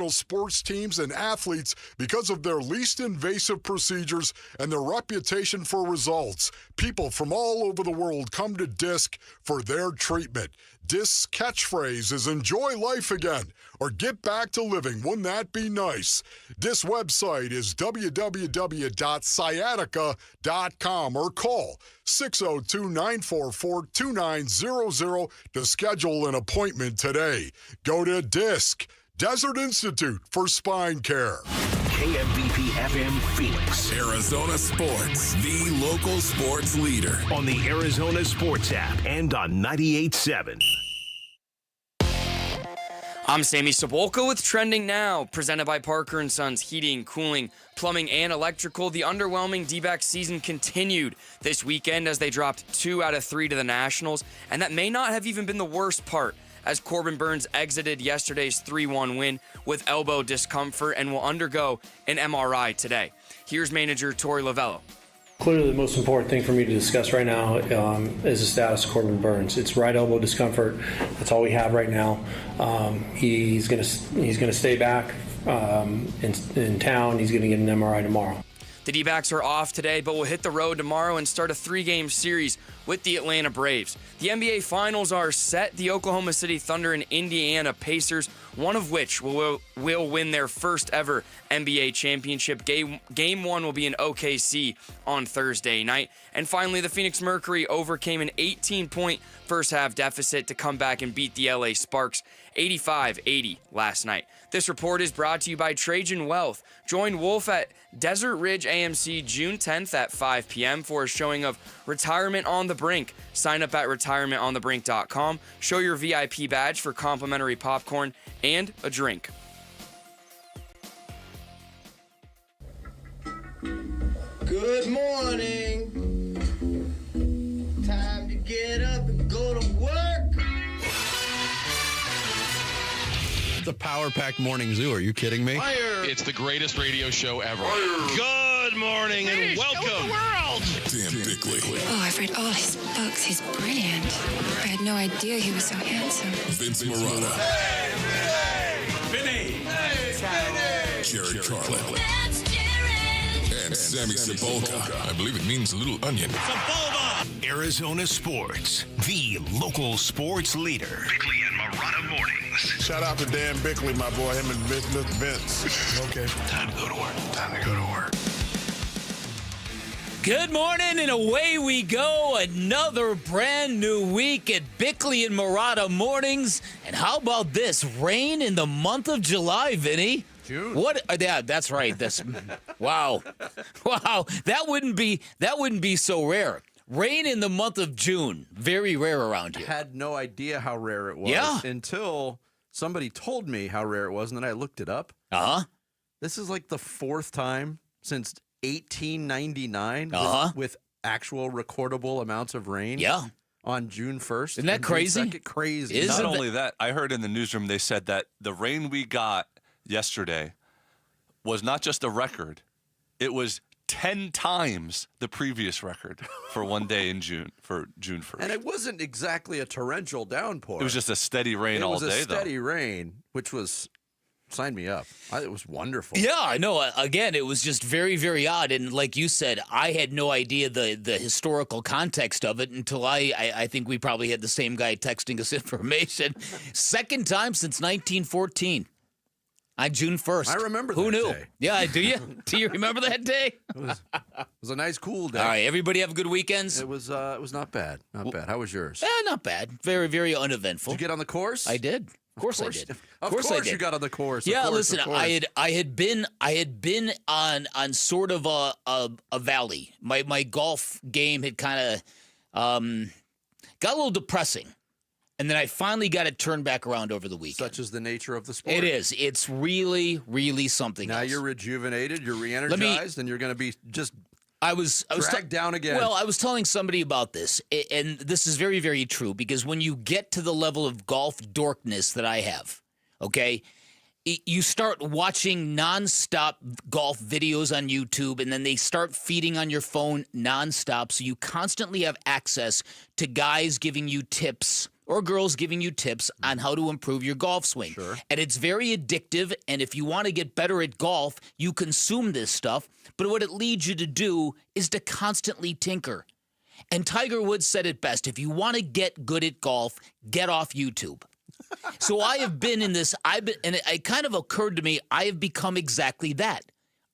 sports teams and athletes because of their least invasive procedures and their reputation for results. People from all over the world come to Disc for their treatment. Disc's catchphrase is enjoy life again or get back to living. Wouldn't that be nice? Disc's website is www.sciatica.com or call 602-944-2900 to schedule an appointment today. Go to Disc, Desert Institute for Spine Care. KMVP FM Phoenix. Arizona Sports, the local sports leader. On the Arizona Sports app and on 98.7. I'm Sammy Cebulka with Trending Now, presented by Parker & Sons Heating, Cooling, Plumbing, and Electrical. The underwhelming D-backs season continued this weekend as they dropped 2 out of 3 to the Nationals, and that may not have even been the worst part, as Corbin Burnes exited yesterday's 3-1 win with elbow discomfort and will undergo an MRI today. Here's manager Torey Lovello. Clearly the most important thing for me to discuss right now is the status of Corbin Burnes. It's right elbow discomfort. That's all we have right now. He's gonna stay back in town. He's gonna get an MRI tomorrow. The D-backs are off today, but will hit the road tomorrow and start a 3-game series with the Atlanta Braves. The NBA Finals are set. The Oklahoma City Thunder and Indiana Pacers, one of which will win their first ever NBA championship. Game 1 will be in OKC on Thursday night. And finally, the Phoenix Mercury overcame an 18-point first-half deficit to come back and beat the LA Sparks 85-80 last night. This report is brought to you by Trajan Wealth. Join Wolf at Desert Ridge AMC June 10th at 5 p.m. for a showing of Retirement on the Brink. Sign up at retirementonthebrink.com. Show your VIP badge for complimentary popcorn and a drink. Good morning. Time to get up and go to work. The Power Pack Morning Zoo. Are you kidding me? Fire. It's the greatest radio show ever. Good morning and welcome. Tim Bickley, Oh, I've read all his books. He's brilliant. I had no idea he was so handsome. Vince Marotta, Vinny. Jared Carlin, and Sammy Cebulka. I believe it means little onion. Arizona Sports, the local sports leader. Bickley and Marotta Mornings. Shout out to Dan Bickley, my boy, him and Vince. Okay. Time to go to work. Time to go to work. Good morning, and away we go. Another brand new week at Bickley and Marotta Mornings. And how about this? Rain in the month of July, Vinny. June. What? Yeah, that's right. That's wow. That wouldn't be so rare. Rain in the month of June. Very rare around here. I had no idea how rare it was until somebody told me how rare it was, and then I looked it up. Uh-huh. This is like the 4th time since 1899 with actual recordable amounts of rain. Yeah. On June 1st. Isn't that crazy? Crazy. Not only that, I heard in the newsroom they said that the rain we got yesterday was not just a record. It was 10 times the previous record for one day in June, for June 1st. And it wasn't exactly a torrential downpour. It was just a steady rain all day, though. It was a steady rain, which was, sign me up. It was wonderful. Yeah, I know. Again, it was just very, very odd. And like you said, I had no idea the historical context of it until I think we probably had the same guy texting us information. Second time since 1914. On June 1st. I remember that Who knew? day. Yeah, do you? Do you remember that day? It was a nice, cool day. All right, everybody have good weekends? It was not bad. Not bad. How was yours? Not bad. Very, very uneventful. Did you get on the course? I did. Of course I did. Of course I did. you got on the course. Yeah, of course, listen, I had been on sort of a valley. My golf game had kind of got a little depressing. And then I finally got it turned back around over the weekend. Such is the nature of the sport. It is. It's really, really something now else. You're rejuvenated, you're re-energized, and you're going to be just dragged down again. Well, I was telling somebody about this, and this is very, very true, because when you get to the level of golf dorkness that I have, okay, you start watching nonstop golf videos on YouTube, and then they start feeding on your phone nonstop, so you constantly have access to guys giving you tips or girls giving you tips on how to improve your golf swing. Sure. And it's very addictive, and if you want to get better at golf, you consume this stuff. But what it leads you to do is to constantly tinker. And Tiger Woods said it best, if you want to get good at golf, get off YouTube. So I have been in this, and it kind of occurred to me, I have become exactly that.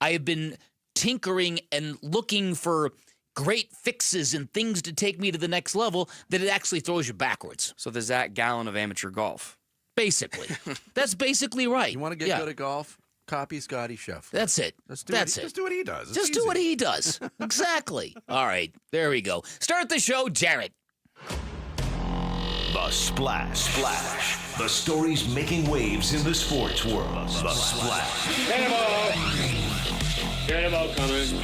I have been tinkering and looking for great fixes and things to take me to the next level that it actually throws you backwards. So the Zach Gallen of amateur golf. Basically. That's basically right. You want to get good at golf? Copy Scotty Scheffler. That's it. Just do what he does. Just do what he does. Exactly. All right. There we go. Start the show, Jarrett. The Splash. The stories making waves in the sports world. The Splash. Cannonball coming.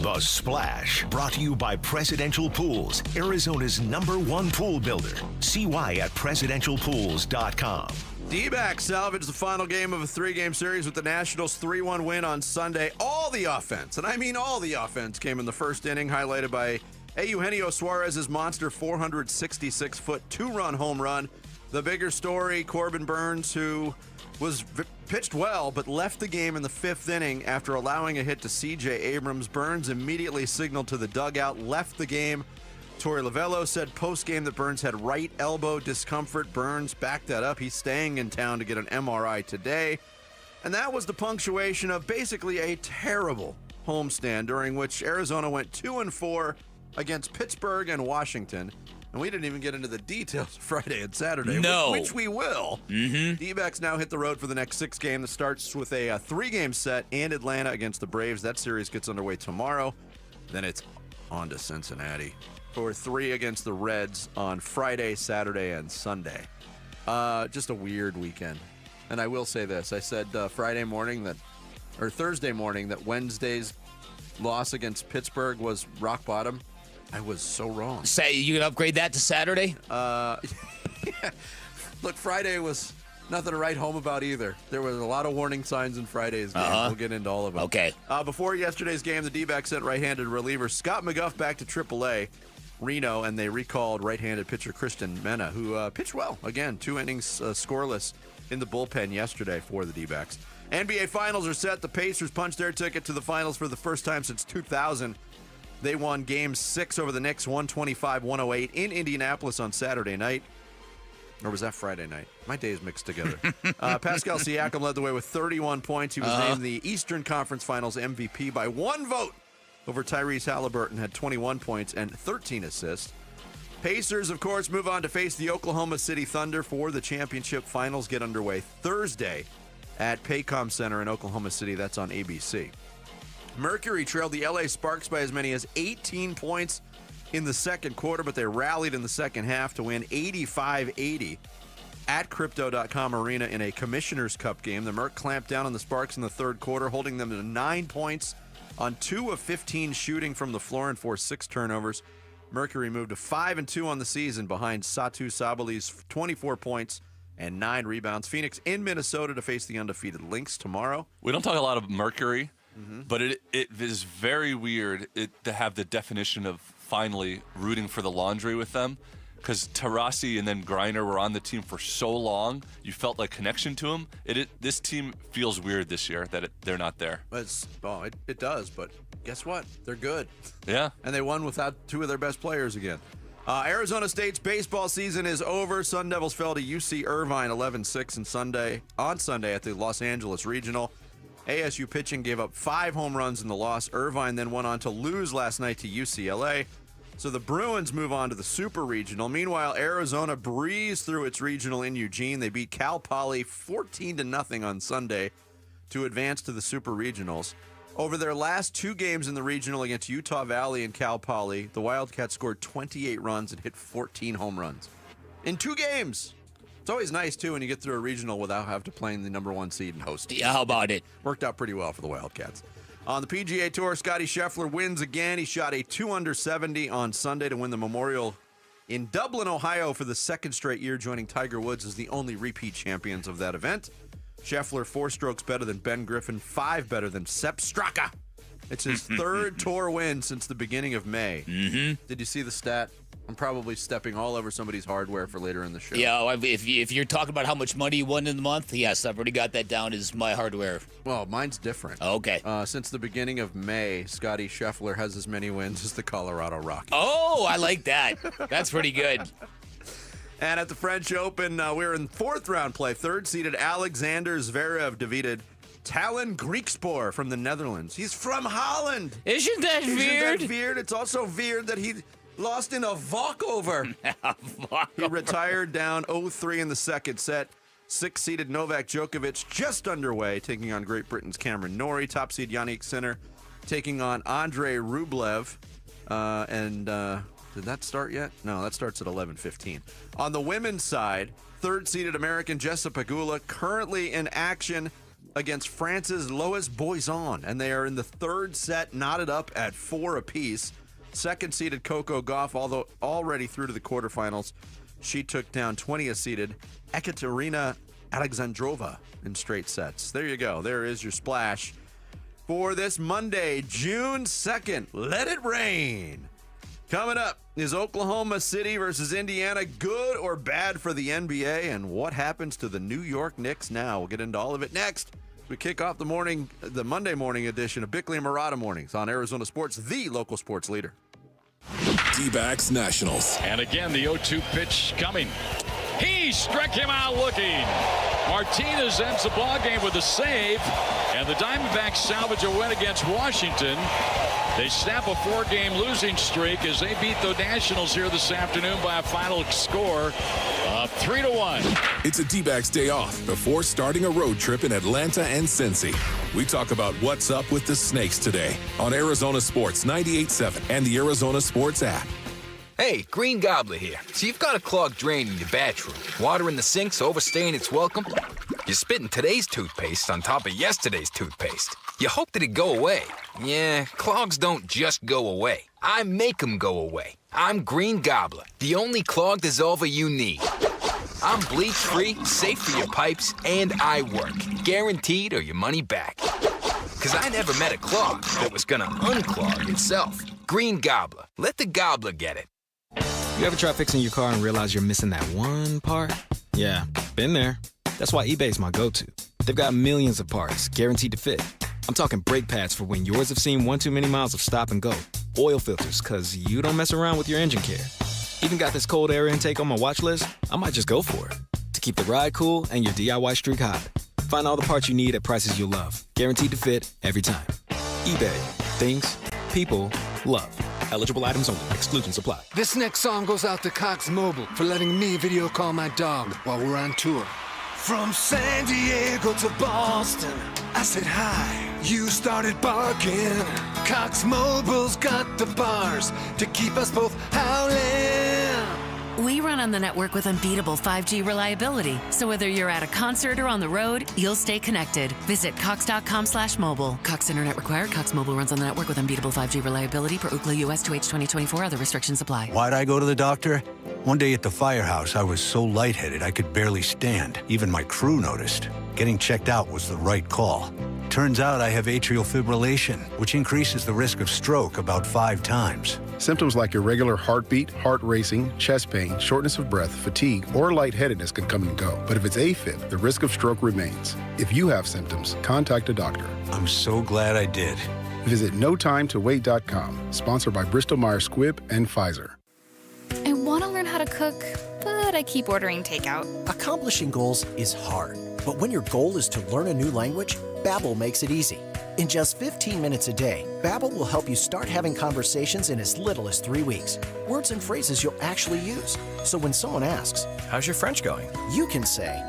The Splash, brought to you by Presidential Pools, Arizona's #1 pool builder. See why at presidentialpools.com. D-backs salvaged the final game of a 3-game series with the Nationals' 3-1 win on Sunday. All the offense, and I mean all the offense, came in the first inning, highlighted by Eugenio Suarez's monster 466-foot 2-run home run. The bigger story, Corbin Burns, who was pitched well, but left the game in the 5th inning after allowing a hit to C.J. Abrams. Burns immediately signaled to the dugout, left the game. Torey Lovello said post-game that Burns had right elbow discomfort. Burns backed that up. He's staying in town to get an MRI today. And that was the punctuation of basically a terrible homestand during which Arizona went 2-4 against Pittsburgh and Washington. And we didn't even get into the details Friday and Saturday, which we will. Mm-hmm. D-backs now hit the road for the next 6 games. That starts with a 3-game set in Atlanta against the Braves. That series gets underway tomorrow. Then it's on to Cincinnati for 3 against the Reds on Friday, Saturday, and Sunday. Just a weird weekend. And I will say this. I said Thursday morning that Wednesday's loss against Pittsburgh was rock bottom. I was so wrong. Say you can upgrade that to Saturday? Yeah. Look, Friday was nothing to write home about either. There was a lot of warning signs in Friday's game. We'll get into all of them. Okay. Before yesterday's game, the D-backs sent right-handed reliever Scott McGough back to AAA Reno, and they recalled right-handed pitcher Christian Mena, who pitched well. Again, 2 innings scoreless in the bullpen yesterday for the D-backs. NBA Finals are set. The Pacers punched their ticket to the Finals for the first time since 2000. They won Game 6 over the Knicks, 125-108 in Indianapolis on Saturday night. Or was that Friday night? My days mixed together. Pascal Siakam led the way with 31 points. He was named the Eastern Conference Finals MVP by 1 vote over Tyrese Halliburton, had 21 points and 13 assists. Pacers, of course, move on to face the Oklahoma City Thunder for the championship. Finals get underway Thursday at Paycom Center in Oklahoma City. That's on ABC. Mercury trailed the LA Sparks by as many as 18 points in the second quarter, but they rallied in the second half to win 85-80 at Crypto.com Arena in a Commissioner's Cup game. The Merc clamped down on the Sparks in the third quarter, holding them to 9 points on 2 of 15 shooting from the floor and forced 6 turnovers. Mercury moved to 5-2 on the season behind Satu Sabali's 24 points and 9 rebounds. Phoenix in Minnesota to face the undefeated Lynx tomorrow. We don't talk a lot of Mercury. But it is very weird to have the definition of finally rooting for the laundry with them, because Taurasi and then Griner were on the team for so long. You felt like connection to them. This team feels weird this year that they're not there. It does, but guess what? They're good. Yeah. And they won without 2 of their best players again. Arizona State's baseball season is over. Sun Devils fell to UC Irvine 11-6 on Sunday at the Los Angeles Regional. ASU pitching gave up 5 home runs in the loss. Irvine then went on to lose last night to UCLA. So the Bruins move on to the Super Regional. Meanwhile, Arizona breezed through its regional in Eugene. They beat Cal Poly 14-0 on Sunday to advance to the Super Regionals. Over their last 2 games in the regional against Utah Valley and Cal Poly, the Wildcats scored 28 runs and hit 14 home runs. In 2 games. It's always nice, too, when you get through a regional without having to play in the #1 seed and host. Yeah, how about it? Worked out pretty well for the Wildcats. On the PGA Tour, Scotty Scheffler wins again. He shot a 2-under-70 on Sunday to win the Memorial in Dublin, Ohio for the 2nd straight year, joining Tiger Woods as the only repeat champions of that event. Scheffler 4 strokes better than Ben Griffin, 5 better than Sepp Straka. It's his 3rd tour win since the beginning of May. Mm-hmm. Did you see the stat? I'm probably stepping all over somebody's hardware for later in the show. Yeah, if you're talking about how much money you won in the month, yes, I've already got that down as my hardware. Well, mine's different. Okay. Since the beginning of May, Scotty Scheffler has as many wins as the Colorado Rockies. Oh, I like that. That's pretty good. And at the French Open, we're in fourth-round play. Third-seeded Alexander Zverev defeated Talon Griekspoor from the Netherlands. He's from Holland. Isn't that weird? Isn't that weird? It's also weird that he lost in a walkover. He retired down 0-3 in the second set. Sixth-seeded Novak Djokovic just underway, taking on Great Britain's Cameron Norrie. Top seed Yannick Sinner taking on Andrei Rublev. Did that start yet? No, that starts at 11:15. On the women's side, third-seeded American Jessa Pegula currently in action against France's Lois Boizon, and they are in the third set, knotted up at 4 apiece. Second-seeded Coco Gauff, although already through to the quarterfinals, she took down 20th-seeded Ekaterina Alexandrova in straight sets. There you go. There is your splash for this Monday, June 2nd. Let it rain. Coming up, is Oklahoma City versus Indiana good or bad for the NBA? And what happens to the New York Knicks now? We'll get into all of it next. We kick off the Monday morning edition of Bickley and Murata Mornings on Arizona Sports, the local sports leader. D-backs Nationals. And again, the 0-2 pitch coming. He struck him out looking. Martinez ends the ball game with a save, and the Diamondbacks salvage a win against Washington. They snap a 4-game losing streak as they beat the Nationals here this afternoon by a final score of 3-1. It's a D-backs day off before starting a road trip in Atlanta and Cincy. We talk about what's up with the Snakes today on Arizona Sports 98.7 and the Arizona Sports app. Hey, Green Gobbler here. So you've got a clogged drain in your bathroom. Water in the sink's overstaying its welcome. You're spitting today's toothpaste on top of yesterday's toothpaste. You hope that it'd go away. Yeah, clogs don't just go away. I make them go away. I'm Green Gobbler, the only clog dissolver you need. I'm bleach-free, safe for your pipes, and I work. Guaranteed or your money back. Because I never met a clog that was gonna unclog itself. Green Gobbler. Let the gobbler get it. You ever try fixing your car and realize you're missing that one part? Yeah, been there. That's why eBay's my go-to. They've got millions of parts, guaranteed to fit. I'm talking brake pads for when yours have seen one too many miles of stop and go. Oil filters, because you don't mess around with your engine care. Even got this cold air intake on my watch list. I might just go for it. To keep the ride cool and your DIY streak hot. Find all the parts you need at prices you'll love. Guaranteed to fit every time. eBay. Things. People. Love. Eligible items only. Exclusions apply. This next song goes out to Cox Mobile for letting me video call my dog while we're on tour. From San Diego to Boston, I said hi. You started barking. Cox Mobile's got the bars to keep us both howling. We run on the network with unbeatable 5G reliability. So whether you're at a concert or on the road, you'll stay connected. Visit cox.com/mobile. Cox Internet required. Cox Mobile runs on the network with unbeatable 5G reliability per Ookla US 2H 2024. Other restrictions apply. Why'd I go to the doctor? One day at the firehouse, I was so lightheaded I could barely stand. Even my crew noticed. Getting checked out was the right call. Turns out I have atrial fibrillation, which increases the risk of stroke about 5 times. Symptoms like irregular heartbeat, heart racing, chest pain, shortness of breath, fatigue, or lightheadedness can come and go. But if it's AFib, the risk of stroke remains. If you have symptoms, contact a doctor. I'm so glad I did. Visit NoTimeToWait.com, sponsored by Bristol-Myers Squibb and Pfizer. I want to learn how to cook, but I keep ordering takeout. Accomplishing goals is hard, but when your goal is to learn a new language, Babbel makes it easy. In just 15 minutes a day, Babbel will help you start having conversations in as little as 3 weeks. Words and phrases you'll actually use. So when someone asks, "How's your French going?" you can say,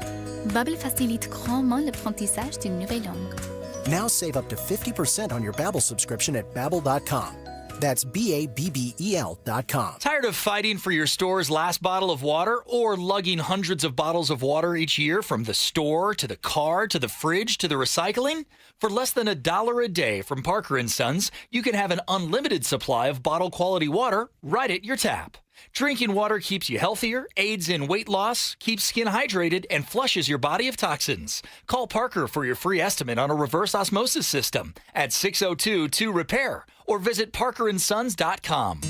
Babbel facilite grandement l'apprentissage d'une nouvelle langue. Now save up to 50% on your Babbel subscription at Babbel.com. That's Babbel.com. Tired of fighting for your store's last bottle of water or lugging hundreds of bottles of water each year from the store to the car to the fridge to the recycling? For less than $1 a day from Parker & Sons, you can have an unlimited supply of bottle-quality water right at your tap. Drinking water keeps you healthier, aids in weight loss, keeps skin hydrated, and flushes your body of toxins. Call Parker for your free estimate on a reverse osmosis system at 602-2-REPAIR or visit parkerandsons.com.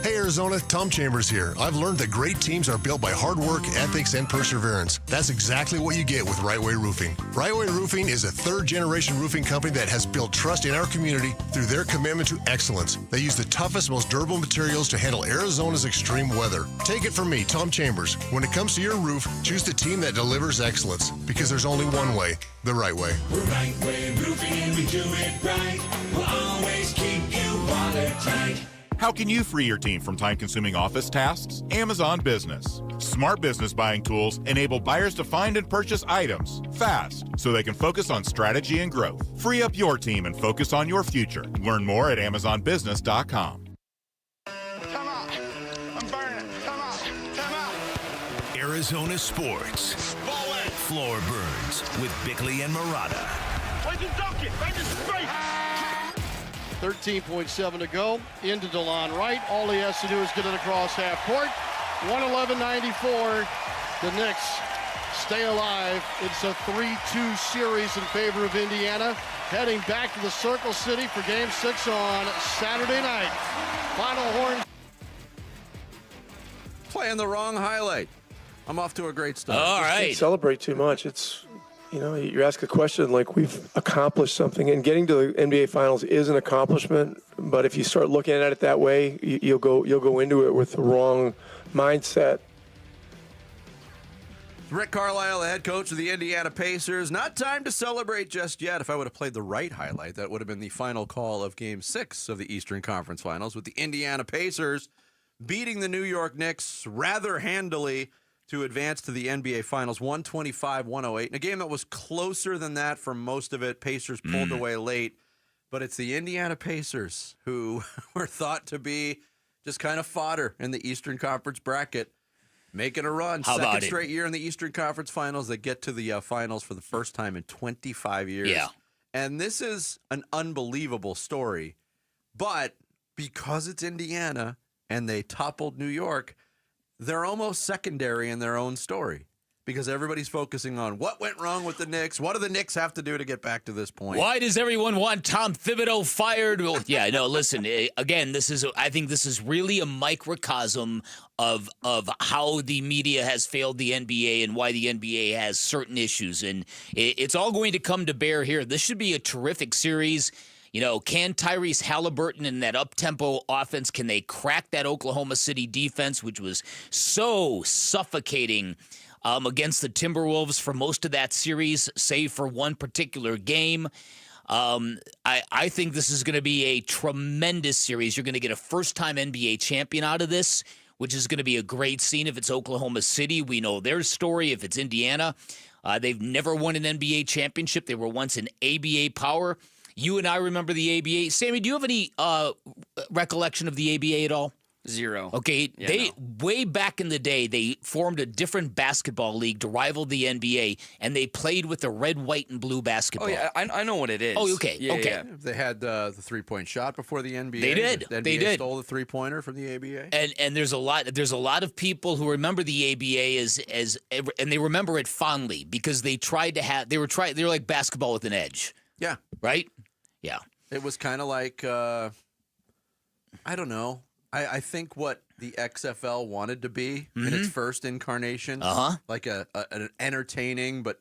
Hey Arizona, Tom Chambers here. I've learned that great teams are built by hard work, ethics, and perseverance. That's exactly what you get with Right Way Roofing. Right Way Roofing is a third-generation roofing company that has built trust in our community through their commitment to excellence. They use the toughest, most durable materials to handle Arizona's extreme weather. Take it from me, Tom Chambers. When it comes to your roof, choose the team that delivers excellence, because there's only one way, the right way. We're Right Way Roofing and we do it right. We'll always keep you watertight. How can you free your team from time-consuming office tasks? Amazon Business. Smart business buying tools enable buyers to find and purchase items fast so they can focus on strategy and growth. Free up your team and focus on your future. Learn more at AmazonBusiness.com. Come on. I'm burning. Come on. Come on. Arizona Sports. Floor Burns with Bickley and Murata. Where'd you dunk it? Right in space. 13.7 to go. Into DeLon Wright. All he has to do is get it across half court. 111-94. The Knicks stay alive. It's a 3-2 series in favor of Indiana. Heading back to the Circle City for Game 6 on Saturday night. Final horn. Playing the wrong highlight. I'm off to a great start. All right. Don't celebrate too much. It's, you know, you ask a question like we've accomplished something, and getting to the NBA Finals is an accomplishment. But if you start looking at it that way, you'll go into it with the wrong mindset. Rick Carlisle, the head coach of the Indiana Pacers. Not time to celebrate just yet. If I would have played the right highlight, that would have been the final call of Game 6 of the Eastern Conference Finals, with the Indiana Pacers beating the New York Knicks rather handily to advance to the NBA Finals, 125-108. In a game that was closer than that for most of it. Pacers pulled away late. But it's the Indiana Pacers who were thought to be just kind of fodder in the Eastern Conference bracket, making a run. How about Second it? straight year in the Eastern Conference Finals. They get to the finals for the first time in 25 years. Yeah. And this is an unbelievable story. But because it's Indiana and they toppled New York, they're almost secondary in their own story, because everybody's focusing on what went wrong with the Knicks. What do the Knicks have to do to get back to this point? Why does everyone want Tom Thibodeau fired? Well, yeah, no, listen, again, I think this is really a microcosm of how the media has failed the NBA and why the NBA has certain issues. And it's all going to come to bear here. This should be a terrific series. You know, can Tyrese Halliburton and that up-tempo offense, can they crack that Oklahoma City defense, which was so suffocating against the Timberwolves for most of that series, save for one particular game? I think this is going to be a tremendous series. You're going to get a first-time NBA champion out of this, which is going to be a great scene. If it's Oklahoma City, we know their story. If it's Indiana, they've never won an NBA championship. They were once an ABA power. You and I remember the ABA. Sammy, do you have any recollection of the ABA at all? Zero. Okay, Yeah, way back in the day, they formed a different basketball league to rival the NBA, and they played with the red, white, and blue basketball. Oh, yeah, I know what it is. Oh, okay, okay. Yeah. They had the three-point shot before the NBA. They did. The NBA They did. stole the three-pointer from the ABA. And there's a lot of people who remember the ABA as and they remember it fondly because they were like basketball with an edge. Yeah. Right? Yeah. It was kind of like, I don't know. I think what the XFL wanted to be in its first incarnation, like an entertaining but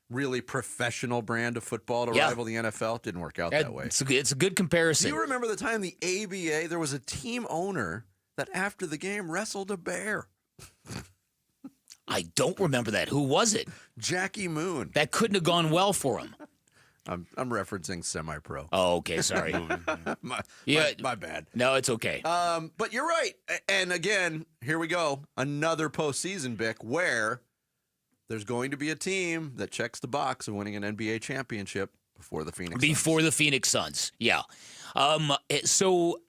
really professional brand of football to rival the NFL, didn't work out that way. It's a good comparison. Do you remember the time the ABA, there was a team owner that after the game wrestled a bear? I don't remember that. Who was it? Jackie Moon. That couldn't have gone well for him. I'm referencing semi-pro. Oh, okay, sorry. my bad. No, it's okay. But you're right. And again, here we go. Another postseason, Bick, where there's going to be a team that checks the box of winning an NBA championship before the Phoenix Suns. Yeah. So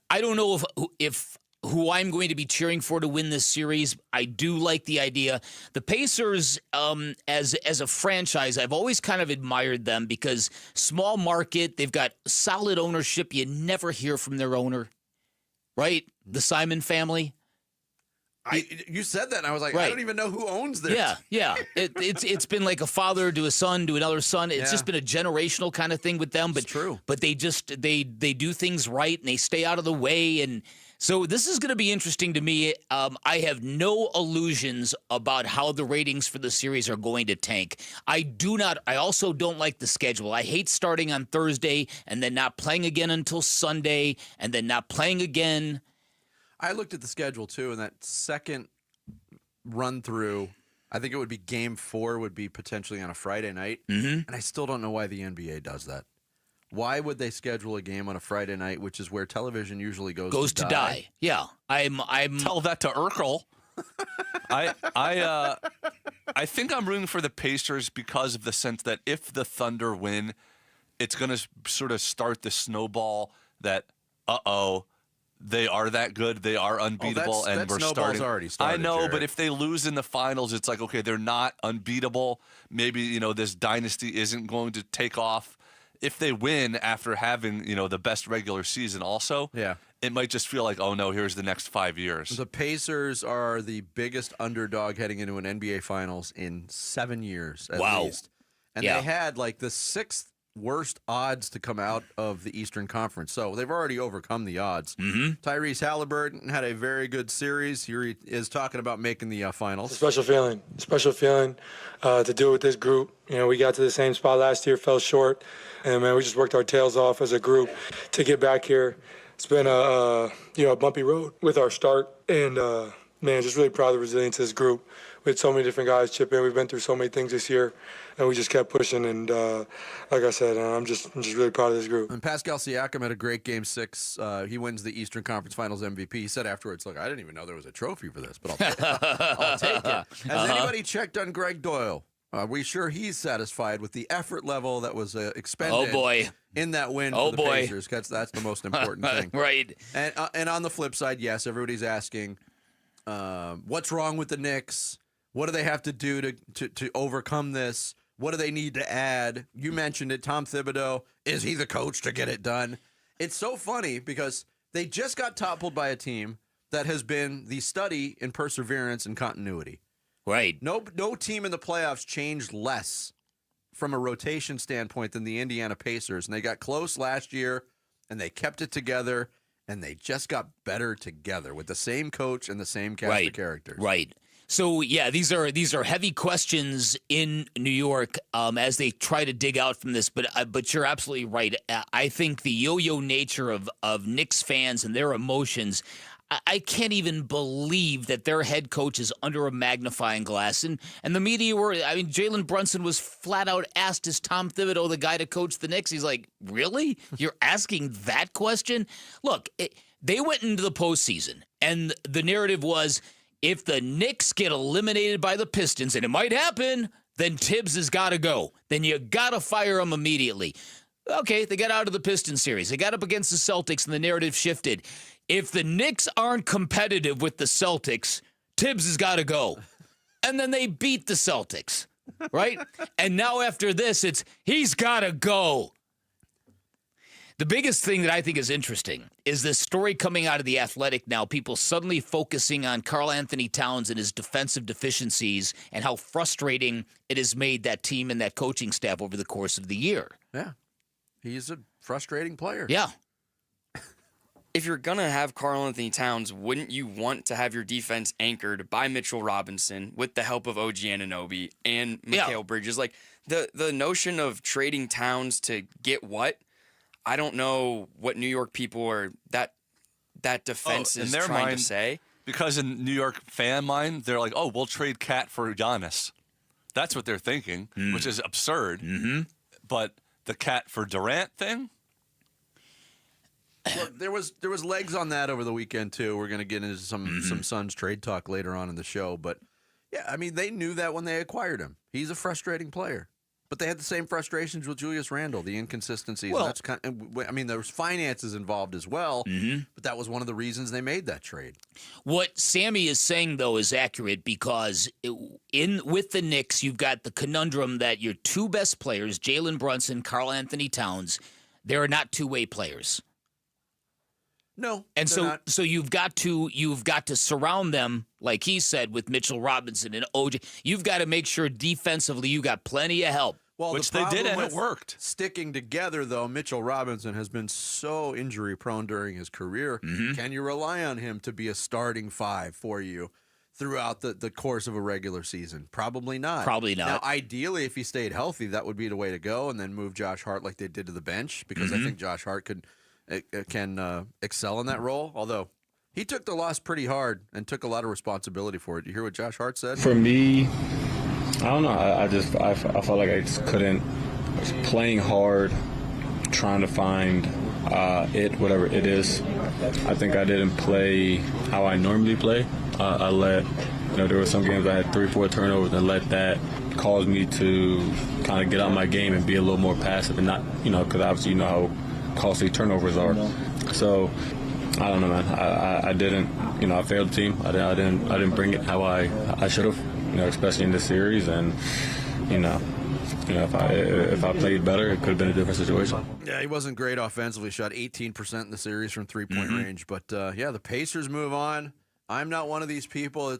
I don't know if who I'm going to be cheering for to win this series. I do like the idea. The Pacers, as a franchise, I've always kind of admired them because small market, they've got solid ownership. You never hear from their owner, right? The Simon family. You said that, and I was like, right. I don't even know who owns this. Yeah. It's been like a father to a son to another son. It's just been a generational kind of thing with them. But it's true. But they do things right, and they stay out of the way, and So this is going to be interesting to me. I have no illusions about how the ratings for the series are going to tank. I also don't like the schedule. I hate starting on Thursday and then not playing again until Sunday and then not playing again. I looked at the schedule, too, and that second run-through, I think it would be Game 4 would be potentially on a Friday night. Mm-hmm. And I still don't know why the NBA does that. Why would they schedule a game on a Friday night, which is where television usually goes to die? Yeah, I'm. Tell that to Urkel. I think I'm rooting for the Pacers because of the sense that if the Thunder win, it's going to sort of start the snowball that they are that good, they are unbeatable, and that we're snowball's starting. already started, I know, Jared. but if they lose in the finals, it's like, okay, they're not unbeatable. Maybe this dynasty isn't going to take off. If they win after having, the best regular season also, it might just feel like, oh, no, here's the next 5 years. The Pacers are the biggest underdog heading into an NBA Finals in 7 years, at least. And they had, the 6th worst odds to come out of the Eastern Conference. So they've already overcome the odds. Mm-hmm. Tyrese Halliburton had a very good series. Here he is talking about making the finals. Special feeling to do it with this group. We got to the same spot last year, fell short, and man, we just worked our tails off as a group to get back here. It's been a bumpy road with our start, and man, just really proud of the resilience of this group. We had so many different guys chip in. We've been through so many things this year, and we just kept pushing. And like I said, I'm just really proud of this group. And Pascal Siakam had a great Game 6. He wins the Eastern Conference Finals MVP. He said afterwards, "Look, I didn't even know there was a trophy for this, but I'll take it." Has anybody checked on Greg Doyle? Are we sure he's satisfied with the effort level that was expended in that win for the Pacers? Because that's the most important thing. Right. And on the flip side, yes, everybody's asking, what's wrong with the Knicks? What do they have to do to overcome this? What do they need to add? You mentioned it, Tom Thibodeau. Is he the coach to get it done? It's so funny because they just got toppled by a team that has been the study in perseverance and continuity. Right. No team in the playoffs changed less from a rotation standpoint than the Indiana Pacers. And they got close last year, and they kept it together, and they just got better together with the same coach and the same cast of characters. Right. So, yeah, these are heavy questions in New York as they try to dig out from this. But you're absolutely right. I think the yo-yo nature of Knicks fans and their emotions, I can't even believe that their head coach is under a magnifying glass. And the media Jalen Brunson was flat out asked, is Tom Thibodeau the guy to coach the Knicks? He's like, really? You're asking that question? Look, they went into the postseason, and the narrative was, if the Knicks get eliminated by the Pistons, and it might happen, then Tibbs has got to go. Then you got to fire him immediately. Okay, they got out of the Pistons series. They got up against the Celtics, and the narrative shifted. If the Knicks aren't competitive with the Celtics, Tibbs has got to go. And then they beat the Celtics, right? And now after this, it's he's got to go. The biggest thing that I think is interesting is this story coming out of The Athletic now, people suddenly focusing on Karl Anthony Towns and his defensive deficiencies and how frustrating it has made that team and that coaching staff over the course of the year. Yeah. He's a frustrating player. Yeah. If you're going to have Karl Anthony Towns, wouldn't you want to have your defense anchored by Mitchell Robinson with the help of OG Anunoby and Mikal Bridges? Like, the notion of trading Towns to get what? I don't know what New York people are that defense is trying to say. Because in New York fan mind, they're like, oh, we'll trade Cat for Giannis. That's what they're thinking, which is absurd. Mm-hmm. But the Cat for Durant thing? Look, there was legs on that over the weekend, too. We're going to get into some Suns trade talk later on in the show. But, yeah, they knew that when they acquired him. He's a frustrating player. But they had the same frustrations with Julius Randle, the inconsistencies. Well, that's there was finances involved as well, but that was one of the reasons they made that trade. What Sammy is saying, though, is accurate because with the Knicks, you've got the conundrum that your two best players, Jalen Brunson, Karl Anthony Towns, they're not two-way players. No, and so you've got to surround them, like he said, with Mitchell Robinson and OJ. You've got to make sure defensively you got plenty of help. Well, which the they did, problem and it with worked. Sticking together, though, Mitchell Robinson has been so injury prone during his career. Can you rely on him to be a starting 5 for you throughout the course of a regular season? Probably not. Probably not. Now, ideally, if he stayed healthy, that would be the way to go, and then move Josh Hart like they did to the bench, because I think Josh Hart can excel in that role. Although he took the loss pretty hard and took a lot of responsibility for it. You hear what Josh Hart said? For me, I don't know. I felt like I just couldn't. I was playing hard, trying to find whatever it is. I think I didn't play how I normally play. I let, there were some games I had 3-4 turnovers, and let that cause me to kind of get out my game and be a little more passive, and not, because obviously how costly turnovers are. So I don't know, man. I didn't, I failed the team. I didn't bring it how I should have, especially in this series, and if I played better, it could have been a different situation. Yeah, he wasn't great offensively. Shot 18% in the series from 3-point range. But, the Pacers move on. I'm not one of these people.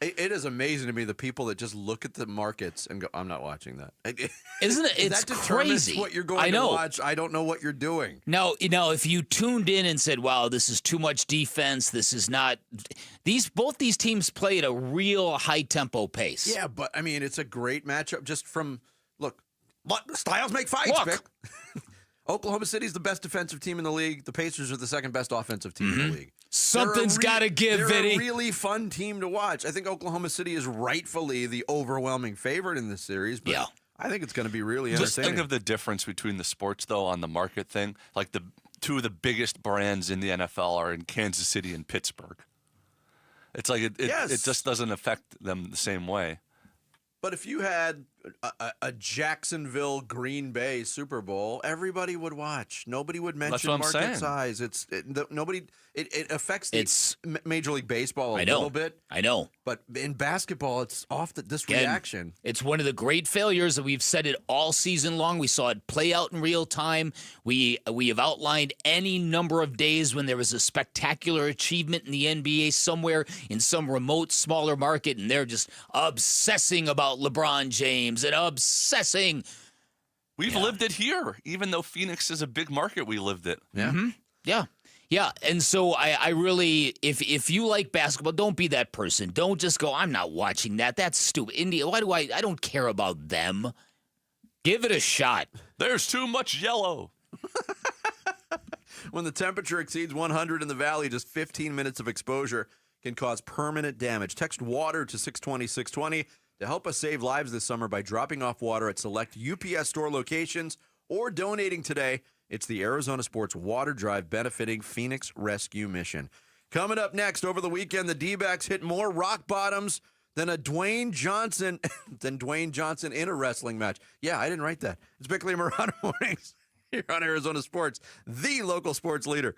It is amazing to me, the people that just look at the markets and go, I'm not watching that. Isn't it? It's that determines crazy. what you're going to watch. I don't know what you're doing. No, if you tuned in and said, wow, this is too much defense, this is not – both these teams play at a real high-tempo pace. Yeah, but, it's a great matchup just from – look, styles make fights, Vic. Oklahoma City's the best defensive team in the league. The Pacers are the second best offensive team in the league. Something's got to give, Vinny. They're a really fun team to watch. I think Oklahoma City is rightfully the overwhelming favorite in this series. But yeah. I think it's going to be really entertaining. Just think of the difference between the sports, though, on the market thing. Like the two of the biggest brands in the NFL are in Kansas City and Pittsburgh. It's like it just doesn't affect them the same way. But if you had a Jacksonville Green Bay Super Bowl, everybody would watch. Nobody would mention market size. It affects Major League Baseball a little bit. I know. But in basketball, it's off this reaction. It's one of the great failures that we've said it all season long. We saw it play out in real time. We have outlined any number of days when there was a spectacular achievement in the NBA somewhere in some remote, smaller market, and they're just obsessing about LeBron James and obsessing. We've lived it here. Even though Phoenix is a big market, we lived it. Yeah. Yeah, and so I really, if you like basketball, don't be that person. Don't just go, I'm not watching that. That's stupid. India, why do I don't care about them. Give it a shot. There's too much yellow. When the temperature exceeds 100 in the valley, just 15 minutes of exposure can cause permanent damage. Text WATER to 620-620 to help us save lives this summer by dropping off water at select UPS store locations or donating today. It's the Arizona Sports Water Drive benefiting Phoenix Rescue Mission. Coming up next, over the weekend, the D-backs hit more rock bottoms than Dwayne Johnson in a wrestling match. Yeah, I didn't write that. It's Bickley and Marano Mornings here on Arizona Sports, the local sports leader.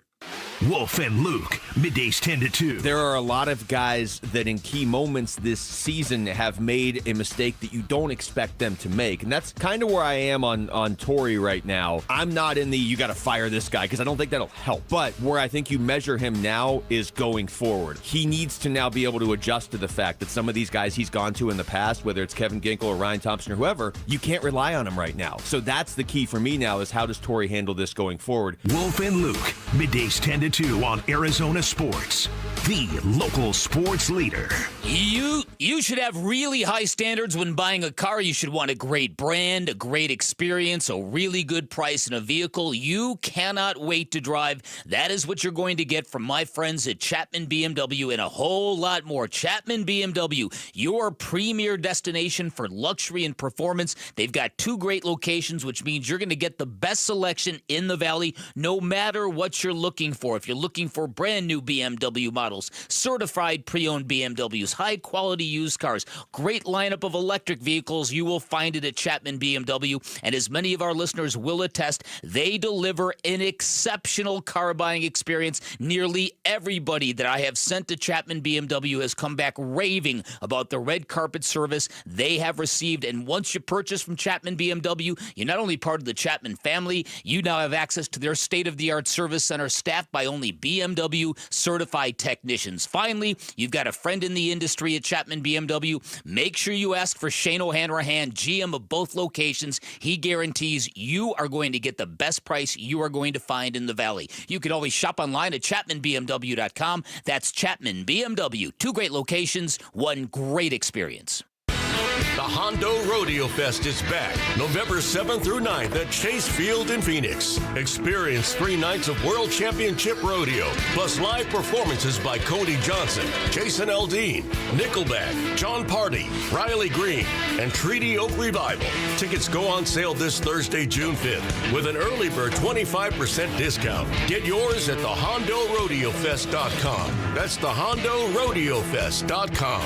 Wolf and Luke, middays 10 to 2. There are a lot of guys that in key moments this season have made a mistake that you don't expect them to make. And that's kind of where I am on Torrey right now. I'm not in the you got to fire this guy because I don't think that'll help. But where I think you measure him now is going forward. He needs to now be able to adjust to the fact that some of these guys he's gone to in the past, whether it's Kevin Ginkel or Ryan Thompson or whoever, you can't rely on him right now. So that's the key for me now is how does Torrey handle this going forward? Wolf and Luke, middays 10 to 2 on Arizona Sports, the local sports leader. You should have really high standards when buying a car. You should want a great brand, a great experience, a really good price, and a vehicle you cannot wait to drive. That is what you're going to get from my friends at Chapman BMW and a whole lot more. Chapman BMW, your premier destination for luxury and performance. They've got 2 great locations, which means you're going to get the best selection in the valley no matter what you're looking for. If you're looking for brand new BMW models, certified pre-owned BMWs, high quality used cars, great lineup of electric vehicles, you will find it at Chapman BMW. And as many of our listeners will attest, they deliver an exceptional car buying experience. Nearly everybody that I have sent to Chapman BMW has come back raving about the red carpet service they have received. And once you purchase from Chapman BMW, you're not only part of the Chapman family, you now have access to their state-of-the-art service center staffed by only BMW certified technicians. Finally, you've got a friend in the industry industry at Chapman BMW. Make sure you ask for Shane O'Hanrahan, GM of both locations. He guarantees you are going to get the best price you are going to find in the Valley. You can always shop online at ChapmanBMW.com. That's Chapman BMW. 2 great locations, 1 great experience. The Hondo Rodeo Fest is back November 7th through 9th at Chase Field in Phoenix. Experience 3 nights of World Championship Rodeo, plus live performances by Cody Johnson, Jason Aldean, Nickelback, John Party, Riley Green, and Treaty Oak Revival. Tickets go on sale this Thursday, June 5th, with an early bird 25% discount. Get yours at thehondoRodeoFest.com. That's thehondoRodeoFest.com.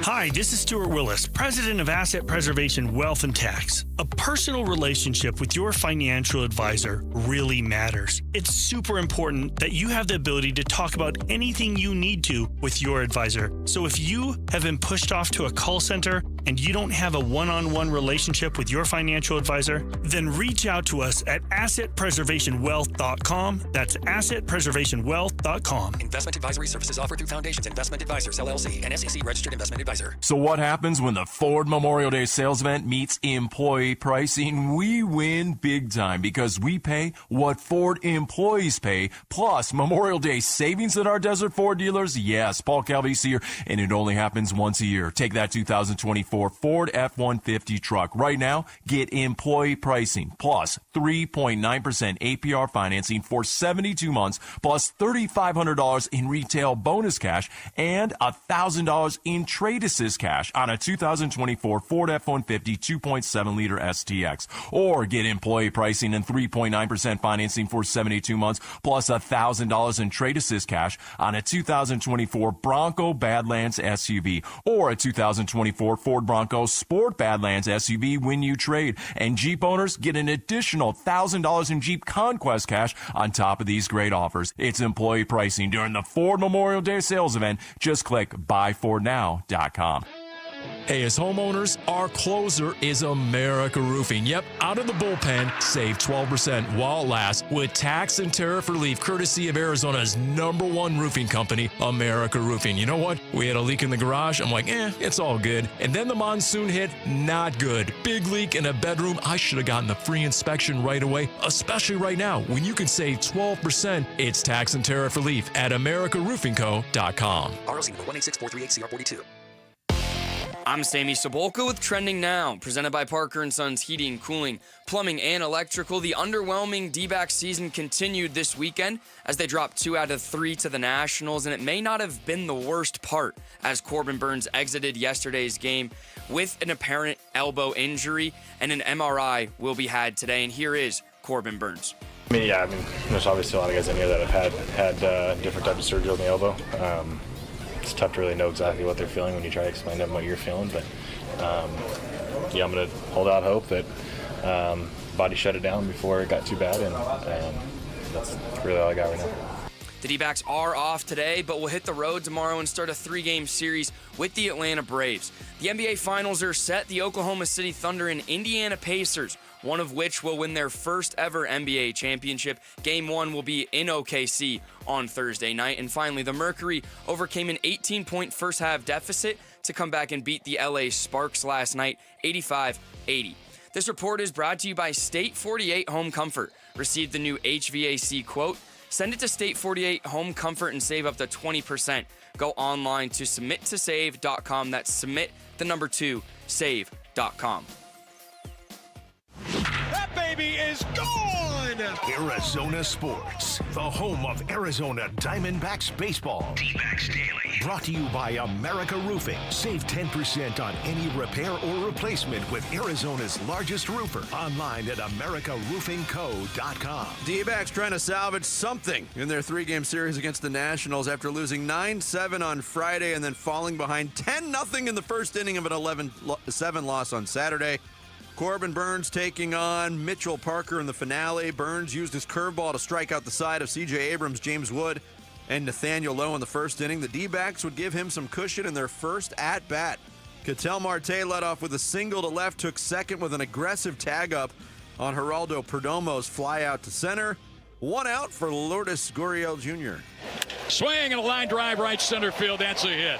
Hi, this is Stuart Willis, President of Asset Preservation Wealth and Tax. A personal relationship with your financial advisor really matters. It's super important that you have the ability to talk about anything you need to with your advisor. So if you have been pushed off to a call center and you don't have a one-on-one relationship with your financial advisor, then reach out to us at assetpreservationwealth.com. That's assetpreservationwealth.com. Investment advisory services offered through Foundations Investment Advisors, LLC, an SEC registered investment advisor. So what happens when the Ford Memorial Day sales event meets employee pricing? We win big time because we pay what Ford employees pay, plus Memorial Day savings at our Desert Ford dealers. Yes, Paul Calvy's here, and it only happens once a year. Take that 2024 Ford F-150 truck. Right now, get employee pricing, plus 3.9% APR financing for 72 months, plus $3,500 in retail bonus cash, and $1,000 in trade assist cash on a 2024 Ford F-150 2.7-liter STX. Or get employee pricing and 3.9% financing for 72 months, plus $1,000 in trade assist cash on a 2024 Bronco Badlands SUV. Or a 2024 Ford Bronco Sport Badlands SUV when you trade. And Jeep owners get an additional $1,000 in Jeep Conquest cash on top of these great offers. It's employee pricing during the Ford Memorial Day sales event. Just click buyfordnow.com. Hey, as homeowners, our closer is America Roofing. Yep, out of the bullpen, save 12% while it lasts with tax and tariff relief courtesy of Arizona's #1 roofing company, America Roofing. You know what? We had a leak in the garage. I'm like, it's all good. And then the monsoon hit, not good. Big leak in a bedroom. I should have gotten the free inspection right away, especially right now when you can save 12%. It's tax and tariff relief at AmericaRoofingCo.com. ROC number 186438CR42. I'm Sammy Sobolka with Trending Now, presented by Parker & Sons Heating, Cooling, Plumbing, and Electrical. The underwhelming D-backs season continued this weekend as they dropped 2 out of 3 to the Nationals, and it may not have been the worst part as Corbin Burnes exited yesterday's game with an apparent elbow injury, and an MRI will be had today. And here is Corbin Burnes. There's obviously a lot of guys in here that have had different types of surgery on the elbow. It's tough to really know exactly what they're feeling when you try to explain to them what you're feeling, but I'm going to hold out hope that body shut it down before it got too bad, and that's really all I got right now. The D-backs are off today, but will hit the road tomorrow and start a 3-game series with the Atlanta Braves. The NBA Finals are set. The Oklahoma City Thunder and Indiana Pacers, one of which will win their first ever NBA championship. Game 1 will be in OKC on Thursday night. And finally, the Mercury overcame an 18-point first-half deficit to come back and beat the LA Sparks last night, 85-80. This report is brought to you by State 48 Home Comfort. Receive the new HVAC quote. Send it to State 48 Home Comfort and save up to 20%. Go online to submittosave.com. That's submit, the number 2, save.com. That baby is gone! Arizona Sports, the home of Arizona Diamondbacks baseball. D-backs Daily. Brought to you by America Roofing. Save 10% on any repair or replacement with Arizona's largest roofer. Online at AmericaRoofingCo.com. D-backs trying to salvage something in their 3-game series against the Nationals after losing 9-7 on Friday and then falling behind 10-0 in the first inning of an 11-7 loss on Saturday. Corbin Burnes taking on Mitchell Parker in the finale. Burnes used his curveball to strike out the side of C.J. Abrams, James Wood, and Nathaniel Lowe in the first inning. The D-backs would give him some cushion in their first at-bat. Ketel Marte led off with a single to left, took second with an aggressive tag-up on Geraldo Perdomo's fly out to center. 1 out for Lourdes Gurriel Jr. Swing and a line drive right center field. That's a hit.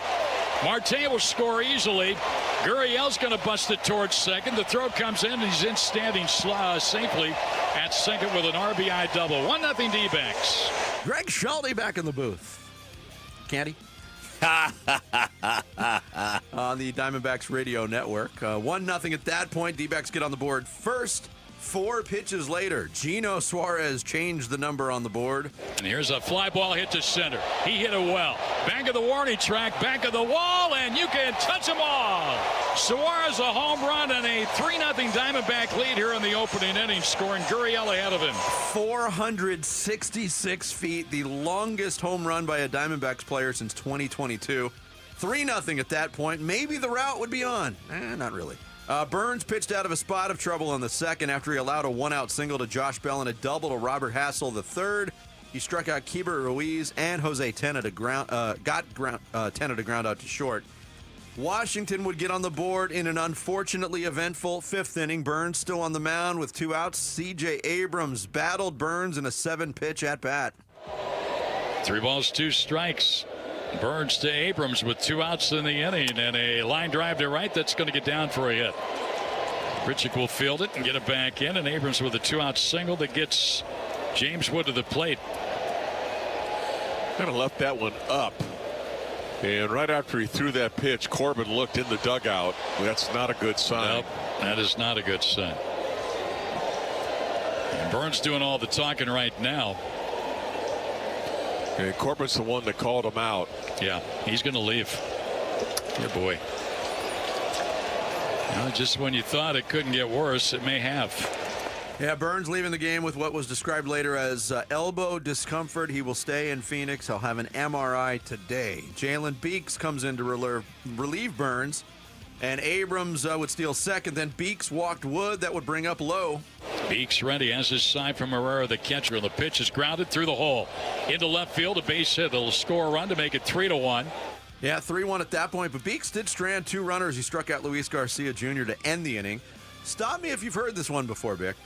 Marte will score easily. Gurriel's going to bust it towards second. The throw comes in, and he's in standing safely at second with an RBI double. 1-0 D-backs. Greg Schulte back in the booth. Candy? On the Diamondbacks radio network. 1-0 at that point. D-backs get on the board first. 4 pitches later, Gino Suarez changed the number on the board. And here's a fly ball hit to center. He hit it well. Back of the warning track, back of the wall, and you can touch them all. Suarez a home run and a 3-0 Diamondback lead here in the opening inning, scoring Gurriel ahead of him. 466 feet, the longest home run by a Diamondbacks player since 2022. 3-0 at that point. Maybe the route would be on. Not really. Burns pitched out of a spot of trouble on the second after he allowed a 1-out single to Josh Bell and a double to Robert Hassel the third. He struck out Keibert Ruiz and Jose Tena to ground out to short. Washington would get on the board in an unfortunately eventful 5th inning. Burns still on the mound with 2 outs. C.J. Abrams battled Burns in a 7-pitch at-bat. 3 balls, 2 strikes. Burns to Abrams with 2 outs in the inning and a line drive to right that's going to get down for a hit. Richard will field it and get it back in, and Abrams with a 2-out single that gets James Wood to the plate. Kind of left that one up. And right after he threw that pitch, Corbin looked in the dugout. That's not a good sign. Nope, that is not a good sign. And Burns doing all the talking right now. And Corbin's the one that called him out. Yeah, he's going to leave. Good boy. Just when you thought it couldn't get worse, it may have. Yeah, Burns leaving the game with what was described later as elbow discomfort. He will stay in Phoenix. He'll have an MRI today. Jalen Beeks comes in to relieve Burns. And Abrams would steal second. Then Beeks walked Wood. That would bring up Lowe. Beeks ready as his side from Herrera, the catcher. The pitch is grounded through the hole. Into left field, a base hit. They'll score a run to make it 3-1. Yeah, 3-1 at that point. But Beeks did strand 2 runners. He struck out Luis Garcia Jr. to end the inning. Stop me if you've heard this one before, Bick.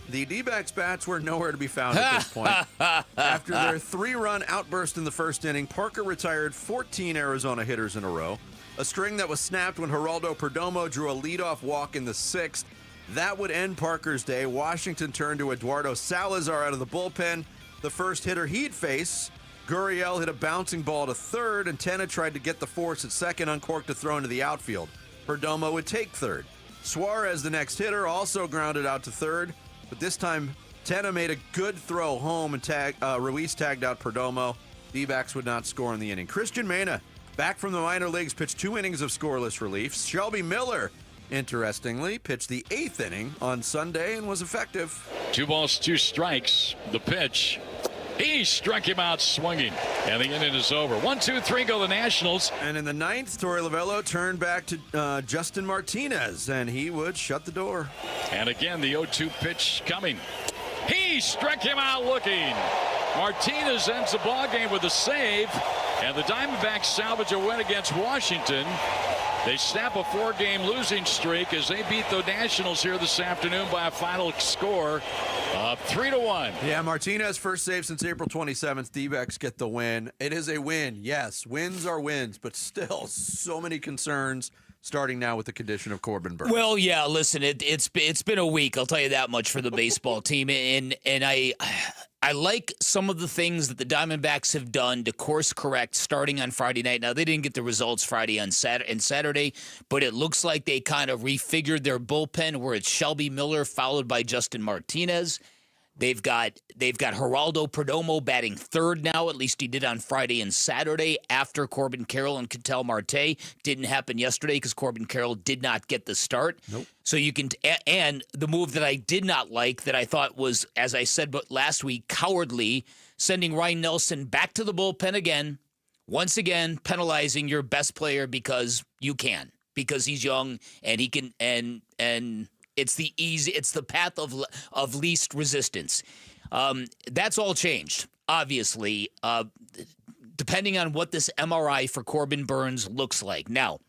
The D-backs bats were nowhere to be found at this point. After their 3-run outburst in the first inning, Parker retired 14 Arizona hitters in a row. A string that was snapped when Geraldo Perdomo drew a leadoff walk in the 6th. That would end Parker's day. Washington turned to Eduardo Salazar out of the bullpen. The first hitter he'd face, Gurriel, hit a bouncing ball to third, and Tena tried to get the force at second, uncorked a throw into the outfield. Perdomo would take third. Suarez, the next hitter, also grounded out to third, but this time Tena made a good throw home and Ruiz tagged out Perdomo. D-backs would not score in the inning. Christian Mena, back from the minor leagues, pitched 2 innings of scoreless relief. Shelby Miller, interestingly, pitched the 8th inning on Sunday and was effective. 2 balls, 2 strikes. The pitch. He struck him out swinging, and the inning is over. 1-2-3 go the Nationals. And in the 9th, Torey Lovullo turned back to Justin Martinez, and he would shut the door. And again, the 0-2 pitch coming. He struck him out looking. Martinez ends the ball game with a save, and the Diamondbacks salvage a win against Washington. They snap a 4-game losing streak as they beat the Nationals here this afternoon by a final score of 3-1. Yeah, Martinez first save since April 27th. D-backs get the win. It is a win. Yes, wins are wins, but still so many concerns. Starting now with the condition of Corbin Burns. Well, yeah, listen, it's been a week, I'll tell you that much, for the baseball team, and I like some of the things that the Diamondbacks have done to course correct starting on Friday night. Now, they didn't get the results Friday and Saturday, but it looks like they kind of refigured their bullpen where it's Shelby Miller followed by Justin Martinez. They've got Geraldo Perdomo batting third now, at least he did on Friday and Saturday after Corbin Carroll and Ketel Marte. Didn't happen yesterday because Corbin Carroll did not get the start. Nope. So you can, and the move that I did not like, that I thought was, as I said last week, cowardly, sending Ryan Nelson back to the bullpen again, once again penalizing your best player because you can, because he's young and he can, and it's the path of least resistance. That's all changed, obviously, depending on what this MRI for Corbin Burns looks like. Now,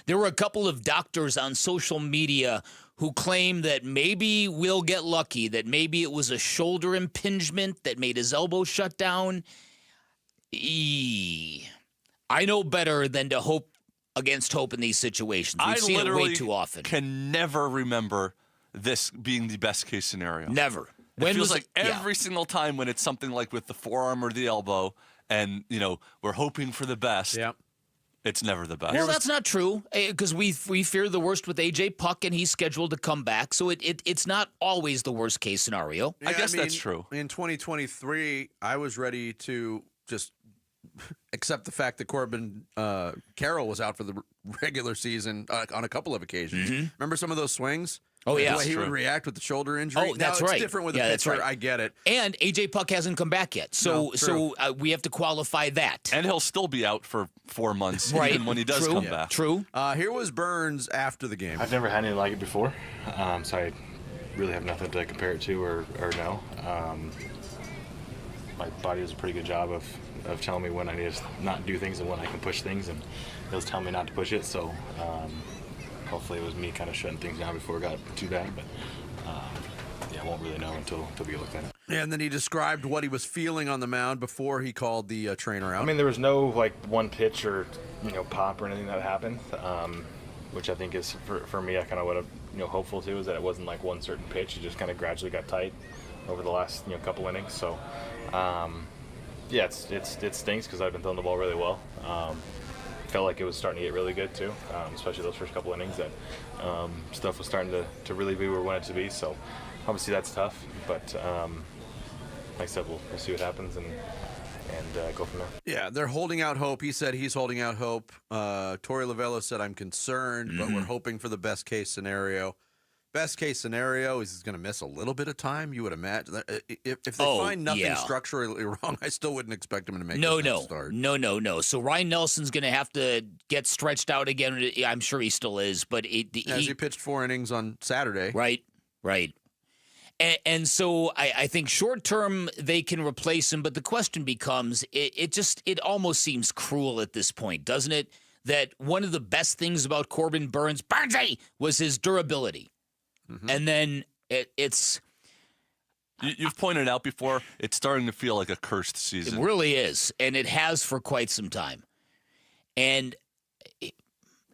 there were a couple of doctors on social media who claim that maybe we'll get lucky, that maybe it was a shoulder impingement that made his elbow shut down. I know better than to hope against hope in these situations. We've seen it way too often. Can never remember this being the best case scenario. Never. It feels like every single time when it's something like with the forearm or the elbow, and we're hoping for the best. Yeah. It's never the best. Well, that's not true, because we fear the worst with AJ Puck, and he's scheduled to come back. So it's not always the worst case scenario. I guess that's true. In 2023, I was ready to just accept the fact that Corbin Carroll was out for the regular season on a couple of occasions. Mm-hmm. Remember some of those swings? Oh, yeah. The way he would react with the shoulder injury. Oh, that's now, right. It's different with yeah, a that's pitcher. right. I get it. And AJ Puck hasn't come back yet, so we have to qualify that. And he'll still be out for 4 months, right. even when he does come back. True. Here was Burns after the game. I've never had anything like it before, so I really have nothing to compare it to or know. My body does a pretty good job of telling me when I need to not do things and when I can push things, and it was telling me not to push it, so hopefully it was me kind of shutting things down before it got too bad, but I won't really know until we look at it. And then he described what he was feeling on the mound before he called the trainer out. I mean, there was no one pitch or pop or anything that happened, which I think is for me. I kind of what I'm hopeful to is that it wasn't like one certain pitch. It just kind of gradually got tight over the last couple innings. So it stinks because I've been throwing the ball really well. Felt like it was starting to get really good too, especially those first couple innings. That stuff was starting to really be where we want it to be. So obviously that's tough, but like I said, we'll see what happens and go from there. Yeah, they're holding out hope. He said he's holding out hope. Torey Lovullo said, I'm concerned, but we're hoping for the best case scenario. Best case scenario is he's going to miss a little bit of time, you would imagine. If they find nothing structurally wrong, I still wouldn't expect him to make the start. No. So Ryan Nelson's going to have to get stretched out again. I'm sure he still is, but he pitched 4 innings on Saturday. Right. And so I think short term they can replace him, but the question becomes, it almost seems cruel at this point, doesn't it? That one of the best things about Corbin Burnsy was his durability. Mm-hmm. And then it's... You've pointed out before, it's starting to feel like a cursed season. It really is, and it has for quite some time. And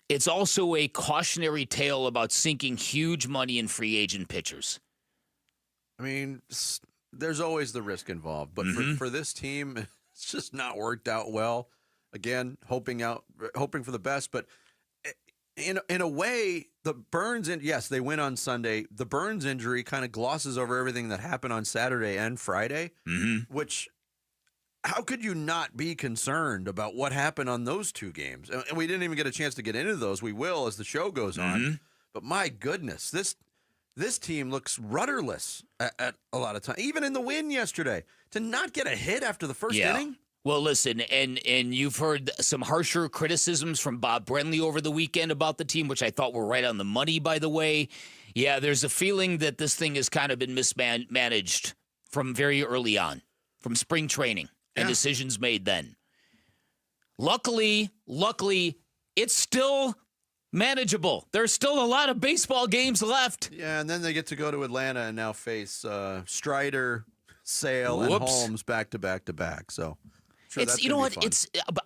it's also a cautionary tale about sinking huge money in free agent pitchers. I mean, there's always the risk involved, but for this team, it's just not worked out well. Again, hoping for the best, but in a way, the Burns yes, they win on Sunday. The Burns injury kind of glosses over everything that happened on Saturday and Friday, which how could you not be concerned about what happened on those 2 games? And we didn't even get a chance to get into those. We will as the show goes on. But my goodness, this team looks rudderless at a lot of times. Even in the win yesterday, to not get a hit after the first inning. Well, listen, and you've heard some harsher criticisms from Bob Brenly over the weekend about the team, which I thought were right on the money, by the way. Yeah, there's a feeling that this thing has kind of been mismanaged from very early on, from spring training and decisions made then. Luckily, it's still manageable. There's still a lot of baseball games left. Yeah, and then they get to go to Atlanta and now face Strider, Sale, and Holmes back to back. So, sure, it's but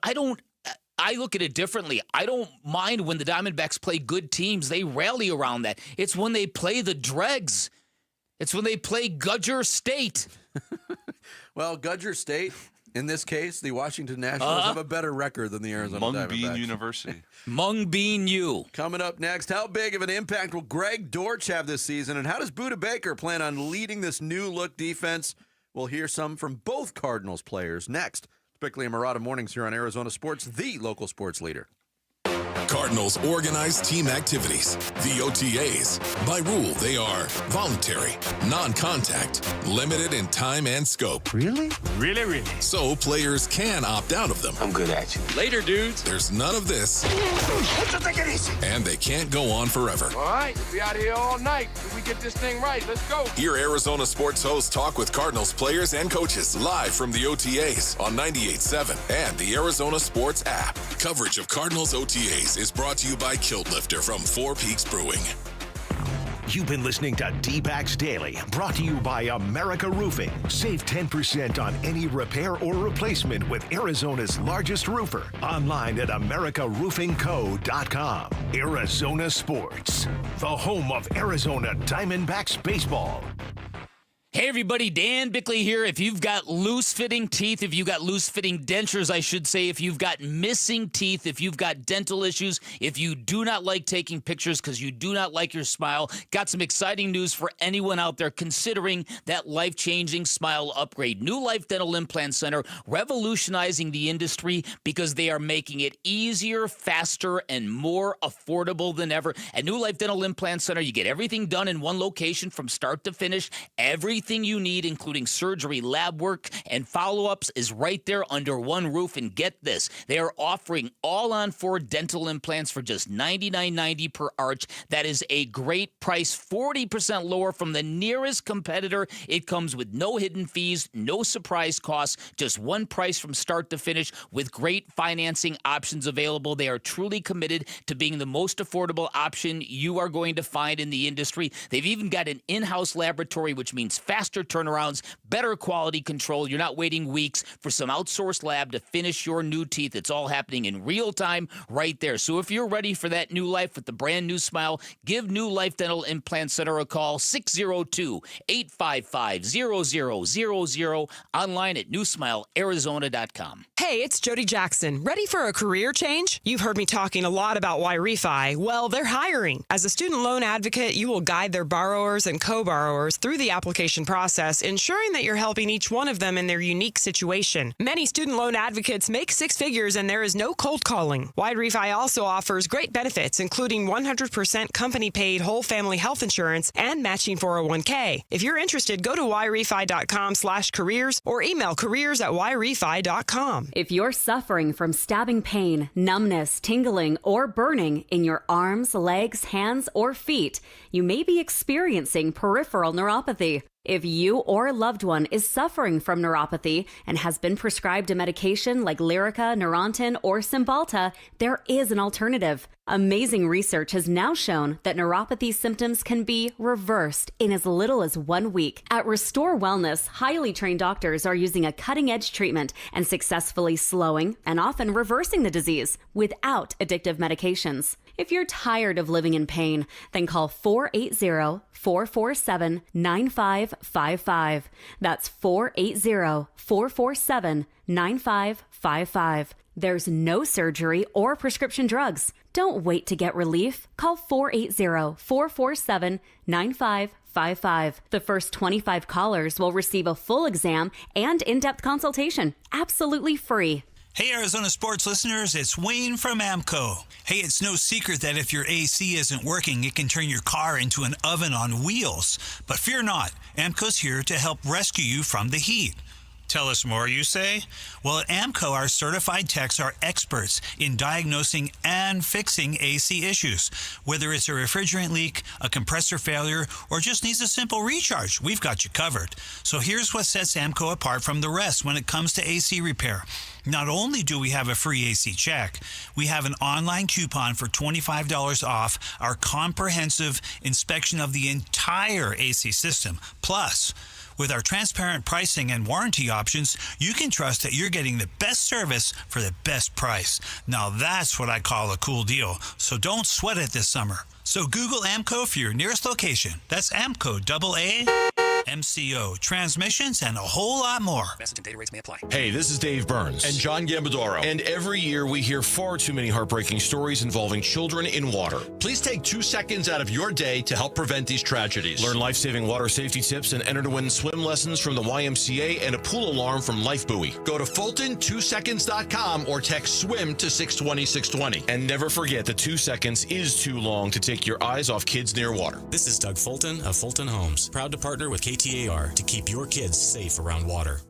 I look at it differently. I don't mind when the Diamondbacks play good teams. They rally around that. It's when they play the dregs. It's when they play Gudger State. Well, Gudger State, in this case, the Washington Nationals have a better record than the Arizona Diamondbacks. Mung Bean University. Mung Bean U. Coming up next, how big of an impact will Greg Dortch have this season, and how does Budda Baker plan on leading this new-look defense? We'll hear some from both Cardinals players next. Bickley and Murata Mornings here on Arizona Sports, the local sports leader. Cardinals organize team activities, the OTAs. By rule, they are voluntary, non-contact, limited in time and scope. Really? Really? So players can opt out of them. I'm good at you. Later, dudes. There's none of this. Take it easy. And they can't go on forever. All right, we'll be out here all night. If we get this thing right, let's go. Hear Arizona sports hosts talk with Cardinals players and coaches live from the OTAs on 98.7 and the Arizona Sports app. Coverage of Cardinals OTAs is brought to you by Kilt Lifter from Four Peaks Brewing. You've been listening to D-Backs Daily, brought to you by America Roofing. Save 10% on any repair or replacement with Arizona's largest roofer. Online at americaroofingco.com. Arizona Sports, the home of Arizona Diamondbacks baseball. Hey everybody, Dan Bickley here. If you've got loose-fitting teeth, if you've got loose-fitting dentures, I should say, if you've got missing teeth, if you've got dental issues, if you do not like taking pictures because you do not like your smile, got some exciting news for anyone out there considering that life-changing smile upgrade. New Life Dental Implant Center revolutionizing the industry because they are making it easier, faster, and more affordable than ever. At New Life Dental Implant Center, you get everything done in one location from start to finish. Everything you need, including surgery, lab work, and follow-ups, is right there under one roof. And get this, they are offering all-on-4 dental implants for just $99.90 per arch. That is a great price, 40% lower from the nearest competitor. It comes with no hidden fees, no surprise costs, just one price from start to finish with great financing options available. They are truly committed to being the most affordable option you are going to find in the industry. They've even got an in-house laboratory, which means faster turnarounds, better quality control. You're not waiting weeks for some outsourced lab to finish your new teeth. It's all happening in real time right there. So if you're ready for that new life with the brand new smile, give New Life Dental Implant Center a call, 602-855-0000, online at newsmilearizona.com. Hey, it's Jody Jackson. Ready for a career change? You've heard me talking a lot about Y-Refi. Well, they're hiring. As a student loan advocate, you will guide their borrowers and co-borrowers through the application process, ensuring that you're helping each one of them in their unique situation. Many student loan advocates make six figures and there is no cold calling. Y-Refi also offers great benefits, including 100% company-paid whole family health insurance and matching 401k. If you're interested, go to yrefi.com/careers or email careers@yrefi.com. If you're suffering from stabbing pain, numbness, tingling, or burning in your arms, legs, hands, or feet, you may be experiencing peripheral neuropathy. If you or a loved one is suffering from neuropathy and has been prescribed a medication like Lyrica, Neurontin, or Cymbalta, there is an alternative. Amazing research has now shown that neuropathy symptoms can be reversed in as little as 1 week. At Restore Wellness, highly trained doctors are using a cutting-edge treatment and successfully slowing and often reversing the disease without addictive medications. If you're tired of living in pain, then call 480-447-9555. That's 480-447-9555. There's no surgery or prescription drugs. Don't wait to get relief. Call 480-447-9555. The first 25 callers will receive a full exam and in-depth consultation, absolutely free. Hey, Arizona sports listeners, it's Wayne from AMCO. Hey, it's no secret that if your AC isn't working, it can turn your car into an oven on wheels. But fear not, AMCO's here to help rescue you from the heat. Tell us more, you say? Well, at AMCO, our certified techs are experts in diagnosing and fixing AC issues. Whether it's a refrigerant leak, a compressor failure, or just needs a simple recharge, we've got you covered. So here's what sets AMCO apart from the rest when it comes to AC repair. Not only do we have a free AC check, we have an online coupon for $25 off our comprehensive inspection of the entire AC system. Plus, with our transparent pricing and warranty options, you can trust that you're getting the best service for the best price. Now that's what I call a cool deal. So don't sweat it this summer. So Google AMCO for your nearest location. That's AMCO, MCO, transmissions, and a whole lot more. Message and data rates may apply. Hey, this is Dave Burns. And John Gambadoro. And every year we hear far too many heartbreaking stories involving children in water. Please take 2 seconds out of your day to help prevent these tragedies. Learn life-saving water safety tips and enter to win swim lessons from the YMCA and a pool alarm from Life Buoy. Go to Fulton2seconds.com or text SWIM to 620-620. And never forget that 2 seconds is too long to take your eyes off kids near water. This is Doug Fulton of Fulton Homes, proud to partner with KTAR to keep your kids safe around water.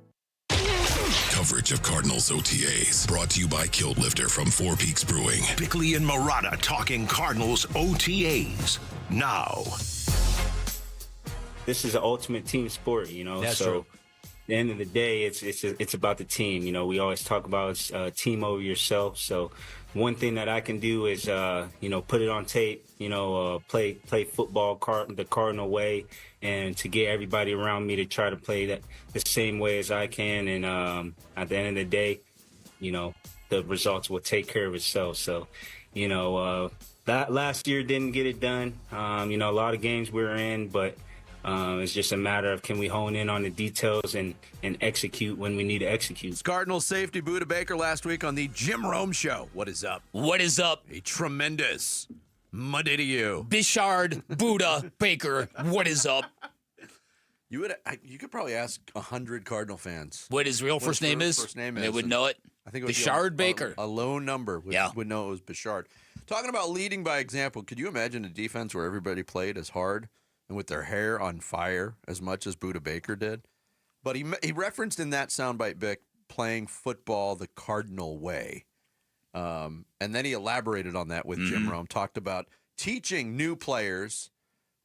Coverage of Cardinals OTAs brought to you by Kilt Lifter from Four Peaks Brewing. Bickley and Marotta talking Cardinals OTAs now. This is an ultimate team sport, you know. That's so true. the end of the day, it's about the team. You know, we always talk about team over yourself. So one thing that I can do is, put it on tape, play football the Cardinal way, and to get everybody around me to try to play that the same way as I can. And at the end of the day, the results will take care of itself. So, that last year didn't get it done. A lot of games we were in, but it's just a matter of can we hone in on the details and execute when we need to execute. Cardinals safety Buda Baker last week on the Jim Rome Show. What is up? What is up? A tremendous Monday to you. Bishard Buda Baker. What is up? You could probably ask 100 Cardinal fans what his real first name is. First name is. They would know it. I think it was Bishard Baker. A low number would know it was Bishard. Talking about leading by example, could you imagine a defense where everybody played as hard and with their hair on fire as much as Buda Baker did? But he referenced in that soundbite, Bick, playing football the Cardinal way. And then he elaborated on that with Jim Rome, talked about teaching new players,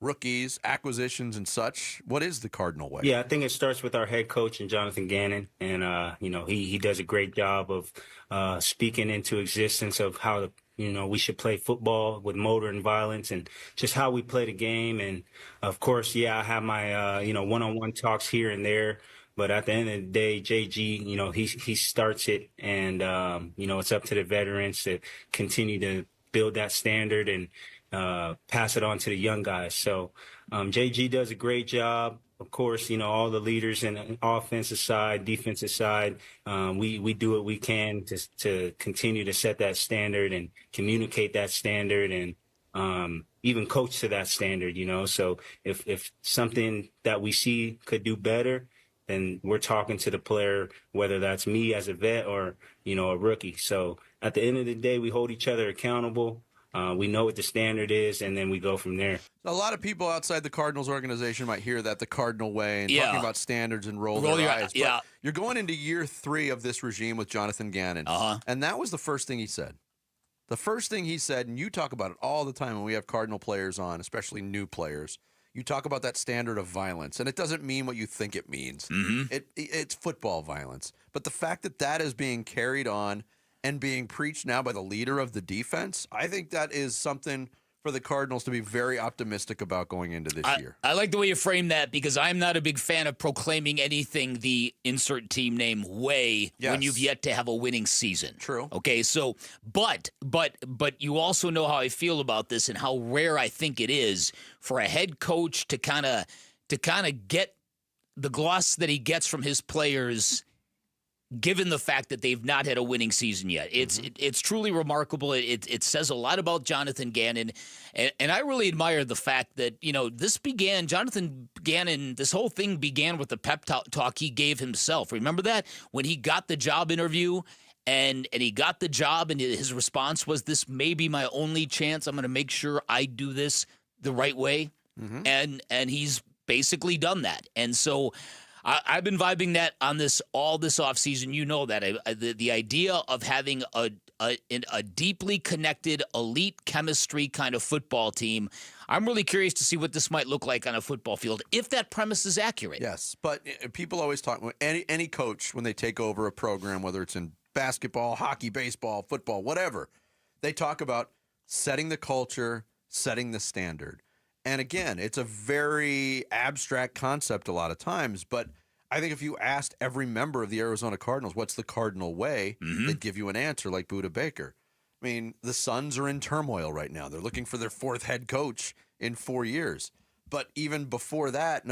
rookies, acquisitions, and such. What is the Cardinal way? Yeah, I think it starts with our head coach and Jonathan Gannon. And, he does a great job of speaking into existence of how we should play football with motor and violence and just how we play the game. And, of course, I have my, one-on-one talks here and there. But at the end of the day, JG, he starts it. And, it's up to the veterans to continue to build that standard and pass it on to the young guys. So JG does a great job. Of course, all the leaders in the offensive side, defensive side, we do what we can to continue to set that standard and communicate that standard and even coach to that standard, So if something that we see could do better, then we're talking to the player, whether that's me as a vet or, a rookie. So at the end of the day, we hold each other accountable. We know what the standard is, and then we go from there. A lot of people outside the Cardinals organization might hear that the Cardinal way and talking about standards and roll their eyes. But you're going into year 3 of this regime with Jonathan Gannon. And that was the first thing he said. The first thing he said, and you talk about it all the time when we have Cardinal players on, especially new players, you talk about that standard of violence. And it doesn't mean what you think it means. It's football violence. But the fact that that is being carried on and being preached now by the leader of the defense, I think that is something for the Cardinals to be very optimistic about going into this year. I like the way you frame that because I'm not a big fan of proclaiming anything the insert team name way when you've yet to have a winning season. True. Okay, so but you also know how I feel about this and how rare I think it is for a head coach to kind of get the gloss that he gets from his players, given the fact that they've not had a winning season yet. It's truly remarkable. It says a lot about Jonathan Gannon. And I really admire the fact that, Jonathan Gannon, this whole thing began with the pep talk he gave himself. Remember that? When he got the job interview and he got the job and his response was, this may be my only chance. I'm going to make sure I do this the right way. And he's basically done that. And so I've been vibing that on all this offseason. You know that. The idea of having a deeply connected, elite chemistry kind of football team, I'm really curious to see what this might look like on a football field, if that premise is accurate. Yes, but people always talk, any coach, when they take over a program, whether it's in basketball, hockey, baseball, football, whatever, they talk about setting the culture, setting the standard. And again, it's a very abstract concept a lot of times, but I think if you asked every member of the Arizona Cardinals, what's the Cardinal way, they'd give you an answer like Buda Baker. I mean, the Suns are in turmoil right now. They're looking for their 4th head coach in 4 years. But even before that,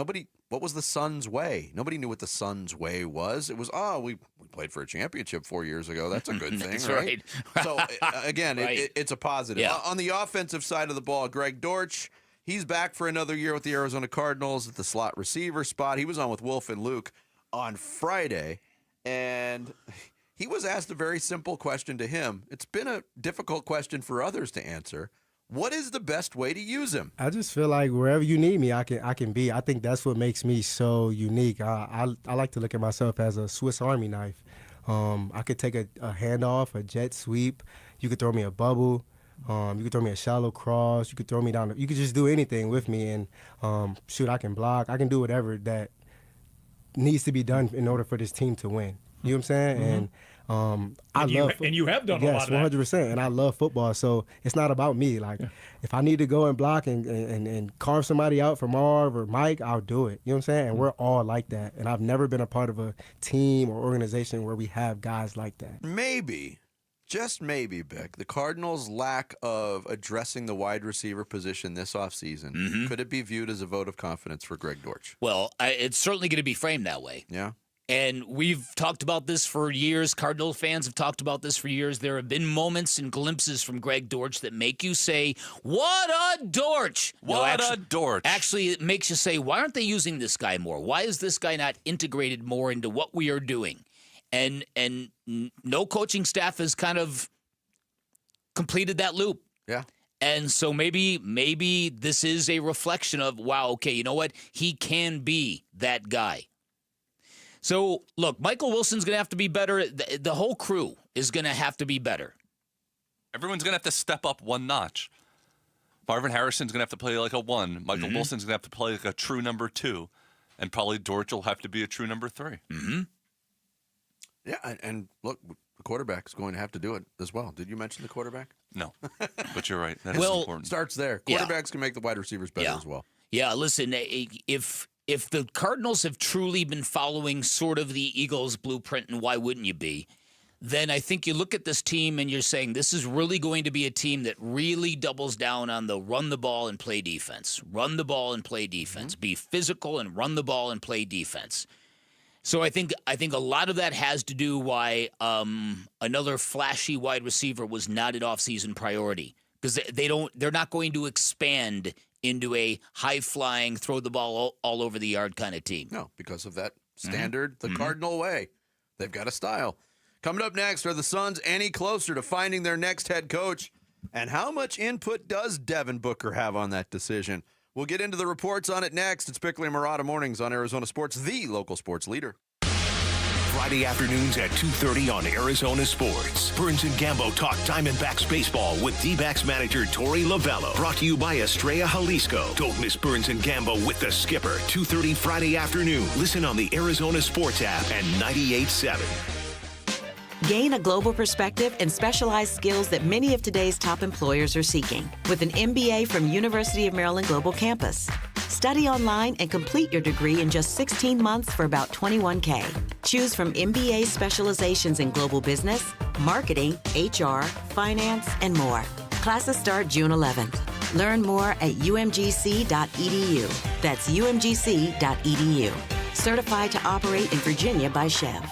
what was the Suns' way? Nobody knew what the Suns' way was. It was, we played for a championship 4 years ago. That's a good thing, right? So, again, it's a positive. Yeah. On the offensive side of the ball, Greg Dortch, he's back for another year with the Arizona Cardinals at the slot receiver spot. He was on with Wolf and Luke on Friday, and he was asked a very simple question to him. It's been a difficult question for others to answer. What is the best way to use him? I just feel like wherever you need me, I can be. I think that's what makes me so unique. I like to look at myself as a Swiss Army knife. I could take a handoff, a jet sweep. You could throw me a bubble. You could throw me a shallow cross. You could throw me down. You could just do anything with me, and I can block. I can do whatever that needs to be done in order for this team to win. You know what I'm saying? Mhm. And And you have done a lot of that. 100%. And I love football, so it's not about me. Like, if I need to go and block and carve somebody out for Marv or Mike, I'll do it. You know what I'm saying? And we're all like that. And I've never been a part of a team or organization where we have guys like that. Maybe, just maybe, Bick, the Cardinals' lack of addressing the wide receiver position this offseason, could it be viewed as a vote of confidence for Greg Dortch? Well, it's certainly going to be framed that way. Yeah. And we've talked about this for years. Cardinal fans have talked about this for years. There have been moments and glimpses from Greg Dortch that make you say, what a Dortch! A Dortch. Actually, it makes you say, why aren't they using this guy more? Why is this guy not integrated more into what we are doing? And no coaching staff has kind of completed that loop. Yeah. And so maybe this is a reflection of, wow, okay, you know what? He can be that guy. So, look, Michael Wilson's going to have to be better. The whole crew is going to have to be better. Everyone's going to have to step up one notch. Marvin Harrison's going to have to play like a 1. Michael Wilson's going to have to play like a true number 2. And probably Dortch will have to be a true number 3. Mm-hmm. Yeah, and look, the quarterback's going to have to do it as well. Did you mention the quarterback? No, but you're right. That is important. Starts there. Quarterbacks can make the wide receivers better as well. Yeah, listen, if the Cardinals have truly been following sort of the Eagles' blueprint, and why wouldn't you be, then I think you look at this team and you're saying this is really going to be a team that really doubles down on the run the ball and play defense. Run the ball and play defense. Be physical and run the ball and play defense. So I think a lot of that has to do why another flashy wide receiver was not an offseason priority, because they're not going to expand into a high-flying, throw-the-ball all over the yard kind of team. No, because of that standard, the Cardinal way. They've got a style. Coming up next, are the Suns any closer to finding their next head coach? And how much input does Devin Booker have on that decision? We'll get into the reports on it next. It's Bickley and Murata Mornings on Arizona Sports, the local sports leader. Friday afternoons at 2:30 on Arizona Sports. Burns and Gambo talk Diamondbacks baseball with D-backs manager Torey Lovello. Brought to you by Estrella Jalisco. Don't miss Burns and Gambo with the skipper. 2:30 Friday afternoon. Listen on the Arizona Sports app and 98.7. Gain a global perspective and specialized skills that many of today's top employers are seeking with an MBA from University of Maryland Global Campus. Study online and complete your degree in just 16 months for about $21K. Choose from MBA specializations in global business, marketing, HR, finance, and more. Classes start June 11th. Learn more at umgc.edu. That's umgc.edu. Certified to operate in Virginia by Chev.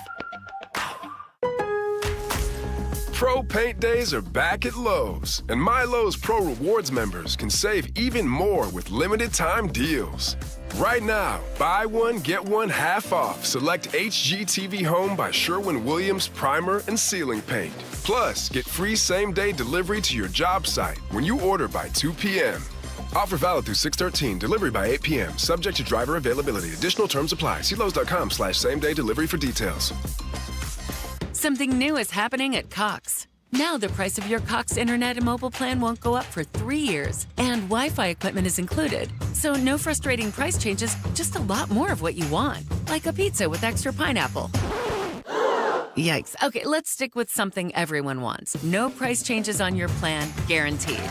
Pro Paint Days are back at Lowe's, and My Lowe's Pro Rewards members can save even more with limited time deals. Right now, buy one, get one half off select HGTV Home by Sherwin-Williams primer and ceiling paint. Plus, get free same-day delivery to your job site when you order by 2 p.m. Offer valid through 6/13, delivery by 8 p.m., subject to driver availability. Additional terms apply. See Lowe's.com/same-day delivery for details. Something new is happening at Cox. Now the price of your Cox Internet and mobile plan won't go up for 3 years, and Wi-Fi equipment is included. So no frustrating price changes, just a lot more of what you want, like a pizza with extra pineapple. Yikes. Okay, let's stick with something everyone wants. No price changes on your plan, guaranteed.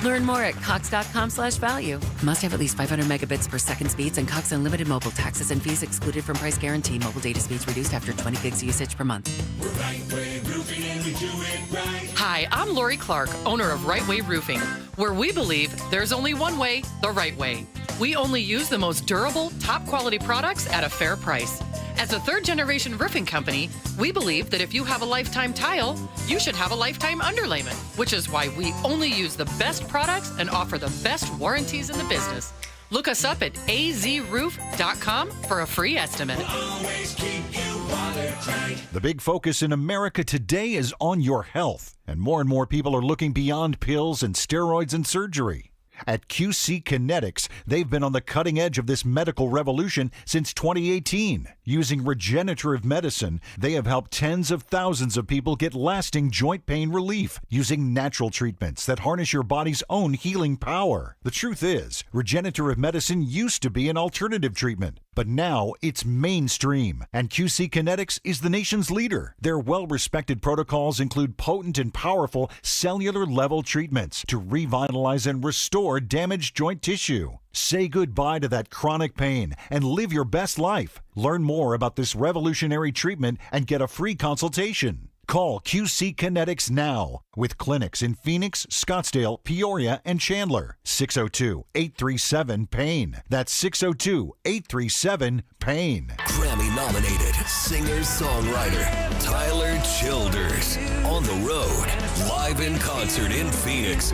Learn more at cox.com/value. Must have at least 500 megabits per second speeds and Cox Unlimited mobile taxes and fees excluded from price guarantee. Mobile data speeds reduced after 20 gigs usage per month. We're Right Way Roofing and we do it right. Hi, I'm Lori Clark, owner of Right Way Roofing, where we believe there's only one way, the right way. We only use the most durable, top quality products at a fair price. As a third-generation roofing company, we believe that if you have a lifetime tile, you should have a lifetime underlayment, which is why we only use the best products and offer the best warranties in the business. Look us up at azroof.com for a free estimate. We'll always keep you watertight. The big focus in America today is on your health, and more people are looking beyond pills and steroids and surgery. At QC Kinetics, they've been on the cutting edge of this medical revolution since 2018. Using regenerative medicine, they have helped tens of thousands of people get lasting joint pain relief using natural treatments that harness your body's own healing power. The truth is, regenerative medicine used to be an alternative treatment, but but now it's mainstream, and QC Kinetics is the nation's leader. Their well-respected protocols include potent and powerful cellular-level treatments to revitalize and restore damaged joint tissue. Say goodbye to that chronic pain and live your best life. Learn more about this revolutionary treatment and get a free consultation. Call QC Kinetics now with clinics in Phoenix, Scottsdale, Peoria, and Chandler. 602-837-PAIN. That's 602-837-PAIN. Grammy-nominated singer-songwriter Tyler Childers on the road, live in concert in Phoenix.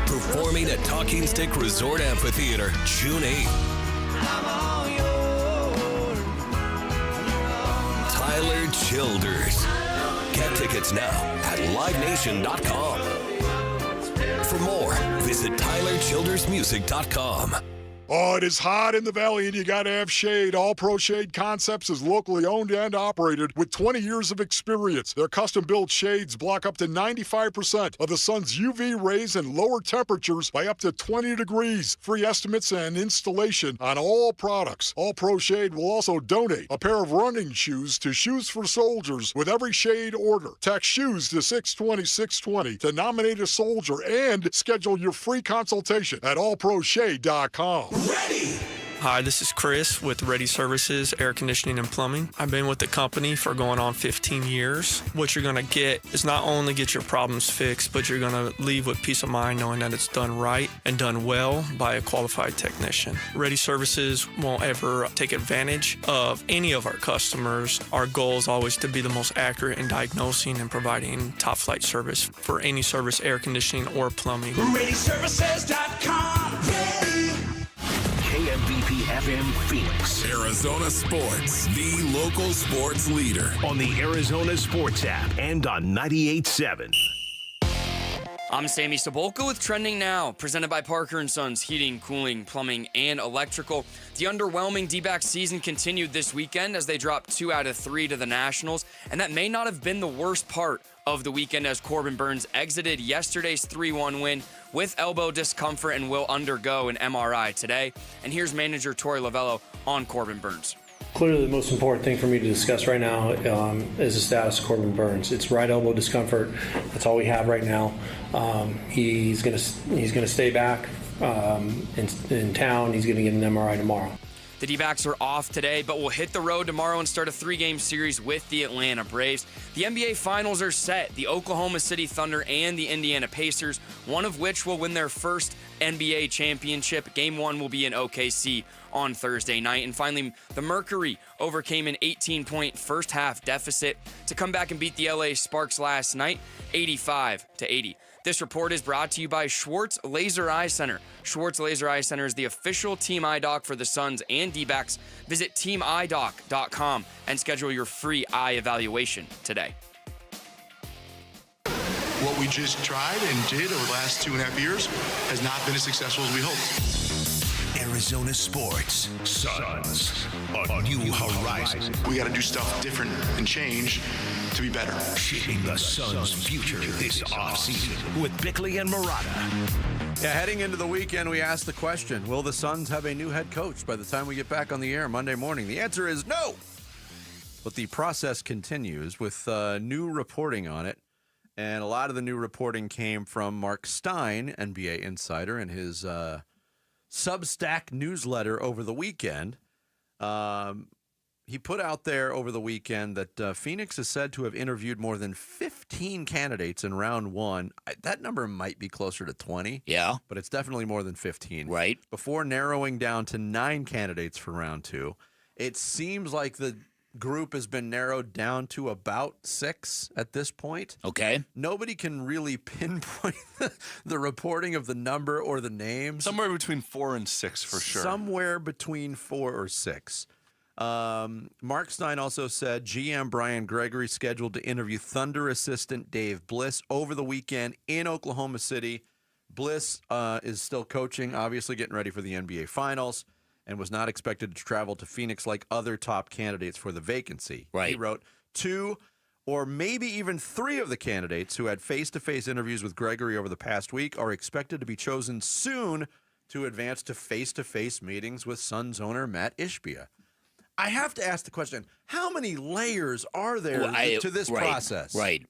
Performing at Talking Stick Resort Amphitheater, June 8th. Tyler Childers. Get tickets now at livenation.com. For more, visit tylerchildersmusic.com. Oh, it is hot in the valley and you got to have shade. All Pro Shade Concepts is locally owned and operated with 20 years of experience. Their custom-built shades block up to 95% of the sun's UV rays and lower temperatures by up to 20 degrees. Free estimates and installation on all products. All Pro Shade will also donate a pair of running shoes to Shoes for Soldiers with every shade order. Text SHOES to 620-620 to nominate a soldier and schedule your free consultation at allproshade.com. Ready! Hi, this is Chris with Ready Services, Air Conditioning and Plumbing. I've been with the company for going on 15 years. What you're going to get is not only get your problems fixed, but you're going to leave with peace of mind knowing that it's done right and done well by a qualified technician. Ready Services won't ever take advantage of any of our customers. Our goal is always to be the most accurate in diagnosing and providing top flight service for any service, air conditioning or plumbing. ReadyServices.com. Ready. KMVP FM Phoenix. Arizona Sports, the local sports leader. On the Arizona Sports app and on 98.7. I'm Sammy Sabolka with Trending Now, presented by Parker & Sons Heating, Cooling, Plumbing, and Electrical. The underwhelming D-backs season continued this weekend as they dropped 2 out of 3 to the Nationals, and that may not have been the worst part of the weekend as Corbin Burnes exited yesterday's 3-1 win with elbow discomfort and will undergo an MRI today. And here's manager Torey Lovello on Corbin Burnes. Clearly the most important thing for me to discuss right now is the status of Corbin Burnes. It's right elbow discomfort. That's all we have right now. He's gonna stay back in town. He's gonna get an MRI tomorrow. The D-backs are off today, but will hit the road tomorrow and start a 3-game series with the Atlanta Braves. The NBA Finals are set. The Oklahoma City Thunder and the Indiana Pacers, one of which will win their first NBA championship. Game 1 will be in OKC on Thursday night. And finally, the Mercury overcame an 18-point first-half deficit to come back and beat the LA Sparks last night, 85-80. This report is brought to you by Schwartz Laser Eye Center. Schwartz Laser Eye Center is the official team eye doc for the Suns and D-backs. Visit teamidoc.com and schedule your free eye evaluation today. What we just tried and did over the last 2.5 years has not been as successful as we hoped. Arizona Sports. Suns. A new horizon. We got to do stuff different and change to be better. Shaping the Suns' future this offseason with Bickley and Murata. Yeah, heading into the weekend, we asked the question, will the Suns have a new head coach by the time we get back on the air Monday morning? The answer is no. But the process continues with new reporting on it. And a lot of the new reporting came from Mark Stein, NBA insider, and his Substack newsletter over the weekend. He put out there over the weekend that Phoenix is said to have interviewed more than 15 candidates in round 1. That number might be closer to 20. Yeah. But it's definitely more than 15. Right. Before narrowing down to 9 candidates for round 2. It seems like the group has been narrowed down to about 6 at this point. Okay. Nobody can really pinpoint the reporting of the number or the names. Somewhere between 4 and 6 for sure. Somewhere between 4 or 6. Mark Stein also said GM Brian Gregory scheduled to interview Thunder assistant Dave Bliss over the weekend in Oklahoma City. Bliss is still coaching, obviously getting ready for the NBA Finals, and was not expected to travel to Phoenix like other top candidates for the vacancy. Right. He wrote 2 or maybe even 3 of the candidates who had face-to-face interviews with Gregory over the past week are expected to be chosen soon to advance to face-to-face meetings with Suns owner Matt Ishbia. I have to ask the question, how many layers are there to this process? Right.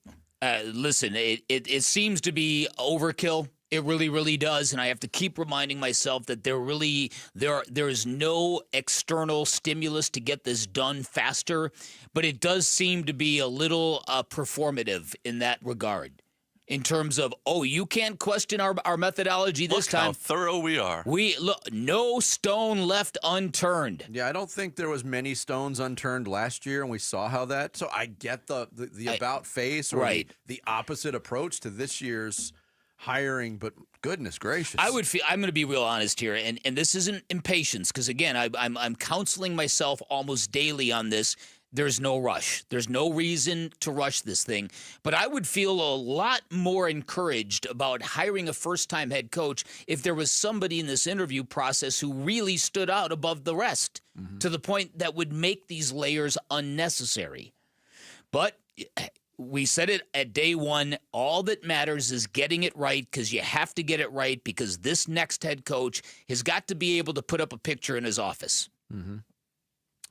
Listen, it seems to be overkill. It really, really does, and I have to keep reminding myself that there is no external stimulus to get this done faster, but it does seem to be a little performative in that regard. In terms of, you can't question our methodology this time. Look how thorough we are. No stone left unturned. Yeah, I don't think there was many stones unturned last year, and we saw how that. So I get the about face or the opposite approach to this year's hiring, but goodness gracious. I'm going to be real honest here, and this isn't impatience, because again, I'm counseling myself almost daily on this. There's no rush. There's no reason to rush this thing. But I would feel a lot more encouraged about hiring a first-time head coach if there was somebody in this interview process who really stood out above the rest to the point that would make these layers unnecessary. But we said it at day one. All that matters is getting it right, because you have to get it right, because this next head coach has got to be able to put up a picture in his office. Mm-hmm.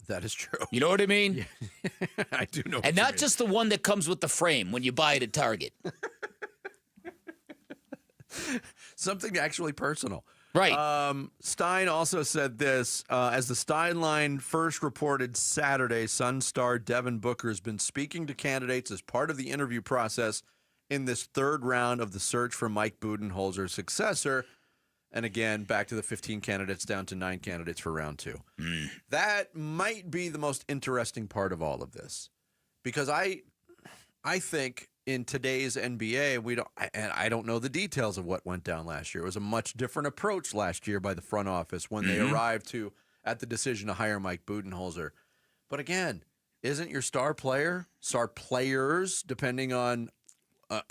That is true. You know what I mean? Yeah. I do know. And not just the one that comes with the frame when you buy it at Target. Something actually personal. Right. Stein also said this. As the Stein line first reported Saturday, Sun star Devin Booker has been speaking to candidates as part of the interview process in this third round of the search for Mike Budenholzer's successor. And again, back to the 15 candidates down to 9 candidates for round 2. That might be the most interesting part of all of this, because I think in today's NBA, I don't know the details of what went down last year. It was a much different approach last year by the front office when they arrived at the decision to hire Mike Budenholzer. But again, isn't your star players, depending on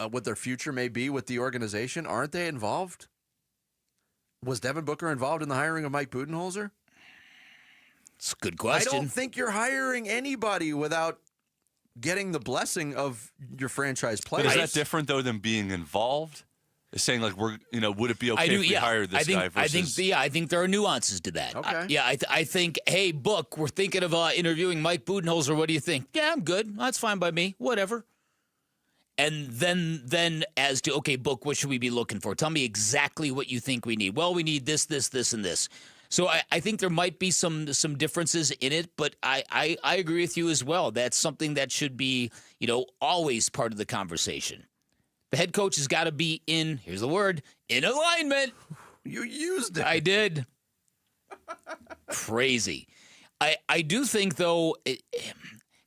what their future may be with the organization, aren't they involved? Was Devin Booker involved in the hiring of Mike Budenholzer? It's a good question. I don't think you're hiring anybody without getting the blessing of your franchise players. But is that different, though, than being involved? It's saying, like, would it be okay if we hired this guy versus... I think there are nuances to that. Okay. I think, hey, Book, we're thinking of interviewing Mike Budenholzer. What do you think? Yeah, I'm good. That's fine by me. Whatever. And then as to, okay, Book, what should we be looking for? Tell me exactly what you think we need. Well, we need this, this, this, and this. So I think there might be some differences in it, but I agree with you as well. That's something that should be, always part of the conversation. The head coach has got to be here's the word, in alignment. You used it. I did. Crazy. I do think, though...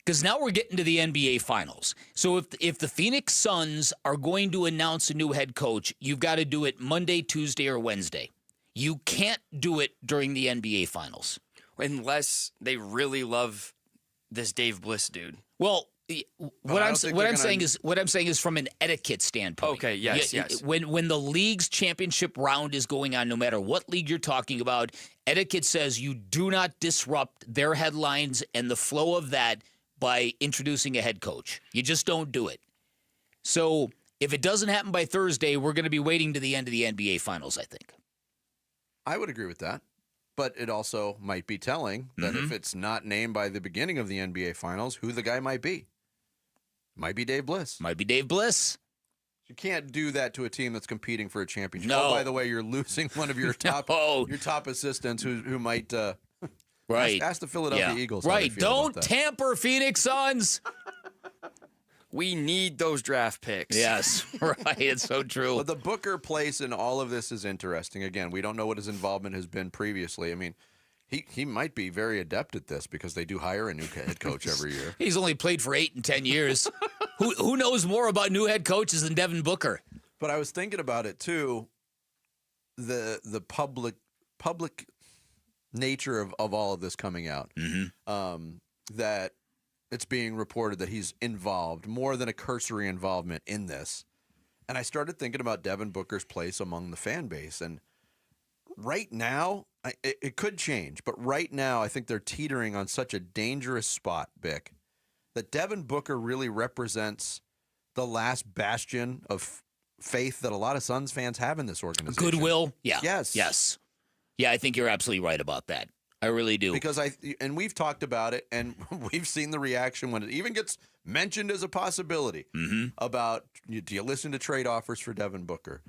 Because now we're getting to the NBA Finals. So if the Phoenix Suns are going to announce a new head coach, you've got to do it Monday, Tuesday, or Wednesday. You can't do it during the NBA Finals. Unless they really love this Dave Bliss dude. Well, what I'm saying is from an etiquette standpoint. Okay, yes. When the league's championship round is going on, no matter what league you're talking about, etiquette says you do not disrupt their headlines and the flow of that by introducing a head coach. You just don't do it. So if it doesn't happen by Thursday, we're going to be waiting to the end of the NBA Finals, I think. I would agree with that. But it also might be telling that if it's not named by the beginning of the NBA Finals, who the guy might be. Might be Dave Bliss. You can't do that to a team that's competing for a championship. No. Oh, by the way, you're losing one of your top assistants who might... Right. Ask the Philadelphia Eagles. How they Right. feel Don't about that. tamper, Phoenix Suns. We need those draft picks. Yes, right. It's so true. But the Booker place in all of this is interesting. Again, we don't know what his involvement has been previously. I mean, he might be very adept at this because they do hire a new head coach every year. He's only played for 8 and 10 years. Who knows more about new head coaches than Devin Booker? But I was thinking about it too. The public nature of all of this coming out, that it's being reported that he's involved, more than a cursory involvement in this. And I started thinking about Devin Booker's place among the fan base. And right now, it could change, but right now I think they're teetering on such a dangerous spot, Bick, that Devin Booker really represents the last bastion of faith that a lot of Suns fans have in this organization. Goodwill? Yeah. Yes. Yes. Yeah, I think you're absolutely right about that. I really do. Because we've talked about it, and we've seen the reaction when it even gets mentioned as a possibility about, do you listen to trade offers for Devin Booker?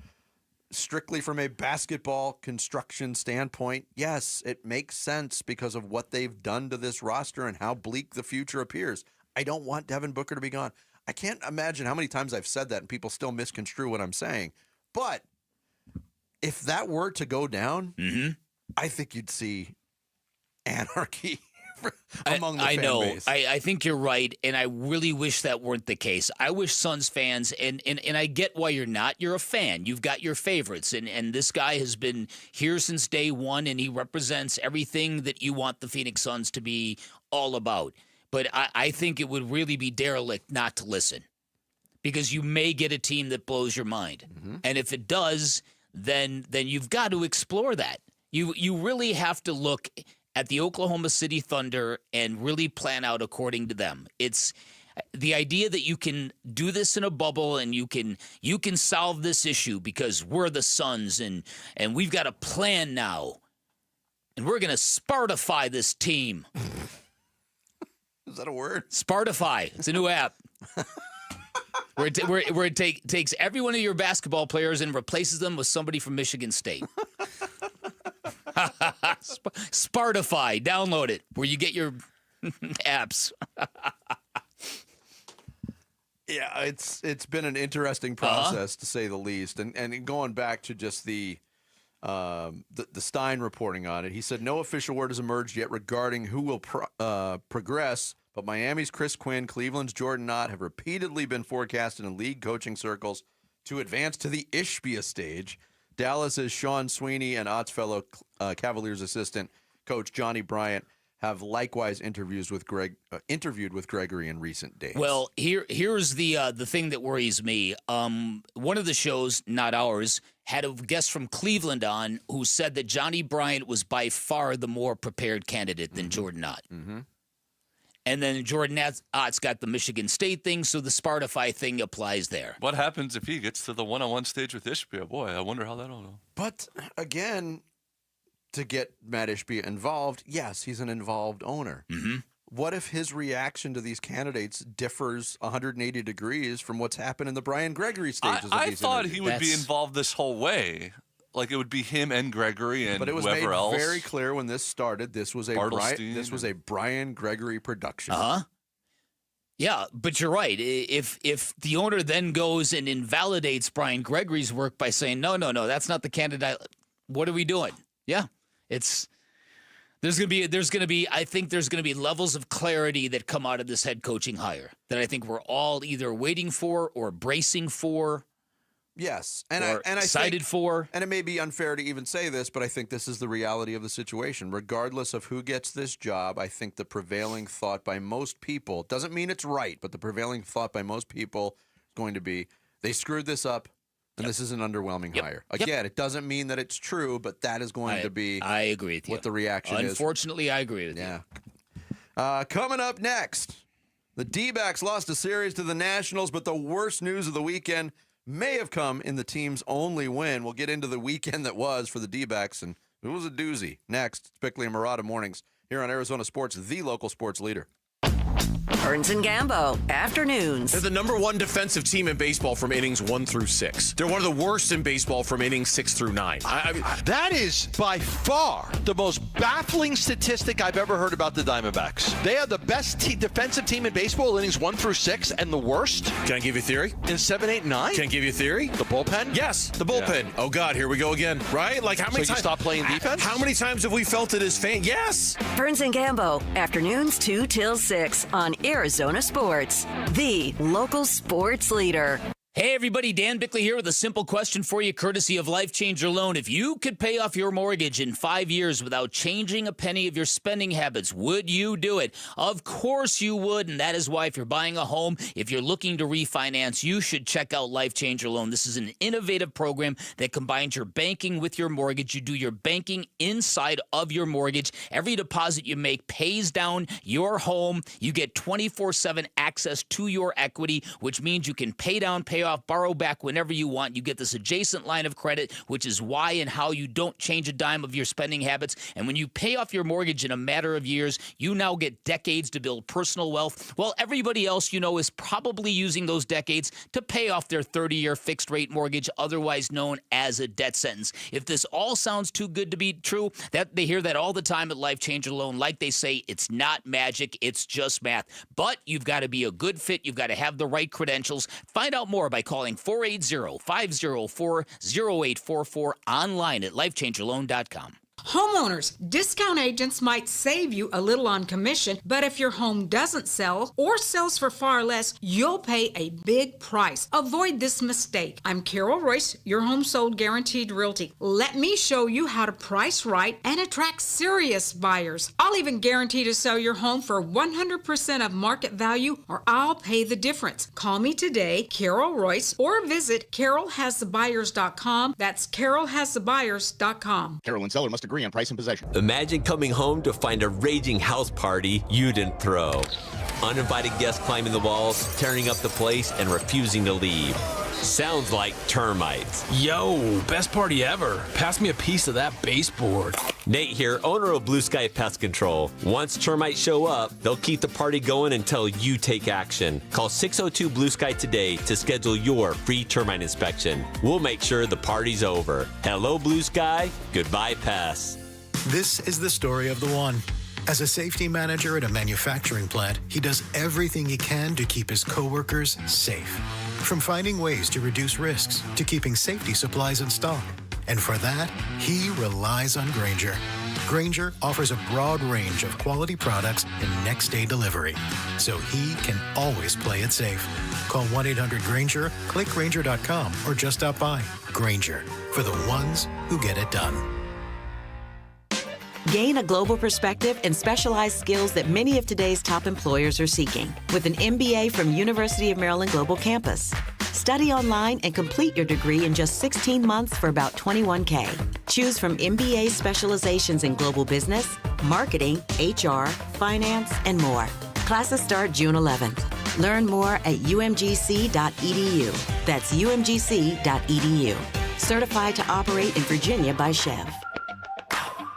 Strictly from a basketball construction standpoint, yes, it makes sense because of what they've done to this roster and how bleak the future appears. I don't want Devin Booker to be gone. I can't imagine how many times I've said that and people still misconstrue what I'm saying. But if that were to go down, I think you'd see anarchy among the fan base. I think you're right, and I really wish that weren't the case. I wish Suns fans, and I get why you're not. You're a fan. You've got your favorites, and this guy has been here since day one, and he represents everything that you want the Phoenix Suns to be all about. But I think it would really be derelict not to listen, because you may get a team that blows your mind. And if it does, then you've got to explore that. You really have to look at the Oklahoma City Thunder and really plan out according to them. It's the idea that you can do this in a bubble and you can solve this issue because we're the Suns and we've got a plan now. And we're going to Spartify this team. Is that a word? Spartify. It's a new app. where it takes every one of your basketball players and replaces them with somebody from Michigan State. Spartify. Download it where you get your apps. Yeah, it's been an interesting process to say the least. And going back to just the Stein reporting on it, he said no official word has emerged yet regarding who will progress, but Miami's Chris Quinn, Cleveland's Jordan Knott have repeatedly been forecasted in league coaching circles to advance to the Ishbia stage. Dallas's Sean Sweeney and Ott's fellow Cavaliers assistant coach Johnny Bryant have likewise interviewed with Gregory in recent days. Well, here's the thing that worries me. One of the shows, not ours, had a guest from Cleveland on who said that Johnny Bryant was by far the more prepared candidate than Jordan Knott. And then Jordan Ott's got the Michigan State thing, so the Spartify thing applies there. What happens if he gets to the one-on-one stage with Ishbia? Boy, I wonder how that'll go. But again, to get Matt Ishbia involved, yes, he's an involved owner. What if his reaction to these candidates differs 180 degrees from what's happened in the Brian Gregory stages of these I thought interviews? he would be involved this whole way. Like it would be him and Gregory and but it was whoever made else. very clear when this started. This was a Brian Gregory production. Yeah, but you're right. If the owner then goes and invalidates Brian Gregory's work by saying no, that's not the candidate. What are we doing? Yeah, there's gonna be I think there's gonna be levels of clarity that come out of this head coaching hire that I think we're all either waiting for or bracing for. Yes, and I excited for. And it may be unfair to even say this, but I think this is the reality of the situation. Regardless of who gets this job, I think the prevailing thought by most people, doesn't mean it's right, but the prevailing thought by most people is going to be, they screwed this up, and this is an underwhelming hire. Again, it doesn't mean that it's true, but that is going to be I agree with you. What the reaction is. Unfortunately, I agree with you. Coming up next, the D-backs lost a series to the Nationals, but the worst news of the weekend may have come in the team's only win. We'll get into the weekend that was for the D-backs, and it was a doozy. Next, it's Bickley and Murata Mornings here on Arizona Sports, the local sports leader. Burns and Gambo, afternoons. They're the number one defensive team in baseball from innings 1 through 6. They're one of the worst in baseball from innings 6 through 9. That is by far the most baffling statistic I've ever heard about the Diamondbacks. They are the best defensive team in baseball, innings 1 through 6, and the worst. Can I give you a theory? In 7, 8, 9? Can I give you a theory? The bullpen? Yes, the bullpen. Yeah. Oh, God, here we go again. Right? Like, how many times? So you stop playing defense? How many times have we felt it as fans? Yes! Burns and Gambo, afternoons 2 till 6 on Arizona Sports, the local sports leader. Hey everybody, Dan Bickley here with a simple question for you, courtesy of Life Changer Loan. If you could pay off your mortgage in 5 years without changing a penny of your spending habits, would you do it? Of course you would, and that is why if you're buying a home, if you're looking to refinance, you should check out Life Changer Loan. This is an innovative program that combines your banking with your mortgage. You do your banking inside of your mortgage. Every deposit you make pays down your home. You get 24/7 access to your equity, which means you can pay down, pay pay off, borrow back whenever you want. You get this adjacent line of credit, which is why and how you don't change a dime of your spending habits. And when you pay off your mortgage in a matter of years, you now get decades to build personal wealth, while everybody else you know is probably using those decades to pay off their 30-year fixed-rate mortgage, otherwise known as a debt sentence. If this all sounds too good to be true, that they hear that all the time at Life Changer Loan. Like they say, it's not magic, it's just math. But you've got to be a good fit. You've got to have the right credentials. Find out more by calling 480-504-0844 online at lifechangerloan.com. Homeowners, discount agents might save you a little on commission, but if your home doesn't sell or sells for far less, you'll pay a big price. Avoid this mistake. I'm Carol Royce, your home sold guaranteed realty. Let me show you how to price right and attract serious buyers. I'll even guarantee to sell your home for 100% of market value, or I'll pay the difference. Call me today, Carol Royce, or visit carolhasthebuyers.com. That's carolhasthebuyers.com. Carol and seller must agree on price and possession. Imagine coming home to find a raging house party you didn't throw. Uninvited guests climbing the walls, tearing up the place, and refusing to leave. Sounds like termites. Yo, best party ever. Pass me a piece of that baseboard. Nate here, owner of Blue Sky Pest Control. Once termites show up, they'll keep the party going until you take action. Call 602 Blue Sky today to schedule your free termite inspection. We'll make sure the party's over. Hello, Blue Sky. Goodbye, pests. This is the story of the one. As a safety manager at a manufacturing plant, he does everything he can to keep his coworkers safe. From finding ways to reduce risks to keeping safety supplies in stock. And for that, he relies on Grainger. Grainger offers a broad range of quality products and next-day delivery, so he can always play it safe. Call 1-800-GRAINGER, click Grainger.com, or just stop by. Grainger, for the ones who get it done. Gain a global perspective and specialized skills that many of today's top employers are seeking with an MBA from University of Maryland Global Campus. Study online and complete your degree in just 16 months for about $21K. Choose from MBA specializations in global business, marketing, HR, finance, and more. Classes start June 11th. Learn more at umgc.edu. That's umgc.edu. Certified to operate in Virginia by Chev.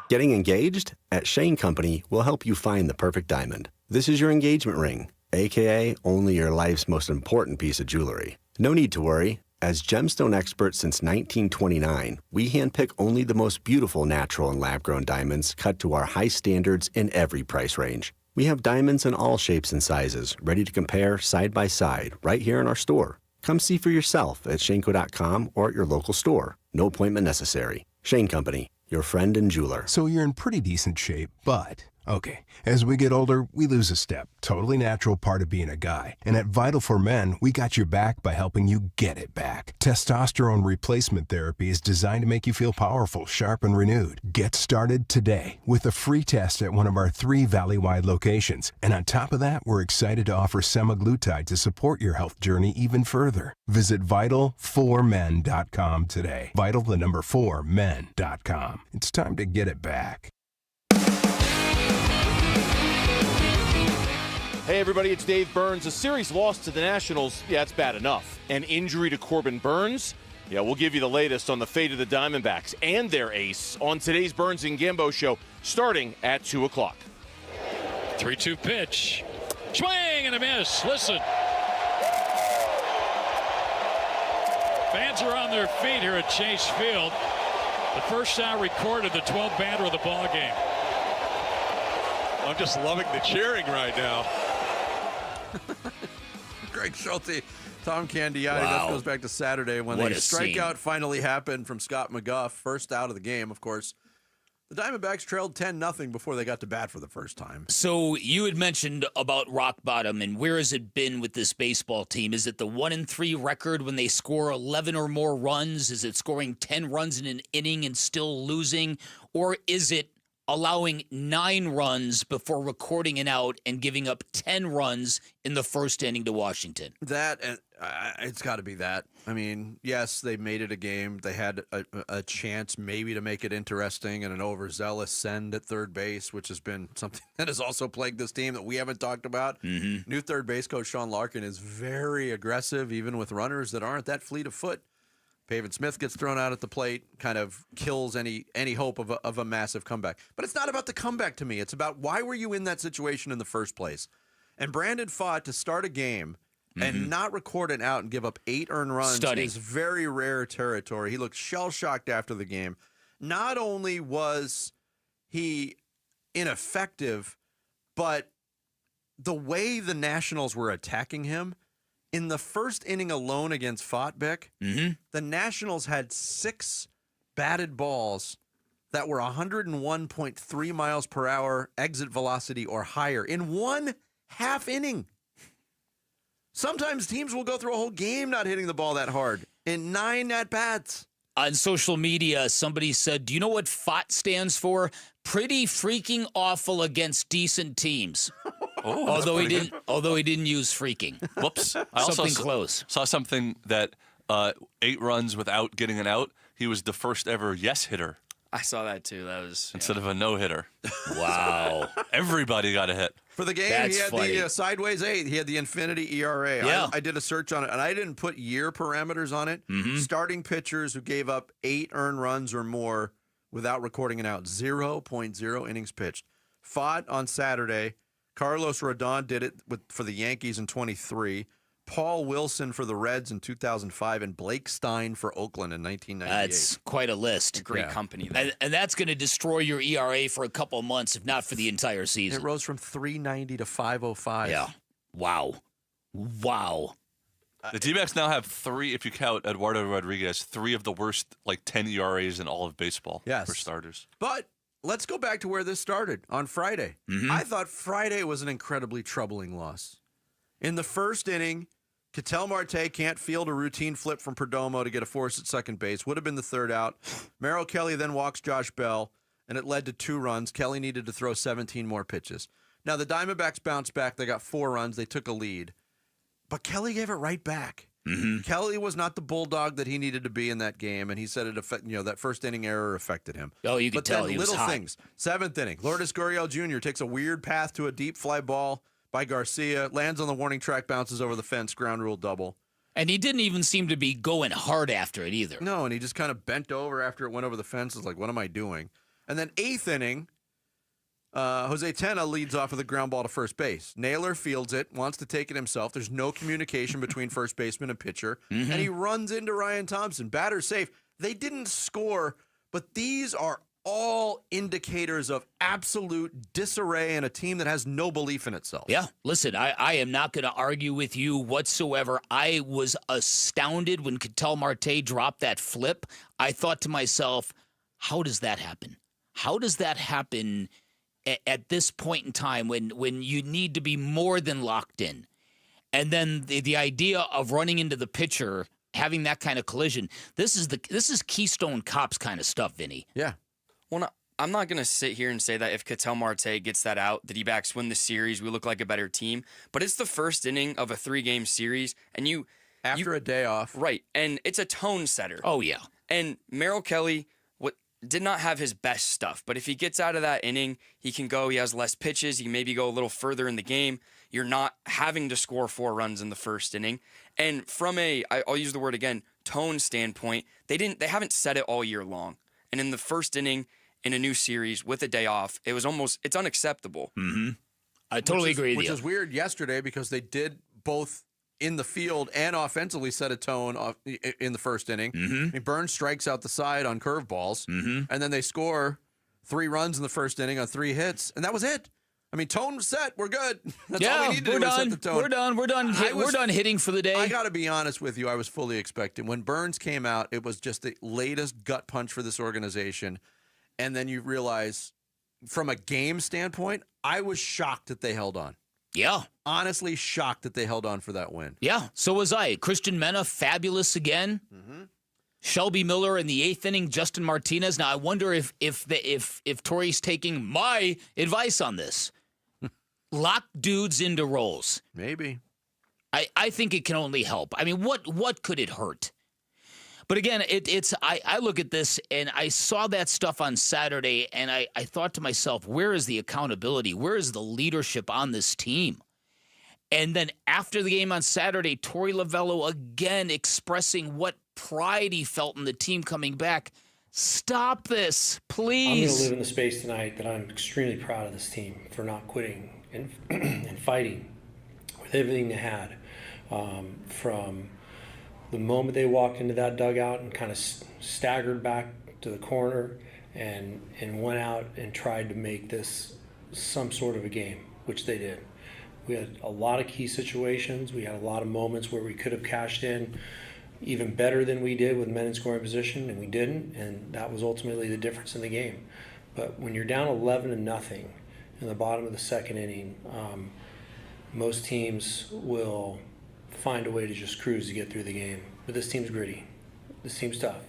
Getting engaged? At Shane Company, we'll help you find the perfect diamond. This is your engagement ring, aka only your life's most important piece of jewelry. No need to worry. As gemstone experts since 1929, we handpick only the most beautiful natural and lab-grown diamonds cut to our high standards in every price range. We have diamonds in all shapes and sizes, ready to compare side by side right here in our store. Come see for yourself at shaneco.com or at your local store. No appointment necessary. Shane Company, your friend and jeweler. So you're in pretty decent shape, but... okay, as we get older, we lose a step. Totally natural part of being a guy. And at Vital for Men, we got your back by helping you get it back. Testosterone replacement therapy is designed to make you feel powerful, sharp, and renewed. Get started today with a free test at one of our 3 Valley-wide locations. And on top of that, we're excited to offer semaglutide to support your health journey even further. Visit Vital4Men.com today. Vital, the number 4men.com. It's time to get it back. Hey, everybody, it's Dave Burns. A series loss to the Nationals, yeah, it's bad enough. An injury to Corbin Burns? Yeah, we'll give you the latest on the fate of the Diamondbacks and their ace on today's Burns and Gambo show, starting at 2 o'clock. 3-2 pitch. Swing and a miss. Listen. Fans are on their feet here at Chase Field. The first out recorded, the 12th batter of the ball game. I'm just loving the cheering right now. Greg Schulte, Tom Candiotti. Wow. This goes back to Saturday when What the a strikeout scene. finally happened from Scott McGough, first out of the game, of course. The Diamondbacks trailed 10-0 before they got to bat for the first time. So you had mentioned about rock bottom, and where has it been with this baseball team? Is it the 1-3 record when they score 11 or more runs? Is it scoring 10 runs in an inning and still losing? Or is it allowing 9 runs before recording an out and giving up 10 runs in the first inning to Washington? That, and It's got to be that. I mean, yes, they made it a game. They had a chance maybe to make it interesting and an overzealous send at third base, which has been something that has also plagued this team that we haven't talked about. Mm-hmm. New third base coach Sean Larkin is very aggressive, even with runners that aren't that fleet of foot. Pavin Smith gets thrown out at the plate, kind of kills any hope of a massive comeback. But it's not about the comeback to me. It's about why were you in that situation in the first place? And Brandon Pfaadt to start a game and not record an out and give up 8 earned runs is very rare territory. He looked shell-shocked after the game. Not only was he ineffective, but the way the Nationals were attacking him, in the first inning alone against Pfaadt, the Nationals had 6 batted balls that were 101.3 miles per hour exit velocity or higher in one half inning. Sometimes teams will go through a whole game not hitting the ball that hard in 9 at-bats. On social media, somebody said, do you know what FOT stands for? Pretty freaking awful against decent teams. Although he didn't use freaking. Whoops. I also saw something that 8 runs without getting an out, he was the first ever yes hitter. I saw that too. That was instead of a no hitter. Wow. Everybody got a hit. For the game, he had the sideways 8. He had the infinity ERA. Yeah. I did a search on it, and I didn't put year parameters on it. Starting pitchers who gave up 8 earned runs or more without recording an out, 0.0 innings pitched. Pfaadt on Saturday. Carlos Rodon did it for the Yankees in 23. Paul Wilson for the Reds in 2005, and Blake Stein for Oakland in 1998. That's quite a list. Great company. And that's going to destroy your ERA for a couple of months, if not for the entire season. It rose from 390 to 505. Yeah. Wow. The D-backs now have 3, if you count Eduardo Rodriguez, 3 of the worst 10 ERAs in all of baseball for starters. But let's go back to where this started on Friday. I thought Friday was an incredibly troubling loss. In the first inning, Ketel Marte can't field a routine flip from Perdomo to get a force at second base. Would have been the third out. Merrill Kelly then walks Josh Bell, and it led to 2 runs. Kelly needed to throw 17 more pitches. Now, the Diamondbacks bounced back. They got 4 runs. They took a lead. But Kelly gave it right back. Kelly was not the bulldog that he needed to be in that game, and he said that first inning error affected him. Oh, you could tell he was hot. Things. 7th inning, Lourdes Gurriel Jr. takes a weird path to a deep fly ball by Garcia, lands on the warning track, bounces over the fence, ground rule double. And he didn't even seem to be going hard after it either. No, and he just kind of bent over after it went over the fence. It's like, what am I doing? And then 8th inning, Jose Tena leads off with a ground ball to first base. Naylor fields it, wants to take it himself. There's no communication between first baseman and pitcher. And he runs into Ryan Thompson. Batter safe. They didn't score, but these are all indicators of absolute disarray and a team that has no belief in itself. Yeah, listen, I am not going to argue with you whatsoever. I was astounded when Ketel Marte dropped that flip. I thought to myself, how does that happen? How does that happen at this point in time when you need to be more than locked in? And then the idea of running into the pitcher, having that kind of collision, this is Keystone Cops kind of stuff, Vinny. Yeah. Well, I'm not going to sit here and say that if Ketel Marte gets that out, the D-backs win the series, we look like a better team. But it's the first inning of a 3-game series, and after a day off. Right, and it's a tone setter. Oh, yeah. And Merrill Kelly did not have his best stuff, but if he gets out of that inning, he can go, he has less pitches, he can maybe go a little further in the game. You're not having to score 4 runs in the first inning. And from I'll use the word again, tone standpoint, they haven't said it all year long. And in the first inning, in a new series with a day off, it's unacceptable. I totally agree with you. Which was weird yesterday because they did both in the field and offensively set a tone in the first inning. I mean, Burns strikes out the side on curveballs, and then they score 3 runs in the first inning on 3 hits, and that was it. I mean, tone set. We're good. That's all we need to do is set the tone. We're done. We're done hitting for the day. I got to be honest with you. I was fully expecting. When Burns came out, it was just the latest gut punch for this organization. And then you realize, from a game standpoint, I was shocked that they held on. Yeah. Honestly shocked that they held on for that win. Yeah, so was I. Christian Mena, fabulous again. Shelby Miller in the 8th inning, Justin Martinez. Now, I wonder if Torrey's taking my advice on this. Lock dudes into roles. Maybe. I think it can only help. I mean, what could it hurt? But again, I look at this, and I saw that stuff on Saturday, and I thought to myself, where is the accountability? Where is the leadership on this team? And then after the game on Saturday, Torey Lovello again expressing what pride he felt in the team coming back. Stop this, please. I'm going to live in the space tonight that I'm extremely proud of this team for not quitting and fighting with everything they had. From the moment they walked into that dugout and kind of staggered back to the corner and went out and tried to make this some sort of a game, which they did. We had a lot of key situations. We had a lot of moments where we could have cashed in even better than we did with men in scoring position, and we didn't, and that was ultimately the difference in the game. But when you're down 11-0 in the bottom of the second inning, most teams will find a way to just cruise to get through the game. But this team's gritty. This team's tough.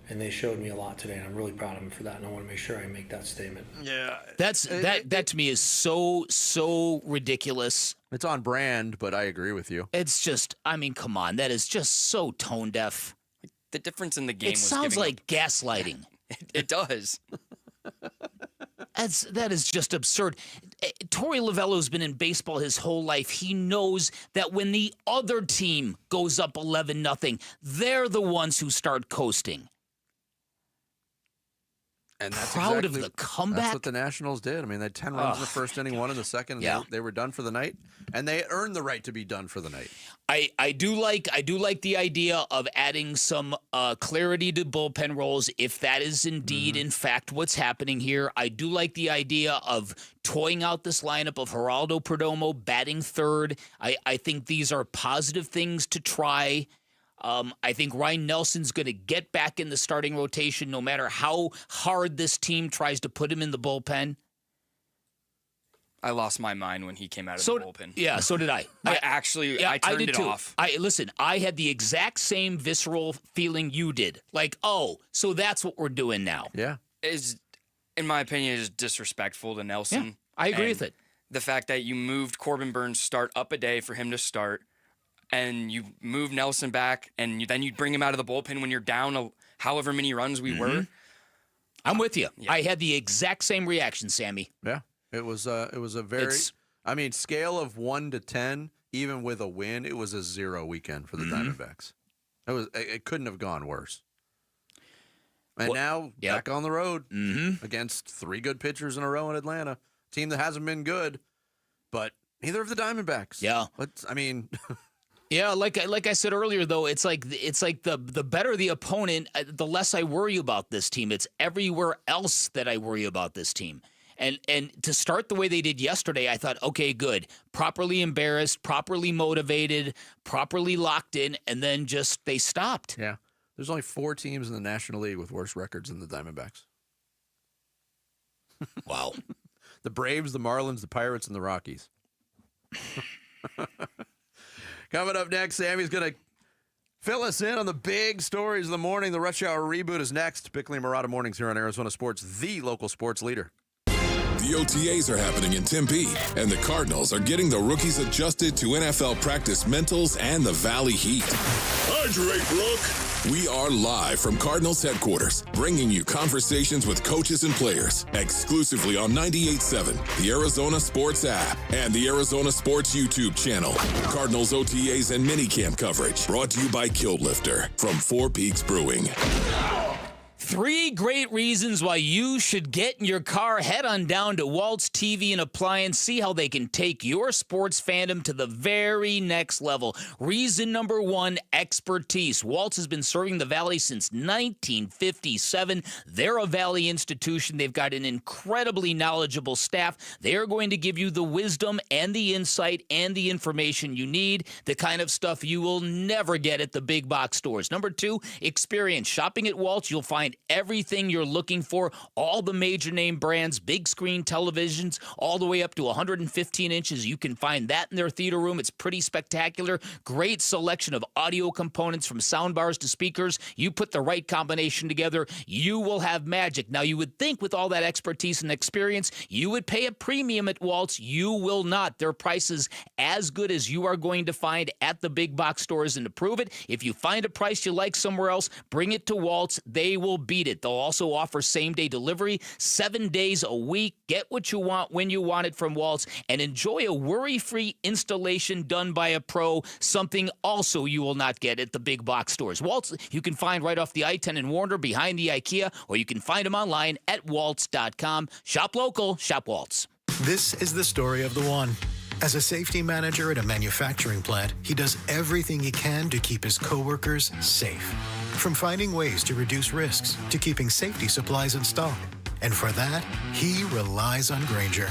And they showed me a lot today, and I'm really proud of them for that, and I want to make sure I make that statement. Yeah. That to me is so ridiculous. It's on brand, but I agree with you. It's just, I mean, come on. That is just so tone deaf. The difference in the game It sounds like gaslighting. It does. That is just absurd. Torey Lovello's been in baseball his whole life. He knows that when the other team goes up 11-0, they're the ones who start coasting. And that's proud of the comeback. That's what the Nationals did. I mean, they had 10 runs in the first inning, 1 in the second, and they were done for the night. And they earned the right to be done for the night. I do like the idea of adding some clarity to bullpen roles if that is indeed, in fact, what's happening here. I do like the idea of toying out this lineup of Geraldo Perdomo batting third. I think these are positive things to try. I think Ryan Nelson's going to get back in the starting rotation no matter how hard this team tries to put him in the bullpen. I lost my mind when he came out of the bullpen. Yeah, so did I. I turned it off. Listen, I had the exact same visceral feeling you did. Like, oh, so that's what we're doing now. Yeah. In my opinion, is disrespectful to Nelson. Yeah, I agree with it. The fact that you moved Corbin Burns' start up a day for him to start, and you move Nelson back, and then you bring him out of the bullpen when you're down however many runs we were. I'm with you. Yeah. I had the exact same reaction, Sammy. Yeah. It was a very, scale of 1 to 10, even with a win, it was a 0 weekend for the Diamondbacks. It couldn't have gone worse. And now back on the road against 3 good pitchers in a row in Atlanta. Team that hasn't been good, but neither of the Diamondbacks. Yeah. Yeah, like I said earlier, though, it's like the better the opponent, the less I worry about this team. It's everywhere else that I worry about this team. And to start the way they did yesterday, I thought, okay, good. Properly embarrassed, properly motivated, properly locked in, and then just they stopped. Yeah. There's only 4 teams in the National League with worse records than the Diamondbacks. Wow. The Braves, the Marlins, the Pirates, and the Rockies. Coming up next, Sammy's going to fill us in on the big stories of the morning. The Rush Hour Reboot is next. Bickley and Murata Mornings here on Arizona Sports, the local sports leader. The OTAs are happening in Tempe, and the Cardinals are getting the rookies adjusted to NFL practice mentals and the Valley Heat. Hydrate, Brooke! We are live from Cardinals headquarters, bringing you conversations with coaches and players, exclusively on 98.7, the Arizona Sports app, and the Arizona Sports YouTube channel. Cardinals OTAs and minicamp coverage, brought to you by Kiltlifter from Four Peaks Brewing. 3 great reasons why you should get in your car. Head on down to Waltz TV and Appliance. See how they can take your sports fandom to the very next level. Reason number 1, expertise. Waltz has been serving the Valley since 1957. They're a Valley institution. They've got an incredibly knowledgeable staff. They are going to give you the wisdom and the insight and the information you need, the kind of stuff you will never get at the big box stores. Number 2, experience. Shopping at Waltz, you'll find everything you're looking for, all the major name brands, big screen televisions, all the way up to 115 inches. You can find that in their theater room. It's pretty spectacular. Great selection of audio components from soundbars to speakers. You put the right combination together, you will have magic. Now, you would think with all that expertise and experience, you would pay a premium at Waltz. You will not. Their prices as good as you are going to find at the big box stores. And to prove it, if you find a price you like somewhere else, bring it to Waltz. They will beat it. They'll also offer same-day delivery, 7 days a week. Get what you want when you want it from Waltz, and enjoy a worry-free installation done by a pro, something also you will not get at the big box stores. Waltz, you can find right off the I-10 in Warner behind the IKEA, or you can find them online at waltz.com. Shop local, shop Waltz. This is the story of the one. As a safety manager at a manufacturing plant, he does everything he can to keep his coworkers safe. From finding ways to reduce risks to keeping safety supplies in stock. And for that, he relies on Grainger.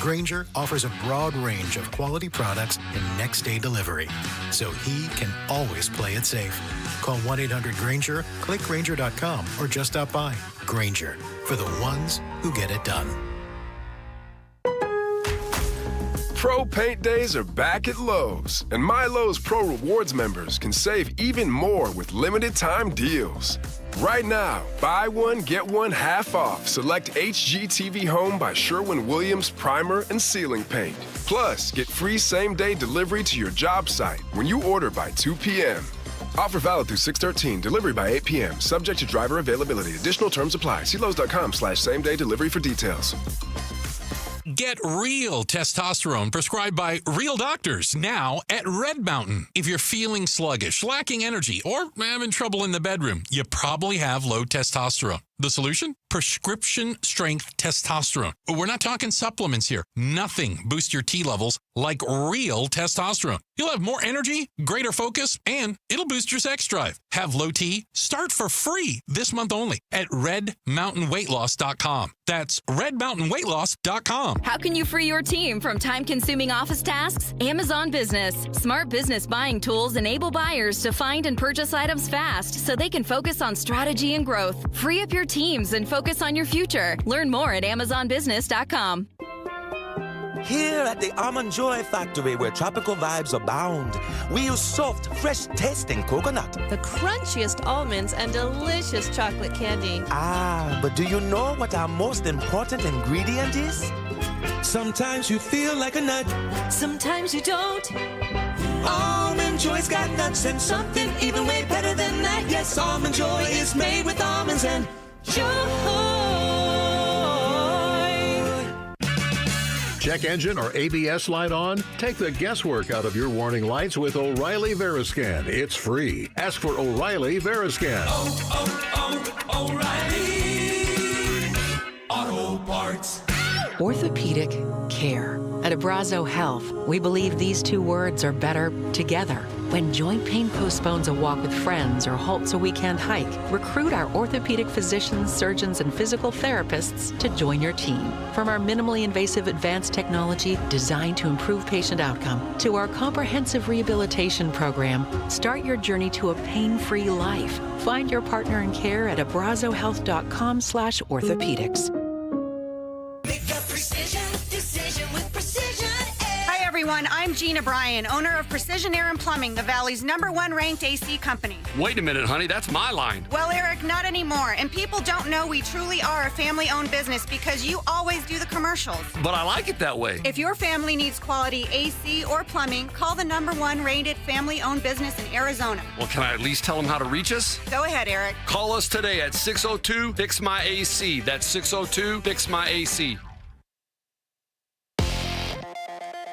Grainger offers a broad range of quality products and next-day delivery, so he can always play it safe. Call 1-800-GRAINGER, click Grainger.com, or just stop by. Grainger, for the ones who get it done. Pro Paint Days are back at Lowe's, and My Lowe's Pro Rewards members can save even more with limited time deals. Right now, buy one, get one half off select HGTV Home by Sherwin-Williams primer and ceiling paint. Plus, get free same-day delivery to your job site when you order by 2 p.m. Offer valid through 6/13, delivery by 8 p.m., subject to driver availability. Additional terms apply. See Lowe's.com/same-day delivery for details. Get real testosterone prescribed by real doctors now at Red Mountain. If you're feeling sluggish, lacking energy, or having trouble in the bedroom, you probably have low testosterone. The solution? Prescription strength testosterone. We're not talking supplements here. Nothing boosts your T levels like real testosterone. You'll have more energy, greater focus, and it'll boost your sex drive. Have low T? Start for free this month only at redmountainweightloss.com. That's redmountainweightloss.com. How can you free your team from time-consuming office tasks? Amazon Business. Smart business buying tools enable buyers to find and purchase items fast so they can focus on strategy and growth. Free up your teams and focus on your future. Learn more at amazonbusiness.com. Here at the Almond Joy Factory, where tropical vibes abound, we use soft, fresh-tasting coconut. The crunchiest almonds and delicious chocolate candy. Ah, but do you know what our most important ingredient is? Sometimes you feel like a nut. Sometimes you don't. Almond Joy's got nuts and something even way better than that. Yes, Almond Joy is made with almonds and joy. Check engine or ABS light on? Take the guesswork out of your warning lights with O'Reilly Veriscan. It's free. Ask for O'Reilly Veriscan. O'Reilly Auto Parts. Orthopedic care. At Abrazo Health, we believe these two words are better together. When joint pain postpones a walk with friends or halts a weekend hike, recruit our orthopedic physicians, surgeons, and physical therapists to join your team. From our minimally invasive advanced technology designed to improve patient outcome to our comprehensive rehabilitation program, start your journey to a pain-free life. Find your partner in care at abrazohealth.com/orthopedics. Hi everyone, I'm Gina Bryan, owner of Precision Air and Plumbing, the Valley's #1 ranked AC company. Wait a minute, honey, that's my line. Well, Eric, not anymore. And people don't know we truly are a family-owned business because you always do the commercials. But I like it that way. If your family needs quality AC or plumbing, call the #1 rated family-owned business in Arizona. Well, can I at least tell them how to reach us? Go ahead, Eric. Call us today at 602-FIX-MY-AC. That's 602-FIX-MY-AC.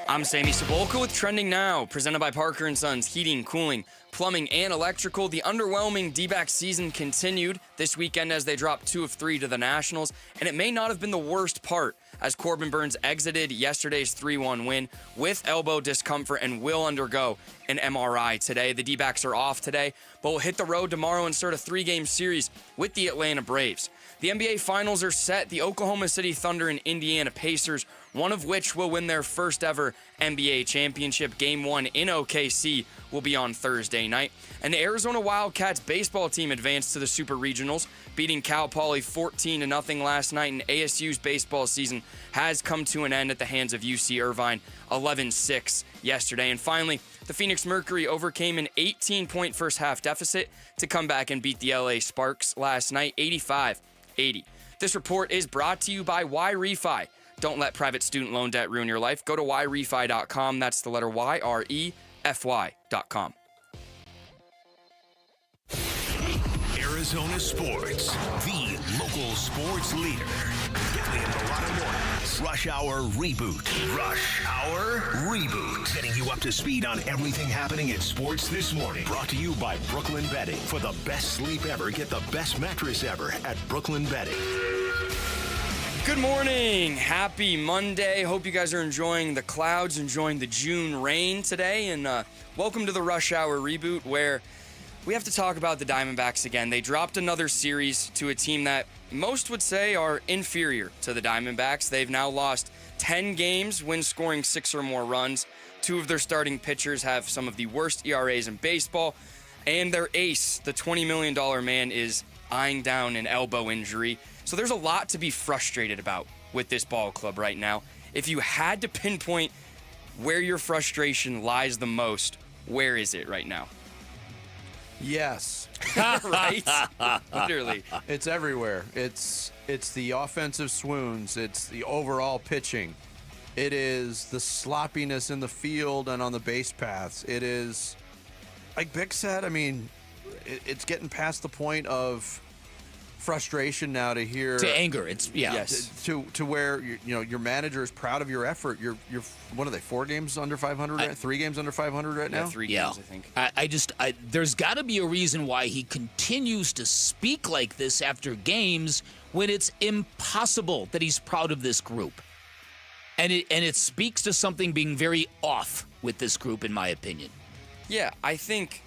I'm Sammy Sabolka with Trending Now, presented by Parker & Sons Heating, Cooling, Plumbing, and Electrical. The underwhelming D-backs season continued this weekend as they dropped 2 of 3 to the Nationals, and it may not have been the worst part as Corbin Burnes exited yesterday's 3-1 win with elbow discomfort and will undergo an MRI today. The D-backs are off today, but will hit the road tomorrow and start a 3-game series with the Atlanta Braves. The NBA Finals are set. The Oklahoma City Thunder and Indiana Pacers, one of which will win their first ever NBA championship. Game 1 in OKC will be on Thursday night. And the Arizona Wildcats baseball team advanced to the Super Regionals, beating Cal Poly 14-0 last night, and ASU's baseball season has come to an end at the hands of UC Irvine 11-6 yesterday. And finally, the Phoenix Mercury overcame an 18-point first half deficit to come back and beat the LA Sparks last night 85-80. This report is brought to you by YRefi. Don't let private student loan debt ruin your life. Go to yrefi.com. That's the letter YREFY.com. Arizona Sports, the local sports leader. Bentley and Milano Mornings. Rush Hour Reboot. Rush Hour Reboot. Getting you up to speed on everything happening in sports this morning. Brought to you by Brooklyn Bedding. For the best sleep ever, get the best mattress ever at Brooklyn Bedding. Good morning. Happy Monday. Hope you guys are enjoying the clouds, enjoying the June rain today. And welcome to the Rush Hour Reboot, where we have to talk about the Diamondbacks again. They dropped another series to a team that most would say are inferior to the Diamondbacks. They've now lost 10 games when scoring 6 or more runs. 2 of their starting pitchers have some of the worst ERAs in baseball. And their ace, the $20 million man, is eyeing down an elbow injury. So there's a lot to be frustrated about with this ball club right now. If you had to pinpoint where your frustration lies the most, where is it right now? Yes. Right? Literally. It's everywhere. It's the offensive swoons. It's the overall pitching. It is the sloppiness in the field and on the base paths. It is, like Bick said, I mean, it's getting past the point of frustration now to hear to anger. It's to where your manager is proud of your effort. You're what are they? 4 games under 500? 3 games under 500 right now? Yeah, 3 games, I think. I there's got to be a reason why he continues to speak like this after games when it's impossible that he's proud of this group, and it speaks to something being very off with this group, in my opinion. Yeah, I think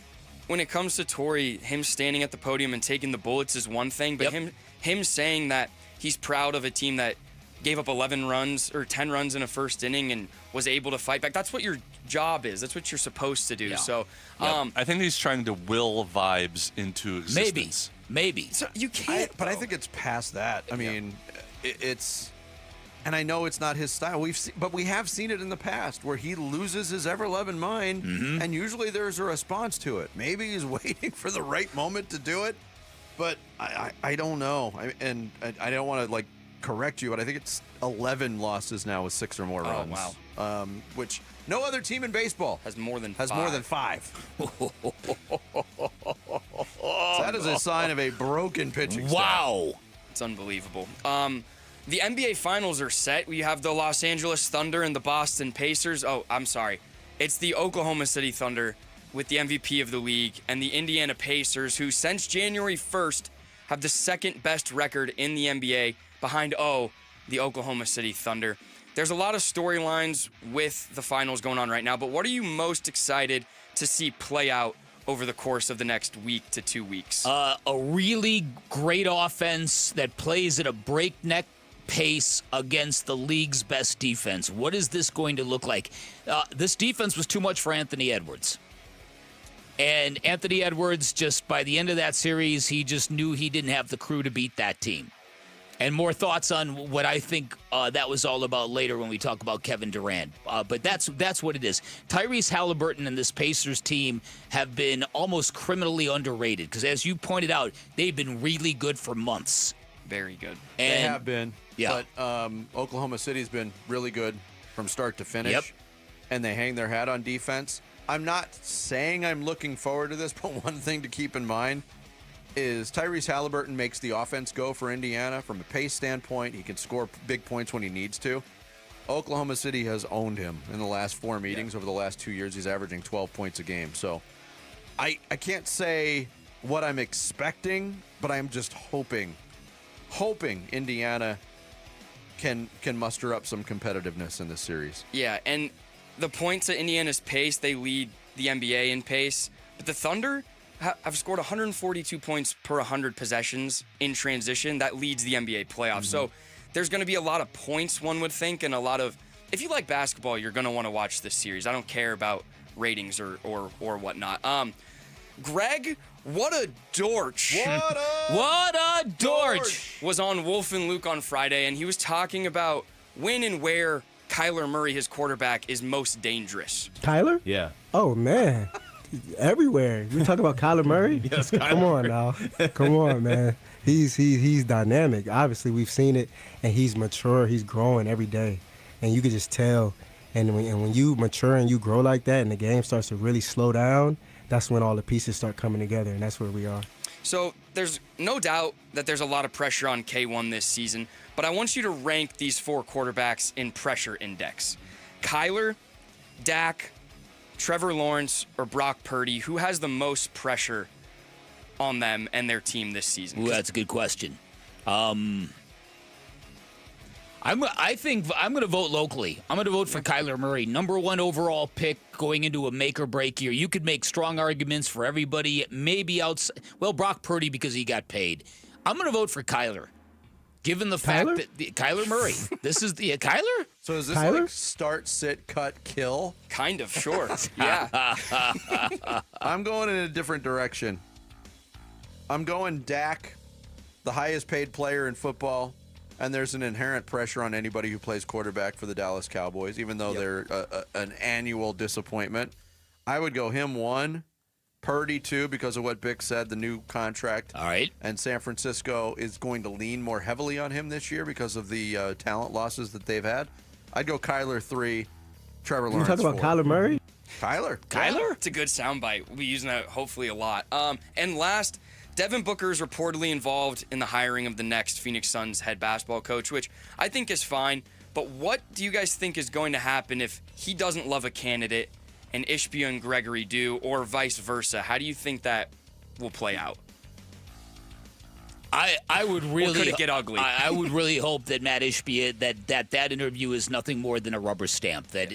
when it comes to Torrey, him standing at the podium and taking the bullets is one thing, but him saying that he's proud of a team that gave up 11 runs or 10 runs in a first inning and was able to fight back. That's what your job is. That's what you're supposed to do. Yeah. So I think he's trying to will vibes into existence. Maybe. So you can't. But I think it's past that. I mean, it's. And I know it's not his style. But we have seen it in the past where he loses his ever-loving mind, and usually there's a response to it. Maybe he's waiting for the right moment to do it, but I don't know. I don't want to correct you, but I think it's 11 losses now with 6 or more runs. Oh wow! Which no other team in baseball has more than 5. So that is a sign of a broken pitching staff. Wow, it's unbelievable. The NBA Finals are set. We have the Los Angeles Thunder and the Boston Pacers. Oh, I'm sorry. It's the Oklahoma City Thunder with the MVP of the league and the Indiana Pacers, who since January 1st have the second best record in the NBA behind, the Oklahoma City Thunder. There's a lot of storylines with the finals going on right now, but what are you most excited to see play out over the course of the next week to 2 weeks? A really great offense that plays at a breakneck pace against the league's best defense. What is this going to look like? This defense was too much for Anthony Edwards. And Anthony Edwards, just by the end of that series, he just knew he didn't have the crew to beat that team. And more thoughts on what I think that was all about later when we talk about Kevin Durant. But that's what it is. Tyrese Halliburton and this Pacers team have been almost criminally underrated because, as you pointed out, they've been really good for months. Very good. And they have been. Yeah. But Oklahoma City's been really good from start to finish. Yep. And they hang their hat on defense. I'm not saying I'm looking forward to this, but one thing to keep in mind is Tyrese Halliburton makes the offense go for Indiana from a pace standpoint. He can score big points when he needs to. Oklahoma City has owned him in the last 4 meetings. Over the last 2 years, he's averaging 12 points a game. So I can't say what I'm expecting, but I'm just hoping Indiana can muster up some competitiveness in this series. Yeah, and the points at Indiana's pace, they lead the NBA in pace. But the Thunder have scored 142 points per 100 possessions in transition. That leads the NBA playoffs. So there's going to be a lot of points, one would think, and a lot of... If you like basketball, you're going to want to watch this series. I don't care about ratings or whatnot. Greg, what a dorch. What a dorch. Was on Wolf and Luke on Friday, and he was talking about when and where Kyler Murray, his quarterback, is most dangerous. Kyler? Yeah. Oh, man. Everywhere. We talk about Kyler Murray? Yes, Kyler. Come on now. Come on, man. He's dynamic. Obviously, we've seen it, and he's mature. He's growing every day, and you can just tell. And when you mature and you grow like that and the game starts to really slow down, that's when all the pieces start coming together, and that's where we are. So there's no doubt that there's a lot of pressure on K1 this season, but I want you to rank these 4 quarterbacks in pressure index. Kyler, Dak, Trevor Lawrence, or Brock Purdy, who has the most pressure on them and their team this season? Ooh, that's a good question. I think I'm going to vote locally. I'm going to vote for Kyler Murray, number 1 overall pick going into a make-or-break year. You could make strong arguments for everybody, maybe outside. Well, Brock Purdy because he got paid. I'm going to vote for Kyler, given the fact that Kyler Murray. This is the Kyler. So is this like start, sit, cut, kill? Kind of, sure. Yeah. I'm going in a different direction. I'm going Dak, the highest paid player in football. And there's an inherent pressure on anybody who plays quarterback for the Dallas Cowboys, even though they're an annual disappointment. I would go him 1, Purdy 2, because of what Bick said, the new contract. All right. And San Francisco is going to lean more heavily on him this year because of the talent losses that they've had. I'd go Kyler 3, Trevor Lawrence 4. You talking about Kyler Murray? Kyler? It's a good soundbite. We'll be using that hopefully a lot. And last, Devin Booker is reportedly involved in the hiring of the next Phoenix Suns head basketball coach, which I think is fine. But what do you guys think is going to happen if he doesn't love a candidate and Ishbia and Gregory do, or vice versa? How do you think that will play out? I would really. Or could it get ugly? I would really hope that Matt Ishbia that interview is nothing more than a rubber stamp. That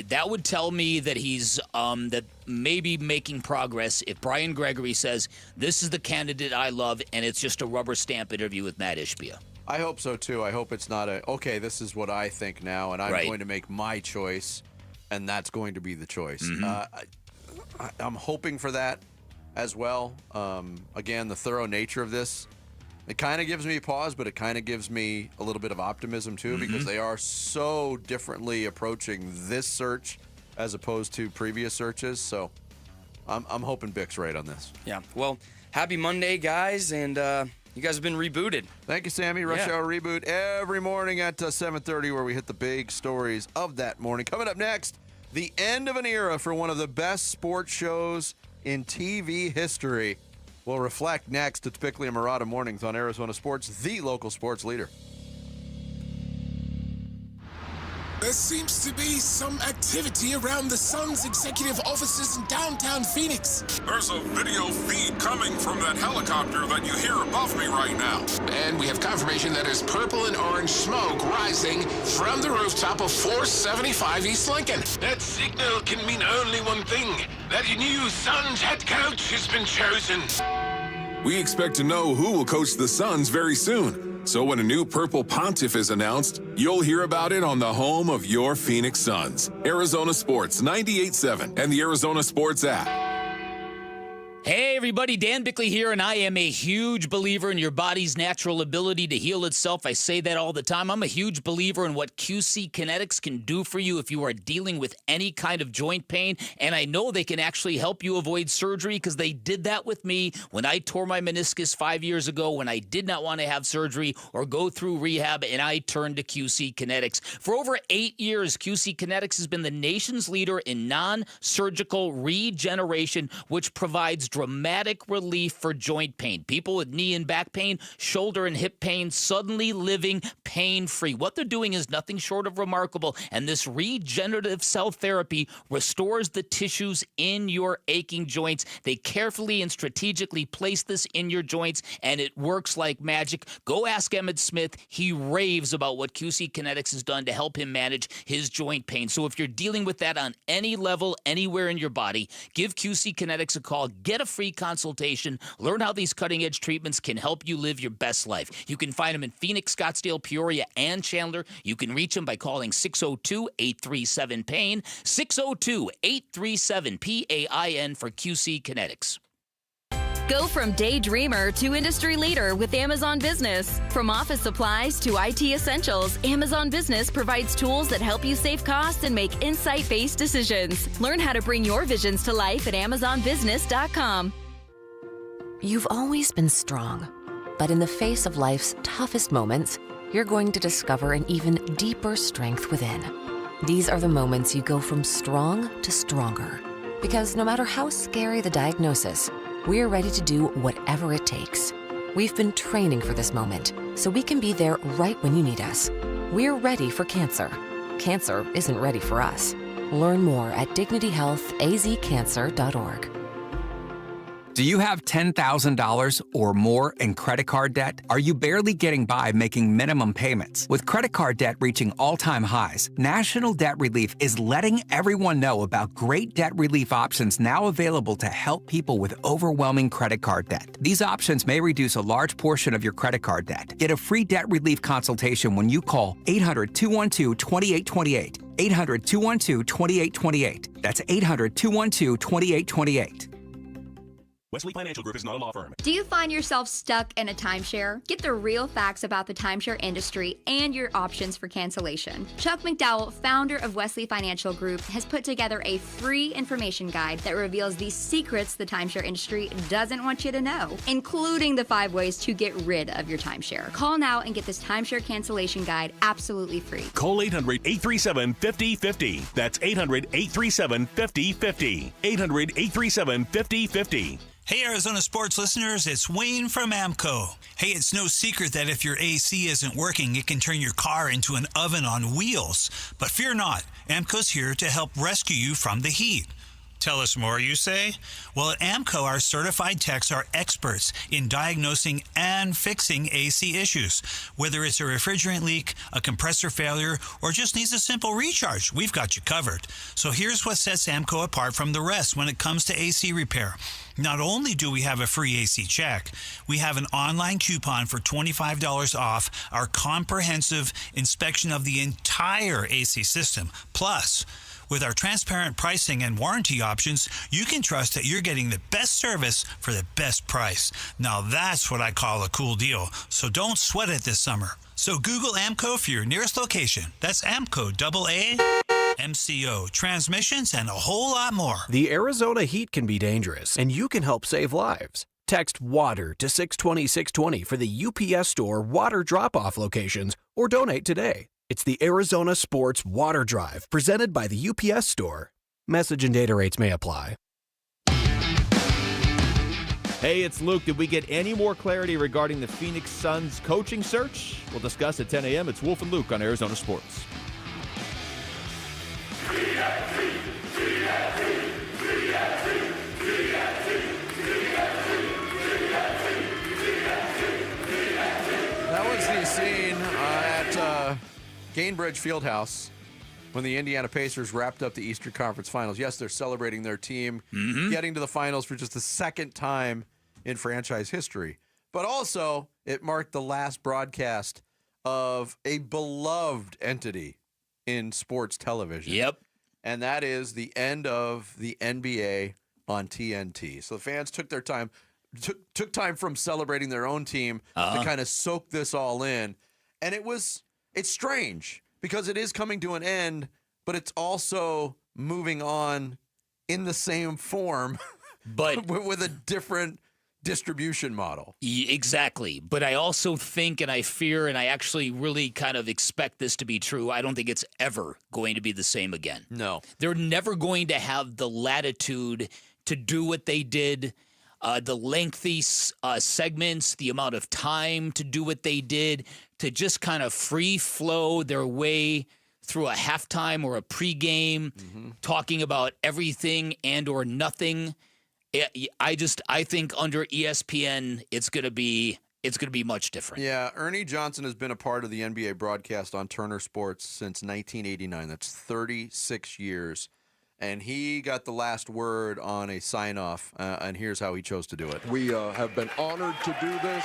that would tell me that he's that maybe making progress. If Brian Gregory says this is the candidate I love, and it's just a rubber stamp interview with Matt Ishbia. I hope so too. I hope it's not okay, this is what I think now, and I'm going to make my choice, and that's going to be the choice. Mm-hmm. I'm hoping for that as well. Again, the thorough nature of this. It kind of gives me pause, but it kind of gives me a little bit of optimism, too, because they are so differently approaching this search as opposed to previous searches. So I'm hoping Bick's right on this. Yeah. Well, happy Monday, guys, and you guys have been rebooted. Thank you, Sammy. Rush Hour Reboot every morning at 7:30, where we hit the big stories of that morning. Coming up next, the end of an era for one of the best sports shows in TV history. We'll reflect next. It's Bickley and Murata Mornings on Arizona Sports, the local sports leader. There seems to be some activity around the Suns executive offices in downtown Phoenix. There's a video feed coming from that helicopter that you hear above me right now. And we have confirmation that there's purple and orange smoke rising from the rooftop of 475 East Lincoln. That signal can mean only one thing. That new Suns head coach has been chosen. We expect to know who will coach the Suns very soon. So when a new Purple Pontiff is announced, you'll hear about it on the home of your Phoenix Suns. Arizona Sports 98.7 and the Arizona Sports app. Hey everybody, Dan Bickley here, and I am a huge believer in your body's natural ability to heal itself. I say that all the time. I'm a huge believer in what QC Kinetics can do for you if you are dealing with any kind of joint pain, and I know they can actually help you avoid surgery because they did that with me when I tore my meniscus 5 years ago when I did not want to have surgery or go through rehab, and I turned to QC Kinetics. For over 8 years, QC Kinetics has been the nation's leader in non-surgical regeneration, which provides dramatic relief for joint pain. People with knee and back pain, shoulder and hip pain, suddenly living pain-free. What they're doing is nothing short of remarkable, and this regenerative cell therapy restores the tissues in your aching joints. They carefully and strategically place this in your joints, and it works like magic. Go ask Emmett Smith. He raves about what QC Kinetics has done to help him manage his joint pain. So if you're dealing with that on any level, anywhere in your body, give QC Kinetics a call. Get a free consultation. Learn how these cutting-edge treatments can help you live your best life. You can find them in Phoenix, Scottsdale, Peoria, and Chandler. You can reach them by calling 602-837-PAIN, 602-837-PAIN for QC Kinetics. Go from daydreamer to industry leader with Amazon Business. From office supplies to IT essentials, Amazon Business provides tools that help you save costs and make insight-based decisions. Learn how to bring your visions to life at AmazonBusiness.com. You've always been strong, but in the face of life's toughest moments, you're going to discover an even deeper strength within. These are the moments you go from strong to stronger. Because no matter how scary the diagnosis, we're ready to do whatever it takes. We've been training for this moment, so we can be there right when you need us. We're ready for cancer. Cancer isn't ready for us. Learn more at dignityhealthazcancer.org. Do you have $10,000 or more in credit card debt? Are you barely getting by making minimum payments? With credit card debt reaching all-time highs, National Debt Relief is letting everyone know about great debt relief options now available to help people with overwhelming credit card debt. These options may reduce a large portion of your credit card debt. Get a free debt relief consultation when you call 800-212-2828. 800-212-2828. That's 800-212-2828. Wesley Financial Group is not a law firm. Do you find yourself stuck in a timeshare? Get the real facts about the timeshare industry and your options for cancellation. Chuck McDowell, founder of Wesley Financial Group, has put together a free information guide that reveals the secrets the timeshare industry doesn't want you to know, including the 5 ways to get rid of your timeshare. Call now and get this timeshare cancellation guide absolutely free. Call 800-837-5050. That's 800-837-5050. 800-837-5050. Hey, Arizona sports listeners, it's Wayne from AMCO. Hey, it's no secret that if your AC isn't working, it can turn your car into an oven on wheels. But fear not, AMCO's here to help rescue you from the heat. Tell us more, you say? Well, at AMCO, our certified techs are experts in diagnosing and fixing AC issues. Whether it's a refrigerant leak, a compressor failure, or just needs a simple recharge, we've got you covered. So here's what sets AMCO apart from the rest when it comes to AC repair. Not only do we have a free AC check, we have an online coupon for $25 off our comprehensive inspection of the entire AC system. Plus, with our transparent pricing and warranty options, you can trust that you're getting the best service for the best price. Now that's what I call a cool deal. So don't sweat it this summer. So Google AMCO for your nearest location. That's AMCO, MCO, transmissions, and a whole lot more. The Arizona heat can be dangerous, and you can help save lives. Text WATER to 620-620 for the UPS Store water drop-off locations, or donate today. It's the Arizona Sports Water Drive, presented by the UPS Store. Message and data rates may apply. Hey, it's Luke. Did we get any more clarity regarding the Phoenix Suns coaching search? We'll discuss at 10 a.m. It's Wolf and Luke on Arizona Sports. That was the scene at Gainbridge Fieldhouse when the Indiana Pacers wrapped up the Eastern Conference Finals. Yes, they're celebrating their team getting to the finals for just the second time in franchise history. But also, it marked the last broadcast of a beloved entity in sports television. Yep. And that is the end of the NBA on TNT. So the fans took their time, took time from celebrating their own team to kind of soak this all in. And it's strange because it is coming to an end, but it's also moving on in the same form, but with a different distribution model. Exactly. But I also think, and I fear, and I actually really kind of expect this to be true, I don't think it's ever going to be the same again. No. They're never going to have the latitude to do what they did, the lengthy segments, the amount of time to do what they did, to just kind of free flow their way through a halftime or a pregame, talking about everything and or nothing. I think under ESPN, it's going to be much different. Yeah, Ernie Johnson has been a part of the NBA broadcast on Turner Sports since 1989. That's 36 years. and he got the last word on a sign-off, and here's how he chose to do it. We have been honored to do this.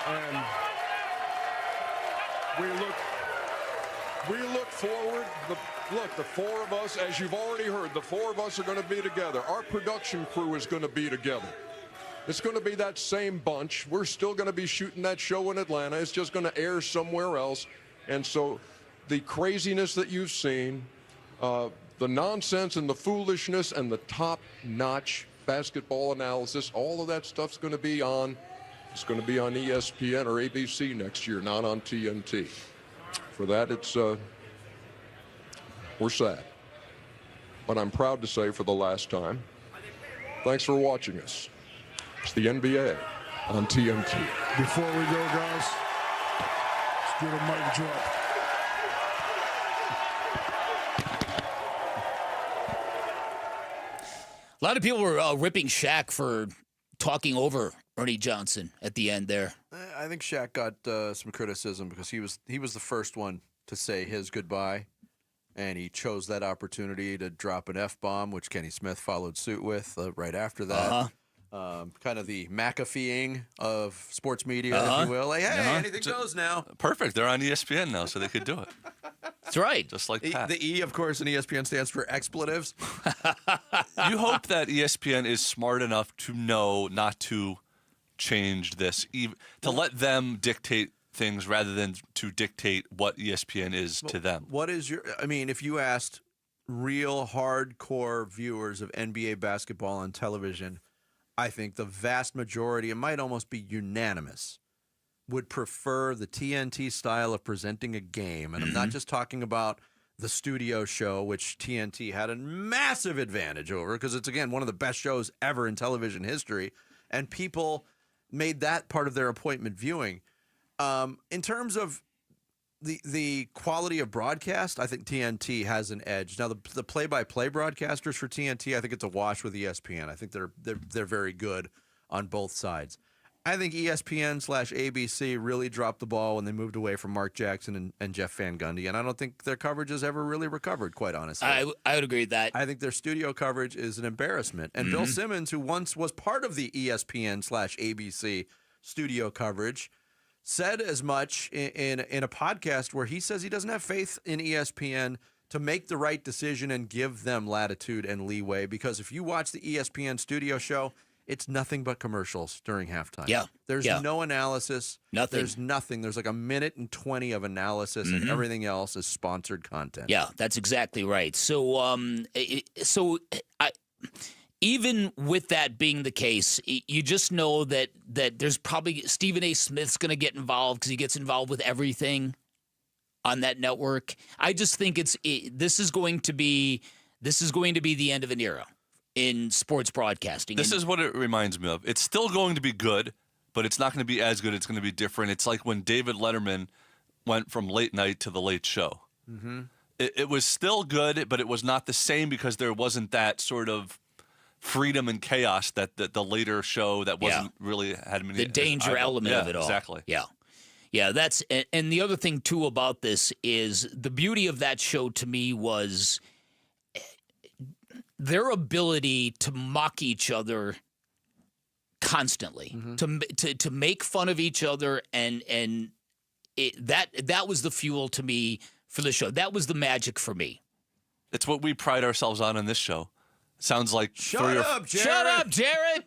And we look forward. The four of us, as you've already heard, the four of us are going to be together. Our production crew is going to be together. It's going to be that same bunch. We're still going to be shooting that show in Atlanta. It's just going to air somewhere else. And so the craziness that you've seen, the nonsense and the foolishness and the top-notch basketball analysis, all of that stuff's going to be on. It's going to be on ESPN or ABC next year, not on TNT. For that, it's we're sad. But I'm proud to say for the last time, thanks for watching us. It's the NBA on TNT. Before we go, guys, let's do the mic drop. A lot of people were ripping Shaq for talking over Ernie Johnson at the end there. I think Shaq got some criticism because he was the first one to say his goodbye, and he chose that opportunity to drop an F-bomb, which Kenny Smith followed suit with right after that. Kind of the McAfeeing of sports media, if you will. Like, hey, anything goes now. Perfect. They're on ESPN now, so they could do it. That's right. Just like Pat. The E, of course, in ESPN stands for expletives. You hope that ESPN is smart enough to know not to change this, to let them dictate things rather than to dictate what ESPN is to them. What is if you asked real hardcore viewers of NBA basketball on television, I think the vast majority, it might almost be unanimous, would prefer the TNT style of presenting a game. And I'm not just talking about the studio show, which TNT had a massive advantage over because it's, again, one of the best shows ever in television history. And people made that part of their appointment viewing. In terms of the quality of broadcast, I think TNT has an edge. Now, the play-by-play broadcasters for TNT, I think it's a wash with ESPN. I think they're very good on both sides. I think ESPN/ABC really dropped the ball when they moved away from Mark Jackson and Jeff Van Gundy, and I don't think their coverage has ever really recovered, quite honestly. I would agree with that. I think their studio coverage is an embarrassment. And Bill Simmons, who once was part of the ESPN/ABC studio coverage, said as much in a podcast where he says he doesn't have faith in ESPN to make the right decision and give them latitude and leeway, because if you watch the ESPN studio show, it's nothing but commercials during halftime. Yeah. There's no analysis. Nothing. There's nothing. There's like 1:20 of analysis, and everything else is sponsored content. Yeah, that's exactly right. Even with that being the case, you just know that there's probably Stephen A. Smith's going to get involved because he gets involved with everything on that network. I just think this is going to be the end of an era in sports broadcasting. This is what it reminds me of. It's still going to be good, but it's not going to be as good. It's going to be different. It's like when David Letterman went from late night to the late show. Mm-hmm. It was still good, but it was not the same because there wasn't that sort of freedom and chaos that the later show that wasn't really had many. The danger element of it all. Exactly. Yeah, that's and the other thing too about this is the beauty of that show to me was their ability to mock each other constantly, to make fun of each other, and that was the fuel to me for the show. That was the magic for me. It's what we pride ourselves on this show. Sounds like Shut up, Jared.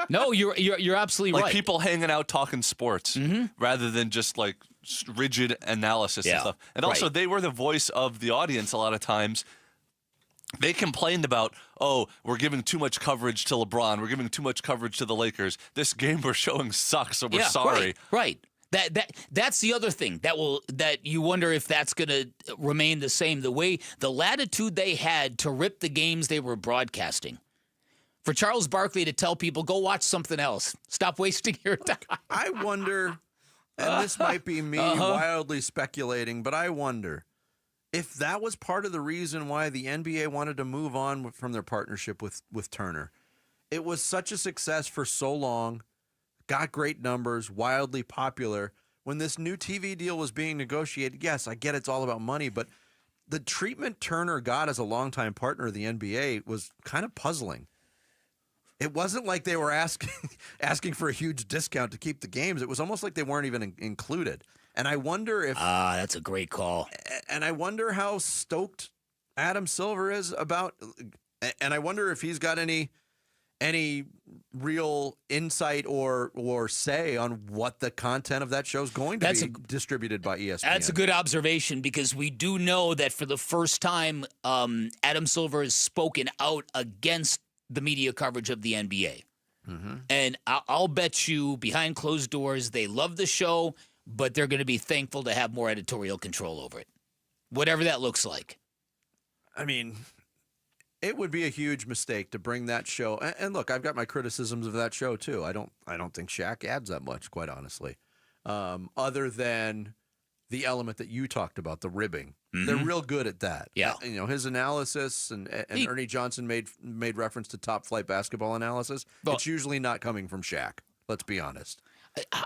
No, you're absolutely like right. people hanging out talking sports rather than just like rigid analysis and stuff. And also, they were the voice of the audience a lot of times. They complained about, we're giving too much coverage to LeBron. We're giving too much coverage to the Lakers. This game we're showing sucks, so we're sorry. Right. That's the other thing that you wonder if that's going to remain the same. The latitude they had to rip the games they were broadcasting. For Charles Barkley to tell people, go watch something else. Stop wasting your time. I wonder, and this might be me wildly speculating, but I wonder if that was part of the reason why the NBA wanted to move on from their partnership with Turner. It was such a success for so long, got great numbers, wildly popular. When this new TV deal was being negotiated, yes, I get it's all about money, but the treatment Turner got as a longtime partner of the NBA was kind of puzzling. It wasn't like they were asking for a huge discount to keep the games. It was almost like they weren't even included. And I wonder if that's a great call. And I wonder how stoked Adam Silver is about. And I wonder if he's got any real insight or say on what the content of that show is going to be distributed by ESPN. That's a good observation, because we do know that for the first time, Adam Silver has spoken out against the media coverage of the NBA. Mm-hmm. And I'll bet you behind closed doors, they love the show, but they're going to be thankful to have more editorial control over it, whatever that looks like. I mean, it would be a huge mistake to bring that show. And look, I've got my criticisms of that show too. I don't think Shaq adds that much, quite honestly, other than the element that you talked about, the ribbing. Mm-hmm. They're real good at that. Yeah, his analysis and Ernie Johnson made reference to top flight basketball analysis. Well, it's usually not coming from Shaq. Let's be honest.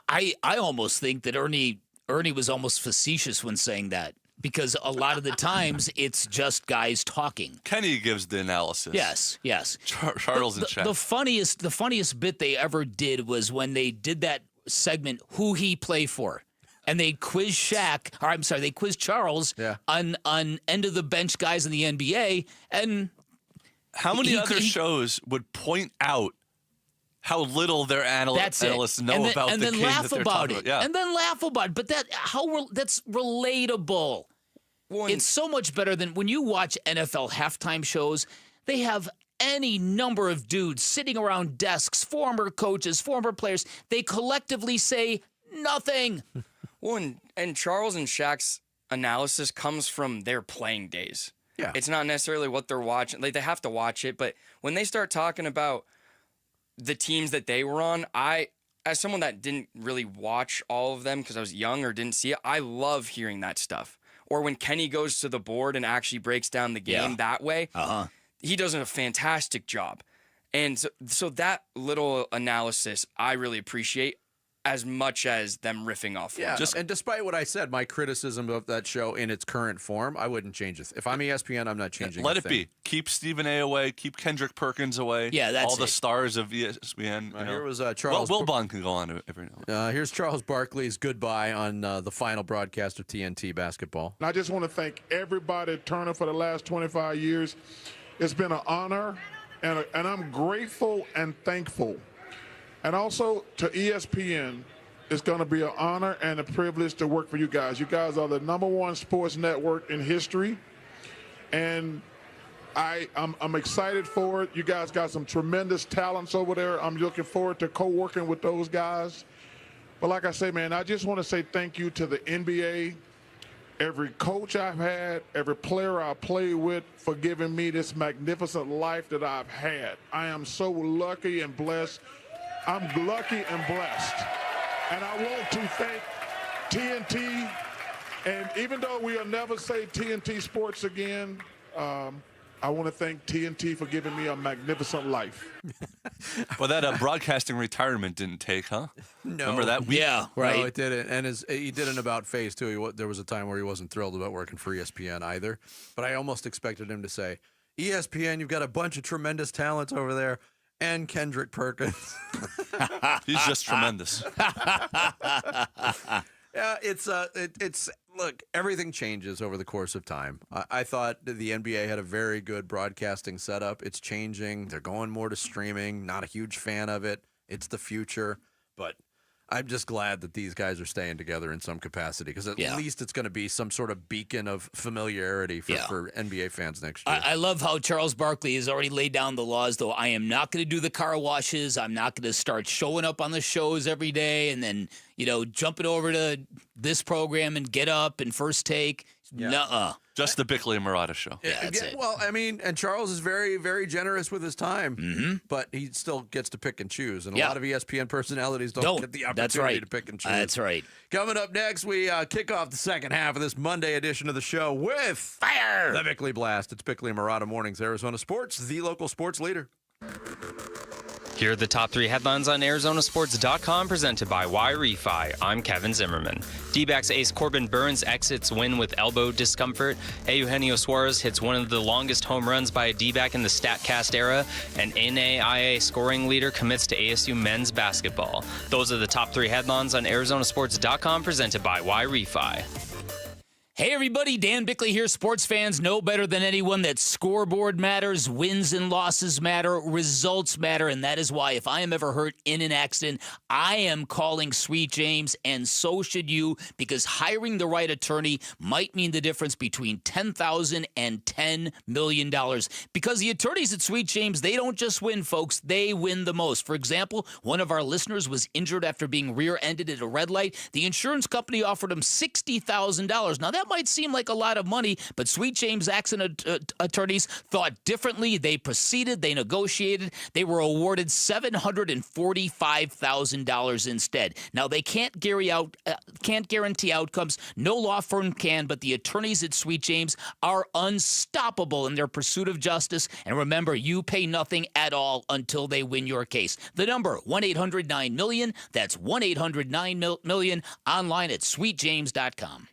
I almost think that Ernie was almost facetious when saying that, because a lot of the times it's just guys talking. Kenny gives the analysis. Yes. Charles and Shaq. The funniest bit they ever did was when they did that segment, Who He Play For. And they quiz they quiz Charles on end of the bench guys in the NBA. And how many other shows would point out how little their analysts know about the game that they're talking about? Yeah. And then laugh about it. But that's relatable. It's so much better than when you watch NFL halftime shows. They have any number of dudes sitting around desks, former coaches, former players. They collectively say nothing. Well, and Charles and Shaq's analysis comes from their playing days. Yeah. It's not necessarily what they're watching. Like, they have to watch it, but when they start talking about the teams that they were on, as someone that didn't really watch all of them because I was young or didn't see it, I love hearing that stuff. Or when Kenny goes to the board and actually breaks down the game that way, he does a fantastic job. And so that little analysis I really appreciate, as much as them riffing off. Yeah, and despite what I said, my criticism of that show in its current form, I wouldn't change it. If I'm ESPN, I'm not changing it. Let it be. Keep Stephen A. away. Keep Kendrick Perkins away. Yeah, that's all the stars of ESPN. Here was Charles. Will Bond can go on every now. Here's Charles Barkley's goodbye on the final broadcast of TNT basketball. And I just want to thank everybody at Turner for the last 25 years. It's been an honor, and I'm grateful and thankful. And also to ESPN, it's going to be an honor and a privilege to work for you guys. You guys are the #1 sports network in history, and I'm excited for it. You guys got some tremendous talents over there. I'm looking forward to co-working with those guys. But like I say, man, I just want to say thank you to the NBA, every coach I've had, every player I played with, for giving me this magnificent life that I've had. I am so lucky and blessed. I'm lucky and blessed. And I want to thank TNT. And even though we'll never say TNT Sports again, I want to thank TNT for giving me a magnificent life. Well, that broadcasting retirement didn't take, huh? No. Remember that week? Yeah, right. No, it didn't. And he did an about face, too. There was a time where he wasn't thrilled about working for ESPN either. But I almost expected him to say, ESPN, you've got a bunch of tremendous talents over there. And Kendrick Perkins. He's just tremendous. Yeah, it's look, everything changes over the course of time. I thought the NBA had a very good broadcasting setup. It's changing. They're going more to streaming. Not a huge fan of it. It's the future. But I'm just glad that these guys are staying together in some capacity, because at least it's going to be some sort of beacon of familiarity for NBA fans next year. I love how Charles Barkley has already laid down the laws, though. I am not going to do the car washes. I'm not going to start showing up on the shows every day and then, jumping over to this program and Get Up and First Take. Yeah. Nuh-uh. Just the Bickley and Murata show. Yeah, that's it. Well, I mean, and Charles is very, very generous with his time, but he still gets to pick and choose. And a lot of ESPN personalities don't get the opportunity to pick and choose. That's right. Coming up next, we kick off the second half of this Monday edition of the show with Fire! The Bickley Blast. It's Bickley and Murata Mornings, Arizona Sports, the local sports leader. Here are the top 3 headlines on ArizonaSports.com presented by Y-Refi. I'm Kevin Zimmerman. D-backs ace Corbin Burns exits win with elbow discomfort. Eugenio Suarez hits one of the longest home runs by a D-back in the StatCast era. And NAIA scoring leader commits to ASU men's basketball. Those are the top 3 headlines on ArizonaSports.com presented by Y-Refi. Hey everybody, Dan Bickley here. Sports fans know better than anyone that scoreboard matters, wins and losses matter, results matter, and that is why if I am ever hurt in an accident, I am calling Sweet James, and so should you, because hiring the right attorney might mean the difference between $10,000 and $10 million. Because the attorneys at Sweet James, they don't just win, folks, they win the most. For example, one of our listeners was injured after being rear-ended at a red light. The insurance company offered him $60,000. Now, that might seem like a lot of money, but Sweet James accident attorneys thought differently. They proceeded, they negotiated, they were awarded $745,000 instead. Now, they can't guarantee outcomes. No law firm can, but the attorneys at Sweet James are unstoppable in their pursuit of justice. And remember, you pay nothing at all until they win your case. The number, 1-800-9-MILLION. That's 1-800-9-MILLION. Online at sweetjames.com.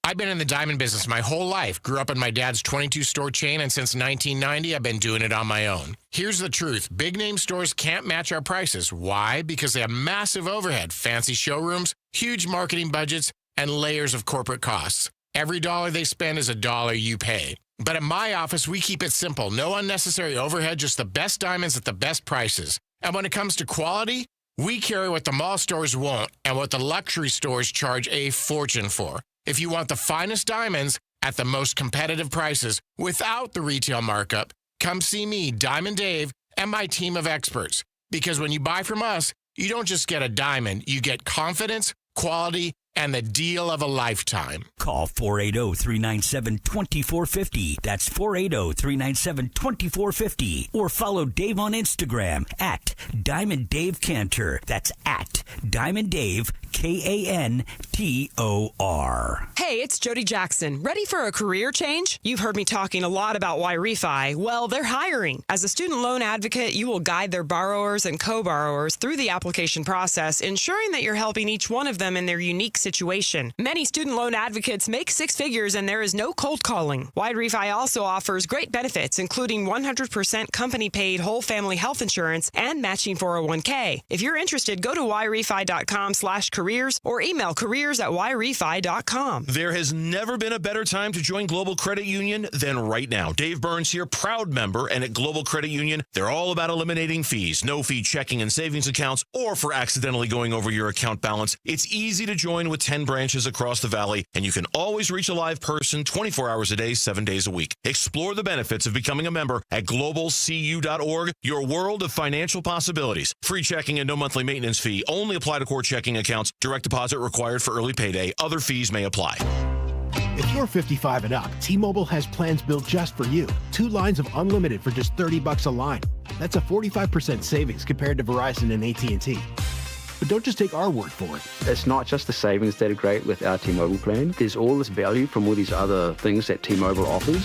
I've been in the diamond business my whole life. Grew up in my dad's 22-store chain, and since 1990, I've been doing it on my own. Here's the truth. Big-name stores can't match our prices. Why? Because they have massive overhead, fancy showrooms, huge marketing budgets, and layers of corporate costs. Every dollar they spend is a dollar you pay. But at my office, we keep it simple. No unnecessary overhead, just the best diamonds at the best prices. And when it comes to quality, we carry what the mall stores won't and what the luxury stores charge a fortune for. If you want the finest diamonds at the most competitive prices without the retail markup, come see me, Diamond Dave, and my team of experts. Because when you buy from us, you don't just get a diamond, you get confidence, quality, and the deal of a lifetime. Call 480-397-2450. That's 480-397-2450. Or follow Dave on Instagram at Diamond Dave Cantor. That's at Diamond Dave, Kantor. Hey, it's Jody Jackson. Ready for a career change? You've heard me talking a lot about Y-Refi. Well, they're hiring. As a student loan advocate, you will guide their borrowers and co-borrowers through the application process, ensuring that you're helping each one of them in their unique situation. Many student loan advocates make 6 figures and there is no cold calling. Y-Refi also offers great benefits, including 100% company-paid whole family health insurance and matching 401k. If you're interested, go to yrefi.com/careers or email careers@yrefi.com. There has never been a better time to join Global Credit Union than right now. Dave Burns here, proud member, and at Global Credit Union, they're all about eliminating fees, no-fee checking and savings accounts, or for accidentally going over your account balance. It's easy to join with 10 branches across the valley, and you can always reach a live person 24 hours a day, 7 days a week. Explore the benefits of becoming a member at globalcu.org, your world of financial possibilities. Free checking and no monthly maintenance fee. Only apply to core checking accounts. Direct deposit required for early payday. Other fees may apply. If you're 55 and up, T-Mobile has plans built just for you. 2 lines of unlimited for just $30 a line. That's a 45% savings compared to Verizon and AT&T. But don't just take our word for it. It's not just the savings that are great with our T-Mobile plan. There's all this value from all these other things that T-Mobile offers.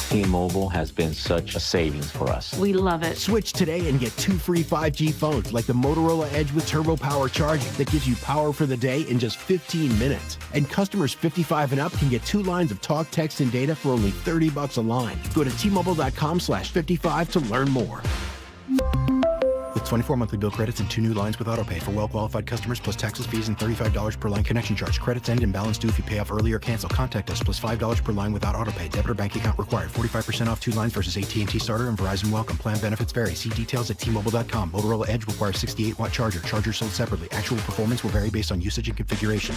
T-Mobile has been such a savings for us. We love it. Switch today and get 2 free 5G phones like the Motorola Edge with Turbo Power charging that gives you power for the day in just 15 minutes. And customers 55 and up can get 2 lines of talk, text, and data for only $30 a line. Go to T-Mobile.com/55 to learn more. With 24 monthly bill credits and 2 new lines with autopay for well-qualified customers plus taxes, fees, and $35 per line connection charge. Credits end and balance due if you pay off early or cancel. Contact us plus $5 per line without autopay. Debit or bank account required. 45% off 2 lines versus AT&T Starter and Verizon Welcome. Plan benefits vary. See details at T-Mobile.com. Motorola Edge requires 68-watt charger. Charger sold separately. Actual performance will vary based on usage and configuration.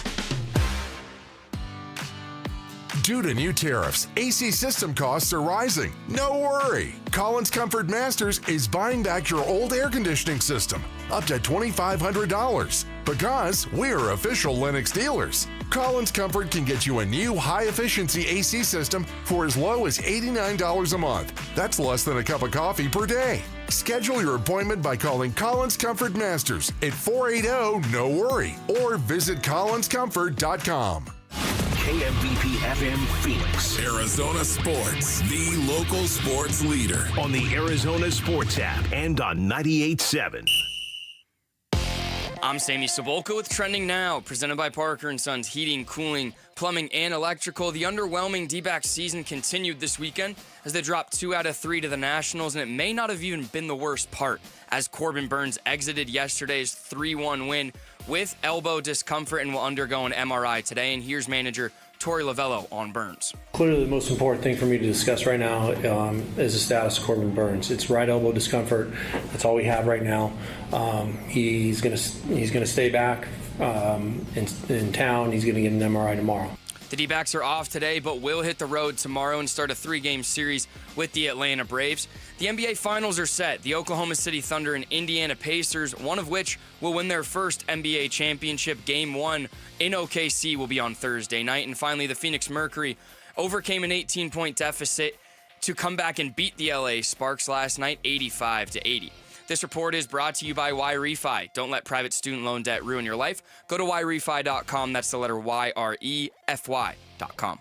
Due to new tariffs, AC system costs are rising. No worry. Collins Comfort Masters is buying back your old air conditioning system, up to $2,500. Because we're official Lennox dealers. Collins Comfort can get you a new high-efficiency AC system for as low as $89 a month. That's less than a cup of coffee per day. Schedule your appointment by calling Collins Comfort Masters at 480-NO-WORRY or visit collinscomfort.com. KMVP FM Phoenix. Arizona Sports, the local sports leader. On the Arizona Sports app and on 98.7. I'm Sammy Sabolka with Trending Now, presented by Parker & Sons Heating, Cooling, Plumbing, and Electrical. The underwhelming D-backs season continued this weekend as they dropped 2 out of 3 to the Nationals, and it may not have even been the worst part as Corbin Burnes exited yesterday's 3-1 win with elbow discomfort and will undergo an MRI today. And here's manager Torey Lovello on Burnes. Clearly the most important thing for me to discuss right now is the status of Corbin Burnes. It's right elbow discomfort. That's all we have right now. He's gonna stay back in town. He's gonna get an MRI tomorrow. The D-backs are off today, but will hit the road tomorrow and start a 3-game series with the Atlanta Braves. The NBA Finals are set. The Oklahoma City Thunder and Indiana Pacers, one of which will win their first NBA championship. Game 1 in OKC will be on Thursday night. And finally, the Phoenix Mercury overcame an 18-point deficit to come back and beat the LA Sparks last night, 85-80. This report is brought to you by YRefi. Don't let private student loan debt ruin your life. Go to YRefi.com. That's the letter YREFY.com.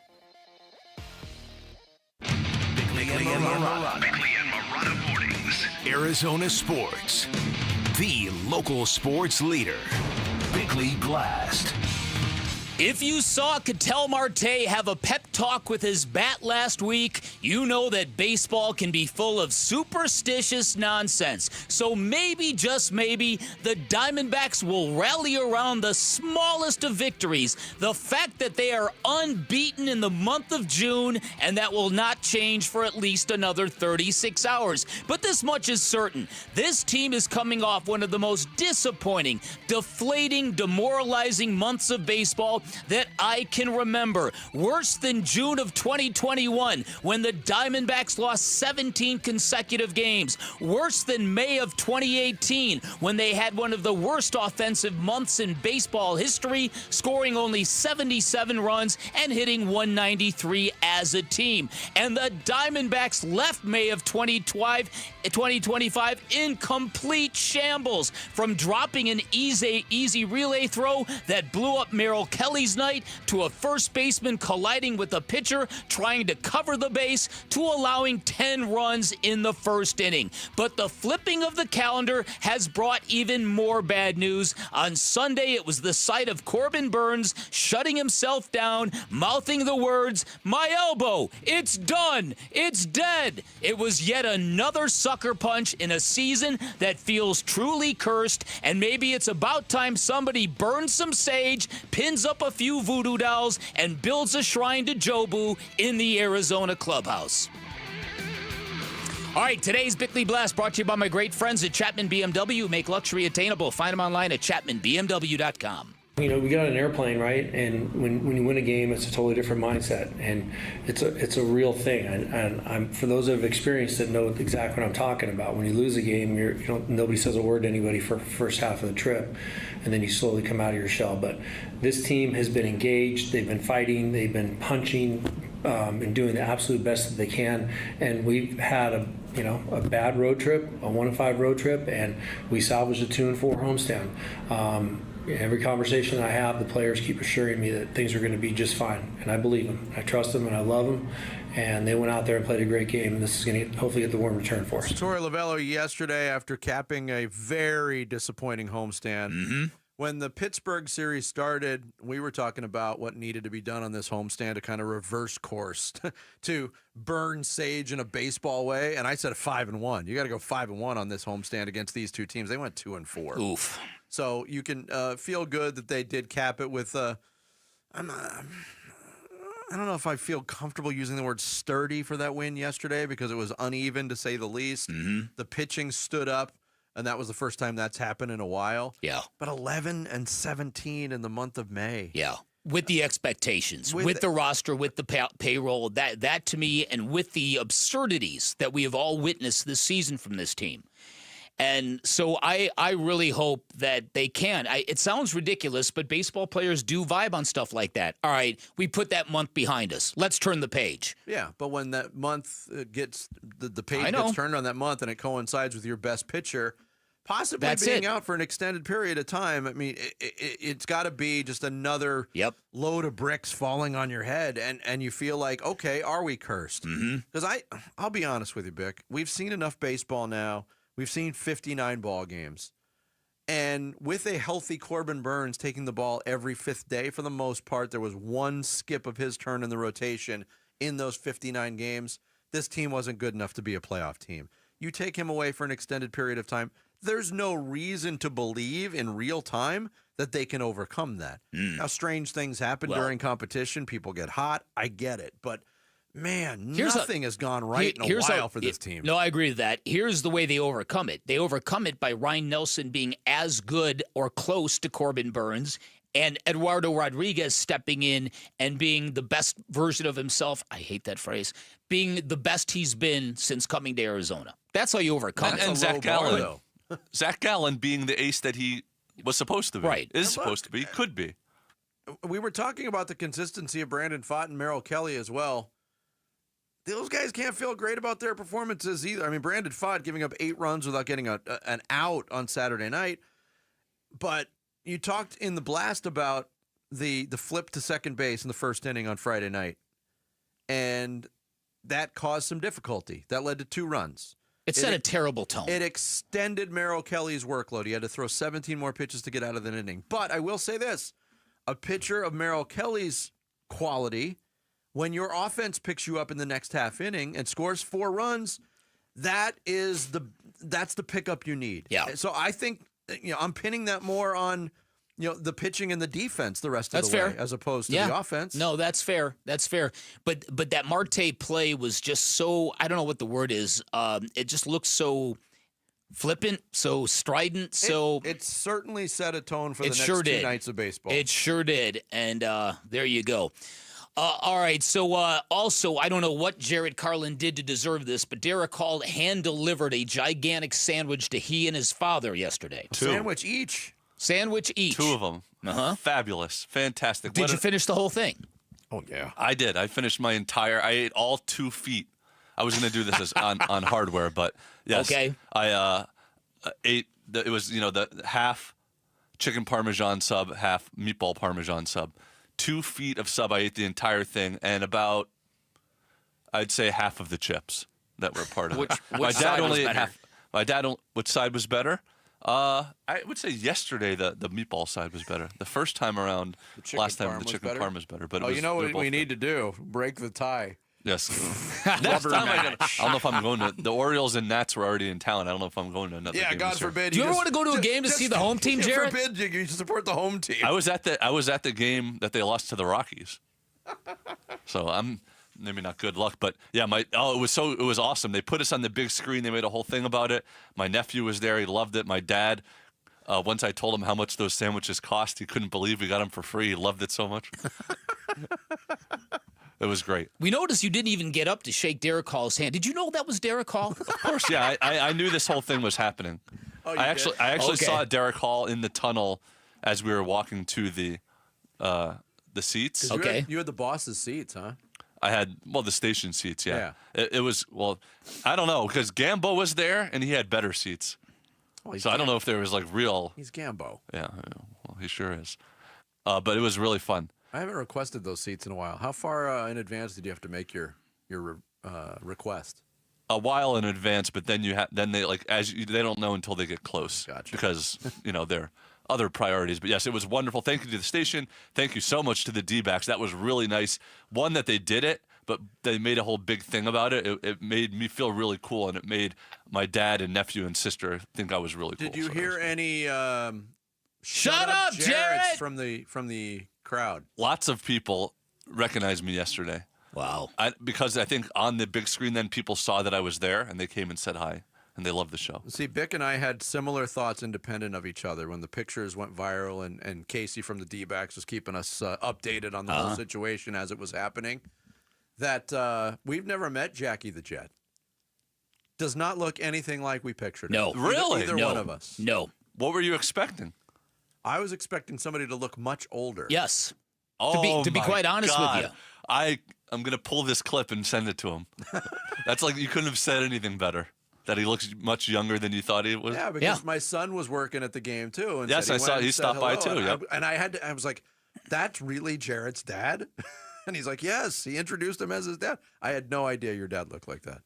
Bickley and Marotta mornings. Arizona Sports, the local sports leader. Bickley Blast. If you saw Ketel Marte have a pep talk with his bat last week, you know that baseball can be full of superstitious nonsense. So maybe, just maybe, the Diamondbacks will rally around the smallest of victories. The fact that they are unbeaten in the month of June, and that will not change for at least another 36 hours. But this much is certain. This team is coming off one of the most disappointing, deflating, demoralizing months of baseball that I can remember. Worse than June of 2021, when the Diamondbacks lost 17 consecutive games. Worse than May of 2018, when they had one of the worst offensive months in baseball history, scoring only 77 runs and hitting 193 as a team. And the Diamondbacks left May of 2025 in complete shambles, from dropping an easy relay throw that blew up Merrill Kelly's night, to a first baseman colliding with a pitcher trying to cover the base, to allowing 10 runs in the first inning. But the flipping of the calendar has brought even more bad news. On Sunday, it was the sight of Corbin Burnes shutting himself down, mouthing the words, "My elbow, it's done, it's dead." It was yet another sucker punch in a season that feels truly cursed, and maybe it's about time somebody burns some sage, pins up a few voodoo dolls, and builds a shrine to Jobu in the Arizona clubhouse. All right, today's Bickley Blast brought to you by my great friends at Chapman BMW, who make luxury attainable. Find them online at chapmanbmw.com. You know, we get on an airplane, right? And when you win a game, it's a totally different mindset, and it's a real thing. And I'm for those that have experienced it, know exactly what I'm talking about. When you lose a game, nobody says a word to anybody for the first half of the trip, and then you slowly come out of your shell. But this team has been engaged. They've been fighting. They've been punching, and doing the absolute best that they can. And we've had a bad road trip, a 1-5 road trip, and we salvaged a 2-4 homestand. Every conversation I have, the players keep assuring me that things are going to be just fine, and I believe them. I trust them, and I love them, and they went out there and played a great game, and this is going to hopefully get the warm return for us. Torey Lovello yesterday, after capping a very disappointing homestand. Mm-hmm. When the Pittsburgh series started, we were talking about what needed to be done on this homestand to kind of reverse course, to burn sage in a baseball way, and I said 5-1. You got to go 5-1 on this homestand against these two teams. They went 2-4. Oof. So you can feel good that they did cap it with I don't know if I feel comfortable using the word sturdy for that win yesterday, because it was uneven, to say the least. Mm-hmm. The pitching stood up, and that was the first time that's happened in a while. Yeah. But 11-17 in the month of May. Yeah. With the expectations, with the roster, with the payroll, that to me, and with the absurdities that we have all witnessed this season from this team. And so I really hope that they can. It sounds ridiculous, but baseball players do vibe on stuff like that. All right, we put that month behind us. Let's turn the page. Yeah, but when that month gets, the page gets turned on that month and it coincides with your best pitcher, possibly being out for an extended period of time. I mean, it's got to be just another load of bricks falling on your head, and you feel like, okay, are we cursed? Because I'll be honest with you, Bick. We've seen enough baseball now. We've seen 59 ball games. And with a healthy Corbin Burns taking the ball every fifth day, for the most part, there was one skip of his turn in the rotation in those 59 games. This team wasn't good enough to be a playoff team. You take him away for an extended period of time, there's no reason to believe in real time that they can overcome that. Now, strange things happen during competition. People get hot. I get it. But, man, nothing has gone right in a while for this team. No, I agree with that. Here's the way they overcome it. They overcome it by Ryan Nelson being as good or close to Corbin Burns and Eduardo Rodriguez stepping in and being the best version of himself. I hate that phrase. Being the best he's been since coming to Arizona. That's how you overcome it. And Zach Gallen. Zach Gallen being the ace that he was supposed to be. Right. Is supposed to be. Could be. We were talking about the consistency of Brandon Pfaadt and Merrill Kelly as well. Those guys can't feel great about their performances either. I mean, Brandon Pfaadt giving up 8 runs without getting an out on Saturday night. But you talked in the blast about the flip to second base in the first inning on Friday night. And that caused some difficulty. That led to 2 runs. It set a terrible tone. It extended Merrill Kelly's workload. He had to throw 17 more pitches to get out of the inning. But I will say this, a pitcher of Merrill Kelly's quality, when your offense picks you up in the next half inning and scores 4 runs, that's the pickup you need. Yeah. So I think I'm pinning that more on the pitching and the defense the rest of the way, as opposed to the offense. No, that's fair. That's fair. But that Marte play was just so, I don't know what the word is. It just looked so flippant, so strident. It certainly set a tone for the next 2 nights of baseball. It sure did. And there you go. All right, so also, I don't know what Jared Carlin did to deserve this, but Derek Hall hand-delivered a gigantic sandwich to he and his father yesterday. 2. Sandwich each. 2 of them. Fabulous. Fantastic. Did you finish the whole thing? Oh, yeah. I did. I finished I ate all 2 feet. I was going to do this on hardware, but yes. Okay. I ate, it was, the half chicken Parmesan sub, half meatball Parmesan sub. 2 feet of sub, I ate the entire thing, and about, I'd say, half of the chips that were part of it. Which side was better? Which side was better? I would say yesterday the meatball side was better. The first time around, last time the chicken parm was better. But you know what we need to do? Break the tie. Yes. Next time I don't know if I'm going to. The Orioles and Nats were already in town. I don't know if I'm going to another game. Yeah, God forbid. Do you ever want to go to a game to see the home team, Jared? God forbid you support the home team. I was at the game that they lost to the Rockies. So I'm maybe not good luck, but yeah, it was awesome. They put us on the big screen. They made a whole thing about it. My nephew was there. He loved it. My dad. Once I told him how much those sandwiches cost, he couldn't believe we got them for free. He loved it so much. It was great. We noticed you didn't even get up to shake Derek Hall's hand. Did you know that was Derek Hall? Of course, yeah. I knew this whole thing was happening. I actually saw Derek Hall in the tunnel as we were walking to the seats. Okay. You had the boss's seats, huh? I had, the station seats, yeah. It was, I don't know, because Gambo was there, and he had better seats. So I don't know if there was, real... He's Gambo. Yeah, well, he sure is. But it was really fun. I haven't requested those seats in a while. How far in advance did you have to make your request? A while in advance, but then they don't know until they get close. Gotcha. Because they're other priorities. But yes, it was wonderful. Thank you to the station. Thank you so much to the D-backs. That was really nice. One, that they did it, but they made a whole big thing about it. It made me feel really cool, and it made my dad and nephew and sister think I was really cool. Did you hear any Shut up, Jared! from the crowd? Lots of people recognized me yesterday. Wow. Because I think on the big screen then people saw that I was there, and they came and said hi, and they loved the show. See, Bick and I had similar thoughts independent of each other when the pictures went viral, and Casey from the D-backs was keeping us updated on the whole situation as it was happening, that we've never met Jackie the Jet. Does not look anything like we pictured No. him. Really? Either one of us. No. What were you expecting? I was expecting somebody to look much older. Yes. Oh, to be quite honest with you. I'm going to pull this clip and send it to him. That's you couldn't have said anything better. That he looks much younger than you thought he was? Yeah, because my son was working at the game, too. And yes, said I saw he stopped by, too. And, Yep. I was like, that's really Jarrett's dad? And he's like, yes. He introduced him as his dad. I had no idea your dad looked like that.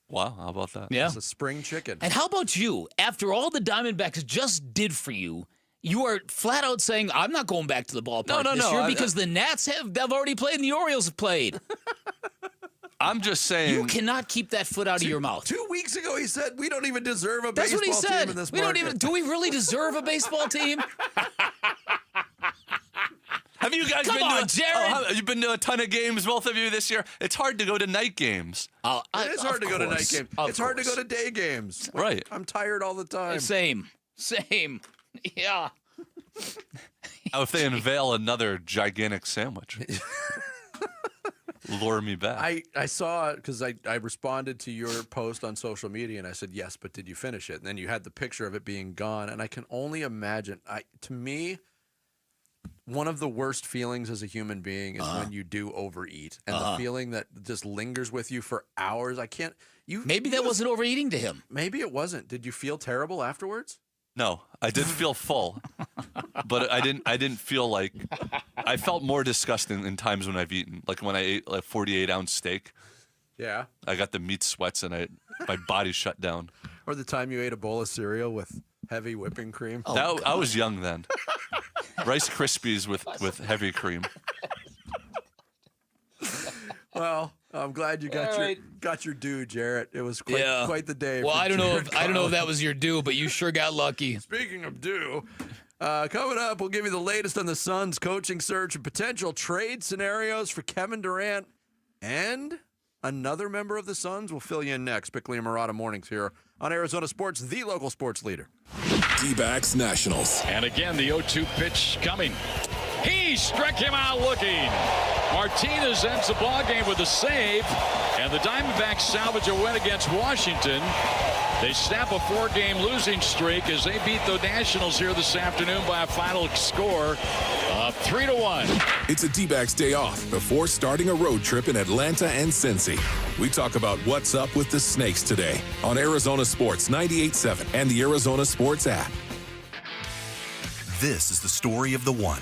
Wow, how about that? Yeah. It's a spring chicken. And how about you? After all the Diamondbacks just did for you, you are flat out saying, I'm not going back to the ballpark this year because the Nats have already played and the Orioles have played. I'm just saying. You cannot keep that foot out of your mouth. 2 weeks ago, he said, we don't even deserve a That's baseball what he said. team in this We don't market. even. Do we really deserve a baseball team? Have you guys Come been on, to Jared. you've been to a ton of games, both of you, this year? It's hard to go to night games. It is hard to go to night games. It's hard to go to day games. Right. I'm tired all the time. Same. Yeah. Oh, if they unveil another gigantic sandwich. Lure me back. I saw it because I responded to your post on social media and I said, yes, but did you finish it? And then you had the picture of it being gone. And I can only imagine, to me, one of the worst feelings as a human being is when you do overeat. And the feeling that just lingers with you for hours. I can't. Maybe that wasn't overeating to him. Maybe it wasn't. Did you feel terrible afterwards? No, I did feel full, but I didn't feel like. I felt more disgusting in times when I've eaten, like when I ate like 48-ounce steak. Yeah. I got the meat sweats and my body shut down. Or the time you ate a bowl of cereal with heavy whipping cream. I was young then. Rice Krispies with heavy cream. Well, I'm glad you got your due, Jarrett. It was quite the day. Well, for I don't know if that was was your due, but you sure got lucky. Speaking of due, coming up, we'll give you the latest on the Suns coaching search and potential trade scenarios for Kevin Durant and another member of the Suns. We'll fill you in next. Bickley and Murata mornings here on Arizona Sports, the local sports leader. D-backs Nationals. And again, the 0-2 pitch coming. He struck him out looking. Martinez ends the ball game with a save, and the Diamondbacks salvage a win against Washington. They snap a 4-game losing streak as they beat the Nationals here this afternoon by a final score of 3-1. It's a D-backs day off before starting a road trip in Atlanta and Cincy. We talk about what's up with the Snakes today on Arizona Sports 98.7 and the Arizona Sports app. This is the story of the one.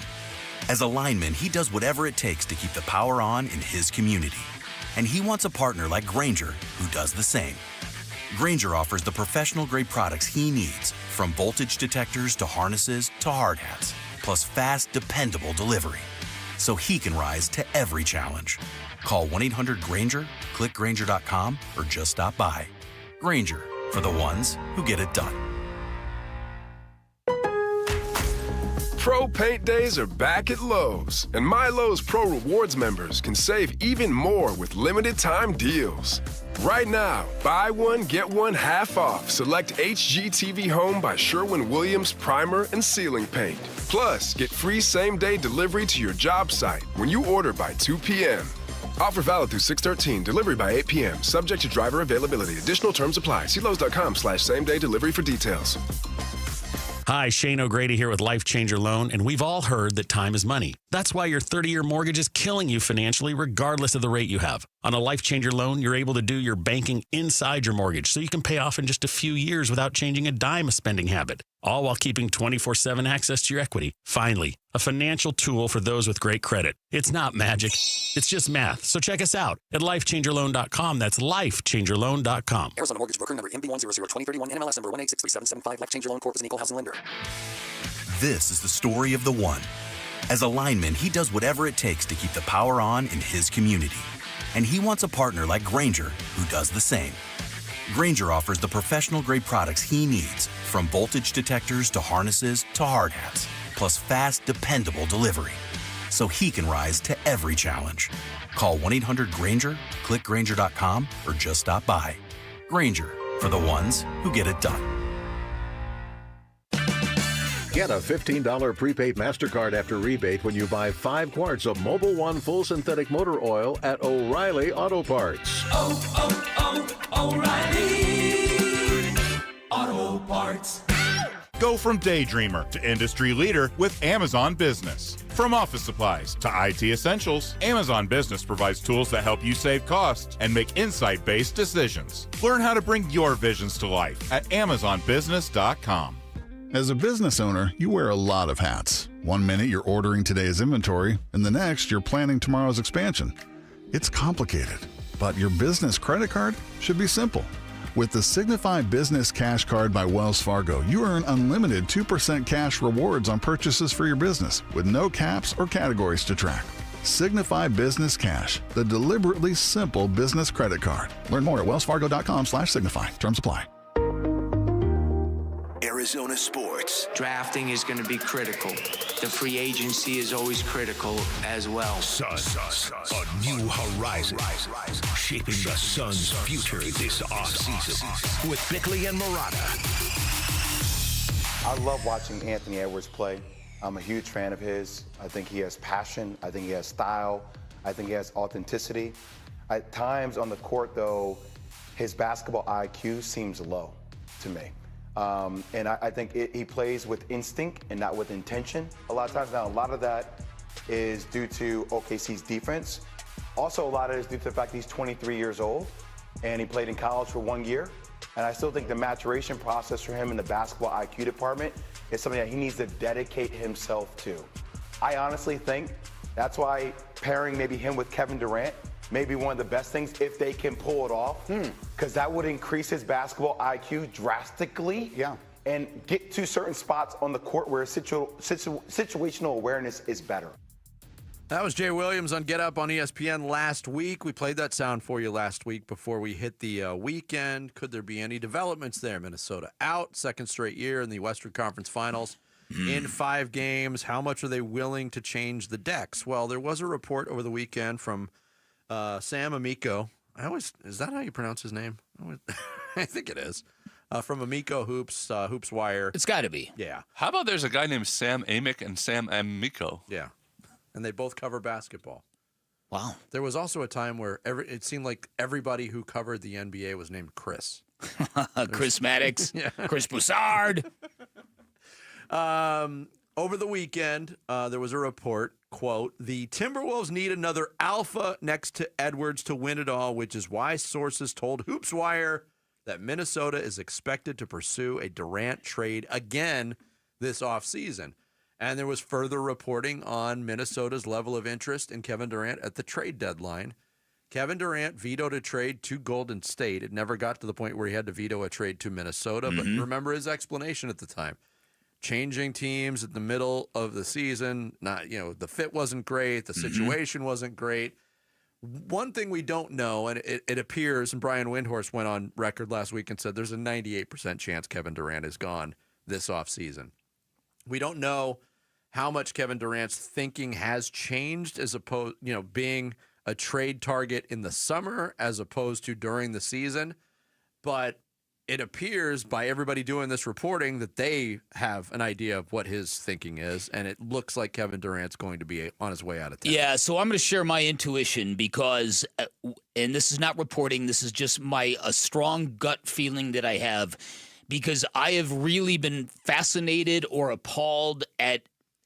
As a lineman, he does whatever it takes to keep the power on in his community. And he wants a partner like Grainger who does the same. Grainger offers the professional-grade products he needs, from voltage detectors to harnesses to hard hats, plus fast, dependable delivery, so he can rise to every challenge. Call 1-800-GRAINGER, click Grainger.com, or just stop by. Grainger, for the ones who get it done. Pro Paint Days are back at Lowe's, and My Lowe's Pro Rewards members can save even more with limited time deals. Right now, buy one, get one half off select HGTV Home by Sherwin-Williams primer and ceiling paint. Plus, get free same-day delivery to your job site when you order by 2 p.m. Offer valid through 6/13, delivery by 8 p.m., subject to driver availability. Additional terms apply. See Lowe's.com/same-day delivery for details. Hi, Shane O'Grady here with Life Changer Loan, and we've all heard that time is money. That's why your 30-year mortgage is killing you financially, regardless of the rate you have. On a Life Changer Loan, you're able to do your banking inside your mortgage, so you can pay off in just a few years without changing a dime of spending habit, all while keeping 24/7 access to your equity. Finally, a financial tool for those with great credit. It's not magic. It's just math. So check us out at lifechangerloan.com. That's lifechangerloan.com. Arizona Mortgage Broker number MB1002031, NMLS number 1863775. Life Changer Loan Corp is an equal housing lender. This is the story of the one. As a lineman, he does whatever it takes to keep the power on in his community. And he wants a partner like Grainger who does the same. Grainger offers the professional-grade products he needs, from voltage detectors to harnesses to hard hats, plus fast, dependable delivery, so he can rise to every challenge. Call 1-800-GRAINGER, click Grainger.com, or just stop by. Grainger, for the ones who get it done. Get a $15 prepaid MasterCard after rebate when you buy 5 quarts of Mobil 1 full synthetic motor oil at O'Reilly Auto Parts. O'Reilly Auto Parts. Go from daydreamer to industry leader with Amazon Business. From office supplies to IT essentials, Amazon Business provides tools that help you save costs and make insight-based decisions. Learn how to bring your visions to life at AmazonBusiness.com. As a business owner, you wear a lot of hats. One minute you're ordering today's inventory, and the next you're planning tomorrow's expansion. It's complicated, but your business credit card should be simple. With the Signify Business Cash Card by Wells Fargo, you earn unlimited 2% cash rewards on purchases for your business with no caps or categories to track. Signify Business Cash, the deliberately simple business credit card. Learn more at wellsfargo.com/signify. Terms apply. Arizona sports. Drafting is going to be critical. The free agency is always critical as well. Suns, a new horizon, shaping the Suns' future this offseason with Bickley and Murata. I love watching Anthony Edwards play. I'm a huge fan of his. I think he has passion. I think he has style. I think he has authenticity. At times on the court, though, his basketball IQ seems low to me. And I think he plays with instinct and not with intention a lot of times. Now, a lot of that is due to OKC's defense. Also, a lot of it is due to the fact he's 23 years old and he played in college for 1 year. And I still think the maturation process for him in the basketball IQ department is something that he needs to dedicate himself to. I honestly think that's why pairing maybe him with Kevin Durant may be one of the best things if they can pull it off, because that would increase his basketball IQ drastically. Yeah. And get to certain spots on the court where situational awareness is better. That was Jay Williams on Get Up on ESPN last week. We played that sound for you last week before we hit the weekend. Could there be any developments there? Minnesota out, second straight year in the Western Conference Finals. In 5 games, how much are they willing to change the decks? Well, there was a report over the weekend from Sam Amico. Is that how you pronounce his name? I think it is. From Amico Hoops, Hoops Wire. It's got to be. Yeah. How about there's a guy named Sam Amick and Sam Amico? Yeah. And they both cover basketball. Wow. There was also a time where it seemed like everybody who covered the NBA was named Chris. Chris Maddox, yeah. Chris Broussard. Over the weekend, there was a report, quote, the Timberwolves need another alpha next to Edwards to win it all, which is why sources told Hoops Wire that Minnesota is expected to pursue a Durant trade again this offseason. And there was further reporting on Minnesota's level of interest in Kevin Durant at the trade deadline. Kevin Durant vetoed a trade to Golden State. It never got to the point where he had to veto a trade to Minnesota, but remember his explanation at the time. Changing teams at the middle of the season, the fit wasn't great, the situation wasn't great. One thing we don't know, and it appears, and Brian Windhorst went on record last week and said there's a 98% chance Kevin Durant is gone this offseason. We don't know how much Kevin Durant's thinking has changed as opposed, being a trade target in the summer as opposed to during the season. But it appears by everybody doing this reporting that they have an idea of what his thinking is, and it looks like Kevin Durant's going to be on his way out of town. Yeah, so I'm going to share my intuition because, and this is not reporting, this is just a strong gut feeling that I have, because I have really been fascinated or appalled at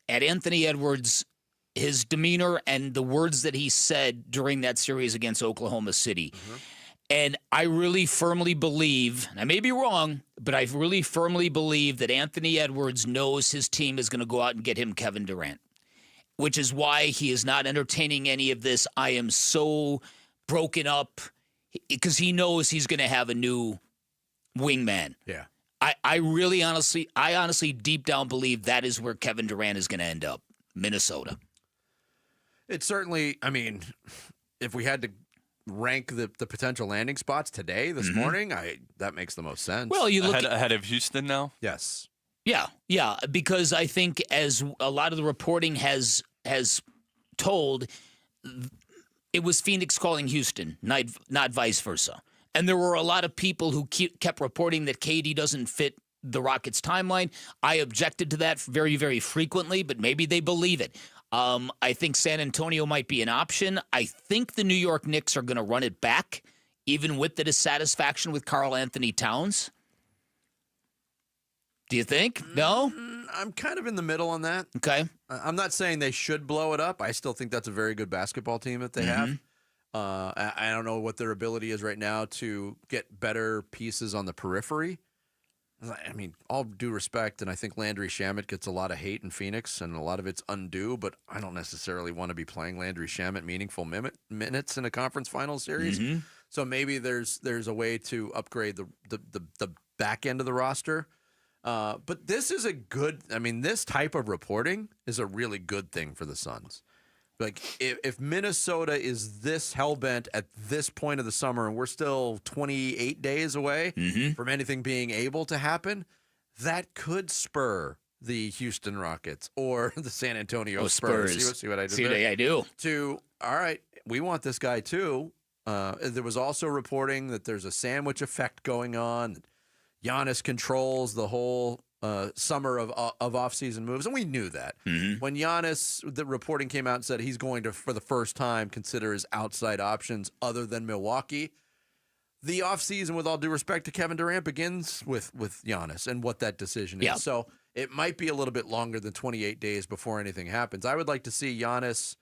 Anthony Edwards, his demeanor, and the words that he said during that series against Oklahoma City. And I really firmly believe, and I may be wrong, but I really firmly believe that Anthony Edwards knows his team is going to go out and get him Kevin Durant, which is why he is not entertaining any of this. I am so broken up because he knows he's going to have a new wingman. Yeah. I honestly deep down believe that is where Kevin Durant is going to end up, Minnesota. It certainly, if we had to rank the potential landing spots today, this morning, that makes the most sense. Well, you look ahead of Houston now? Yes. Yeah, because I think as a lot of the reporting has told, it was Phoenix calling Houston, not vice versa. And there were a lot of people who kept reporting that KD doesn't fit the Rockets' timeline. I objected to that very, very frequently, but maybe they believe it. I think San Antonio might be an option. I think the New York Knicks are going to run it back, even with the dissatisfaction with Karl Anthony Towns. Do you think? No? I'm kind of in the middle on that. Okay. I'm not saying they should blow it up. I still think that's a very good basketball team that they have. I don't know what their ability is right now to get better pieces on the periphery. I mean, all due respect, and I think Landry Shamet gets a lot of hate in Phoenix, and a lot of it's undue, but I don't necessarily want to be playing Landry Shamet meaningful minutes in a conference final series. So maybe there's a way to upgrade the back end of the roster. But this is this type of reporting is a really good thing for the Suns. Like, if Minnesota is this hellbent at this point of the summer and we're still 28 days away from anything being able to happen, that could spur the Houston Rockets or the San Antonio Spurs. See what I did there? See what I do? To, all right, we want this guy too. There was also reporting that there's a sandwich effect going on. Giannis controls the whole summer of offseason moves, and we knew that. When Giannis, the reporting came out and said he's going to, for the first time, consider his outside options other than Milwaukee. The offseason, with all due respect to Kevin Durant, begins with Giannis and what that decision is. Yeah. So it might be a little bit longer than 28 days before anything happens. I would like to see Giannis,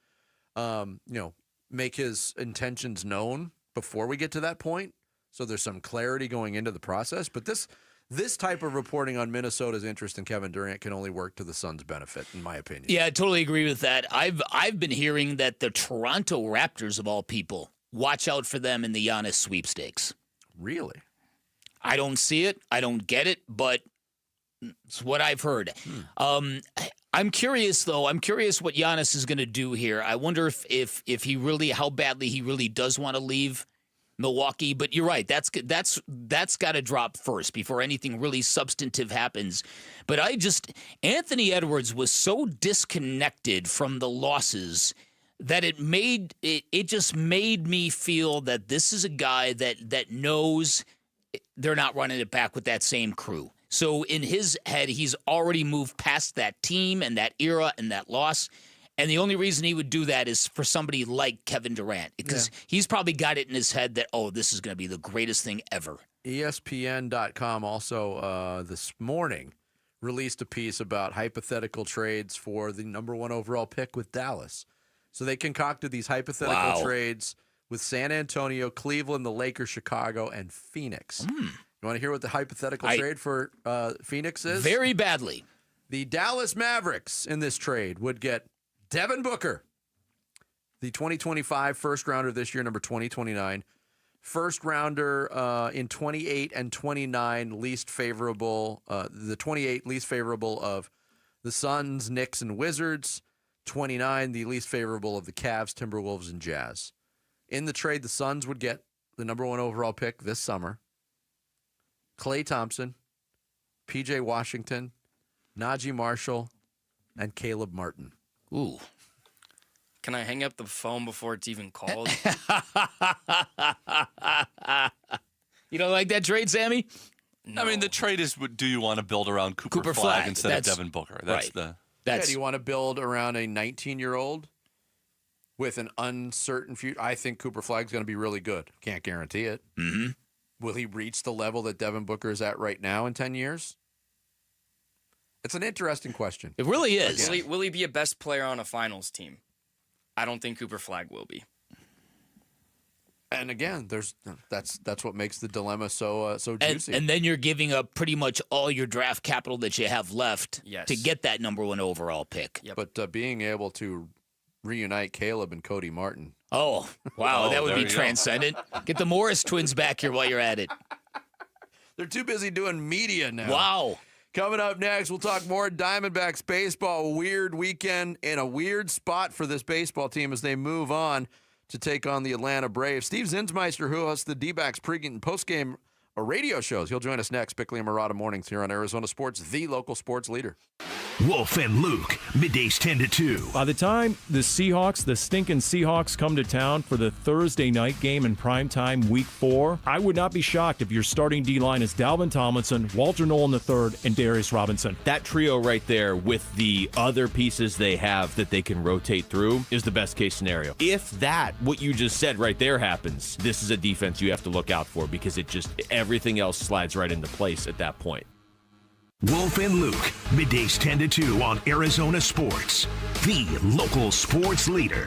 make his intentions known before we get to that point, so there's some clarity going into the process. But this type of reporting on Minnesota's interest in Kevin Durant can only work to the Suns' benefit, in my opinion. Yeah, I totally agree with that. I've been hearing that the Toronto Raptors, of all people, watch out for them in the Giannis sweepstakes. Really? I don't see it. I don't get it, but it's what I've heard. I'm curious, though. I'm curious what Giannis is going to do here. I wonder if he really, how badly he really does want to leave Milwaukee. But you're right. That's got to drop first before anything really substantive happens. But Anthony Edwards was so disconnected from the losses that it just made me feel that this is a guy that knows they're not running it back with that same crew. So in his head, he's already moved past that team and that era and that loss. And the only reason he would do that is for somebody like Kevin Durant, because he's probably got it in his head that, this is going to be the greatest thing ever. ESPN.com also this morning released a piece about hypothetical trades for the number 1 overall pick with Dallas. So they concocted these hypothetical trades with San Antonio, Cleveland, the Lakers, Chicago, and Phoenix. You want to hear what the hypothetical trade for Phoenix is? Very badly. The Dallas Mavericks in this trade would get Devin Booker, the 2025 first rounder this year, number 2029. First rounder in 28 and 29, least favorable. The 28 least favorable of the Suns, Knicks, and Wizards. 29, the least favorable of the Cavs, Timberwolves, and Jazz. In the trade, the Suns would get the number 1 overall pick this summer. Klay Thompson, P.J. Washington, Najee Marshall, and Caleb Martin. Ooh. Can I hang up the phone before it's even called? You don't like that trade, Sammy? No. I mean, the trade is, do you want to build around Cooper Flagg instead of Devin Booker? That's right. Do you want to build around a 19-year-old with an uncertain future? I think Cooper Flagg's going to be really good. Can't guarantee it. Will he reach the level that Devin Booker is at right now in 10 years? It's an interesting question. It really is. Will he be a best player on a finals team? I don't think Cooper Flagg will be. And again, that's what makes the dilemma so juicy. And then you're giving up pretty much all your draft capital that you have left to get that number 1 overall pick. But being able to reunite Caleb and Cody Martin. Oh, wow, that would be transcendent. Get the Morris twins back here while you're at it. They're too busy doing media now. Wow. Coming up next, we'll talk more Diamondbacks baseball. Weird weekend in a weird spot for this baseball team as they move on to take on the Atlanta Braves. Steve Zinsmeister, who hosts the D-backs pregame and postgame radio shows. He'll join us next. Bickley and Murata mornings here on Arizona Sports, the local sports leader. Wolf and Luke, middays 10 to 2. By the time the stinking Seahawks come to town for the Thursday night game in primetime week 4, I would not be shocked if your starting D-line is Dalvin Tomlinson, Walter Nolan III, and Darius Robinson. That trio right there with the other pieces they have that they can rotate through is the best case scenario. If what you just said right there happens, this is a defense you have to look out for because everything else slides right into place at that point. Wolf and Luke, middays 10 to 2 on Arizona Sports, the local sports leader.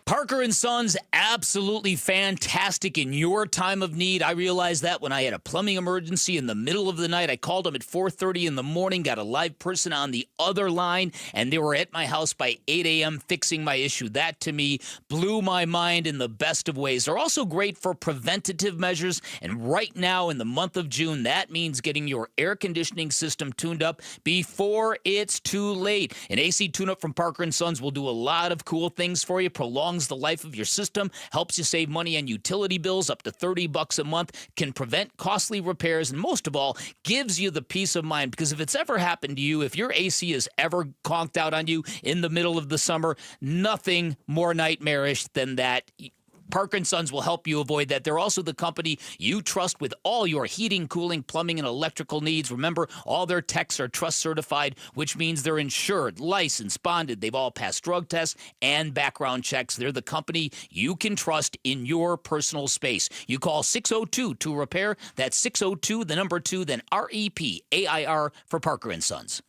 Parker & Sons, absolutely fantastic in your time of need. I realized that when I had a plumbing emergency in the middle of the night. I called them at 4:30 in the morning, got a live person on the other line, and they were at my house by 8 a.m. fixing my issue. That, to me, blew my mind in the best of ways. They're also great for preventative measures, and right now in the month of June, that means getting your air conditioning system tuned up before it's too late. An AC tune-up from Parker & Sons will do a lot of cool things for you, prolongs the life of your system, helps you save money on utility bills up to $30 a month, can prevent costly repairs, and most of all, gives you the peace of mind. Because if it's ever happened to you, if your AC is ever conked out on you in the middle of the summer, nothing more nightmarish than that. Parker & Sons will help you avoid that. They're also the company you trust with all your heating, cooling, plumbing, and electrical needs. Remember, all their techs are trust certified, which means they're insured, licensed, bonded. They've all passed drug tests and background checks. They're the company you can trust in your personal space. You call 602-2-REPAIR. That's 602, the number 2, then REPAIR for Parker & Sons.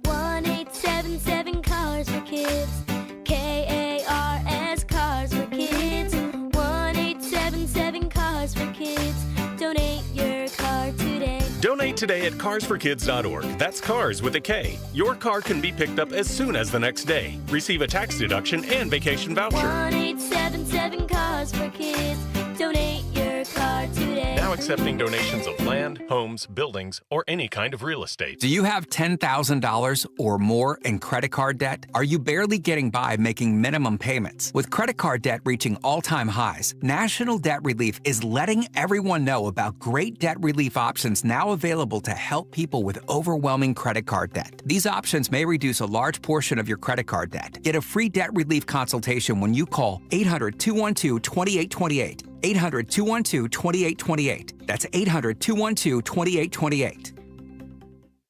1877 Cars for Kids. KARS Cars for Kids. 1877 Cars for Kids. Donate your car today. Donate today at carsforkids.org. That's cars with a K. Your car can be picked up as soon as the next day. Receive a tax deduction and vacation voucher. 1877 Cars for Kids. Donate your car today. Now accepting donations of land, homes, buildings, or any kind of real estate. Do you have $10,000 or more in credit card debt? Are you barely getting by making minimum payments? With credit card debt reaching all-time highs, National Debt Relief is letting everyone know about great debt relief options now available to help people with overwhelming credit card debt. These options may reduce a large portion of your credit card debt. Get a free debt relief consultation when you call 800-212-2828. 800-212-2828. That's 800-212-2828.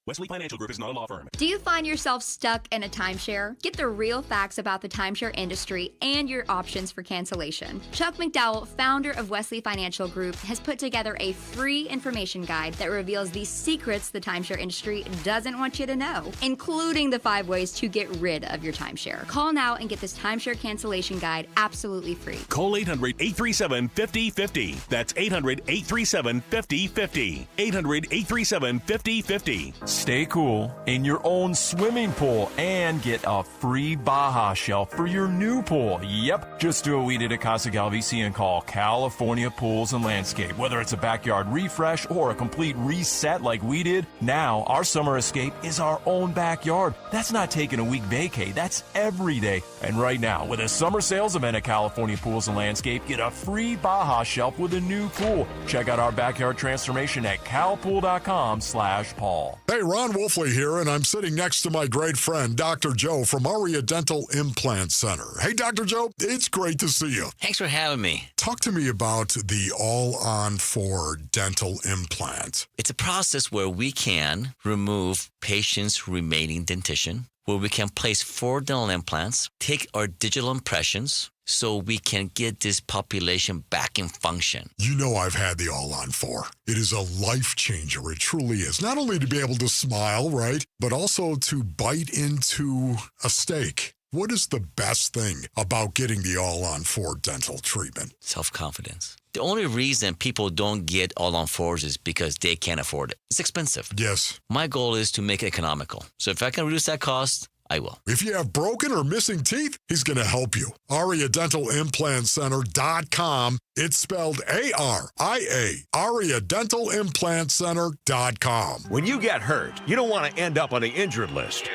Wesley Financial Group is not a law firm. Do you find yourself stuck in a timeshare? Get the real facts about the timeshare industry and your options for cancellation. Chuck McDowell, founder of Wesley Financial Group, has put together a free information guide that reveals the secrets the timeshare industry doesn't want you to know, including the 5 ways to get rid of your timeshare. Call now and get this timeshare cancellation guide absolutely free. Call 800-837-5050. That's 800-837-5050. 800-837-5050. Stay cool in your own swimming pool and get a free Baja shelf for your new pool. Yep, just do what we did at Casa Galvisi and call California Pools and Landscape. Whether it's a backyard refresh or a complete reset like we did, now our summer escape is our own backyard. That's not taking a week vacay, that's every day. And right now, with a summer sales event at California Pools and Landscape, get a free Baja shelf with a new pool. Check out our backyard transformation at calpool.com/Paul. Hey, Ron Wolfley here, and I'm sitting next to my great friend, Dr. Joe from Aria Dental Implant Center. Hey, Dr. Joe, it's great to see you. Thanks for having me. Talk to me about the All-on-4 dental implant. It's a process where we can remove patients' remaining dentition, where we can place 4 dental implants, take our digital impressions, so we can get this population back in function. You know I've had the All-on-4. It is a life changer. It truly is. Not only to be able to smile, right, but also to bite into a steak. What is the best thing about getting the All-on-4 dental treatment? Self-confidence. The only reason people don't get All-on-4s is because they can't afford it. It's expensive. Yes. My goal is to make it economical. So if I can reduce that cost, I will. If you have broken or missing teeth, he's going to help you. AriaDentalImplantCenter.com. It's spelled A-R-I-A. AriaDentalImplantCenter.com. When you get hurt, you don't want to end up on the injured list.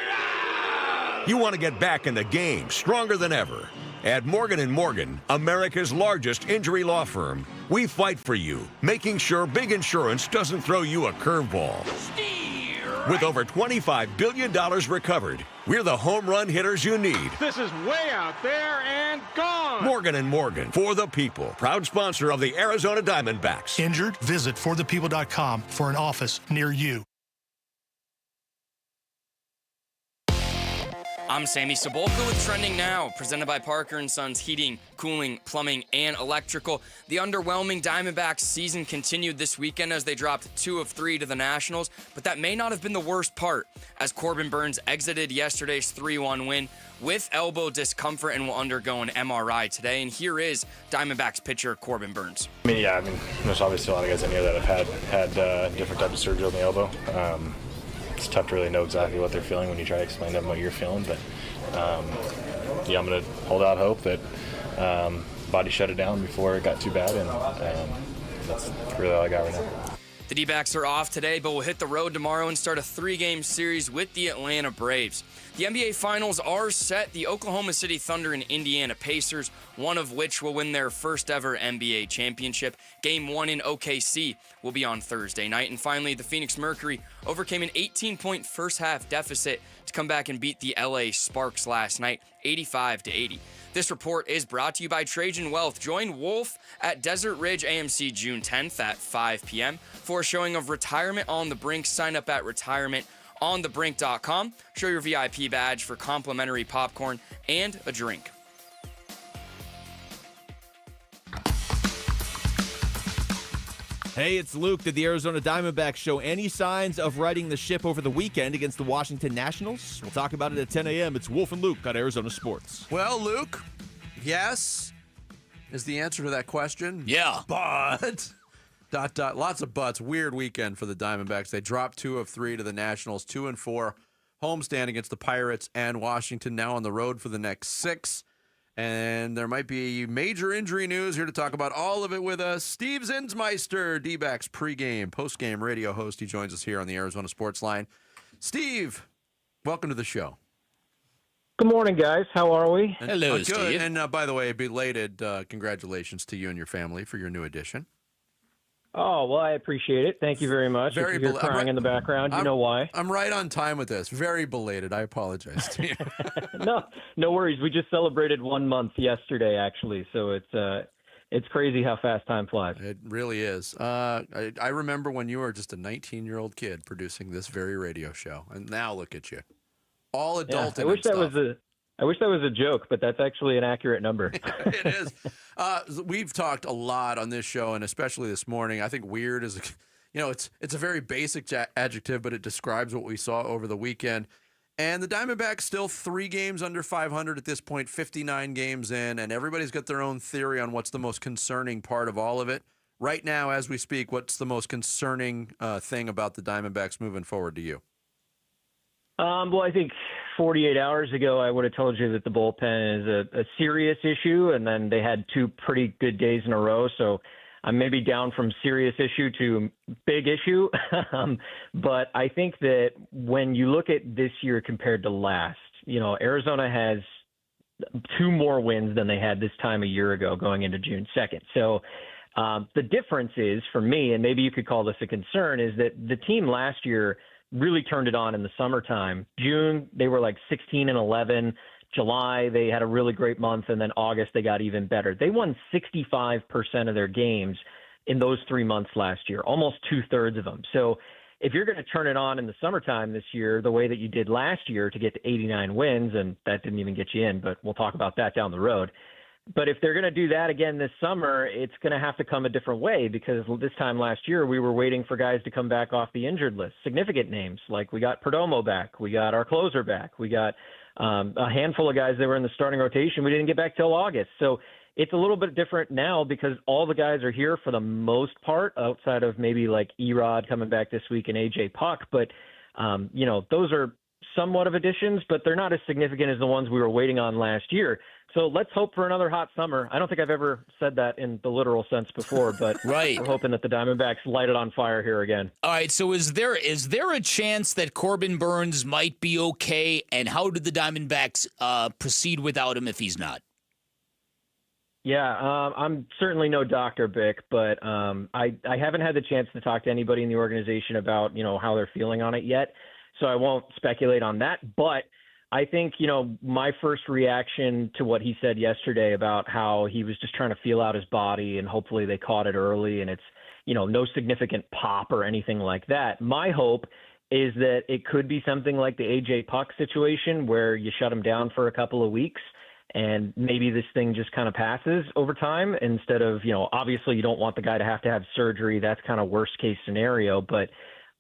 You want to get back in the game, stronger than ever. At Morgan & Morgan, America's largest injury law firm, we fight for you, making sure big insurance doesn't throw you a curveball. With over $25 billion recovered, we're the home run hitters you need. This is way out there and gone. Morgan & Morgan, for the people. Proud sponsor of the Arizona Diamondbacks. Injured? Visit forthepeople.com for an office near you. I'm Sammy Sabolka with Trending Now, presented by Parker & Sons Heating, Cooling, Plumbing, and Electrical. The underwhelming Diamondbacks season continued this weekend as they dropped 2 of 3 to the Nationals, but that may not have been the worst part, as Corbin Burnes exited yesterday's 3-1 win with elbow discomfort and will undergo an MRI today. And here is Diamondbacks pitcher Corbin Burnes. There's obviously a lot of guys in here that have had different types of surgery on the elbow. It's tough to really know exactly what they're feeling when you try to explain to them what you're feeling, but I'm going to hold out hope that body shut it down before it got too bad, and that's really all I got right now. The D-backs are off today, but will hit the road tomorrow and start a 3-game series with the Atlanta Braves. The NBA Finals are set. The Oklahoma City Thunder and Indiana Pacers, one of which will win their first ever NBA championship. Game 1 in OKC will be on Thursday night. And finally, the Phoenix Mercury overcame an 18-point first-half deficit to come back and beat the LA Sparks last night, 85-80. This report is brought to you by Trajan Wealth. Join Wolf at Desert Ridge AMC June 10th at 5 p.m. for a showing of Retirement on the Brink. Sign up at retirementonthebrink.com. Show your VIP badge for complimentary popcorn and a drink. Hey, it's Luke. Did the Arizona Diamondbacks show any signs of righting the ship over the weekend against the Washington Nationals? We'll talk about it at 10 a.m. It's Wolf and Luke on Arizona Sports. Well, Luke, yes is the answer to that question. Yeah. But, ... lots of buts. Weird weekend for the Diamondbacks. They dropped 2 of 3 to the Nationals, 2-4 homestand against the Pirates and Washington, now on the road for the next 6. And there might be major injury news. Here to talk about all of it with us, Steve Zinsmeister, D-backs pregame, postgame radio host. He joins us here on the Arizona Sports Line. Steve, welcome to the show. Good morning, guys. How are we? Hello, good. Steve. And by the way, belated congratulations to you and your family for your new addition. Oh, well, I appreciate it. Thank you very much. If you hear crying in the background, you know why. I'm right on time with this. Very belated. I apologize to you. No worries. We just celebrated 1 month yesterday, actually, so it's crazy how fast time flies. It really is. I remember when you were just a 19-year-old kid producing this very radio show, and now look at you. All adult. Yeah, I wish that was a joke, but that's actually an accurate number. It is. We've talked a lot on this show, and especially this morning. I think weird is, it's a very basic adjective, but it describes what we saw over the weekend. And the Diamondbacks still 3 games under 500 at this point, 59 games in, and everybody's got their own theory on what's the most concerning part of all of it. Right now, as we speak, what's the most concerning thing about the Diamondbacks moving forward to you? Well, I think 48 hours ago, I would have told you that the bullpen is a serious issue, and then they had 2 pretty good days in a row. So I'm maybe down from serious issue to big issue. But I think that when you look at this year compared to last, Arizona has 2 more wins than they had this time a year ago going into June 2nd. So the difference is, for me, and maybe you could call this a concern, is that the team last year really turned it on in the summertime. June, they were like 16-11. July, they had a really great month. And then August, they got even better. They won 65% of their games in those 3 months last year, almost 2/3 of them. So if you're going to turn it on in the summertime this year, the way that you did last year to get to 89 wins, and that didn't even get you in, but we'll talk about that down the road. But if they're going to do that again this summer, it's going to have to come a different way, because this time last year we were waiting for guys to come back off the injured list. Significant names, like we got Perdomo back, we got our closer back, we got a handful of guys that were in the starting rotation. We didn't get back till August. So it's a little bit different now because all the guys are here for the most part, outside of maybe like Erod coming back this week and AJ Puck. But, those are somewhat of additions, but they're not as significant as the ones we were waiting on last year. So let's hope for another hot summer. I don't think I've ever said that in the literal sense before, but right. We're hoping that the Diamondbacks light it on fire here again. All right, so is there a chance that Corbin Burnes might be okay, and how do the Diamondbacks proceed without him if he's not? Yeah, I'm certainly no doctor, Bick, but I haven't had the chance to talk to anybody in the organization about, how they're feeling on it yet, so I won't speculate on that. But I think, my first reaction to what he said yesterday about how he was just trying to feel out his body and hopefully they caught it early and it's, no significant pop or anything like that. My hope is that it could be something like the AJ Puck situation where you shut him down for a couple of weeks and maybe this thing just kind of passes over time instead of, obviously you don't want the guy to have surgery. That's kind of worst case scenario. But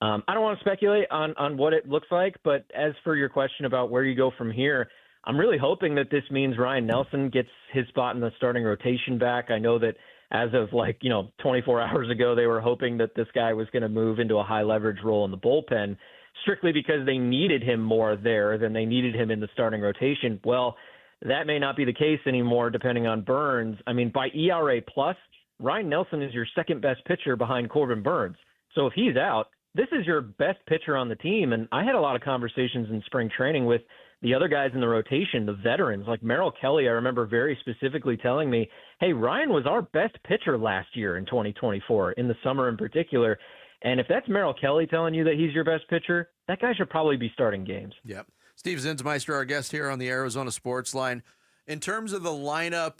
I don't want to speculate on what it looks like. But as for your question about where you go from here, I'm really hoping that this means Ryan Nelson gets his spot in the starting rotation back. I know that as of 24 hours ago, they were hoping that this guy was going to move into a high leverage role in the bullpen strictly because they needed him more there than they needed him in the starting rotation. Well, that may not be the case anymore depending on Burns. I mean, by ERA plus, Ryan Nelson is your second best pitcher behind Corbin Burns. So if he's out, this is your best pitcher on the team. And I had a lot of conversations in spring training with the other guys in the rotation, the veterans, like Merrill Kelly. I remember very specifically telling me, hey, Ryan was our best pitcher last year in 2024, in the summer in particular. And if that's Merrill Kelly telling you that he's your best pitcher, that guy should probably be starting games. Yep. Steve Zinsmeister, our guest here on the Arizona Sports Line. In terms of the lineup,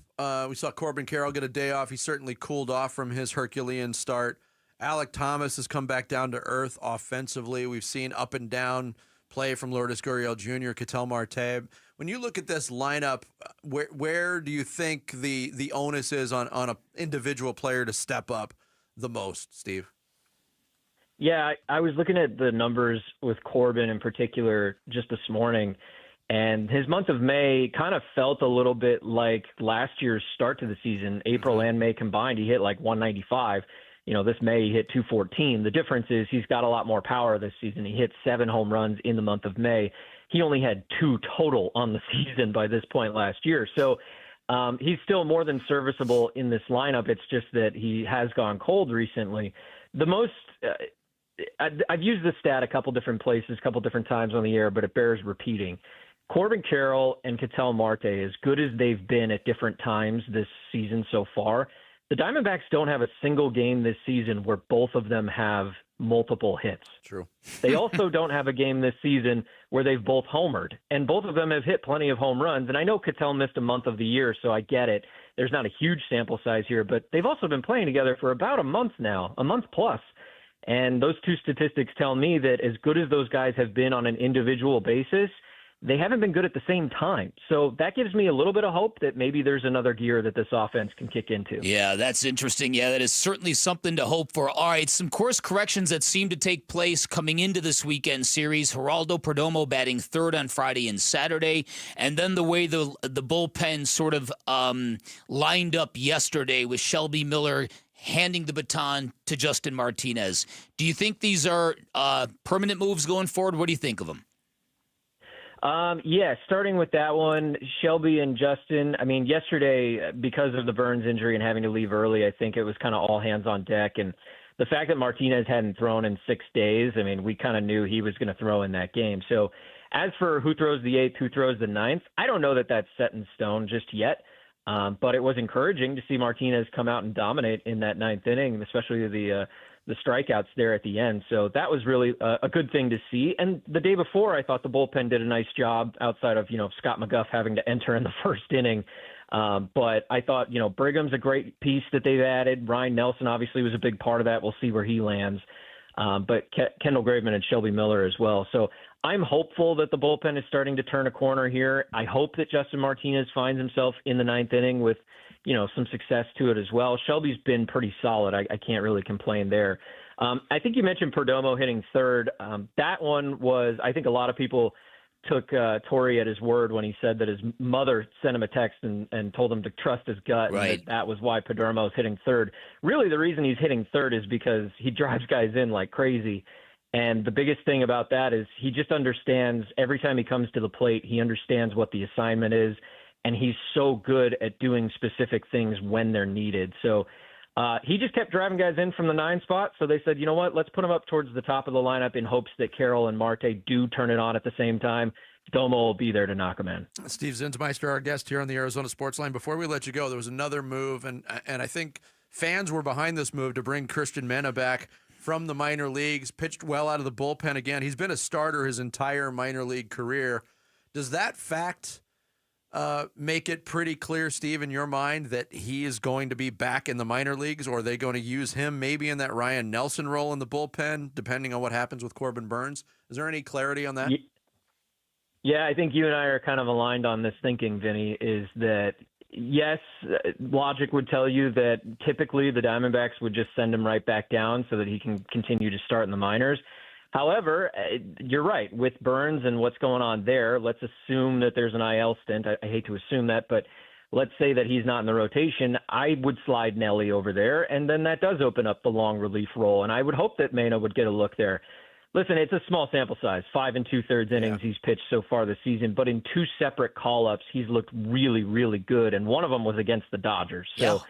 we saw Corbin Carroll get a day off. He certainly cooled off from his Herculean start. Alec Thomas has come back down to earth offensively. We've seen up and down play from Lourdes Gurriel Jr., Ketel Marte. When you look at this lineup, where do you think the onus is on an individual player to step up the most, Steve? Yeah, I was looking at the numbers with Corbin in particular just this morning, and his month of May kind of felt a little bit like last year's start to the season. April and May combined, he hit like 195. This May he hit 214. The difference is he's got a lot more power this season. He hit 7 home runs in the month of May. He only had 2 total on the season by this point last year. So he's still more than serviceable in this lineup. It's just that he has gone cold recently. The most I've used this stat a couple different places, a couple different times on the air, but it bears repeating. Corbin Carroll and Ketel Marte, as good as they've been at different times this season so far, the Diamondbacks don't have a single game this season where both of them have multiple hits. True. They also don't have a game this season where they've both homered, and both of them have hit plenty of home runs. And I know Ketel missed a month of the year, so I get it. There's not a huge sample size here, but they've also been playing together for about a month now, a month plus. And those two statistics tell me that as good as those guys have been on an individual basis, they haven't been good at the same time. So that gives me a little bit of hope that maybe there's another gear that this offense can kick into. Yeah, that's interesting. Yeah, that is certainly something to hope for. All right, some course corrections that seem to take place coming into this weekend series. Geraldo Perdomo batting third on Friday and Saturday. And then the way the bullpen sort of lined up yesterday with Shelby Miller handing the baton to Justin Martinez. Do you think these are permanent moves going forward? What do you think of them? Yeah, starting with that one, Shelby and Justin, I mean, yesterday, because of the Burns injury and having to leave early, I think it was kind of all hands on deck. And the fact that Martinez hadn't thrown in 6 days, I mean, we kind of knew he was going to throw in that game. So as for who throws the 8th, who throws the 9th, I don't know that that's set in stone just yet. But it was encouraging to see Martinez come out and dominate in that 9th inning, especially the strikeouts there at the end. So that was really a good thing to see. And the day before, I thought the bullpen did a nice job outside of, Scott McGough having to enter in the first inning. But I thought, Brigham's a great piece that they've added. Ryan Nelson obviously was a big part of that. We'll see where he lands. But Kendall Graveman and Shelby Miller as well. So I'm hopeful that the bullpen is starting to turn a corner here. I hope that Justin Martinez finds himself in the 9th inning with, some success to it as well. Shelby's been pretty solid. I can't really complain there. I think you mentioned Perdomo hitting third. That one was, I think a lot of people took Torrey at his word when he said that his mother sent him a text and told him to trust his gut. Right. And that was why Perdomo's hitting third. Really, the reason he's hitting third is because he drives guys in like crazy. And the biggest thing about that is he just understands every time he comes to the plate, he understands what the assignment is. And he's so good at doing specific things when they're needed. So he just kept driving guys in from the 9 spot. So they said, you know what, let's put him up towards the top of the lineup in hopes that Carroll and Marte do turn it on at the same time. Domo will be there to knock him in. Steve Zinsmeister, our guest here on the Arizona Sports Line. Before we let you go, there was another move, and I think fans were behind this move to bring Cristian Mena back from the minor leagues, pitched well out of the bullpen again. He's been a starter his entire minor league career. Does that fact make it pretty clear, Steve, in your mind that he is going to be back in the minor leagues, or are they going to use him maybe in that Ryan Nelson role in the bullpen, depending on what happens with Corbin Burns? Is there any clarity on that? Yeah, I think you and I are kind of aligned on this thinking, Vinny, is that, yes, logic would tell you that typically the Diamondbacks would just send him right back down so that he can continue to start in the minors. However, you're right. With Burns and what's going on there, let's assume that there's an IL stint. I hate to assume that, but let's say that he's not in the rotation. I would slide Nelly over there, and then that does open up the long relief role, and I would hope that Mena would get a look there. Listen, it's a small sample size, 5 2/3 innings he's pitched so far this season, but in 2 separate call-ups, he's looked really, really good, and one of them was against the Dodgers. So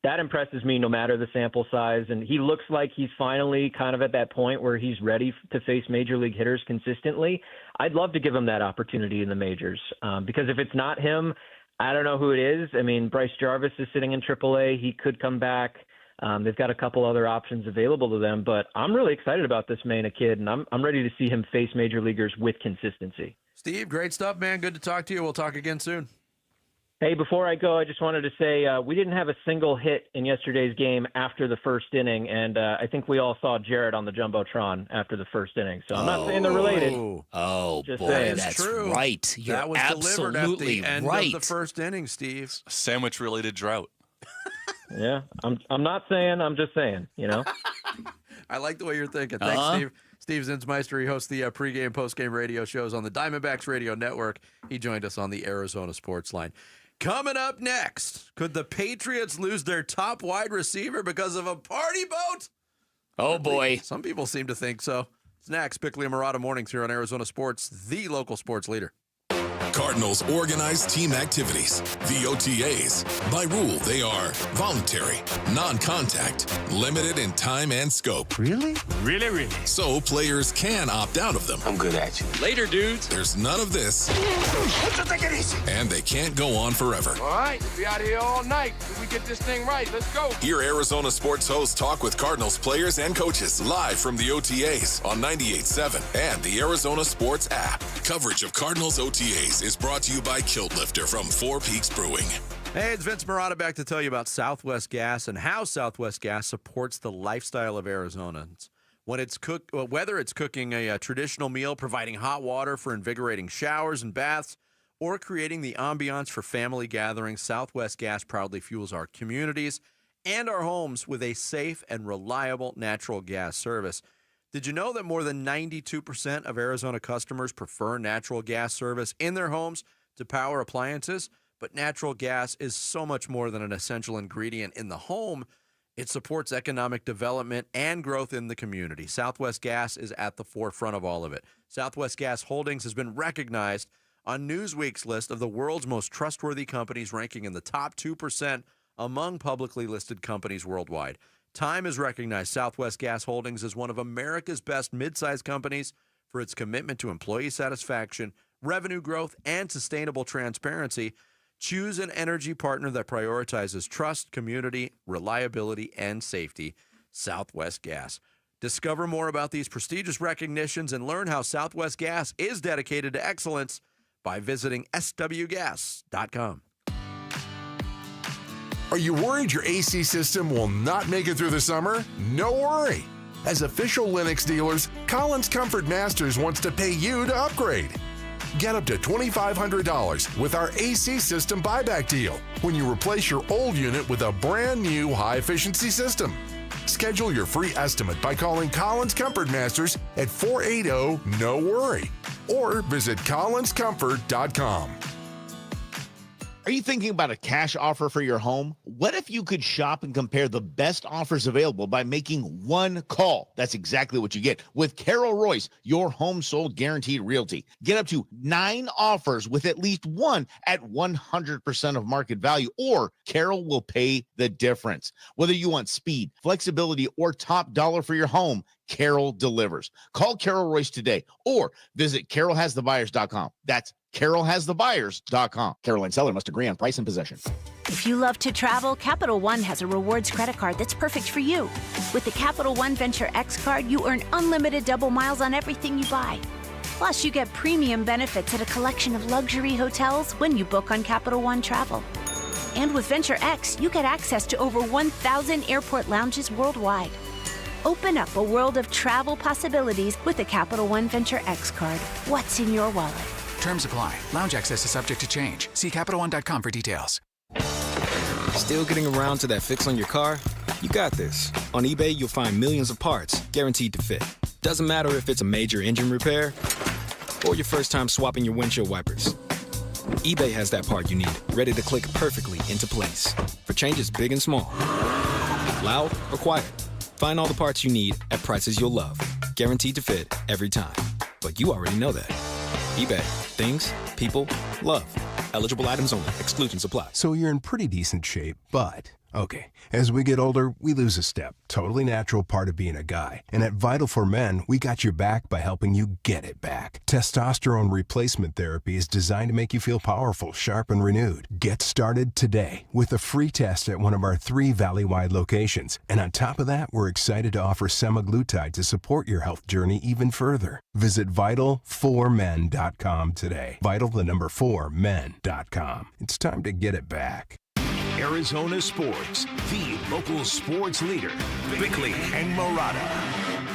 that impresses me no matter the sample size, and he looks like he's finally kind of at that point where he's ready to face major league hitters consistently. I'd love to give him that opportunity in the majors because if it's not him, I don't know who it is. I mean, Bryce Jarvis is sitting in AAA. He could come back. They've got a couple other options available to them, but I'm really excited about this Mena kid, and I'm ready to see him face major leaguers with consistency. Steve, great stuff, man. Good to talk to you. We'll talk again soon. Hey, before I go, I just wanted to say we didn't have a single hit in yesterday's game after the first inning, and I think we all saw Jarrett on the Jumbotron after the first inning. So I'm not saying they're related. Oh, just boy, saying. that's true. Right. You're that was delivered at the end of the first inning, Steve. Sandwich-related drought. Yeah, I'm not saying. I'm just saying. You know. I like the way you're thinking. Thanks, Steve. Steve Zinsmeister, he hosts the pregame, postgame radio shows on the Diamondbacks Radio Network. He joined us on the Arizona Sports Line. Coming up next, could the Patriots lose their top wide receiver because of a party boat? Oh, boy. Some people seem to think so. It's next. Bickley and Murata mornings here on Arizona Sports, the local sports leader. Cardinals organize team activities, the OTAs. By rule, they are voluntary, non-contact, limited in time and scope. Really? Really? So players can opt out of them. I'm good at you. Later, dudes. There's none of this. So take it easy. And they can't go on forever. All right, we'll be out here all night. If we get this thing right, let's go. Hear Arizona sports hosts talk with Cardinals players and coaches live from the OTAs on 98.7 and the Arizona Sports app. Coverage of Cardinals OTAs is brought to you by Kilt Lifter from Four Peaks Brewing. Hey, it's Vince Murata back to tell you about Southwest Gas and how Southwest Gas supports the lifestyle of Arizonans. Whether it's cooking a traditional meal, providing hot water for invigorating showers and baths, or creating the ambiance for family gatherings, Southwest Gas proudly fuels our communities and our homes with a safe and reliable natural gas service. Did you know that more than 92% of Arizona customers prefer natural gas service in their homes to power appliances? But natural gas is so much more than an essential ingredient in the home. It supports economic development and growth in the community. Southwest Gas is at the forefront of all of it. Southwest Gas Holdings has been recognized on Newsweek's list of the world's most trustworthy companies, ranking in the top 2% among publicly listed companies worldwide. Time has recognized Southwest Gas Holdings as one of America's best mid-sized companies for its commitment to employee satisfaction, revenue growth, and sustainable transparency. Choose an energy partner that prioritizes trust, community, reliability, and safety. Southwest Gas. Discover more about these prestigious recognitions and learn how Southwest Gas is dedicated to excellence by visiting swgas.com. Are you worried your AC system will not make it through the summer? No worry. As official Linux dealers, Collins Comfort Masters wants to pay you to upgrade. Get up to $2,500 with our AC system buyback deal when you replace your old unit with a brand new high-efficiency system. Schedule your free estimate by calling Collins Comfort Masters at 480-NO-WORRY or visit collinscomfort.com. Are you thinking about a cash offer for your home? What if you could shop and compare the best offers available by making one call? That's exactly what you get with Carol Royce, your home sold guaranteed realty. Get up to 9 offers with at least one at 100% of market value, or Carol will pay the difference. Whether you want speed, flexibility, or top dollar for your home, Carol delivers. Call Carol Royce today or visit carolhasthebuyers.com. That's carolhasthebuyers.com. Caroline seller must agree on price and possession. If you love to travel, Capital One has a rewards credit card that's perfect for you. With the Capital One Venture X card, you earn unlimited double miles on everything you buy. Plus, you get premium benefits at a collection of luxury hotels when you book on Capital One Travel. And with Venture X, you get access to over 1,000 airport lounges worldwide. Open up a world of travel possibilities with a Capital One Venture X card. What's in your wallet? Terms apply. Lounge access is subject to change. See CapitalOne.com for details. Still getting around to that fix on your car? You got this. On eBay, you'll find millions of parts guaranteed to fit. Doesn't matter if it's a major engine repair or your first time swapping your windshield wipers. eBay has that part you need, ready to click perfectly into place for changes big and small. Loud or quiet, find all the parts you need at prices you'll love. Guaranteed to fit every time. But you already know that. eBay. Things, people, love. Eligible items only. Exclusions apply. So you're in pretty decent shape, but... Okay, as we get older, we lose a step. Totally natural part of being a guy. And at Vital for Men, we got your back by helping you get it back. Testosterone replacement therapy is designed to make you feel powerful, sharp, and renewed. Get started today with a free test at one of our 3 Valley-wide locations. And on top of that, we're excited to offer semaglutide to support your health journey even further. Visit Vital4Men.com today. Vital4Men.com. It's time to get it back. Arizona Sports, the local sports leader. Bickley and Murata.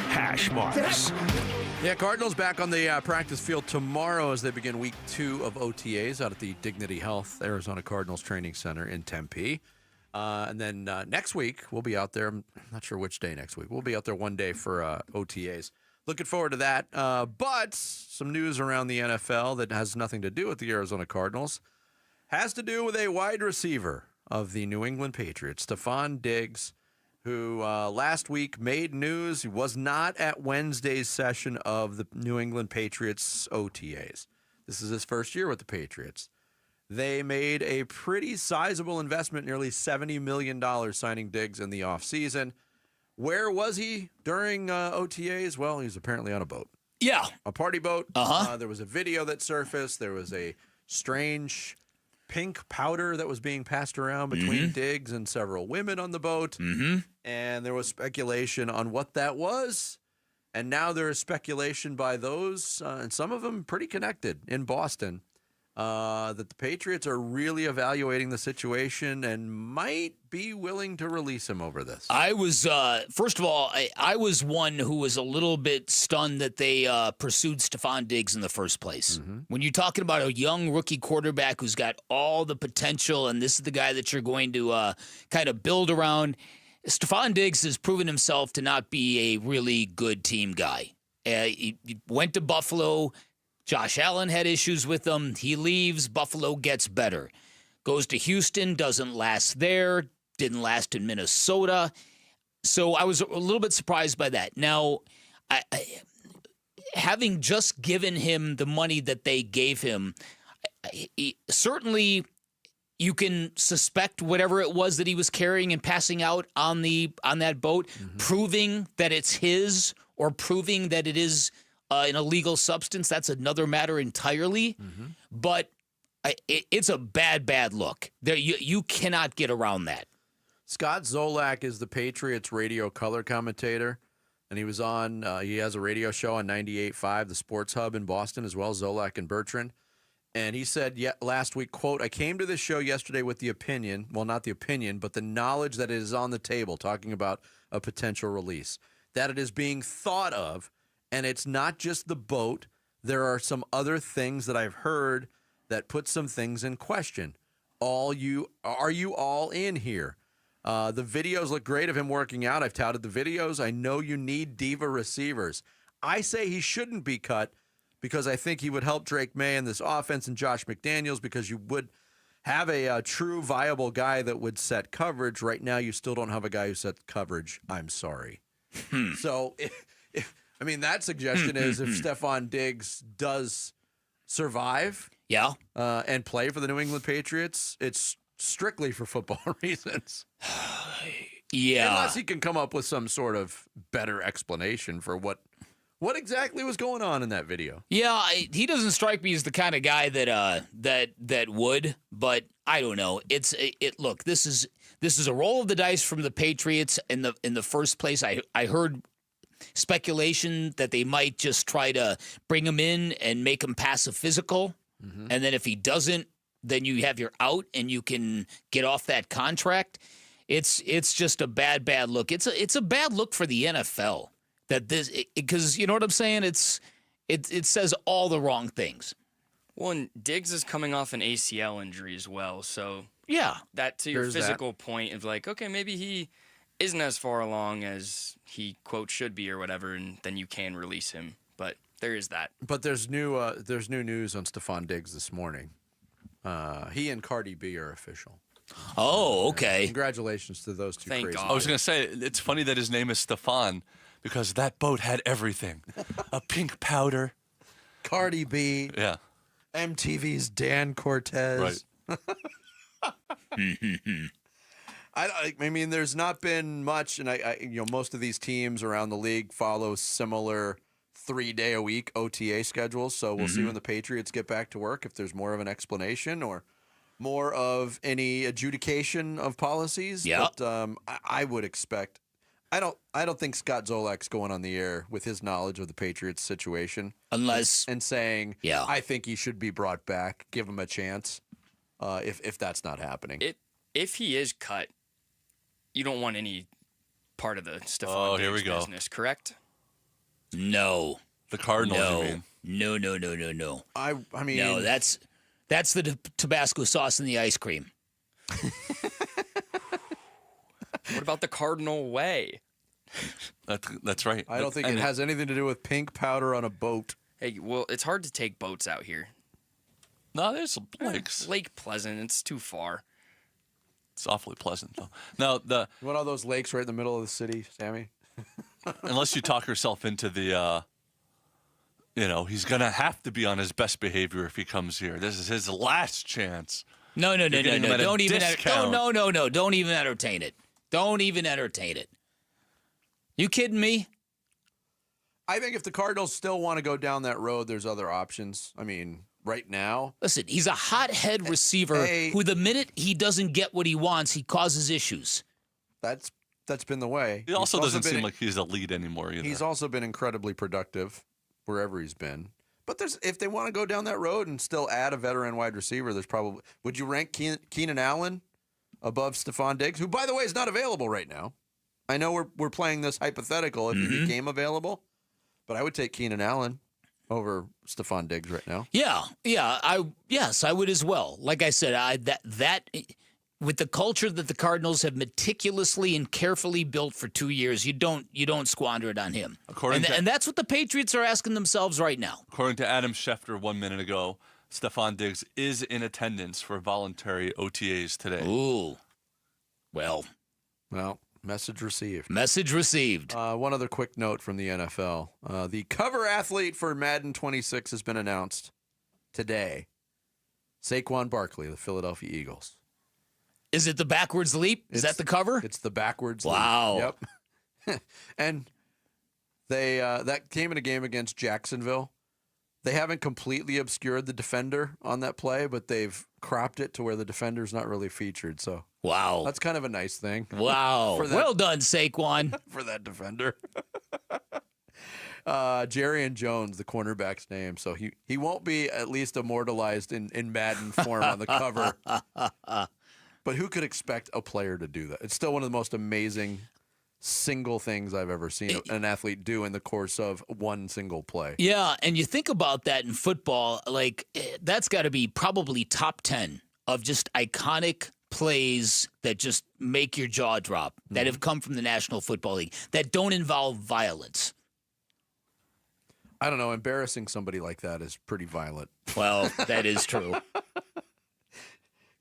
Hash marks. Yeah, Cardinals back on the practice field tomorrow as they begin week 2 of OTAs out at the Dignity Health Arizona Cardinals Training Center in Tempe. And then next week, we'll be out there. I'm not sure which day next week. We'll be out there one day for OTAs. Looking forward to that. But some news around the NFL that has nothing to do with the Arizona Cardinals has to do with a wide receiver of the New England Patriots, Stephon Diggs, who last week made news. He was not at Wednesday's session of the New England Patriots OTAs. This is his first year with the Patriots. They made a pretty sizable investment, nearly $70 million, signing Diggs in the offseason. Where was he during OTAs? Well, he was apparently on a boat. Yeah. A party boat. There was a video that surfaced. There was a strange pink powder that was being passed around between Diggs and several women on the boat. And there was speculation on what that was. And now there is speculation by those, and some of them pretty connected in Boston, that the Patriots are really evaluating the situation and might be willing to release him over this. I was, first of all, I was one who was a little bit stunned that they pursued Stephon Diggs in the first place. When you're talking about a young rookie quarterback who's got all the potential, and this is the guy that you're going to kind of build around, Stephon Diggs has proven himself to not be a really good team guy. He went to Buffalo. Josh Allen had issues with him. He leaves. Buffalo gets better. Goes to Houston, doesn't last there, didn't last in Minnesota. So I was a little bit surprised by that. Now, having just given him the money that they gave him, certainly you can suspect whatever it was that he was carrying and passing out on that boat, proving that it's his or proving that it is an illegal substance. That's another matter entirely. But it's a bad look. You cannot get around that. Scott Zolak is the Patriots radio color commentator, and he was on, he has a radio show on 98.5, the Sports Hub in Boston as well, Zolak and Bertrand. And he said last week, quote, "I came to this show yesterday with the opinion, well, not the opinion, but the knowledge that it is on the table," talking about a potential release, "that it is being thought of. And it's not just the boat. There are some other things that I've heard that put some things in question. Are you all in here? The videos look great of him working out. I've touted the videos. I know you need diva receivers. I say he shouldn't be cut because I think he would help Drake May in this offense and Josh McDaniels because you would have a true viable guy that would set coverage. Right now, you still don't have a guy who sets coverage. I'm sorry." So I mean, that suggestion is if Stephon Diggs does survive and play for the New England Patriots, it's strictly for football reasons. Unless he can come up with some sort of better explanation for what exactly was going on in that video. Yeah, he doesn't strike me as the kind of guy that would, but I don't know. Look, this is a roll of the dice from the Patriots in the first place. I heard speculation that they might just try to bring him in and make him pass a physical. Mm-hmm. And then if he doesn't, then you have your out and you can get off that contract. It's just a bad look. It's a bad look for the NFL that this, because you know what I'm saying? It says all the wrong things. Well, and Diggs is coming off an ACL injury as well, so yeah, that to your There's physical point of like, okay, maybe he isn't as far along as he quote should be or whatever, and then you can release him. But there is that. But there's new news on Stephon Diggs this morning. He and Cardi B are official. Oh, okay. Congratulations to those two. Thank crazy God. I was going to say, it's funny that his name is Stephon because that boat had everything. A pink powder. Cardi B. Yeah. MTV's Dan Cortez. Right. I mean, there's not been much, and most of these teams around the league follow similar 3-day-a-week OTA schedules. So we'll see when the Patriots get back to work if there's more of an explanation or more of any adjudication of policies. Yeah. But I would expect. I don't think Scott Zolak's going on the air with his knowledge of the Patriots situation, unless and saying, yeah, I think he should be brought back. Give him a chance. If that's not happening, if he is cut, you don't want any part of the Stephon Diggs business, correct? No. The Cardinals, no. you mean? No. I mean, no, that's the Tabasco sauce in the ice cream. What about the Cardinal way? That's right. I don't think it has anything to do with pink powder on a boat. Hey, well, it's hard to take boats out here. No, there's some lakes. Lake Pleasant, it's too far. It's awfully pleasant, though. Now, you want all those lakes right in the middle of the city, Sammy? Unless you talk yourself into the, he's going to have to be on his best behavior if he comes here. This is his last chance. No. Don't even don't even entertain it. Don't even entertain it. You kidding me? I think if the Cardinals still want to go down that road, there's other options. I mean, right now. Listen, he's a hothead receiver who the minute he doesn't get what he wants, he causes issues. That's been the way. He also doesn't seem like he's a lead anymore either. He's also been incredibly productive wherever he's been. But if they want to go down that road and still add a veteran wide receiver, there's probably. Would you rank Keenan Allen above Stephon Diggs, who, by the way, is not available right now? I know we're playing this hypothetical if he became available, but I would take Keenan Allen over Stephon Diggs right now. Yeah, I would as well. Like I said, that with the culture that the Cardinals have meticulously and carefully built for 2 years, you don't squander it on him. And that's what the Patriots are asking themselves right now. According to Adam Schefter 1 minute ago, Stephon Diggs is in attendance for voluntary OTAs today. Ooh. Well, message received. One other quick note from the NFL. The cover athlete for Madden 26 has been announced today. Saquon Barkley, the Philadelphia Eagles. Is it the backwards leap? Is that the cover? It's the backwards leap. Wow. Yep. And they that came in a game against Jacksonville. They haven't completely obscured the defender on that play, but they've cropped it to where the defender's not really featured. So wow, that's kind of a nice thing. Wow, well done, Saquon, for that defender. Jerry Jones, the cornerback's name, so he won't be at least immortalized in Madden form on the cover. But who could expect a player to do that? It's still one of the most amazing single things I've ever seen an athlete do in the course of one single play. Yeah, and you think about that in football, like that's got to be probably top 10 of just iconic plays that just make your jaw drop, that have come from the National Football League, that don't involve violence. I don't know, embarrassing somebody like that is pretty violent. Well, that is true.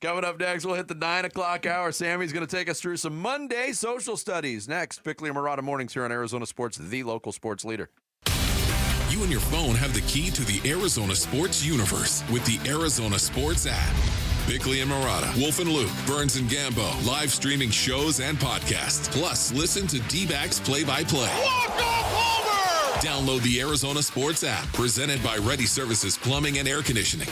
Coming up next, we'll hit the 9 o'clock hour. Sammy's going to take us through some Monday social studies. Next, Bickley and Murata Mornings here on Arizona Sports, the local sports leader. You and your phone have the key to the Arizona sports universe with the Arizona Sports app. Bickley and Murata, Wolf and Luke, Burns and Gambo, live streaming shows and podcasts. Plus, listen to D-backs play-by-play. Walk-off homer! Download the Arizona Sports app, presented by Ready Services Plumbing and Air Conditioning.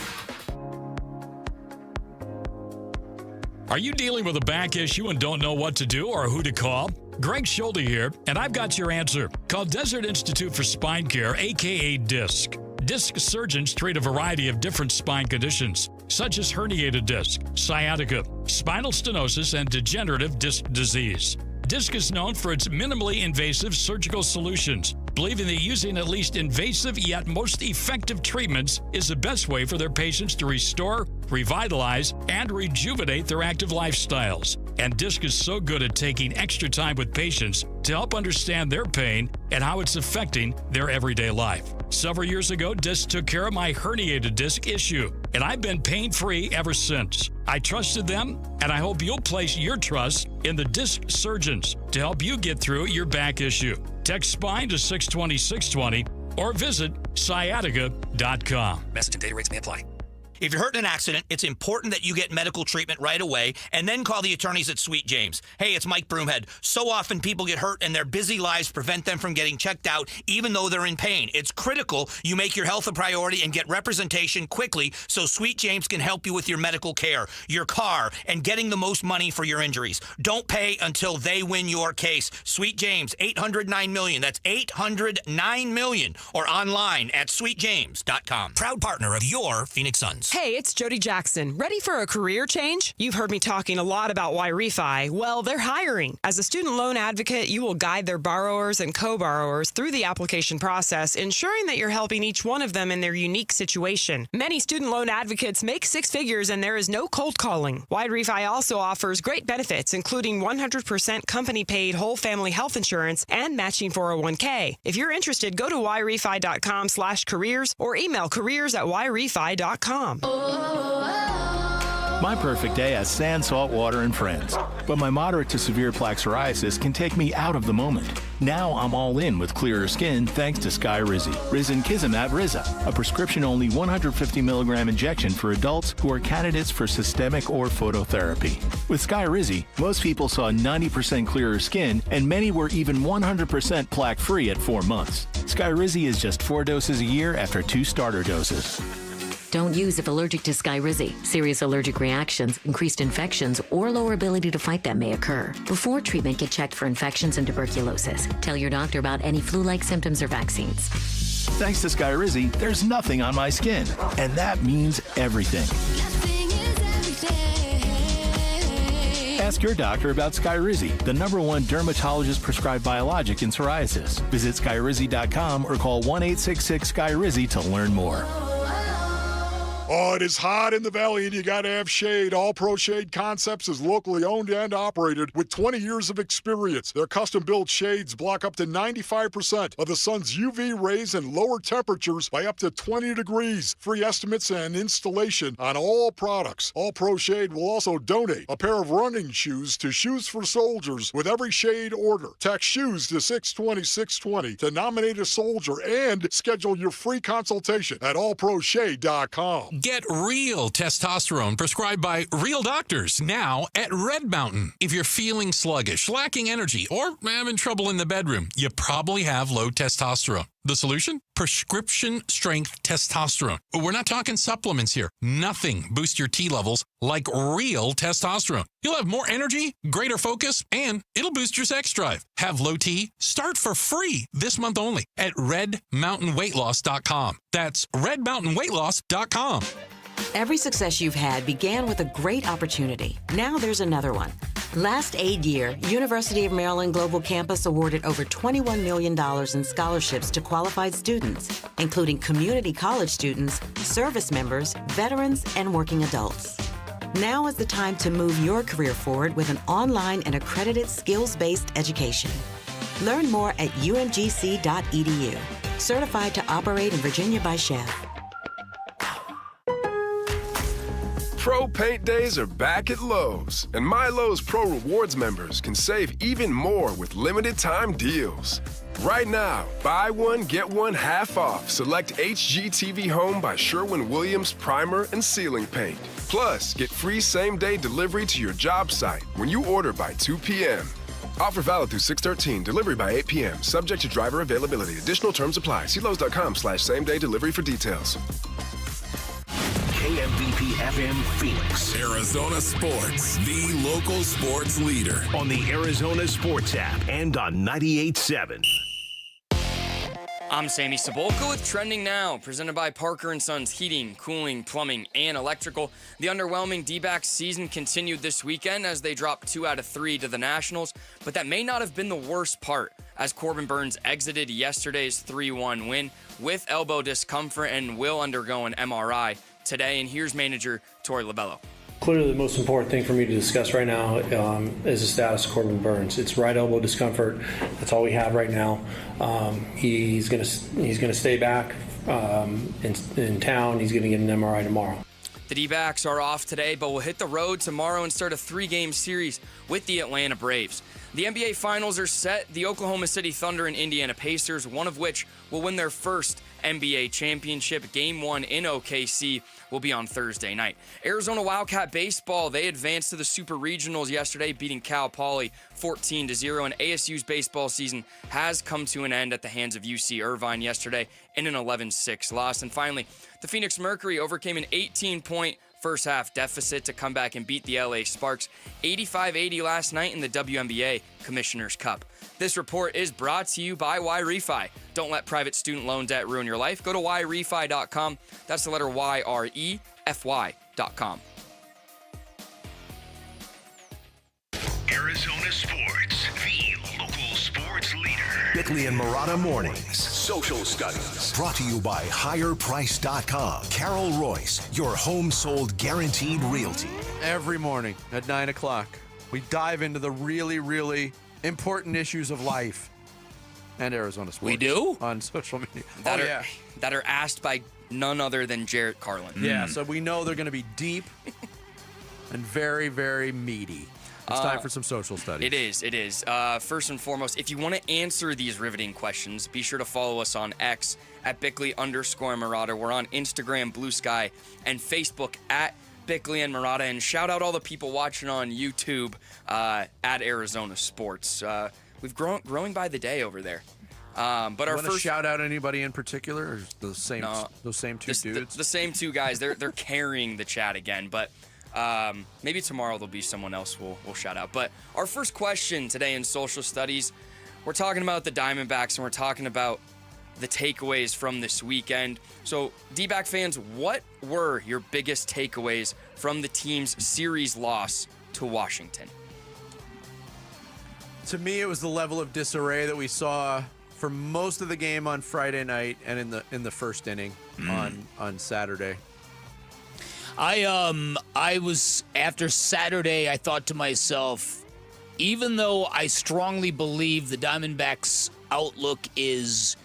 Are you dealing with a back issue and don't know what to do or who to call? Greg Schulte here, and I've got your answer. Call Desert Institute for Spine Care, aka DISC. Disc surgeons treat a variety of different spine conditions, such as herniated disc, sciatica, spinal stenosis, and degenerative disc disease. DISC is known for its minimally invasive surgical solutions, believing that using at least invasive yet most effective treatments is the best way for their patients to restore, revitalize, and rejuvenate their active lifestyles. And DISC is so good at taking extra time with patients to help understand their pain and how it's affecting their everyday life. Several years ago, DISC took care of my herniated disc issue, and I've been pain-free ever since. I trusted them, and I hope you'll place your trust in the disc surgeons to help you get through your back issue. Text SPINE to 620-620 or visit sciatica.com. Message and data rates may apply. If you're hurt in an accident, it's important that you get medical treatment right away and then call the attorneys at Sweet James. Hey, it's Mike Broomhead. So often people get hurt and their busy lives prevent them from getting checked out even though they're in pain. It's critical you make your health a priority and get representation quickly so Sweet James can help you with your medical care, your car, and getting the most money for your injuries. Don't pay until they win your case. Sweet James, 800-9-million. That's 800-9-million. Or online at sweetjames.com. Proud partner of your Phoenix Suns. Hey, it's Jody Jackson. Ready for a career change? You've heard me talking a lot about Y-Refi. Well, they're hiring. As a student loan advocate, you will guide their borrowers and co-borrowers through the application process, ensuring that you're helping each one of them in their unique situation. Many student loan advocates make six figures, and there is no cold calling. Y-Refi also offers great benefits, including 100% company-paid whole family health insurance and matching 401k. If you're interested, go to yrefi.com/careers or email careers@yrefi.com. My perfect day has sand, salt water, and friends. But my moderate to severe plaque psoriasis can take me out of the moment. Now I'm all in with clearer skin thanks to Skyrizi. Risankizumab Riza, a prescription-only 150 milligram injection for adults who are candidates for systemic or phototherapy. With Skyrizi, most people saw 90% clearer skin, and many were even 100% plaque-free at 4 months. Skyrizi is just 4 doses a year after 2 starter doses. Don't use if allergic to Skyrizi. Serious allergic reactions, increased infections, or lower ability to fight them may occur. Before treatment, get checked for infections and tuberculosis. Tell your doctor about any flu-like symptoms or vaccines. Thanks to Skyrizi, there's nothing on my skin. And that means everything. Ask your doctor about Skyrizi, the #1 dermatologist-prescribed biologic in psoriasis. Visit Skyrizi.com or call 1-866-SKYRIZI to learn more. Oh, it is hot in the valley and you got to have shade. All Pro Shade Concepts is locally owned and operated with 20 years of experience. Their custom-built shades block up to 95% of the sun's UV rays and lower temperatures by up to 20 degrees. Free estimates and installation on all products. All Pro Shade will also donate a pair of running shoes to Shoes for Soldiers with every shade order. Text SHOES to 620-620 to nominate a soldier and schedule your free consultation at allproshade.com. Get real testosterone prescribed by real doctors now at Red Mountain. If you're feeling sluggish, lacking energy, or having trouble in the bedroom, you probably have low testosterone. The solution? Prescription strength testosterone. We're not talking supplements here. Nothing boosts your T levels like real testosterone. You'll have more energy, greater focus, and it'll boost your sex drive. Have low T? Start for free this month only at redmountainweightloss.com. That's redmountainweightloss.com. Every success you've had began with a great opportunity. Now there's another one. Last aid year, University of Maryland Global Campus awarded over $21 million in scholarships to qualified students, including community college students, service members, veterans, and working adults. Now is the time to move your career forward with an online and accredited skills-based education. Learn more at umgc.edu. Certified to operate in Virginia by Chef. Pro Paint Days are back at Lowe's, and My Lowe's Pro Rewards members can save even more with limited-time deals. Right now, buy one, get one half off select HGTV Home by Sherwin-Williams primer and ceiling paint. Plus, get free same-day delivery to your job site when you order by 2 p.m. Offer valid through 6/13, delivery by 8 p.m., subject to driver availability. Additional terms apply. See Lowe's.com/same-day delivery for details. KMVP FM Phoenix. Arizona Sports, the local sports leader. On the Arizona Sports app and on 98.7. I'm Sammy Sabolka with Trending Now, presented by Parker & Sons Heating, Cooling, Plumbing, and Electrical. The underwhelming D-backs season continued this weekend as they dropped 2 out of 3 to the Nationals, but that may not have been the worst part, as Corbin Burnes exited yesterday's 3-1 win with elbow discomfort and will undergo an MRI today. And here's manager Torey Lobello. Clearly the most important thing for me to discuss right now is the status of Corbin Burnes. It's right elbow discomfort. That's all we have right now. He's gonna stay back in town. He's gonna get an MRI tomorrow. The D-backs are off today, but will hit the road tomorrow and start a 3-game series with the Atlanta Braves. The NBA Finals are set. The Oklahoma City Thunder and Indiana Pacers, one of which will win their first NBA championship. Game 1 in OKC will be on Thursday night. Arizona Wildcat Baseball, they advanced to the Super Regionals yesterday, beating Cal Poly 14-0, and ASU's baseball season has come to an end at the hands of UC Irvine yesterday in an 11-6 loss. And finally, the Phoenix Mercury overcame an 18-point first half deficit to come back and beat the LA Sparks 85-80 last night in the WNBA Commissioner's Cup. This report is brought to you by YRefi. Don't let private student loan debt ruin your life. Go to YRefi.com. That's the letter YREFY.com. Arizona Sports, the local sports leader. Bickley and Murata Mornings. Social Studies. Brought to you by HigherPrice.com. Carol Royce, your home sold guaranteed realty. Every morning at 9 o'clock, we dive into the really, really important issues of life and Arizona sports. We do? On social media. That are asked by none other than Jarrett Carlin. Yeah, so we know they're going to be deep and very, very meaty. It's time for some social studies. It is. First and foremost, if you want to answer these riveting questions, be sure to follow us on X at Bickley_Murata. We're on Instagram, Blue Sky, and Facebook at Bickley and Murata. And shout out all the people watching on YouTube at Arizona Sports. We've growing by the day over there. But our first shout out anybody in particular, or those same two dudes? The same two guys. They're carrying the chat again, but. Maybe tomorrow there'll be someone else we'll shout out. But our first question today in social studies, we're talking about the Diamondbacks and we're talking about the takeaways from this weekend. So, D-back fans, what were your biggest takeaways from the team's series loss to Washington? To me, it was the level of disarray that we saw for most of the game on Friday night and in the first inning on Saturday. I was, after Saturday, I thought to myself, even though I strongly believe the Diamondbacks' outlook is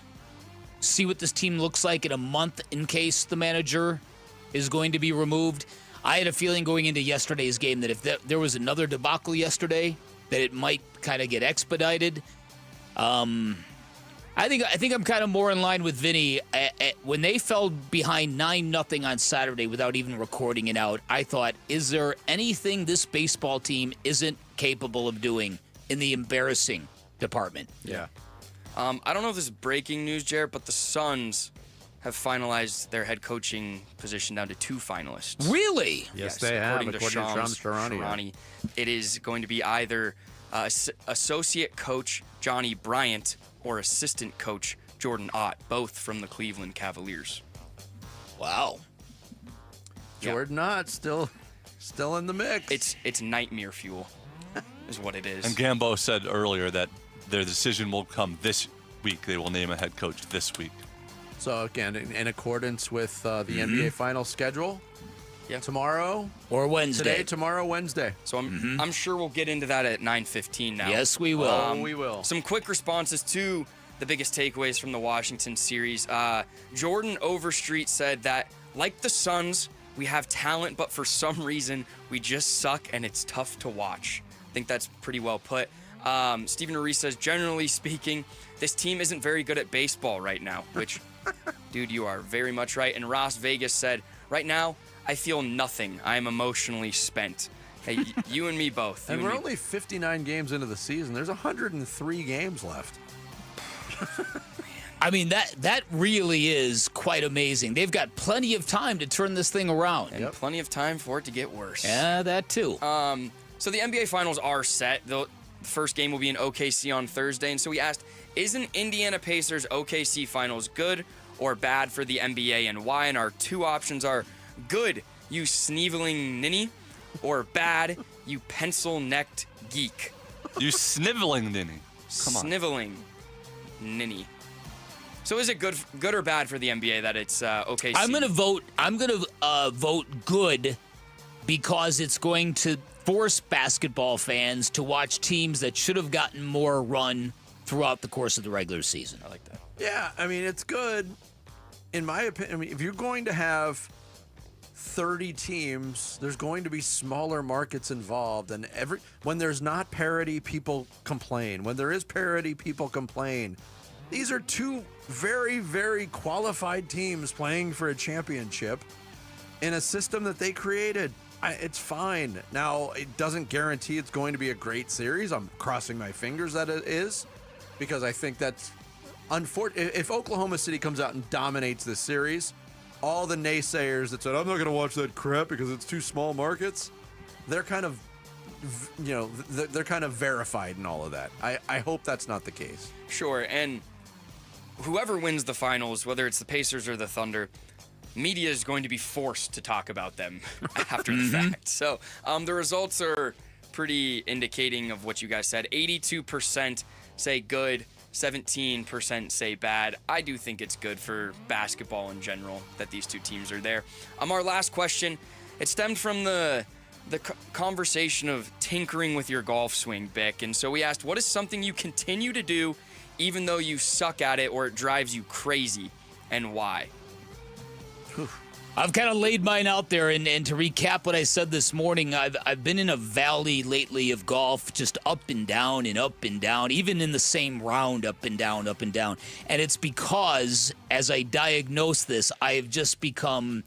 see what this team looks like in a month in case the manager is going to be removed, I had a feeling going into yesterday's game that if there was another debacle yesterday, that it might kind of get expedited. I think I'm kind of more in line with Vinny. When they fell behind 9-0 on Saturday without even recording it out, I thought, is there anything this baseball team isn't capable of doing in the embarrassing department? Yeah. I don't know if this is breaking news, Jarrett, but the Suns have finalized their head coaching position down to 2 finalists. Really? Yes, they have. According to Shams Charania. It is going to be either associate coach Johnny Bryant or assistant coach Jordan Ott, both from the Cleveland Cavaliers. Wow. Jordan Ott still in the mix. It's nightmare fuel, is what it is. And Gambo said earlier that their decision will come this week. They will name a head coach this week. So again, in accordance with the NBA final schedule, tomorrow or Wednesday. Today, tomorrow, Wednesday. So I'm sure we'll get into that at 9:15 now. Yes, we will. We will. Some quick responses to the biggest takeaways from the Washington series. Jordan Overstreet said that, like the Suns, we have talent, but for some reason we just suck and it's tough to watch. I think that's pretty well put. Stephen Reese says, generally speaking, this team isn't very good at baseball right now, which, dude, you are very much right. And Ross Vegas said, right now, I feel nothing. I am emotionally spent. Hey, you and me both. And we're only 59 games into the season. There's 103 games left. I mean, that really is quite amazing. They've got plenty of time to turn this thing around. And plenty of time for it to get worse. Yeah, that too. So the NBA Finals are set. The first game will be in OKC on Thursday. And so we asked, is an Indiana Pacers OKC Finals good or bad for the NBA and why? And our two options are good, you sneveling ninny, or bad, you pencil-necked geek. You sniveling ninny. Come on. Sniveling ninny. So is it good or bad for the NBA that it's OKC? I'm gonna vote good because it's going to force basketball fans to watch teams that should have gotten more run throughout the course of the regular season. I like that. Yeah, I mean, it's good. In my opinion, I mean, if you're going to have 30 teams, there's going to be smaller markets involved. And when there's not parity, people complain. When there is parity, people complain. These are two very, very qualified teams playing for a championship in a system that they created. It's fine. Now, it doesn't guarantee it's going to be a great series. I'm crossing my fingers that it is, because I think that's unfortunate. If Oklahoma City comes out and dominates this series, all the naysayers that said, I'm not going to watch that crap because it's too small markets, they're kind of, they're kind of verified in all of that. I hope that's not the case. Sure, and whoever wins the finals, whether it's the Pacers or the Thunder, media is going to be forced to talk about them after the fact. So the results are pretty indicating of what you guys said. 82% say good, 17% say bad. I do think it's good for basketball in general that these two teams are there. Our last question, it stemmed from the conversation of tinkering with your golf swing, Bick. And so we asked, what is something you continue to do even though you suck at it or it drives you crazy, and why? I've kind of laid mine out there, and to recap what I said this morning, I've been in a valley lately of golf, just up and down, even in the same round, up and down. And it's because, as I diagnose this, I've gone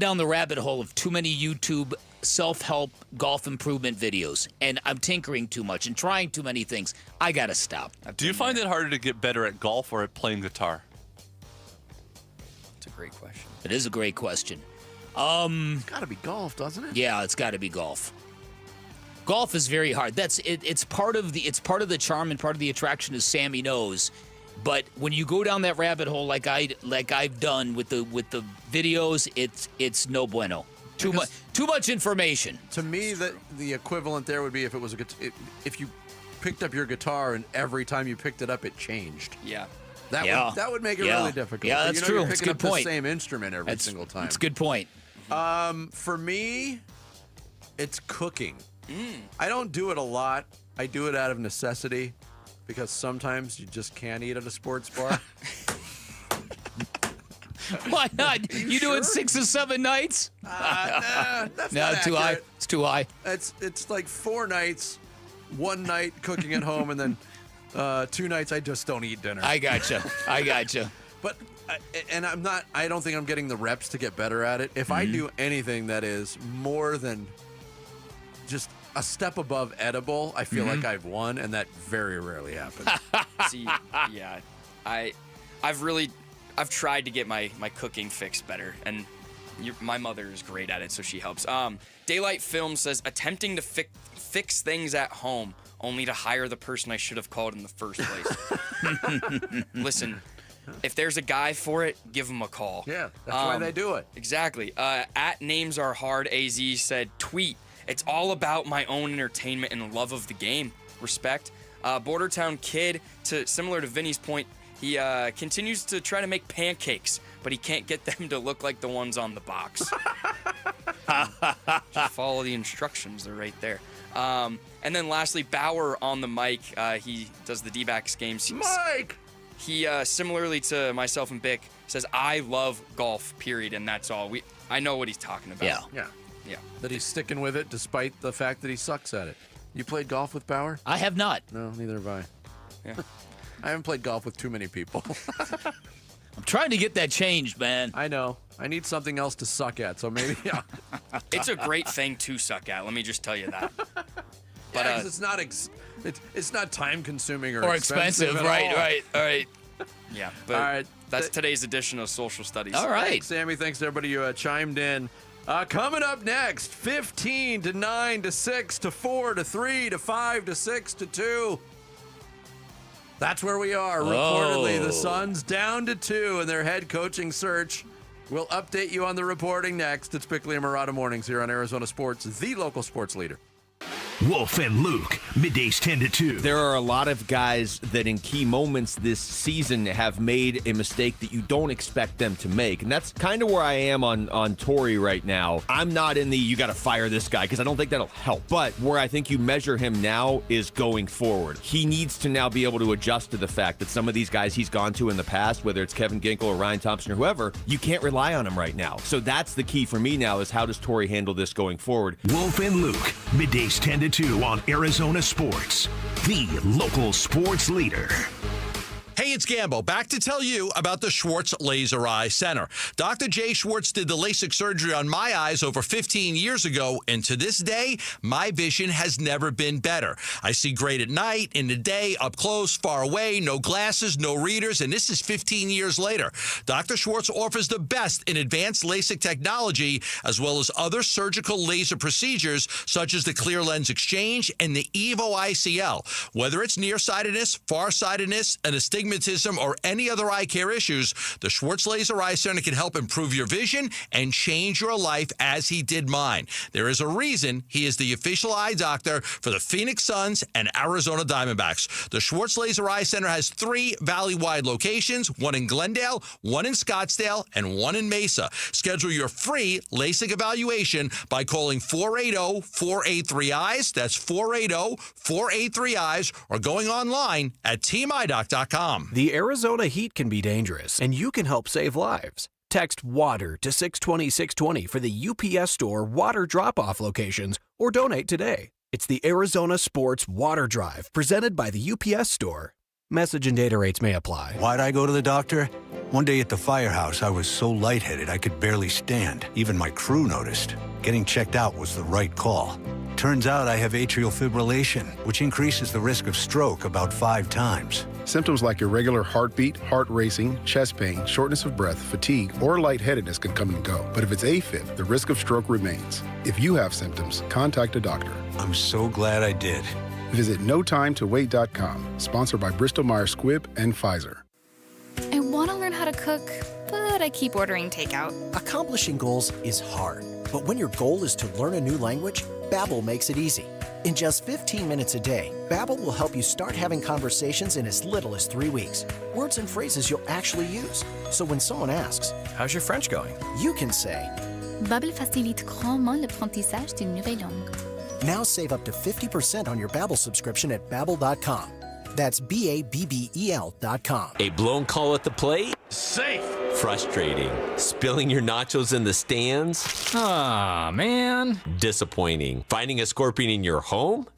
down the rabbit hole of too many YouTube self-help golf improvement videos, and I'm tinkering too much and trying too many things. I gotta stop. Do you find it harder to get better at golf or at playing guitar? It's a great question. It is a great question. It's got to be golf, doesn't it? Yeah, it's got to be golf. Golf is very hard. It's part of the charm and part of the attraction, as Sammy knows. But when you go down that rabbit hole like I've done with the videos, it's no bueno. Too much information. To me, the equivalent there would be if it was if you picked up your guitar and every time you picked it up, it changed. Yeah. That would make it really difficult. Yeah, that's true. You're It's a picking good up point. the same instrument every single time. That's a good point. For me, it's cooking. I don't do it a lot. I do it out of necessity because sometimes you just can't eat at a sports bar. Why not? You do it 6 or 7 nights? Nah, that's not too high. accurate. It's too high. It's like 4 nights, 1 night cooking at home, and then 2 nights I just don't eat dinner. I gotcha. But I don't think I'm getting the reps to get better at it. If I do anything that is more than just a step above edible, I feel like I've won, and that very rarely happens. See, yeah, I've tried to get my cooking fixed better, and my mother is great at it, so she helps. Daylight Film says, attempting to fix things at home only to hire the person I should have called in the first place. Listen, if there's a guy for it, give him a call. Yeah, that's why they do it. Exactly. At Names Are Hard, AZ said, tweet, it's all about my own entertainment and love of the game. Respect. Bordertown Kid, similar to Vinny's point, he continues to try to make pancakes, but he can't get them to look like the ones on the box. Just follow the instructions. They're right there. And then lastly, Bauer on the mic. He does the D-backs games. Mike! He, similarly to myself and Bick, says, I love golf, period, and that's all. I know what he's talking about. Yeah. Yeah. That he's sticking with it despite the fact that he sucks at it. You played golf with Bauer? I have not. No, neither have I. Yeah. I haven't played golf with too many people. I'm trying to get that changed, man. I know. I need something else to suck at, so maybe. Yeah. It's a great thing to suck at. Let me just tell you that. But it's not time consuming or expensive. at Right, all. right. All right. Yeah, but All right. that's today's edition of Social Studies. All right. Thanks, Sammy. Thanks to everybody who chimed in. Coming up next, 15 to 9 to 6 to 4 to 3 to 5 to 6 to 2. That's where we are. Reportedly, the Suns down to 2 in their head coaching search. We'll update you on the reporting next. It's Bickley and Murata Mornings here on Arizona Sports, the local sports leader. Wolf and Luke, middays 10 to 2. There are a lot of guys that in key moments this season have made a mistake that you don't expect them to make. And that's kind of where I am on Torrey right now. I'm not in the you got to fire this guy because I don't think that'll help. But where I think you measure him now is going forward. He needs to now be able to adjust to the fact that some of these guys he's gone to in the past, whether it's Kevin Ginkel or Ryan Thompson or whoever, you can't rely on him right now. So that's the key for me now is how does Torrey handle this going forward? Wolf and Luke, middays 10 to 2 on Arizona Sports, the local sports leader. Hey, it's Gambo, back to tell you about the Schwartz Laser Eye Center. Dr. Jay Schwartz did the LASIK surgery on my eyes over 15 years ago, and to this day, my vision has never been better. I see great at night, in the day, up close, far away, no glasses, no readers, and this is 15 years later. Dr. Schwartz offers the best in advanced LASIK technology, as well as other surgical laser procedures, such as the clear lens exchange and the EVO ICL. Whether it's nearsightedness, farsightedness, and astigmatism, or any other eye care issues, the Schwartz Laser Eye Center can help improve your vision and change your life as he did mine. There is a reason he is the official eye doctor for the Phoenix Suns and Arizona Diamondbacks. The Schwartz Laser Eye Center has 3 valley-wide locations, one in Glendale, one in Scottsdale, and one in Mesa. Schedule your free LASIK evaluation by calling 480-483-EYES. That's 480-483-EYES, or going online at teamidoc.com. The Arizona heat can be dangerous, and you can help save lives. Text WATER to 620-620 for the UPS Store water drop-off locations, or donate today. It's the Arizona Sports Water Drive, presented by the UPS Store. Message and data rates may apply. Why'd I go to the doctor? One day at the firehouse, I was so lightheaded I could barely stand. Even my crew noticed. Getting checked out was the right call. Turns out I have atrial fibrillation, which increases the risk of stroke about 5 times. Symptoms like irregular heartbeat, heart racing, chest pain, shortness of breath, fatigue, or lightheadedness can come and go. But if it's AFib, the risk of stroke remains. If you have symptoms, contact a doctor. I'm so glad I did. Visit NoTimeToWait.com, sponsored by Bristol-Myers Squibb and Pfizer. I want to learn how to cook, but I keep ordering takeout. Accomplishing goals is hard, but when your goal is to learn a new language, Babbel makes it easy. In just 15 minutes a day, Babbel will help you start having conversations in as little as 3 weeks. Words and phrases you'll actually use. So when someone asks, "How's your French going?" you can say, Babbel facilite grandement l'apprentissage d'une nouvelle langue. Now save up to 50% on your Babbel subscription at Babbel.com. That's Babbel.com. A blown call at the plate? Safe. Frustrating. Spilling your nachos in the stands? Aw, man. Disappointing. Finding a scorpion in your home?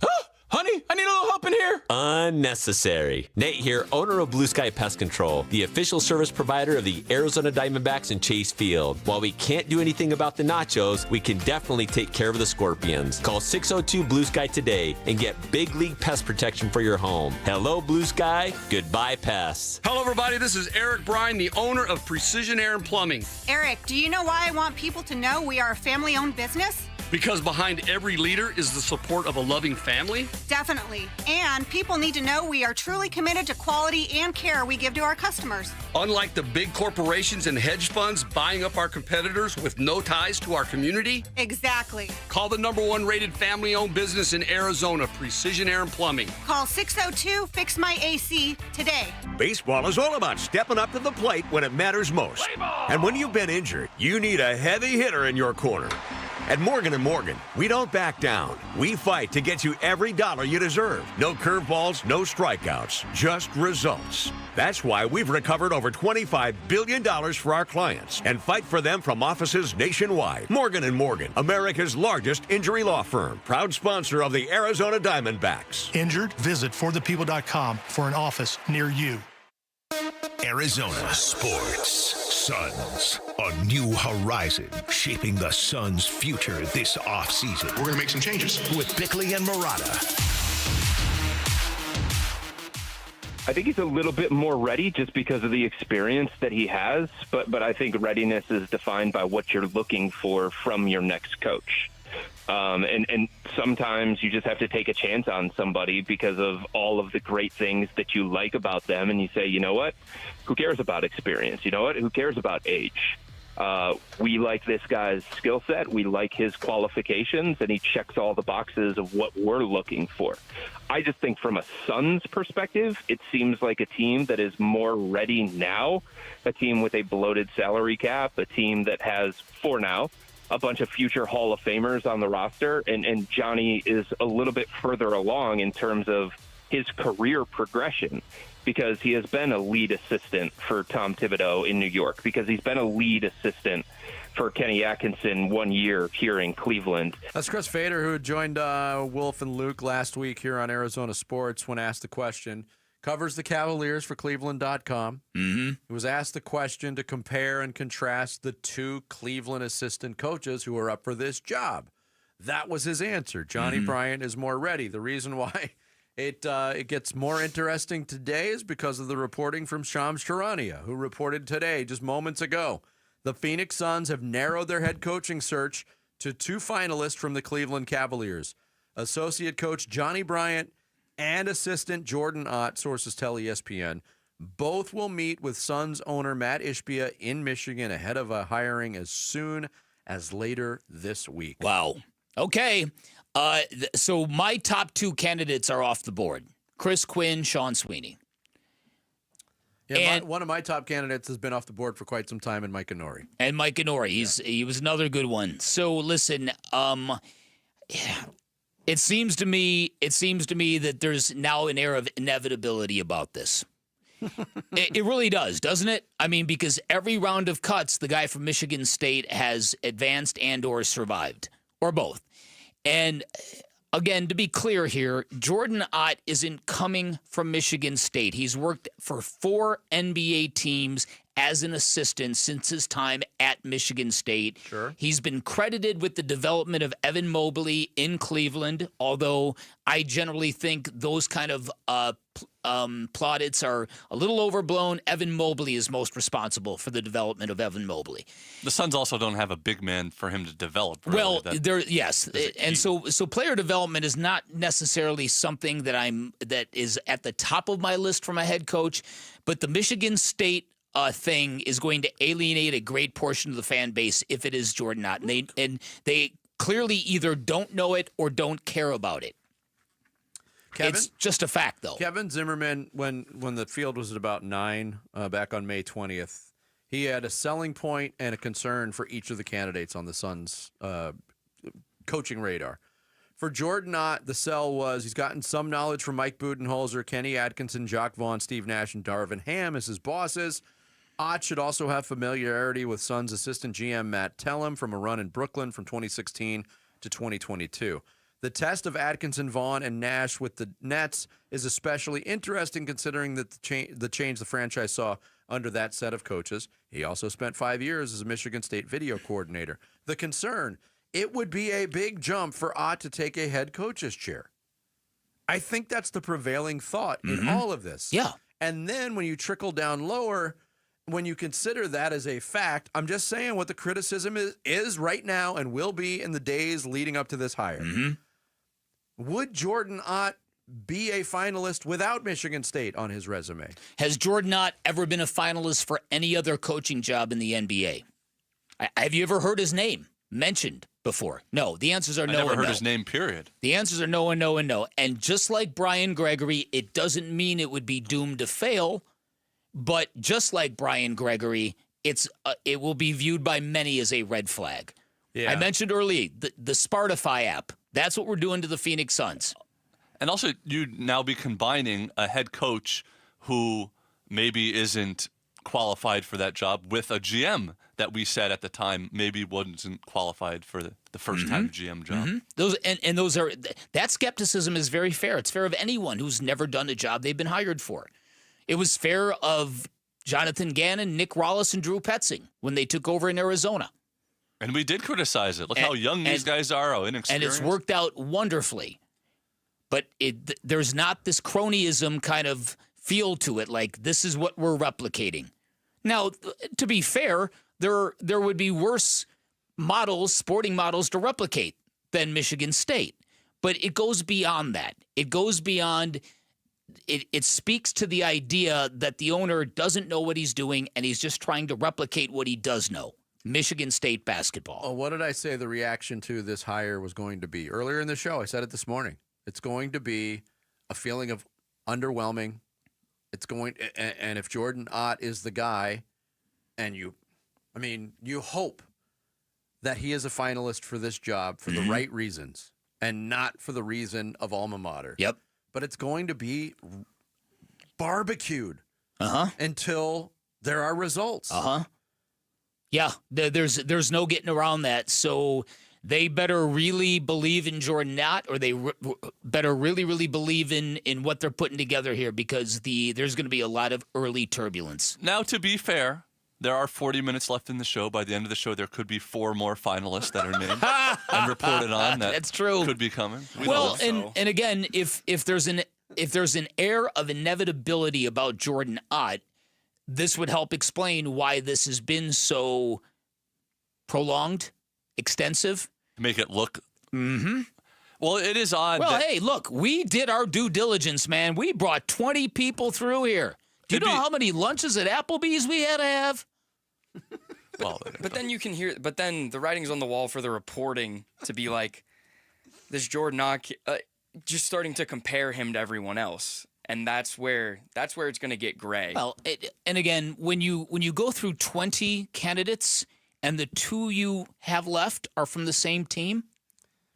Honey, I need a little help in here. Unnecessary. Nate here, owner of Blue Sky Pest Control, the official service provider of the Arizona Diamondbacks and Chase Field. While we can't do anything about the nachos, we can definitely take care of the scorpions. Call 602 Blue Sky today and get big league pest protection for your home. Hello, Blue Sky. Goodbye, pests. Hello, everybody. This is Eric Bryan, the owner of Precision Air and Plumbing. Eric, do you know why I want people to know we are a family-owned business? Because behind every leader is the support of a loving family. Definitely. And people need to know we are truly committed to quality and care we give to our customers. Unlike the big corporations and hedge funds buying up our competitors with no ties to our community. Exactly. Call the #1 rated family-owned business in Arizona, Precision Air and Plumbing. Call 602-FIX-MY-AC today. Baseball is all about stepping up to the plate when it matters most. And when you've been injured, you need a heavy hitter in your corner. At Morgan & Morgan, we don't back down. We fight to get you every dollar you deserve. No curveballs, no strikeouts, just results. That's why we've recovered over $25 billion for our clients and fight for them from offices nationwide. Morgan & Morgan, America's largest injury law firm, proud sponsor of the Arizona Diamondbacks. Injured? Visit forthepeople.com for an office near you. Arizona Sports. Suns, a new horizon shaping the Suns' future this offseason. We're going to make some changes. With Bickley and Murata. I think he's a little bit more ready just because of the experience that he has, but I think readiness is defined by what you're looking for from your next coach. And sometimes you just have to take a chance on somebody because of all of the great things that you like about them, and you say, you know what, who cares about experience? You know what, who cares about age? We like this guy's skill set. We like his qualifications, and he checks all the boxes of what we're looking for. I just think from a Suns perspective, it seems like a team that is more ready now, a team with a bloated salary cap, a team that has, for now, a bunch of future Hall of Famers on the roster, and Johnny is a little bit further along in terms of his career progression, because he has been a lead assistant for Tom Thibodeau in New York, because he's been a lead assistant for Kenny Atkinson 1 year here in Cleveland. That's Chris Fader, who had joined Wolf and Luke last week here on Arizona Sports when asked the question. Covers the Cavaliers for Cleveland.com. Mm-hmm. He was asked the question to compare and contrast the two Cleveland assistant coaches who are up for this job. That was his answer. Johnny Bryant is more ready. The reason why it gets more interesting today is because of the reporting from Shams Charania, who reported today, just moments ago, the Phoenix Suns have narrowed their head coaching search to two finalists from the Cleveland Cavaliers. Associate coach Johnny Bryant and assistant Jordan Ott, sources tell ESPN, both will meet with Suns owner Matt Ishbia in Michigan ahead of a hiring as soon as later this week. Wow. Okay. So my top two candidates are off the board. Chris Quinn, Sean Sweeney. Yeah, one of my top candidates has been off the board for quite some time, and Mike Inori. And Mike Inori, he was another good one. So listen, It seems to me that there's now an air of inevitability about this. It really does, doesn't it? I mean, because every round of cuts, the guy from Michigan State has advanced and or survived, or both. And again, to be clear here, Jordan Ott isn't coming from Michigan State. He's worked for 4 NBA teams as an assistant since his time at Michigan State. Sure. He's been credited with the development of Evan Mobley in Cleveland, although I generally think those kind of plaudits are a little overblown. Evan Mobley is most responsible for the development of Evan Mobley. The Suns also don't have a big man for him to develop. Really. Well, and so player development is not necessarily something that is at the top of my list from a head coach, but the Michigan State thing is going to alienate a great portion of the fan base if it is Jordan Ott. And they clearly either don't know it or don't care about it. It's just a fact, though. Kevin Zimmerman, when the field was at about 9 back on May 20th, he had a selling point and a concern for each of the candidates on the Suns' coaching radar. For Jordan Ott, the sell was he's gotten some knowledge from Mike Budenholzer, Kenny Atkinson, Jacques Vaughn, Steve Nash, and Darvin Ham as his bosses. Ott should also have familiarity with Suns assistant GM Matt Tellem from a run in Brooklyn from 2016 to 2022. The test of Atkinson, Vaughn, and Nash with the Nets is especially interesting considering that the change the franchise saw under that set of coaches. He also spent 5 years as a Michigan State video coordinator. The concern, it would be a big jump for Ott to take a head coach's chair. I think that's the prevailing thought in all of this. Yeah. And then when you trickle down lower, when you consider that as a fact, I'm just saying what the criticism is right now and will be in the days leading up to this hire. Would Jordan Ott be a finalist without Michigan State on his resume? Has Jordan Ott ever been a finalist for any other coaching job in the NBA? Have you ever heard his name mentioned before? No. The answers are no and no. I never heard his name, period. The answers are no and no and no. And just like Brian Gregory, it doesn't mean it would be doomed to fail. But just like Brian Gregory, it will be viewed by many as a red flag. Yeah. I mentioned earlier the Spartify app. That's what we're doing to the Phoenix Suns. And also, you'd now be combining a head coach who maybe isn't qualified for that job with a GM that we said at the time maybe wasn't qualified for the first-time GM job. That skepticism is very fair. It's fair of anyone who's never done a job they've been hired for. It was fair of Jonathan Gannon, Nick Rollis, and Drew Petzing when they took over in Arizona. And we did criticize it. Look how young these guys are, inexperienced. And it's worked out wonderfully. But there's not this cronyism kind of feel to it, like this is what we're replicating. Now, to be fair, there would be worse models, sporting models to replicate than Michigan State. But it goes beyond that. It goes beyond, it speaks to the idea that the owner doesn't know what he's doing and he's just trying to replicate what he does know. Michigan State basketball. Oh, what did I say the reaction to this hire was going to be? Earlier in the show, I said it this morning. It's going to be a feeling of underwhelming. It's going, and if Jordan Ott is the guy, and you hope that he is a finalist for this job for the right reasons and not for the reason of alma mater. Yep. But it's going to be barbecued until there are results. Yeah, there's no getting around that. So they better really believe in Jordan Ott, or they better really believe in what they're putting together here, because there's going to be a lot of early turbulence. Now, to be fair, there are 40 minutes left in the show. By the end of the show, there could be 4 more finalists that are named and reported on. That's true. Could be coming. And again, if there's an air of inevitability about Jordan Ott, this would help explain why this has been so prolonged, extensive. Make it look. Well, it is odd. Well, hey, look, we did our due diligence, man. We brought 20 people through here. Do you know how many lunches at Applebee's we had to have? Well, but then you can hear. But then the writing's on the wall for the reporting to be like, this Jordan Ott, just starting to compare him to everyone else, and that's where it's going to get gray. Well, and again, when you go through 20 candidates and the 2 you have left are from the same team.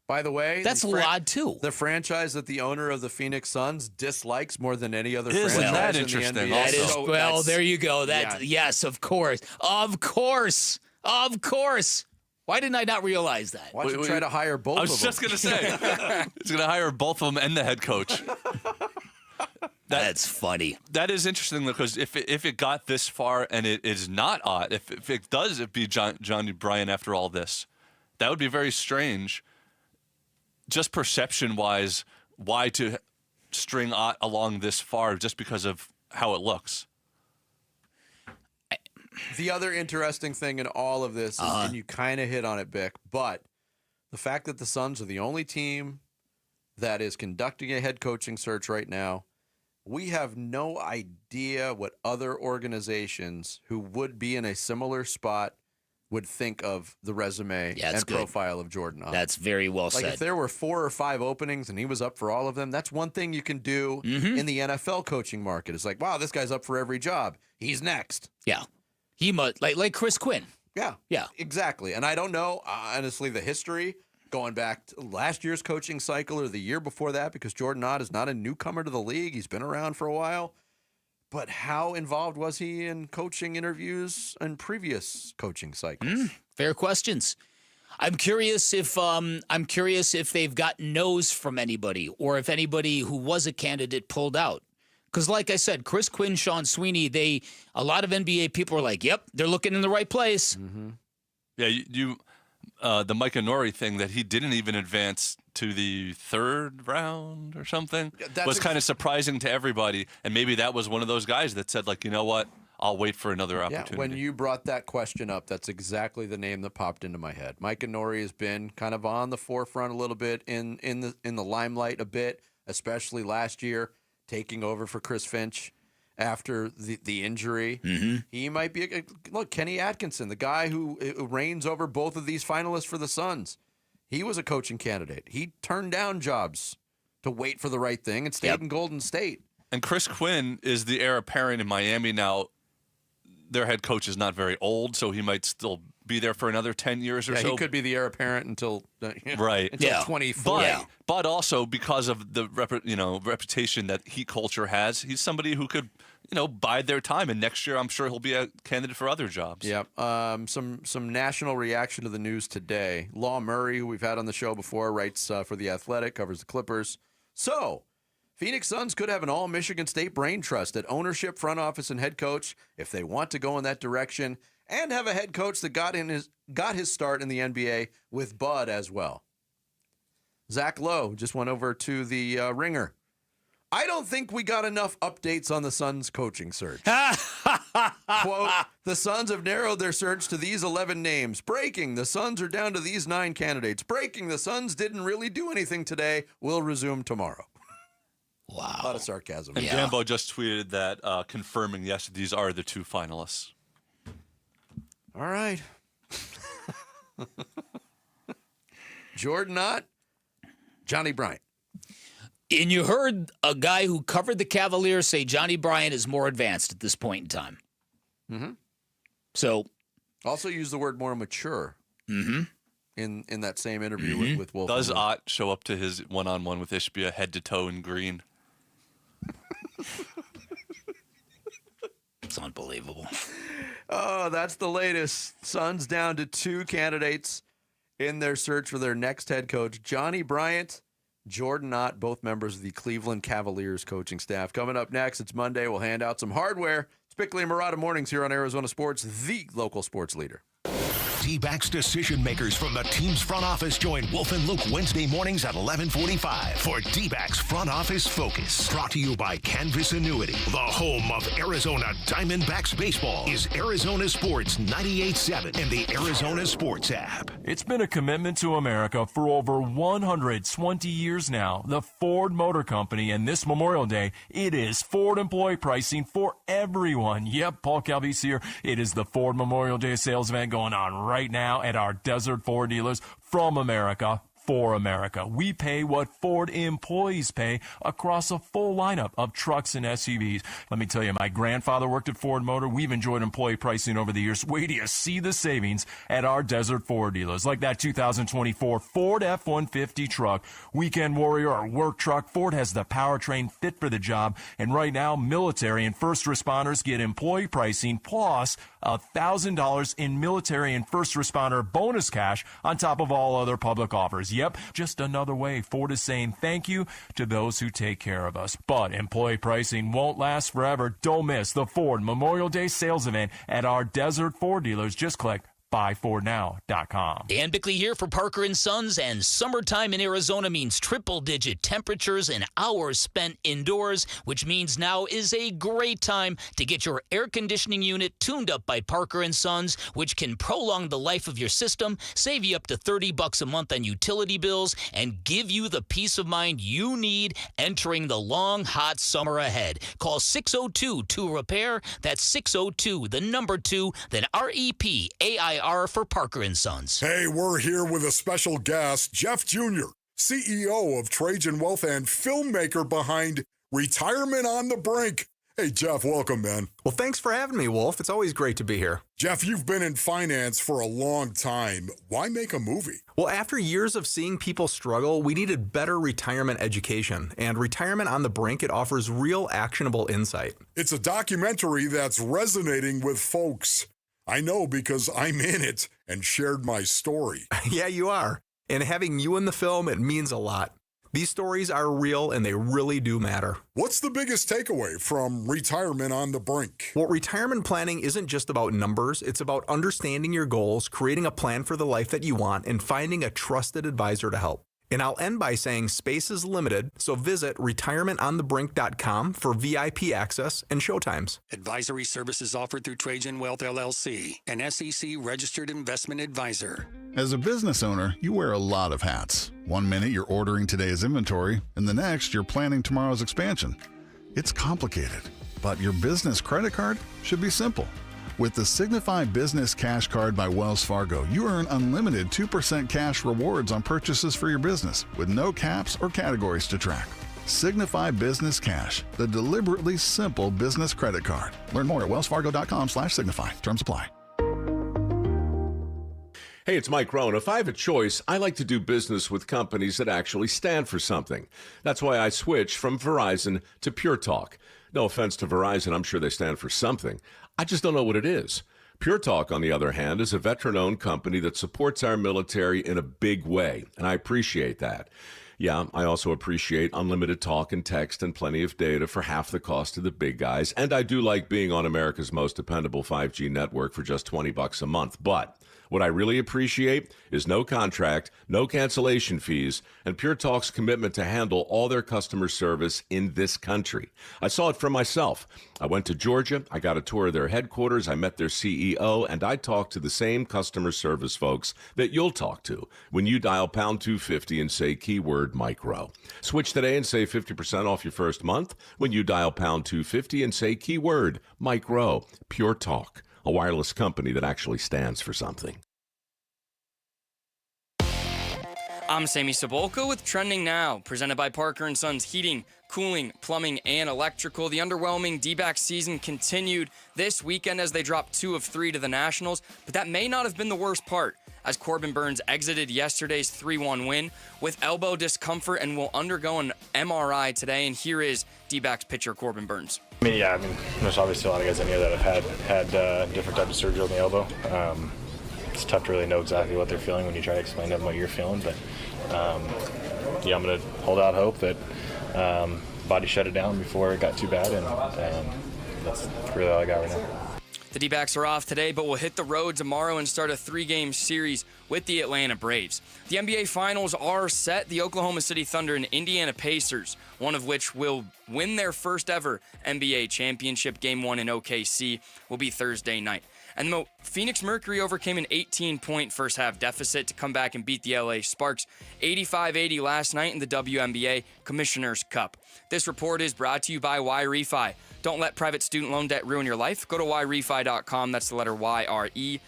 By the way, that's a lot too. The franchise that the owner of the Phoenix Suns dislikes more than any other franchise Isn't that in interesting? the NBA. That is, well, there you go. Yes, of course. Why didn't I not realize that? Why don't you try to hire both of them? I was just going to say, he's going to hire both of them and the head coach. That's funny. That is interesting, because if it got this far and it is not Ott, if it does be Johnny Bryan after all this, that would be very strange. Just perception-wise, why to string Ott along this far just because of how it looks? The other interesting thing in all of this, and you kind of hit on it, Bick, but the fact that the Suns are the only team that is conducting a head coaching search right now, we have no idea what other organizations who would be in a similar spot would think of the resume and profile of Jordan Ott. That's very well said. Like if there were 4 or 5 openings and he was up for all of them, that's one thing you can do in the NFL coaching market. It's like, wow, this guy's up for every job. He's next. Yeah. He must, like Chris Quinn. Yeah, exactly. And I don't know, honestly, the history going back to last year's coaching cycle or the year before that, because Jordan Ott is not a newcomer to the league. He's been around for a while. But how involved was he in coaching interviews and previous coaching cycles? Fair questions. I'm curious if they've gotten no's from anybody, or if anybody who was a candidate pulled out. Because, like I said, Chris Quinn, Sean Sweeney, a lot of NBA people are like, "Yep, they're looking in the right place." Yeah, the Micah Nori thing that he didn't even advance to the 3rd round or something was kind of surprising to everybody. And maybe that was one of those guys that said, like, you know what, I'll wait for another opportunity. Yeah, when you brought that question up, that's exactly the name that popped into my head. Micah Nori has been kind of on the forefront a little bit, in the limelight a bit, especially last year, taking over for Chris Finch after the injury. He might be look, Kenny Atkinson, the guy who reigns over both of these finalists for the Suns. He was a coaching candidate. He turned down jobs to wait for the right thing and stayed in Golden State. And Chris Quinn is the heir apparent in Miami now. Their head coach is not very old, so he might still be there for another 10 years or so. He could be the heir apparent until right. Until 24. But also because of the reputation that Heat culture has, he's somebody who could bide their time, and next year I'm sure he'll be a candidate for other jobs. Yep. Some national reaction to the news today. Law Murray, who we've had on the show before, writes for The Athletic, covers the Clippers. So, Phoenix Suns could have an all-Michigan State brain trust at ownership, front office, and head coach if they want to go in that direction, and have a head coach that got his start in the NBA with Bud as well. Zach Lowe just went over to the Ringer I don't think we got enough updates on the Suns coaching search. Quote, the Suns have narrowed their search to these 11 names. Breaking, the Suns are down to these 9 candidates. Breaking, the Suns didn't really do anything today. We'll resume tomorrow. Wow. A lot of sarcasm. And Gambo just tweeted that confirming, yes, these are the 2 finalists. All right. Jordan Knott, Johnny Bryant. And you heard a guy who covered the Cavaliers say Johnny Bryant is more advanced at this point in time. Mm-hmm. So, also use the word more mature in that same interview with Wolf. Does Ott show up to his one-on-one with Ishbia head to toe in green? It's unbelievable. Oh, that's the latest. Suns down to 2 candidates in their search for their next head coach. Johnny Bryant, Jordan Knott, both members of the Cleveland Cavaliers coaching staff. Coming up next, it's Monday. We'll hand out some hardware. It's Bickley and Murata Mornings here on Arizona Sports, the local sports leader. D-backs decision makers from the team's front office join Wolf and Luke Wednesday mornings at 11:45 for D-backs Front Office Focus. Brought to you by Canvas Annuity. The home of Arizona Diamondbacks baseball is Arizona Sports 98.7 and the Arizona Sports app. It's been a commitment to America for over 120 years now. The Ford Motor Company, and this Memorial Day, it is Ford employee pricing for everyone. Yep, Paul Calvise here. It is the Ford Memorial Day sales event going on right now at our Desert Ford dealers. From America, for America. We pay what Ford employees pay across a full lineup of trucks and SUVs. Let me tell you, my grandfather worked at Ford Motor. We've enjoyed employee pricing over the years. Wait till you see the savings at our Desert Ford dealers, like that 2024 Ford F-150 truck, Weekend Warrior or work truck. Ford has the powertrain fit for the job, and right now, military and first responders get employee pricing plus $1,000 in military and first responder bonus cash on top of all other public offers. Yep, just another way Ford is saying thank you to those who take care of us. But employee pricing won't last forever. Don't miss the Ford Memorial Day sales event at our Desert Ford dealers. Just click buyfordnow.com. Dan Bickley here for Parker & Sons, and summertime in Arizona means triple-digit temperatures and hours spent indoors, which means now is a great time to get your air conditioning unit tuned up by Parker & Sons, which can prolong the life of your system, save you up to $30 a month on utility bills, and give you the peace of mind you need entering the long, hot summer ahead. Call 602-2-REPAIR. That's 602, the number 2, then REPAIR for Parker & Sons. Hey, we're here with a special guest, Jeff Jr., CEO of Trajan Wealth and filmmaker behind Retirement on the Brink. Hey, Jeff, welcome, man. Well, thanks for having me, Wolf. It's always great to be here. Jeff, you've been in finance for a long time. Why make a movie? Well, after years of seeing people struggle, we needed better retirement education. And Retirement on the Brink, it offers real actionable insight. It's a documentary that's resonating with folks. I know because I'm in it and shared my story. Yeah, you are. And having you in the film, it means a lot. These stories are real and they really do matter. What's the biggest takeaway from Retirement on the Brink? Well, retirement planning isn't just about numbers. It's about understanding your goals, creating a plan for the life that you want, and finding a trusted advisor to help. And I'll end by saying space is limited, so visit retirementonthebrink.com for VIP access and showtimes. Advisory services offered through Trajan Wealth, LLC, an SEC-registered investment advisor. As a business owner, you wear a lot of hats. One minute you're ordering today's inventory, and the next you're planning tomorrow's expansion. It's complicated, but your business credit card should be simple. With the Signify Business Cash Card by Wells Fargo, you earn unlimited 2% cash rewards on purchases for your business with no caps or categories to track. Signify Business Cash, the deliberately simple business credit card. Learn more at wellsfargo.com/signify. Terms apply. Hey, it's Mike Rohn. If I have a choice, I like to do business with companies that actually stand for something. That's why I switched from Verizon to Pure Talk. No offense to Verizon, I'm sure they stand for something. I just don't know what it is. Pure Talk, on the other hand, is a veteran-owned company that supports our military in a big way, and I appreciate that. Yeah, I also appreciate unlimited talk and text and plenty of data for half the cost of the big guys, and I do like being on America's most dependable 5G network for just $20 a month. But What I really appreciate is no contract, no cancellation fees, and Pure Talk's commitment to handle all their customer service in this country. I saw it for myself. I went to Georgia, I got a tour of their headquarters, I met their CEO, and I talked to the same customer service folks that you'll talk to when you dial pound 250 and say keyword micro. Switch today and save 50% off your first month when you dial pound 250 and say keyword micro. Pure Talk, a wireless company that actually stands for something. I'm Sammy Sabolka with Trending Now, presented by Parker & Sons Heating, Cooling, Plumbing, and Electrical. The underwhelming D-backs season continued this weekend as they dropped 2 of 3 to the Nationals, but that may not have been the worst part, as Corbin Burnes exited yesterday's 3-1 win with elbow discomfort and will undergo an MRI today. And here is D-backs pitcher Corbin Burnes. There's obviously a lot of guys in here that have had different types of surgery on the elbow. It's tough to really know exactly what they're feeling when you try to explain to them what you're feeling, but I'm going to hold out hope that body shut it down before it got too bad, and that's really all I got right now. The D-backs are off today, but will hit the road tomorrow and start a 3-game series with the Atlanta Braves. The NBA Finals are set. The Oklahoma City Thunder and Indiana Pacers, one of which will win their first ever NBA championship. Game 1 in OKC will be Thursday night. And the Phoenix Mercury overcame an 18-point first-half deficit to come back and beat the LA Sparks 85-80 last night in the WNBA Commissioner's Cup. This report is brought to you by YRefi. Don't let private student loan debt ruin your life. Go to YRefi.com. That's the letter YREFY.com.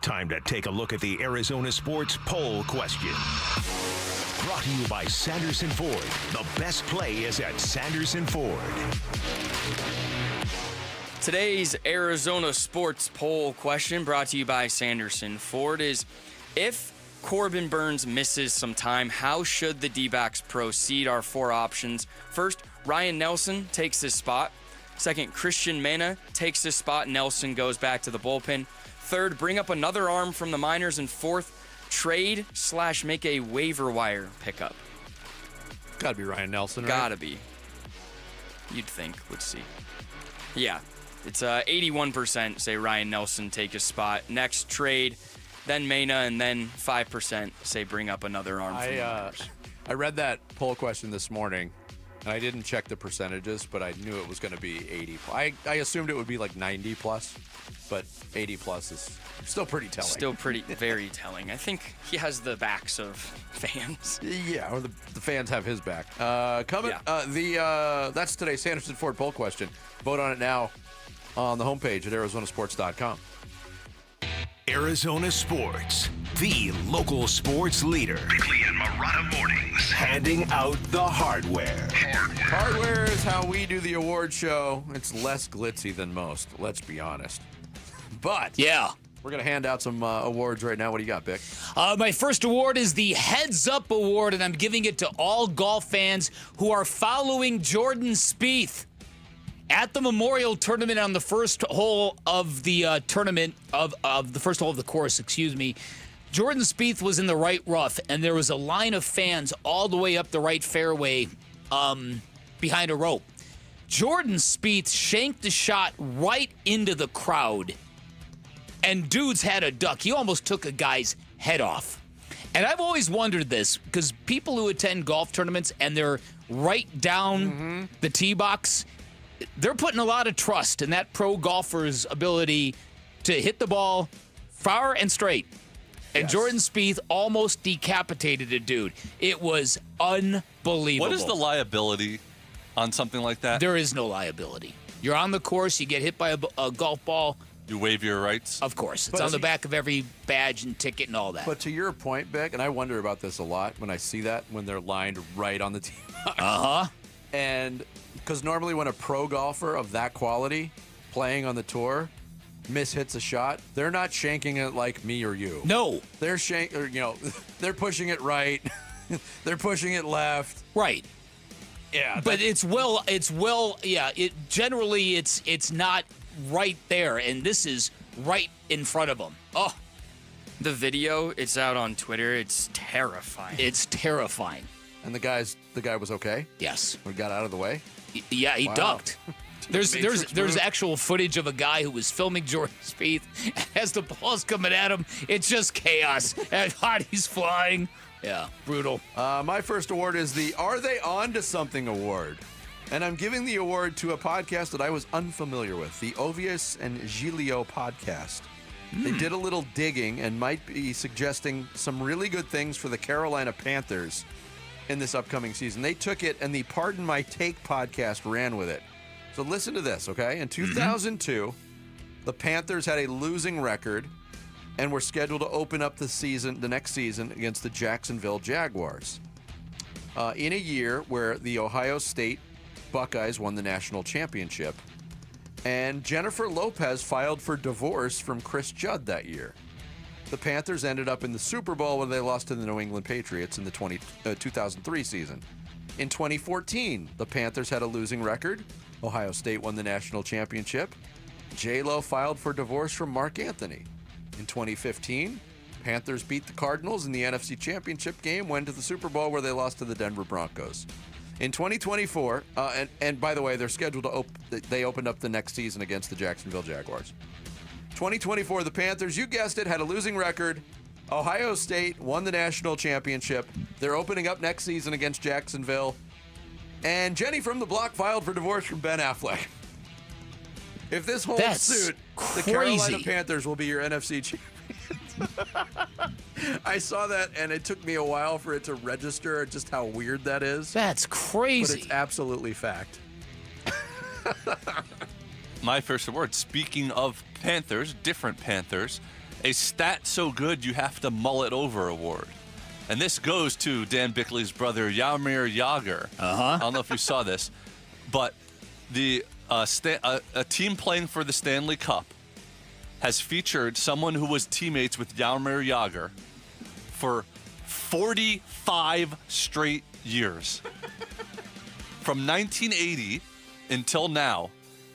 Time to take a look at the Arizona Sports Poll Question. Brought to you by Sanderson Ford. The best play is at Sanderson Ford. Today's Arizona Sports Poll Question, brought to you by Sanderson Ford, is if Corbin Burnes misses some time, how should the D-backs proceed? Our 4 options. First, Ryan Nelson takes his spot. Second, Christian Mena takes his spot. Nelson goes back to the bullpen. Third, bring up another arm from the minors. And fourth, trade/make a waiver wire pickup. Gotta be Ryan Nelson, right? Gotta be. You'd think. Let's see. Yeah, it's 81% say Ryan Nelson take his spot. Next, trade, then Mena, and then 5% say bring up another arm from the minors. I read that poll question this morning, and I didn't check the percentages, but I knew it was going to be 80. I assumed it would be like 90 plus, but 80 plus is still pretty telling. Still very telling. I think he has the backs of fans. Yeah, or the fans have his back. That's today's Sanderson Ford poll question. Vote on it now on the homepage at arizonasports.com. Arizona Sports, the local sports leader. Bickley and Marotta Mornings. Handing out the hardware. Hardware is how we do the award show. It's less glitzy than most, let's be honest. But yeah, we're going to hand out some awards right now. What do you got, Bick? My first award is the Heads Up Award, and I'm giving it to all golf fans who are following Jordan Spieth. At the Memorial Tournament on the first hole of the tournament, of the first hole of the course, Jordan Spieth was in the right rough, and there was a line of fans all the way up the right fairway behind a rope. Jordan Spieth shanked the shot right into the crowd, and dudes had a duck. He almost took a guy's head off. And I've always wondered this, because people who attend golf tournaments and they're right down the tee box, they're putting a lot of trust in that pro golfer's ability to hit the ball far and straight. And yes. Jordan Spieth almost decapitated a dude. It was unbelievable. What is the liability on something like that? There is no liability. You're on the course, you get hit by a golf ball. You waive your rights? Of course. It's on the back of every badge and ticket and all that. But to your point, Beck, and I wonder about this a lot when I see that, when they're lined right on the tee box. Uh-huh. And because normally when a pro golfer of that quality playing on the tour mishits a shot, they're not shanking it like me or you. No. They're they're pushing it right. They're pushing it left. Right. Yeah. But it's not right there, and this is right in front of them. Oh. The video, it's out on Twitter. It's terrifying. It's terrifying. And the guy was okay? Yes. We got out of the way? Yeah, he ducked. There's actual footage of a guy who was filming Jordan Spieth. As the ball's coming at him, it's just chaos. And he's flying. Yeah, brutal. My first award is the Are They On to Something award. And I'm giving the award to a podcast that I was unfamiliar with, the Ovius and Giglio podcast. They did a little digging and might be suggesting some really good things for the Carolina Panthers in this upcoming season. They took it, and the Pardon My Take podcast ran with it. So listen to this, okay? In 2002, the Panthers had a losing record and were scheduled to open up the next season against the Jacksonville Jaguars. In a year where the Ohio State Buckeyes won the national championship, and Jennifer Lopez filed for divorce from Chris Judd that year. The Panthers ended up in the Super Bowl when they lost to the New England Patriots in the 2003 season. In 2014, the Panthers had a losing record. Ohio State won the national championship. J-Lo filed for divorce from Mark Anthony. In 2015, Panthers beat the Cardinals in the NFC Championship game, went to the Super Bowl where they lost to the Denver Broncos. In 2024, and by the way, they're scheduled to they opened up the next season against the Jacksonville Jaguars. 2024, the Panthers, you guessed it, had a losing record. Ohio State won the national championship. They're opening up next season against Jacksonville. And Jenny from the Block filed for divorce from Ben Affleck. If this holds suit, the Carolina Panthers will be your NFC champions. I saw that, and it took me a while for it to register just how weird that is. That's crazy. But it's absolutely fact. My first award, speaking of Panthers, different Panthers, a stat so good you have to mull it over award. And this goes to Dan Bickley's brother, Jaromir Jagr. I don't know if you saw this, but the a team playing for the Stanley Cup has featured someone who was teammates with Jaromir Jagr for 45 straight years. From 1980 until now,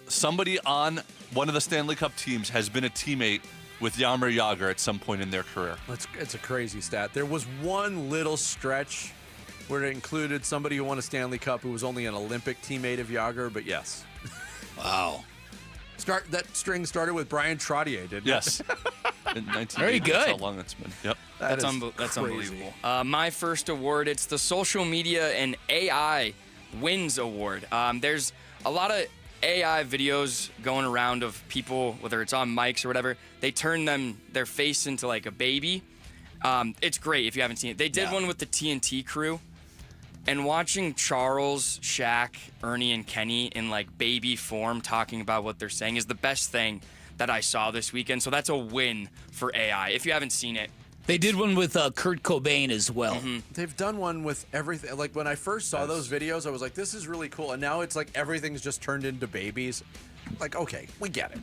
somebody on one of the Stanley Cup teams has been a teammate with Jaromir Jagr at some point in their career. It's a crazy stat. There was one little stretch where it included somebody who won a Stanley Cup who was only an Olympic teammate of Jagr, but yes. Wow. That string started with Brian Trottier, didn't it? Yes. In 1980, Very good. That's how long it's been. Yep. That's unbelievable. My first award, it's the Social Media and AI Wins Award. There's a lot of AI videos going around of people, whether it's on mics or whatever, they turn their face into like a baby. It's great if you haven't seen it. They did one with the TNT crew, and watching Charles, Shaq, Ernie, and Kenny in like baby form talking about what they're saying is the best thing that I saw this weekend. So that's a win for AI if you haven't seen it. They did one with Kurt Cobain as well. They've done one with everything. Like when I first saw those videos, I was like, this is really cool. And now it's like everything's just turned into babies. Like, okay, we get it.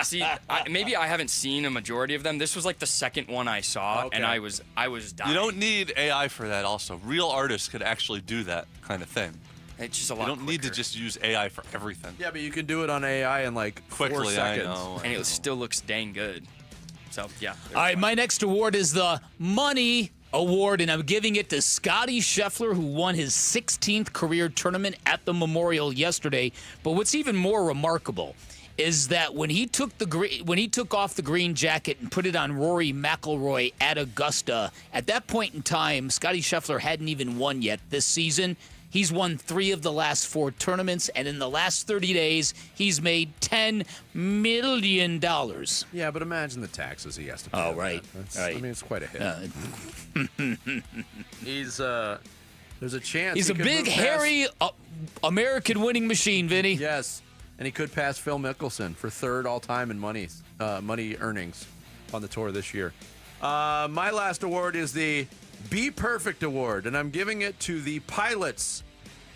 See, maybe I haven't seen a majority of them. This was like the second one I saw, and I was dying. You don't need AI for that also. Real artists could actually do that kind of thing. It's just a lot You don't quicker. need to just use AI for everything. Yeah, but you can do it on AI in like 4 Quickly, seconds. I know. And it still looks dang good. So, yeah. All right, my next award is the Money Award, and I'm giving it to Scotty Scheffler, who won his 16th career tournament at the Memorial yesterday. But what's even more remarkable is that when he took off the green jacket and put it on Rory McIlroy at Augusta, at that point in time, Scotty Scheffler hadn't even won yet this season. He's won 3 of the last 4 tournaments, and in the last 30 days, he's made $10 million. Yeah, but imagine the taxes he has to pay. Oh, right. I mean, it's quite a hit. There's a chance. He's he a could big, move past- hairy American winning machine, Vinny. Yes, and he could pass Phil Mickelson for 3rd all-time in money earnings on the tour this year. My last award is the Be Perfect Award, and I'm giving it to the pilots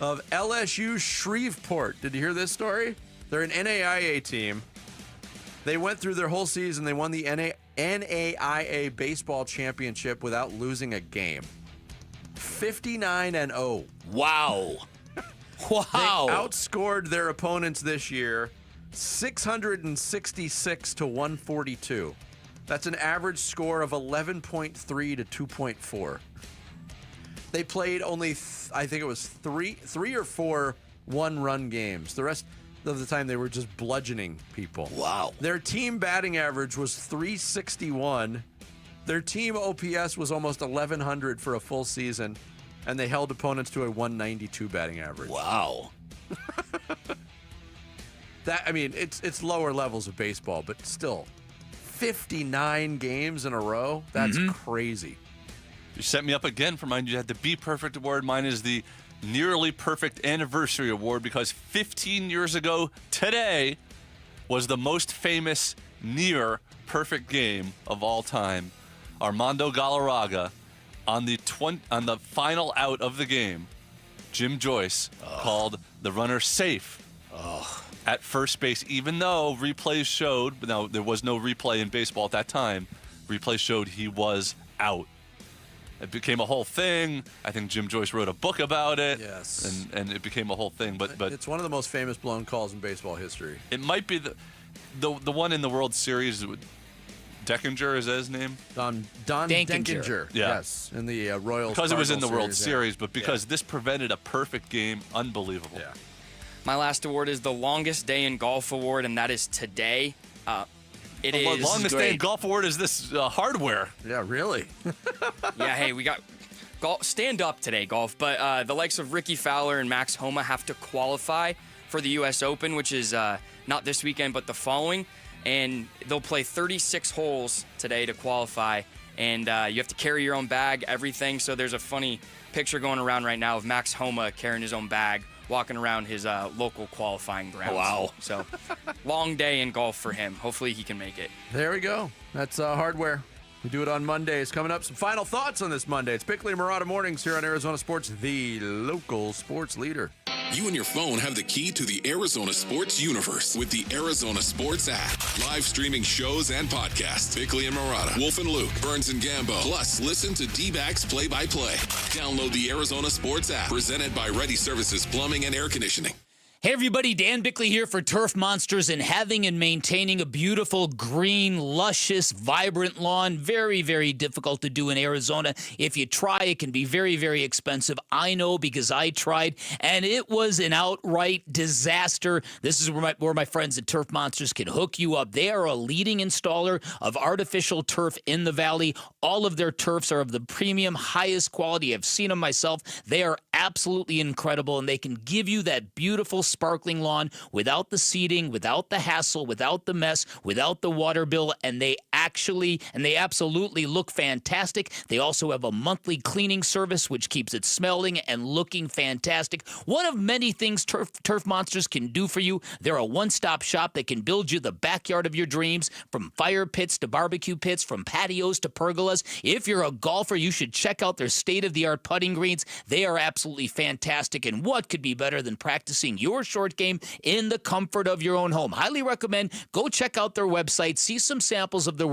of LSU Shreveport. Did you hear this story? They're an NAIA team. They went through their whole season. They won the NAIA baseball championship without losing a game. 59-0. Wow. Wow. They outscored their opponents this year 666 to 142. That's an average score of 11.3 to 2.4. They played only, I think it was three or four one-run games. The of the time they were just bludgeoning people. Wow. Their team batting average was .361. Their team OPS was almost 1,100 for a full season, and they held opponents to a .192 batting average. Wow. It's lower levels of baseball, but still, 59 games in a row? That's crazy. You set me up again for mine. You had the Be Perfect Award. Mine is the Nearly Perfect Anniversary Award because 15 years ago today was the most famous near perfect game of all time. Armando Galarraga on the final out of the game, Jim Joyce called the runner safe at first base, even though replays showed, now there was no replay in baseball at that time, replays showed he was out. It became a whole thing. I think Jim Joyce wrote a book about it. Yes. And it became a whole thing. But it's one of the most famous blown calls in baseball history. It might be the one in the World Series. Deckinger, is that his name? Don Denkinger. Yeah. Yes, in the Royals. Because it was in the World Series, Series, but because this prevented a perfect game, unbelievable. Yeah. My last award is the Longest Day in Golf Award, and that is today. It is the longest day in golf award is this hardware. Yeah, really? Yeah, hey, we got stand up today, golf. But the likes of Ricky Fowler and Max Homa have to qualify for the U.S. Open, which is not this weekend, but the following. And they'll play 36 holes today to qualify. And you have to carry your own bag, everything. So there's a funny picture going around right now of Max Homa carrying his own bag, walking around his local qualifying grounds. Wow. So long day in golf for him. Hopefully he can make it. There we go. That's hardware. We do it on Mondays. Coming up, some final thoughts on this Monday. It's Bickley and Murata Mornings here on Arizona Sports, the local sports leader. You and your phone have the key to the Arizona sports universe with the Arizona Sports app. Live streaming shows and podcasts. Bickley and Murata, Wolf and Luke, Burns and Gambo. Plus, listen to D-backs play-by-play. Download the Arizona Sports app, presented by Ready Services Plumbing and Air Conditioning. Hey everybody, Dan Bickley here for Turf Monsters, and having and maintaining a beautiful, green, luscious, vibrant lawn, very, very difficult to do in Arizona. If you try, it can be very, very expensive. I know because I tried, and it was an outright disaster. This is where my friends at Turf Monsters can hook you up. They are a leading installer of artificial turf in the valley. All of their turfs are of the premium, highest quality. I've seen them myself. They are absolutely incredible, and they can give you that beautiful, sparkling lawn without the seeding, without the hassle, without the mess, without the water bill, and they absolutely look fantastic. They also have a monthly cleaning service which keeps it smelling and looking fantastic. One of many things Turf Monsters can do for you. They're a one-stop shop that can build you the backyard of your dreams, from fire pits to barbecue pits, from patios to pergolas. If you're a golfer, you should check out their state-of-the-art putting greens. They are absolutely fantastic, and what could be better than practicing your short game in the comfort of your own home? Highly recommend. Go check out their website, see some samples of their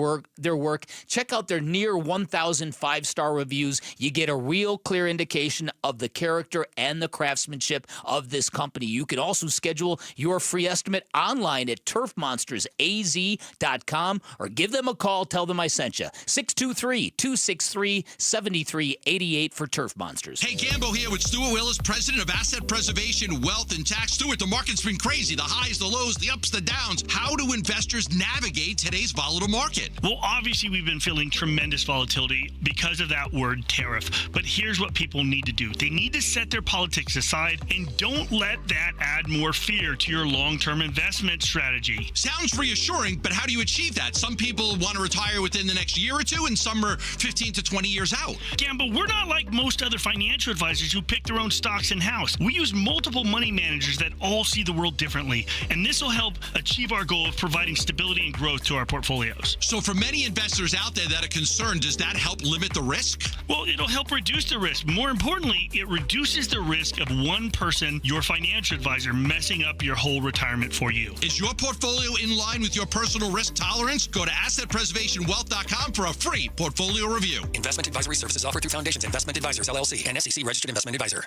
work. Check out their near 1,000 five-star reviews. You get a real clear indication of the character and the craftsmanship of this company. You can also schedule your free estimate online at turfmonstersaz.com or give them a call. Tell them I sent you. 623-263-7388 for Turf Monsters. Hey, Gambo here with Stuart Willis, president of Asset Preservation Wealth and Tax. Stuart, the market's been crazy. The highs, the lows, the ups, the downs. How do investors navigate today's volatile market? Well, obviously, we've been feeling tremendous volatility because of that word tariff. But here's what people need to do. They need to set their politics aside and don't let that add more fear to your long-term investment strategy. Sounds reassuring, but how do you achieve that? Some people want to retire within the next year or two, and some are 15 to 20 years out. Gambo, we're not like most other financial advisors who pick their own stocks in-house. We use multiple money managers that all see the world differently, and this will help achieve our goal of providing stability and growth to our portfolios. So for many investors out there that are concerned, does that help limit the risk? Well, it'll help reduce the risk. More importantly, it reduces the risk of one person, your financial advisor, messing up your whole retirement for you. Is your portfolio in line with your personal risk tolerance? Go to AssetPreservationWealth.com for a free portfolio review. Investment advisory services offered through Foundations Investment Advisors, LLC, and SEC Registered Investment Advisor.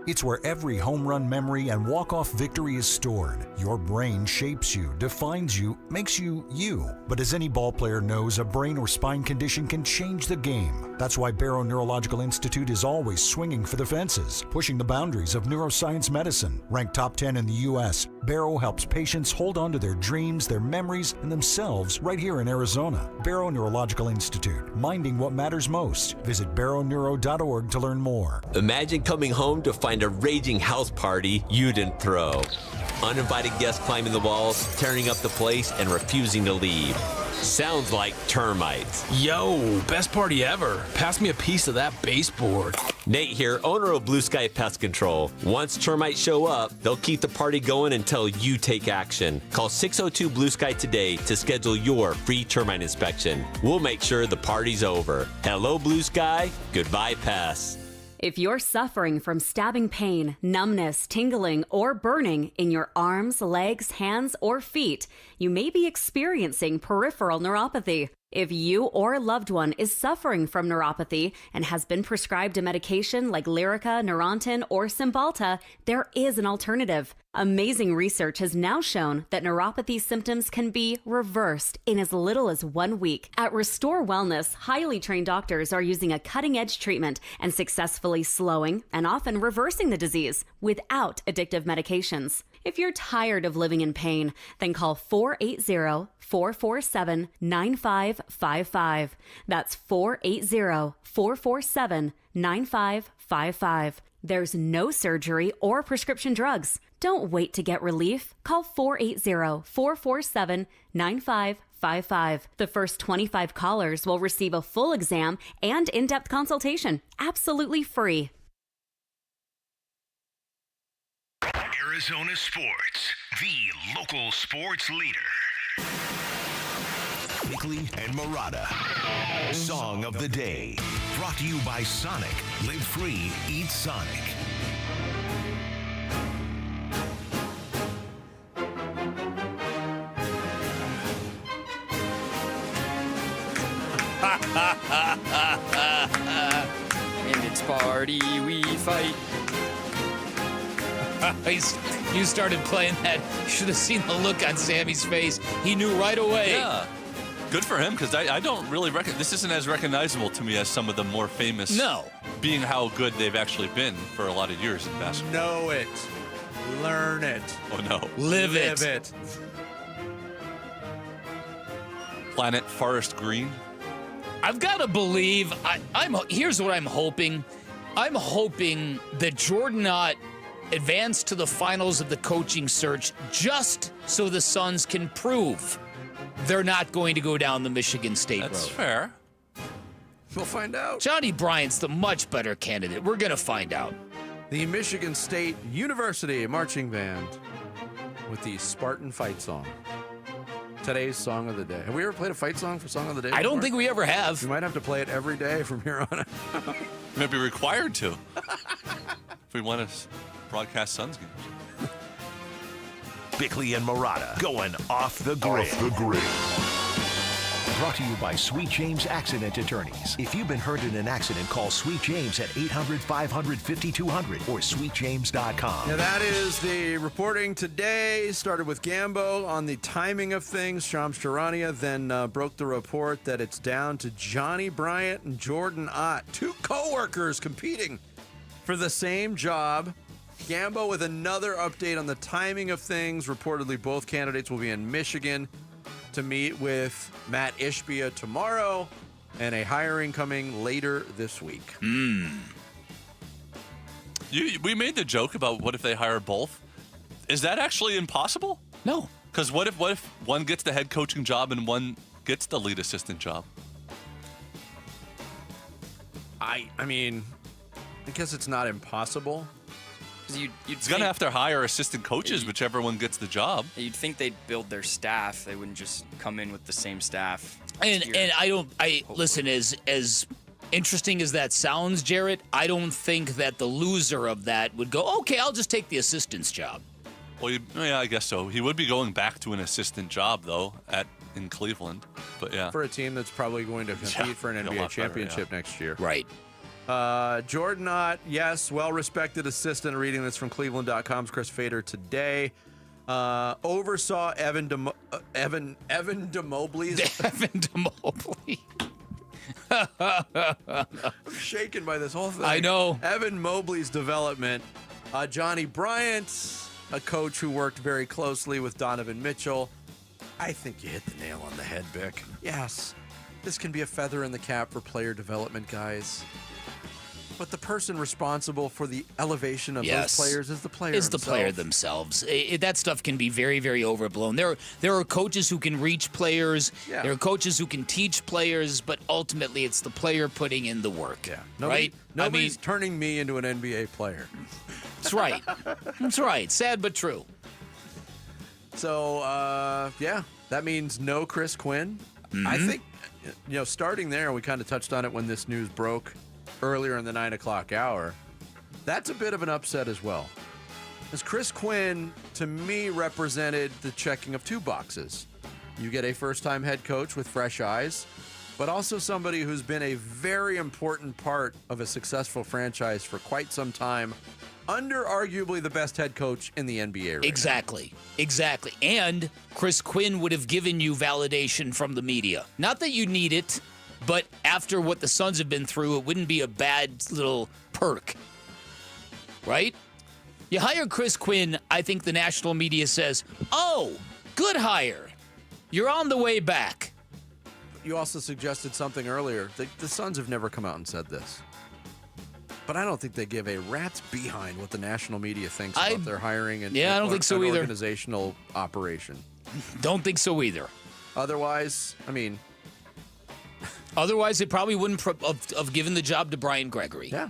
It's where every home run memory and walk-off victory is stored. Your brain shapes you, defines you, makes you you. But as any ball player knows, a brain or spine condition can change the game. That's why Barrow Neurological Institute is always swinging for the fences, pushing the boundaries of neuroscience medicine. Ranked top 10 in the U.S., Barrow helps patients hold on to their dreams, their memories, and themselves right here in Arizona. Barrow Neurological Institute, minding what matters most. Visit barrowneuro.org to learn more. Imagine coming home to find a raging house party you didn't throw. Uninvited guests climbing the walls, tearing up the place, and refusing to leave. Sounds like termites. Yo, best party ever. Pass me a piece of that baseboard. Nate here, owner of Blue Sky Pest Control. Once termites show up, they'll keep the party going until you take action. Call 602 Blue Sky today to schedule your free termite inspection. We'll make sure the party's over. Hello, Blue Sky. Goodbye, pests. If you're suffering from stabbing pain, numbness, tingling, or burning in your arms, legs, hands, or feet, you may be experiencing peripheral neuropathy. If you or a loved one is suffering from neuropathy and has been prescribed a medication like Lyrica, Neurontin, or Cymbalta, there is an alternative. Amazing research has now shown that neuropathy symptoms can be reversed in as little as 1 week. At Restore Wellness, highly trained doctors are using a cutting-edge treatment and successfully slowing and often reversing the disease without addictive medications. If you're tired of living in pain, then call 480-447-9555. That's 480-447-9555. There's no surgery or prescription drugs. Don't wait to get relief. Call 480-447-9555. The first 25 callers will receive a full exam and in-depth consultation, absolutely free. Arizona Sports, the local sports leader. Bickley and Murata. Song of the Day. Brought to you by Sonic. Live free, eat Sonic. And it's party we fight. You started playing that. You should have seen the look on Sammy's face. He knew right away. Yeah. Good for him, because I don't really this isn't as recognizable to me as some of the more famous. No. Being how good they've actually been for a lot of years in basketball. Know it. Learn it. Oh, no. Live it. Planet Forest Green. I've got to believe. Here's what I'm hoping. I'm hoping that Jordan Ott advanced to the finals of the coaching search just so the Suns can prove they're not going to go down the Michigan State road. That's fair. We'll find out. Johnny Bryant's the much better candidate. We're going to find out. The Michigan State University Marching Band with the Spartan Fight Song. Today's Song of the Day. Have we ever played a fight song for Song of the Day before? I don't think we ever have. We might have to play it every day from here on out. We might be required to. If we want to broadcast Suns games. Bickley and Murata going off the grid. Off the grid. Brought to you by Sweet James Accident Attorneys. If you've been hurt in an accident, call Sweet James at 800-500-5200 or sweetjames.com. Now that is the reporting today. Started with Gambo on the timing of things. Shams Charania then broke the report that it's down to Johnny Bryant and Jordan Ott, two co-workers competing for the same job. Gambo with another update on the timing of things. Reportedly, both candidates will be in Michigan to meet with Matt Ishbia tomorrow, and a hiring coming later this week. We made the joke about what if they hire both. Is that actually impossible? No. Because what if one gets the head coaching job and one gets the lead assistant job? I mean, I guess it's not impossible. It's going to have to hire assistant coaches, whichever one gets the job. You'd think they'd build their staff. They wouldn't just come in with the same staff. And listen, as interesting as that sounds, Jarrett, I don't think that the loser of that would go, okay, I'll just take the assistant's job. Well, yeah, I guess so. He would be going back to an assistant job, though, in Cleveland. But yeah. For a team that's probably going to compete for an NBA championship next year. Right. Jordan Ott, yes, well-respected assistant. Reading this from Cleveland.com's Chris Fader today. Oversaw Evan DeMobley's I'm shaken by this whole thing. I know. Evan Mobley's development. Johnny Bryant, a coach who worked very closely with Donovan Mitchell. I think you hit the nail on the head, Vic. Yes, this can be a feather in the cap for player development, guys. But the person responsible for the elevation of those players is the player themselves. That stuff can be very, very overblown. There are coaches who can reach players. Yeah. There are coaches who can teach players, but ultimately it's the player putting in the work. Yeah. Right? Nobody's turning me into an NBA player. That's right. That's right. Sad but true. So, that means no Chris Quinn. Mm-hmm. I think, starting there, we kind of touched on it when this news broke earlier in the 9 o'clock hour. That's a bit of an upset as well. As Chris Quinn, to me, represented the checking of two boxes. You get a first-time head coach with fresh eyes, but also somebody who's been a very important part of a successful franchise for quite some time, under arguably the best head coach in the NBA right Exactly. And Chris Quinn would have given you validation from the media. Not that you need it, but after what the Suns have been through, it wouldn't be a bad little perk. Right? You hire Chris Quinn, I think the national media says, oh, good hire. You're on the way back. You also suggested something earlier. The Suns have never come out and said this. But I don't think they give a rat's behind what the national media thinks about their hiring and I don't think so either. Organizational operation. Don't think so either. Otherwise, Otherwise, they probably wouldn't have given the job to Brian Gregory. Yeah.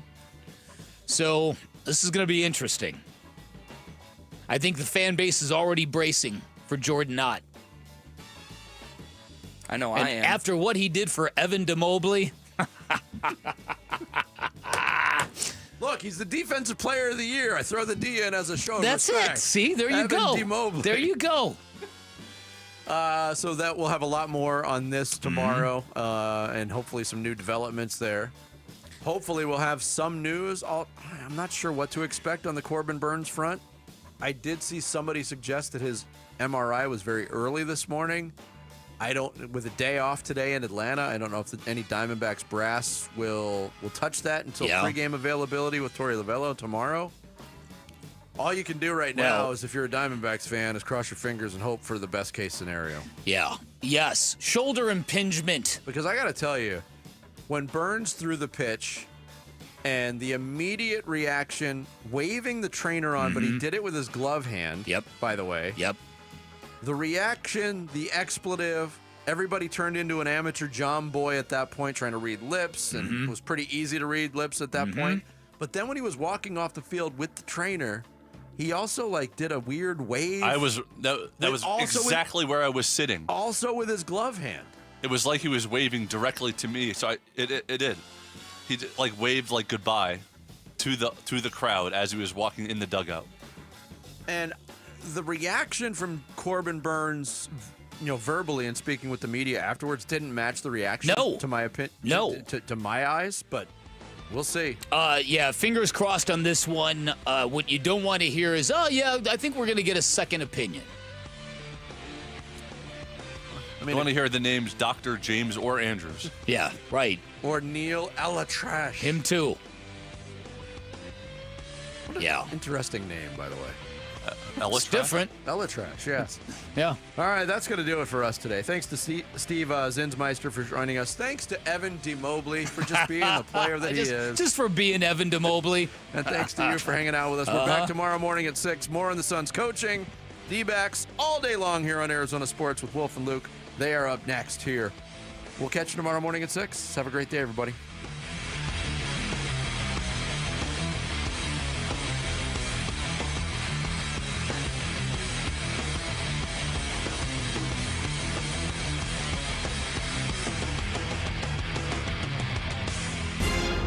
So this is going to be interesting. I think the fan base is already bracing for Jordan Knott. I know and I am. After what he did for Evan DeMobley. Look, he's the defensive player of the year. I throw the D in as a show of That's respect. it. See, there you Evan go. DeMobley. There you go. So that we'll have a lot more on this tomorrow, and hopefully some new developments there. Hopefully we'll have some news. I'm not sure what to expect on the Corbin Burns front. I did see somebody suggest that his MRI was very early this morning. With a day off today in Atlanta, I don't know if any Diamondbacks brass will touch that until pregame availability with Torey Lovello tomorrow. All you can do right now is, if you're a Diamondbacks fan, is cross your fingers and hope for the best case scenario. Yeah. Yes. Shoulder impingement. Because I got to tell you, when Burns threw the pitch and the immediate reaction, waving the trainer on, but he did it with his glove hand. Yep. By the way. Yep. The reaction, the expletive, everybody turned into an amateur John Boy at that point, trying to read lips, and it was pretty easy to read lips at that point. But then when he was walking off the field with the trainer, he also did a weird wave. That was exactly where I was sitting. Also with his glove hand. It was like he was waving directly to me. So it did. He waved goodbye to the crowd as he was walking in the dugout. And the reaction from Corbin Burns, verbally and speaking with the media afterwards, didn't match the reaction. No. To my opinion. No. To my eyes, but we'll see. Fingers crossed on this one. What you don't want to hear is, I think we're going to get a second opinion. I want to hear the names Dr. James or Andrews. Yeah, right. Or Neil Elatrash. Him too. What an interesting name, by the way. It's different. Elatrash, yes. Yeah. All right, that's going to do it for us today. Thanks to Steve Zinsmeister for joining us. Thanks to Evan DeMobley for just being the player that he is. Just for being Evan DeMobley. And thanks to you for hanging out with us. We're back tomorrow morning at 6. More on the Suns coaching, D-backs, all day long here on Arizona Sports with Wolf and Luke. They are up next here. We'll catch you tomorrow morning at 6. Have a great day, everybody.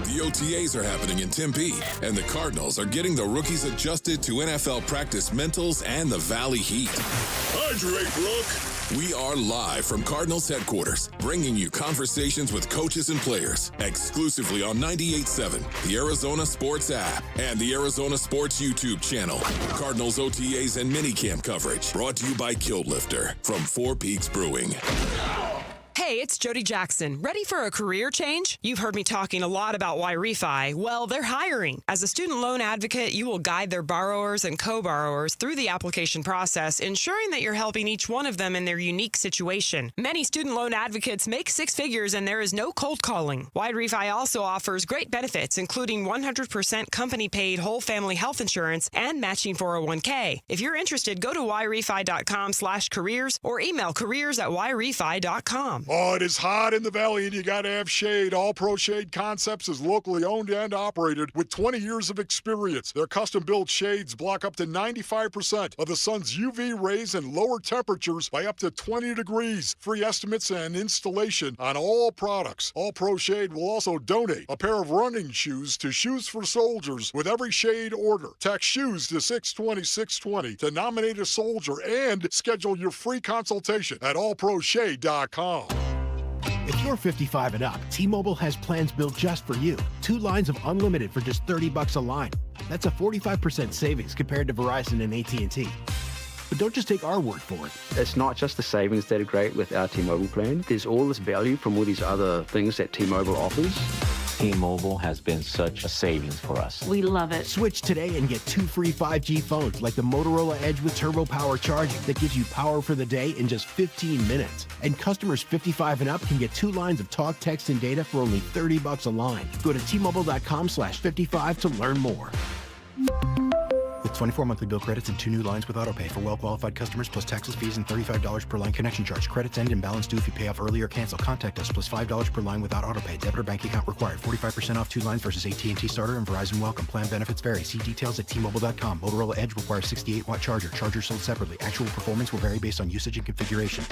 The OTAs are happening in Tempe, and the Cardinals are getting the rookies adjusted to NFL practice mentals and the Valley Heat. Hydrate, Rook! We are live from Cardinals headquarters, bringing you conversations with coaches and players, exclusively on 98.7, the Arizona Sports app, and the Arizona Sports YouTube channel. Cardinals OTAs and minicamp coverage, brought to you by Kiltlifter from Four Peaks Brewing. Hey, it's Jody Jackson. Ready for a career change? You've heard me talking a lot about YRefi. Well, they're hiring. As a student loan advocate, you will guide their borrowers and co-borrowers through the application process, ensuring that you're helping each one of them in their unique situation. Many student loan advocates make six figures and there is no cold calling. YRefi also offers great benefits, including 100% company-paid whole family health insurance and matching 401k. If you're interested, go to yrefi.com/careers or email careers@yrefi.com. Oh, it is hot in the valley and you got to have shade. All Pro Shade Concepts is locally owned and operated with 20 years of experience. Their custom-built shades block up to 95% of the sun's UV rays and lower temperatures by up to 20 degrees. Free estimates and installation on all products. All Pro Shade will also donate a pair of running shoes to Shoes for Soldiers with every shade order. Text SHOES to 620-620 to nominate a soldier and schedule your free consultation at allproshade.com. If you're 55 and up, T-Mobile has plans built just for you. 2 lines of unlimited for just $30 a line. That's a 45% savings compared to Verizon and AT&T. But don't just take our word for it. It's not just the savings that are great with our T-Mobile plan. There's all this value from all these other things that T-Mobile offers. T-Mobile has been such a savings for us. We love it. Switch today and get 2 free 5G phones like the Motorola Edge with Turbo Power charging that gives you power for the day in just 15 minutes. And customers 55 and up can get 2 lines of talk, text, and data for only $30 a line. Go to T-Mobile.com/55 to learn more. With 24 monthly bill credits and 2 new lines with autopay for well-qualified customers plus taxes, fees, and $35 per line connection charge. Credits end and balance due if you pay off early or cancel. Contact us plus $5 per line without autopay. Debit or bank account required. 45% off 2 lines versus AT&T Starter and Verizon Welcome. Plan benefits vary. See details at T-Mobile.com. Motorola Edge requires 68-watt charger. Charger sold separately. Actual performance will vary based on usage and configuration.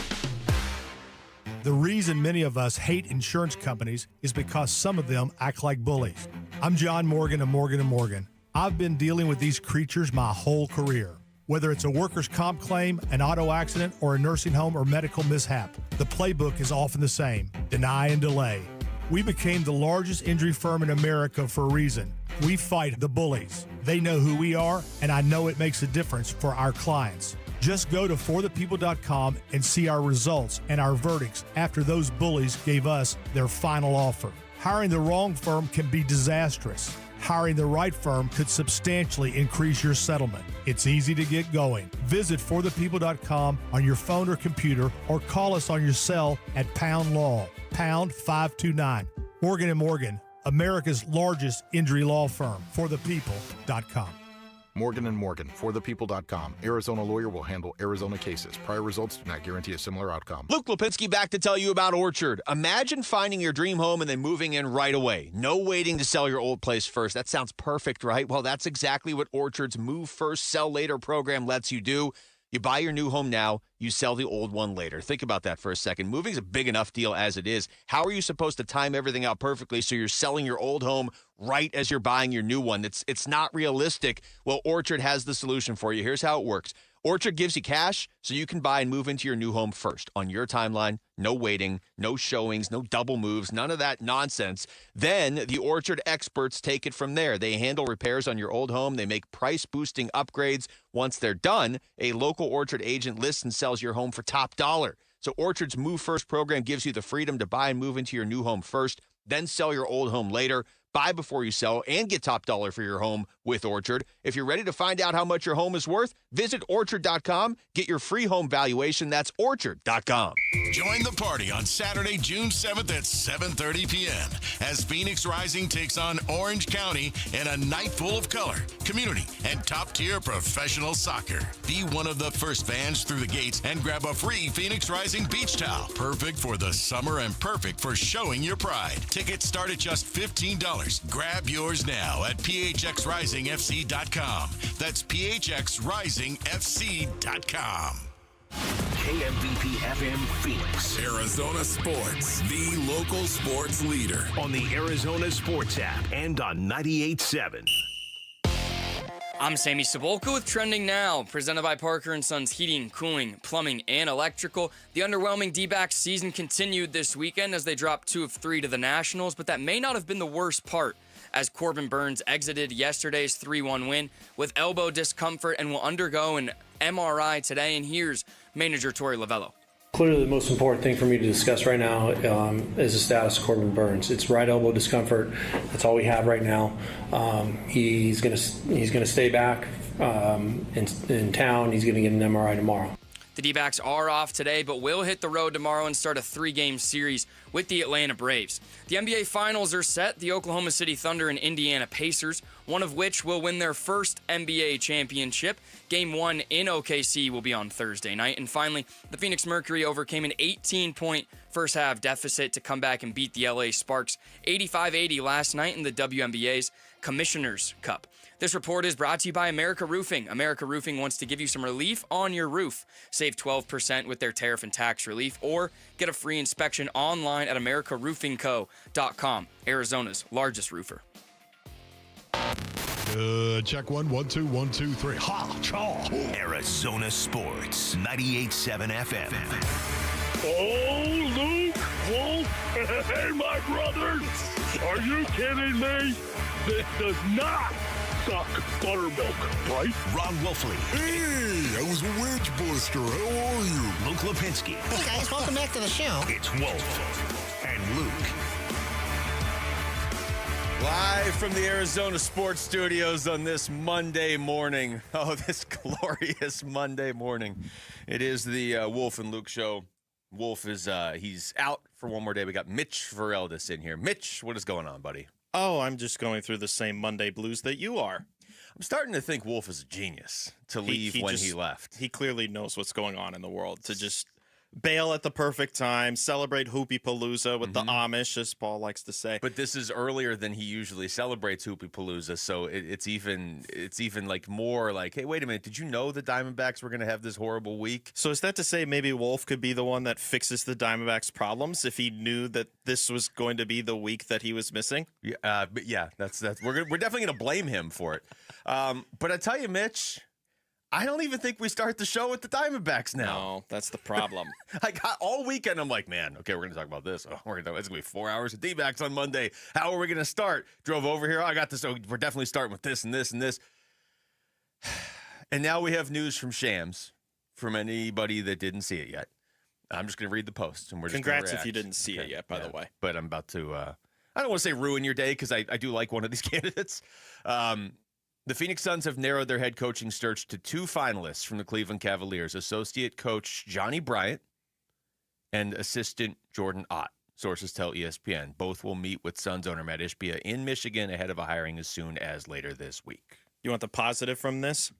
The reason many of us hate insurance companies is because some of them act like bullies. I'm John Morgan of Morgan & Morgan. I've been dealing with these creatures my whole career. Whether it's a workers' comp claim, an auto accident, or a nursing home or medical mishap, the playbook is often the same: deny and delay. We became the largest injury firm in America for a reason. We fight the bullies. They know who we are, and I know it makes a difference for our clients. Just go to forthepeople.com and see our results and our verdicts after those bullies gave us their final offer. Hiring the wrong firm can be disastrous. Hiring the right firm could substantially increase your settlement. It's easy to get going. Visit forthepeople.com on your phone or computer or call us on your cell at pound law, pound 529. Morgan & Morgan, America's largest injury law firm. forthepeople.com. Morgan & Morgan, forthepeople.com. Arizona lawyer will handle Arizona cases. Prior results do not guarantee a similar outcome. Luke Lipinski back to tell you about Orchard. Imagine finding your dream home and then moving in right away. No waiting to sell your old place first. That sounds perfect, right? Well, that's exactly what Orchard's Move First, Sell Later program lets you do. You buy your new home now, you sell the old one later. Think about that for a second. Moving's a big enough deal as it is. How are you supposed to time everything out perfectly so you're selling your old home right as you're buying your new one? It's not realistic. Well, Orchard has the solution for you. Here's how it works. Orchard gives you cash so you can buy and move into your new home first on your timeline. No waiting, no showings, no double moves, none of that nonsense. Then the Orchard experts take it from there. They handle repairs on your old home. They make price-boosting upgrades. Once they're done, a local Orchard agent lists and sells your home for top dollar. So Orchard's Move First program gives you the freedom to buy and move into your new home first, then sell your old home later. Buy before you sell and get top dollar for your home with Orchard. If you're ready to find out how much your home is worth, visit Orchard.com. Get your free home valuation. That's Orchard.com. Join the party on Saturday, June 7th at 7:30 p.m. as Phoenix Rising takes on Orange County in a night full of color, community, and top-tier professional soccer. Be one of the first fans through the gates and grab a free Phoenix Rising beach towel. Perfect for the summer and perfect for showing your pride. Tickets start at just $15. Grab yours now at phxrisingfc.com. That's phxrisingfc.com. KMVP FM Phoenix. Arizona Sports, the local sports leader. On the Arizona Sports app and on 98.7. I'm Sammy Cebulka with Trending Now, presented by Parker & Sons Heating, Cooling, Plumbing, and Electrical. The underwhelming D-backs season continued this weekend as they dropped 2 of 3 to the Nationals, but that may not have been the worst part, as Corbin Burns exited yesterday's 3-1 win with elbow discomfort and will undergo an MRI today. And here's manager Torey Lovello. Clearly, the most important thing for me to discuss right now is the status of Corbin Burns. It's right elbow discomfort. That's all we have right now. He's gonna stay back in town. He's gonna get an MRI tomorrow. The D-backs are off today, but will hit the road tomorrow and start a 3-game series with the Atlanta Braves. The NBA Finals are set. The Oklahoma City Thunder and Indiana Pacers, one of which will win their first NBA championship. Game 1 in OKC will be on Thursday night. And finally, the Phoenix Mercury overcame an 18-point first-half deficit to come back and beat the LA Sparks 85-80 last night in the WNBA's Commissioner's Cup. This report is brought to you by America Roofing. America Roofing wants to give you some relief on your roof. Save 12% with their tariff and tax relief, or get a free inspection online at americaroofingco.com, Arizona's largest roofer. Check 1, 1, 2, 1, 2, 3. Ha, chaw. Arizona Sports, 98.7 FM. Oh, Luke, Wolf, hey, my brothers, are you kidding me? This does not suck buttermilk, right? Ron Wolfley. Hey, I was a wedge buster. How are you? Luke Lipinski. Hey, guys, welcome back to the show. It's Wolf and Luke. Live from the Arizona Sports Studios on this Monday morning. Oh, this glorious Monday morning. It is the Wolf and Luke show. Wolf is he's out for one more day. We got Mitch Vareldis in here. Mitch, what is going on, buddy? Oh, I'm just going through the same Monday blues that you are. I'm starting to think Wolf is a genius to leave when he left. He clearly knows what's going on in the world to just bail at the perfect time, celebrate Hoopy Palooza with the Amish, as Paul likes to say. But this is earlier than he usually celebrates Hoopy Palooza, so it's even like more like, hey, wait a minute, did you know the Diamondbacks were going to have this horrible week? So is that to say maybe Wolf could be the one that fixes the Diamondbacks' problems if he knew that this was going to be the week that he was missing? Yeah, but yeah, that's we're definitely going to blame him for it. But I tell you, Mitch, I don't even think we start the show with the Diamondbacks now. No, that's the problem. I got all weekend. I'm like, man, okay, we're going to talk about this. Oh, it's going to be 4 hours of D-backs on Monday. How are we going to start? Drove over here. Oh, I got this. Oh, we're definitely starting with this and this and this. And now we have news from Shams, from anybody that didn't see it yet. I'm just going to read the post. And we're just Congrats if you didn't see it yet, by the way. But I'm about to, I don't want to say ruin your day because I do like one of these candidates. The Phoenix Suns have narrowed their head coaching search to 2 finalists from the Cleveland Cavaliers, associate coach Johnny Bryant and assistant Jordan Ott. Sources tell ESPN. Both will meet with Suns owner Matt Ishbia in Michigan ahead of a hiring as soon as later this week. You want the positive from this?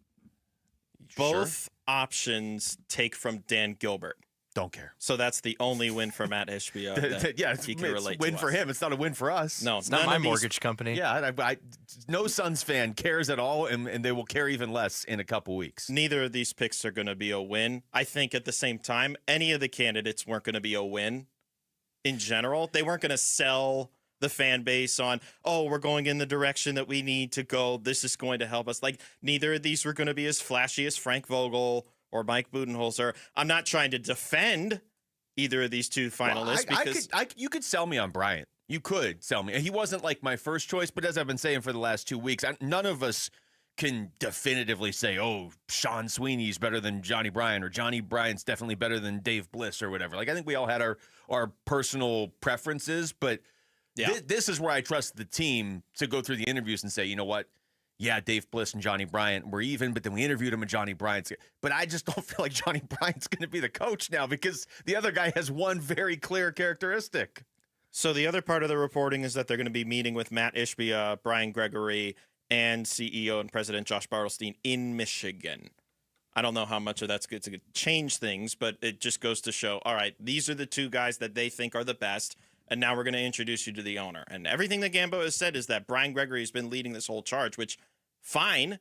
Both options take from Dan Gilbert. Don't care. So that's the only win for Matt Ishbia. Yeah, he can relate it's a win to for us. him. It's not a win for us. No, It's not my mortgage company. Yeah, no Suns fan cares at all, and they will care even less in a couple weeks. Neither of these picks are going to be a win. I think at the same time, any of the candidates weren't going to be a win in general. They weren't going to sell the fan base on, oh, we're going in the direction that we need to go. This is going to help us. Like, neither of these were going to be as flashy as Frank Vogel or Mike Budenholzer. I'm not trying to defend either of these 2 finalists because you could sell me on Bryant. You could sell me. He wasn't like my first choice, but as I've been saying for the last 2 weeks, none of us can definitively say, oh, Sean Sweeney's better than Johnny Bryant or Johnny Bryant's definitely better than Dave Bliss or whatever. Like, I think we all had our personal preferences, but this is where I trust the team to go through the interviews and say, you know what? Yeah, Dave Bliss and Johnny Bryant were even, but then we interviewed him and Johnny Bryant's. But I just don't feel like Johnny Bryant's going to be the coach now because the other guy has one very clear characteristic. So the other part of the reporting is that they're going to be meeting with Matt Ishbia, Brian Gregory, and CEO and President Josh Bartelstein in Michigan. I don't know how much of that's going to change things, but it just goes to show, all right, these are the 2 guys that they think are the best. And now we're going to introduce you to the owner. And everything that Gambo has said is that Brian Gregory has been leading this whole charge, which, fine,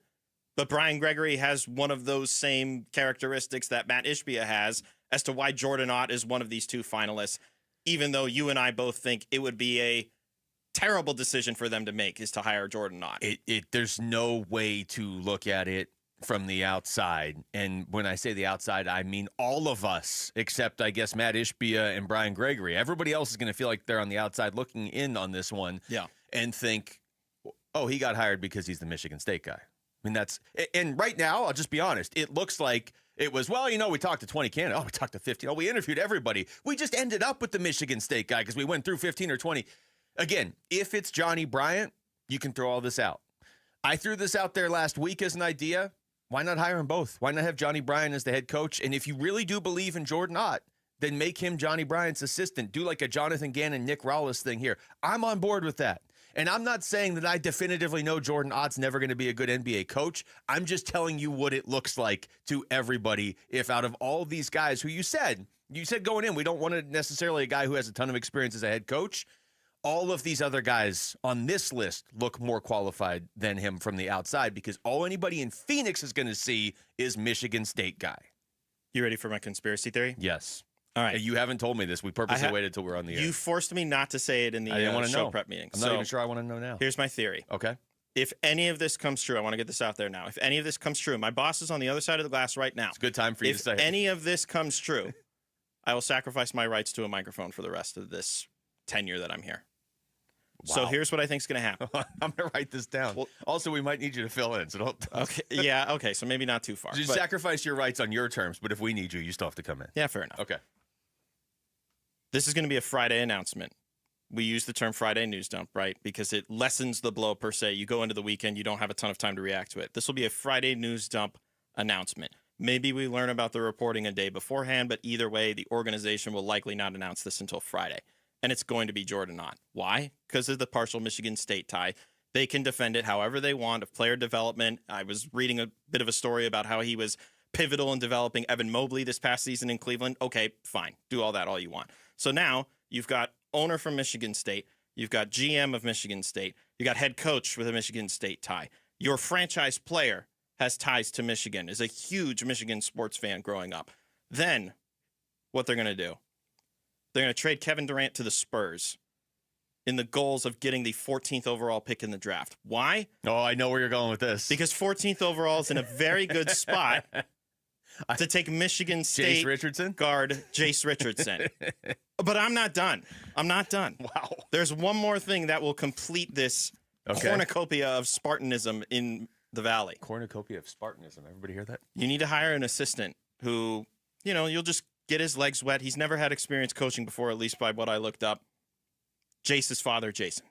but Brian Gregory has one of those same characteristics that Matt Ishbia has as to why Jordan Ott is one of these 2 finalists, even though you and I both think it would be a terrible decision for them to make is to hire Jordan Ott. There's no way to look at it from the outside. And when I say the outside, I mean all of us, except I guess Matt Ishbia and Brian Gregory. Everybody else is going to feel like they're on the outside looking in on this one and think, oh, he got hired because he's the Michigan State guy. I mean, and right now, I'll just be honest, it looks like It was, well, we talked to 20 candidates. Oh, we talked to 15. Oh, we interviewed everybody. We just ended up with the Michigan State guy because we went through 15 or 20. Again, if it's Johnny Bryant, you can throw all this out. I threw this out there last week as an idea. Why not hire them both? Why not have Johnny Bryant as the head coach? And if you really do believe in Jordan Ott, then make him Johnny Bryant's assistant. Do like a Jonathan Gannon, Nick Rallis thing here. I'm on board with that. And I'm not saying that I definitively know Jordan Ott's never going to be a good NBA coach. I'm just telling you what it looks like to everybody if out of all these guys who you said going in, we don't want necessarily a guy who has a ton of experience as a head coach. All of these other guys on this list look more qualified than him from the outside because all anybody in Phoenix is going to see is Michigan State guy. You ready for my conspiracy theory? Yes. All right. You haven't told me this. We purposely waited till we're on the air. You forced me not to say it in the show prep meeting. I'm not even sure I want to know now. Here's my theory. Okay. If any of this comes true, I want to get this out there now. If any of this comes true, my boss is on the other side of the glass right now. It's a good time for you to say it. If any of this comes true, I will sacrifice my rights to a microphone for the rest of this tenure that I'm here. Wow. So here's what I think is going to happen. I'm going to write this down. Well, also, we might need you to fill in. So don't. Okay. Yeah. Okay. So maybe not too far. You sacrifice your rights on your terms, but if we need you, you still have to come in. Yeah. Fair enough. Okay. This is going to be a Friday announcement. We use the term Friday news dump, right? Because it lessens the blow per se. You go into the weekend, you don't have a ton of time to react to it. This will be a Friday news dump announcement. Maybe we learn about the reporting a day beforehand, but either way, the organization will likely not announce this until Friday. And it's going to be Jordan Ott. Why? Because of the partial Michigan State tie. They can defend it however they want of player development. I was reading a bit of a story about how he was pivotal in developing Evan Mobley this past season in Cleveland. Okay, fine. Do all that all you want. So now you've got owner from Michigan State. You've got GM of Michigan State. You got head coach with a Michigan State tie. Your franchise player has ties to Michigan, is a huge Michigan sports fan growing up. Then what they're going to do, they're going to trade Kevin Durant to the Spurs in the goals of getting the 14th overall pick in the draft. Why? Oh, I know where you're going with this. Because 14th overall is in a very good spot to take Michigan State guard Jace Richardson. But I'm not done. Wow. There's one more thing that will complete this cornucopia of Spartanism in the Valley. Cornucopia of Spartanism. Everybody hear that? You need to hire an assistant who, you'll just get his legs wet. He's never had experience coaching before, at least by what I looked up. Jace's father, Jason.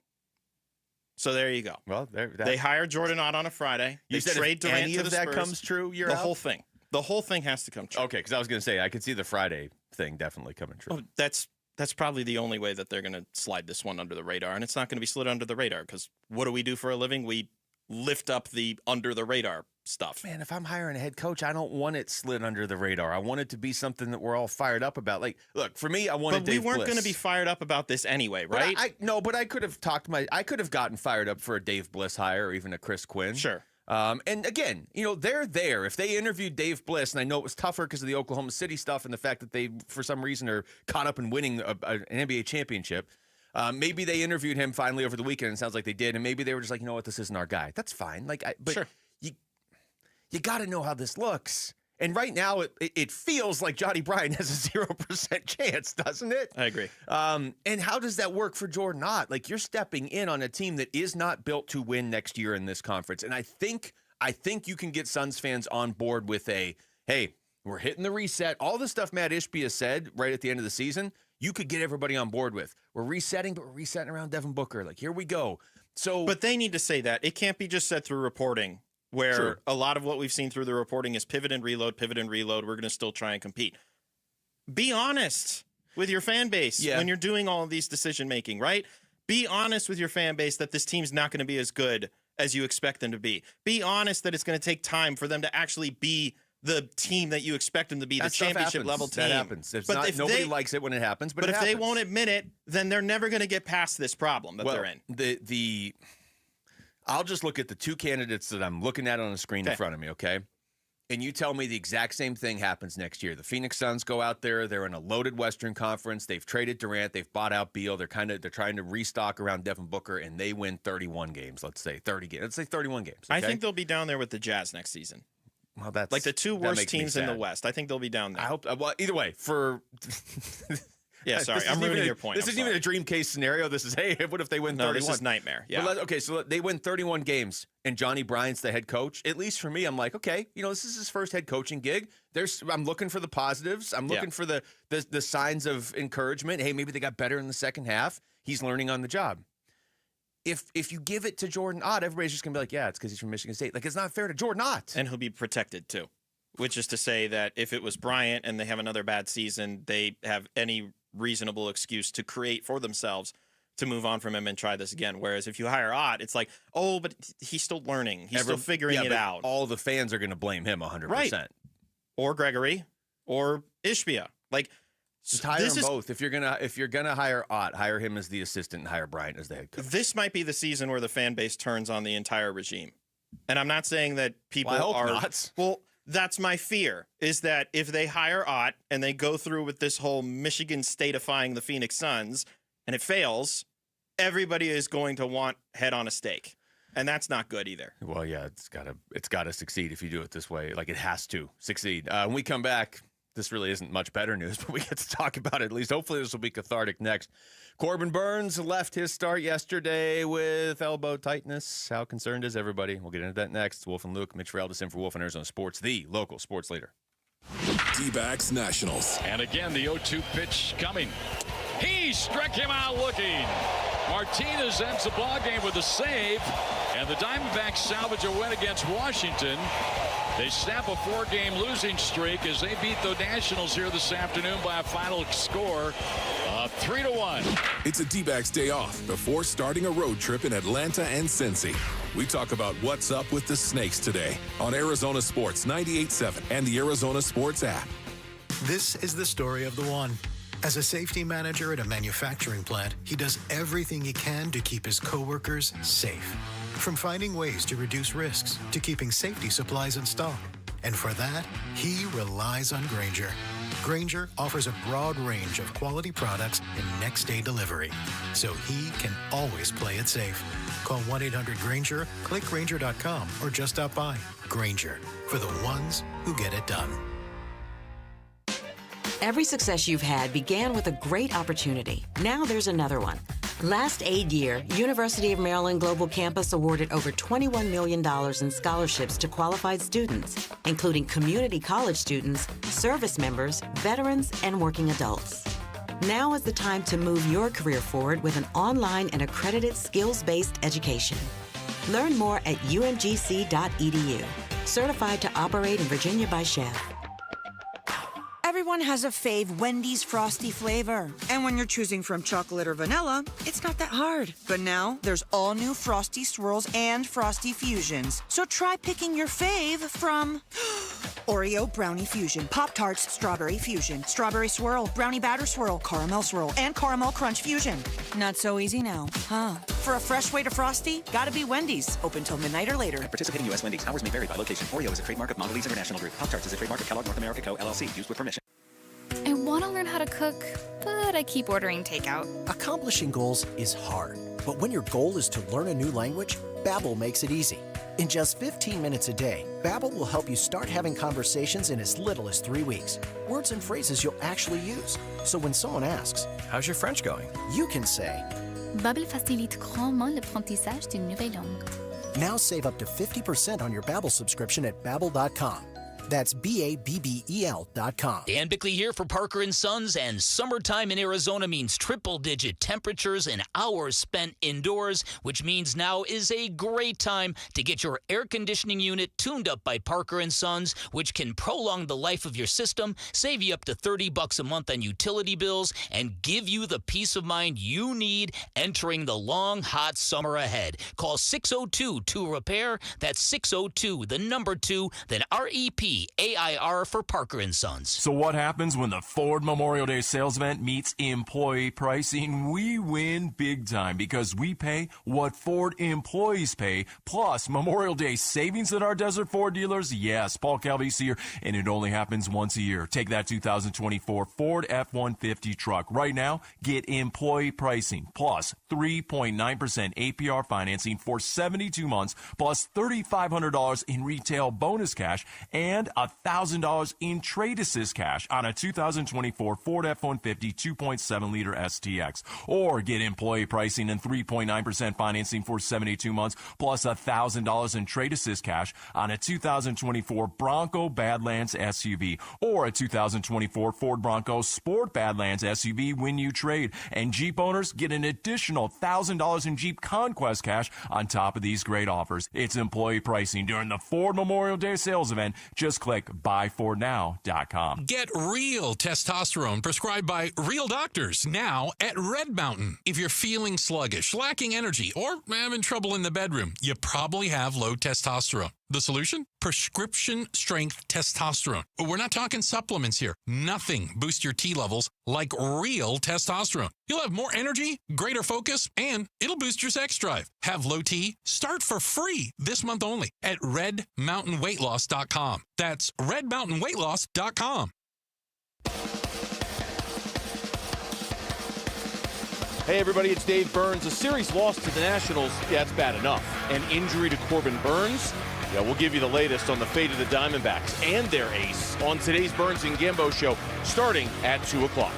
So there you go. Well, they hire Jordan Ott on a Friday. They trade Durant any to of the that Spurs. comes true, you're the out? whole thing. The whole thing has to come true. Okay, because I was going to say, I could see the Friday thing definitely coming true. Oh, that's probably the only way that they're going to slide this one under the radar. And it's not going to be slid under the radar because what do we do for a living? We lift up the under the radar stuff. Man, if I'm hiring a head coach, I don't want it slid under the radar. I want it to be something that we're all fired up about. Like, look, for me, I wanted Dave Bliss. But we weren't going to be fired up about this anyway, right? But I could have I could have gotten fired up for a Dave Bliss hire or even a Chris Quinn. Sure. And again, they're there. If they interviewed Dave Bliss, and I know it was tougher because of the Oklahoma City stuff and the fact that they, for some reason, are caught up in winning an NBA championship. Maybe they interviewed him finally over the weekend. And it sounds like they did, and maybe they were just like, you know what, this isn't our guy. That's fine. But sure. You got to know how this looks. And right now, it feels like Johnny Bryant has a 0% chance, doesn't it? I agree. And how does that work for Jordan Ott? Like, you're stepping in on a team that is not built to win next year in this conference. And I think you can get Suns fans on board with hey, we're hitting the reset. All the stuff Matt Ishbia said right at the end of the season, you could get everybody on board with. We're resetting, but we're resetting around Devin Booker. Like, here we go. But they need to say that. It can't be just said through reporting. Where a lot of what we've seen through the reporting is pivot and reload. We're going to still try and compete. Be honest with your fan base when you're doing all of these decision-making, right? Be honest with your fan base that this team's not going to be as good as you expect them to be. Be honest that it's going to take time for them to actually be the team that you expect them to be, the championship-level team. That happens. Nobody likes it when it happens, but if they won't admit it, then they're never going to get past this problem that they're in. I'll just look at the two candidates that I'm looking at on the screen in front of me, okay? And you tell me the exact same thing happens next year. The Phoenix Suns go out there. They're in a loaded Western Conference. They've traded Durant. They've bought out Beal. They're trying to restock around Devin Booker, and they win 31 games. Let's say 30 games. Let's say 31 games. Okay? I think they'll be down there with the Jazz next season. Well, that's like the two worst teams in the West. I think they'll be down there. I hope. Well, either way, for Yeah, sorry, I'm ruining your point. This isn't even a dream case scenario. This is, hey, what if they win 31? No, this is nightmare. Yeah. Okay, so they win 31 games, and Johnny Bryant's the head coach. At least for me, I'm like, okay, this is his first head coaching gig. I'm looking for the positives. I'm looking for the signs of encouragement. Hey, maybe they got better in the second half. He's learning on the job. If you give it to Jordan Ott, everybody's just going to be like, yeah, it's because he's from Michigan State. Like, it's not fair to Jordan Ott. And he'll be protected, too. Which is to say that if it was Bryant and they have another bad season, they have any reasonable excuse to create for themselves to move on from him and try this again. Whereas if you hire Ott, it's like, oh, but he's still learning. He's still figuring it out. All the fans are going to blame him 100%. Right. Or Gregory or Ishbia. Like, just hire them both. If you're gonna hire Ott, hire him as the assistant and hire Bryant as the head coach. This might be the season where the fan base turns on the entire regime. And I'm not saying that people I hope are not. Well, that's my fear, is that if they hire Ott and they go through with this whole Michigan Stateifying the Phoenix Suns and it fails, everybody is going to want head on a stake. And that's not good either. Well, yeah, it's gotta succeed if you do it this way. Like, it has to succeed. When we come back, this really isn't much better news, but we get to talk about it at least. Hopefully this will be cathartic next. Corbin Burns left his start yesterday with elbow tightness. How concerned is everybody? We'll get into that next. Wolf and Luke, Mitch Feraldis in for Wolf and Arizona Sports, the local sports leader. D-backs Nationals. And again, the 0-2 pitch coming. He struck him out looking. Martinez ends the ball game with a save, and the Diamondbacks salvage a win against Washington. They snap a 4-game losing streak as they beat the Nationals here this afternoon by a final score of 3-1. It's a D-backs day off before starting a road trip in Atlanta and Cincy. We talk about what's up with the Snakes today on Arizona Sports 98.7 and the Arizona Sports app. This is the story of the one. As a safety manager at a manufacturing plant, he does everything he can to keep his coworkers safe. From finding ways to reduce risks to keeping safety supplies in stock. And for that, he relies on Grainger. Grainger offers a broad range of quality products and next-day delivery, so he can always play it safe. Call 1-800-GRAINGER, click Grainger.com, or just stop by. Grainger, for the ones who get it done. Every success you've had began with a great opportunity. Now there's another one. Last aid year, University of Maryland Global Campus awarded over $21 million in scholarships to qualified students, including community college students, service members, veterans, and working adults. Now is the time to move your career forward with an online and accredited skills-based education. Learn more at umgc.edu. Certified to operate in Virginia by Chef. Everyone has a fave Wendy's Frosty flavor. And when you're choosing from chocolate or vanilla, it's not that hard. But now, there's all new Frosty Swirls and Frosty Fusions. So try picking your fave from Oreo Brownie Fusion, Pop-Tarts Strawberry Fusion, Strawberry Swirl, Brownie Batter Swirl, Caramel Swirl, and Caramel Crunch Fusion. Not so easy now, huh? For a fresh way to Frosty, gotta be Wendy's. Open till midnight or later. At participating U.S. Wendy's, hours may vary by location. Oreo is a trademark of Mondelez International Group. Pop-Tarts is a trademark of Kellogg North America Co., LLC. Used with permission. I want to learn how to cook, but I keep ordering takeout. Accomplishing goals is hard, but when your goal is to learn a new language, Babbel makes it easy. In just 15 minutes a day, Babbel will help you start having conversations in as little as 3 weeks. Words and phrases you'll actually use. So when someone asks, "How's your French going?" you can say, Babbel facilite grandement l'apprentissage d'une nouvelle langue. Now save up to 50% on your Babbel subscription at Babbel.com. That's Babbel.com. Dan Bickley here for Parker & Sons, and summertime in Arizona means triple-digit temperatures and hours spent indoors, which means now is a great time to get your air conditioning unit tuned up by Parker & Sons, which can prolong the life of your system, save you up to $30 a month on utility bills, and give you the peace of mind you need entering the long, hot summer ahead. Call 602-2-REPAIR. That's 602, the number 2, then REP. AIR for Parker & Sons. So what happens when the Ford Memorial Day sales event meets employee pricing? We win big time because we pay what Ford employees pay, plus Memorial Day savings at our Desert Ford dealers. Yes, Paul Calvy's here, and it only happens once a year. Take that 2024 Ford F-150 truck. Right now, get employee pricing plus 3.9% APR financing for 72 months plus $3,500 in retail bonus cash and $1,000 in trade assist cash on a 2024 Ford F-150 2.7-liter STX. Or get employee pricing and 3.9% financing for 72 months, plus $1,000 in trade assist cash on a 2024 Bronco Badlands SUV or a 2024 Ford Bronco Sport Badlands SUV when you trade. And Jeep owners get an additional $1,000 in Jeep Conquest cash on top of these great offers. It's employee pricing during the Ford Memorial Day sales event. Just click buyfordnow.com. Get real testosterone prescribed by real doctors now at Red Mountain. If you're feeling sluggish, lacking energy, or having trouble in the bedroom, you probably have low testosterone. The solution? Prescription strength testosterone. We're not talking supplements here. Nothing boosts your T levels like real testosterone. You'll have more energy, greater focus, and it'll boost your sex drive. Have low T? Start for free this month only at redmountainweightloss.com. That's redmountainweightloss.com. Hey, everybody, it's Dave Burns. A series loss to the Nationals, yeah, it's bad enough. An injury to Corbin Burns? Yeah, we'll give you the latest on the fate of the Diamondbacks and their ace on today's Burns and Gambo show, starting at 2 o'clock.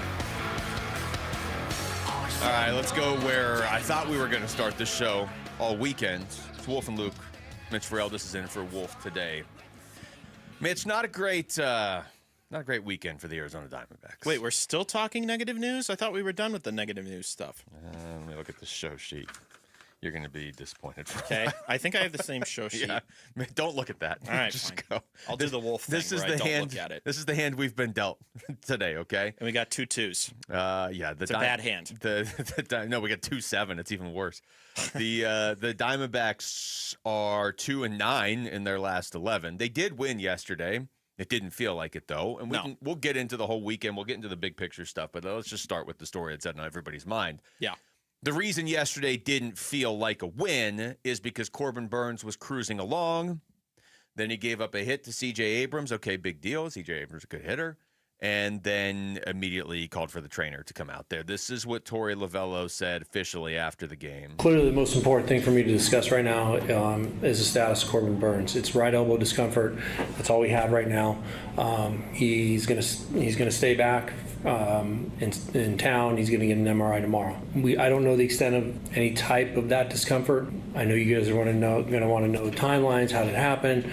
All right, let's go where I thought we were going to start this show all weekend. It's Wolf and Luke. Mitch Ferrell is in for Wolf today. Mitch, not a great weekend for the Arizona Diamondbacks. Wait, we're still talking negative news? I thought we were done with the negative news stuff. Let me look at the show sheet. You're going to be disappointed. Okay, I think I have the same show sheet. Yeah. Don't look at that. All right, just fine. go. I'll do the Wolf thing where I don't look at it. This is the hand we've been dealt today, okay? And we got 2 2s. Yeah, it's a bad hand. No, we got 2-7. It's even worse. The Diamondbacks are 2-9 in their last 11. They did win yesterday. It didn't feel like it, though. And we'll get into the whole weekend. We'll get into the big picture stuff. But let's just start with the story that's on everybody's mind. Yeah. The reason yesterday didn't feel like a win is because Corbin Burns was cruising along. Then he gave up a hit to C.J. Abrams. Okay, big deal. C.J. Abrams is a good hitter. And then immediately called for the trainer to come out there. This is what Torey Lovello said officially after the game. Clearly, the most important thing for me to discuss right now is the status of Corbin Burns. It's right elbow discomfort. That's all we have right now. He's gonna stay back in town. He's gonna get an MRI tomorrow. I don't know the extent of any type of that discomfort. I know you guys are gonna want to know timelines. How did it happen?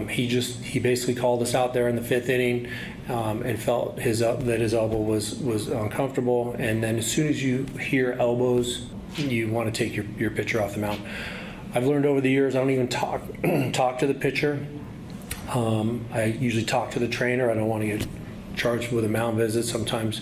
He basically called us out there in the 5th inning and felt that his elbow was uncomfortable. And then as soon as you hear elbows, you want to take your pitcher off the mound. I've learned over the years I don't even talk to the pitcher. I usually talk to the trainer. I don't want to get charged with a mound visit. Sometimes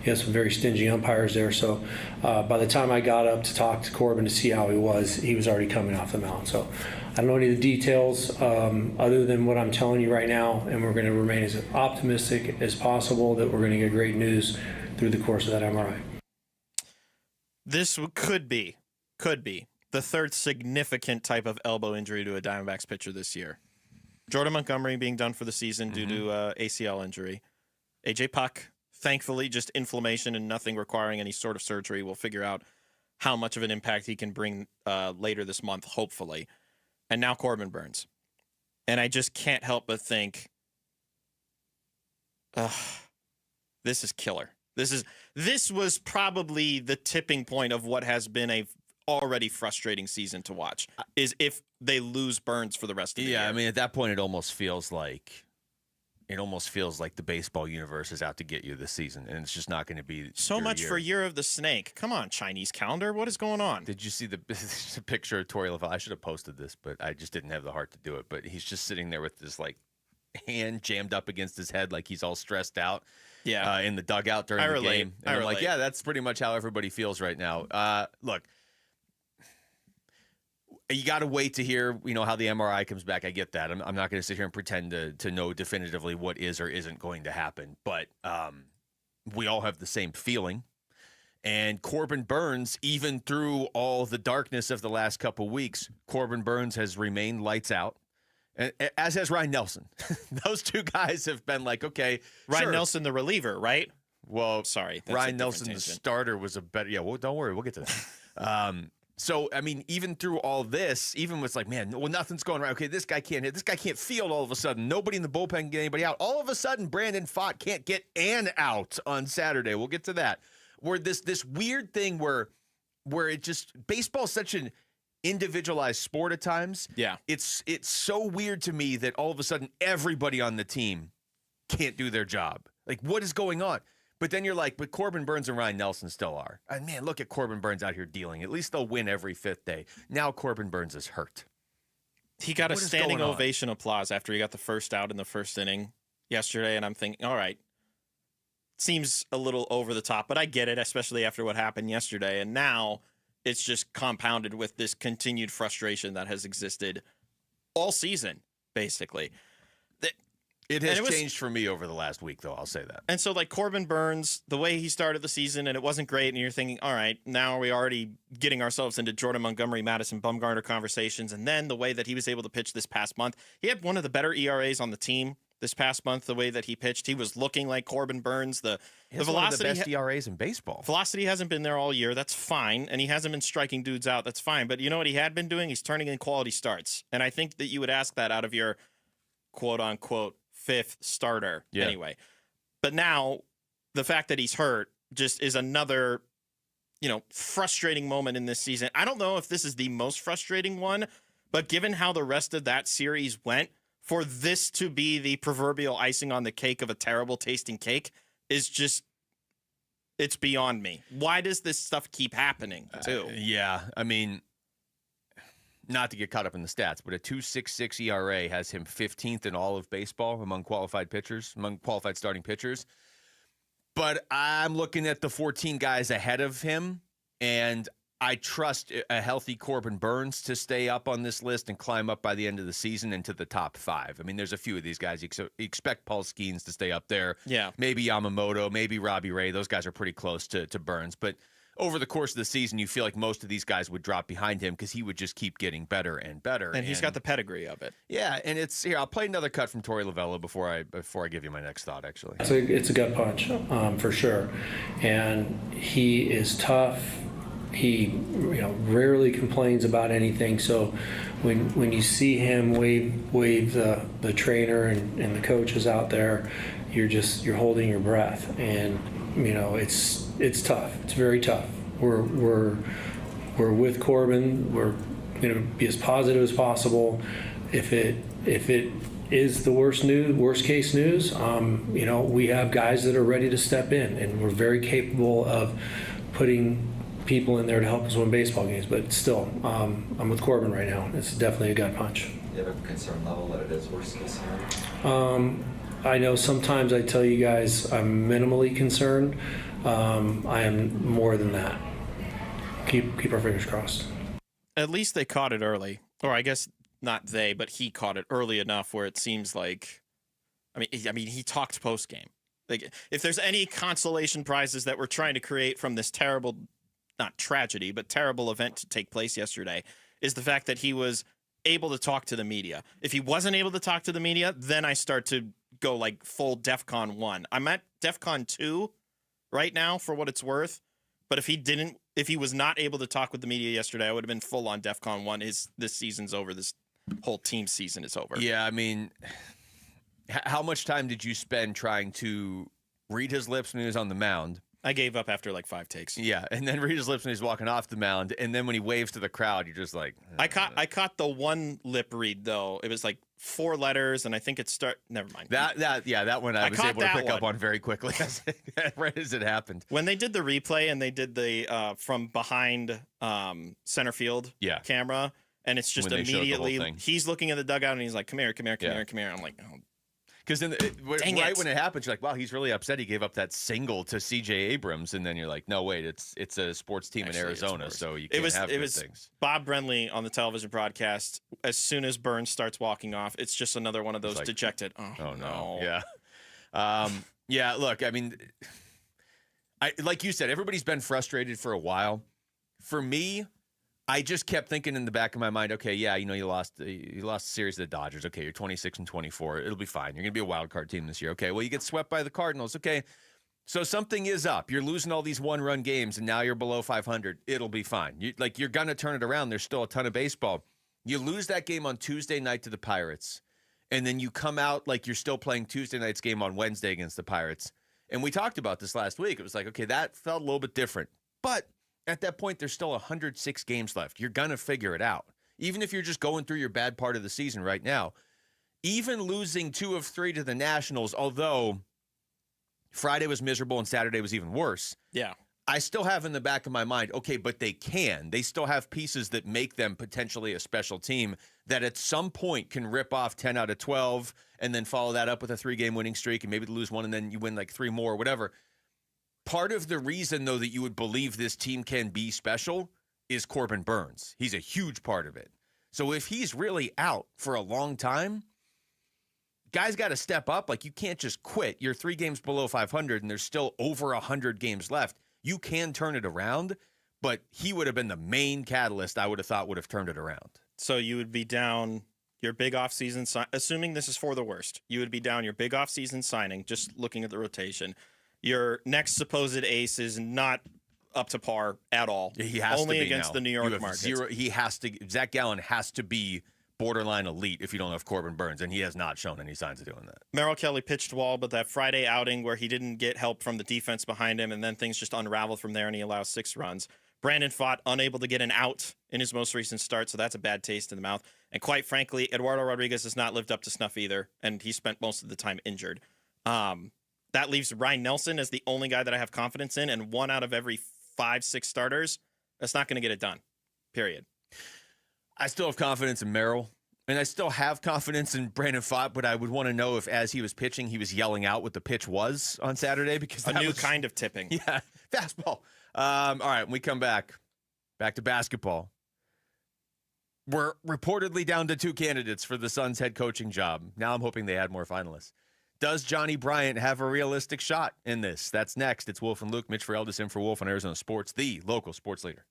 you have some very stingy umpires there. So by the time I got up to talk to Corbin to see how he was already coming off the mound. So I don't know any of the details other than what I'm telling you right now, and we're going to remain as optimistic as possible that we're going to get great news through the course of that MRI. This could be the third significant type of elbow injury to a Diamondbacks pitcher this year. Jordan Montgomery being done for the season due to ACL injury. A.J. Puck, thankfully, just inflammation and nothing requiring any sort of surgery. We'll figure out how much of an impact he can bring later this month, hopefully. And now Corbin Burns. And I just can't help but think, this is killer. This was probably the tipping point of what has been a already frustrating season to watch, is if they lose Burns for the rest of the year. Yeah, I mean, at that point, it almost feels like the baseball universe is out to get you this season, and it's just not going to be so much year. For Year of the Snake. Come on, Chinese calendar. What is going on? Did you see the picture of Torey Lovello? I should have posted this, but I just didn't have the heart to do it. But he's just sitting there with this hand jammed up against his head, like he's all stressed out. Yeah, in the dugout during the game. And I'm like, yeah, that's pretty much how everybody feels right now. Look. You got to wait to hear, how the MRI comes back. I get that. I'm not going to sit here and pretend to know definitively what is or isn't going to happen. But we all have the same feeling. And Corbin Burns, even through all the darkness of the last couple weeks, Corbin Burns has remained lights out, as has Ryan Nelson. Those two guys have been like, okay. Ryan Nelson, the reliever, right? Well, sorry. Ryan Nelson, the starter, was a better. Yeah, well, don't worry. We'll get to that. So, I mean, even through all this, even with like, man, well, nothing's going right. Okay, this guy can't hit. This guy can't field all of a sudden. Nobody in the bullpen can get anybody out. All of a sudden, Brandon Pfaadt can't get an out on Saturday. We'll get to that. Where this weird thing where it just, baseball is such an individualized sport at times. Yeah. It's so weird to me that all of a sudden everybody on the team can't do their job. Like, what is going on? But then you're like, but Corbin Burns and Ryan Nelson still are. And man, look at Corbin Burns out here dealing. At least they'll win every fifth day. Now Corbin Burns is hurt. He got a standing ovation applause after he got the first out in the first inning yesterday, and I'm thinking, all right, seems a little over the top, but I get it, especially after what happened yesterday. And now it's just compounded with this continued frustration that has existed all season, basically. It has changed for me over the last week, though. I'll say that. And so, like, Corbin Burns, the way he started the season, and it wasn't great, and you're thinking, all right, now are we already getting ourselves into Jordan Montgomery, Madison Bumgarner conversations? And then the way that he was able to pitch this past month, he had one of the better ERAs on the team this past month, the way that he pitched. He was looking like Corbin Burns. The velocity, one of the best ERAs in baseball. Velocity hasn't been there all year. That's fine. And he hasn't been striking dudes out. That's fine. But you know what he had been doing? He's turning in quality starts. And I think that you would ask that out of your quote-unquote fifth starter anyway. But now the fact that he's hurt just is another, frustrating moment in this season. I don't know if this is the most frustrating one, but given how the rest of that series went, for this to be the proverbial icing on the cake of a terrible tasting cake is just, it's beyond me. Why does this stuff keep happening too? Yeah. I mean, not to get caught up in the stats, but a 2.66 ERA has him 15th in all of baseball among qualified starting pitchers. But I'm looking at the 14 guys ahead of him, and I trust a healthy Corbin Burns to stay up on this list and climb up by the end of the season into the top 5. I mean, there's a few of these guys. You expect Paul Skeens to stay up there. Yeah. Maybe Yamamoto, maybe Robbie Ray. Those guys are pretty close to Burns. But over the course of the season, you feel like most of these guys would drop behind him because he would just keep getting better and better. And he's got the pedigree of it. Yeah, and it's here. I'll play another cut from Torey Lovullo before I give you my next thought. Actually, it's a gut punch for sure, and he is tough. He rarely complains about anything. So when you see him wave the trainer and the coaches out there, you're holding your breath, and it's tough. It's very tough. We're with Corbin. We're going to be as positive as possible. If it is the worst case news, we have guys that are ready to step in, and we're very capable of putting people in there to help us win baseball games. But still, I'm with Corbin right now. It's definitely a gut punch. Do you have a concern level that it is worst case scenario? I know sometimes I tell you guys I'm minimally concerned. I am more than that. Keep our fingers crossed. At least they caught it early. Or I guess not they, but he caught it early enough where it seems like, I mean, he talked post game. Like, if there's any consolation prizes that we're trying to create from this terrible, not tragedy, but terrible event to take place yesterday, is the fact that he was able to talk to the media. If he wasn't able to talk to the media, then I start to go like full DEFCON 1. I'm at DEFCON 2 right now for what it's worth. But if he was not able to talk with the media yesterday, I would have been full on DEFCON 1. This season's over. This whole team season is over. Yeah, I mean, how much time did you spend trying to read his lips when he was on the mound? I gave up after like 5 takes. Yeah, and then read his lips when he's walking off the mound, and then when he waves to the crowd, you're just like... I caught the one lip read, though. It was like 4 letters, and I think it never mind. That one I was able to pick up on very quickly right as it happened. When they did the replay and they did the from behind center field camera, and it's just immediately he's looking at the dugout and he's like, come here. I'm like, oh. Because then, right when it happens, you're like, wow, he's really upset he gave up that single to C.J. Abrams. And then you're like, no, wait, it's a sports team in Arizona, so you can't have good things. Bob Brenly on the television broadcast, as soon as Burns starts walking off, it's just another one of those dejected, oh no. Yeah. Yeah, look, I mean, like you said, everybody's been frustrated for a while. For me, I just kept thinking in the back of my mind, okay, yeah, you lost the series to the Dodgers. Okay, you're 26-24. It'll be fine. You're going to be a wild card team this year. Okay, well, you get swept by the Cardinals. Okay, So something is up. You're losing all these one-run games, and now you're below 500. It'll be fine. You're going to turn it around. There's still a ton of baseball. You lose that game on Tuesday night to the Pirates, and then you come out like you're still playing Tuesday night's game on Wednesday against the Pirates. And we talked about this last week. It was like, okay, that felt a little bit different. But at that point, there's still 106 games left. You're going to figure it out. Even if you're just going through your bad part of the season right now. Even losing 2 of 3 to the Nationals, although Friday was miserable and Saturday was even worse. Yeah. I still have in the back of my mind, okay, but they can. They still have pieces that make them potentially a special team that at some point can rip off 10 out of 12 and then follow that up with a 3-game winning streak and maybe lose one and then you win like 3 more or whatever. Part of the reason, though, that you would believe this team can be special is Corbin Burnes. He's a huge part of it. So if he's really out for a long time, guys got to step up. Like, you can't just quit. You're 3 games below 500 and there's still over 100 games left. You can turn it around, but he would have been the main catalyst I would have thought would have turned it around. So you would be down your big offseason, assuming this is for the worst, you would be down your big offseason signing, just looking at the rotation. Your next supposed ace is not up to par at all. He has only to be against now. the New York market. He has to. Zach Gallen has to be borderline elite if you don't have Corbin Burnes, and he has not shown any signs of doing that. Merrill Kelly pitched well, but that Friday outing where he didn't get help from the defense behind him, and then things just unraveled from there, and he allows 6 runs. Brandon Pfaadt unable to get an out in his most recent start, so that's a bad taste in the mouth. And quite frankly, Eduardo Rodriguez has not lived up to snuff either, and he spent most of the time injured. That leaves Ryan Nelson as the only guy that I have confidence in, and 1 out of every 5-6 starters, that's not going to get it done, period. I still have confidence in Merrill, and I still have confidence in Brandon Pfaadt, but I would want to know if, as he was pitching, he was yelling out what the pitch was on Saturday. Because a new kind of tipping. Yeah, fastball. All right, when we come back to basketball. We're reportedly down to 2 candidates for the Suns head coaching job. Now I'm hoping they add more finalists. Does Johnny Bryant have a realistic shot in this? That's next. It's Wolf and Luke. Mitch Ferreldis in for Wolf on Arizona Sports, the local sports leader.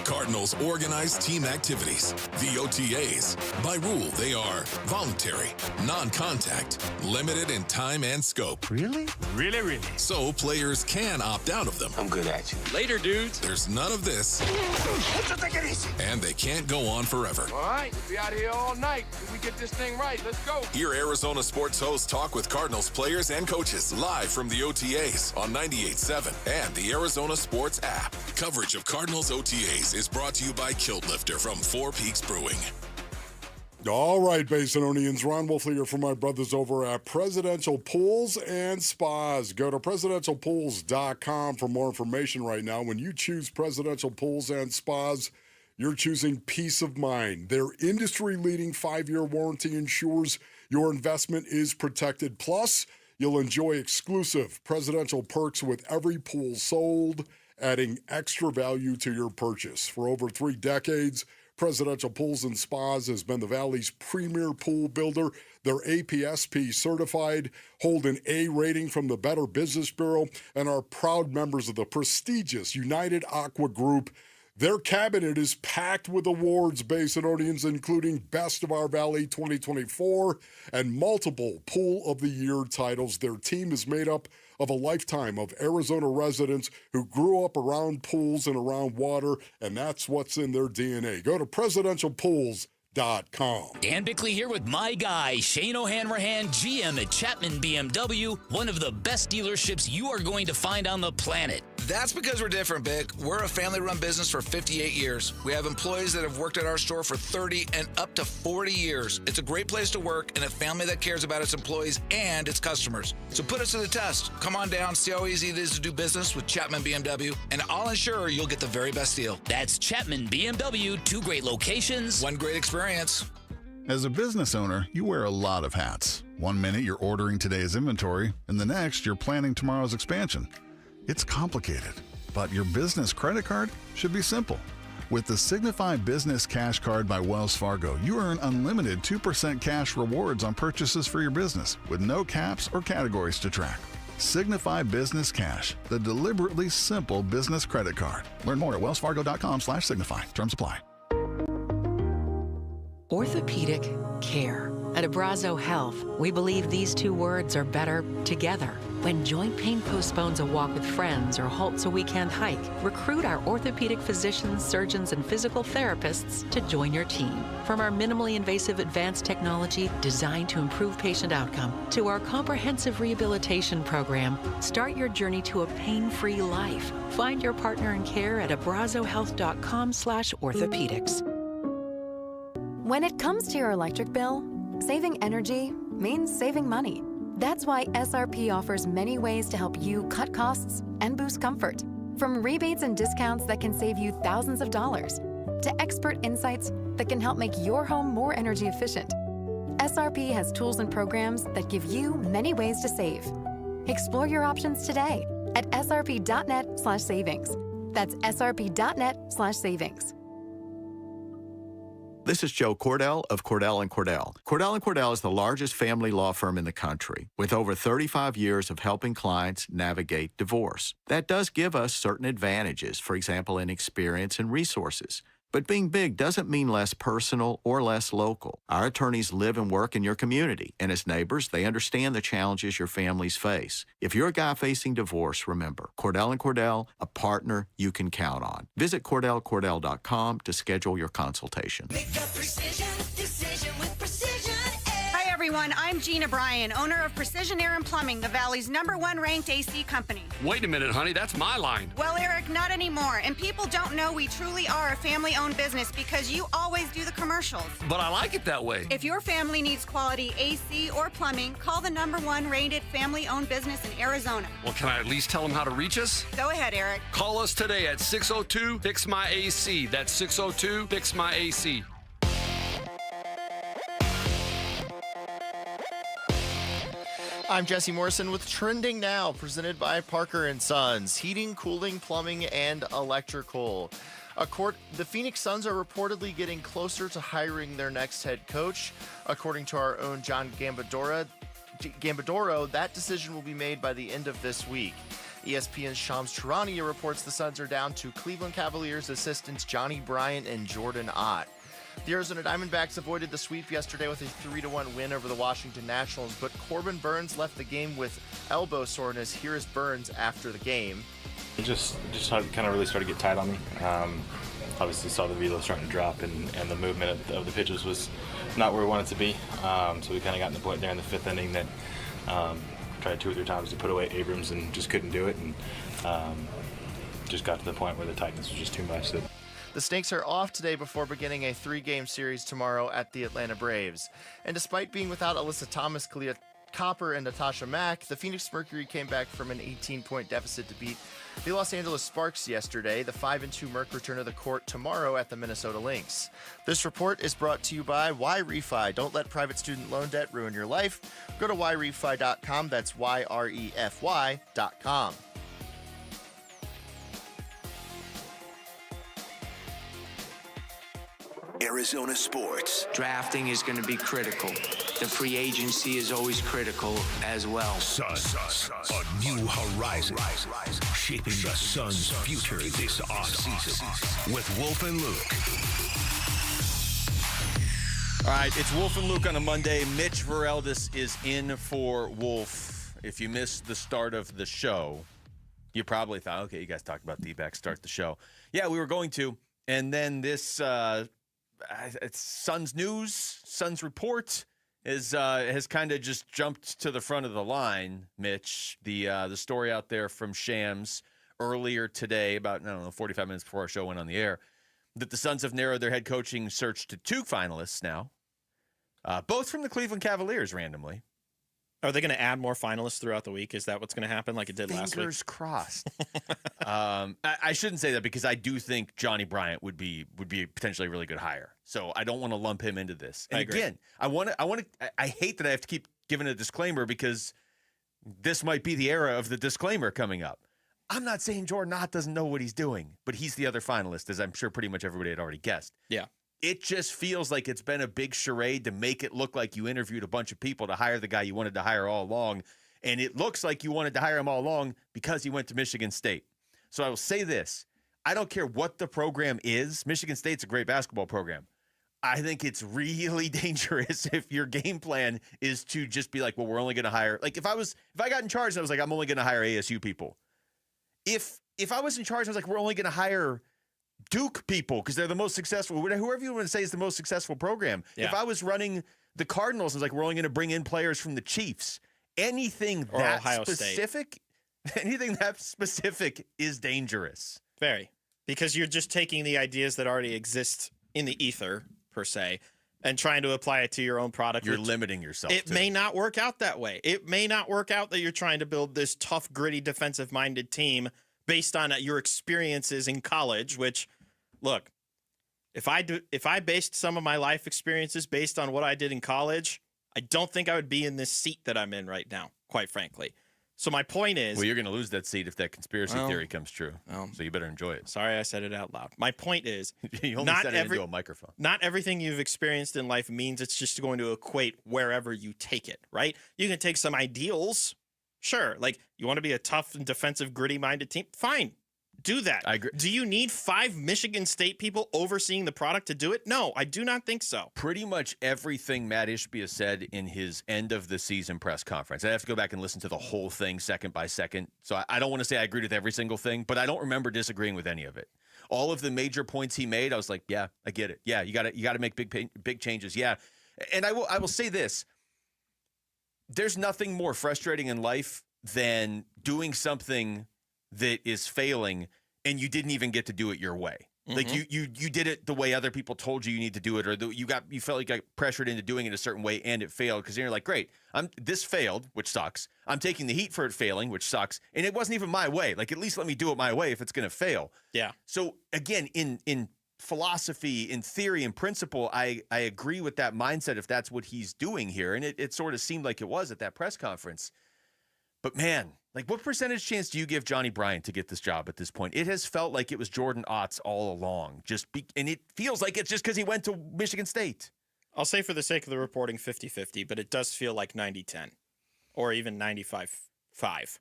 Cardinals organize team activities, the OTAs. By rule, they are voluntary, non-contact, limited in time and scope. Really? Really, really? So players can opt out of them. I'm good at you. Later, dudes. There's none of this. Take it easy. And they can't go on forever. All right, we'll be out here all night. If we get this thing right, let's go. Hear Arizona sports hosts talk with Cardinals players and coaches live from the OTAs on 98.7 and the Arizona Sports app. Coverage of Cardinals OTAs is brought to you by Kilt Lifter from Four Peaks Brewing. All right, Basinonians, Ron Wolf here for my brothers over at Presidential Pools and Spas. Go to presidentialpools.com for more information right now. When you choose Presidential Pools and Spas, you're choosing peace of mind. Their industry-leading 5-year warranty ensures your investment is protected. Plus, you'll enjoy exclusive presidential perks with every pool sold, adding extra value to your purchase. For over 3 decades, Presidential Pools and Spas has been the Valley's premier pool builder. They're APSP certified, hold an A rating from the Better Business Bureau, and are proud members of the prestigious United Aqua Group. Their cabinet is packed with awards, Basinonians, including Best of Our Valley 2024 and multiple Pool of the Year titles. Their team is made up of a lifetime of Arizona residents who grew up around pools and around water, and that's what's in their DNA. Go to presidentialpools.com. Dan Bickley here with my guy, Shane O'Hanrahan, GM at Chapman BMW, one of the best dealerships you are going to find on the planet. That's because we're different, Bick. We're a family-run business for 58 years. We have employees that have worked at our store for 30 and up to 40 years. It's a great place to work and a family that cares about its employees and its customers. So put us to the test. Come on down, see how easy it is to do business with Chapman BMW, and I'll ensure you'll get the very best deal. That's Chapman BMW, 2 great locations, 1 great experience. As a business owner, you wear a lot of hats. One minute you're ordering today's inventory, and the next you're planning tomorrow's expansion. It's complicated, but your business credit card should be simple. With the Signify Business Cash Card by Wells Fargo, you earn unlimited 2% cash rewards on purchases for your business with no caps or categories to track. Signify Business Cash, the deliberately simple business credit card. Learn more at wellsfargo.com/signify. Terms apply. Orthopedic care. At Abrazo Health, we believe these 2 words are better together. When joint pain postpones a walk with friends or halts a weekend hike, recruit our orthopedic physicians, surgeons, and physical therapists to join your team. From our minimally invasive advanced technology designed to improve patient outcome to our comprehensive rehabilitation program, start your journey to a pain-free life. Find your partner in care at abrazohealth.com/orthopedics. When it comes to your electric bill, saving energy means saving money. That's why SRP offers many ways to help you cut costs and boost comfort. From rebates and discounts that can save you thousands of dollars, to expert insights that can help make your home more energy efficient. SRP has tools and programs that give you many ways to save. Explore your options today at srp.net/savings. That's srp.net/savings. This is Joe Cordell of Cordell & Cordell. Cordell & Cordell is the largest family law firm in the country with over 35 years of helping clients navigate divorce. That does give us certain advantages, for example, in experience and resources. But being big doesn't mean less personal or less local. Our attorneys live and work in your community, and as neighbors, they understand the challenges your families face. If you're a guy facing divorce, remember, Cordell & Cordell, a partner you can count on. Visit CordellCordell.com to schedule your consultation. Make a precision decision with Precision Air. Hi, everyone. I'm Gina Bryan, owner of Precision Air and Plumbing, the Valley's #1 ranked AC company. Wait a minute, honey, that's my line. Well, Eric, not anymore. And people don't know we truly are a family-owned business because you always do the commercials. But I like it that way. If your family needs quality AC or plumbing, call the #1 rated family-owned business in Arizona. Well, can I at least tell them how to reach us? Go ahead, Eric. Call us today at 602-FIX-MY-AC. That's 602-FIX-MY-AC. I'm Jesse Morrison with Trending Now, presented by Parker & Sons, heating, cooling, plumbing, and electrical. The Phoenix Suns are reportedly getting closer to hiring their next head coach. According to our own John Gambadoro, that decision will be made by the end of this week. ESPN's Shams Charania reports the Suns are down to Cleveland Cavaliers assistants Johnny Bryant and Jordan Ott. The Arizona Diamondbacks avoided the sweep yesterday with a 3-1 win over the Washington Nationals, but Corbin Burns left the game with elbow soreness. Here is Burns after the game. It just kind of really started to get tight on me. Obviously saw the velo starting to drop, and the movement of the pitches was not where we wanted to be. So we kind of got to the point there in the fifth inning that tried 2 or 3 times to put away Abrams and just couldn't do it, and just got to the point where the tightness was just too much. The Snakes are off today before beginning a 3-game series tomorrow at the Atlanta Braves. And despite being without Alyssa Thomas, Kalia Copper, and Natasha Mack, the Phoenix Mercury came back from an 18-point deficit to beat the Los Angeles Sparks yesterday. The 5-2 Merc return to the court tomorrow at the Minnesota Lynx. This report is brought to you by YRefi. Don't let private student loan debt ruin your life. Go to YRefi.com. That's YREFY.com. Arizona sports. Drafting is going to be critical. The free agency is always critical as well. Suns, a new horizon, shaping the Suns' future this offseason with Wolf and Luke. All right, it's Wolf and Luke on a Monday. Mitch Vareldis is in for Wolf. If you missed the start of the show, you probably thought, okay, you guys talked about D-back, start the show. Yeah, we were going to. And then this it's Suns news, Suns report has kind of just jumped to the front of the line, Mitch. The story out there from Shams earlier today, about 45 minutes before our show went on the air, that the Suns have narrowed their head coaching search to 2 finalists now, both from the Cleveland Cavaliers randomly. Are they going to add more finalists throughout the week? Is that what's going to happen like it did last week? Fingers crossed. I shouldn't say that because I do think Johnny Bryant would be potentially a really good hire. So I don't want to lump him into this. And again, I hate that I have to keep giving a disclaimer because this might be the era of the disclaimer coming up. I'm not saying Jordan Ott doesn't know what he's doing, but he's the other finalist, as I'm sure pretty much everybody had already guessed. Yeah. It just feels like it's been a big charade to make it look like you interviewed a bunch of people to hire the guy you wanted to hire all along. And it looks like you wanted to hire him all along because he went to Michigan State. So I will say this. I don't care what the program is. Michigan State's a great basketball program. I think it's really dangerous if your game plan is to just be like, well, we're only going to hire. Like if I got in charge, I was like, I'm only going to hire ASU people. If I was in charge, I was like, we're only going to hire Duke people because they're the most successful. Whoever you want to say is the most successful program. Yeah. If I was running the Cardinals, I was like, we're only going to bring in players from the Chiefs. Anything Or that Ohio specific, anything that specific is dangerous. Very. Because you're just taking the ideas that already exist in the ether, per se, and trying to apply it to your own product. You're limiting yourself. It may not work out that way. It may not work out that you're trying to build this tough, gritty, defensive-minded team based on your experiences in college, which, look, if I based some of my life experiences based on what I did in college, I don't think I would be in this seat that I'm in right now, quite frankly. So my point is... Well, you're going to lose that seat if that conspiracy theory comes true. So you better enjoy it. Sorry I said it out loud. My point is... you only said it into a microphone. Not everything you've experienced in life means it's just going to equate wherever you take it, right? You can take some ideals. Sure. Like, you want to be a tough and defensive, gritty-minded team? Fine. Do that. I agree. Do you need 5 Michigan State people overseeing the product to do it? No, I do not think so. Pretty much everything Matt Ishbia said in his end of the season press conference. I have to go back and listen to the whole thing second by second. So I don't want to say I agreed with every single thing, but I don't remember disagreeing with any of it. All of the major points he made, I was like, yeah, I get it. Yeah, you got to make big changes. Yeah. And I will say this. There's nothing more frustrating in life than doing something that is failing and you didn't even get to do it your way. Like you did it the way other people told you need to do it, or you felt like you got pressured into doing it a certain way and it failed, because you're like, great, this failed, which sucks. I'm taking the heat for it failing, which sucks, and it wasn't even my way. Like, at least let me do it my way if it's going to fail. Yeah. So again, in philosophy, in theory, in principle, I agree with that mindset if that's what he's doing here, and it sort of seemed like it was at that press conference. But man, like, what percentage chance do you give Johnny Bryant to get this job at this point? It has felt like it was Jordan Otts all along. And it feels like it's just because he went to Michigan State. I'll say for the sake of the reporting 50-50, but it does feel like 90-10 or even 95-5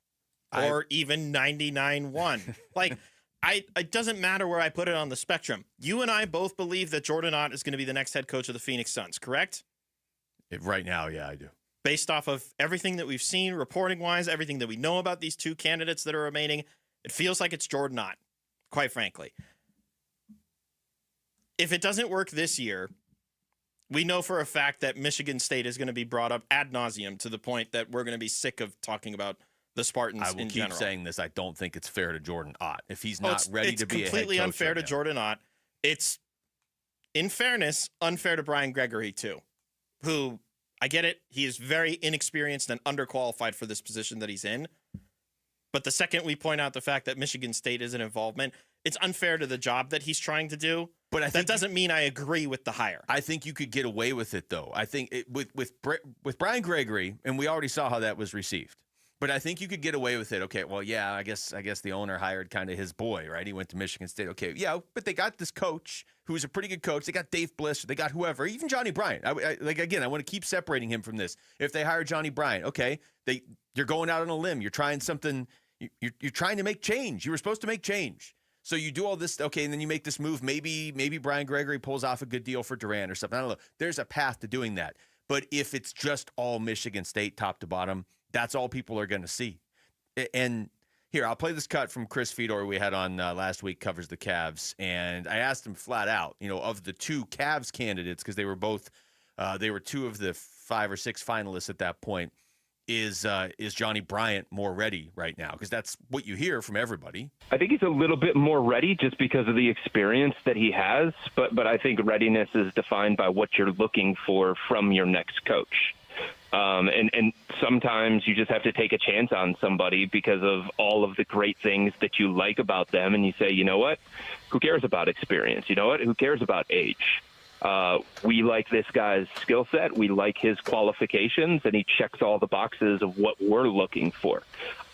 or even 99-1. Like, it doesn't matter where I put it on the spectrum. You and I both believe that Jordan Ott is going to be the next head coach of the Phoenix Suns, correct? Right now, yeah, I do. Based off of everything that we've seen, reporting-wise, everything that we know about these 2 candidates that are remaining, it feels like it's Jordan Ott, quite frankly. If it doesn't work this year, we know for a fact that Michigan State is going to be brought up ad nauseum to the point that we're going to be sick of talking about the Spartans in general. I will keep saying this. I don't think it's fair to Jordan Ott. If he's not ready to be a head coach, it's completely unfair to Jordan Ott. It's, in fairness, unfair to Brian Gregory, too, who... I get it. He is very inexperienced and underqualified for this position that he's in. But the second we point out the fact that Michigan State is an involvement, it's unfair to the job that he's trying to do. But that doesn't mean I agree with the hire. I think you could get away with it, though. I think with Brian Gregory, and we already saw how that was received. But I think you could get away with it. Okay, well, yeah, I guess the owner hired kind of his boy, right? He went to Michigan State. Okay, yeah, but they got this coach who's a pretty good coach. They got Dave Bliss. They got whoever, even Johnny Bryant. I want to keep separating him from this. If they hire Johnny Bryant, okay, you're going out on a limb. You're trying something. You're trying to make change. You were supposed to make change. So you do all this, okay, and then you make this move. Maybe Brian Gregory pulls off a good deal for Durant or something. I don't know. There's a path to doing that. But if it's just all Michigan State top to bottom, that's all people are going to see. And here, I'll play this cut from Chris Fedor we had on last week, covers the Cavs. And I asked him flat out, of the 2 Cavs candidates, because they were both, they were 2 of the 5 or 6 finalists at that point, is Johnny Bryant more ready right now? Because that's what you hear from everybody. I think he's a little bit more ready just because of the experience that he has. But I think readiness is defined by what you're looking for from your next coach. And sometimes you just have to take a chance on somebody because of all of the great things that you like about them. And you say, you know what? Who cares about experience? You know what? Who cares about age? We like this guy's skill set. We like his qualifications, and he checks all the boxes of what we're looking for.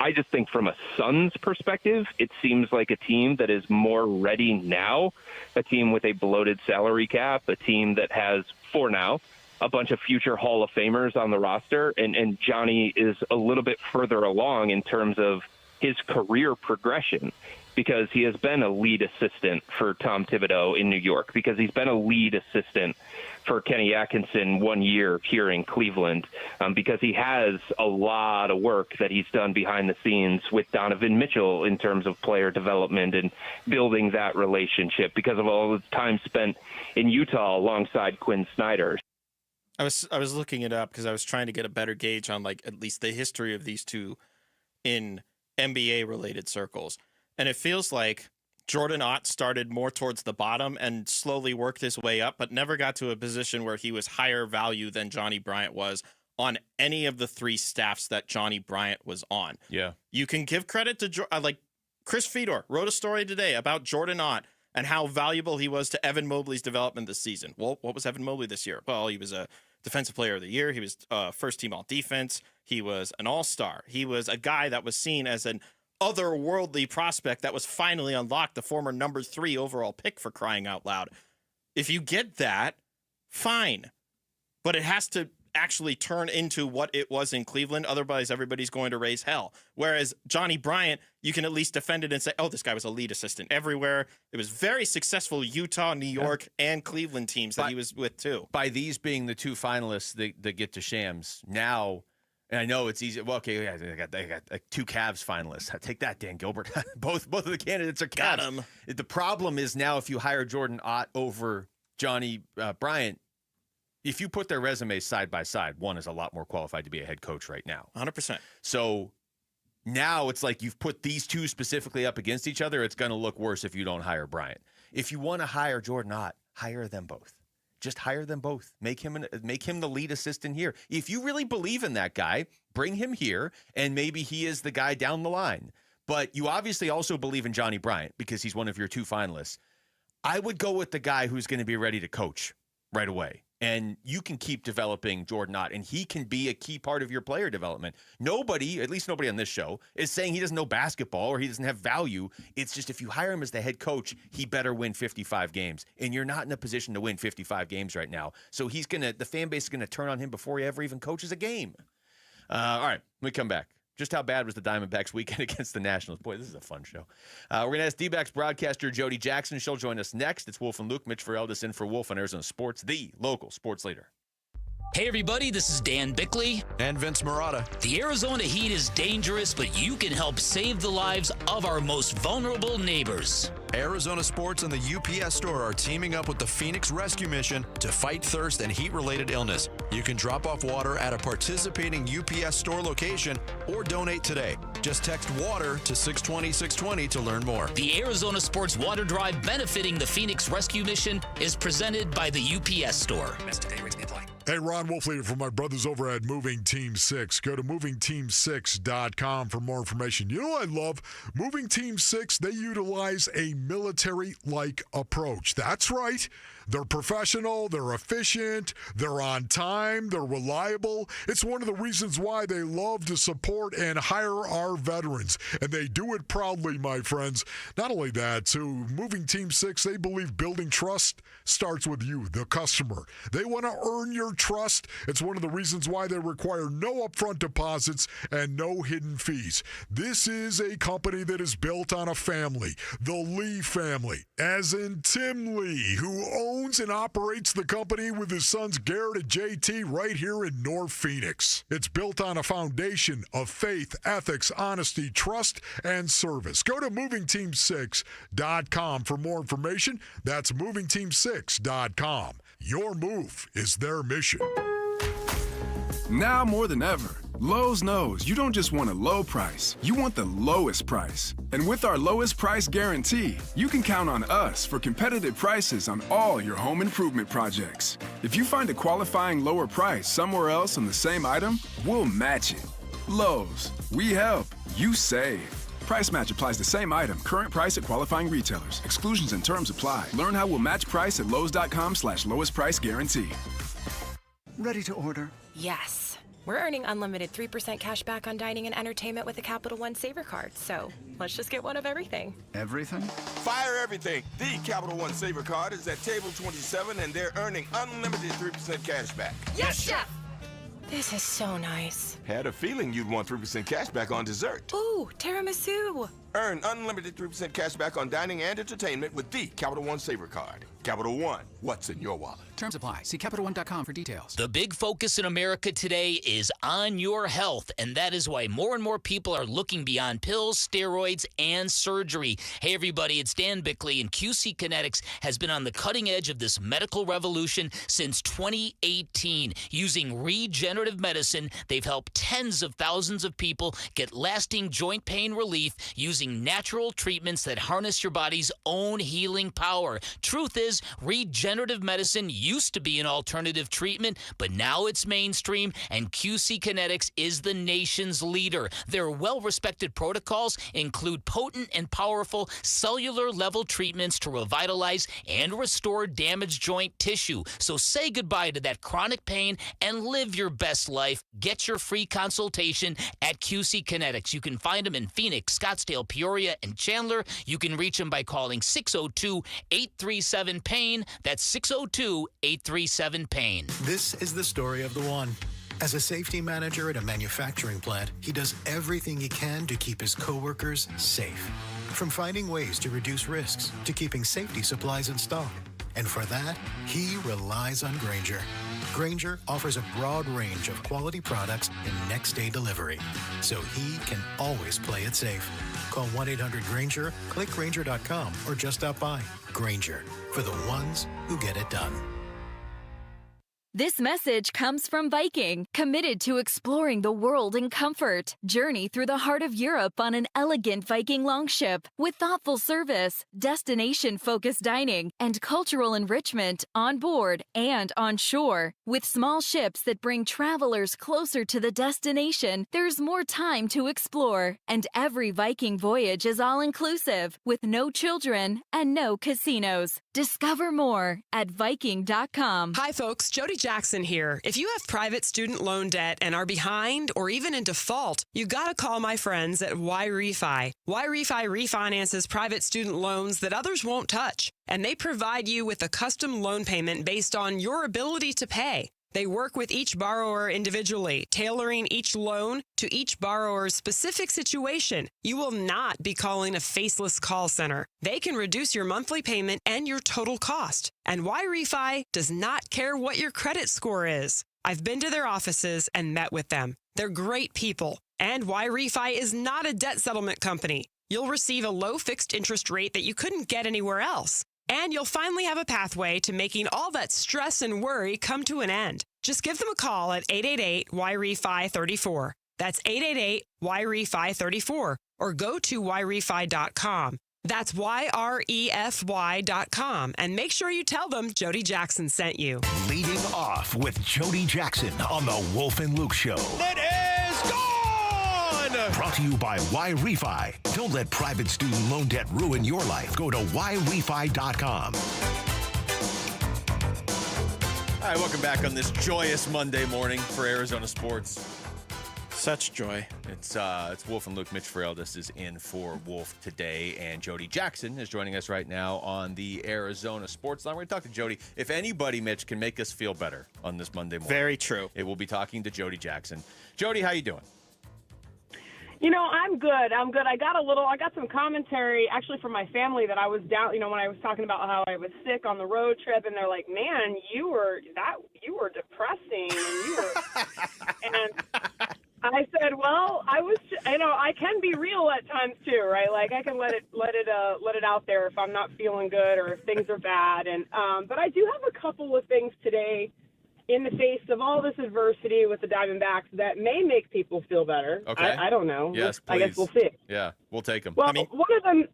I just think from a Suns perspective, it seems like a team that is more ready now, a team with a bloated salary cap, a team that has, for now, a bunch of future Hall of Famers on the roster, and Johnny is a little bit further along in terms of his career progression. because he has been a lead assistant for Tom Thibodeau in New York, because he's been a lead assistant for Kenny Atkinson 1 year here in Cleveland, because he has a lot of work that he's done behind the scenes with Donovan Mitchell in terms of player development and building that relationship, because of all the time spent in Utah alongside Quinn Snyder. I was looking it up because I was trying to get a better gauge on like at least the history of these two in NBA related circles. And it feels like Jordan Ott started more towards the bottom and slowly worked his way up, but never got to a position where he was higher value than Johnny Bryant was on any of the three staffs that Johnny Bryant was on. Yeah. You can give credit to like Chris Fedor wrote a story today about Jordan Ott and how valuable he was to Evan Mobley's development this season. Well, what was Evan Mobley this year? Well, he was a defensive player of the year. He was first team all defense. He was an all-star. He was a guy that was seen as an otherworldly prospect that was finally unlocked, the former number 3 overall pick, for crying out loud. If you get that, fine. But it has to actually turn into what it was in Cleveland. Otherwise, everybody's going to raise hell. Whereas Johnny Bryant, you can at least defend it and say, oh, this guy was a lead assistant everywhere. It was very successful Utah, New York, and Cleveland teams that he was with too. By these being the two finalists that get to Shams, now, and I know it's easy. Well, okay, yeah, they got like 2 Cavs finalists. Take that, Dan Gilbert. both of the candidates are Cavs. Got him. The problem is now if you hire Jordan Ott over Johnny Bryant, if you put their resumes side by side, one is a lot more qualified to be a head coach right now. 100%. So now it's like you've put these two specifically up against each other. It's going to look worse if you don't hire Bryant. If you want to hire Jordan Ott, hire them both. Just hire them both. Make him the lead assistant here. If you really believe in that guy, bring him here, and maybe he is the guy down the line. But you obviously also believe in Johnny Bryant because he's one of your 2 finalists. I would go with the guy who's going to be ready to coach right away. And you can keep developing Jordan Ott, and he can be a key part of your player development. Nobody, at least nobody on this show, is saying he doesn't know basketball or he doesn't have value. It's just if you hire him as the head coach, he better win 55 games. And you're not in a position to win 55 games right now. So the fan base is going to turn on him before he ever even coaches a game. All right, when we come back. Just how bad was the Diamondbacks weekend against the Nationals? Boy, this is a fun show. We're going to ask D-backs broadcaster Jody Jackson. She'll join us next. It's Wolf and Luke. Mitch Ferreldis in for Wolf on Arizona Sports, the local sports leader. Hey everybody, this is Dan Bickley. And Vince Marotta. The Arizona heat is dangerous, but you can help save the lives of our most vulnerable neighbors. Arizona Sports and the UPS Store are teaming up with the Phoenix Rescue Mission to fight thirst and heat-related illness. You can drop off water at a participating UPS Store location or donate today. Just text WATER to 620-620 to learn more. The Arizona Sports Water Drive benefiting the Phoenix Rescue Mission is presented by the UPS Store. Hey, Ron Wolfleader from my brothers over at Moving Team 6. Go to movingteam6.com for more information. You know what I love? Moving Team 6, they utilize a military-like approach. That's right. They're professional, they're efficient, they're on time, they're reliable. It's one of the reasons why they love to support and hire our veterans. And they do it proudly, my friends. Not only that, too, Moving Team 6, they believe building trust starts with you, the customer. They want to earn your trust. It's one of the reasons why they require no upfront deposits and no hidden fees. This is a company that is built on a family, the Lee family, as in Tim Lee, who owns and operates the company with his sons Garrett and JT right here in North Phoenix. It's built on a foundation of faith, ethics, honesty, trust, and service. Go to movingteam6.com for more information. That's movingteam6.com. Your move is their mission. Now more than ever, Lowe's knows you don't just want a low price, you want the lowest price. And with our lowest price guarantee, you can count on us for competitive prices on all your home improvement projects. If you find a qualifying lower price somewhere else on the same item, we'll match it. Lowe's, we help, you save. Price match applies the same item. Current price at qualifying retailers. Exclusions and terms apply. Learn how we'll match price at Lowes.com/lowest price guarantee. Ready to order? Yes. We're earning unlimited 3% cash back on dining and entertainment with the Capital One Saver Card. So let's just get one of everything. Everything? Fire everything. The Capital One Saver Card is at table 27 and they're earning unlimited 3% cash back. Yes, Chef! This is so nice. Had a feeling you'd want 3% cash back on dessert. Ooh, tiramisu. Earn unlimited 3% cash back on dining and entertainment with the Capital One Saver Card. Capital One, what's in your wallet? Terms apply. See CapitalOne.com for details. The big focus in America today is on your health, and that is why more and more people are looking beyond pills, steroids, and surgery. Hey, everybody, it's Dan Bickley, and QC Kinetics has been on the cutting edge of this medical revolution since 2018. Using regenerative medicine, they've helped tens of thousands of people get lasting joint pain relief using natural treatments that harness your body's own healing power. Truth is, regenerative medicine used to be an alternative treatment, but now it's mainstream, and QC Kinetics is the nation's leader. Their well-respected protocols include potent and powerful cellular-level treatments to revitalize and restore damaged joint tissue. So say goodbye to that chronic pain and live your best life. Get your free consultation at QC Kinetics. You can find them in Phoenix, Scottsdale, Peoria, and Chandler. You can reach them by calling 602-837-PAIN. That's 602-837-PAIN. This is the story of the one. As a safety manager at a manufacturing plant, he does everything he can to keep his coworkers safe. From finding ways to reduce risks to keeping safety supplies in stock. And for that, he relies on Grainger. Grainger offers a broad range of quality products and next-day delivery, so he can always play it safe. Call 1-800-GRAINGER, click Grainger.com, or just stop by. Grainger, for the ones who get it done. This message comes from Viking, committed to exploring the world in comfort. Journey through the heart of Europe on an elegant Viking longship with thoughtful service, destination-focused dining, and cultural enrichment on board and on shore. With small ships that bring travelers closer to the destination, there's more time to explore. And every Viking voyage is all-inclusive, with no children and no casinos. Discover more at Viking.com. Hi, folks. Jody Jackson here. If you have private student loan debt and are behind or even in default, you gotta call my friends at YRefi. YRefi refinances private student loans that others won't touch, and they provide you with a custom loan payment based on your ability to pay. They work with each borrower individually, tailoring each loan to each borrower's specific situation. You will not be calling a faceless call center. They can reduce your monthly payment and your total cost. And YRefi does not care what your credit score is. I've been to their offices and met with them. They're great people. And YRefi is not a debt settlement company. You'll receive a low fixed interest rate that you couldn't get anywhere else. And you'll finally have a pathway to making all that stress and worry come to an end. Just give them a call at 888-YRefi-34. That's 888-YRefi-34. Or go to YRefi.com. That's YREFY.com. And make sure you tell them Jody Jackson sent you. Leading off with Jody Jackson on the Wolf and Luke Show. It is gone! Brought to you by YRefi. Don't let private student loan debt ruin your life. Go to YRefi.com. All right, welcome back on this joyous Monday morning for Arizona sports. Such joy. It's Wolf and Luke. Mitch Feraldis is in for Wolf today, and Jody Jackson is joining us right now on the Arizona Sports Line. We're going to talk to Jody. If anybody, Mitch, can make us feel better on this Monday morning, very true. It will be talking to Jody Jackson. Jody, how you doing? You know, I'm good. I got some commentary actually from my family that I was down, when I was talking about how I was sick on the road trip, and they're like, "Man, you were depressing." And I said, "Well, I was, I can be real at times too, right? Like I can let it out there if I'm not feeling good or if things are bad." And but I do have a couple of things today in the face of all this adversity with the Diamondbacks that may make people feel better. Okay. I don't know. Yes, please. I guess we'll see. Yeah, we'll take them. Well, one of them,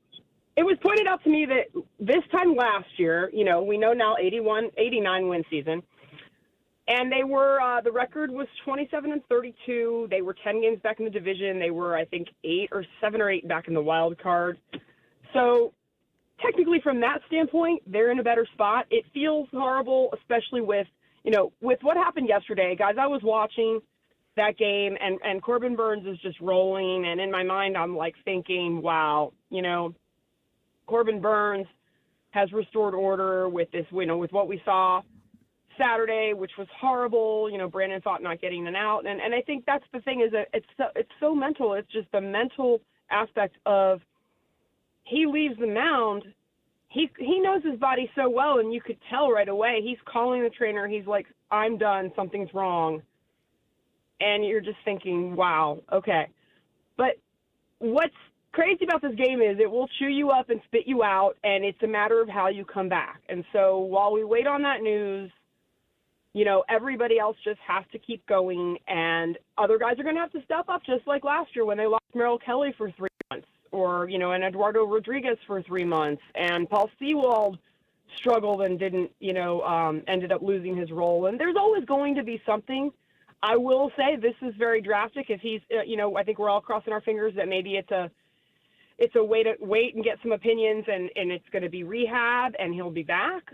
it was pointed out to me that this time last year, we know now 89 win season, and they were, the record was 27-32. They were 10 games back in the division. They were, I think, 7 or 8 back in the wild card. So technically from that standpoint, they're in a better spot. It feels horrible, especially with what happened yesterday. Guys, I was watching that game, and Corbin Burnes is just rolling, and in my mind I'm like thinking, wow, Corbin Burnes has restored order with this, with what we saw Saturday, which was horrible. Brandon Thought not getting an out, and I think that's the thing, is that it's so mental. It's just the mental aspect of he leaves the mound, he knows his body so well, and you could tell right away. He's calling the trainer. He's like, I'm done. Something's wrong. And you're just thinking, wow, okay. But what's crazy about this game is it will chew you up and spit you out, and it's a matter of how you come back. And so while we wait on that news, everybody else just has to keep going, and other guys are going to have to step up, just like last year when they lost Merrill Kelly for 3 months, or, and Eduardo Rodriguez for 3 months, and Paul Sewald struggled and didn't, ended up losing his role. And there's always going to be something. I will say this is very drastic. If he's, I think we're all crossing our fingers that maybe it's a way to wait and get some opinions, and it's going to be rehab and he'll be back,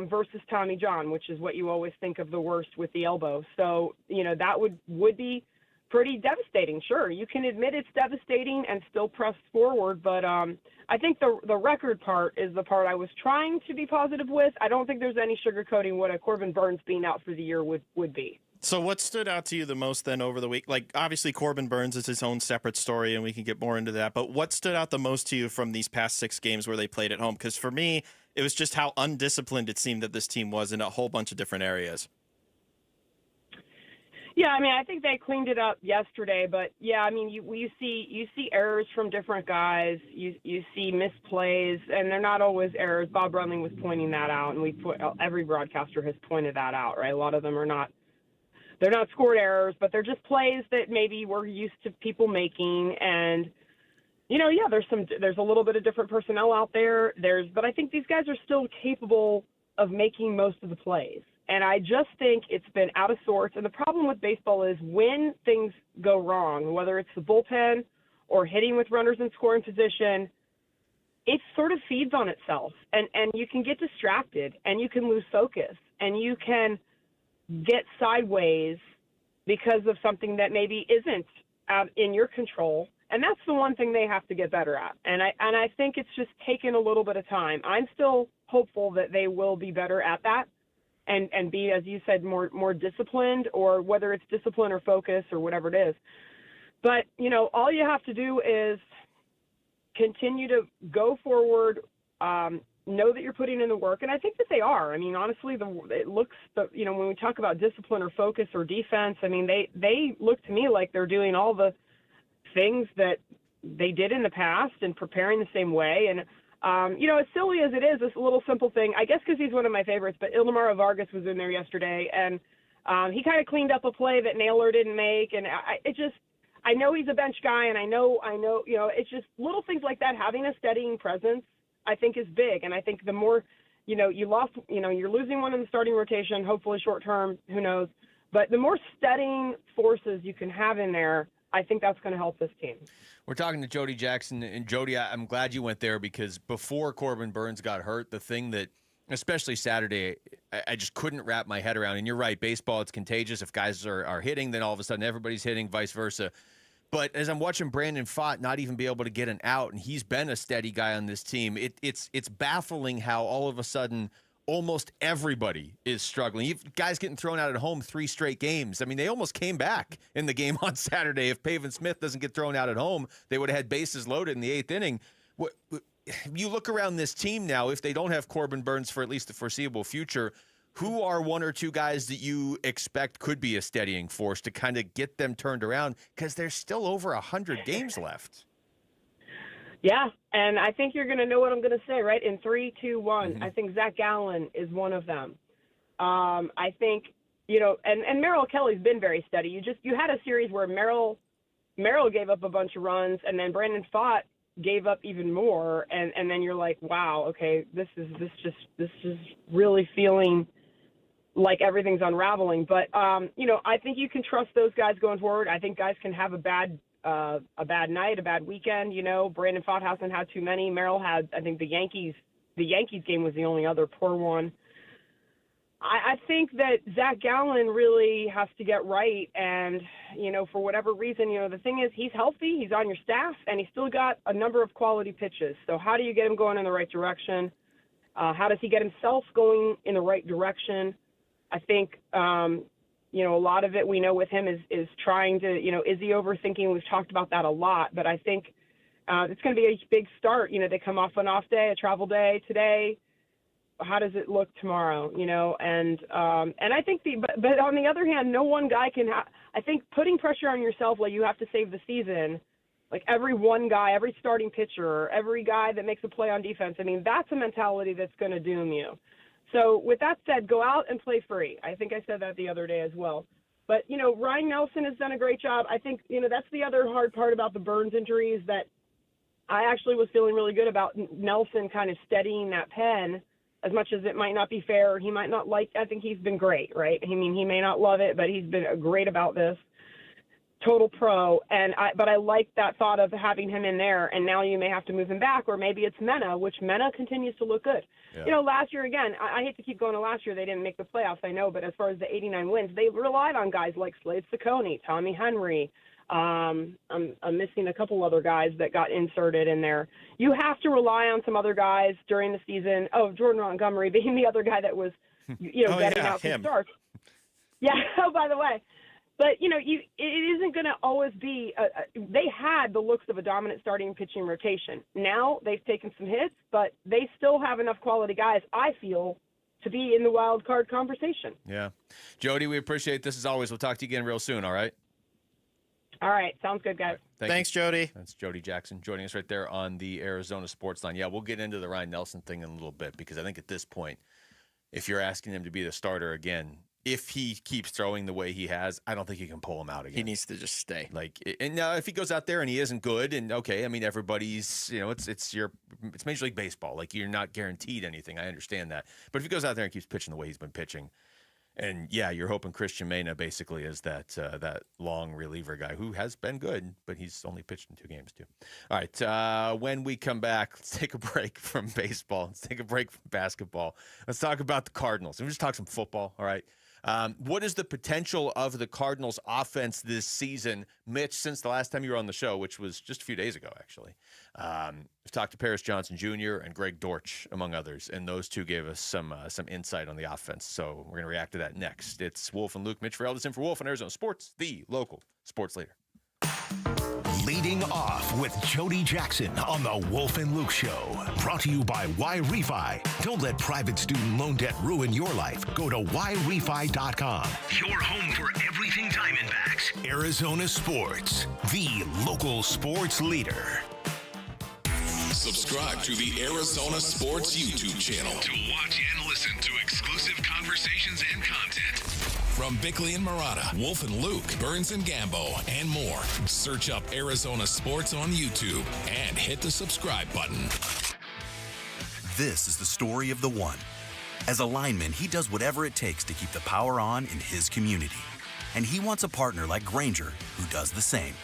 versus Tommy John, which is what you always think of the worst with the elbow. So, that would be pretty devastating. Sure, you can admit it's devastating and still press forward, but I think the record part is the part I was trying to be positive with. I don't think there's any sugarcoating what a Corbin Burns being out for the year would be. So what stood out to you the most then over the week? Like, obviously Corbin Burns is his own separate story, and we can get more into that. But what stood out the most to you from these past 6 games where they played at home? Because for me, it was just how undisciplined it seemed that this team was in a whole bunch of different areas. Yeah, I think they cleaned it up yesterday, but yeah, you see errors from different guys. You see misplays, and they're not always errors. Bob Brunling was pointing that out, and every broadcaster has pointed that out, right? A lot of them are not. They're not scored errors, but they're just plays that maybe we're used to people making. And, there's a little bit of different personnel out there. But I think these guys are still capable of making most of the plays. And I just think it's been out of sorts. And the problem with baseball is when things go wrong, whether it's the bullpen or hitting with runners in scoring position, it sort of feeds on itself. And you can get distracted, and you can lose focus, and you can get sideways because of something that maybe isn't out in your control. And that's the one thing they have to get better at. And I think it's just taken a little bit of time. I'm still hopeful that they will be better at that and be, as you said, more disciplined, or whether it's discipline or focus or whatever it is. But, all you have to do is continue to go forward, know that you're putting in the work, and I think that they are. Honestly, it looks, when we talk about discipline or focus or defense, they look to me like they're doing all the things that they did in the past and preparing the same way. And, as silly as it is, this little simple thing, I guess because he's one of my favorites, but Ildemaro Vargas was in there yesterday, and he kind of cleaned up a play that Naylor didn't make, and I know he's a bench guy, and I know, it's just little things like that, having a steadying presence, I think is big. And I think the more, you're losing one in the starting rotation, hopefully short term, who knows, but the more steadying forces you can have in there, I think that's going to help this team. We're talking to Jody Jackson, and Jody, I'm glad you went there, because before Corbin Burns got hurt, the thing that, especially Saturday, I just couldn't wrap my head around. And you're right, baseball, it's contagious. If guys are hitting, then all of a sudden everybody's hitting, vice versa. But as I'm watching Brandon Pfaadt not even be able to get an out, and he's been a steady guy on this team, it's baffling how all of a sudden almost everybody is struggling. You've guys getting thrown out at home 3 straight games. They almost came back in the game on Saturday. If Pavin Smith doesn't get thrown out at home, they would have had bases loaded in the 8th inning. You look around this team now, if they don't have Corbin Burns for at least the foreseeable future, who are 1 or 2 guys that you expect could be a steadying force to kind of get them turned around? Because there's still over 100 games left. Yeah, and I think you're going to know what I'm going to say, right? In 3, 2, 1, I think Zach Gallen is one of them. I think, and Merrill Kelly's been very steady. You had a series where Merrill gave up a bunch of runs, and then Brandon Pfaadt gave up even more, and then you're like, wow, okay, this is really feeling like everything's unraveling. But I think you can trust those guys going forward. I think guys can have a bad night, a bad weekend. Brandon Pfaadt hasn't had too many. Merrill had, I think the Yankees game was the only other poor one. I think that Zach Gallen really has to get right. And, for whatever reason, the thing is he's healthy, he's on your staff, and he's still got a number of quality pitches. So how do you get him going in the right direction? How does he get himself going in the right direction? I think, a lot of it we know with him is trying to, is he overthinking? We've talked about that a lot, but I think It's going to be a big start. You know, they come off an off day, a travel day today. How does it look tomorrow? You know, and I think but on the other hand, no one guy can. I think putting pressure on yourself, like you have to save the season. Like every one guy, every starting pitcher, every guy that makes a play on defense. I mean, that's a mentality that's going to doom you. So with that said, go out and play free. I think I said that the other day as well. But, you know, Ryan Nelson has done a great job. I think, you know, that's the other hard part about the Burns injury is that I actually was feeling really good about Nelson kind of steadying that pen as much as it might not be fair. He might not like, I think he's been great, right? I mean, he may not love it, but he's been great about this. Total pro, but I like that thought of having him in there, and now you may have to move him back, or maybe it's Mena, which Mena continues to look good. Yeah. You know, last year, again, I hate to keep going to last year, they didn't make the playoffs, I know, but as far as the 89 wins, they relied on guys like Slade Ciccone, Tommy Henry. I'm missing a couple other guys that got inserted in there. You have to rely on some other guys during the season. Oh, Jordan Montgomery being the other guy that was, you know, getting out some starts. Yeah, oh, by the way. But, you know, it isn't going to always be they had the looks of a dominant starting pitching rotation. Now they've taken some hits, but they still have enough quality guys, I feel, to be in the wild card conversation. Yeah. Jody, we appreciate this as always. We'll talk to you again real soon, all right? All right. Sounds good, guys. Right. Thanks, Jody. That's Jody Jackson joining us right there on the Arizona Sports Line. Yeah, we'll get into the Ryan Nelson thing in a little bit because I think at this point, if you're asking him to be the starter again, if he keeps throwing the way he has, I don't think he can pull him out again. He needs to just stay. Like, and now if he goes out there and he isn't good, and okay, I mean everybody's, you know, it's Major League Baseball. Like you're not guaranteed anything. I understand that, but if he goes out there and keeps pitching the way he's been pitching, and yeah, you're hoping Christian Mena basically is that long reliever guy who has been good, but he's only pitched in 2 games too. All right, when we come back, let's take a break from baseball. Let's take a break from basketball. Let's talk about the Cardinals. And we'll just talk some football. All right. What is the potential of the Cardinals offense this season? Mitch, since the last time you were on the show, which was just a few days ago, actually, we've talked to Paris Johnson Jr. and Greg Dortch, among others, and those two gave us some insight on the offense. So we're going to react to that next. It's Wolf and Luke. Mitch Farrell is in for Wolf on Arizona Sports, the local sports leader. Leading off with Jody Jackson on the Wolf and Luke Show. Brought to you by Y-Refi. Don't let private student loan debt ruin your life. Go to YRefi.com. Your home for everything Diamondbacks. Arizona Sports, the local sports leader. Subscribe to the Arizona Sports YouTube channel to watch and listen to exclusive conversations and content. From Bickley and Murata, Wolf and Luke, Burns and Gambo, and more. Search up Arizona Sports on YouTube and hit the subscribe button. This is the story of the one. As a lineman, he does whatever it takes to keep the power on in his community. And he wants a partner like Grainger who does the same.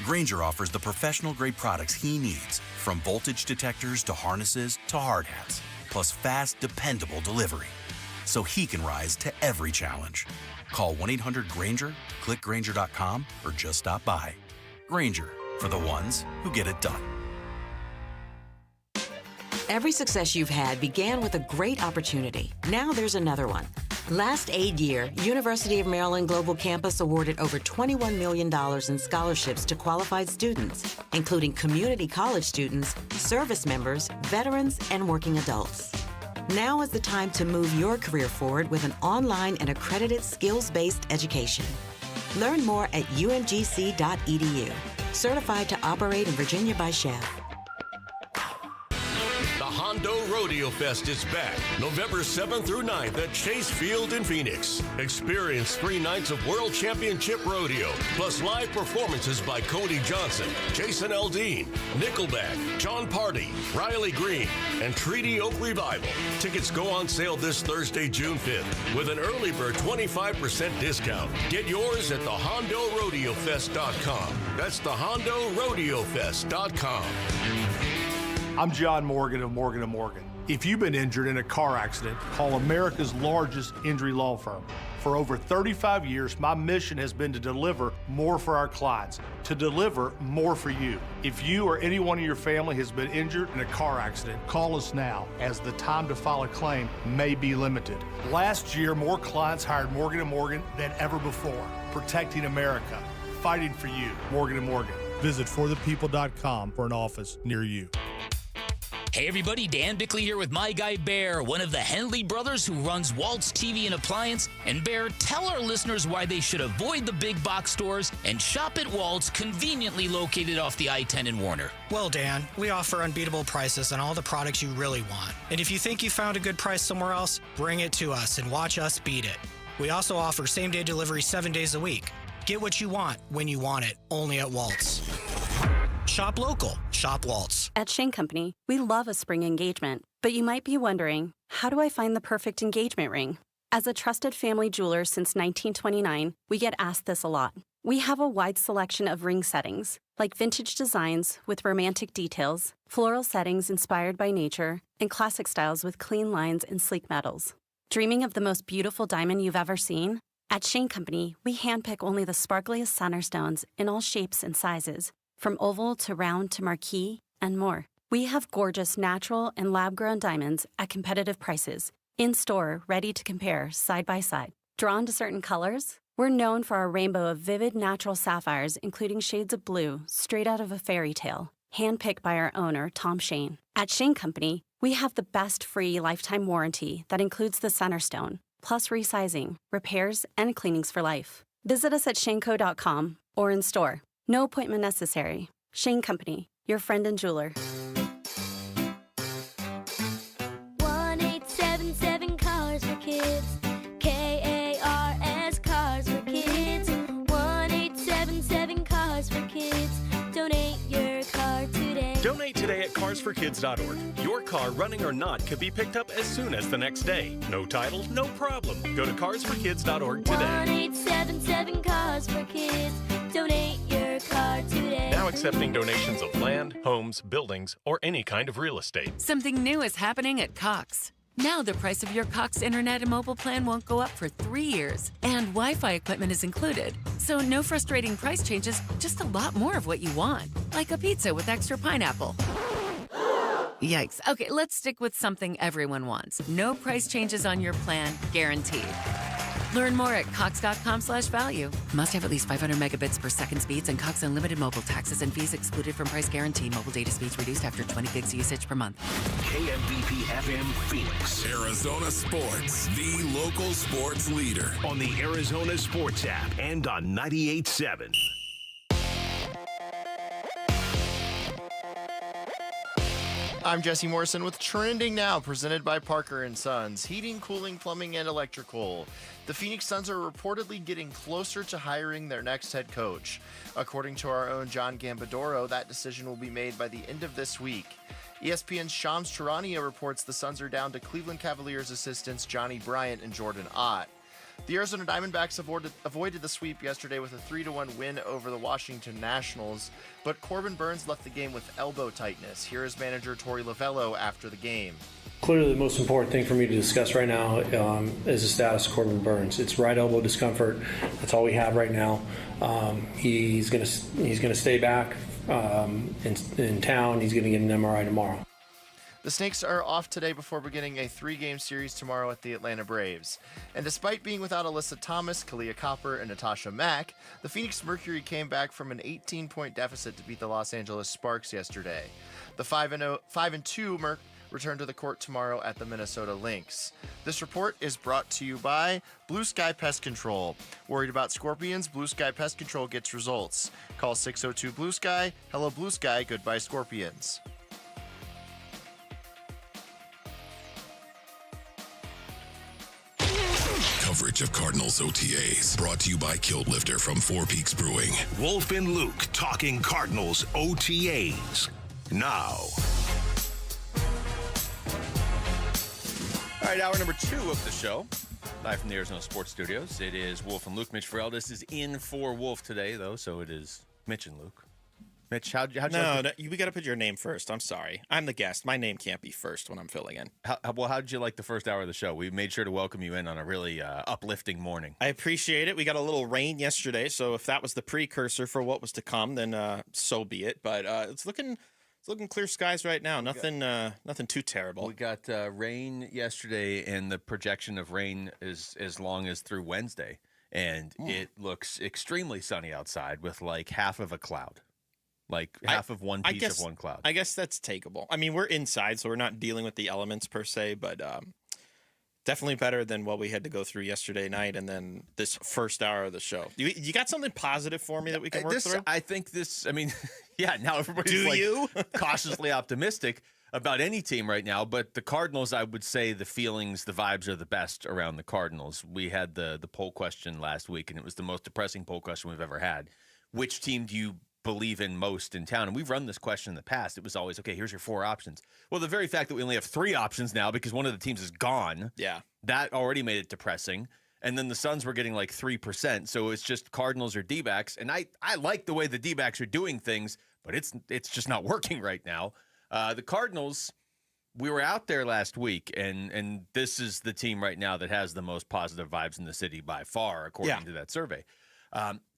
Grainger offers the professional-grade products he needs, from voltage detectors to harnesses to hard hats, plus fast, dependable delivery, so he can rise to every challenge. Call 1-800-GRAINGER, click Grainger.com, or just stop by. Grainger, for the ones who get it done. Every success you've had began with a great opportunity. Now there's another one. Last aid year, University of Maryland Global Campus awarded over $21 million in scholarships to qualified students, including community college students, service members, veterans, and working adults. Now is the time to move your career forward with an online and accredited skills-based education. Learn more at umgc.edu. Certified to operate in Virginia by Chef. The Hondo Rodeo Fest is back November 7th through 9th at Chase Field in Phoenix. Experience 3 nights of World Championship Rodeo, plus live performances by Cody Johnson, Jason Aldean, Nickelback, John Party, Riley Green, and Treaty Oak Revival. Tickets go on sale this Thursday, June 5th, with an early bird 25% discount. Get yours at thehondoRodeoFest.com. That's thehondoRodeoFest.com. I'm John Morgan of Morgan & Morgan. If you've been injured in a car accident, call America's largest injury law firm. For over 35 years, my mission has been to deliver more for our clients, to deliver more for you. If you or anyone in your family has been injured in a car accident, call us now, as the time to file a claim may be limited. Last year, more clients hired Morgan & Morgan than ever before, protecting America, fighting for you. Morgan & Morgan. Visit forthepeople.com for an office near you. Hey everybody, Dan Bickley here with my guy Bear, one of the Henley brothers who runs Walt's TV and Appliance. And Bear, tell our listeners why they should avoid the big box stores and shop at Walt's, conveniently located off the I-10 in Warner. Well, Dan, we offer unbeatable prices on all the products you really want. And if you think you found a good price somewhere else, bring it to us and watch us beat it. We also offer same-day delivery 7 days a week. Get what you want when you want it, only at Walt's. Shop local. Shop Waltz. At Shane Company, we love a spring engagement, but you might be wondering, how do I find the perfect engagement ring? As a trusted family jeweler since 1929, we get asked this a lot. We have a wide selection of ring settings, like vintage designs with romantic details, floral settings inspired by nature, and classic styles with clean lines and sleek metals. Dreaming of the most beautiful diamond you've ever seen? At Shane Company, we handpick only the sparkliest center stones in all shapes and sizes, from oval to round to marquise, and more. We have gorgeous natural and lab-grown diamonds at competitive prices, in-store, ready to compare, side by side. Drawn to certain colors? We're known for our rainbow of vivid natural sapphires, including shades of blue, straight out of a fairy tale, handpicked by our owner, Tom Shane. At Shane Company, we have the best free lifetime warranty that includes the center stone, plus resizing, repairs, and cleanings for life. Visit us at shaneco.com or in store. No appointment necessary. Shane Company, your friend and jeweler. 1877 Cars for Kids. KARS Cars for Kids. 1877 Cars for Kids. Donate your car today. Donate today at carsforkids.org. Your car, running or not, could be picked up as soon as the next day. No title, no problem. Go to carsforkids.org today. 1877 Cars for Kids. Donate your car today. Now accepting donations of land, homes, buildings, or any kind of real estate. Something new is happening at Cox. Now the price of your Cox internet and mobile plan won't go up for 3 years, and Wi-Fi equipment is included. So no frustrating price changes, just a lot more of what you want, like a pizza with extra pineapple. Yikes. Okay, let's stick with something everyone wants. No price changes on your plan, guaranteed. Learn more at cox.com/value. Must have at least 500 megabits per second speeds and Cox Unlimited mobile taxes and fees excluded from price guarantee. Mobile data speeds reduced after 20 gigs usage per month. KMBP FM Phoenix. Arizona Sports, the local sports leader. On the Arizona Sports app and on 98.7. I'm Jesse Morrison with Trending Now, presented by Parker & Sons. Heating, cooling, plumbing, and electrical. The Phoenix Suns are reportedly getting closer to hiring their next head coach. According to our own John Gambadoro, that decision will be made by the end of this week. ESPN's Shams Charania reports the Suns are down to Cleveland Cavaliers assistants Johnny Bryant and Jordan Ott. The Arizona Diamondbacks avoided the sweep yesterday with a 3-1 win over the Washington Nationals, but Corbin Burns left the game with elbow tightness. Here is manager Torey Lovello after the game. Clearly the most important thing for me to discuss right now is the status of Corbin Burns. It's right elbow discomfort. That's all we have right now. He's gonna stay back in town. He's gonna get an MRI tomorrow. The Snakes are off today before beginning a 3-game series tomorrow at the Atlanta Braves. And despite being without Alyssa Thomas, Kalia Copper, and Natasha Mack, the Phoenix Mercury came back from an 18-point deficit to beat the Los Angeles Sparks yesterday. The 5-2 Merc return to the court tomorrow at the Minnesota Lynx. This report is brought to you by Blue Sky Pest Control. Worried about scorpions? Blue Sky Pest Control gets results. Call 602 Blue Sky. Hello Blue Sky, goodbye scorpions. Coverage of Cardinals OTAs brought to you by Kilt Lifter from Four Peaks Brewing. Wolf and Luke talking Cardinals OTAs. Now. All right, hour number 2 of the show. Live from the Arizona Sports Studios. It is Wolf and Luke. Mitch Ferreldis is in for Wolf today, though, so it is Mitch and Luke. Mitch, how'd you we got to put your name first. I'm sorry. I'm the guest. My name can't be first when I'm filling in. How did you like the first hour of the show? We made sure to welcome you in on a really uplifting morning. I appreciate it. We got a little rain yesterday, so if that was the precursor for what was to come, then so be it. But it's looking clear skies right now. Nothing too terrible. We got rain yesterday, and the projection of rain is as long as through Wednesday. And it looks extremely sunny outside with like half of a cloud. like half of one piece of one cloud. I guess that's takeable. I mean, we're inside, so we're not dealing with the elements per se, but definitely better than what we had to go through yesterday night and then this first hour of the show. You got something positive for me that we can work through? I think I mean, yeah, now everybody's cautiously optimistic about any team right now, but the Cardinals, I would say the feelings, the vibes are the best around the Cardinals. We had the poll question last week, and it was the most depressing poll question we've ever had. Which team do you believe in most in town? And we've run this question in the past. It was always, okay, here's your 4 options. Well, the very fact that we only have 3 options now because one of the teams is gone, that already made it depressing. And then the Suns were getting like 3%, so it's just Cardinals or D-backs. And I like the way the D-backs are doing things, but it's just not working right now. The Cardinals, we were out there last week, and this is the team right now that has the most positive vibes in the city by far, according to that survey.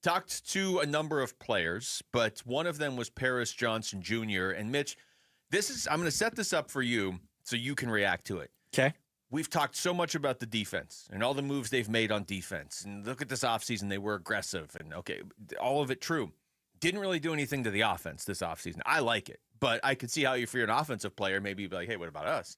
Talked to a number of players, but one of them was Paris Johnson Jr. And Mitch, I'm going to set this up for you so you can react to it. Okay. We've talked so much about the defense and all the moves they've made on defense. And look at this offseason, they were aggressive. And, okay, all of it true. Didn't really do anything to the offense this offseason. I like it. But I could see how if you're an offensive player, maybe you'd be like, hey, what about us?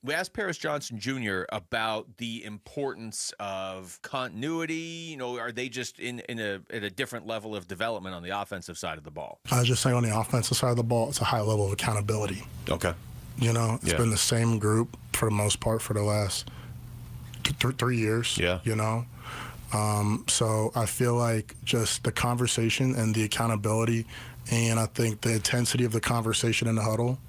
We asked Paris Johnson Jr. about the importance of continuity. Are they just at a different level of development on the offensive side of the ball? I was just saying on the offensive side of the ball, it's a high level of accountability. Okay. It's been the same group for the most part for the last 3 years. Yeah. So I feel like just the conversation and the accountability, and I think the intensity of the conversation in the huddle,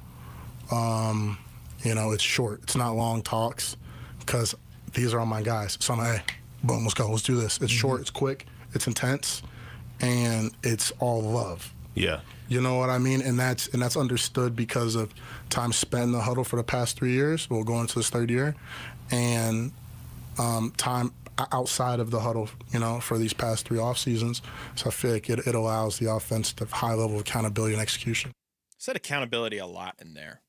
it's short. It's not long talks because these are all my guys. So I'm like, hey, boom, let's go. Let's do this. It's short. It's quick. It's intense. And it's all love. Yeah. You know what I mean? And that's understood because of time spent in the huddle for the past 3 years. We'll go into this 3rd year. And time outside of the huddle, for these past 3 off seasons. So I feel like it allows the offense to have high level of accountability and execution. Said accountability a lot in there.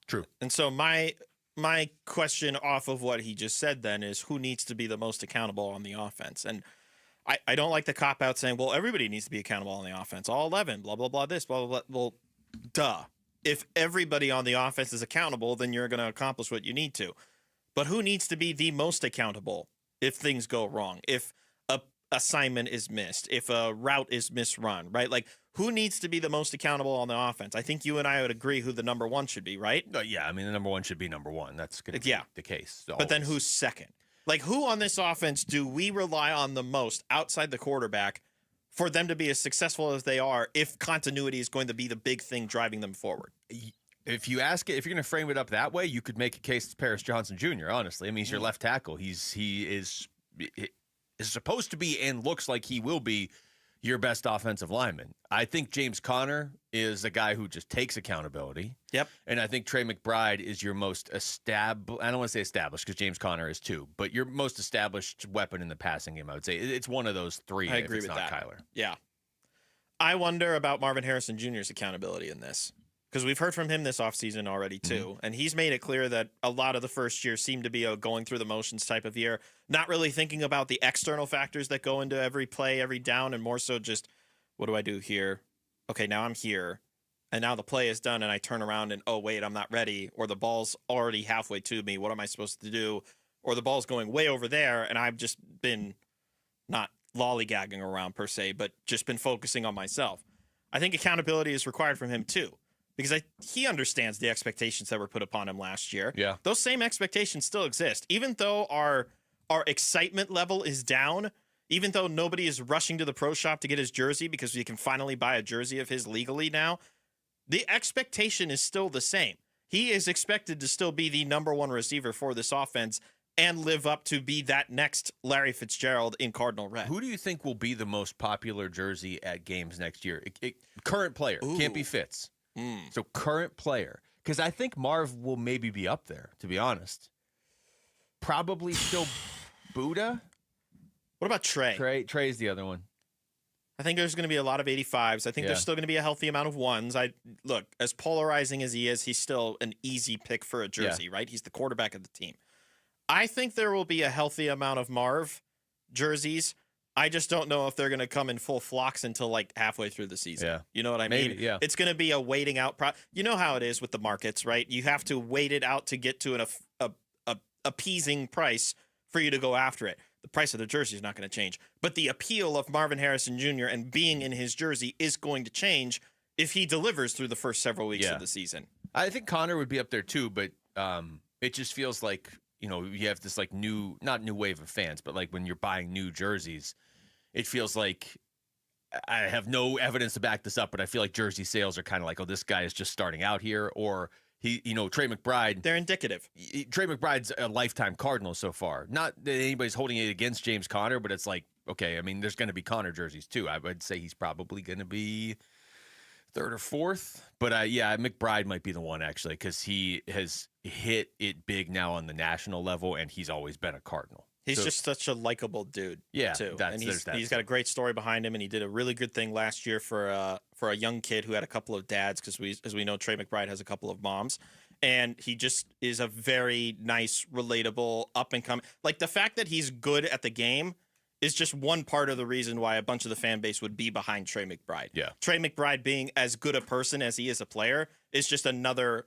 True. And so my question off of what he just said then is who needs to be the most accountable on the offense? And I don't like the cop-out saying, well, everybody needs to be accountable on the offense. All 11, blah, blah, blah, this, blah, blah, blah. Well, duh. If everybody on the offense is accountable, then you're going to accomplish what you need to. But who needs to be the most accountable if things go wrong? If a assignment is missed, if a route is misrun, right? Like, who needs to be the most accountable on the offense? I think you and I would agree who the number 1 should be, right? Yeah, I mean, the number 1 should be number 1. That's going to be the case. Always. But then who's second? Like, who on this offense do we rely on the most outside the quarterback for them to be as successful as they are if continuity is going to be the big thing driving them forward? If you're going to frame it up that way, you could make a case to Paris Johnson Jr., honestly. I mean, he's your left tackle. He is supposed to be and looks like he will be your best offensive lineman. I think James Conner is a guy who just takes accountability. Yep. And I think Trey McBride is your most I don't want to say established because James Conner is too, but your most established weapon in the passing game, I would say. It's one of those 3 I agree with that. Kyler. Yeah. I wonder about Marvin Harrison Jr.'s accountability in this. Because we've heard from him this offseason already, too. And he's made it clear that a lot of the first year seemed to be a going through the motions type of year, not really thinking about the external factors that go into every play, every down, and more so just, what do I do here? Okay, now I'm here. And now the play is done, and I turn around and, oh, wait, I'm not ready. Or the ball's already halfway to me. What am I supposed to do? Or the ball's going way over there, and I've just been not lollygagging around per se, but just been focusing on myself. I think accountability is required from him, too. Because he understands the expectations that were put upon him last year. Yeah. Those same expectations still exist. Even though our excitement level is down, even though nobody is rushing to the pro shop to get his jersey because you can finally buy a jersey of his legally now, the expectation is still the same. He is expected to still be the number 1 receiver for this offense and live up to be that next Larry Fitzgerald in Cardinal red. Who do you think will be the most popular jersey at games next year? Current player. Ooh. Can't be Fitz. So current player, because I think Marv will maybe be up there, to be honest. Probably still Buddha. What about Trey? Trey's the other one. I think there's going to be a lot of 85s. I think there's still going to be a healthy amount of 1s. Look, as polarizing as he is, he's still an easy pick for a jersey, right? He's the quarterback of the team. I think there will be a healthy amount of Marv jerseys. I just don't know if they're going to come in full flocks until like halfway through the season. Yeah. You know what I mean? Maybe, yeah. It's going to be a waiting out. You know how it is with the markets, right? You have to wait it out to get to an appeasing price for you to go after it. The price of the jersey is not going to change. But the appeal of Marvin Harrison Jr. and being in his jersey is going to change if he delivers through the first several weeks of the season. I think Connor would be up there too, but it just feels like, you have this like not new wave of fans, but like when you're buying new jerseys, it feels like I have no evidence to back this up, but I feel like jersey sales are kind of like, oh, this guy is just starting out here, or he, Trey McBride. They're indicative. Trey McBride's a lifetime Cardinal so far. Not that anybody's holding it against James Conner, but it's like, okay, I mean, there's going to be Conner jerseys too. I would say he's probably going to be third or fourth, but McBride might be the one actually, because he has hit it big now on the national level, and he's always been a Cardinal. He's just such a likable dude, too. And he's got a great story behind him, and he did a really good thing last year for a young kid who had a couple of dads, because as we know, Trey McBride has a couple of moms, and he just is a very nice, relatable, up-and-coming. Like, the fact that he's good at the game is just one part of the reason why a bunch of the fan base would be behind Trey McBride. Yeah. Trey McBride being as good a person as he is a player is just another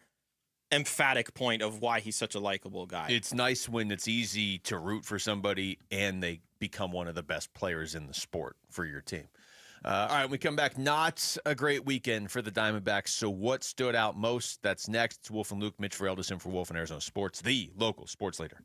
emphatic point of why he's such a likable guy. It's nice when it's easy to root for somebody and they become one of the best players in the sport for your team. All right, when we come back, not a great weekend for the Diamondbacks. So what stood out most? That's next. It's Wolf and Luke, Mitch Ferrell for Wolf and Arizona Sports, the local sports leader.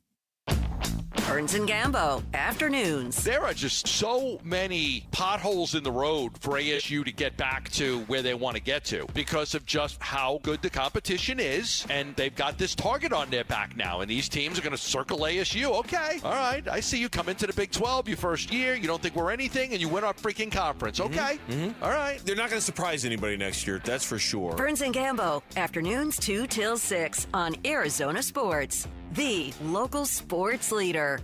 Burns and Gambo, afternoons. There are just so many potholes in the road for ASU to get back to where they want to get to because of just how good the competition is. And they've got this target on their back now. And these teams are going to circle ASU. Okay, all right. I see you come into the Big 12 your first year. You don't think we're anything, and you win our freaking conference. Okay, all right. They're not going to surprise anybody next year. That's for sure. Burns and Gambo, afternoons 2 till 6 on Arizona Sports, the local sports leader.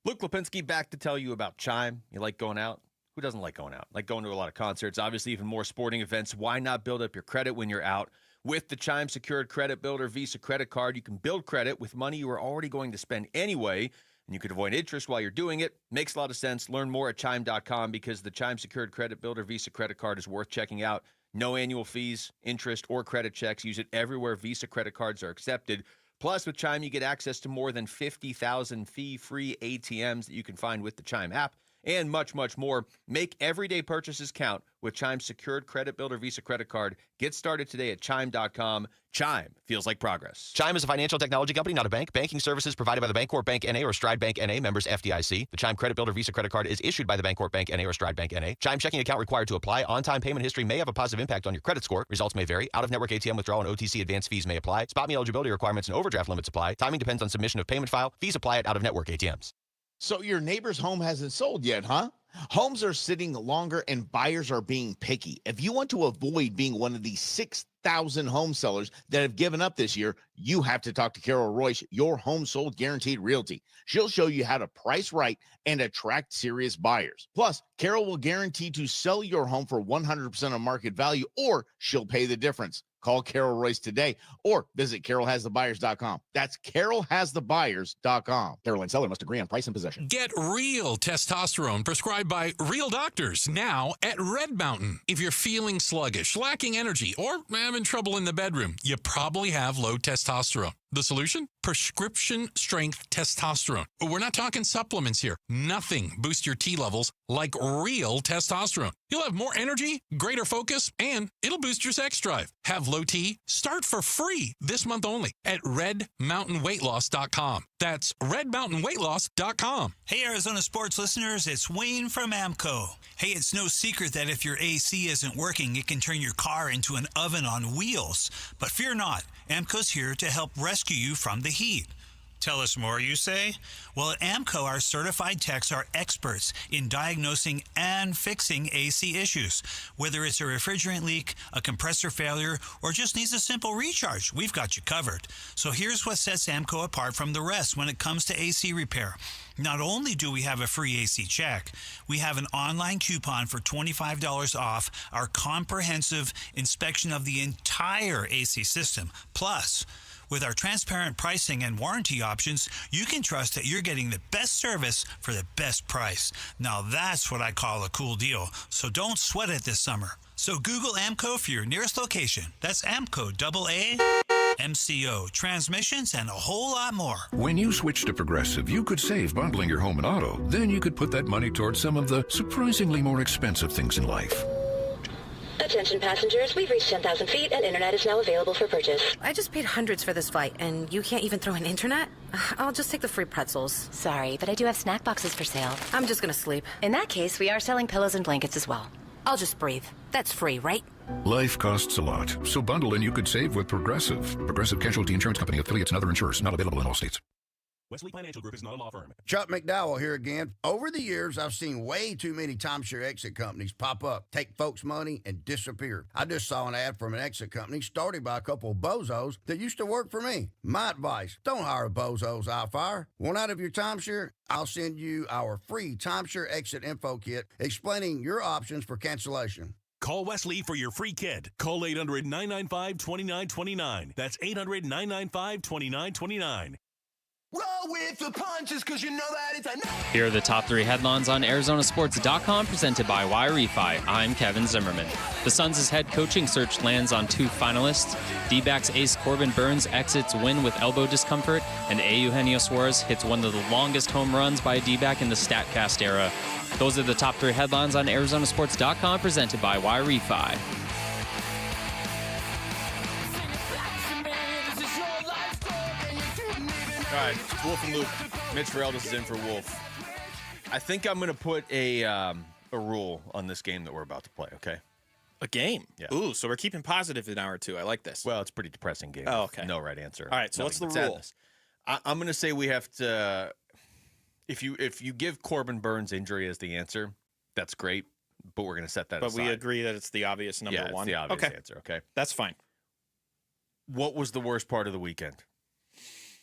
Luke Lipinski back to tell you about Chime. You like going out? Who doesn't like going out? Like going to a lot of concerts, obviously even more sporting events. Why not build up your credit when you're out? With the Chime Secured Credit Builder Visa credit card, you can build credit with money you are already going to spend anyway, and you could avoid interest while you're doing it. Makes a lot of sense. Learn more at Chime.com because the Chime Secured Credit Builder Visa credit card is worth checking out. No annual fees, interest, or credit checks. Use it everywhere Visa credit cards are accepted. Plus, with Chime, you get access to more than 50,000 fee-free ATMs that you can find with the Chime app, and much, much more. Make everyday purchases count with Chime's Secured Credit Builder Visa credit card. Get started today at Chime.com. Chime feels like progress. Chime is a financial technology company, not a bank. Banking services provided by the Bancorp Bank N.A. or Stride Bank N.A. members FDIC. The Chime Credit Builder Visa credit card is issued by the Bancorp Bank N.A. or Stride Bank N.A. Chime checking account required to apply. On-time payment history may have a positive impact on your credit score. Results may vary. Out-of-network ATM withdrawal and OTC advance fees may apply. Spot me eligibility requirements and overdraft limits apply. Timing depends on submission of payment file. Fees apply at out-of-network ATMs. So your neighbor's home hasn't sold yet, huh? Homes are sitting longer and buyers are being picky. If you want to avoid being one of the 6,000 home sellers that have given up this year, you have to talk to Carol Royce, your home sold guaranteed realty. She'll show you how to price right and attract serious buyers. Plus, Carol will guarantee to sell your home for 100% of market value, or she'll pay the difference. Call Carol Royce today or visit carolhasthebuyers.com. That's carolhasthebuyers.com. Caroline seller must agree on price and possession. Get real testosterone prescribed by real doctors now at Red Mountain. If you're feeling sluggish, lacking energy, or having trouble in the bedroom, you probably have low testosterone. The solution? Prescription strength testosterone. We're not talking supplements here. Nothing boosts your T levels like real testosterone. You'll have more energy, greater focus, and it'll boost your sex drive. Have low T? Start for free this month only at redmountainweightloss.com. That's redmountainweightloss.com. Hey, Arizona sports listeners, it's Wayne from AMCO. Hey, it's no secret that if your AC isn't working, it can turn your car into an oven on wheels. But fear not, AMCO's here to help rescue you from the heat. Tell us more, you say? Well, at AMCO, our certified techs are experts in diagnosing and fixing AC issues. Whether it's a refrigerant leak, a compressor failure, or just needs a simple recharge, we've got you covered. So here's what sets AMCO apart from the rest when it comes to AC repair. Not only do we have a free AC check, we have an online coupon for $25 off our comprehensive inspection of the entire AC system. Plus, With our transparent pricing and warranty options, you can trust that you're getting the best service for the best price. Now that's what I call a cool deal. So don't sweat it this summer. So Google AMCO for your nearest location. That's AMCO, AAMCO, transmissions, and a whole lot more. When you switch to Progressive, you could save bundling your home and auto. Then you could put that money towards some of the surprisingly more expensive things in life. Attention passengers, we've reached 10,000 feet and internet is now available for purchase. I just paid hundreds for this flight, and you can't even throw in internet? I'll just take the free pretzels. Sorry, but I do have snack boxes for sale. I'm just gonna sleep. In that case, we are selling pillows and blankets as well. I'll just breathe. That's free, right? Life costs a lot, so bundle and you could save with Progressive. Progressive Casualty Insurance Company, affiliates, and other insurers. Not available in all states. Wesley Financial Group is not a law firm. Chuck McDowell here again. Over the years, I've seen way too many timeshare exit companies pop up, take folks' money, and disappear. I just saw an ad from an exit company started by a couple of bozos that used to work for me. My advice, don't hire bozos out fire. Want out of your timeshare? I'll send you our free timeshare exit info kit explaining your options for cancellation. Call Wesley for your free kit. Call 800-995-2929. That's 800-995-2929. Roll with the punches, because you know that it's a... Here are the top 3 headlines on ArizonaSports.com, presented by Y-Refi. I'm Kevin Zimmerman. The Suns' head coaching search lands on 2 finalists. D-backs ace Corbin Burns exits win with elbow discomfort, and Eugenio Suarez hits one of the longest home runs by a D-back in the StatCast era. Those are the top 3 headlines on ArizonaSports.com, presented by Y-Refi. All right, it's Wolf and Luke. Mitch Feraldis is in for Wolf. I think I'm going to put a rule on this game that we're about to play, okay? A game? Yeah. Ooh, so we're keeping positive an hour or two. I like this. Well, it's a pretty depressing game. Oh, okay. No right answer. All right, so what's the Nothing but rule? sadness. I'm going to say we have to if you give Corbin Burns injury as the answer, that's great, but we're going to set that aside. But we agree that it's the obvious number one? It's the obvious answer, okay? That's fine. What was the worst part of the weekend?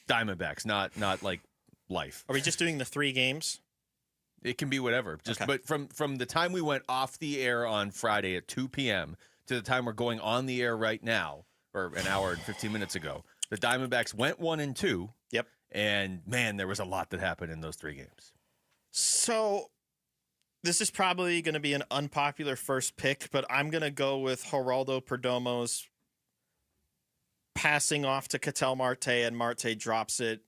Diamondbacks, not like life. Are we just doing the 3 games? It can be whatever. But from the time we went off the air on Friday at 2 p.m. to the time we're going on the air right now, or an hour and 15 minutes ago, the Diamondbacks went 1-2. Yep. And man, there was a lot that happened in those 3 games. So this is probably going to be an unpopular first pick, but I'm going to go with Geraldo Perdomo's passing off to Ketel Marte, and Marte drops it,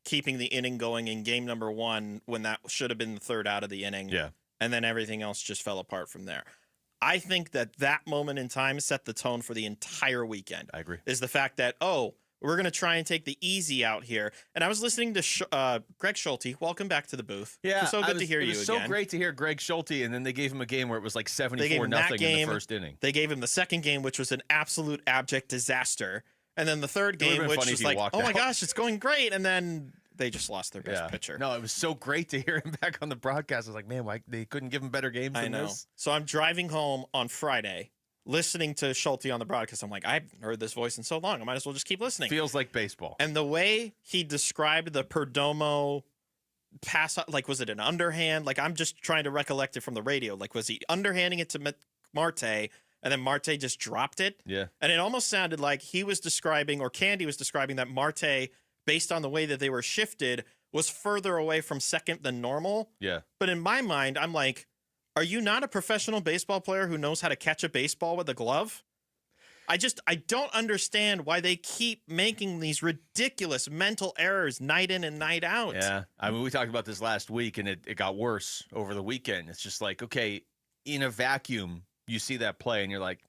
keeping the inning going in game number 1 when that should have been the 3rd out of the inning. Yeah. And then everything else just fell apart from there. I think that moment in time set the tone for the entire weekend. I agree. Is the fact that, we're going to try and take the easy out here. And I was listening to Greg Schulte. Welcome back to the booth. Yeah. It's so good to hear you again. It was so great to hear Greg Schulte, and then they gave him a game where it was like 74-0 in the first inning. They gave him the second game, which was an absolute abject disaster. And then the third game, which was like, oh my gosh, it's going great. And then they just lost their best pitcher. No, it was so great to hear him back on the broadcast. I was like, man, why they couldn't give him better games than this? So I'm driving home on Friday, listening to Schulte on the broadcast. I'm like, I haven't heard this voice in so long. I might as well just keep listening. Feels like baseball. And the way he described the Perdomo pass, like, was it an underhand? Like, I'm just trying to recollect it from the radio. Like, was he underhanding it to Marte? And then Marte just dropped it. Yeah. And it almost sounded like he was describing, or Candy was describing, that Marte, based on the way that they were shifted, was further away from second than normal. Yeah. But in my mind, I'm like, are you not a professional baseball player who knows how to catch a baseball with a glove? I don't understand why they keep making these ridiculous mental errors night in and night out. Yeah. I mean, we talked about this last week, and it got worse over the weekend. It's just like, okay, in a vacuum, you see that play and you're like,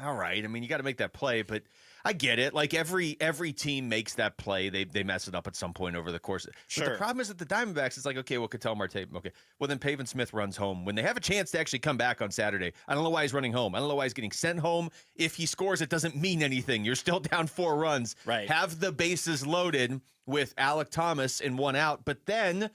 all right. I mean, you got to make that play, but I get it. Like every team makes that play. They mess it up at some point over the course. Sure. But the problem is that the Diamondbacks, it's like, okay, well, Ketel Marte, okay. Well, then Pavin Smith runs home. When they have a chance to actually come back on Saturday, I don't know why he's running home. I don't know why he's getting sent home. If he scores, it doesn't mean anything. You're still down 4 runs. Right. Have the bases loaded with Alek Thomas and 1 out. But then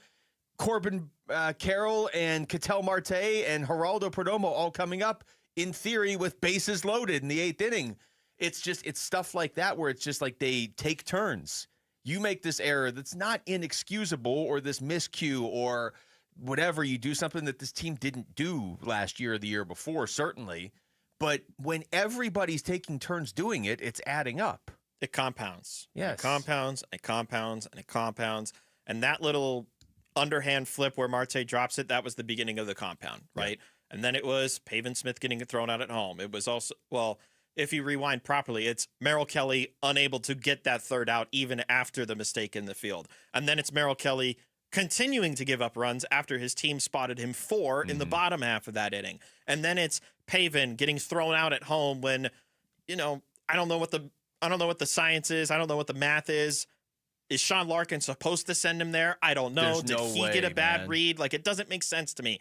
Corbin Carroll and Ketel Marte and Geraldo Perdomo all coming up, in theory, with bases loaded in the 8th inning. It's stuff like that where it's just like they take turns. You make this error that's not inexcusable, or this miscue or whatever. You do something that this team didn't do last year or the year before, certainly. But when everybody's taking turns doing it, it's adding up. it compounds. Yes. It compounds, and it compounds, and it compounds. And that little underhand flip where Marte drops it, that was the beginning of the compound, right? Yeah. And then it was Pavin Smith getting it thrown out at home. It was also, well, if you rewind properly, it's Merrill Kelly unable to get that third out even after the mistake in the field. And then it's Merrill Kelly continuing to give up runs after his team spotted him 4 in the bottom half of that inning. And then it's Pavin getting thrown out at home when, you know, I don't know what the science is. I don't know what the math is. Is Sean Larkin supposed to send him there? I don't know. Did he get a bad read? Like, it doesn't make sense to me.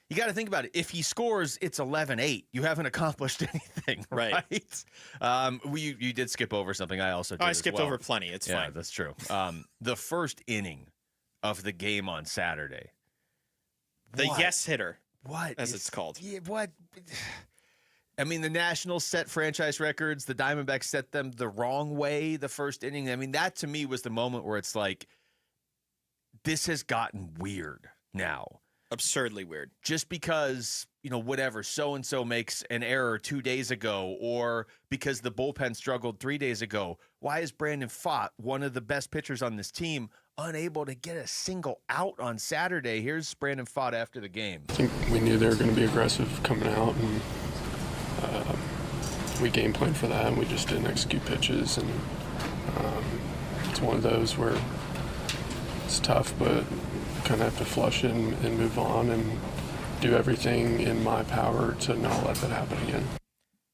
You got to think about it. If he scores, it's 11-8. You haven't accomplished anything, right? You did skip over something. I also did. I skipped over plenty. It's fine. Yeah, that's true. The first inning of the game on Saturday. The yes hitter. What? As it's called. Yeah, what? I mean, the Nationals set franchise records. The Diamondbacks set them the wrong way the first inning. I mean, that to me was the moment where it's like, this has gotten weird now. Absurdly weird. Just because, you know, whatever, so-and-so makes an error 2 days ago, or because the bullpen struggled 3 days ago, why is Brandon Pfaadt, one of the best pitchers on this team, unable to get a single out on Saturday? Here's Brandon Pfaadt after the game. I think we knew they were going to be aggressive coming out, and we game planned for that, and we just didn't execute pitches. And it's one of those where it's tough, but kind of have to flush it and move on and do everything in my power to not let that happen again.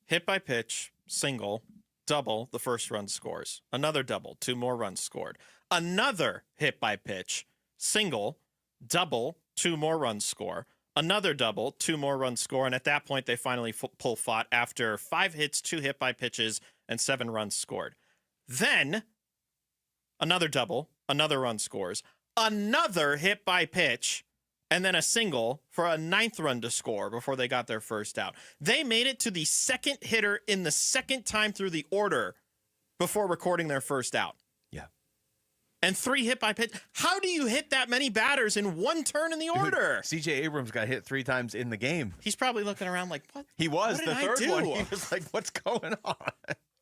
Hit by pitch, single, double, the first run scores. Another double, 2 more runs scored. Another hit by pitch, single, double, 2 more runs score. Another double, 2 more runs score. And at that point, they finally pull Pfaadt after 5 hits, 2 hit by pitches, and 7 runs scored. Then another double, another run scores. Another hit by pitch, and then a single for a 9th run to score before they got their first out. They made it to the second hitter in the second time through the order before recording their first out. Yeah. And 3 hit by pitch. How do you hit that many batters in one turn in the order? C.J. Abrams got hit 3 times in the game. He's probably looking around like, what? He was what the did third I do? one. He was like, what's going on?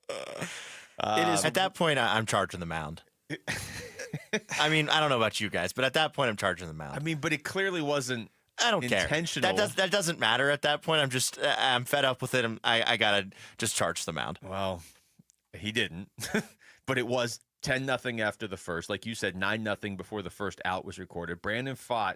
It is at that point, I'm charging the mound. I mean, I don't know about you guys, but at that point, I'm charging the mound. I mean, but it clearly wasn't. I don't care. Intentional. That doesn't matter at that point. I'm fed up with it. I gotta just charge the mound. Well, he didn't, but it was 10-0 after the first. Like you said, 9-0 before the first out was recorded. Brandon Pfaadt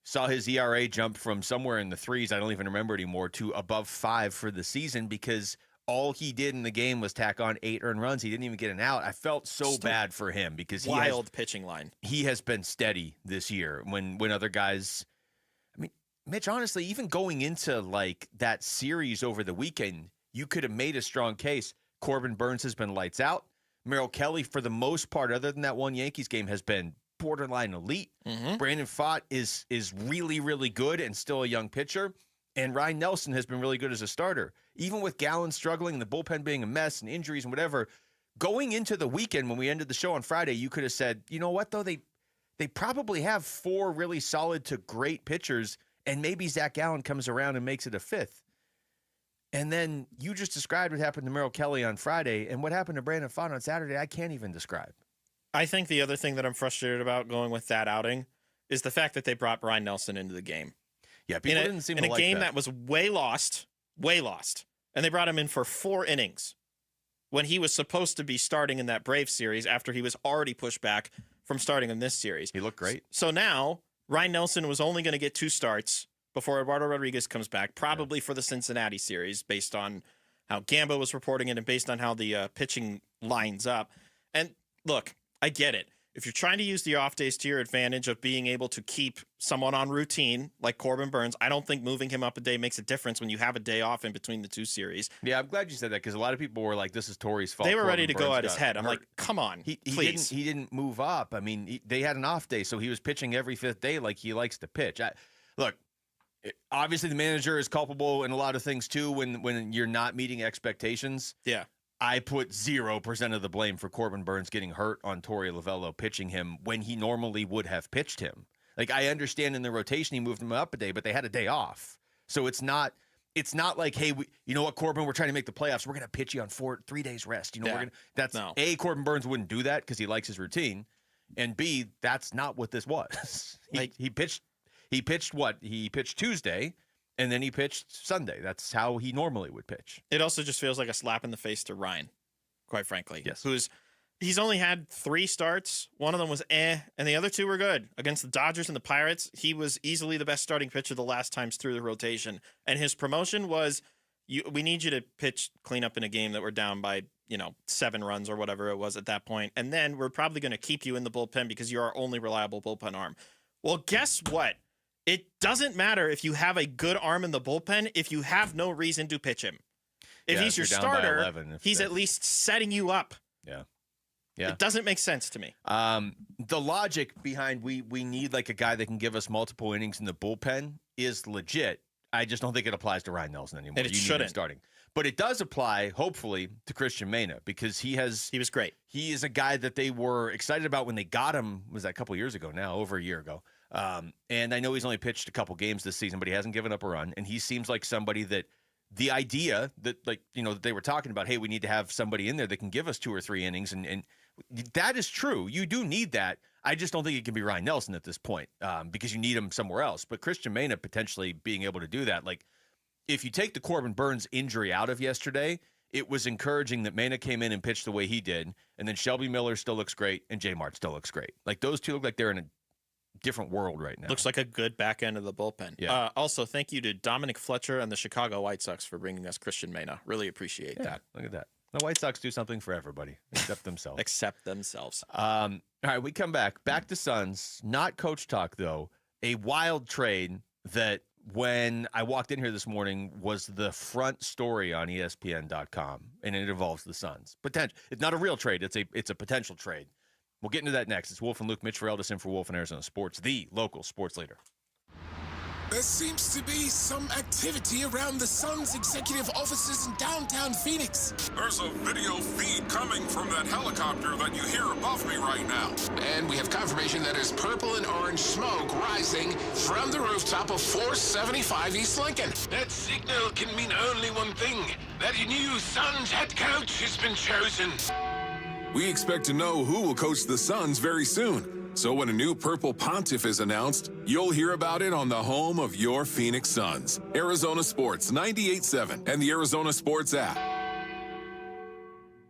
saw his ERA jump from somewhere in the 3s, I don't even remember anymore, to above 5 for the season because all he did in the game was tack on 8 earned runs. He didn't even get an out. I felt so bad for him because wild pitching line. He has been steady this year when other guys. I mean, Mitch, honestly, even going into like that series over the weekend, you could have made a strong case. Corbin Burnes has been lights out. Merrill Kelly, for the most part, other than that one Yankees game, has been borderline elite. Brandon Pfaadt is really, really good and still a young pitcher. And Ryan Nelson has been really good as a starter. Even with Gallen struggling, the bullpen being a mess and injuries and whatever, going into the weekend when we ended the show on Friday, you could have said, you know what, though? They probably have 4 really solid to great pitchers, and maybe Zach Gallen comes around and makes it a 5th. And then you just described what happened to Merrill Kelly on Friday, and what happened to Brandon Pfaadt on Saturday, I can't even describe. I think the other thing that I'm frustrated about going with that outing is the fact that they brought Ryan Nelson into the game. Yeah, people didn't seem to like that. In a game that was way lost, and they brought him in for 4 innings when he was supposed to be starting in that Braves series after he was already pushed back from starting in this series. He looked great. So now Ryan Nelson was only going to get 2 starts before Eduardo Rodriguez comes back, probably for the Cincinnati series, based on how Gambo was reporting it and based on how the pitching lines up. And look, I get it. If you're trying to use the off days to your advantage of being able to keep someone on routine like Corbin Burnes, I don't think moving him up a day makes a difference when you have a day off in between the 2 series. Yeah, I'm glad you said that because a lot of people were like, this is Torrey's fault. They were ready Corbin to go Burnes at his got head. I'm hurt. like, come on, please. He didn't move up. I mean, they had an off day, so he was pitching every 5th day like he likes to pitch. Look, obviously the manager is culpable in a lot of things too when you're not meeting expectations. Yeah. I put 0% of the blame for Corbin Burnes getting hurt on Torey Lovello pitching him when he normally would have pitched him. Like, I understand in the rotation he moved him up a day, but they had a day off. So it's not it's not like, hey, you know what, Corbin, we're trying to make the playoffs. We're going to pitch you on 3 days rest. You know, A, Corbin Burns wouldn't do that because he likes his routine, and B, that's not what this was. He pitched what? He pitched Tuesday, and then he pitched Sunday. That's how he normally would pitch. It also just feels like a slap in the face to Ryan, quite frankly. Yes. He's only had 3 starts. One of them was and the other 2 were good. Against the Dodgers and the Pirates, he was easily the best starting pitcher the last times through the rotation. And his promotion was, we need you to pitch cleanup in a game that we're down by, 7 runs or whatever it was at that point. And then we're probably going to keep you in the bullpen because you're our only reliable bullpen arm. Well, guess what? It doesn't matter if you have a good arm in the bullpen if you have no reason to pitch him. If he's your starter, 11, he's at least setting you up. Yeah. Yeah. It doesn't make sense to me. The logic behind we need like a guy that can give us multiple innings in the bullpen is legit. I just don't think it applies to Ryan Nelson anymore. And it shouldn't. Starting. But it does apply, hopefully, to Christian Mena because he was great. He is a guy that they were excited about when they got him. Was that a couple years ago now? Over a year ago. And I know he's only pitched a couple games this season, but he hasn't given up a run. And he seems like somebody that the idea that that they were talking about, hey, we need to have somebody in there that can give us 2 or 3 innings and that is true. You do need that. I just don't think it can be Ryan Nelson at this point because you need him somewhere else. But Christian Mena potentially being able to do that. Like, if you take the Corbin Burns injury out of yesterday, it was encouraging that Mena came in and pitched the way he did. And then Shelby Miller still looks great and J Mart still looks great. Like, those two look like they're in a different world right now. Looks like a good back end of the bullpen. Yeah. Also, thank you to Dominic Fletcher and the Chicago White Sox for bringing us Christian Mena. Really appreciate that. Look at that. The White Sox do something for everybody except themselves. Except themselves. All right, we come back. Back to Suns. Not coach talk, though. A wild trade that when I walked in here this morning was the front story on ESPN.com, and it involves the Suns. It's not a real trade. It's a potential trade. We'll get into that next. It's Wolf and Luke. Mitch Ferreldis in for Wolf and Arizona Sports, the local sports leader. There seems to be some activity around the Suns executive offices in downtown Phoenix. There's a video feed coming from that helicopter that you hear above me right now. And we have confirmation that there's purple and orange smoke rising from the rooftop of 475 East Lincoln. That signal can mean only one thing, that a new Suns head coach has been chosen. We expect to know who will coach the Suns very soon. So when a new Purple Pontiff is announced, you'll hear about it on the home of your Phoenix Suns. Arizona Sports 98.7 and the Arizona Sports app.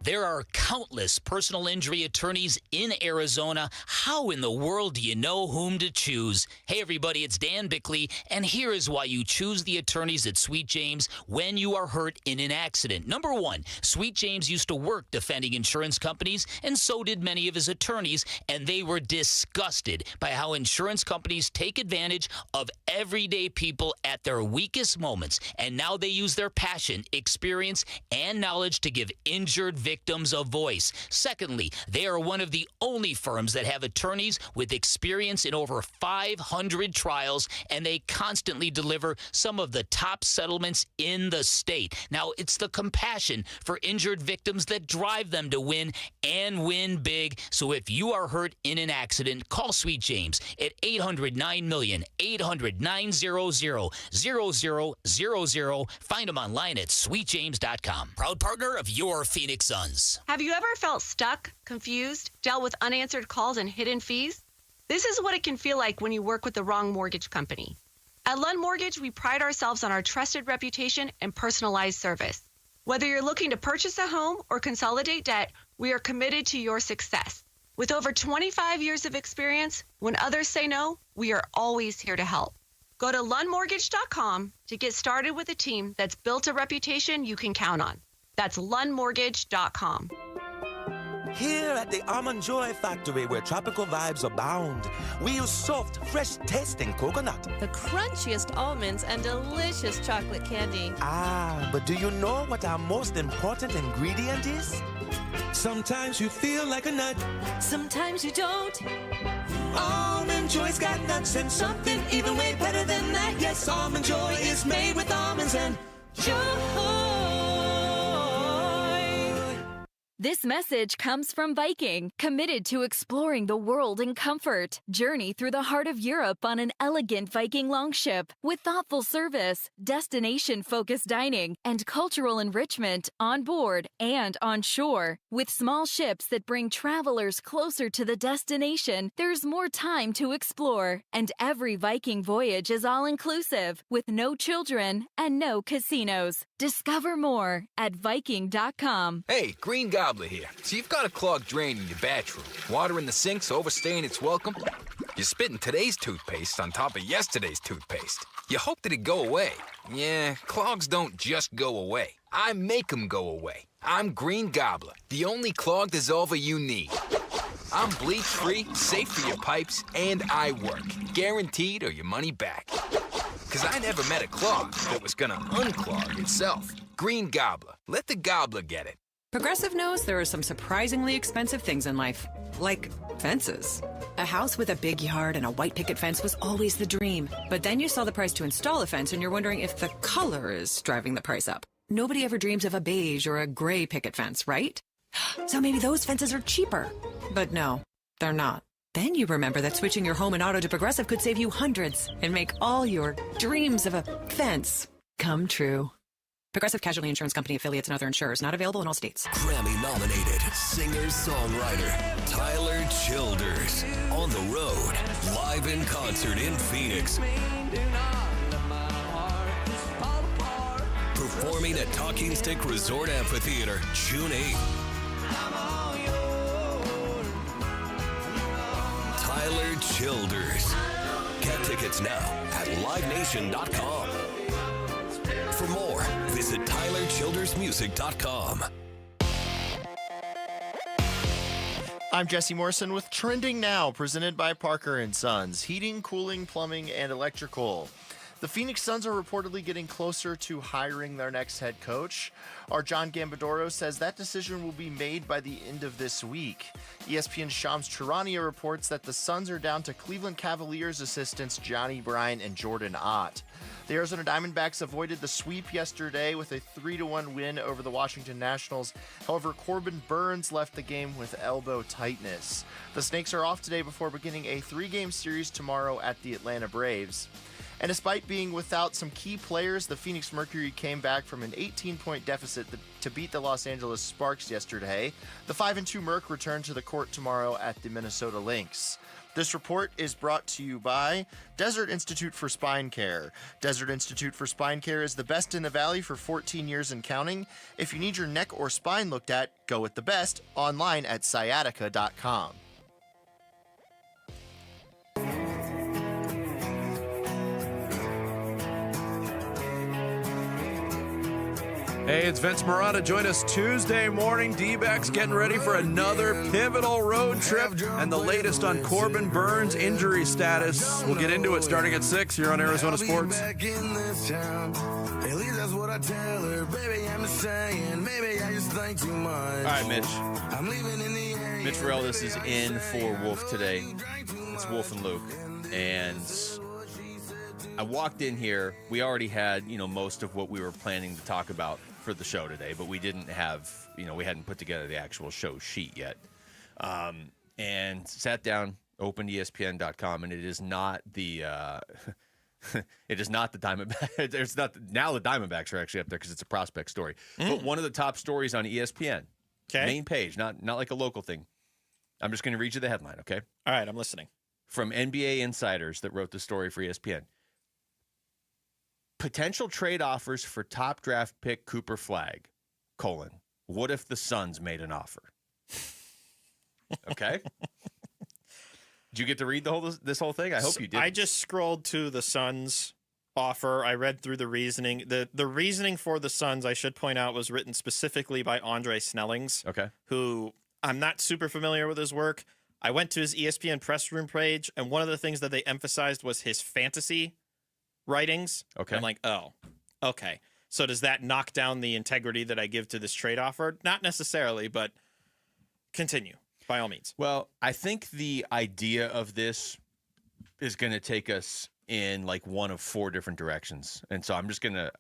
There are countless personal injury attorneys in Arizona. How in the world do you know whom to choose? Hey, everybody, it's Dan Bickley, and here is why you choose the attorneys at Sweet James when you are hurt in an accident. Number one, Sweet James used to work defending insurance companies, and so did many of his attorneys, and they were disgusted by how insurance companies take advantage of everyday people at their weakest moments, and now they use their passion, experience, and knowledge to give injured victims a voice. Secondly, they are one of the only firms that have attorneys with experience in over 500 trials, and they constantly deliver some of the top settlements in the state. Now, it's the compassion for injured victims that drive them to win and win big. So if you are hurt in an accident, call Sweet James at 800-9-million, 800-900-0000. Find them online at sweetjames.com. Proud partner of your Phoenix Suns. Have you ever felt stuck, confused, dealt with unanswered calls and hidden fees? This is what it can feel like when you work with the wrong mortgage company. At Lund Mortgage, we pride ourselves on our trusted reputation and personalized service. Whether you're looking to purchase a home or consolidate debt, we are committed to your success. With over 25 years of experience, when others say no, we are always here to help. Go to lundmortgage.com to get started with a team that's built a reputation you can count on. That's lundmortgage.com. Here at the Almond Joy Factory, where tropical vibes abound, we use soft, fresh-tasting coconut. The crunchiest almonds and delicious chocolate candy. Ah, but do you know what our most important ingredient is? Sometimes you feel like a nut. Sometimes you don't. Almond Joy's got nuts and something even way better than that. Yes, Almond Joy is made with almonds and joy. This message comes from Viking, committed to exploring the world in comfort. Journey through the heart of Europe on an elegant Viking longship with thoughtful service, destination-focused dining, and cultural enrichment on board and on shore. With small ships that bring travelers closer to the destination, there's more time to explore. And every Viking voyage is all-inclusive, with no children and no casinos. Discover more at Viking.com. Hey, Green Gobbler here. So you've got a clogged drain in your bathroom. Water in the sink's overstaying its welcome. You're spitting today's toothpaste on top of yesterday's toothpaste. You hope that it go away. Yeah, clogs don't just go away. I make them go away. I'm Green Gobbler, the only clog dissolver you need. I'm bleach-free, safe for your pipes, and I work. Guaranteed or your money back. Because I never met a clog that was gonna unclog itself. Green Gobbler. Let the gobbler get it. Progressive knows there are some surprisingly expensive things in life, like fences. A house with a big yard and a white picket fence was always the dream. But then you saw the price to install a fence and you're wondering if the color is driving the price up. Nobody ever dreams of a beige or a gray picket fence, right? So maybe those fences are cheaper. But no, they're not. Then you remember that switching your home and auto to Progressive could save you hundreds and make all your dreams of a fence come true. Progressive Casualty Insurance Company, affiliates, and other insurers. Not available in all states. Grammy-nominated singer-songwriter Tyler Childers on the road, live in concert in Phoenix. Performing at Talking Stick Resort Amphitheater, June 8th. Tyler Childers. Get tickets now at livenation.com. For more, visit TylerChildersMusic.com. I'm Jesse Morrison with Trending Now, presented by Parker & Sons, heating, cooling, plumbing, and electrical. The Phoenix Suns are reportedly getting closer to hiring their next head coach. Our John Gambadoro says that decision will be made by the end of this week. ESPN's Shams Charania reports that the Suns are down to Cleveland Cavaliers assistants Johnny Bryant and Jordan Ott. The Arizona Diamondbacks avoided the sweep yesterday with a 3-1 win over the Washington Nationals. However, Corbin Burns left the game with elbow tightness. The Snakes are off today before beginning a 3-game series tomorrow at the Atlanta Braves. And despite being without some key players, the Phoenix Mercury came back from an 18-point deficit to beat the Los Angeles Sparks yesterday. The 5-2 Merc return to the court tomorrow at the Minnesota Lynx. This report is brought to you by Desert Institute for Spine Care. Desert Institute for Spine Care is the best in the Valley for 14 years and counting. If you need your neck or spine looked at, go with the best online at sciatica.com. Hey, it's Vince Marotta. Join us Tuesday morning. D-backs getting ready for another pivotal road trip and the latest on Corbin Burns' injury status. We'll get into it starting at 6 here on Arizona Sports. At least that's what I tell her. Baby, I'm just saying. Maybe I just think too much. All right, Mitch. I'm leaving in the air. Mitch Ferreldis is in for Wolf today. It's Wolf and Luke. And I walked in here. We already had, most of what we were planning to talk about for the show today, but we didn't have, we hadn't put together the actual show sheet yet. And sat down, opened ESPN.com, and it is not the it is not the Diamondbacks. There's not now the Diamondbacks are actually up there because it's a prospect story. But one of the top stories on ESPN, main page, not like a local thing. I'm just going to read you the headline, okay? All right, I'm listening. From NBA insiders that wrote the story for ESPN. Potential trade offers for top draft pick Cooper Flagg, what if the Suns made an offer? Okay. Did you get to read this whole thing? I hope you did. I just scrolled to the Suns offer. I read through the reasoning. The reasoning for the Suns, I should point out, was written specifically by Andre Snellings, who I'm not super familiar with his work. I went to his ESPN press room page, and one of the things that they emphasized was his fantasy writings. Okay. I'm like, oh, okay. So does that knock down the integrity that I give to this trade offer? Not necessarily, but continue, by all means. Well, I think the idea of this is going to take us in like one of 4 different directions. And so I'm just gonna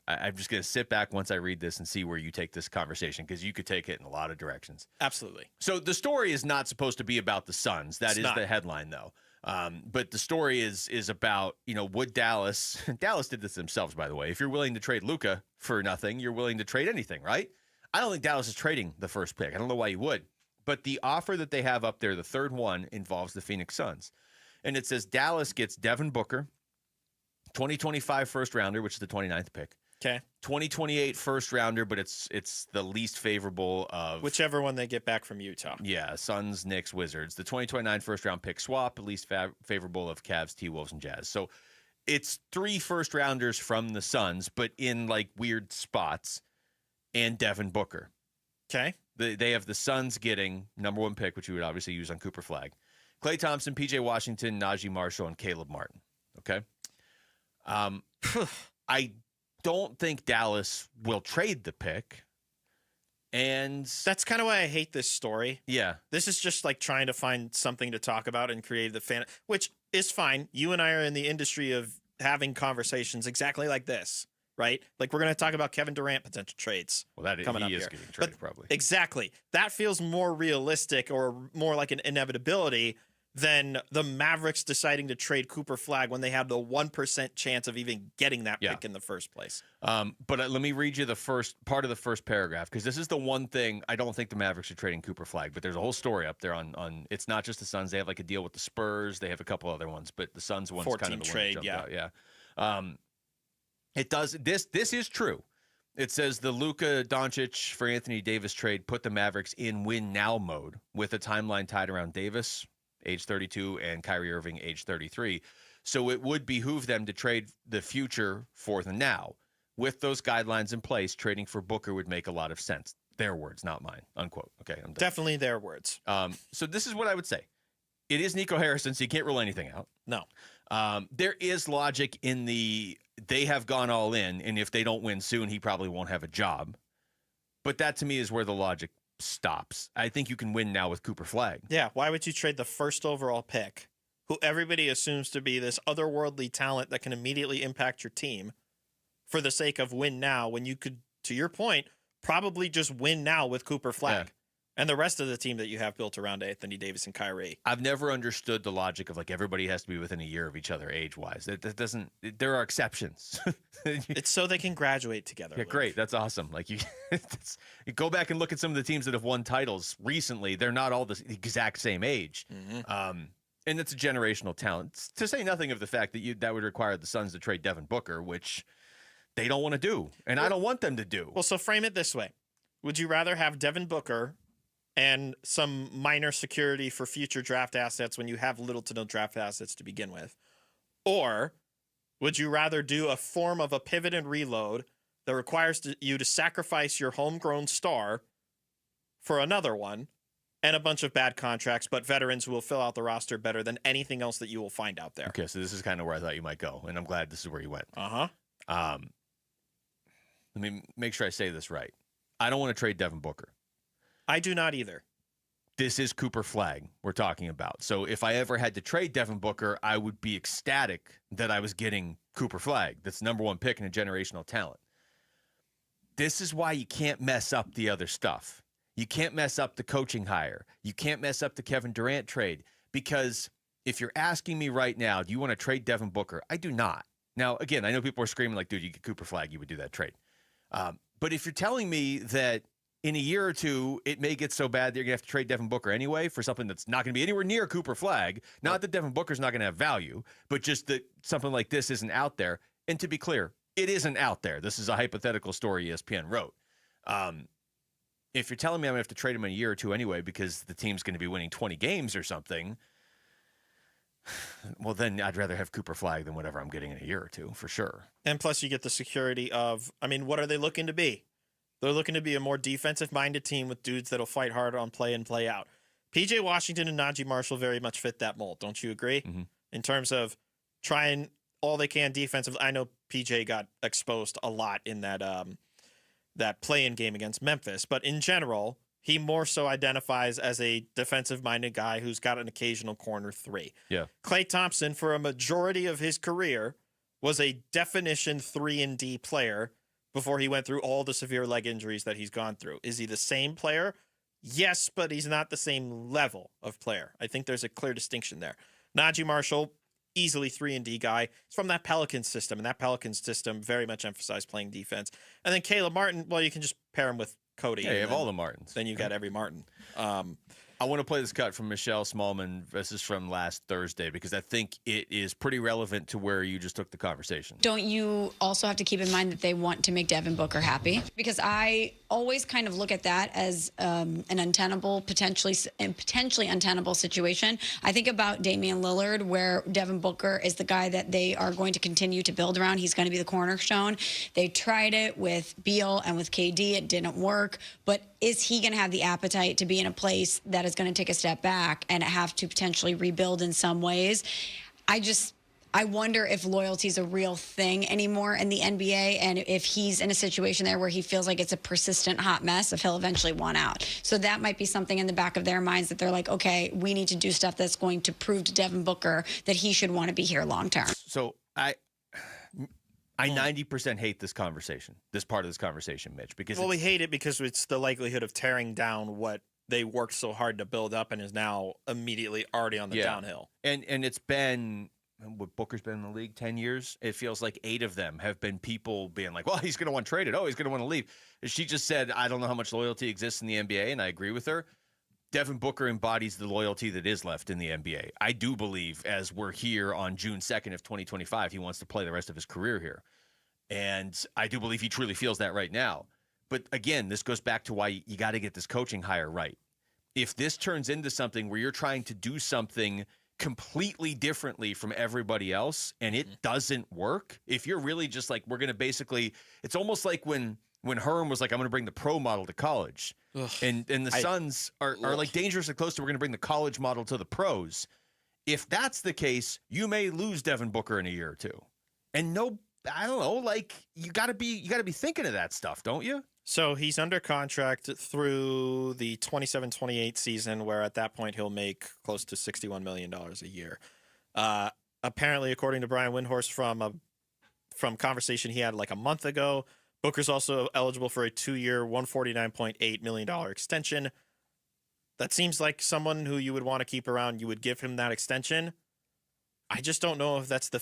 sit back once I read this and see where you take this conversation, because you could take it in a lot of directions. Absolutely. So the story is not supposed to be about the Suns. That is the headline, though. But the story is about, would Dallas did this themselves, by the way. If you're willing to trade Luka for nothing, you're willing to trade anything, right? I don't think Dallas is trading the first pick. I don't know why you would. But the offer that they have up there, the third one, involves the Phoenix Suns. And it says Dallas gets Devin Booker, 2025 first rounder, which is the 29th pick. Okay. 2028 first rounder, but it's the least favorable of whichever one they get back from Utah. Yeah, Suns, Knicks, Wizards. The 2029 first round pick swap, least favorable of Cavs, T-Wolves, and Jazz. So it's 3 first rounders from the Suns, but in like weird spots, and Devin Booker. Okay. They have the Suns getting number 1 pick, which you would obviously use on Cooper Flag. Klay Thompson, PJ Washington, Najee Marshall, and Caleb Martin. Okay. I don't think Dallas will trade the pick. And that's kind of why I hate this story. Yeah. This is just like trying to find something to talk about and create the fan, which is fine. You and I are in the industry of having conversations exactly like this, right? Like we're going to talk about Kevin Durant potential trades. Well, that coming up is here. getting traded, probably. Exactly. That feels more realistic or more like an inevitability than the Mavericks deciding to trade Cooper Flag when they had the 1% chance of even getting that pick in the first place. But let me read you the first part of the first paragraph, because this is the one thing I don't think the Mavericks are trading Cooper Flag, but there's a whole story up there on it's not just the Suns. They have like a deal with the Spurs. They have a couple other ones, but the Suns one's kind of the trade, one that jumped out. It does. This is true. It says the Luka Doncic for Anthony Davis trade put the Mavericks in win now mode with a timeline tied around Davis, age 32, and Kyrie Irving, age 33. So it would behoove them to trade the future for the now. With those guidelines in place, trading for Booker would make a lot of sense. Their words, not mine, unquote. Okay, I'm done. Definitely their words. So this is what I would say. It is Nico Harrison, so you can't rule anything out. No. There is logic in they have gone all in, and if they don't win soon, he probably won't have a job. But that, to me, is where the logic stops. I think you can win now with Cooper Flag. Yeah, why would you trade the first overall pick, who everybody assumes to be this otherworldly talent that can immediately impact your team, for the sake of win now, when you could, to your point, probably just win now with Cooper Flag and the rest of the team that you have built around Anthony Davis and Kyrie? I've never understood the logic of like everybody has to be within a year of each other age-wise. That doesn't. There are exceptions. It's so they can graduate together. Yeah, great. That's awesome. Like you go back and look at some of the teams that have won titles recently. They're not all the exact same age. Mm-hmm. And it's a generational talent. To say nothing of the fact that would require the Suns to trade Devin Booker, which they don't want to do, and I don't want them to do. Well, so frame it this way: would you rather have Devin Booker and some minor security for future draft assets when you have little to no draft assets to begin with? Or would you rather do a form of a pivot and reload that requires you to sacrifice your homegrown star for another one and a bunch of bad contracts, but veterans who will fill out the roster better than anything else that you will find out there? Okay, so this is kind of where I thought you might go, and I'm glad this is where you went. Uh-huh. Let me make sure I say this right. I don't want to trade Devin Booker. I do not either. This is Cooper Flag we're talking about. So if I ever had to trade Devin Booker, I would be ecstatic that I was getting Cooper Flag. That's number 1 pick and a generational talent. This is why you can't mess up the other stuff. You can't mess up the coaching hire. You can't mess up the Kevin Durant trade. Because if you're asking me right now, do you want to trade Devin Booker? I do not. Now, again, I know people are screaming like, dude, you get Cooper Flag, you would do that trade. But if you're telling me that in a year or two, it may get so bad that you're going to have to trade Devin Booker anyway for something that's not going to be anywhere near Cooper Flag. Not that Devin Booker's not going to have value, but just that something like this isn't out there. And to be clear, it isn't out there. This is a hypothetical story ESPN wrote. If you're telling me I'm going to have to trade him in a year or two anyway because the team's going to be winning 20 games or something, well, then I'd rather have Cooper Flag than whatever I'm getting in a year or two, for sure. And plus you get the security of, what are they looking to be? They're looking to be a more defensive-minded team with dudes that'll fight hard on play and play out. PJ Washington and Najee Marshall very much fit that mold. Don't you agree? Mm-hmm. In terms of trying all they can defensively. I know PJ got exposed a lot in that that play-in game against Memphis, but in general, He more so identifies as a defensive-minded guy who's got an occasional corner three. Yeah. Klay Thompson, for a majority of his career, was a definition 3-and-D player before he went through all the severe leg injuries that he's gone through. Is he the same player? Yes, but he's not the same level of player. I think there's a clear distinction there. Najee Marshall, easily 3-and-D guy. He's from that Pelicans system, and that Pelicans system very much emphasized playing defense. And then Caleb Martin, well, you can just pair him with Cody. Yeah, you have all the Martins. Then you got every Martin. I want to play this cut from Michelle Smallman. This is from last Thursday because I think it is pretty relevant to where you just took the conversation. Don't you also have to keep in mind that they want to make Devin Booker happy? Because I always kind of look at that as an untenable, potentially untenable situation. I think about Damian Lillard, where Devin Booker is the guy that they are going to continue to build around. He's going to be the cornerstone. They tried it with Beal and with KD. It didn't work. But is he going to have the appetite to be in a place that is going to take a step back and have to potentially rebuild in some ways? I wonder if loyalty is a real thing anymore in the NBA, and if he's in a situation there where he feels like it's a persistent hot mess, if he'll eventually want out. So that might be something in the back of their minds that they're like, okay, we need to do stuff that's going to prove to Devin Booker that he should want to be here long term. So I 90% hate this conversation, this part of this conversation, Mitch, because we hate it because it's the likelihood of tearing down what they worked so hard to build up and is now immediately already on the downhill. And it's been, what, Booker's been in the league 10 years. It feels like 8 of them have been people being like, well, he's going to want traded. Oh, he's going to want to leave. She just said, I don't know how much loyalty exists in the NBA, and I agree with her. Devin Booker embodies the loyalty that is left in the NBA. I do believe, as we're here on June 2nd of 2025, he wants to play the rest of his career here. And I do believe he truly feels that right now. But again, this goes back to why you got to get this coaching hire right. If this turns into something where you're trying to do something completely differently from everybody else and it doesn't work, if you're really just like, we're going to basically, it's almost like when Herm was like, I'm going to bring the pro model to college. And the Suns are like dangerously close to, we're going to bring the college model to the pros. If that's the case, you may lose Devin Booker in a year or two. And I don't know, like you got to be thinking of that stuff, don't you? So he's under contract through the 27-28 season, where at that point he'll make close to $61 million a year. Apparently, according to Brian Windhorst, from conversation he had like a month ago, Booker's also eligible for a 2-year, $149.8 million extension. That seems like someone who you would want to keep around. You would give him that extension. I just don't know if that's the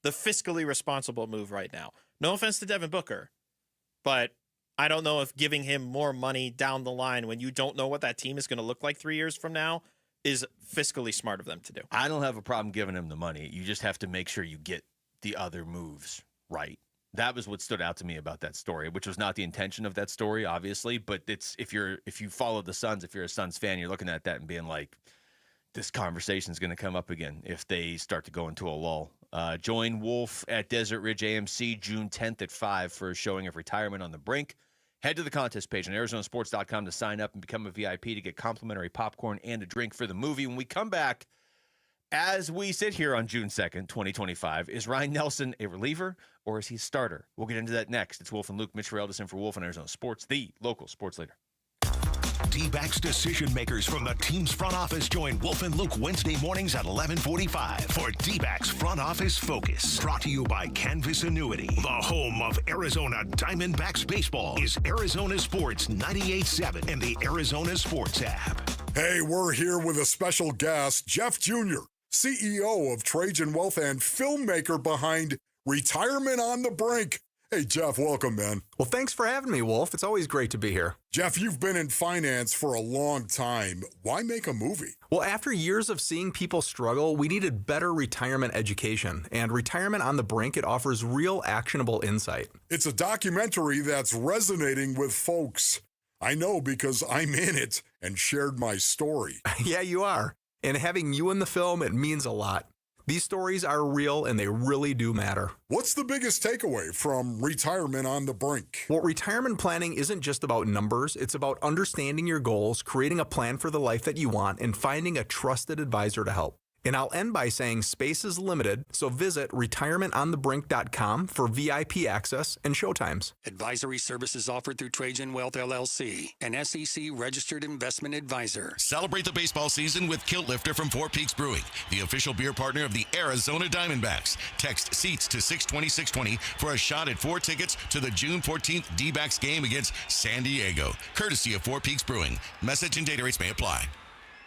fiscally responsible move right now. No offense to Devin Booker, but I don't know if giving him more money down the line when you don't know what that team is going to look like 3 years from now is fiscally smart of them to do. I don't have a problem giving him the money. You just have to make sure you get the other moves right. That was what stood out to me about that story, which was not the intention of that story, obviously. But it's if you follow the Suns, if you're a Suns fan, you're looking at that and being like, this conversation is going to come up again if they start to go into a lull. Join Wolf at Desert Ridge AMC June 10th at 5 for a showing of Retirement on the Brink. Head to the contest page on ArizonaSports.com to sign up and become a VIP to get complimentary popcorn and a drink for the movie. When we come back, as we sit here on June 2nd, 2025, is Ryan Nelson a reliever or is he a starter? We'll get into that next. It's Wolf and Luke. Mitch Ferreldis in for Wolf on Arizona Sports, the local sports leader. D-backs decision makers from the team's front office join Wolf and Luke Wednesday mornings at 11:45 for D-backs Front Office Focus. Brought to you by Canvas Annuity. The home of Arizona Diamondbacks baseball is Arizona Sports 98.7 and the Arizona Sports app. Hey, we're here with a special guest, Jeff Jr., CEO of Trajan Wealth and filmmaker behind Retirement on the Brink. Hey, Jeff, welcome, man. Well, thanks for having me, Wolf. It's always great to be here. Jeff, you've been in finance for a long time. Why make a movie? Well, after years of seeing people struggle, we needed better retirement education. And Retirement on the Brink, it offers real actionable insight. It's a documentary that's resonating with folks. I know because I'm in it and shared my story. Yeah, you are. And having you in the film, it means a lot. These stories are real and they really do matter. What's the biggest takeaway from Retirement on the Brink? Well, retirement planning isn't just about numbers. It's about understanding your goals, creating a plan for the life that you want, and finding a trusted advisor to help. And I'll end by saying space is limited, so visit retirementonthebrink.com for VIP access and showtimes. Advisory services offered through Trajan Wealth LLC, an SEC-registered investment advisor. Celebrate the baseball season with Kilt Lifter from Four Peaks Brewing, the official beer partner of the Arizona Diamondbacks. Text SEATS to 620-620 for a shot at 4 tickets to the June 14th D-backs game against San Diego. Courtesy of Four Peaks Brewing. Message and data rates may apply.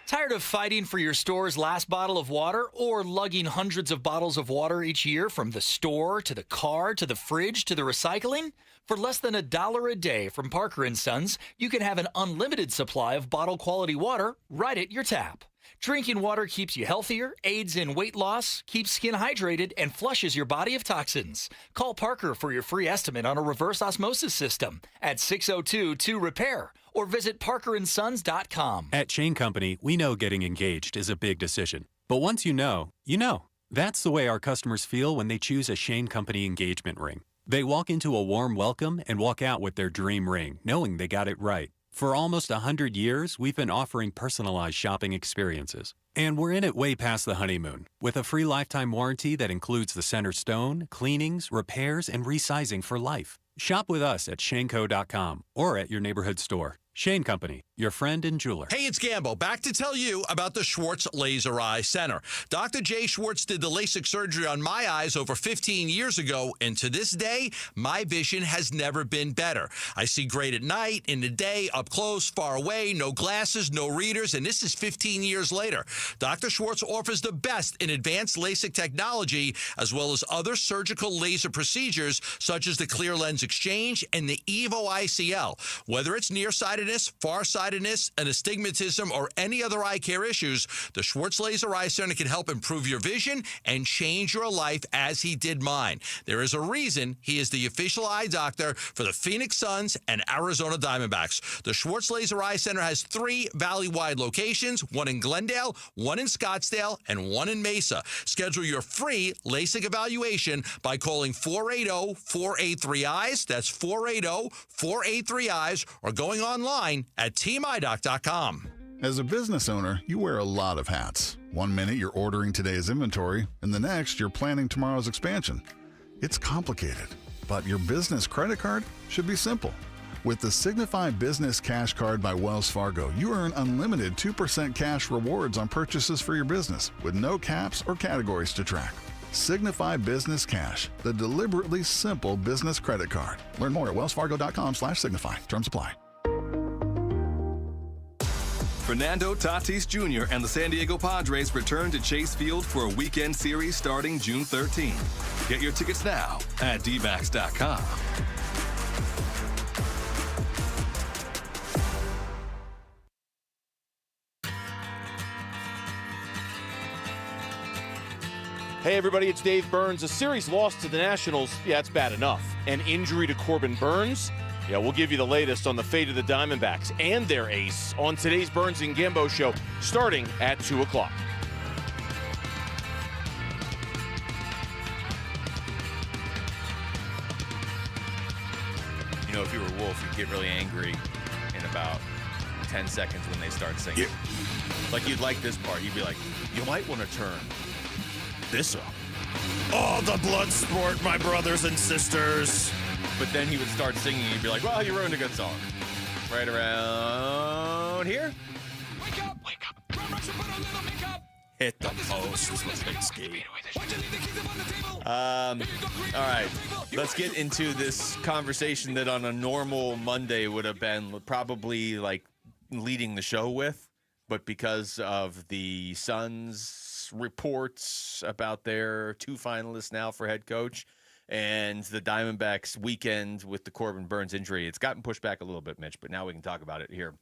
Tired of fighting for your store's last bottle of water or lugging hundreds of bottles of water each year from the store to the car to the fridge to the recycling? For less than $1 a day from Parker & Sons, you can have an unlimited supply of bottle quality water right at your tap. Drinking water keeps you healthier, aids in weight loss, keeps skin hydrated, and flushes your body of toxins. Call Parker for your free estimate on a reverse osmosis system at 602-2-REPAIR or visit parkerandsons.com. At Shane Company, we know getting engaged is a big decision. But once you know, you know. That's the way our customers feel when they choose a Shane Company engagement ring. They walk into a warm welcome and walk out with their dream ring, knowing they got it right. For almost 100 years, we've been offering personalized shopping experiences. And we're in it way past the honeymoon, with a free lifetime warranty that includes the center stone, cleanings, repairs, and resizing for life. Shop with us at shaneco.com or at your neighborhood store. Shane Company, your friend and jeweler. Hey, it's Gambo. Back to tell you about the Schwartz Laser Eye Center. Dr. Jay Schwartz did the LASIK surgery on my eyes over 15 years ago, and to this day, my vision has never been better. I see great at night, in the day, up close, far away, no glasses, no readers, and this is 15 years later. Dr. Schwartz offers the best in advanced LASIK technology, as well as other surgical laser procedures, such as the clear lens exchange and the EVO ICL. Whether it's nearsightedness, farsightedness, and astigmatism, or any other eye care issues, the Schwartz Laser Eye Center can help improve your vision and change your life as he did mine. There is a reason he is the official eye doctor for the Phoenix Suns and Arizona Diamondbacks. The Schwartz Laser Eye Center has 3 valley-wide locations, one in Glendale, one in Scottsdale, and one in Mesa. Schedule your free LASIK evaluation by calling 480-483-EYES. That's 480-483-EYES, or going online at teamidoc.com. As a business owner, you wear a lot of hats. One minute you're ordering today's inventory, and the next you're planning tomorrow's expansion. It's complicated, but your business credit card should be simple. With the Signify Business Cash Card by Wells Fargo, you earn unlimited 2% cash rewards on purchases for your business, with no caps or categories to track. Signify Business Cash, the deliberately simple business credit card. Learn more at wellsfargo.com/signify. Terms apply. Fernando Tatis Jr. and the San Diego Padres return to Chase Field for a weekend series starting June 13. Get your tickets now at dbacks.com. Hey, everybody, it's Dave Burns. A series loss to the Nationals, yeah, it's bad enough. An injury to Corbin Burns? Yeah, we'll give you the latest on the fate of the Diamondbacks and their ace on today's Burns and Gambo show, starting at 2 o'clock. You know, if you were Wolf, you'd get really angry in about 10 seconds when they start singing. Yeah. Like, you'd like this part. You'd be like, you might want to turn this up. Oh, the blood sport, my brothers and sisters. But then he would start singing, and you'd be like, well, you ruined a good song. Right around here. Wake up! Wake up! Hit the post. All right. Let's get into this conversation that on a normal Monday would have been probably like leading the show with, but because of the Suns reports about their 2 finalists now for head coach, and the Diamondbacks weekend with the Corbin Burns injury, it's gotten pushed back a little bit, Mitch, but now we can talk about it here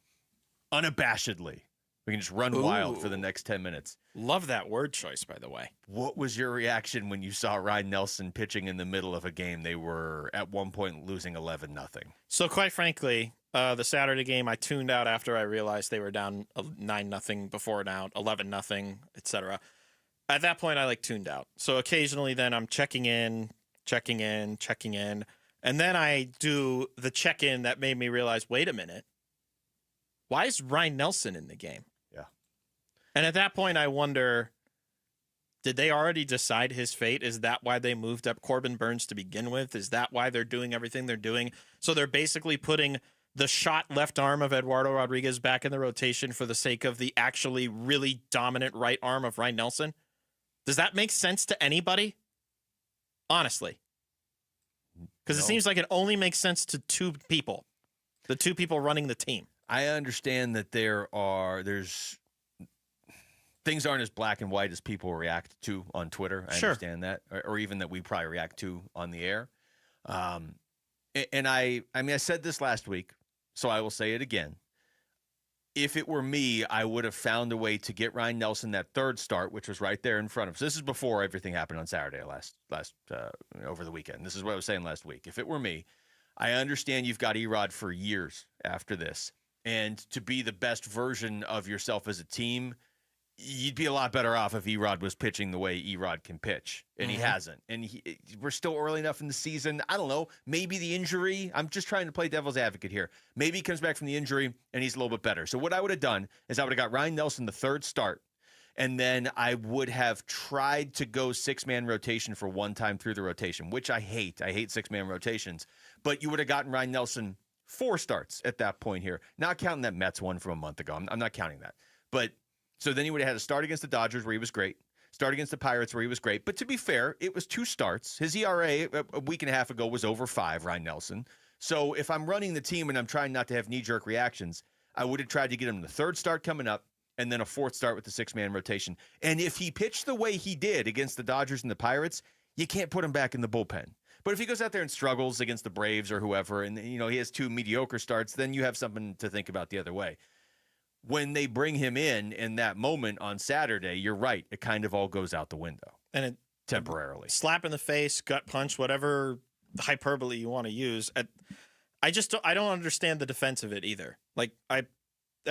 unabashedly. We can just run wild for the next 10 minutes. Love that word choice, by the way. What was your reaction when you saw Ryan Nelson pitching in the middle of a game? They were at one point losing 11-0. So quite frankly, the Saturday game, I tuned out after I realized they were down 9-0 before now, 11-0, etc. At that point, I tuned out. So occasionally then I'm checking in. And then I do the check-in that made me realize, wait a minute. Why is Ryan Nelson in the game? Yeah. And at that point, I wonder, Did they already decide his fate? Is that why they moved up Corbin Burns to begin with? Is that why they're doing everything they're doing? So they're basically putting the shot left arm of Eduardo Rodriguez back in the rotation for the sake of the actually really dominant right arm of Ryan Nelson? Does that make sense to anybody? Honestly. Because it seems like it only makes sense to two people. The two people running the team. I understand that there's things aren't as black and white as people react to on Twitter. I understand that, or even that we probably react to on the air. And I said this last week, so I will say it again. If it were me, I would have found a way to get Ryan Nelson that third start, which was right there in front of us. This is before everything happened on Saturday over the weekend. This is what I was saying last week. If it were me, I understand you've got Erod for years after this, and to be the best version of yourself as a team, you'd be a lot better off if Erod was pitching the way Erod can pitch, and he hasn't. And we're still early enough in the season. I don't know. Maybe the injury. I'm just trying to play devil's advocate here. Maybe he comes back from the injury and he's a little bit better. So what I would have done is I would have got Ryan Nelson the third start, and then I would have tried to go six-man rotation for one time through the rotation, which I hate. I hate six-man rotations. But you would have gotten Ryan Nelson 4 starts at that point here. Not counting that Mets one from a month ago. I'm not counting that. But so then he would have had a start against the Dodgers where he was great, start against the Pirates where he was great. But to be fair, it was 2 starts. His ERA a week and a half ago was over 5, Ryan Nelson. So if I'm running the team and I'm trying not to have knee-jerk reactions, I would have tried to get him the third start coming up and then a 4th start with the 6-man rotation. And if he pitched the way he did against the Dodgers and the Pirates, you can't put him back in the bullpen. But if he goes out there and struggles against the Braves or whoever, and he has 2 mediocre starts, then you have something to think about the other way. When they bring him in that moment on Saturday, you're right. It kind of all goes out the window. And it temporarily. Slap in the face, gut punch, whatever hyperbole you want to use. I don't understand the defense of it either. Like I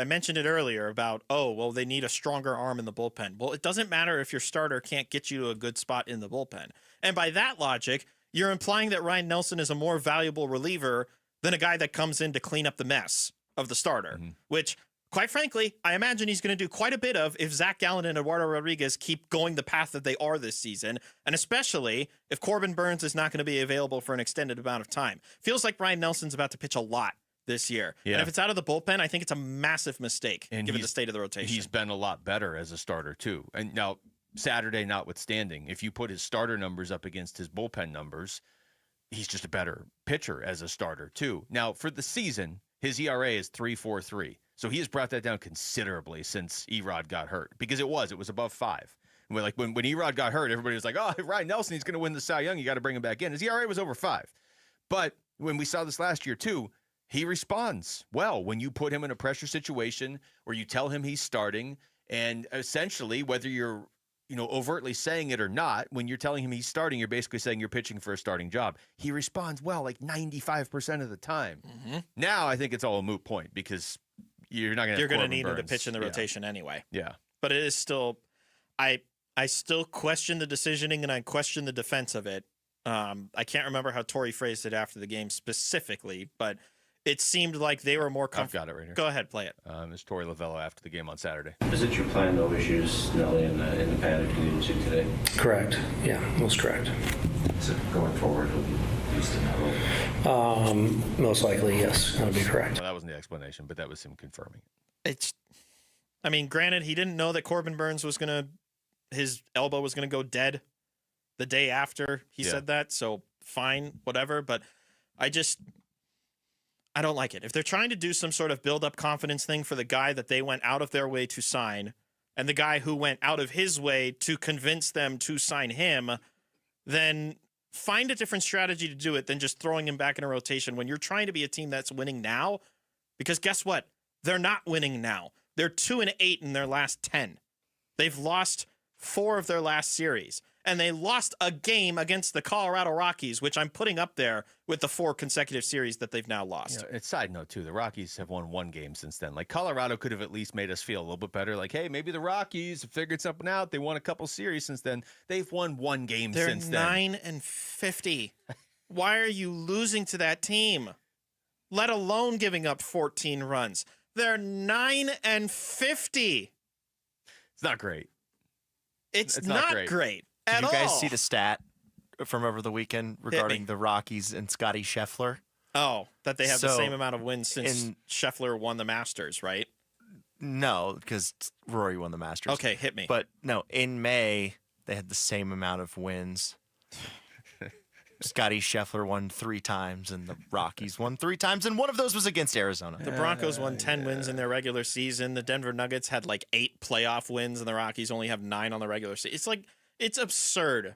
mentioned it earlier about, they need a stronger arm in the bullpen. Well, it doesn't matter if your starter can't get you to a good spot in the bullpen. And by that logic, you're implying that Ryan Nelson is a more valuable reliever than a guy that comes in to clean up the mess of the starter, which, quite frankly, I imagine he's going to do quite a bit of if Zach Gallen and Eduardo Rodriguez keep going the path that they are this season, and especially if Corbin Burns is not going to be available for an extended amount of time. Feels like Ryan Nelson's about to pitch a lot this year. Yeah. And if it's out of the bullpen, I think it's a massive mistake, given the state of the rotation. He's been a lot better as a starter, too. And now, Saturday notwithstanding, if you put his starter numbers up against his bullpen numbers, he's just a better pitcher as a starter, too. Now, for the season, his ERA is 3.43. So he has brought that down considerably since Erod got hurt, because it was above 5. And when Erod got hurt, everybody was like, oh, Ryan Nelson, he's going to win the Cy Young. You got to bring him back in. His ERA was over 5. But when we saw this last year, too, he responds well when you put him in a pressure situation or you tell him he's starting. And essentially, whether you're overtly saying it or not, when you're telling him he's starting, you're basically saying you're pitching for a starting job. He responds well, like 95% of the time. Now I think it's all a moot point because you're not going to. You're going to need him to pitch in the rotation anyway. Yeah, but it is still, I still question the decisioning and I question the defense of it. I can't remember how Torrey phrased it after the game specifically, but it seemed like they were more comfortable. I've got it right here. Go ahead, play it. It's Torrey Lavello after the game on Saturday. Is it your plan to always use Schnell in the paddock you didn't see today? Correct. Yeah, most correct. So going forward, he'll be used in that role? Most likely, yes. That would be correct. Well, that wasn't the explanation, but that was him confirming it. Granted, he didn't know that Corbin Burns his elbow was going to go dead the day after he said that, so fine, whatever. But I don't like it. If they're trying to do some sort of build-up confidence thing for the guy that they went out of their way to sign and the guy who went out of his way to convince them to sign him, then find a different strategy to do it than just throwing him back in a rotation when you're trying to be a team that's winning now. Because guess what? They're not winning now. They're 2-8 in their last 10. They've lost 4 of their last series. And they lost a game against the Colorado Rockies, which I'm putting up there with the 4 consecutive series that they've now lost. It's side note, too. The Rockies have won 1 game since then. Like, Colorado could have at least made us feel a little bit better. Like, hey, maybe the Rockies have figured something out. They won a couple series since then. They've won 1 game since then. They're 9-50. Why are you losing to that team? Let alone giving up 14 runs. They're 9-50. It's not great. It's not great at Did you guys all. see the stat from over the weekend regarding the Rockies and Scotty Scheffler? Oh, that they have the So, same amount of wins since Scheffler won the Masters, right? No, because Rory won the Masters. Okay, hit me. But no, in May, they had the same amount of wins. Scotty Scheffler won 3 times, and the Rockies won 3 times, and one of those was against Arizona. The Broncos won 10 wins in their regular season. The Denver Nuggets had like 8 playoff wins, and the Rockies only have 9 on the regular season. It's absurd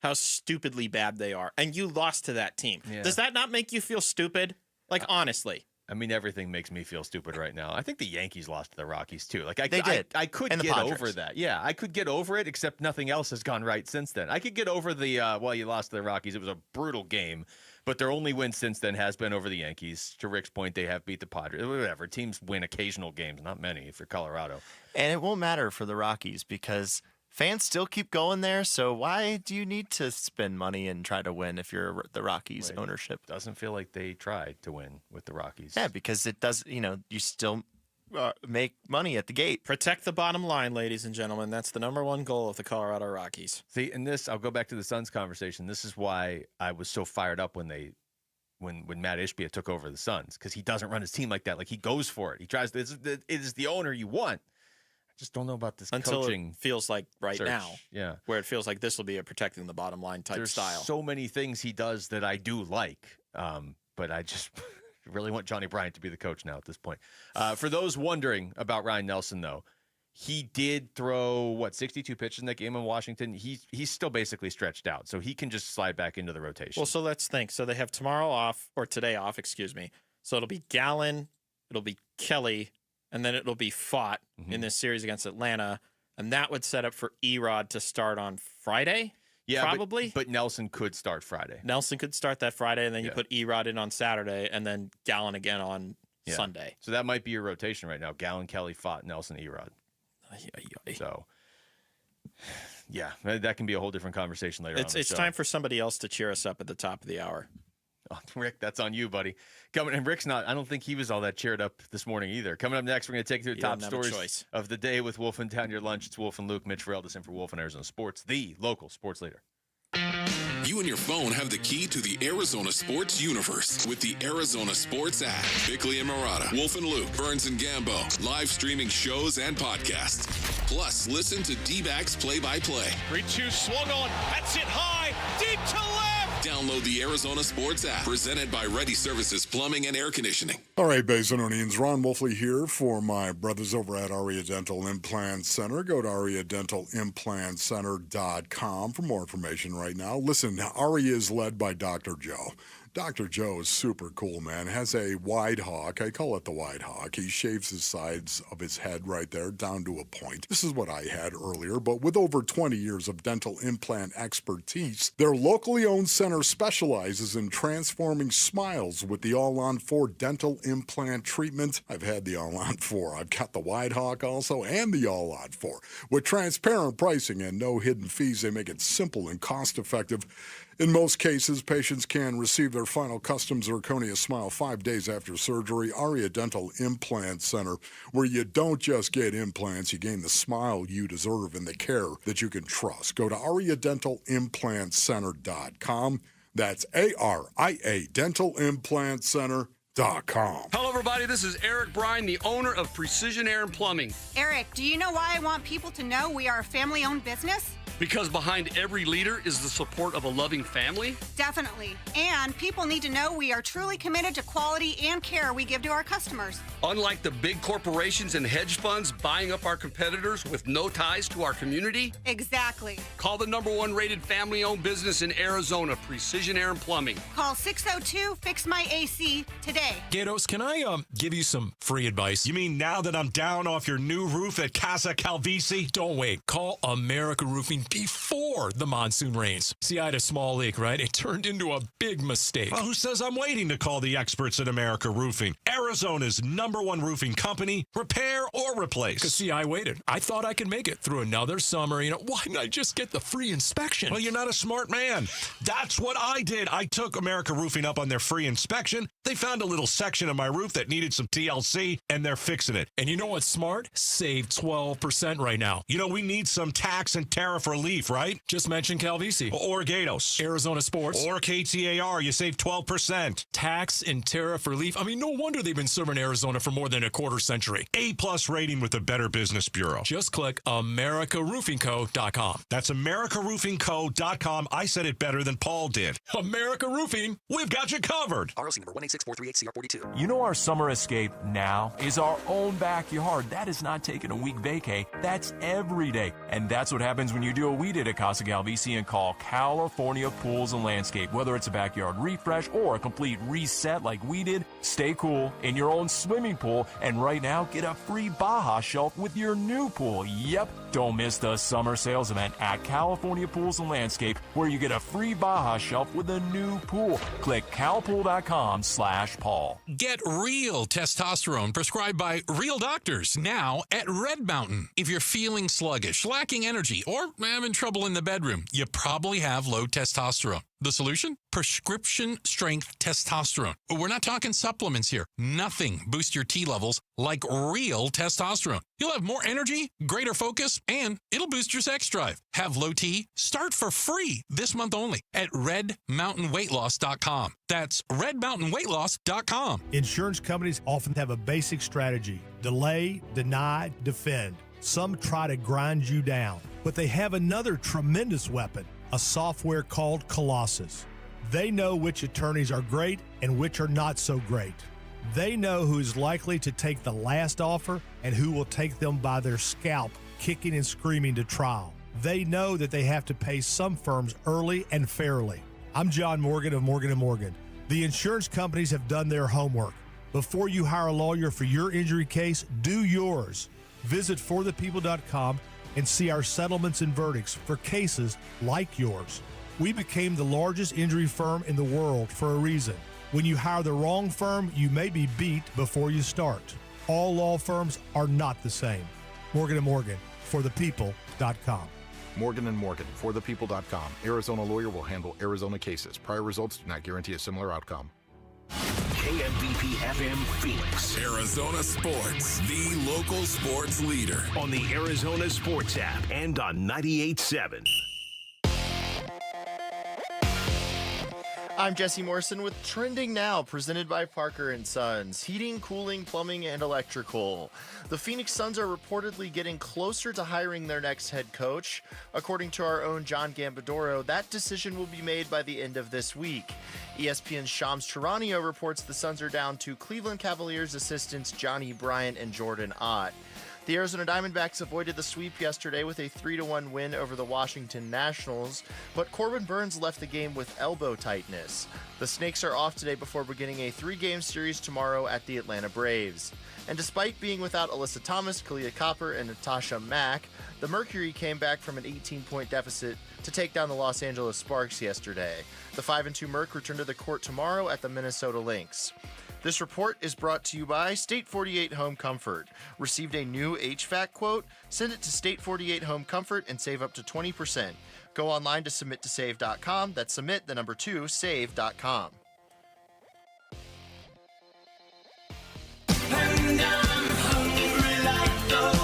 how stupidly bad they are. And you lost to that team. Yeah. Does that not make you feel stupid? Like, honestly. I mean, everything makes me feel stupid right now. I think the Yankees lost to the Rockies, too. Like, They did. I could And the get Padres. over that. Yeah, I could get over it, except nothing else has gone right since then. I could get over the, you lost to the Rockies. It was a brutal game. But their only win since then has been over the Yankees. To Rick's point, they have beat the Padres. Whatever. Teams win occasional games, not many if you're Colorado. And it won't matter for the Rockies because fans still keep going there. So why do you need to spend money and try to win if you're the Rockies ownership? Doesn't feel like they tried to win with the Rockies. Yeah, because it does. You still make money at the gate. Protect the bottom line, ladies and gentlemen. That's the number one goal of the Colorado Rockies. See, in this, I'll go back to the Suns conversation. This is why I was so fired up when Matt Ishbia took over the Suns, because he doesn't run his team like that. Like, he goes for it. He tries. It is the owner you want. I just don't know about this Until coaching. it feels like right search. now, Yeah, where it feels like this will be a protecting the bottom line type There's style. so many things he does that I do like, but I just really want Johnny Bryant to be the coach now at this point. For those wondering about Ryan Nelson, though, he did throw 62 pitches in that game in Washington. He's still basically stretched out, so he can just slide back into the rotation. Well, so let's think. So they have tomorrow off, or today off, excuse me. So it'll be Gallen, it'll be Kelly, and then it'll be Fott in this series against Atlanta. And that would set up for Erod to start on Friday, probably. But Nelson could start Friday. Nelson could start that Friday, and then you put Erod in on Saturday, and then Gallen again on Sunday. So that might be your rotation right now. Gallen, Kelly, Fott, Nelson, Erod. So, yeah, that can be a whole different conversation later on. It's time for somebody else to cheer us up at the top of the hour. Oh, Rick, that's on you, buddy. And Rick's not. I don't think he was all that cheered up this morning either. Coming up next, we're going to take you through the top stories of the day with Wolf and Down Your Lunch. It's Wolf and Luke. Mitch Ferrell, in for Wolf and Arizona Sports, the local sports leader. You and your phone have the key to the Arizona sports universe with the Arizona Sports app. Bickley and Murata, Wolf and Luke, Burns and Gambo, live streaming shows and podcasts. Plus, listen to D-backs play-by-play. 3-2 swung on. That's it high. Deep to left. Download the Arizona Sports app, presented by Ready Services Plumbing and Air Conditioning. All right, Basinonians, Ron Wolfley here for my brothers over at Aria Dental Implant Center. Go to ariadentalimplantcenter.com for more information right now. Listen, Aria is led by Dr. Joe. Dr. Joe is super cool, man. Has a wide hawk. I call it the wide hawk. He shaves the sides of his head right there down to a point. This is what I had earlier, but with over 20 years of dental implant expertise, their locally owned center specializes in transforming smiles with the All-on-4 dental implant treatment. I've had the All-on-4. I've got the wide hawk also and the All-on-4. With transparent pricing and no hidden fees, they make it simple and cost-effective. In most cases, patients can receive their final custom zirconia smile 5 days after surgery. Aria Dental Implant Center, where you don't just get implants, you gain the smile you deserve and the care that you can trust. Go to ariadentalimplantcenter.com. That's ARIA dentalimplantcenter.com. Hello, everybody. This is Eric Bryan, the owner of Precision Air and Plumbing. Eric, do you know why I want people to know we are a family-owned business? Because behind every leader is the support of a loving family. Definitely. And people need to know we are truly committed to quality and care we give to our customers. Unlike the big corporations and hedge funds buying up our competitors with no ties to our community. Exactly. Call the #1 rated family-owned business in Arizona, Precision Air and Plumbing. Call 602-FIX-MY-AC today. Gatos, can I give you some free advice? You mean now that I'm down off your new roof at Casa Calvisi? Don't wait. Call America Roofing before the monsoon rains. See, I had a small leak, right? It turned into a big mistake. Well, who says I'm waiting to call the experts at America Roofing? Arizona's #1 roofing company. Repair or replace. Because, see, I waited. I thought I could make it through another summer. Why didn't I just get the free inspection? Well, you're not a smart man. That's what I did. I took America Roofing up on their free inspection, They found a little section of my roof that needed some TLC, and they're fixing it. And you know what's smart? Save 12% right now. You know, we need some tax and tariff relief, right? Just mention Calvisi. Or Gatos. Arizona Sports. Or KTAR. You save 12%. Tax and tariff relief. I mean, no wonder they've been serving Arizona for more than a quarter century. A+ rating with the Better Business Bureau. Just click AmericaRoofingCo.com. That's AmericaRoofingCo.com. I said it better than Paul did. America Roofing, we've got you covered. ROC number 186438CR42. You know our summer escape now is our own backyard. That is not taking a week vacay. That's every day. And that's what happens when you do what we did at Casa Calvisi and call California Pools and Landscape. Whether it's a backyard refresh or a complete reset like we did, stay cool in your own swimming pool. And right now, get a free Baja shelf with your new pool. Yep. Don't miss the summer sales event at California Pools and Landscape, where you get a free Baja shelf with a new pool. Click calpool.com/Paul. Get real testosterone prescribed by real doctors now at Red Mountain. If you're feeling sluggish, lacking energy, or having trouble in the bedroom, you probably have low testosterone. The solution? Prescription strength testosterone. We're not talking supplements here. Nothing boosts your T levels like real testosterone. You'll have more energy, greater focus, and it'll boost your sex drive. Have low T? Start for free this month only at redmountainweightloss.com. That's redmountainweightloss.com. Insurance companies often have a basic strategy: delay, deny, defend. Some try to grind you down, but they have another tremendous weapon: a software called Colossus. They know which attorneys are great and which are not so great. They know who is likely to take the last offer and who will take them by their scalp, kicking and screaming to trial. They know that they have to pay some firms early and fairly. I'm John Morgan of Morgan & Morgan. The insurance companies have done their homework. Before you hire a lawyer for your injury case, do yours. Visit forthepeople.com and see our settlements and verdicts for cases like yours. We became the largest injury firm in the world for a reason. When you hire the wrong firm, you may be beat before you start. All law firms are not the same. Morgan & Morgan, forthepeople.com. Morgan & Morgan, forthepeople.com. Arizona lawyer will handle Arizona cases. Prior results do not guarantee a similar outcome. KMVP FM Phoenix. Arizona Sports, the local sports leader. On the Arizona Sports app and on 98.7. I'm Jesse Morrison with Trending Now, presented by Parker & Sons. Heating, cooling, plumbing, and electrical. The Phoenix Suns are reportedly getting closer to hiring their next head coach. According to our own John Gambadoro, that decision will be made by the end of this week. ESPN's Shams Charania reports the Suns are down to Cleveland Cavaliers assistants Johnny Bryant and Jordan Ott. The Arizona Diamondbacks avoided the sweep yesterday with a 3-1 win over the Washington Nationals, but Corbin Burns left the game with elbow tightness. The Snakes are off today before beginning a 3-game series tomorrow at the Atlanta Braves. And despite being without Alyssa Thomas, Kalia Copper, and Natasha Mack, the Mercury came back from an 18-point deficit to take down the Los Angeles Sparks yesterday. The 5-2 Merc return to the court tomorrow at the Minnesota Lynx. This report is brought to you by State 48 Home Comfort. Received a new HVAC quote? Send it to State 48 Home Comfort and save up to 20%. Go online to submittosave.com. That's submit, the number 2, save.com. And I'm hungry like the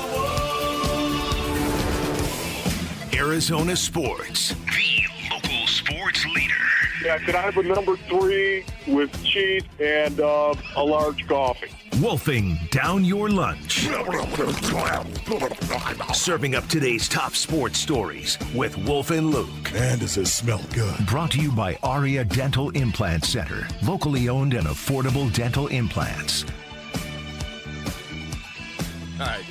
wolf. Arizona Sports, the local sports leader. Yeah, can I have a number 3 with cheese and a large coffee? Wolfing down your lunch. Serving up today's top sports stories with Wolf and Luke. Man, does this smell good. Brought to you by Aria Dental Implant Center. Locally owned and affordable dental implants. All right,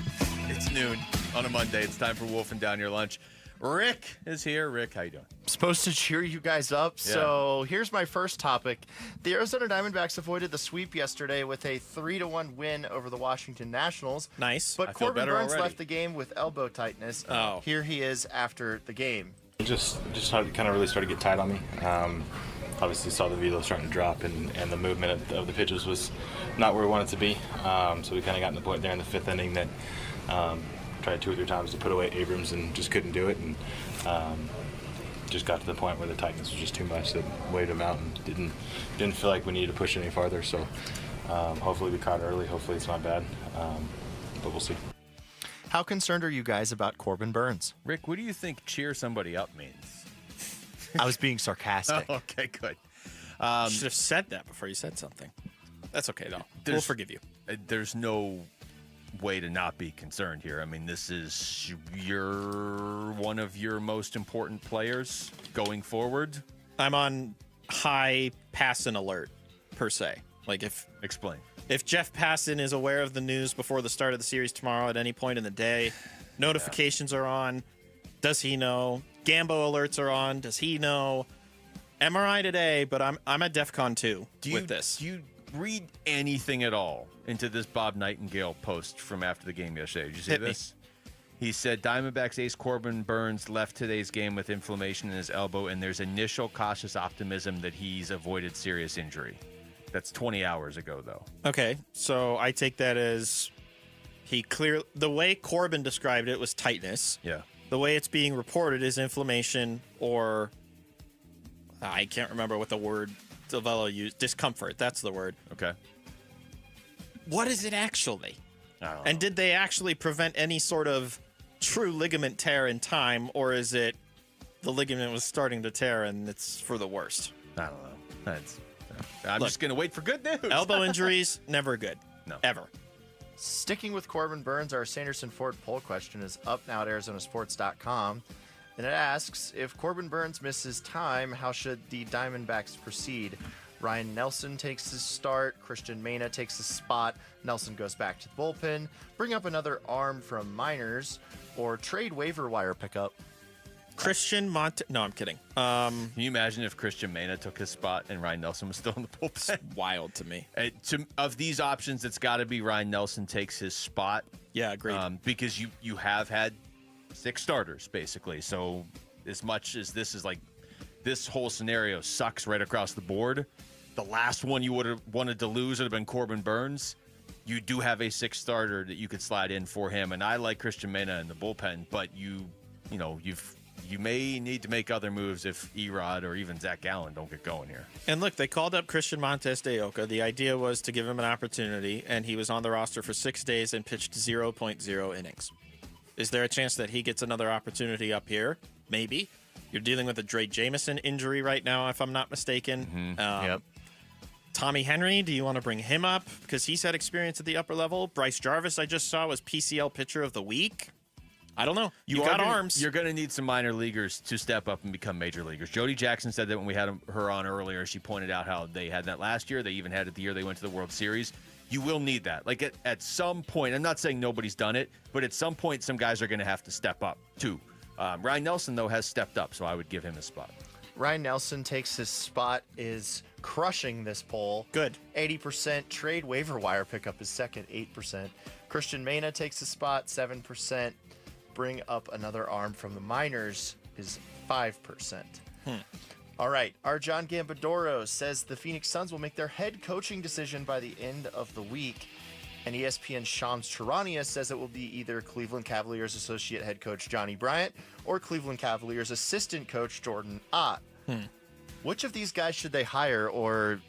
it's noon on a Monday. It's time for Wolfing Down Your Lunch. Rick is here. Rick, how you doing? Supposed to cheer you guys up. Yeah. So here's my first topic. The Arizona Diamondbacks avoided the sweep yesterday with a 3-1 win over the Washington Nationals. Nice. But Corbin Burns left the game with elbow tightness. Oh. Here he is after the game. Just kind of really started to get tight on me. Obviously saw the velo starting to drop, and the movement of the pitches was not where we wanted it to be. So we kind of got to the point there in the 5th inning that tried 2 or 3 times to put away Abrams and just couldn't do it. And just got to the point where the tightness was just too much that weighed him out and didn't feel like we needed to push any farther. So hopefully we caught early. Hopefully it's not bad, but we'll see. How concerned are you guys about Corbin Burns? Rick, what do you think cheer somebody up means? I was being sarcastic. Oh, okay, good. You should have said that before you said something. That's okay, though. We'll forgive you. There's no way to not be concerned here. I mean, this is one of your most important players going forward. I'm on high Passan alert, per se. Explain. If Jeff Passan is aware of the news before the start of the series tomorrow at any point in the day, notifications are on. Does he know? Gambo alerts are on. Does he know? MRI today, but I'm at DEFCON 2 with this. Do you read anything at all into this Bob Nightingale post from after the game yesterday? Did you see this? He said Diamondbacks ace Corbin Burns left today's game with inflammation in his elbow, and there's initial cautious optimism that he's avoided serious injury. That's 20 hours ago, though. Okay, so I take that as the way Corbin described it was tightness. Yeah. The way it's being reported is inflammation or I can't remember what the word Delvello used. Discomfort. That's the word. Okay. What is it actually? I don't know. And did they actually prevent any sort of true ligament tear in time, or is it the ligament was starting to tear and it's for the worst? I don't know. I'm just going to wait for good news. Elbow injuries, never good. No. Ever. Sticking with Corbin Burns, our Sanderson Ford poll question is up now at ArizonaSports.com. And it asks, if Corbin Burns misses time, how should the Diamondbacks proceed? Ryan Nelson takes his start. Christian Mena takes his spot. Nelson goes back to the bullpen. Bring up another arm from minors, or trade waiver wire pickup. No, I'm kidding. Can you imagine if Christian Mena took his spot and Ryan Nelson was still in the bullpen? It's wild to me. Of these options, it's got to be Ryan Nelson takes his spot. Yeah, agreed. Because you have had 6 starters, basically. So as much as this whole scenario sucks right across the board, the last one you would have wanted to lose would have been Corbin Burns. You do have a 6th starter that you could slide in for him. And I like Christian Mena in the bullpen, but you may need to make other moves if Erod or even Zach Gallen don't get going here. And look, they called up Christian Montes de Oca. The idea was to give him an opportunity, and he was on the roster for 6 days and pitched 0.0 innings. Is there a chance that he gets another opportunity up here? Maybe. You're dealing with a Dre Jameson injury right now, if I'm not mistaken. Yep. Tommy Henry, do you want to bring him up? Because he's had experience at the upper level. Bryce Jarvis, I just saw, was PCL pitcher of the week. I don't know. You got arms. You're going to need some minor leaguers to step up and become major leaguers. Jody Jackson said that when we had her on earlier. She pointed out how they had that last year. They even had it the year they went to the World Series. You will need that. Like at some point, I'm not saying nobody's done it, but at some point, some guys are going to have to step up too. Ryan Nelson, though, has stepped up, so I would give him a spot. Ryan Nelson takes his spot, is crushing this poll. Good. 80%. Trade waiver wire pickup is second, 8%. Christian Mena takes his spot, 7%. Bring up another arm from the minors is 5%. All right. Our John Gambadoro says the Phoenix Suns will make their head coaching decision by the end of the week. And ESPN's Shams Charania says it will be either Cleveland Cavaliers associate head coach Johnny Bryant or Cleveland Cavaliers assistant coach Jordan Ott. Which of these guys should they hire, or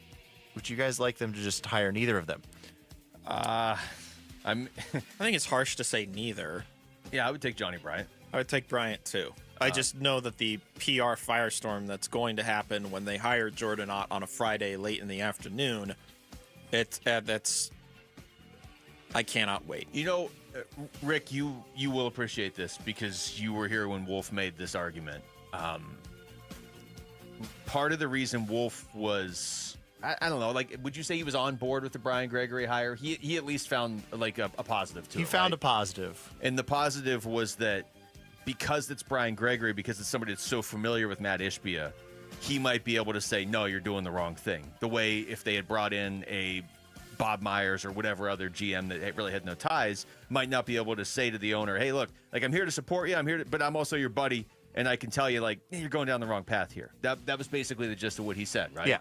would you guys like them to just hire neither of them? I think it's harsh to say neither. Yeah, I would take Johnny Bryant. I would take Bryant, too. I just know that the PR firestorm that's going to happen when they hire Jordan Ott on a Friday late in the afternoon, that's... I cannot wait. You know, Rick, you will appreciate this because you were here when Wolf made this argument. Part of the reason Wolf was... I don't know, like, would you say he was on board with the Brian Gregory hire? He at least found, like, a positive to it. He found a positive. And the positive was that because it's Brian Gregory, because it's somebody that's so familiar with Matt Ishbia, he might be able to say, no, you're doing the wrong thing. The way if they had brought in a Bob Myers or whatever other GM that really had no ties, might not be able to say to the owner, hey, look, like, I'm here to support you, but I'm also your buddy, and I can tell you, like, hey, you're going down the wrong path here. That was basically the gist of what he said, right? Yeah.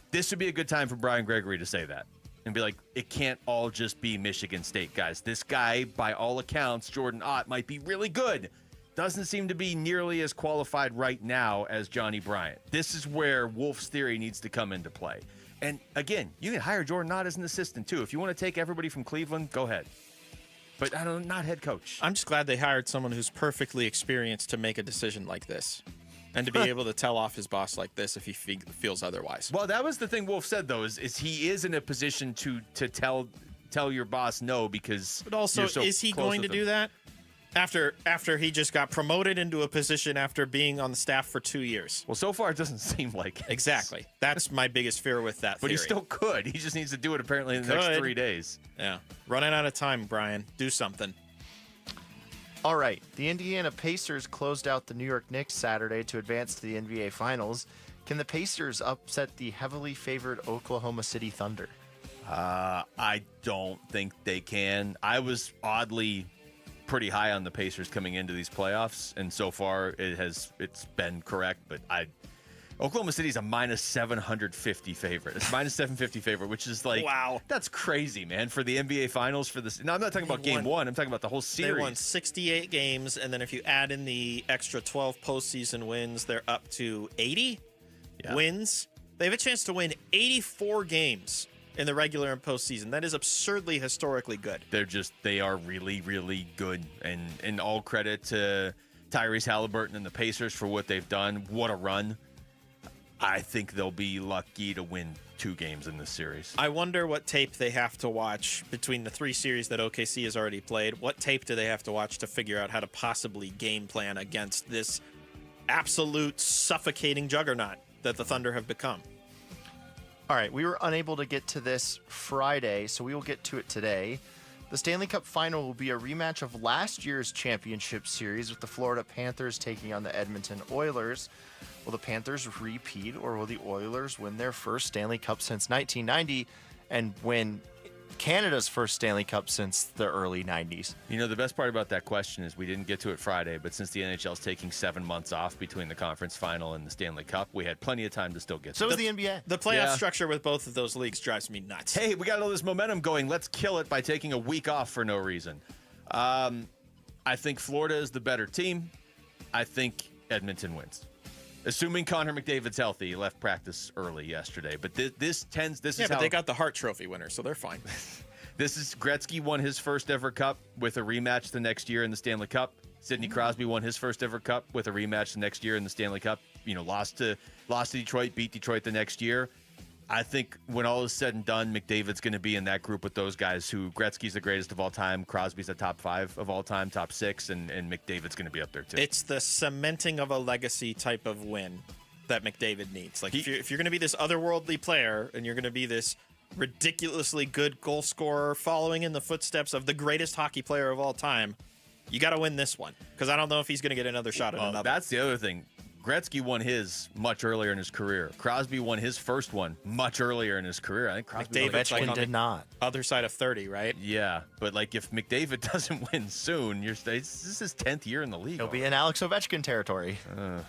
This would be a good time for Brian Gregory to say that and be like, it can't all just be Michigan State guys. This guy, by all accounts, Jordan Ott, might be really good. doesn't seem to be nearly as qualified right now as Johnny Bryant. This is where Wolf's theory needs to come into play. And again, you can hire Jordan Knott as an assistant too. If you want to take everybody from Cleveland, go ahead. But I don't, not head coach. I'm just glad they hired someone who's perfectly experienced to make a decision like this. And to be able to tell off his boss like this if he feels otherwise. Well, that was the thing Wolf said, though, is he is in a position to tell your boss no because. But also, you're so is he close going to with him. do that after he just got promoted into a position after being on the staff for 2 years? Well, so far it doesn't seem like it. Exactly. That's my biggest fear with that. But theory. he still could. He just needs to do it apparently in the next 3 days. Yeah. Running out of time, Brian. Do something. All right, the Indiana Pacers closed out the New York Knicks Saturday to advance to the NBA Finals. Can the Pacers upset the heavily favored Oklahoma City Thunder? I don't think they can. I was oddly pretty high on the Pacers coming into these playoffs, and so far it's been correct. But Oklahoma City's a minus 750 favorite. It's minus 750 favorite, which is like, wow, that's crazy, man. For the NBA Finals, for this. No, I'm not talking about game one. I'm talking about the whole series. They won 68 games, and then if you add in the extra 12 postseason wins, they're up to 80 wins. They have a chance to win 84 games in the regular and postseason. That is absurdly historically good. They are really, really good, and all credit to Tyrese Halliburton and the Pacers for what they've done. What a run. I think they'll be lucky to win 2 games in this series. I wonder what tape they have to watch between the 3 series that OKC has already played. What tape do they have to watch to figure out how to possibly game plan against this absolute suffocating juggernaut that the Thunder have become? All right, we were unable to get to this Friday, so we will get to it today. The Stanley Cup Final will be a rematch of last year's championship series with the Florida Panthers taking on the Edmonton Oilers. Will the Panthers repeat, or will the Oilers win their first Stanley Cup since 1990 and win Canada's first Stanley Cup since the early 90s? You know, the best part about that question is we didn't get to it Friday, but since the NHL is taking 7 months off between the conference final and the Stanley Cup, we had plenty of time to still get to it. So is the NBA. The playoff structure with both of those leagues drives me nuts. Hey, we got all this momentum going. Let's kill it by taking a week off for no reason. I think Florida is the better team. I think Edmonton wins. Assuming Connor McDavid's healthy. He left practice early yesterday. But this is but they got the Hart Trophy winner, so they're fine. This is Gretzky won his first ever cup with a rematch the next year in the Stanley Cup. Sidney Crosby won his first ever cup with a rematch the next year in the Stanley Cup. You know, lost to Detroit, beat Detroit the next year. I think when all is said and done, McDavid's going to be in that group with those guys who Gretzky's the greatest of all time, Crosby's the top 5 of all time, top 6, and McDavid's going to be up there too. It's the cementing of a legacy type of win that McDavid needs. Like if you're going to be this otherworldly player and you're going to be this ridiculously good goal scorer following in the footsteps of the greatest hockey player of all time, you got to win this one because I don't know if he's going to get another shot at another. That's the other thing. Gretzky won his much earlier in his career. Crosby won his first one much earlier in his career. I think Crosby did not. Other side of 30, right? Yeah, but like if McDavid doesn't win soon, this is his 10th year in the league. He'll be in Alex Ovechkin territory.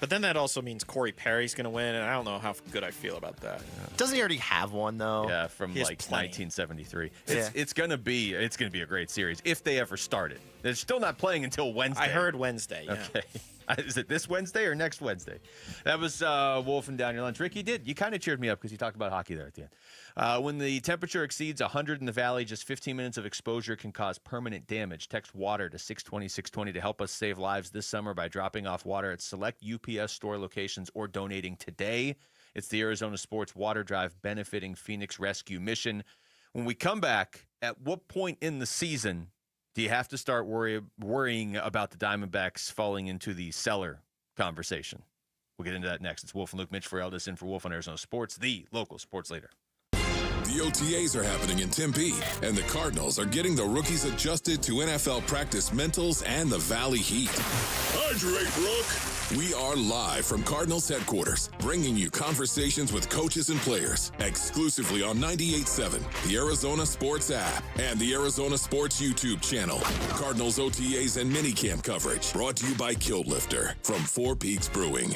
But then that also means Corey Perry's going to win, and I don't know how good I feel about that. Doesn't he already have one though? Yeah, from like 1973. It's gonna be a great series if they ever start it. They're still not playing until Wednesday. I heard Wednesday. Yeah. Okay. Is it this Wednesday or next Wednesday? That was Wolf and Down Your Lunch. Rick, you kind of cheered me up because you talked about hockey there at the end. When the temperature exceeds 100 in the valley, just 15 minutes of exposure can cause permanent damage. Text WATER to 620-620 to help us save lives this summer by dropping off water at select UPS store locations or donating today. It's the Arizona Sports Water Drive benefiting Phoenix Rescue Mission. When we come back, at what point in the season do you have to start worrying about the Diamondbacks falling into the cellar conversation? We'll get into that next. It's Wolf and Luke. Mitch Ferrell in for Wolf on Arizona Sports, the local sports leader. The OTAs are happening in Tempe, and the Cardinals are getting the rookies adjusted to NFL practice mentals and the Valley Heat. Hydrate, Rook! We are live from Cardinals headquarters, bringing you conversations with coaches and players, exclusively on 98.7, the Arizona Sports app, and the Arizona Sports YouTube channel. Cardinals OTAs and minicamp coverage brought to you by Killlifter from Four Peaks Brewing.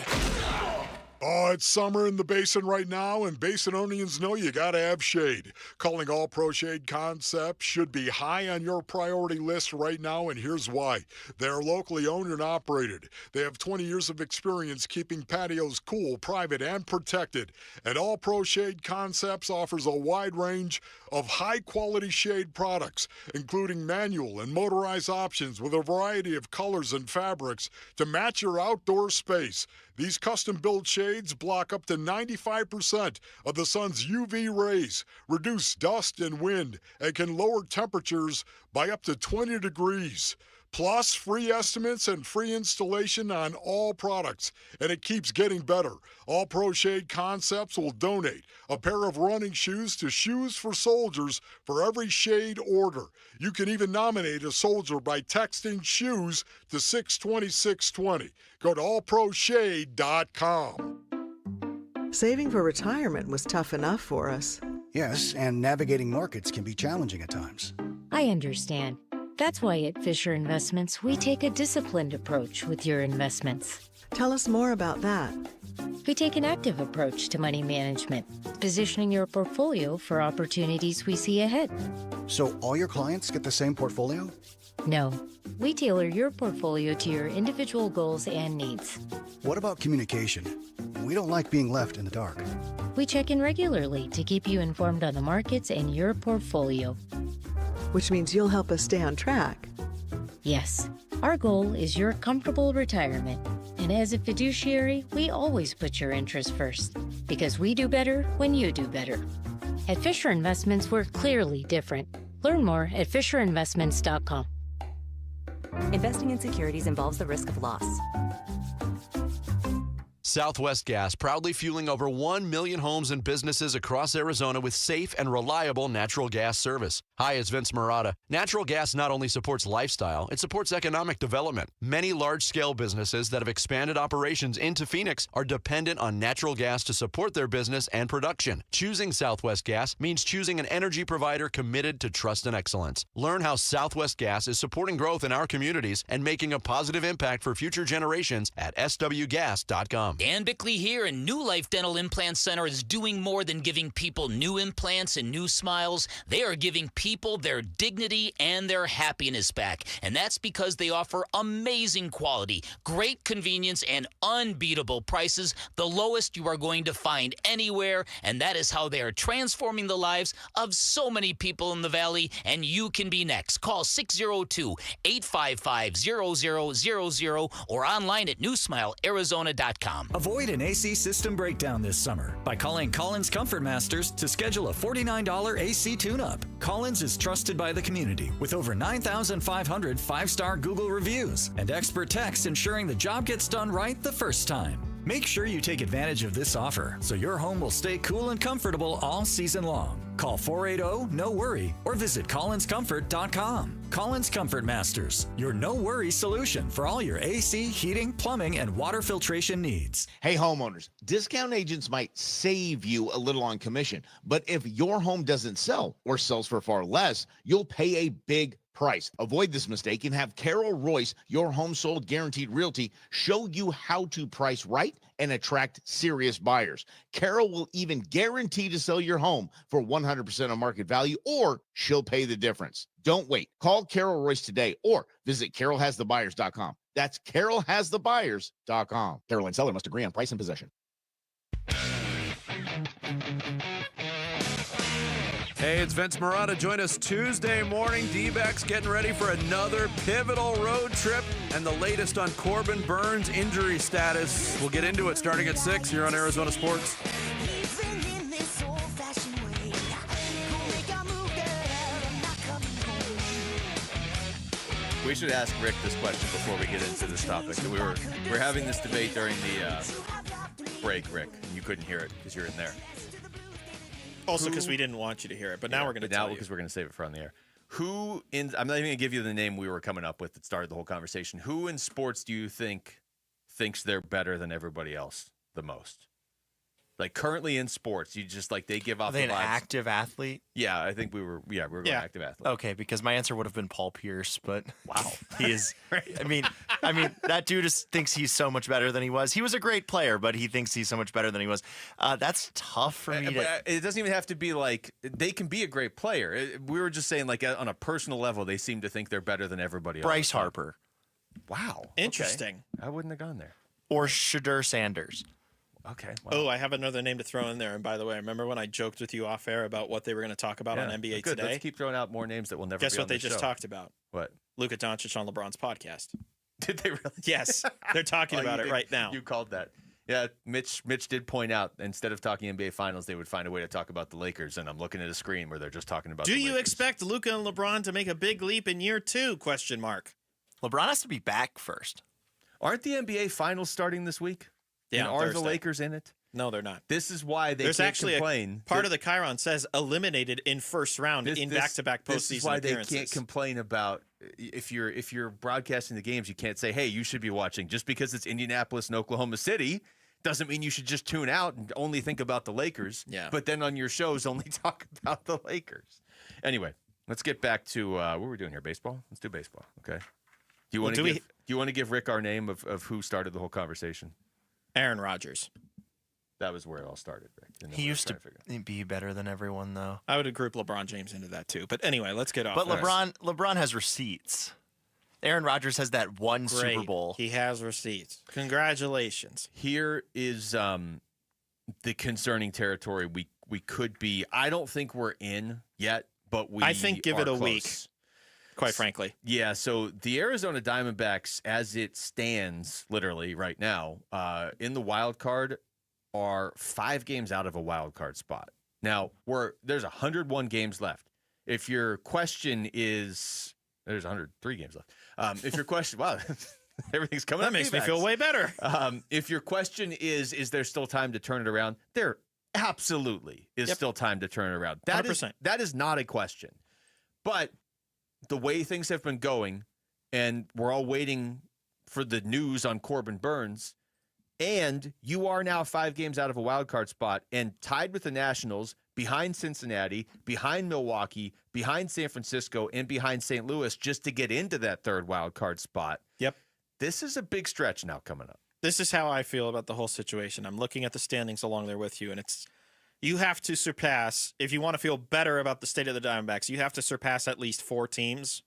Oh, it's summer in the Basin right now, and Basinonians know you got to have shade. Calling All Pro Shade Concepts should be high on your priority list right now, and here's why. They're locally owned and operated. They have 20 years of experience keeping patios cool, private, and protected. And All Pro Shade Concepts offers a wide range of high-quality shade products, including manual and motorized options with a variety of colors and fabrics to match your outdoor space. These custom-built shades block up to 95% of the sun's UV rays, reduce dust and wind, and can lower temperatures by up to 20 degrees. Plus, free estimates and free installation on all products. And it keeps getting better. All Pro Shade Concepts will donate a pair of running shoes to Shoes for Soldiers for every shade order. You can even nominate a soldier by texting shoes to 620-620. Go to allproshade.com. Saving for retirement was tough enough for us. Yes, and navigating markets can be challenging at times. I understand. That's why at Fisher Investments, we take a disciplined approach with your investments. Tell us more about that. We take an active approach to money management, positioning your portfolio for opportunities we see ahead. So all your clients get the same portfolio? No, we tailor your portfolio to your individual goals and needs. What about communication? We don't like being left in the dark. We check in regularly to keep you informed on the markets and your portfolio. Which means you'll help us stay on track. Yes, our goal is your comfortable retirement. And as a fiduciary, we always put your interests first, because we do better when you do better. At Fisher Investments, we're clearly different. Learn more at FisherInvestments.com. Investing in securities involves the risk of loss. Southwest Gas, proudly fueling over 1 million homes and businesses across Arizona with safe and reliable natural gas service. Hi, it's Vince Marotta. Natural gas not only supports lifestyle, it supports economic development. Many large-scale businesses that have expanded operations into Phoenix are dependent on natural gas to support their business and production. Choosing Southwest Gas means choosing an energy provider committed to trust and excellence. Learn how Southwest Gas is supporting growth in our communities and making a positive impact for future generations at swgas.com. Dan Bickley here, and New Life Dental Implant Center is doing more than giving people new implants and new smiles. They are giving people their dignity and their happiness back. And that's because they offer amazing quality, great convenience, and unbeatable prices, the lowest you are going to find anywhere. And that is how they are transforming the lives of so many people in the Valley, and you can be next. Call 602-855-0000 or online at newsmilearizona.com. Avoid an AC system breakdown this summer by calling Collins Comfort Masters to schedule a $49 AC tune-up. Collins is trusted by the community with over 9,500 five-star Google reviews and expert techs ensuring the job gets done right the first time. Make sure you take advantage of this offer so your home will stay cool and comfortable all season long. Call 480-NO-WORRY or visit collinscomfort.com. Collins Comfort Masters, your no-worry solution for all your AC, heating, plumbing, and water filtration needs. Hey, homeowners, discount agents might save you a little on commission, but if your home doesn't sell or sells for far less, you'll pay a big price. Avoid this mistake and have Carol Royce, your home sold guaranteed realty, show you how to price right and attract serious buyers. Carol will even guarantee to sell your home for 100% of market value, or she'll pay the difference. Don't wait. Call Carol Royce today or visit carolhasthebuyers.com. That's carolhasthebuyers.com. Caroline seller must agree on price and possession. Hey, it's Vince Marotta. Join us Tuesday morning. D-backs getting ready for another pivotal road trip and the latest on Corbin Burns' injury status. We'll get into it starting at 6 here on Arizona Sports. We should ask Rick this question before we get into this topic. We're having this debate during the break, Rick. You couldn't hear it because you're in there. Also, because we didn't want you to hear it, but now we're going to tell you. Because we're going to save it for on the air. I'm not even going to give you the name we were coming up with that started the whole conversation. Who in sports do you think thinks they're better than everybody else the most? Like currently in sports, you just like they give off Are they the an vibes. active athlete? Yeah, I think we were an active athlete. Okay, because my answer would have been Paul Pierce, but wow, he is. I mean, that dude thinks he's so much better than he was. He was a great player, but he thinks he's so much better than he was. That's tough for me to. It doesn't even have to be like they can be a great player. We were just saying like on a personal level, they seem to think they're better than everybody else. Bryce Harper. Wow, Interesting. Okay. I wouldn't have gone there. Or Shadur Sanders. Okay. Wow. Oh, I have another name to throw in there. And by the way, remember when I joked with you off air about what they were going to talk about on NBA good. Today? Let's keep throwing out more names that will never. Guess be what on they this just show. talked about? What? Luka Doncic on LeBron's podcast. Did they really? Yes, they're talking about it right now. You called that. Yeah, Mitch did point out instead of talking NBA Finals, they would find a way to talk about the Lakers, and I'm looking at a screen where they're just talking about. Do the you Lakers. expect Luka and LeBron to make a big leap in year 2? ? LeBron has to be back first. Aren't the NBA Finals starting this week? Yeah, and are Thursday. the Lakers in it? No, they're not. This is why There's can't actually complain. part of the Chiron says eliminated in first round in back-to-back postseason This is why appearances. they can't complain about if you're broadcasting the games. You can't say, "Hey, you should be watching." Just because it's Indianapolis and Oklahoma City doesn't mean you should just tune out and only think about the Lakers. Yeah. But then on your shows, only talk about the Lakers. Anyway, let's get back to what we're doing here. Baseball. Let's do baseball. Okay. Do you want to give Rick our name of who started the whole conversation? Aaron Rodgers. That was where it all started, Rick. He used to be better than everyone, though. I would group LeBron James into that too. But anyway, let's get off. But this. LeBron has receipts. Aaron Rodgers has that one Great. Super Bowl. He has receipts. Congratulations. Here is the concerning territory we could be. I don't think we're in yet, but I think give are it a close. week. Quite frankly. Yeah, so the Arizona Diamondbacks, as it stands literally right now, in the wild card, are 5 games out of a wild card spot. Now, there's 101 games left. If your question is, there's 103 games left. If your question, wow, everything's coming up. That makes me feel way better. If your question is there still time to turn it around? There absolutely is still time to turn it around. 100%. That is not a question. But the way things have been going, and we're all waiting for the news on Corbin Burns, and you are now 5 games out of a wild card spot and tied with the Nationals, behind Cincinnati, behind Milwaukee, behind San Francisco, and behind St. Louis just to get into that 3rd wild card spot. Yep. This is a big stretch now coming up. This is how I feel about the whole situation. I'm looking at the standings along there with you, and you have to surpass, if you want to feel better about the state of the Diamondbacks, you have to surpass at least 4 teams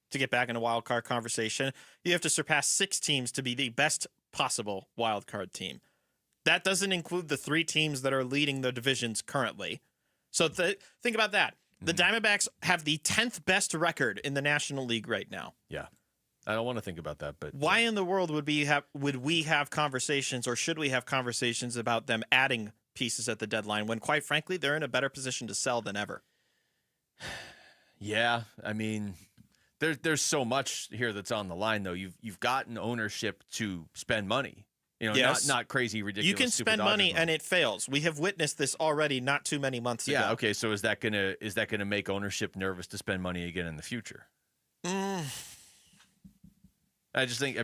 to get back in a wild card conversation. You have to surpass 6 teams to be the best possible wild card team. That doesn't include the 3 teams that are leading the divisions currently. So think about that. The Diamondbacks have the 10th best record in the National League right now. Yeah. I don't want to think about that, but why in the world would we have conversations, or should we have conversations about them adding pieces at the deadline when, quite frankly, they're in a better position to sell than ever? Yeah, I mean, there's so much here that's on the line, though. You've gotten ownership to spend money. You know, yes. not crazy, ridiculous. You can spend money and it fails. We have witnessed this already not too many months ago. Yeah, okay. So is that gonna make ownership nervous to spend money again in the future? I just think, I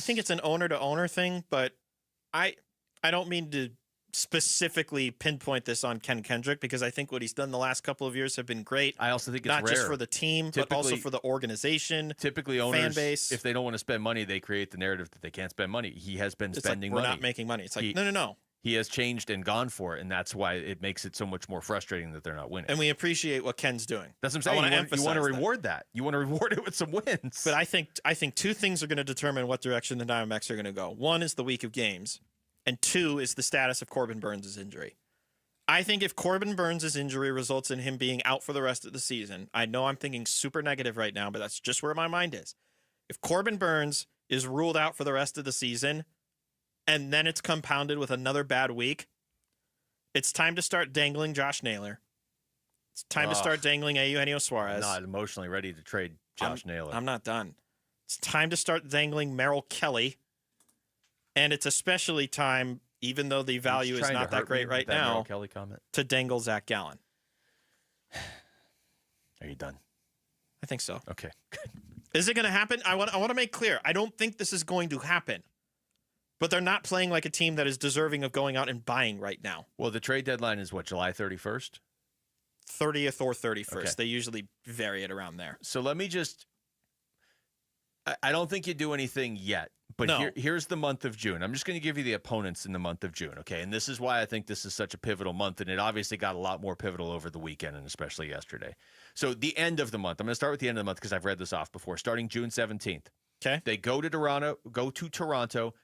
think it's an owner to owner thing, but I don't mean to specifically pinpoint this on Ken Kendrick, because I think what he's done the last couple of years have been great. I also think it's not rare. just for the team, but also for the organization. Typically, owners, fan base. if they don't want to spend money, they create the narrative that they can't spend money. He has been spending we're money. not making money. It's like, no. He has changed and gone for it, and that's why it makes it so much more frustrating that they're not winning. And we appreciate what Ken's doing. That's what I'm saying. You want to reward that. You want to reward it with some wins. But I think 2 things are going to determine what direction the Diamondbacks are going to go. 1 is the week of games, and 2 is the status of Corbin Burns' injury. I think if Corbin Burns' injury results in him being out for the rest of the season, I know I'm thinking super negative right now, but that's just where my mind is. If Corbin Burns is ruled out for the rest of the season, and then it's compounded with another bad week, it's time to start dangling Josh Naylor. It's time to start dangling Eugenio Suarez. I'm not emotionally ready to trade Josh Naylor. I'm not done. It's time to start dangling Merrill Kelly. And it's especially time, even though the value is not that great right now, Merrill Kelly comment. to dangle Zach Gallen. Are you done? I think so. Okay, good. Is it going to happen? I want to make clear, I don't think this is going to happen. but they're not playing like a team that is deserving of going out and buying right now. Well, the trade deadline is what, July 31st? 30th or 31st. Okay. They usually vary it around there. So let me just I don't think you do anything yet, but No. here's the month of June. I'm just going to give you the opponents in the month of June, okay? And this is why I think this is such a pivotal month, and it obviously got a lot more pivotal over the weekend and especially yesterday. So the end of the month. I'm going to start with the end of the month because I've read this off before. Starting June 17th. Okay. They go to Toronto,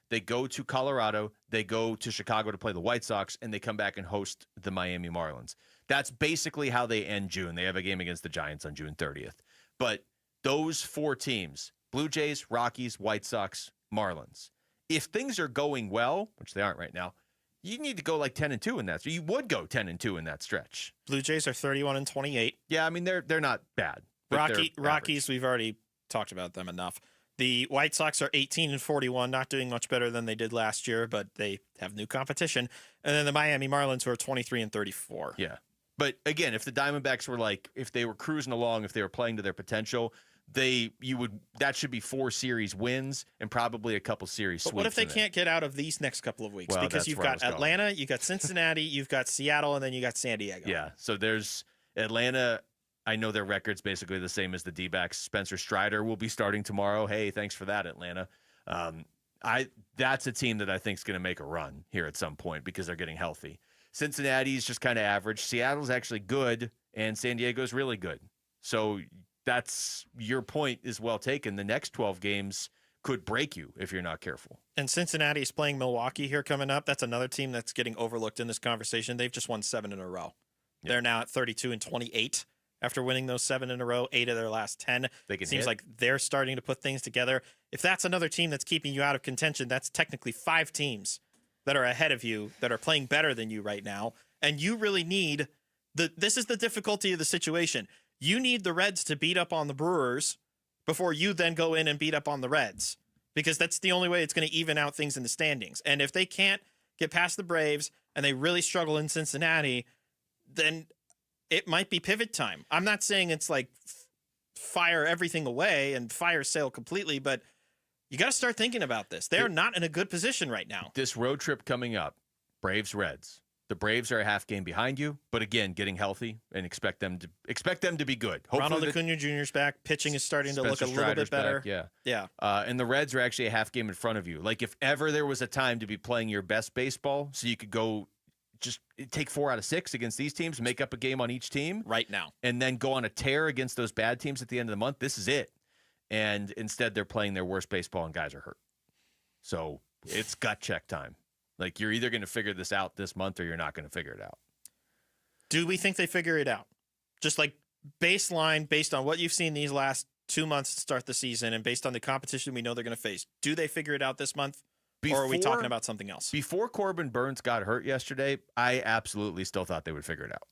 they go to Colorado, they go to Chicago to play the White Sox, and they come back and host the Miami Marlins. That's basically how they end June. They have a game against the Giants on June 30th. But those four teams, Blue Jays, Rockies, White Sox, Marlins, if things are going well, which they aren't right now, you need to go like 10-2 in that. So you would go 10-2 in that stretch. Blue Jays are 31-28. Yeah, I mean they're not bad. but they're Rockies, we've already talked about them enough. The White Sox are 18-41, not doing much better than they did last year, but they have new competition. And then the Miami Marlins, who are 23-34. Yeah. But again, if the Diamondbacks were if they were cruising along, if they were playing to their potential, that should be 4 series wins and probably a couple series sweeps. But what if they can't get out of these next couple of weeks? Well, because that's you've where I got was going. Atlanta, you've got Cincinnati, you've got Seattle, and then you got San Diego. Yeah. So there's Atlanta. I know their record's basically the same as the D-backs. Spencer Strider will be starting tomorrow. Hey, thanks for that, Atlanta. That's a team that I think is going to make a run here at some point because they're getting healthy. Cincinnati's just kind of average. Seattle's actually good, and San Diego's really good. So that's your point is well taken. The next 12 games could break you if you're not careful. And Cincinnati's playing Milwaukee here coming up. That's another team that's getting overlooked in this conversation. They've just won 7 in a row. Yeah. They're now at 32-28 after winning those 7 in a row, 8 of their last 10. They Seems like they're starting to put things together. If that's another team that's keeping you out of contention, that's technically 5 teams that are ahead of you that are playing better than you right now. And you really need this is the difficulty of the situation. You need the Reds to beat up on the Brewers before you then go in and beat up on the Reds, because that's the only way it's going to even out things in the standings. And if they can't get past the Braves and they really struggle in Cincinnati, then it might be pivot time. I'm not saying it's like fire everything away and fire sale completely, but you got to start thinking about this. They're not in a good position right now. This road trip coming up, Braves-Reds. The Braves are a half game behind you, but again, getting healthy and expect them to be good. Hopefully Ronald Acuna Jr.'s back. Pitching is starting to look a Spencer little bit Strider's better. back, Yeah. And the Reds are actually a half game in front of you. Like if ever there was a time to be playing your best baseball, so you could go just take 4 out of 6 against these teams, make up a game on each team right now, and then go on a tear against those bad teams at the end of the month. This is it. And instead, they're playing their worst baseball, and guys are hurt. So it's gut check time. Like you're either going to figure this out this month, or you're not going to figure it out. Do we think they figure it out? Just like baseline, based on what you've seen these last 2 months to start the season, and based on the competition we know they're going to face, do they figure it out this month? Or are we talking about something else? Before Corbin Burns got hurt yesterday, I absolutely still thought they would figure it out.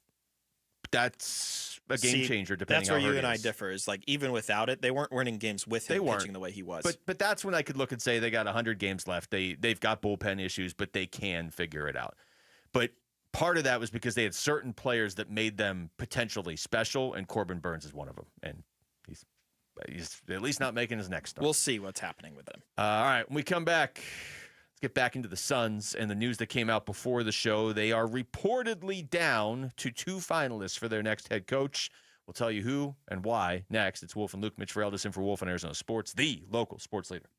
That's a game changer, depending that's on where how hurt you and he I is. differ. Is like even without it, they weren't winning games with him pitching the way he was. But that's when I could look and say they got 100 games left. They've got bullpen issues, but they can figure it out. But part of that was because they had certain players that made them potentially special, and Corbin Burns is one of them. And he's at least not making his next start. We'll see what's happening with him. All right, when we come back, let's get back into the Suns and the news that came out before the show. They are reportedly down to 2 finalists for their next head coach. We'll tell you who and why next. It's Wolf and Luke. Mitch Ferrell in for Wolf on Arizona Sports, the local sports leader.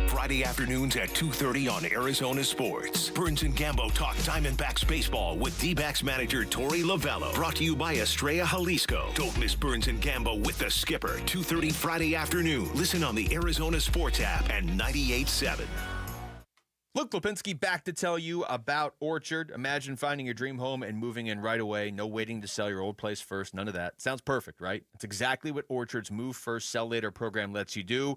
Friday afternoons at 2:30 on Arizona Sports. Burns and Gambo talk Diamondbacks baseball with D-backs manager Torey Lovello. Brought to you by Estrella Jalisco. Don't miss Burns and Gambo with the skipper. 2:30 Friday afternoon. Listen on the Arizona Sports app and 98.7. Luke Lipinski back to tell you about Orchard. Imagine finding your dream home and moving in right away. No waiting to sell your old place first. None of that. Sounds perfect, right? It's exactly what Orchard's Move First, Sell Later program lets you do.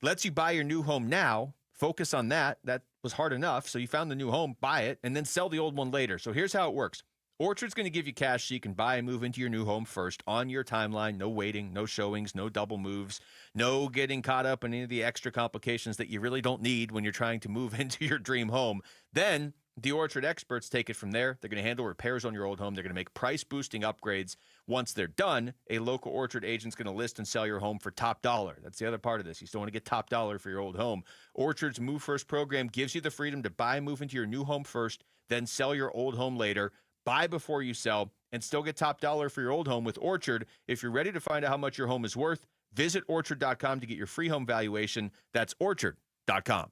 Lets you buy your new home now. Focus on that. That was hard enough. So you found the new home, buy it, and then sell the old one later. So here's how it works. Orchard's going to give you cash so you can buy and move into your new home first on your timeline. No waiting, no showings, no double moves, no getting caught up in any of the extra complications that you really don't need when you're trying to move into your dream home. Then The Orchard experts take it from there. They're going to handle repairs on your old home. They're going to make price-boosting upgrades. Once they're done, a local Orchard agent's going to list and sell your home for top dollar. That's the other part of this. You still want to get top dollar for your old home. Orchard's Move First program gives you the freedom to buy and move into your new home first, then sell your old home later. Buy before you sell and still get top dollar for your old home with Orchard. If you're ready to find out how much your home is worth, visit Orchard.com to get your free home valuation. That's Orchard.com.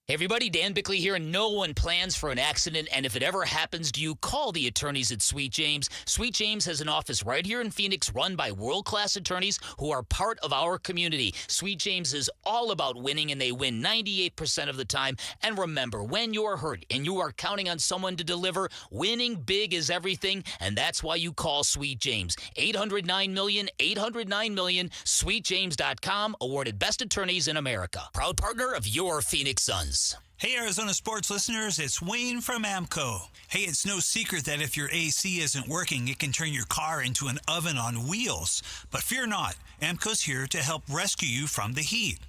Hey everybody, Dan Bickley here, and no one plans for an accident, and if it ever happens to you, call the attorneys at Sweet James. Sweet James has an office right here in Phoenix run by world-class attorneys who are part of our community. Sweet James is all about winning, and they win 98% of the time. And remember, when you're hurt and you are counting on someone to deliver, winning big is everything, and that's why you call Sweet James. 809-million, 809-million, sweetjames.com, awarded Best Attorneys in America. Proud partner of your Phoenix Suns. Hey, Arizona sports listeners, it's Wayne from AMCO. Hey, it's no secret that if your AC isn't working, it can turn your car into an oven on wheels. But fear not, AMCO's here to help rescue you from the heat.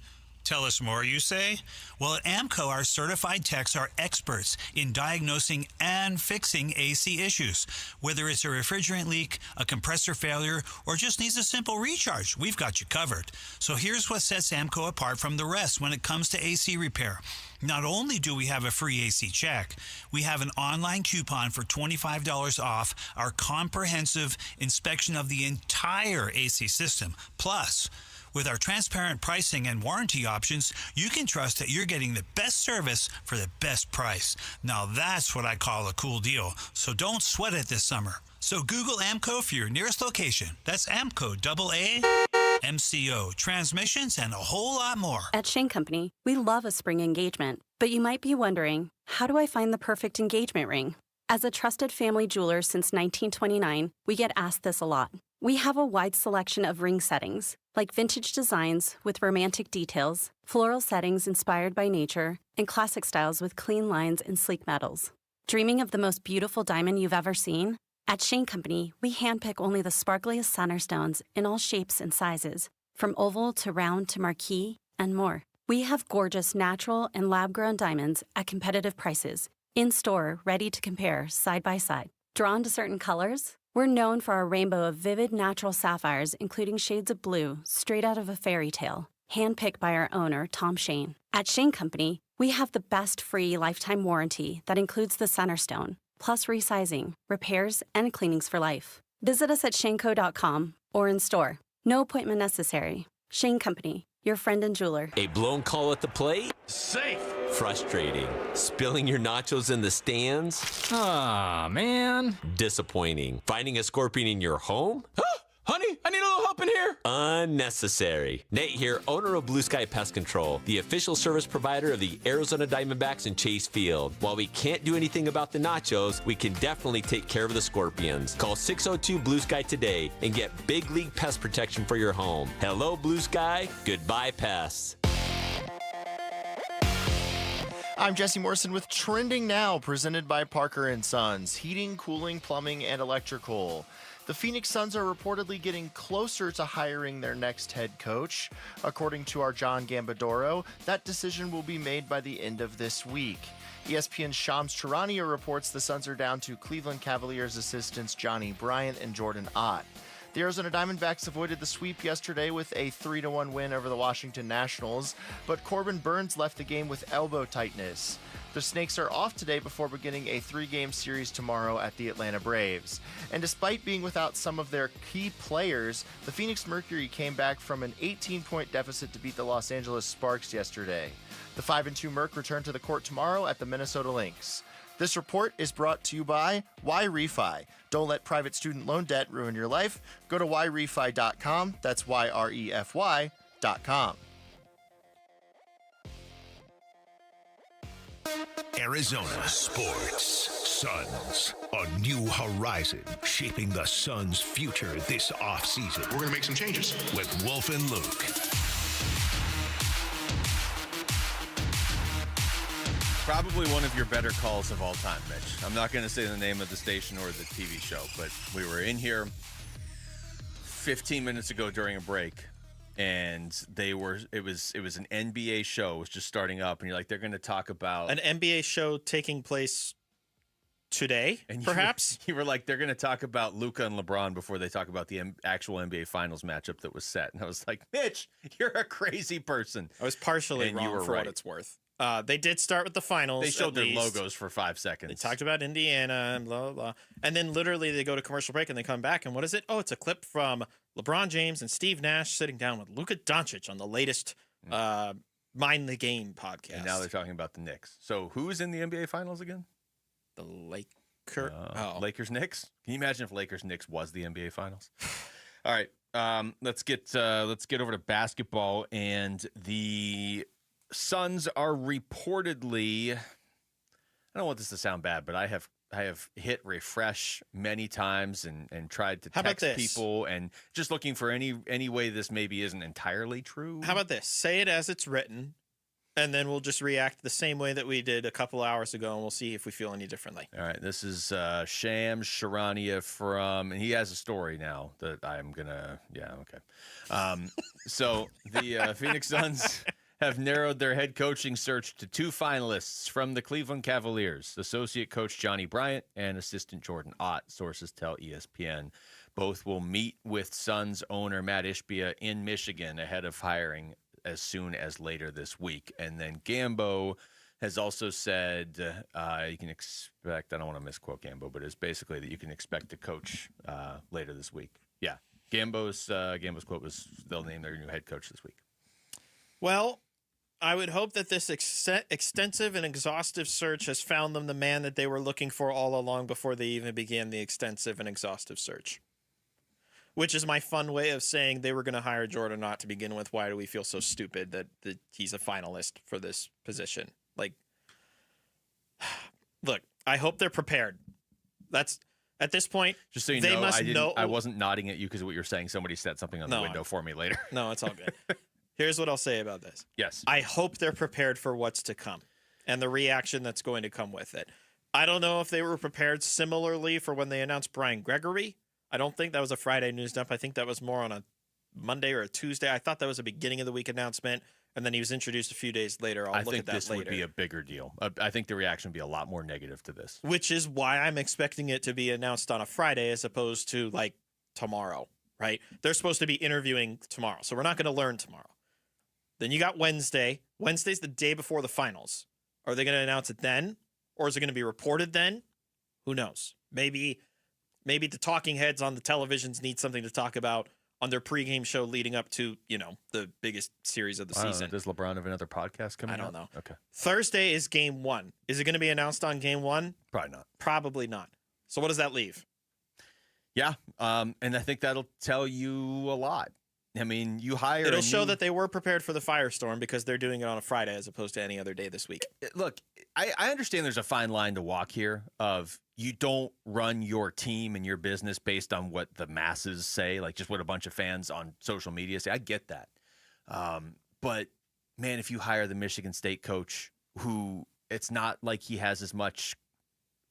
Tell us more, you say? Well, at AMCO, our certified techs are experts in diagnosing and fixing AC issues. Whether it's a refrigerant leak, a compressor failure, or just needs a simple recharge, we've got you covered. So here's what sets AMCO apart from the rest when it comes to AC repair. Not only do we have a free AC check, we have an online coupon for $25 off our comprehensive inspection of the entire AC system. Plus, with our transparent pricing and warranty options, you can trust that you're getting the best service for the best price. Now that's what I call a cool deal. So don't sweat it this summer. So Google AMCO for your nearest location. That's AMCO, AAMCO, transmissions, and a whole lot more. At Shane Company, we love a spring engagement. But you might be wondering, how do I find the perfect engagement ring? As a trusted family jeweler since 1929, we get asked this a lot. We have a wide selection of ring settings, like vintage designs with romantic details, floral settings inspired by nature, and classic styles with clean lines and sleek metals. Dreaming of the most beautiful diamond you've ever seen? At Shane Company, we handpick only the sparkliest center stones in all shapes and sizes, from oval to round to marquise, and more. We have gorgeous natural and lab-grown diamonds at competitive prices, in-store, ready to compare side by side. Drawn to certain colors? We're known for our rainbow of vivid natural sapphires, including shades of blue, straight out of a fairy tale, handpicked by our owner, Tom Shane. At Shane Company, we have the best free lifetime warranty that includes the center stone, plus resizing, repairs, and cleanings for life. Visit us at shaneco.com or in store. No appointment necessary. Shane Company, your friend and jeweler. A blown call at the plate? Safe. Frustrating. Spilling your nachos in the stands? Ah, man. Disappointing. Finding a scorpion in your home? Honey, I need a little help in here. Unnecessary. Nate here, owner of Blue Sky Pest Control, the official service provider of the Arizona Diamondbacks in Chase Field. While we can't do anything about the nachos, we can definitely take care of the scorpions. Call 602 Blue Sky today and get big league pest protection for your home. Hello, Blue Sky. Goodbye, pests. I'm Jesse Morrison with Trending Now, presented by Parker & Sons, heating, cooling, plumbing, and electrical. The Phoenix Suns are reportedly getting closer to hiring their next head coach. According to our John Gambadoro, that decision will be made by the end of this week. ESPN's Shams Charania reports the Suns are down to Cleveland Cavaliers assistants Johnny Bryant and Jordan Ott. The Arizona Diamondbacks avoided the sweep yesterday with a 3-1 win over the Washington Nationals, but Corbin Burns left the game with elbow tightness. The Snakes are off today before beginning a 3-game series tomorrow at the Atlanta Braves. And despite being without some of their key players, the Phoenix Mercury came back from an 18-point deficit to beat the Los Angeles Sparks yesterday. The 5-2 Merc return to the court tomorrow at the Minnesota Lynx. This report is brought to you by YRefi. Don't let private student loan debt ruin your life. Go to YRefi.com. That's YREFY.com. Arizona Sports Suns. A new horizon shaping the Suns' future this offseason. We're going to make some changes with Wolf and Luke. Probably one of your better calls of all time, Mitch. I'm not going to say the name of the station or the TV show, but we were in here 15 minutes ago during a break, and it was an NBA show. It was just starting up, and you're like, they're going to talk about an NBA show taking place today, and perhaps. You were like, they're going to talk about Luka and LeBron before they talk about the actual NBA Finals matchup that was set. And I was like, Mitch, you're a crazy person. I was partially And wrong you were for right. what it's worth. They did start with the finals. They showed at their least. logos for 5 seconds. They talked about Indiana and blah, blah, blah. And then literally they go to commercial break and they come back. And what is it? Oh, it's a clip from LeBron James and Steve Nash sitting down with Luka Doncic on the latest Mind the Game podcast. And now they're talking about the Knicks. So who's in the NBA Finals again? The Lakers Knicks. Can you imagine if Lakers Knicks was the NBA Finals? All right, let's get over to basketball, and the Suns are reportedly. I don't want this to sound bad, but I have hit refresh many times and tried to text people and just looking for any way this maybe isn't entirely true. How about this? Say it as it's written, and then we'll just react the same way that we did a couple hours ago, and we'll see if we feel any differently. All right, this is Shams Charania and he has a story now that I'm gonna. Yeah, okay. So the Phoenix Suns have narrowed their head coaching search to 2 finalists from the Cleveland Cavaliers, associate coach Johnny Bryant and assistant Jordan Ott, sources tell ESPN. Both will meet with Suns owner Matt Ishbia in Michigan ahead of hiring as soon as later this week. And then Gambo has also said you can expect, I don't want to misquote Gambo, but it's basically that you can expect to coach later this week. Yeah, Gambo's quote was they'll name their new head coach this week. Well, I would hope that this extensive and exhaustive search has found them the man that they were looking for all along before they even began the extensive and exhaustive search. Which is my fun way of saying they were going to hire Jordan Ott to begin with. Why do we feel so stupid that he's a finalist for this position? Like, look, I hope they're prepared. That's at this point. Just so you they know, must know. I wasn't nodding at you because of what you're saying. Somebody set something on the window for me later. No, it's all good. Here's what I'll say about this. Yes. I hope they're prepared for what's to come and the reaction that's going to come with it. I don't know if they were prepared similarly for when they announced Brian Gregory. I don't think that was a Friday news dump. I think that was more on a Monday or a Tuesday. I thought that was a beginning of the week announcement, and then he was introduced a few days later. I think this would be a bigger deal. I think the reaction would be a lot more negative to this. Which is why I'm expecting it to be announced on a Friday as opposed to like tomorrow, right? They're supposed to be interviewing tomorrow, so we're not going to learn tomorrow. Then you got Wednesday. Wednesday's the day before the finals. Are they going to announce it then? Or is it going to be reported then? Who knows? Maybe the talking heads on the televisions need something to talk about on their pregame show leading up to, the biggest series of the season. Does LeBron have another podcast coming out? I don't know. Okay. Thursday is game 1. Is it going to be announced on game 1? Probably not. Probably not. So what does that leave? Yeah, and I think that'll tell you a lot. I mean, you hire. It'll show that they were prepared for the firestorm because they're doing it on a Friday as opposed to any other day this week. Look, I understand there's a fine line to walk here of you don't run your team and your business based on what the masses say, like just what a bunch of fans on social media say. I get that. But, man, if you hire the Michigan State coach who it's not like he has as much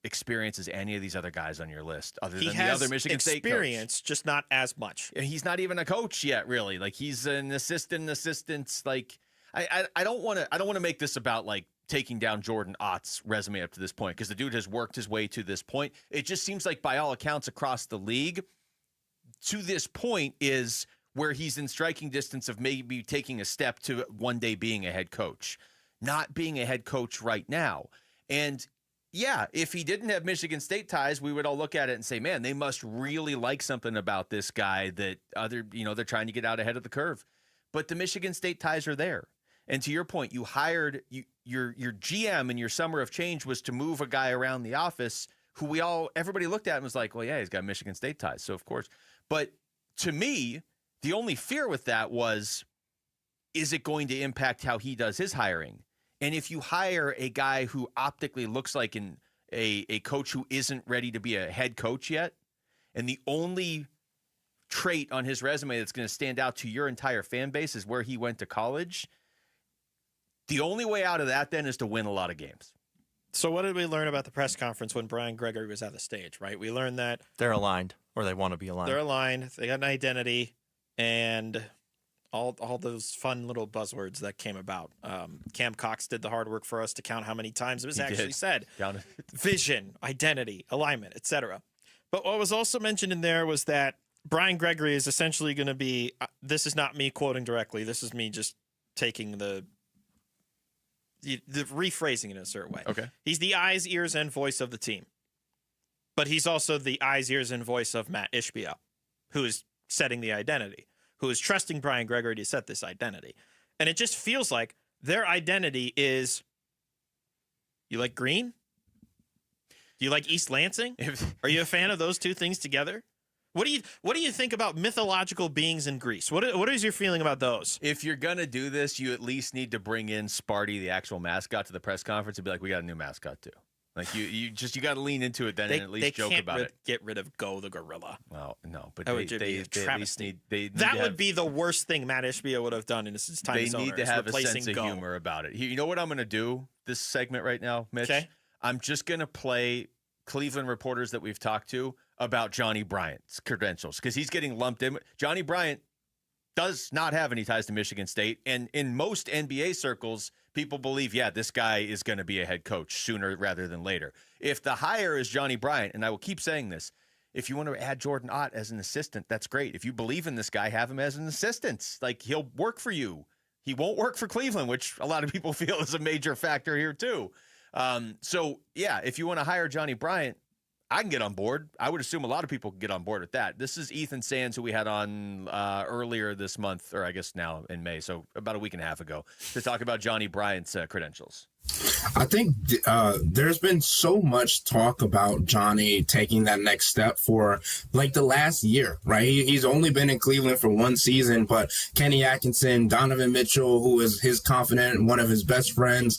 experience as any of these other guys on your list other than the other Michigan State coach. Experience, just not as much. He's not even a coach yet, really. Like he's an assistant. Like I don't want to make this about like taking down Jordan Ott's resume up to this point because the dude has worked his way to this point. It just seems like by all accounts across the league to this point is where he's in striking distance of maybe taking a step to one day being a head coach, not being a head coach right now. And yeah, if he didn't have Michigan State ties, we would all look at it and say, man, they must really like something about this guy that they're trying to get out ahead of the curve. But the Michigan State ties are there. And to your point, you hired your GM in your summer of change was to move a guy around the office who everybody looked at and was like, well, yeah, he's got Michigan State ties. So of course, but to me, the only fear with that was, is it going to impact how he does his hiring? And if you hire a guy who optically looks like a coach who isn't ready to be a head coach yet, and the only trait on his resume that's going to stand out to your entire fan base is where he went to college, the only way out of that then is to win a lot of games. So what did we learn about the press conference when Brian Gregory was at the stage, right? We learned that they're aligned, or they want to be aligned. They're aligned. They got an identity, and all those fun little buzzwords that came about. Cam Cox did the hard work for us to count how many times it was actually said. Vision, identity, alignment, etc. But what was also mentioned in there was that Brian Gregory is essentially going to be, this is not me quoting directly, this is me just taking the rephrasing it in a certain way. Okay. He's the eyes, ears, and voice of the team. But he's also the eyes, ears, and voice of Matt Ishbia, who is setting the identity, who is trusting Brian Gregory to set this identity. And it just feels like their identity is, you like green? Do you like East Lansing? Are you a fan of those two things together? What do you think about mythological beings in Greece? What is your feeling about those? If you're gonna do this, you at least need to bring in Sparty, the actual mascot, to the press conference and be like, "We got a new mascot too." Like you got to lean into it then and at least joke about it. Get rid of Go the gorilla. Well, no, but That they at least need that would be the worst thing Matt Ishbia would have done in his time as owner. They need to have a sense of Go. humor about it. You know what I'm going to do this segment right now, Mitch? Okay. I'm just going to play Cleveland reporters that we've talked to about Johnny Bryant's credentials because he's getting lumped in. Johnny Bryant does not have any ties to Michigan State, and in most NBA circles, people believe, yeah, this guy is going to be a head coach sooner rather than later. If the hire is Johnny Bryant, and I will keep saying this, if you want to add Jordan Ott as an assistant, that's great. If you believe in this guy, have him as an assistant. Like, he'll work for you. He won't work for Cleveland, which a lot of people feel is a major factor here too. So, yeah, if you want to hire Johnny Bryant, I can get on board. I would assume a lot of people can get on board with that. This is Ethan Sands, who we had on earlier this month, or I guess now in May, so about a week and a half ago, to talk about Johnny Bryant's credentials. I think there's been so much talk about Johnny taking that next step for like the last year, right? He's only been in Cleveland for one season, but Kenny Atkinson, Donovan Mitchell, who is his confidant and one of his best friends,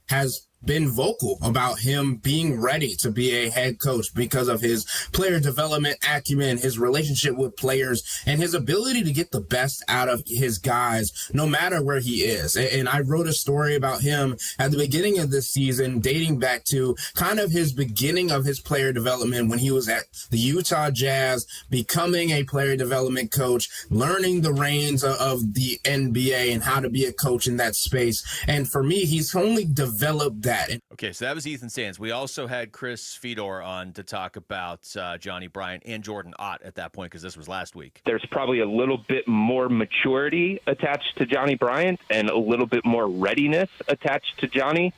has been vocal about him being ready to be a head coach because of his player development acumen, his relationship with players, and his ability to get the best out of his guys, no matter where he is. And I wrote a story about him at the beginning of this season, dating back to kind of his beginning of his player development when he was at the Utah Jazz, becoming a player development coach, learning the reins of the NBA and how to be a coach in that space. And for me, he's only developed that. Okay, so that was Ethan Sands. We also had Chris Fedor on to talk about Johnny Bryant and Jordan Ott at that point because this was last week. There's probably a little bit more maturity attached to Johnny Bryant and a little bit more readiness attached to Johnny.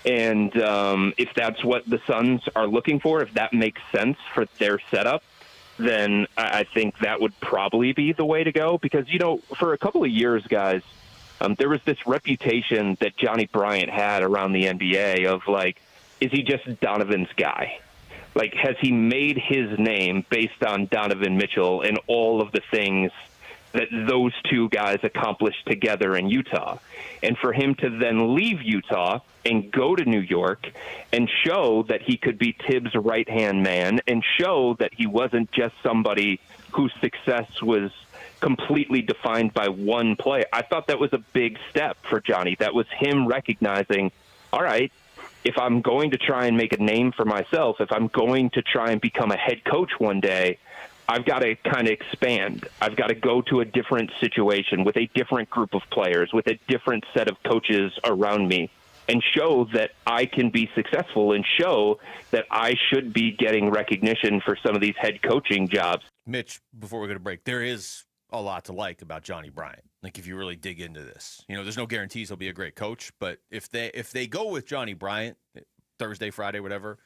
And if that's what the Suns are looking for, if that makes sense for their setup, then I think that would probably be the way to go. Because, you know, for a couple of years, guys, there was this reputation that Johnny Bryant had around the NBA of, like, is he just Donovan's guy? Like, has he made his name based on Donovan Mitchell and all of the things that those two guys accomplished together in Utah? And for him to then leave Utah and go to New York and show that he could be Tibbs' right-hand man and show that he wasn't just somebody whose success was completely defined by one play. I thought that was a big step for Johnny. That was him recognizing, all right, if I'm going to try and make a name for myself, if I'm going to try and become a head coach one day, I've got to kind of expand. I've got to go to a different situation with a different group of players, with a different set of coaches around me, and show that I can be successful and show that I should be getting recognition for some of these head coaching jobs. Mitch, before we go to break, there is a lot to like about Johnny Bryant. Like, if you really dig into this, you know, there's no guarantees he'll be a great coach, but if they go with Johnny Bryant Thursday, Friday, whatever,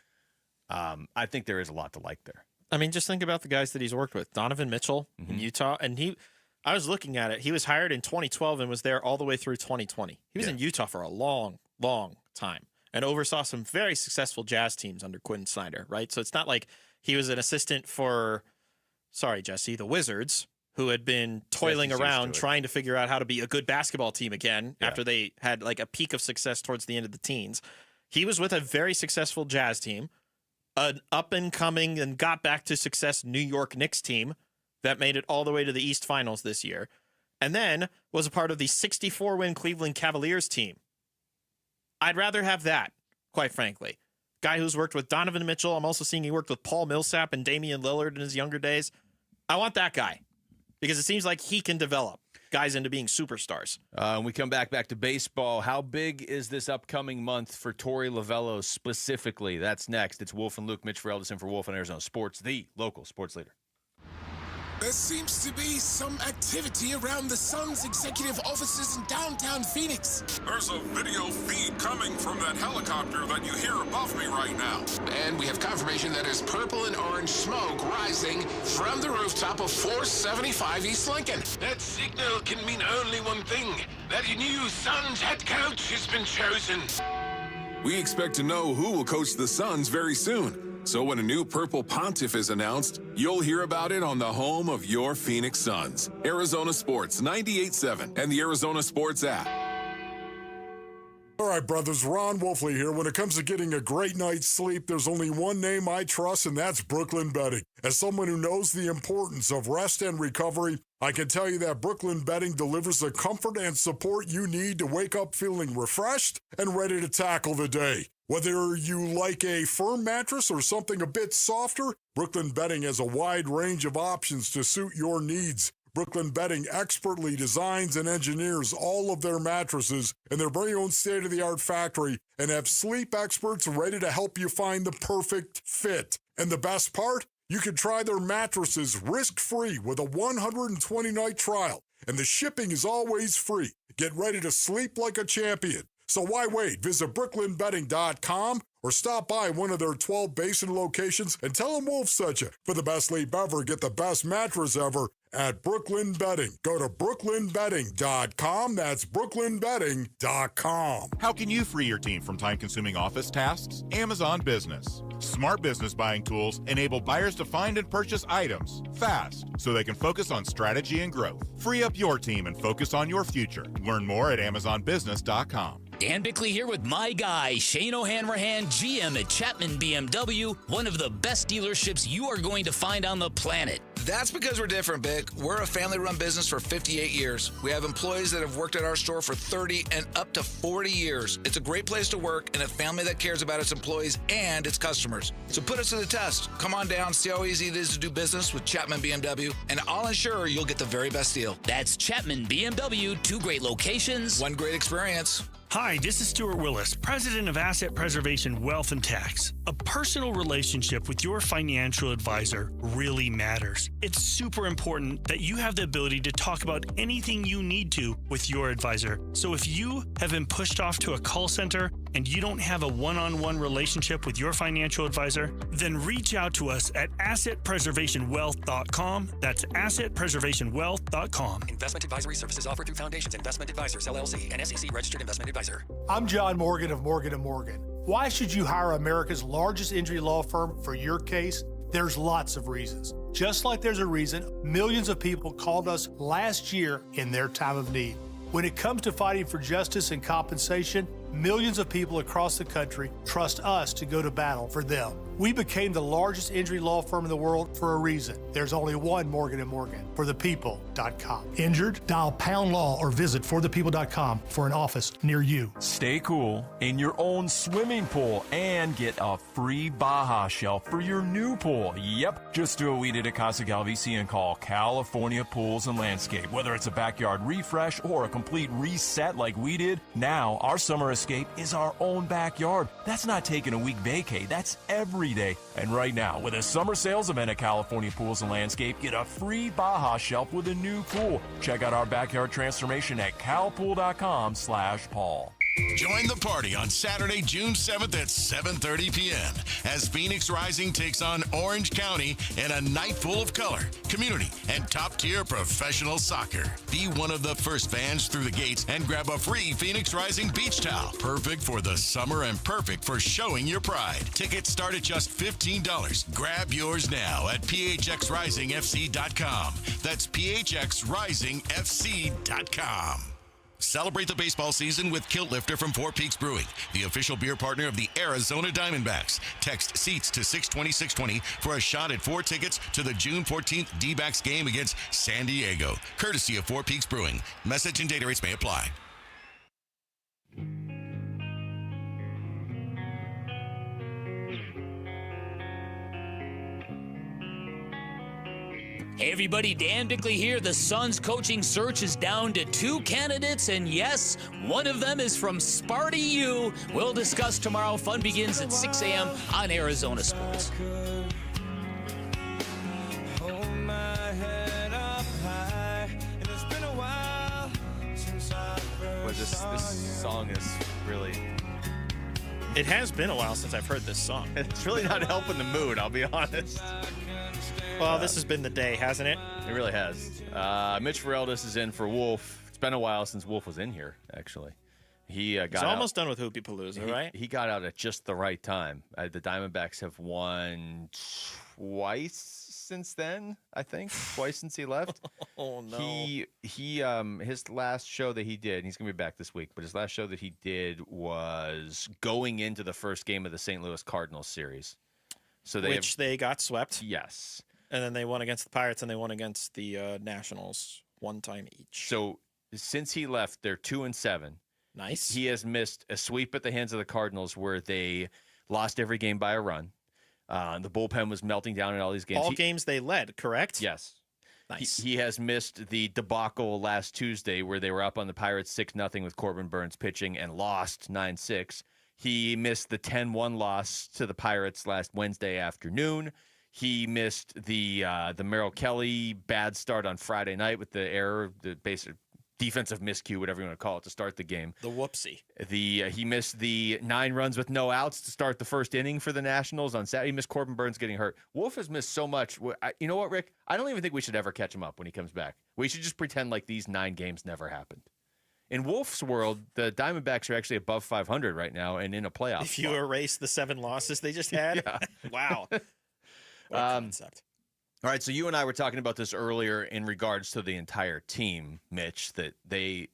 I think there is a lot to like there. I mean, just think about the guys that he's worked with. Donovan Mitchell in Utah, and I was looking at it. He was hired in 2012 and was there all the way through 2020. He was in Utah for a long, long time and oversaw some very successful Jazz teams under Quinn Snyder, right? So it's not like he was an assistant for, sorry, Jesse, the Wizards, who had been toiling around trying to figure out how to be a good basketball team again after they had like a peak of success towards the end of the teens. He was with a very successful Jazz team, an up-and-coming and got back to success New York Knicks team that made it all the way to the East Finals this year, and then was a part of the 64-win Cleveland Cavaliers team. I'd rather have that, quite frankly. Guy who's worked with Donovan Mitchell. I'm also seeing he worked with Paul Millsap and Damian Lillard in his younger days. I want that guy, because it seems like he can develop. guys into being superstars. When we come back to baseball, how big is this upcoming month for Torey Lovello specifically? That's next. It's Wolf and Luke. Mitch Ferrell in for Wolf and Arizona Sports, the local sports leader. There seems to be some activity around the Suns executive offices in downtown Phoenix. There's a video feed coming from that helicopter that you hear above me right now. And we have confirmation that there's purple and orange smoke rising from the rooftop of 475 East Lincoln. That signal can mean only one thing, that a new Suns head coach has been chosen. We expect to know who will coach the Suns very soon. So when a new purple pontiff is announced, you'll hear about it on the home of your Phoenix Suns. Arizona Sports 98.7 and the Arizona Sports app. All right, brothers, Ron Wolfley here. When it comes to getting a great night's sleep, there's only one name I trust, and that's Brooklyn Bedding. As someone who knows the importance of rest and recovery, I can tell you that Brooklyn Bedding delivers the comfort and support you need to wake up feeling refreshed and ready to tackle the day. Whether you like a firm mattress or something a bit softer, Brooklyn Bedding has a wide range of options to suit your needs. Brooklyn Bedding expertly designs and engineers all of their mattresses in their very own state-of-the-art factory and have sleep experts ready to help you find the perfect fit. And the best part? You can try their mattresses risk-free with a 120-night trial, and the shipping is always free. Get ready to sleep like a champion. So why wait? Visit brooklynbedding.com or stop by one of their 12 Basin locations and tell them Wolf sent you. For the best sleep ever, get the best mattress ever at Brooklyn Bedding. Go to brooklynbedding.com. That's brooklynbedding.com. How can you free your team from time-consuming office tasks? Amazon Business. Smart business buying tools enable buyers to find and purchase items fast so they can focus on strategy and growth. Free up your team and focus on your future. Learn more at amazonbusiness.com. Dan Bickley here with my guy, Shane O'Hanrahan, GM at Chapman BMW, one of the best dealerships you are going to find on the planet. That's because we're different, Bick. We're a family-run business for 58 years. We have employees that have worked at our store for 30 and up to 40 years. It's a great place to work and a family that cares about its employees and its customers. So put us to the test. Come on down, see how easy it is to do business with Chapman BMW, and I'll ensure you'll get the very best deal. That's Chapman BMW, 2 great locations, 1 great experience. Hi, this is Stuart Willis, President of Asset Preservation Wealth and Tax. A personal relationship with your financial advisor really matters. It's super important that you have the ability to talk about anything you need to with your advisor. So if you have been pushed off to a call center and you don't have a one-on-one relationship with your financial advisor, then reach out to us at assetpreservationwealth.com. That's assetpreservationwealth.com. Investment advisory services offered through Foundations Investment Advisors, LLC, an SEC-registered investment advisor. I'm John Morgan of Morgan & Morgan. Why should you hire America's largest injury law firm for your case? There's lots of reasons. Just like there's a reason millions of people called us last year in their time of need. When it comes to fighting for justice and compensation, millions of people across the country trust us to go to battle for them. We became the largest injury law firm in the world for a reason. There's only one Morgan & Morgan, forthepeople.com. Injured? Dial #law or visit forthepeople.com for an office near you. Stay cool in your own swimming pool and get a free Baja shelf for your new pool. Yep, just do what we did at Casa Galvisi and call California Pools and Landscape. Whether it's a backyard refresh or a complete reset like we did, now our summer escape is our own backyard. That's not taking a week vacay, that's every day. And right now, with a summer sales event at California Pools and Landscape, get a free Baja shelf with a new pool. Check out our backyard transformation at calpool.com/Paul. Join the party on Saturday, June 7th at 7:30 p.m. as Phoenix Rising takes on Orange County in a night full of color, community, and top-tier professional soccer. Be one of the first fans through the gates and grab a free Phoenix Rising beach towel. Perfect for the summer and perfect for showing your pride. Tickets start at just $15. Grab yours now at phxrisingfc.com. That's phxrisingfc.com. Celebrate the baseball season with Kilt Lifter from Four Peaks Brewing, the official beer partner of the Arizona Diamondbacks. Text SEATS to 620-620 for a shot at 4 tickets to the June 14th D-backs game against San Diego. Courtesy of Four Peaks Brewing. Message and data rates may apply. Hey everybody, Dan Bickley here. The Suns coaching search is down to 2 candidates, and yes, one of them is from Sparty U. We'll discuss tomorrow. Fun begins at 6 a.m. on Arizona Sports. Well, this song is really... It has been a while since I've heard this song. It's really not helping the mood, I'll be honest. Well, this has been the day, hasn't it? It really has. Mitch Feraldis is in for Wolf. It's been a while since Wolf was in here, actually. He's almost done with Hoopy Palooza, right? He got out at just the right time. The Diamondbacks have won twice since then, I think. Twice since he left. Oh, no. He his last show that he did, and he's going to be back this week, but his last show that he did was going into the first game of the St. Louis Cardinals series. So they got swept. Yes. And then they won against the Pirates and they won against the Nationals one time each. So since he left, they're 2-7. Nice. He has missed a sweep at the hands of the Cardinals where they lost every game by a run. The bullpen was melting down in all these games. All games they led, correct? Yes. Nice. He has missed the debacle last Tuesday where they were up on the Pirates 6-0 with Corbin Burns pitching and lost 9-6. He missed the 10-1 loss to the Pirates last Wednesday afternoon. He missed the Merrill Kelly bad start on Friday night with the error, the basic defensive miscue, whatever you want to call it, to start the game. The whoopsie. He missed the 9 runs with no outs to start the first inning for the Nationals on Saturday. He missed Corbin Burns getting hurt. Wolf has missed so much. You know what, Rick? I don't even think we should ever catch him up when he comes back. We should just pretend like these 9 games never happened. In Wolf's world, the Diamondbacks are actually above 500 right now and in a playoff If you erase the 7 losses they just had? Yeah. Wow. What a concept. All right, so you and I were talking about this earlier in regards to the entire team, Mitch, that they,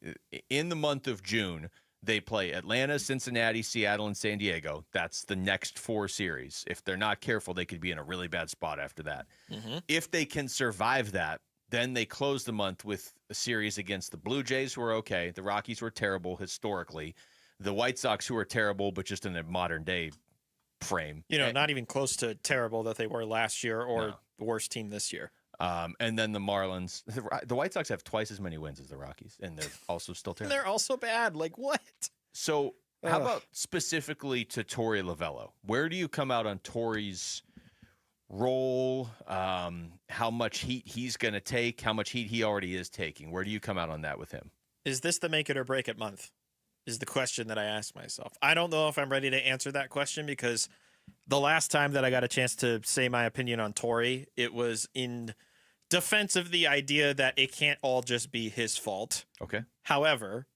in the month of June, they play Atlanta, Cincinnati, Seattle, and San Diego. That's the next 4 series. If they're not careful, they could be in a really bad spot after that. Mm-hmm. If they can survive that, then they close the month with a series against the Blue Jays, who are okay. The Rockies were terrible historically. The White Sox, who are terrible, but just in a modern day frame. Not even close to terrible that they were last year or the worst team this year. And then the Marlins. The White Sox have twice as many wins as the Rockies, and they're also still terrible. And they're also bad. Like, what? So how about specifically to Torey Lovello? Where do you come out on Torey's role? How much heat he's going to take? How much heat he already is taking? Where do you come out on that with him? Is this the make it or break it month? Is the question that I ask myself. I don't know if I'm ready to answer that question because the last time that I got a chance to say my opinion on Torey, it was in defense of the idea that it can't all just be his fault. Okay. However,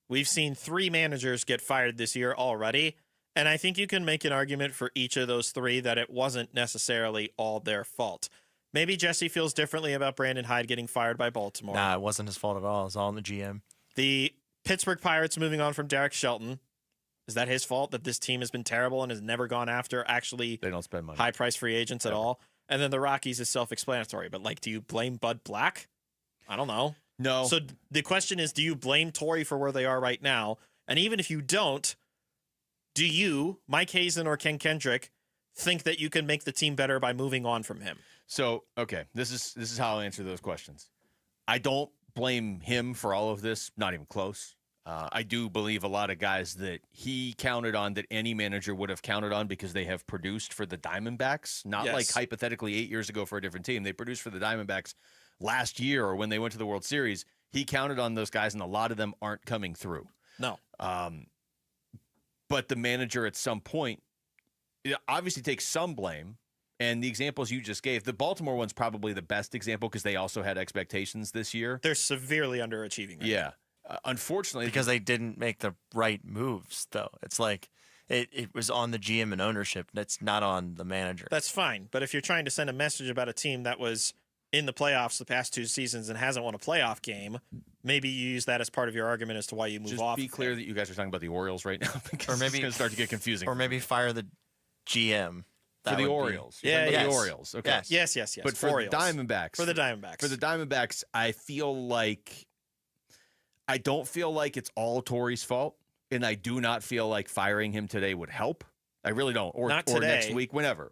we've seen 3 managers get fired this year already, and I think you can make an argument for each of those 3 that it wasn't necessarily all their fault. Maybe Jesse feels differently about Brandon Hyde getting fired by Baltimore. Nah, it wasn't his fault at all. It was all on the GM. The Pittsburgh Pirates moving on from Derek Shelton. Is that his fault that this team has been terrible and has never gone after actually they don't spend money, high-priced free agents at all? And then the Rockies is self-explanatory. But, do you blame Bud Black? I don't know. No. So the question is, do you blame Torey for where they are right now? And even if you don't, do you, Mike Hazen or Ken Kendrick, think that you can make the team better by moving on from him? So, okay, this is how I'll answer those questions. I don't blame him for all of this, not even close. I do believe a lot of guys that he counted on that any manager would have counted on because they have produced for the Diamondbacks, not like hypothetically 8 years ago for a different team. They produced for the Diamondbacks last year or when they went to the World Series. He counted on those guys, and a lot of them aren't coming through. No. But the manager at some point obviously takes some blame. And the examples you just gave, the Baltimore one's probably the best example because they also had expectations this year. They're severely underachieving. Right now. Unfortunately. Because they didn't make the right moves, though. It's like it was on the GM and ownership. That's not on the manager. That's fine. But if you're trying to send a message about a team that was in the playoffs the past 2 seasons and hasn't won a playoff game, maybe you use that as part of your argument as to why you move off. Just be clear that you guys are talking about the Orioles right now because or maybe it's going to start to get confusing. Or maybe fire the GM. For the Orioles. Yeah, the Orioles. Okay. Yes. But for the Diamondbacks. For the Diamondbacks, I feel like I don't feel like it's all Torey's fault, and I do not feel like firing him today would help. I really don't. Or Not or today. next week, whenever.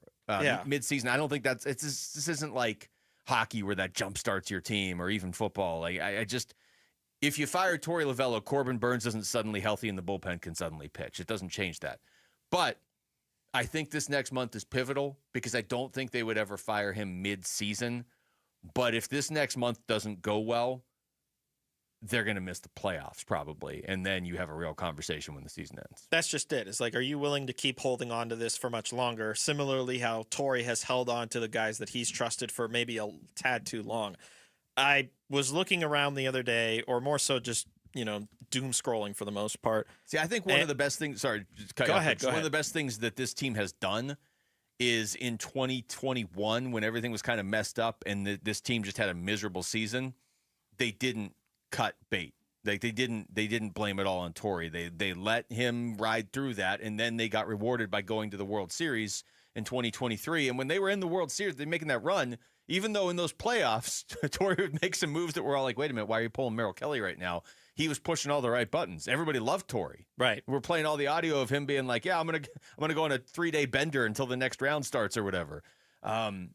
Mid-season. I don't think this isn't like hockey where that jump starts your team, or even football. Like I just, if you fire Torey Lovullo, Corbin Burns isn't suddenly healthy and the bullpen can suddenly pitch. It doesn't change that. But I think this next month is pivotal because I don't think they would ever fire him mid-season. But if this next month doesn't go well, they're going to miss the playoffs probably. And then you have a real conversation when the season ends. That's just it. It's like, are you willing to keep holding on to this for much longer? Similarly, how Torey has held on to the guys that he's trusted for maybe a tad too long. I was looking around the other day, or more so just, doom scrolling for the most part. See, I think one of the best things, sorry, just cut you Go off, ahead. one of the best things that this team has done is in 2021, when everything was kind of messed up and this team just had a miserable season, they didn't cut bait. Like they didn't blame it all on Torey. They let him ride through that, and then they got rewarded by going to the World Series in 2023. And when they were in the World Series, they're making that run, even though in those playoffs, Torey would make some moves that were all like, wait a minute, why are you pulling Merrill Kelly right now? He was pushing all the right buttons. Everybody loved Torey. Right. We're playing all the audio of him being like, yeah, I'm gonna go on a 3-day bender until the next round starts or whatever. I don't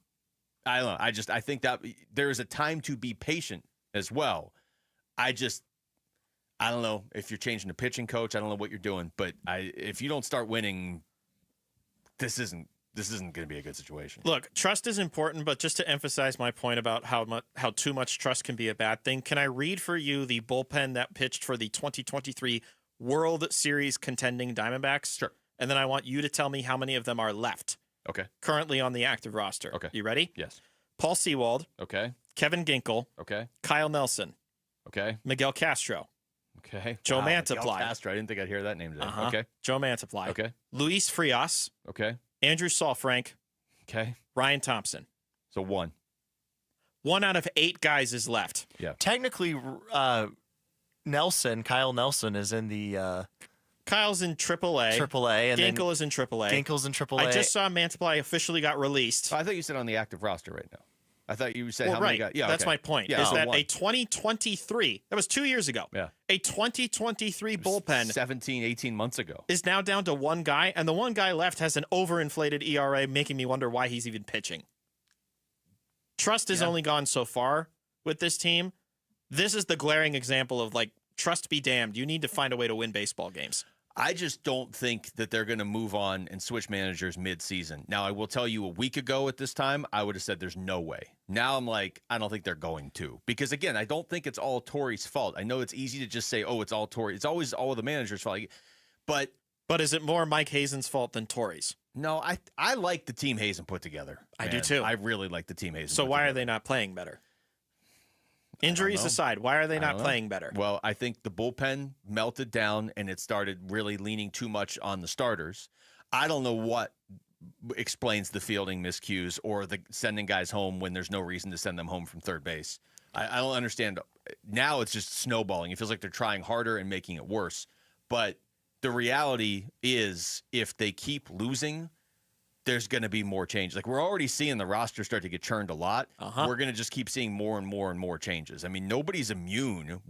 know. I think that there is a time to be patient as well. I don't know if you're changing the pitching coach. I don't know what you're doing, but if you don't start winning, this isn't going to be a good situation. Look, trust is important, but just to emphasize my point about how too much trust can be a bad thing, can I read for you the bullpen that pitched for the 2023 World Series contending Diamondbacks? Sure. And then I want you to tell me how many of them are left. Okay. Currently on the active roster. Okay. You ready? Yes. Paul Sewald. Okay. Kevin Ginkel. Okay. Kyle Nelson. Okay. Miguel Castro. Okay. Joe Wow, Mantiply. Miguel Castro. I didn't think I'd hear that name today. Uh-huh. Okay. Joe Mantiply. Okay. Luis Frias. Okay. Andrew Saalfrank. Okay. Ryan Thompson. So 1. 1 out of 8 guys is left. Yeah. Technically, Kyle Nelson is in the Kyle's in AAA. AAA, and Ginkel is in AAA. Ginkel's in AAA. I just saw Mantiply officially got released. I thought you said on the active roster right now. I thought you said Well, how right. many guys. Yeah, that's okay. my point. Yeah, is that 1. a 2023, that was 2 years ago. Yeah. A 2023 bullpen 17, 18 months ago is now down to 1 guy, and the 1 guy left has an overinflated ERA, making me wonder why he's even pitching. Trust has only gone so far with this team. This is the glaring example of, like, trust be damned. You need to find a way to win baseball games. I just don't think that they're going to move on and switch managers mid-season. Now, I will tell you, a week ago at this time, I would have said there's no way. Now I'm like, I don't think they're going to. Because, again, I don't think it's all Torey's fault. I know it's easy to just say, oh, it's all Torey. It's always all of the manager's fault. But is it more Mike Hazen's fault than Torey's? No, I like the team Hazen put together. I do too. I really like the team Hazen. So why are they not playing better? Injuries aside, why are they not playing better? Well, I think the bullpen melted down and it started really leaning too much on the starters. I don't know what explains the fielding miscues or the sending guys home when there's no reason to send them home from third base. I don't understand. Now it's just snowballing. It feels like they're trying harder and making it worse. But the reality is, if they keep losing, there's going to be more change. Like, we're already seeing the roster start to get churned a lot. We're going to just keep seeing more and more and more changes. I mean, nobody's immune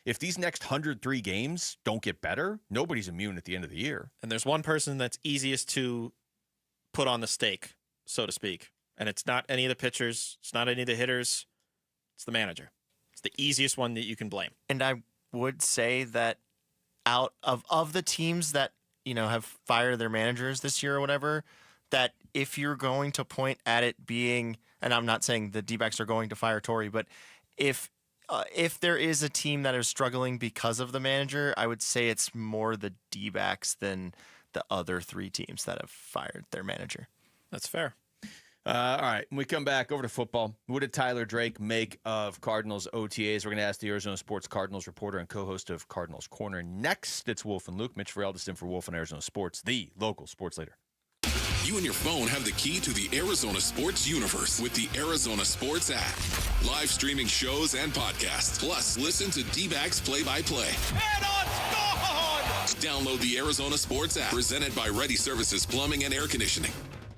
if these next 103 games don't get better, nobody's immune at the end of the year. And there's one person that's easiest to put on the stake, so to speak. And it's not any of the pitchers. It's not any of the hitters. It's the manager. It's the easiest one that you can blame. And I would say that out of the teams that, have fired their managers this year or whatever, that if you're going to point at it being, and I'm not saying the D-backs are going to fire Torey, but if there is a team that is struggling because of the manager, I would say it's more the D-backs than the other 3 teams that have fired their manager. That's fair. All right, when we come back over to football, what did Tyler Drake make of Cardinals OTAs? We're going to ask the Arizona Sports Cardinals reporter and co-host of Cardinals Corner next. It's Wolf and Luke. Mitch Ferrell in for Wolf and Arizona Sports, the local sports leader. You and your phone have the key to the Arizona sports universe with the Arizona Sports app. Live streaming shows and podcasts. Plus, listen to D-backs play-by-play. And on score! Download the Arizona Sports app, presented by Ready Services Plumbing and Air Conditioning.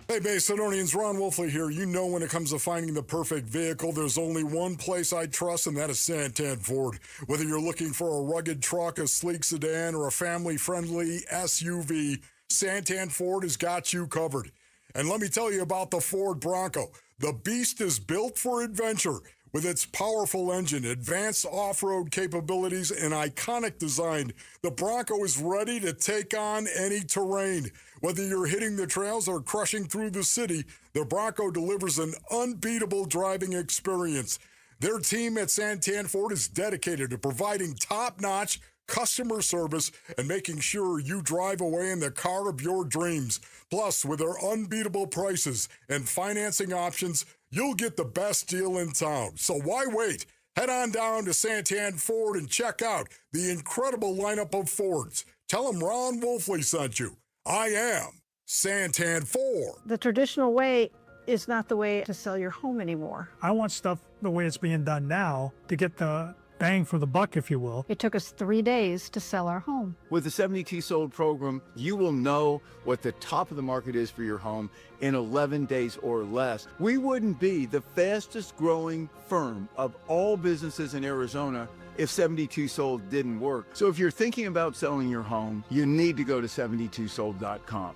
Hey, Bay Sidonians, Ron Wolfley here. You know, when it comes to finding the perfect vehicle, there's only one place I trust, and that is Santan Ford. Whether you're looking for a rugged truck, a sleek sedan, or a family-friendly SUV, Santan Ford has got you covered. And let me tell you about the Ford Bronco. The beast is built for adventure. With its powerful engine, advanced off-road capabilities, and iconic design, the Bronco is ready to take on any terrain. Whether you're hitting the trails or crushing through the city, the Bronco delivers an unbeatable driving experience. Their team at Santan Ford is dedicated to providing top-notch customer service and making sure you drive away in the car of your dreams. Plus, with their unbeatable prices and financing options, you'll get the best deal in town. So why wait? Head on down to Santan Ford and check out the incredible lineup of Fords. Tell them Ron Wolfley sent you. I am Santan Ford. The traditional way is not the way to sell your home anymore. I want stuff the way it's being done now to get the bang for the buck, if you will. It took us 3 days to sell our home. With the 72 sold program, you will know what the top of the market is for your home in 11 days or less. We wouldn't be the fastest growing firm of all businesses in Arizona if 72 Sold didn't work. So if you're thinking about selling your home, you need to go to 72sold.com.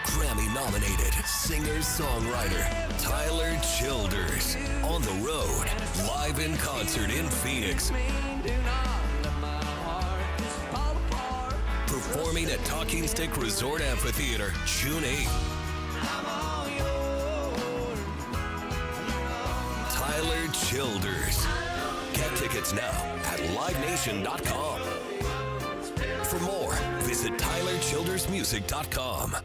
Grammy-nominated singer-songwriter Tyler Childers on the road, live in concert in Phoenix, performing at Talking Stick Resort Amphitheater June 8th. Tyler Childers. Get tickets now at livenation.com. For more, visit tylerchildersmusic.com.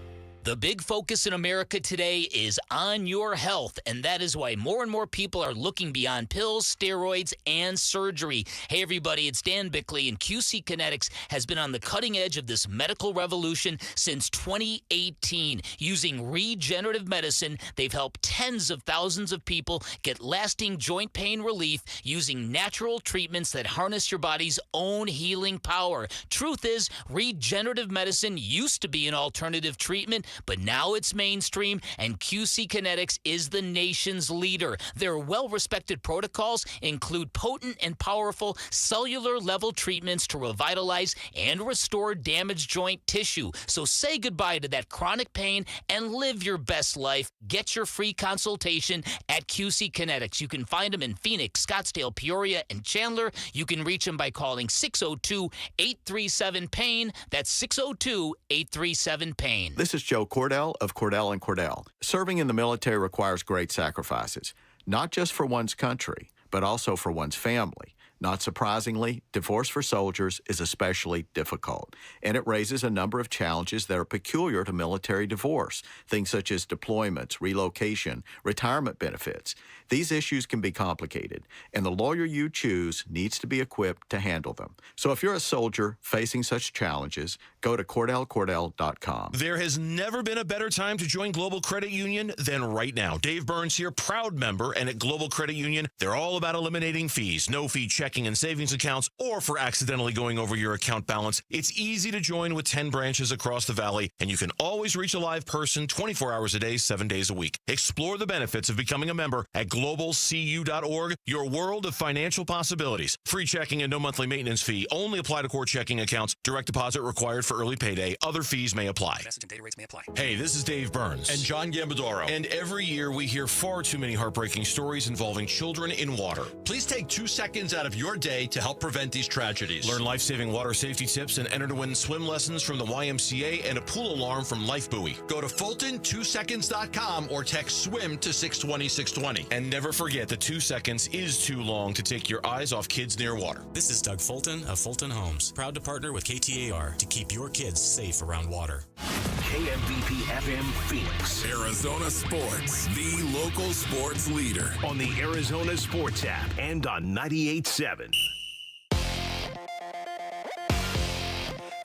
The big focus in America today is on your health, and that is why more and more people are looking beyond pills, steroids, and surgery. Hey, everybody, it's Dan Bickley, and QC Kinetics has been on the cutting edge of this medical revolution since 2018. Using regenerative medicine, they've helped tens of thousands of people get lasting joint pain relief using natural treatments that harness your body's own healing power. Truth is, regenerative medicine used to be an alternative treatment, but now it's mainstream, and QC Kinetics is the nation's leader. Their well-respected protocols include potent and powerful cellular-level treatments to revitalize and restore damaged joint tissue. So say goodbye to that chronic pain and live your best life. Get your free consultation at QC Kinetics. You can find them in Phoenix, Scottsdale, Peoria, and Chandler. You can reach them by calling 602-837-PAIN. That's 602-837-PAIN. This is Joe Cordell of Cordell & Cordell. Serving in the military requires great sacrifices, not just for one's country, but also for one's family. Not surprisingly, divorce for soldiers is especially difficult, and it raises a number of challenges that are peculiar to military divorce, things such as deployments, relocation, retirement benefits. These issues can be complicated, and the lawyer you choose needs to be equipped to handle them. So if you're a soldier facing such challenges, go to CordellCordell.com. There has never been a better time to join Global Credit Union than right now. Dave Burns here, proud member, and at Global Credit Union, they're all about eliminating fees, no-fee checking and savings accounts, or for accidentally going over your account balance. It's easy to join with 10 branches across the valley, and you can always reach a live person 24 hours a day, 7 days a week. Explore the benefits of becoming a member at globalcu.org, your world of financial possibilities. Free checking and no monthly maintenance fee. Only apply to core checking accounts. Direct deposit required for early payday. Other fees may apply. Message and data rates may apply. Hey, this is Dave Burns. And John Gambadoro. And every year we hear far too many heartbreaking stories involving children in water. Please take 2 seconds out of your day to help prevent these tragedies. Learn life-saving water safety tips and enter to win swim lessons from the YMCA and a pool alarm from Life Buoy. Go to Fulton2seconds.com or text SWIM to 620-620. And never forget that 2 seconds is too long to take your eyes off kids near water. This is Doug Fulton of Fulton Homes, proud to partner with KTAR to keep your kids safe around water. KMVP FM Phoenix. Arizona Sports, the local sports leader. On the Arizona Sports app and on 98.7.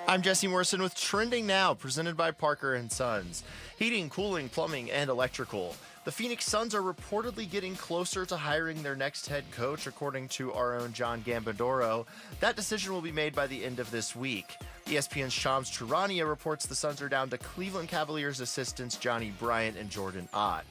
I'm Jesse Morrison with Trending Now, presented by Parker & Sons. Heating, cooling, plumbing, and electrical. The Phoenix Suns are reportedly getting closer to hiring their next head coach, according to our own John Gambadoro. That decision will be made by the end of this week. ESPN's Shams Charania reports the Suns are down to Cleveland Cavaliers assistants Johnny Bryant and Jordan Ott.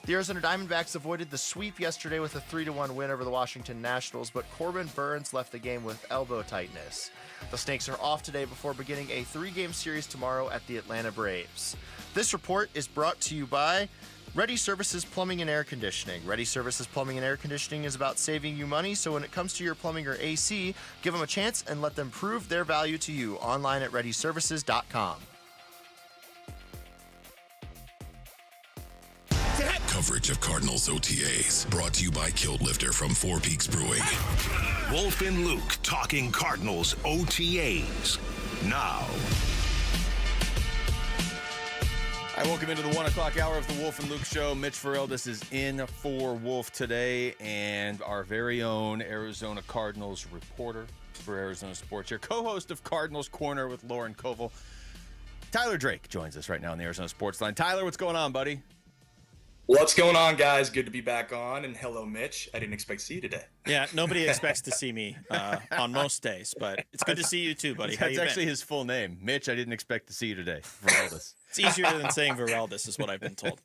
The Arizona Diamondbacks avoided the sweep yesterday with a 3-1 win over the Washington Nationals, but Corbin Burns left the game with elbow tightness. The Snakes are off today before beginning a 3-game series tomorrow at the Atlanta Braves. This report is brought to you by Ready Services Plumbing and Air Conditioning. Ready Services Plumbing and Air Conditioning is about saving you money, so when it comes to your plumbing or AC, give them a chance and let them prove their value to you. Online at ReadyServices.com. Coverage of Cardinals OTAs brought to you by Kilt Lifter from Four Peaks Brewing. Wolf and Luke talking Cardinals OTAs now. All right, welcome into the 1 o'clock hour of the Wolf and Luke Show. Mitch Farrell, this is in for Wolf today, and our very own Arizona Cardinals reporter for Arizona Sports, your co-host of Cardinals Corner with Lauren Koval. Tyler Drake joins us right now on the Arizona Sports Line. Tyler, what's going on, buddy? What's going on, guys? Good to be back on. And hello, Mitch. I didn't expect to see you today. Yeah, nobody expects to see me on most days, but it's good to see you too, buddy. How That's you actually been? his full name. Mitch, I didn't expect to see you today. Veraldis. It's easier than saying Veraldis is what I've been told.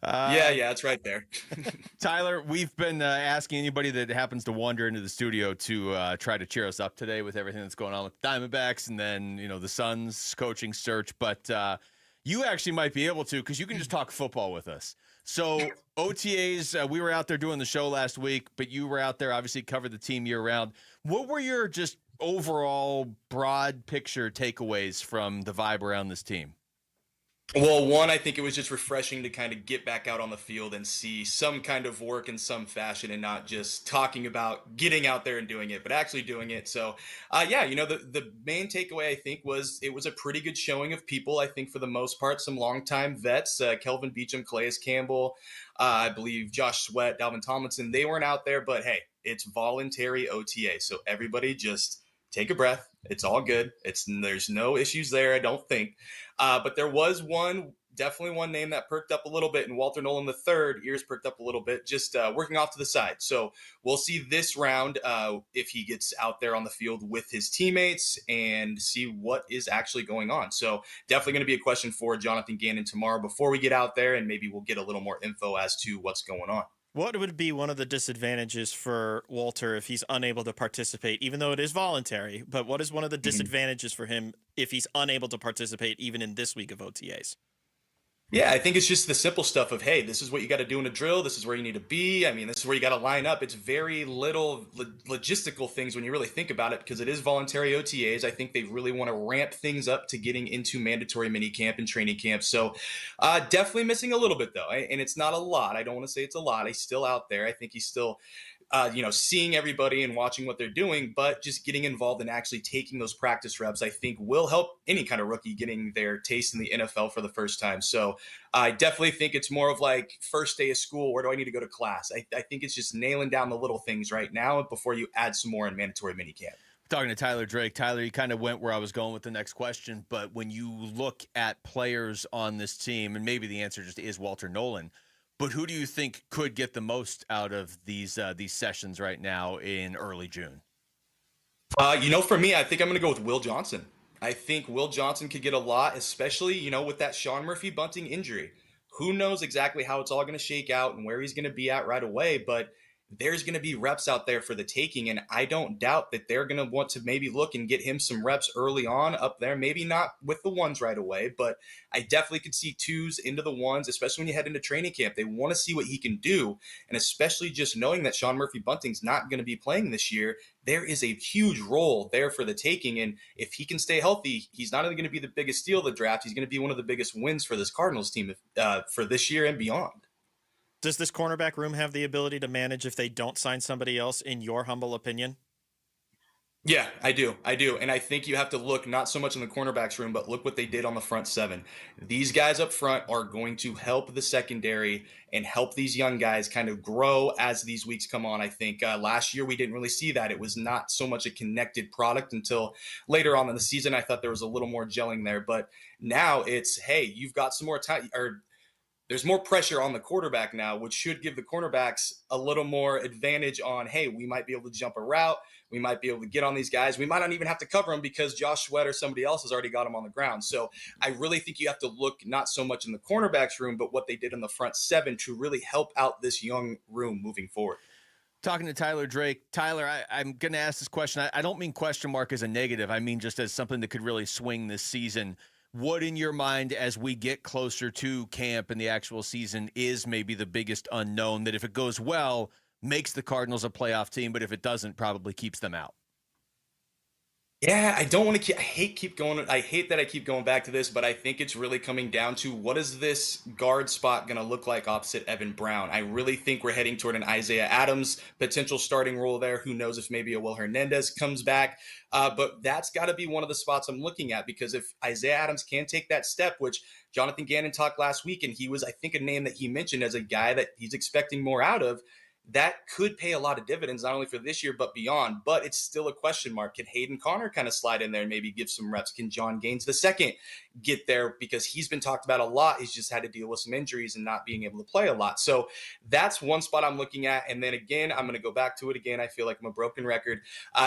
Yeah, it's right there. Tyler, we've been asking anybody that happens to wander into the studio to try to cheer us up today with everything that's going on with the Diamondbacks and then, the Suns coaching search. But you actually might be able to because you can just talk football with us. So OTAs, we were out there doing the show last week, but you were out there, obviously covered the team year round. What were your just overall broad picture takeaways from the vibe around this team? Well, one, I think it was just refreshing to kind of get back out on the field and see some kind of work in some fashion and not just talking about getting out there and doing it, but actually doing it. So, the main takeaway, I think, was it was a pretty good showing of people. I think for the most part, some longtime vets, Kelvin Beachum, Calais Campbell, I believe Josh Sweat, Dalvin Tomlinson, they weren't out there, but hey, it's voluntary OTA. So everybody just take a breath. It's all good. There's no issues there, I don't think. But there was definitely one name that perked up a little bit, and Walter Nolan III, ears perked up a little bit, just working off to the side. So we'll see this round if he gets out there on the field with his teammates and see what is actually going on. So definitely going to be a question for Jonathan Gannon tomorrow before we get out there, and maybe we'll get a little more info as to what's going on. What would be one of the disadvantages for Walter if he's unable to participate, even though it is voluntary? But what is one of the disadvantages for him if he's unable to participate even in this week of OTAs? Yeah, I think it's just the simple stuff of, hey, this is what you got to do in a drill. This is where you need to be. I mean, this is where you got to line up. It's very little logistical things when you really think about it because it is voluntary OTAs. I think they really want to ramp things up to getting into mandatory minicamp and training camp. So definitely missing a little bit, though. And it's not a lot. I don't want to say it's a lot. He's still out there. I think he's still seeing everybody and watching what they're doing, but just getting involved and actually taking those practice reps, I think will help any kind of rookie getting their taste in the NFL for the first time. So I definitely think it's more of like first day of school. Where do I need to go to class? I think it's just nailing down the little things right now before you add some more in mandatory minicamp. Talking to Tyler Drake. Tyler, you kind of went where I was going with the next question, but when you look at players on this team, and maybe the answer just is Walter Nolan, but who do you think could get the most out of these sessions right now in early June? For me, I think I'm going to go with Will Johnson. I think Will Johnson could get a lot, especially, with that Sean Murphy-Bunting injury. Who knows exactly how it's all going to shake out and where he's going to be at right away, but there's going to be reps out there for the taking, and I don't doubt that they're going to want to maybe look and get him some reps early on up there. Maybe not with the ones right away, but I definitely could see twos into the ones, especially when you head into training camp. They want to see what he can do, and especially just knowing that Sean Murphy-Bunting's not going to be playing this year, there is a huge role there for the taking, and if he can stay healthy, he's not only going to be the biggest steal of the draft, he's going to be one of the biggest wins for this Cardinals team for this year and beyond. Does this cornerback room have the ability to manage if they don't sign somebody else, in your humble opinion? Yeah, I do. And I think you have to look not so much in the cornerbacks room, but look what they did on the front seven. These guys up front are going to help the secondary and help these young guys kind of grow as these weeks come on. I think last year we didn't really see that. It was not so much a connected product until later on in the season. I thought there was a little more gelling there, but now it's, hey, you've got some more time, or there's more pressure on the quarterback now, which should give the cornerbacks a little more advantage on, hey, we might be able to jump a route. We might be able to get on these guys. We might not even have to cover them because Josh Sweat or somebody else has already got them on the ground. So I really think you have to look not so much in the cornerbacks room, but what they did in the front seven to really help out this young room moving forward. Talking to Tyler Drake. Tyler, I'm going to ask this question. I don't mean question mark as a negative. I mean just as something that could really swing this season. what in your mind as we get closer to camp and the actual season is maybe the biggest unknown that if it goes well, makes the Cardinals a playoff team, but if it doesn't, probably keeps them out? Yeah, I don't want to keep. I hate that I keep going back to this, but I think it's really coming down to what is this guard spot going to look like opposite Evan Brown. I really think we're heading toward an Isaiah Adams potential starting role there. Who knows if maybe a Will Hernandez comes back, but that's got to be one of the spots I'm looking at, because if Isaiah Adams can take that step, which Jonathan Gannon talked last week, and he was, I think, a name that he mentioned as a guy that he's expecting more out of. That could pay a lot of dividends, not only for this year, but beyond. But it's still a question mark. Can Hayden Connor kind of slide in there and maybe give some reps? Can John Gaines II get there? Because he's been talked about a lot. He's just had to deal with some injuries and not being able to play a lot. So that's one spot I'm looking at. And then again, I'm going to go back to it again. I feel like I'm a broken record.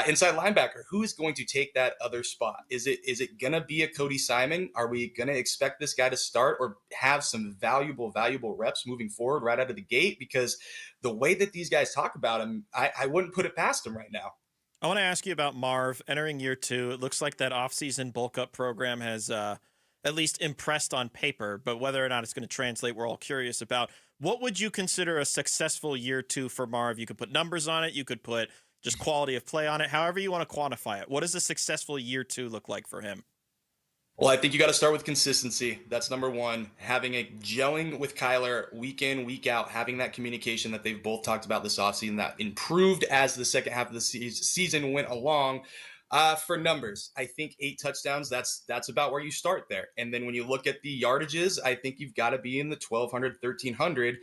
Inside linebacker, who is going to take that other spot? Is it going to be a Cody Simon? Are we going to expect this guy to start or have some valuable reps moving forward right out of the gate? Because the way that these guys talk about him, I wouldn't put it past him right now. I want to ask you about Marv entering year 2. It looks like that offseason bulk up program has at least impressed on paper, but whether or not it's going to translate, we're all curious about. What would you consider a successful year 2 for Marv? You could put numbers on it. You could put just quality of play on it, however you want to quantify it. What does a successful year 2 look like for him? Well, I think you got to start with consistency. That's number one. Having a gelling with Kyler week in, week out, having that communication that they've both talked about this offseason that improved as the second half of the season went along. For numbers, I think 8 touchdowns, that's about where you start there. And then when you look at the yardages, I think you've got to be in the 1,200, 1,300,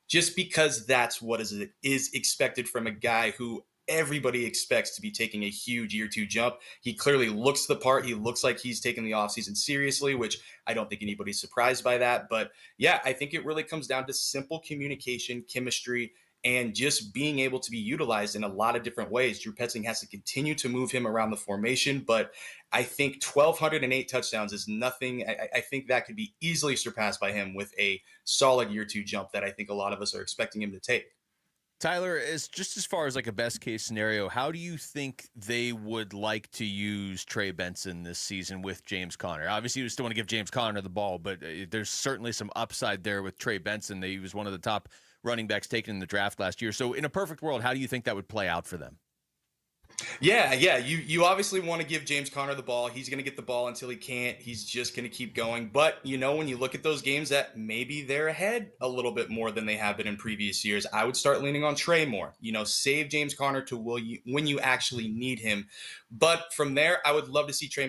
just because that's what is expected from a guy who everybody expects to be taking a huge year 2 jump. He clearly looks the part. He looks like he's taking the offseason seriously, which I don't think anybody's surprised by that. But yeah, I think it really comes down to simple communication, chemistry, and just being able to be utilized in a lot of different ways. Drew Petzing has to continue to move him around the formation, but I think 1,208 touchdowns is nothing. I think that could be easily surpassed by him with a solid year 2 jump that I think a lot of us are expecting him to take. Tyler, as far as like a best case scenario, how do you think they would like to use Trey Benson this season with James Conner? Obviously, you still want to give James Conner the ball, but there's certainly some upside there with Trey Benson. He was one of the top running backs taken in the draft last year. So in a perfect world, how do you think that would play out for them? Yeah. You obviously want to give James Conner the ball. He's going to get the ball until he can't. He's just going to keep going. But, when you look at those games that maybe they're ahead a little bit more than they have been in previous years, I would start leaning on Trey more. Save James Conner to when you actually need him. But from there, I would love to see Trey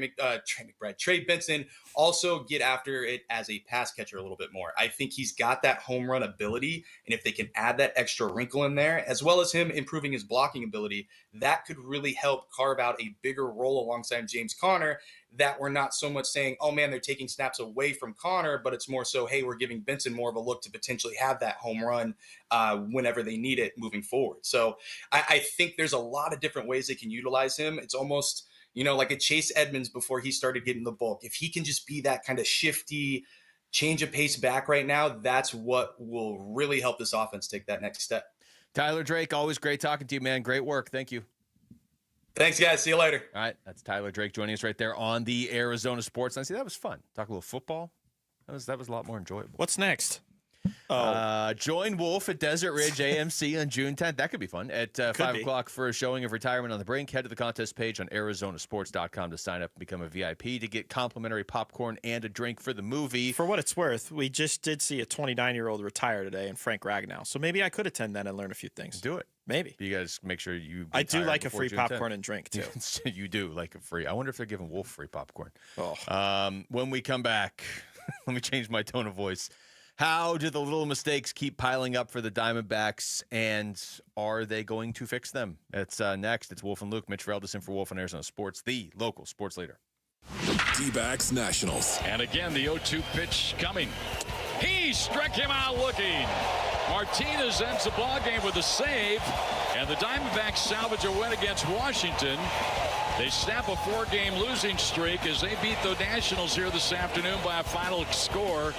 Benson also get after it as a pass catcher a little bit more. I think he's got that home run ability, and if they can add that extra wrinkle in there, as well as him improving his blocking ability, that could really help carve out a bigger role alongside James Conner, that we're not so much saying, oh man, they're taking snaps away from Conner, but it's more so, hey, we're giving Benson more of a look to potentially have that home run whenever they need it moving forward. So I think there's a lot of different ways they can utilize him. It's almost, like a Chase Edmonds before he started getting the bulk. If he can just be that kind of shifty, change of pace back right now, that's what will really help this offense take that next step. Tyler Drake, always great talking to you, man. Great work. Thank you. Thanks, guys. See you later. All right, that's Tyler Drake joining us right there on the Arizona Sports. See, that was fun. Talk a little football. That was a lot more enjoyable. What's next? Join Wolf at Desert Ridge AMC on June 10th. That could be fun. At 5 o'clock for a showing of Retirement on the Brink. Head to the contest page on arizonasports.com to sign up and become a VIP to get complimentary popcorn and a drink for the movie. For what it's worth, we just did see a 29-year-old retire today in Frank Ragnow. So maybe I could attend that and learn a few things. Do it. Maybe. You guys make sure you I do like a free popcorn and drink, too. You do like a free. I wonder if they're giving Wolf free popcorn. Oh. When we come back, let me change my tone of voice. How do the little mistakes keep piling up for the Diamondbacks, and are they going to fix them? It's next. It's Wolf and Luke. Mitch Veldis in for Wolf on Arizona Sports, the local sports leader. D-backs Nationals. And again, the 0-2 pitch coming. He struck him out looking. Martinez ends the ball game with a save, and the Diamondbacks salvage a win against Washington. They snap a 4-game losing streak as they beat the Nationals here this afternoon by a final score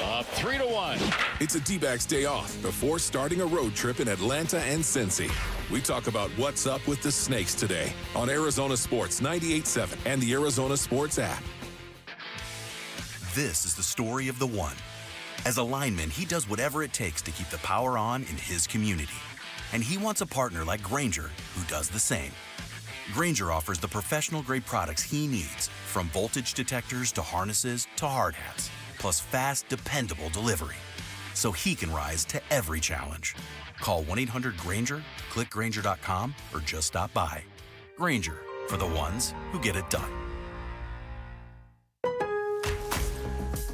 of 3-1. It's a D-backs day off before starting a road trip in Atlanta and Cincy. We talk about what's up with the Snakes today on Arizona Sports 98.7 and the Arizona Sports app. This is the story of the one. As a lineman, he does whatever it takes to keep the power on in his community. And he wants a partner like Grainger who does the same. Grainger offers the professional-grade products he needs, from voltage detectors to harnesses to hard hats, plus fast, dependable delivery, so he can rise to every challenge. Call 1-800-GRAINGER, click Grainger.com, or just stop by. Grainger, for the ones who get it done.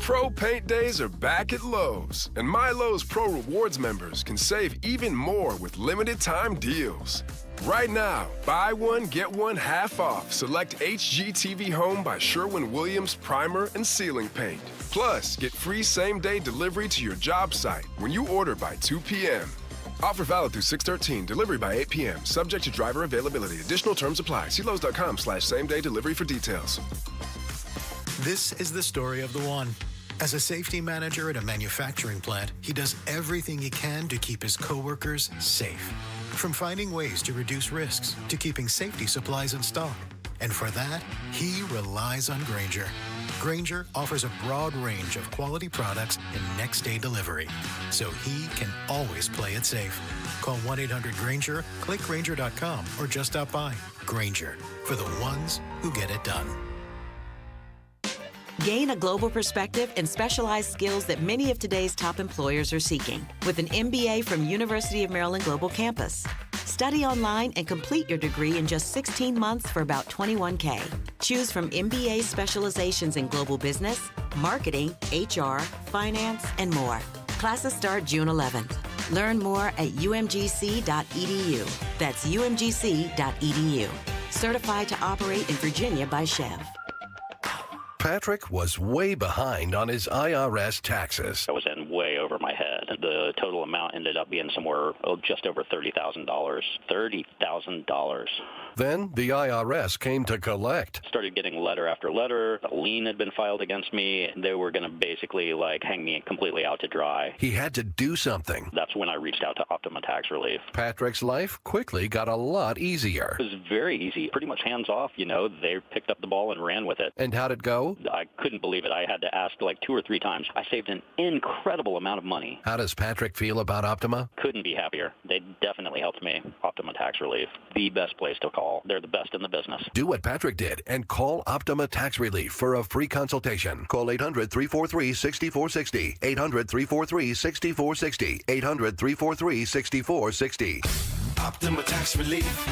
Pro Paint Days are back at Lowe's, and My Lowe's Pro Rewards members can save even more with limited time deals. Right now, buy one, get one half off. Select HGTV Home by Sherwin-Williams Primer and Ceiling Paint. Plus, get free same-day delivery to your job site when you order by 2 p.m. Offer valid through 6/13, delivery by 8 p.m. Subject to driver availability. Additional terms apply. See Lowe's.com/same-day delivery for details. This is the story of the one. As a safety manager at a manufacturing plant, he does everything he can to keep his coworkers safe. From finding ways to reduce risks to keeping safety supplies in stock. And for that, he relies on Grainger. Grainger offers a broad range of quality products and next-day delivery, so he can always play it safe. Call 1-800-GRAINGER, click Grainger.com, or just stop by. Grainger, for the ones who get it done. Gain a global perspective and specialized skills that many of today's top employers are seeking with an MBA from University of Maryland Global Campus. Study online and complete your degree in just 16 months for about $21K. Choose from MBA specializations in global business, marketing, HR, finance, and more. Classes start June 11th. Learn more at umgc.edu. That's umgc.edu. Certified to operate in Virginia by Chev. Patrick was way behind on his IRS taxes. I was in way over my head. The total amount ended up being somewhere just over $30,000. $30,000. Then the IRS came to collect. Started getting letter after letter. A lien had been filed against me. They were going to basically hang me completely out to dry. He had to do something. That's when I reached out to Optima Tax Relief. Patrick's life quickly got a lot easier. It was very easy. Pretty much hands off. They picked up the ball and ran with it. And how'd it go? I couldn't believe it. I had to ask 2 or 3 times. I saved an incredible amount of money. How does Patrick feel about Optima? Couldn't be happier. They definitely helped me. Optima Tax Relief, the best place to call. They're the best in the business. Do what Patrick did and call Optima Tax Relief for a free consultation. Call 800-343-6460. 800-343-6460. 800-343-6460. Optima Tax Relief.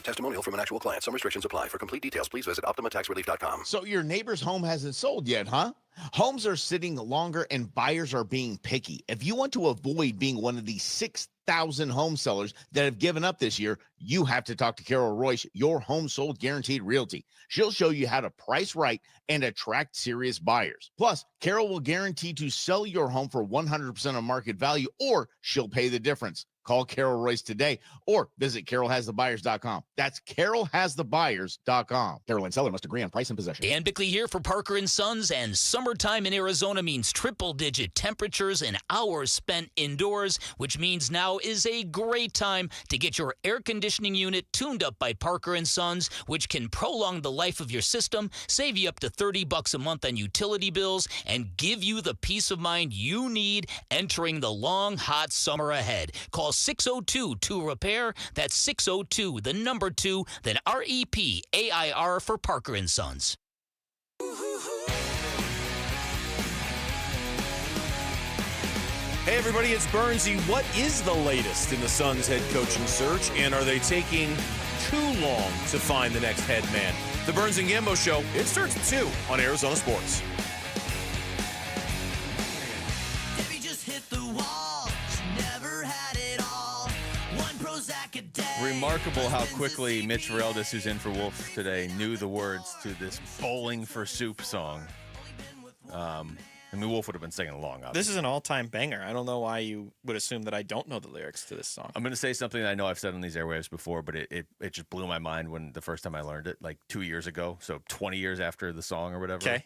Testimonial from an actual client. Some restrictions apply. For complete details, please visit OptimaTaxRelief.com. So your neighbor's home hasn't sold yet, huh? Homes are sitting longer and buyers are being picky. If you want to avoid being one of the 6,000 home sellers that have given up this year, you have to talk to Carol Royce, your Home Sold Guaranteed Realty. She'll show you how to price right and attract serious buyers. Plus, Carol will guarantee to sell your home for 100% of market value, or she'll pay the difference. Call Carol Royce today or visit carolhasthebuyers.com. That's carolhasthebuyers.com. Carol and seller must agree on price and possession. Dan Bickley here for Parker & Sons, and summertime in Arizona means triple-digit temperatures and hours spent indoors, which means now is a great time to get your air conditioning unit tuned up by Parker & Sons, which can prolong the life of your system, save you up to $30 a month on utility bills, and give you the peace of mind you need entering the long, hot summer ahead. Call 602-2-REPAIR. That's 602, the number 2, then REPAIR for Parker & Sons. Hey everybody, it's Burnsy. What is the latest in the Suns head coaching search, and are they taking too long to find the next head man? The Burns and Gambo Show, it starts at 2 on Arizona Sports. Remarkable how quickly Mitch Vareldis, who's in for Wolf today, knew the words to this Bowling for Soup song. Wolf would have been singing along, obviously. This is an all-time banger. I don't know why you would assume that I don't know the lyrics to this song. I'm going to say something that I know I've said on these airwaves before, but it just blew my mind when the first time I learned it, 2 years ago, so 20 years after the song or whatever. Okay.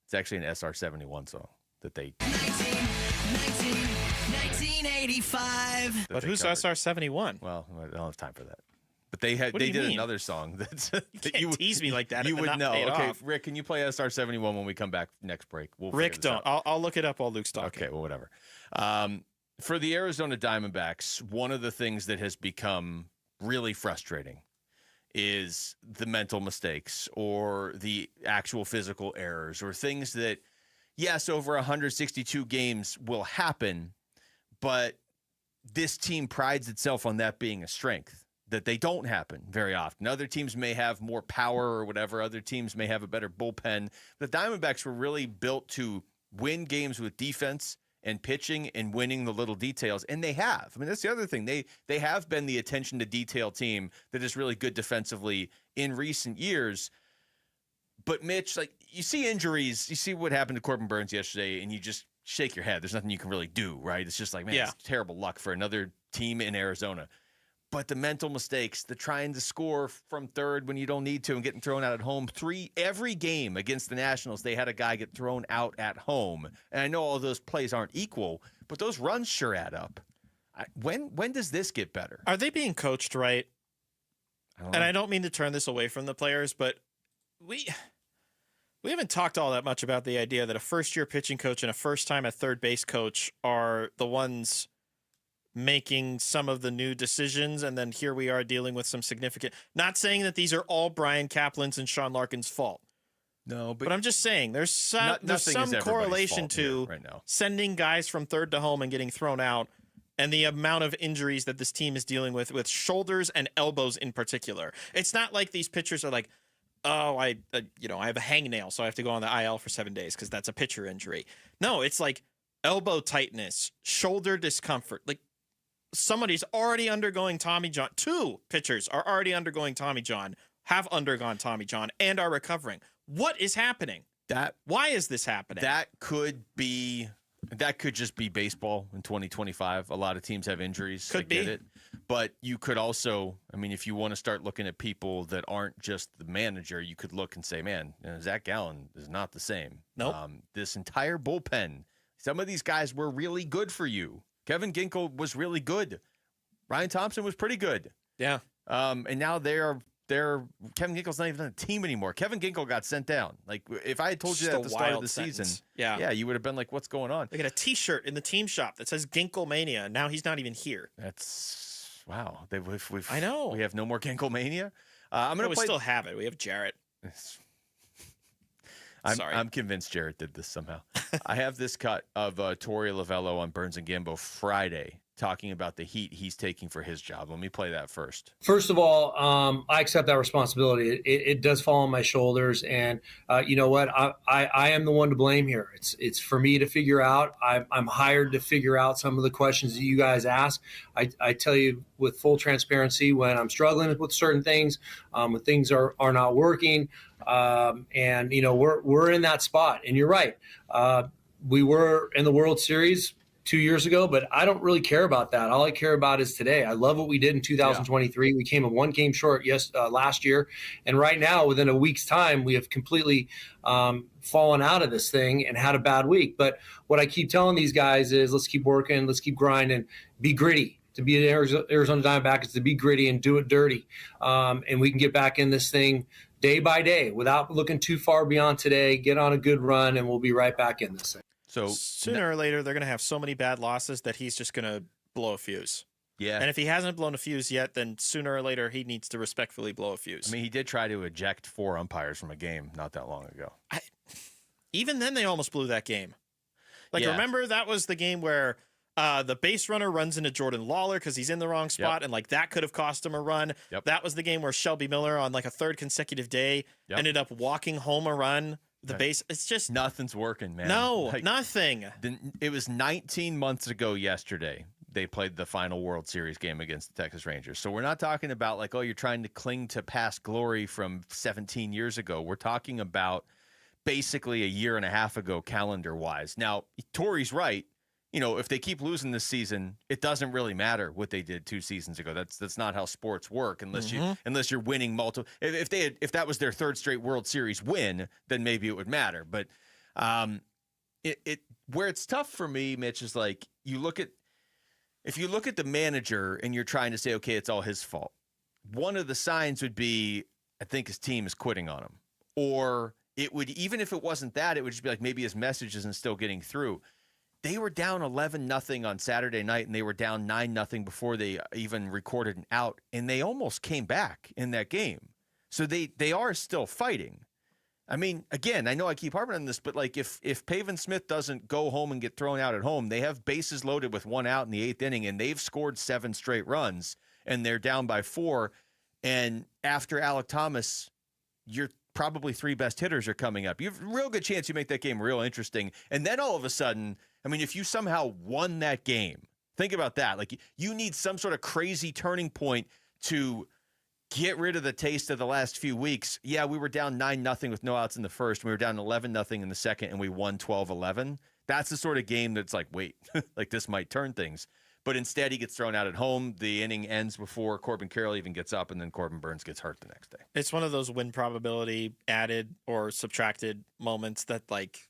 It's actually an SR-71 song that they... 1985. But who's SR-71? Well, I don't have time for that. But they What do you did mean? another song that's You can't tease me like that. You and would not know. pay it Okay, off. Rick, can you play SR71 when we come back next break? We'll Rick, figure this don't. out. I'll look it up while Luke's talking. Okay, well, whatever. For the Arizona Diamondbacks, one of the things that has become really frustrating is the mental mistakes or the actual physical errors or things that, yes, over 162 games will happen, but this team prides itself on that being a strength, that they don't happen very often. Other teams may have more power or whatever. Other teams may have a better bullpen. The Diamondbacks were really built to win games with defense and pitching and winning the little details, and they have. I mean, that's the other thing. They have been the attention to detail team that is really good defensively in recent years. But Mitch, like, you see injuries, you see what happened to Corbin Burns yesterday, and you just shake your head. There's nothing you can really do, right? It's just like, man, It's terrible luck for another team in Arizona. But the mental mistakes, the trying to score from third when you don't need to and getting thrown out at home. Every game against the Nationals, they had a guy get thrown out at home. And I know all those plays aren't equal, but those runs sure add up. When does this get better? Are they being coached right? And I don't mean to turn this away from the players, but we haven't talked all that much about the idea that a first-year pitching coach and a first-time at third base coach are the ones making some of the new decisions, and then here we are dealing with some significant. Not saying that these are all Brian Kaplan's and Sean Larkin's fault. No, but I'm just saying there's some correlation to right now. Sending guys from third to home and getting thrown out, and the amount of injuries that this team is dealing with shoulders and elbows in particular. It's not like these pitchers are like, oh, I have a hangnail, so I have to go on the IL for 7 days because that's a pitcher injury. No, it's like elbow tightness, shoulder discomfort. Like, somebody's already undergoing Tommy John. 2 pitchers are already undergoing Tommy John, have undergone Tommy John, and are recovering. What is happening? Why is this happening? That could just be baseball in 2025. A lot of teams have injuries. Could I get be. it. But you could also, I mean, if you want to start looking at people that aren't just the manager, you could look and say, man, Zach Gallen is not the same. Nope. This entire bullpen, some of these guys were really good for you. Kevin Ginkel was really good. Ryan Thompson was pretty good. Yeah. And now Kevin Ginkel's not even on the team anymore. Kevin Ginkel got sent down. Like, if I had told you that at the start of the season, yeah, you would have been like, what's going on? They got a T-shirt in the team shop that says Ginkel Mania. Now he's not even here. That's wow. I know. We have no more Ginkel Mania. We still have it. We have Jarrett. I'm convinced Jarrett did this somehow. I have this cut of Torey Lovello on Burns and Gambo Friday talking about the heat he's taking for his job. Let me play that first. First of all, I accept that responsibility. It does fall on my shoulders, and you know what? I am the one to blame here. It's for me to figure out. I'm hired to figure out some of the questions that you guys ask. I tell you with full transparency when I'm struggling with certain things, when things are not working, and you know we're in that spot. And you're right. We were in the World Series 2 years ago, but I don't really care about that. All I care about is today. I love what we did in 2023. We came a 1 game short last year. And right now, within a week's time, we have completely fallen out of this thing and had a bad week. But what I keep telling these guys is let's keep working, let's keep grinding, be gritty. To be an Arizona Diamondback is to be gritty and do it dirty. And we can get back in this thing day by day without looking too far beyond today, get on a good run, and we'll be right back in this thing. So sooner or later, they're going to have so many bad losses that he's just going to blow a fuse. Yeah. And if he hasn't blown a fuse yet, then sooner or later, he needs to respectfully blow a fuse. I mean, he did try to eject 4 umpires from a game not that long ago. Even then, they almost blew that game. Like, Yeah. remember, that was the game where the base runner runs into Jordan Lawler because he's in the wrong spot, and, like, that could have cost him a run. That was the game where Shelby Miller, on, like, a third consecutive day, ended up walking home a run. The base, it's just nothing's working, man. No, nothing. It was 19 months ago yesterday. They played the final World Series game against the Texas Rangers. So we're not talking about like, oh, you're trying to cling to past glory from 17 years ago. We're talking about basically a year and a half ago, calendar wise. Now, Torey's right. You know, if they keep losing this season, it doesn't really matter what they did 2 seasons ago. That's not how sports work unless you're winning multiple. If that was their 3rd straight World Series win, then maybe it would matter. But where it's tough for me, Mitch, is like if you look at the manager and you're trying to say, okay, it's all his fault. one of the signs would be, I think his team is quitting on him. Or it would, even if it wasn't that, it would just be like maybe his message isn't still getting through. They were down 11-0 on Saturday night, and they were down 9-0 before they even recorded an out, and they almost came back in that game. So they are still fighting. I mean, again, I know I keep harping on this, but like if Pavin Smith doesn't go home and get thrown out at home, they have bases loaded with 1 out in the 8th inning, and they've scored 7 straight runs, and they're down by 4. And after Alek Thomas, your probably 3 best hitters are coming up. You have a real good chance you make that game real interesting. And then all of a sudden, I mean, if you somehow won that game, think about that. Like, you need some sort of crazy turning point to get rid of the taste of the last few weeks. Yeah, we were down 9-0 with no outs in the first. We were down 11-0 in the second, and we won 12-11. That's the sort of game that's like, wait, like this might turn things. But instead, he gets thrown out at home. The inning ends before Corbin Carroll even gets up, and then Corbin Burnes gets hurt the next day. It's one of those win probability added or subtracted moments that, like,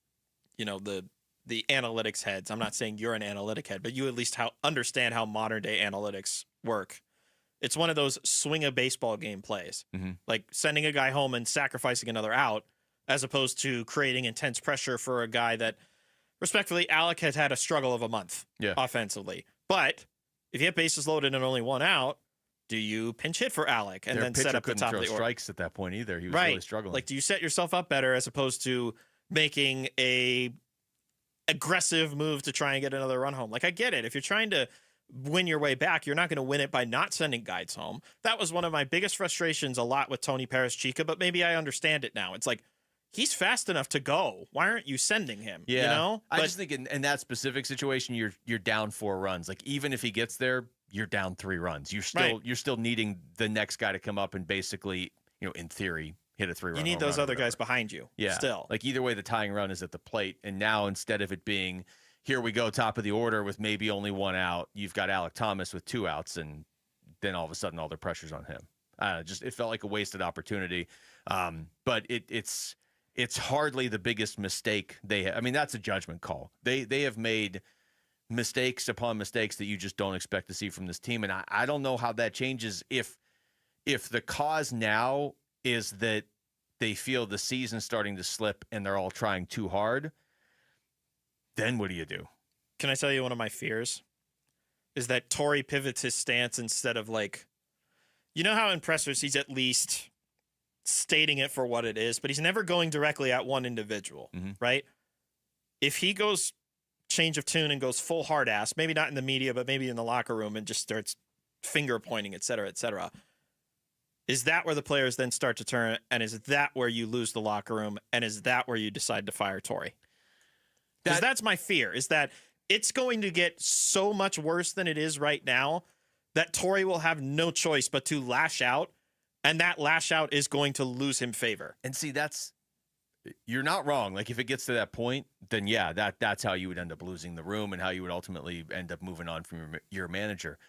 you know, the analytics heads. I'm not saying you're an analytic head, but you at least understand how modern day analytics work. It's one of those swing a baseball game plays, like sending a guy home and sacrificing another out, as opposed to creating intense pressure for a guy that, respectfully, Alek has had a struggle of a month offensively. But if you have bases loaded and only 1 out, do you pinch hit for Alek and then set up the top of the order? Strikes at that point either. He was really struggling. Like, do you set yourself up better as opposed to making a aggressive move to try and get another run home? Like, I get it. If you're trying to win your way back, you're not going to win it by not sending guys home. That was one of my biggest frustrations a lot with Tony Perez-Chica, but maybe I understand it now. It's like, he's fast enough to go. Why aren't you sending him? Yeah. You know? I just think in that specific situation, you're down 4 runs. Like, even if he gets there, you're down 3 runs. You're still needing the next guy to come up and basically, you know, in theory, hit a 3-run. You need those other guys behind you. Yeah. Still. Like, either way, the tying run is at the plate. And now, instead of it being, here we go, top of the order with maybe only 1 out, you've got Alek Thomas with 2 outs, and then all of a sudden all the pressure's on him. It felt like a wasted opportunity. But it's hardly the biggest mistake they have. I mean, that's a judgment call. They have made mistakes upon mistakes that you just don't expect to see from this team. And I don't know how that changes if the cause now is that they feel the season's starting to slip and they're all trying too hard. Then what do you do? Can I tell you one of my fears? Is that Torey pivots his stance instead of, like, you know how in pressers he's at least stating it for what it is, but he's never going directly at one individual, right? If he goes change of tune and goes full hard ass, maybe not in the media, but maybe in the locker room, and just starts finger pointing, et cetera, is that where the players then start to turn? And is that where you lose the locker room? And is that where you decide to fire Torey? Because that's my fear, is that it's going to get so much worse than it is right now that Torey will have no choice but to lash out, and that lash out is going to lose him favor. And see, you're not wrong. Like, if it gets to that point, then yeah, that's how you would end up losing the room and how you would ultimately end up moving on from your manager.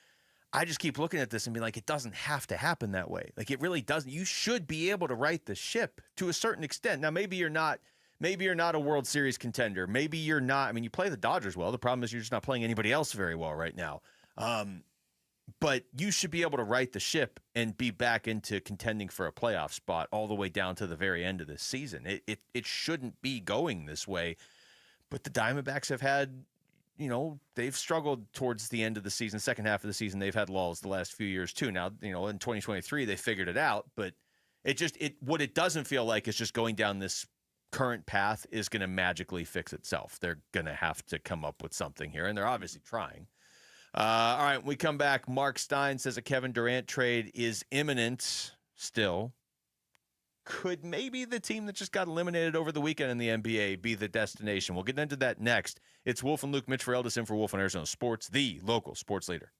I just keep looking at this and be like, it doesn't have to happen that way. Like, it really doesn't. You should be able to right the ship to a certain extent. Now, maybe you're not a World Series contender. Maybe you're not. I mean, you play the Dodgers well. The problem is you're just not playing anybody else very well right now. But you should be able to right the ship and be back into contending for a playoff spot all the way down to the very end of this season. It shouldn't be going this way. But the Diamondbacks have had, you know, they've struggled towards the end of the season, second half of the season. They've had lulls the last few years too. Now, you know, in 2023, they figured it out. But what it doesn't feel like is just going down this current path is going to magically fix itself. They're going to have to come up with something here, and they're obviously trying. All right, when we come back, Mark Stein says a Kevin Durant trade is imminent still. Could maybe the team that just got eliminated over the weekend in the NBA be the destination? We'll get into that next. It's Wolf and Luke, Mitch Ferreldis in for Wolf and Arizona Sports, the local sports leader.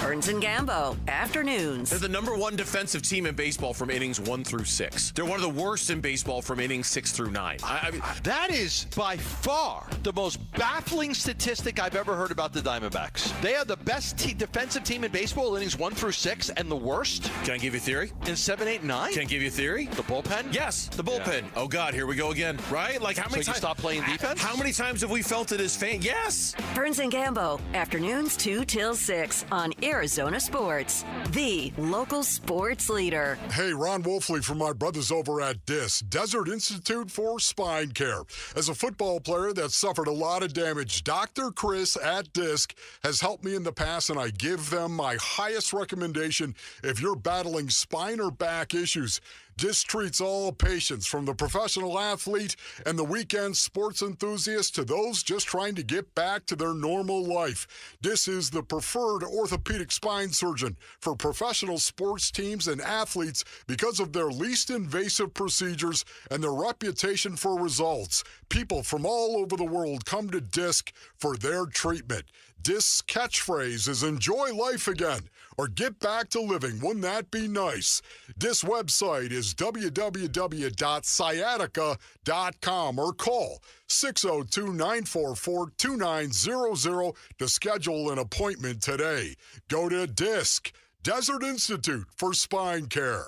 Burns and Gambo, afternoons. They're the number 1 defensive team in baseball from innings 1 through 6. They're one of the worst in baseball from innings 6 through 9. I mean, that is by far the most baffling statistic I've ever heard about the Diamondbacks. They are the best defensive team in baseball, innings 1 through 6, and the worst. Can I give you a theory? In 7, 8, 9. Can I give you a theory? The bullpen? Yes, the bullpen. Yeah. Oh God, here we go again. Right? Like, how many times? You stop playing defense? How many times have we felt it as fans? Yes. Burns and Gambo, afternoons 2 till 6 on Arizona Sports, the local sports leader. Hey, Ron Wolfley from my brothers over at DISC, Desert Institute for Spine Care. As a football player that suffered a lot of damage, Dr. Chris at DISC has helped me in the past, and I give them my highest recommendation if you're battling spine or back issues. DISC treats all patients, from the professional athlete and the weekend sports enthusiast to those just trying to get back to their normal life. DISC is the preferred orthopedic spine surgeon for professional sports teams and athletes because of their least invasive procedures and their reputation for results. People from all over the world come to DISC for their treatment. DISC's catchphrase is "enjoy life again" or "get back to living." Wouldn't that be nice? DISC website is www.sciatica.com or call 602-944-2900 to schedule an appointment today. Go to DISC, Desert Institute for Spine Care.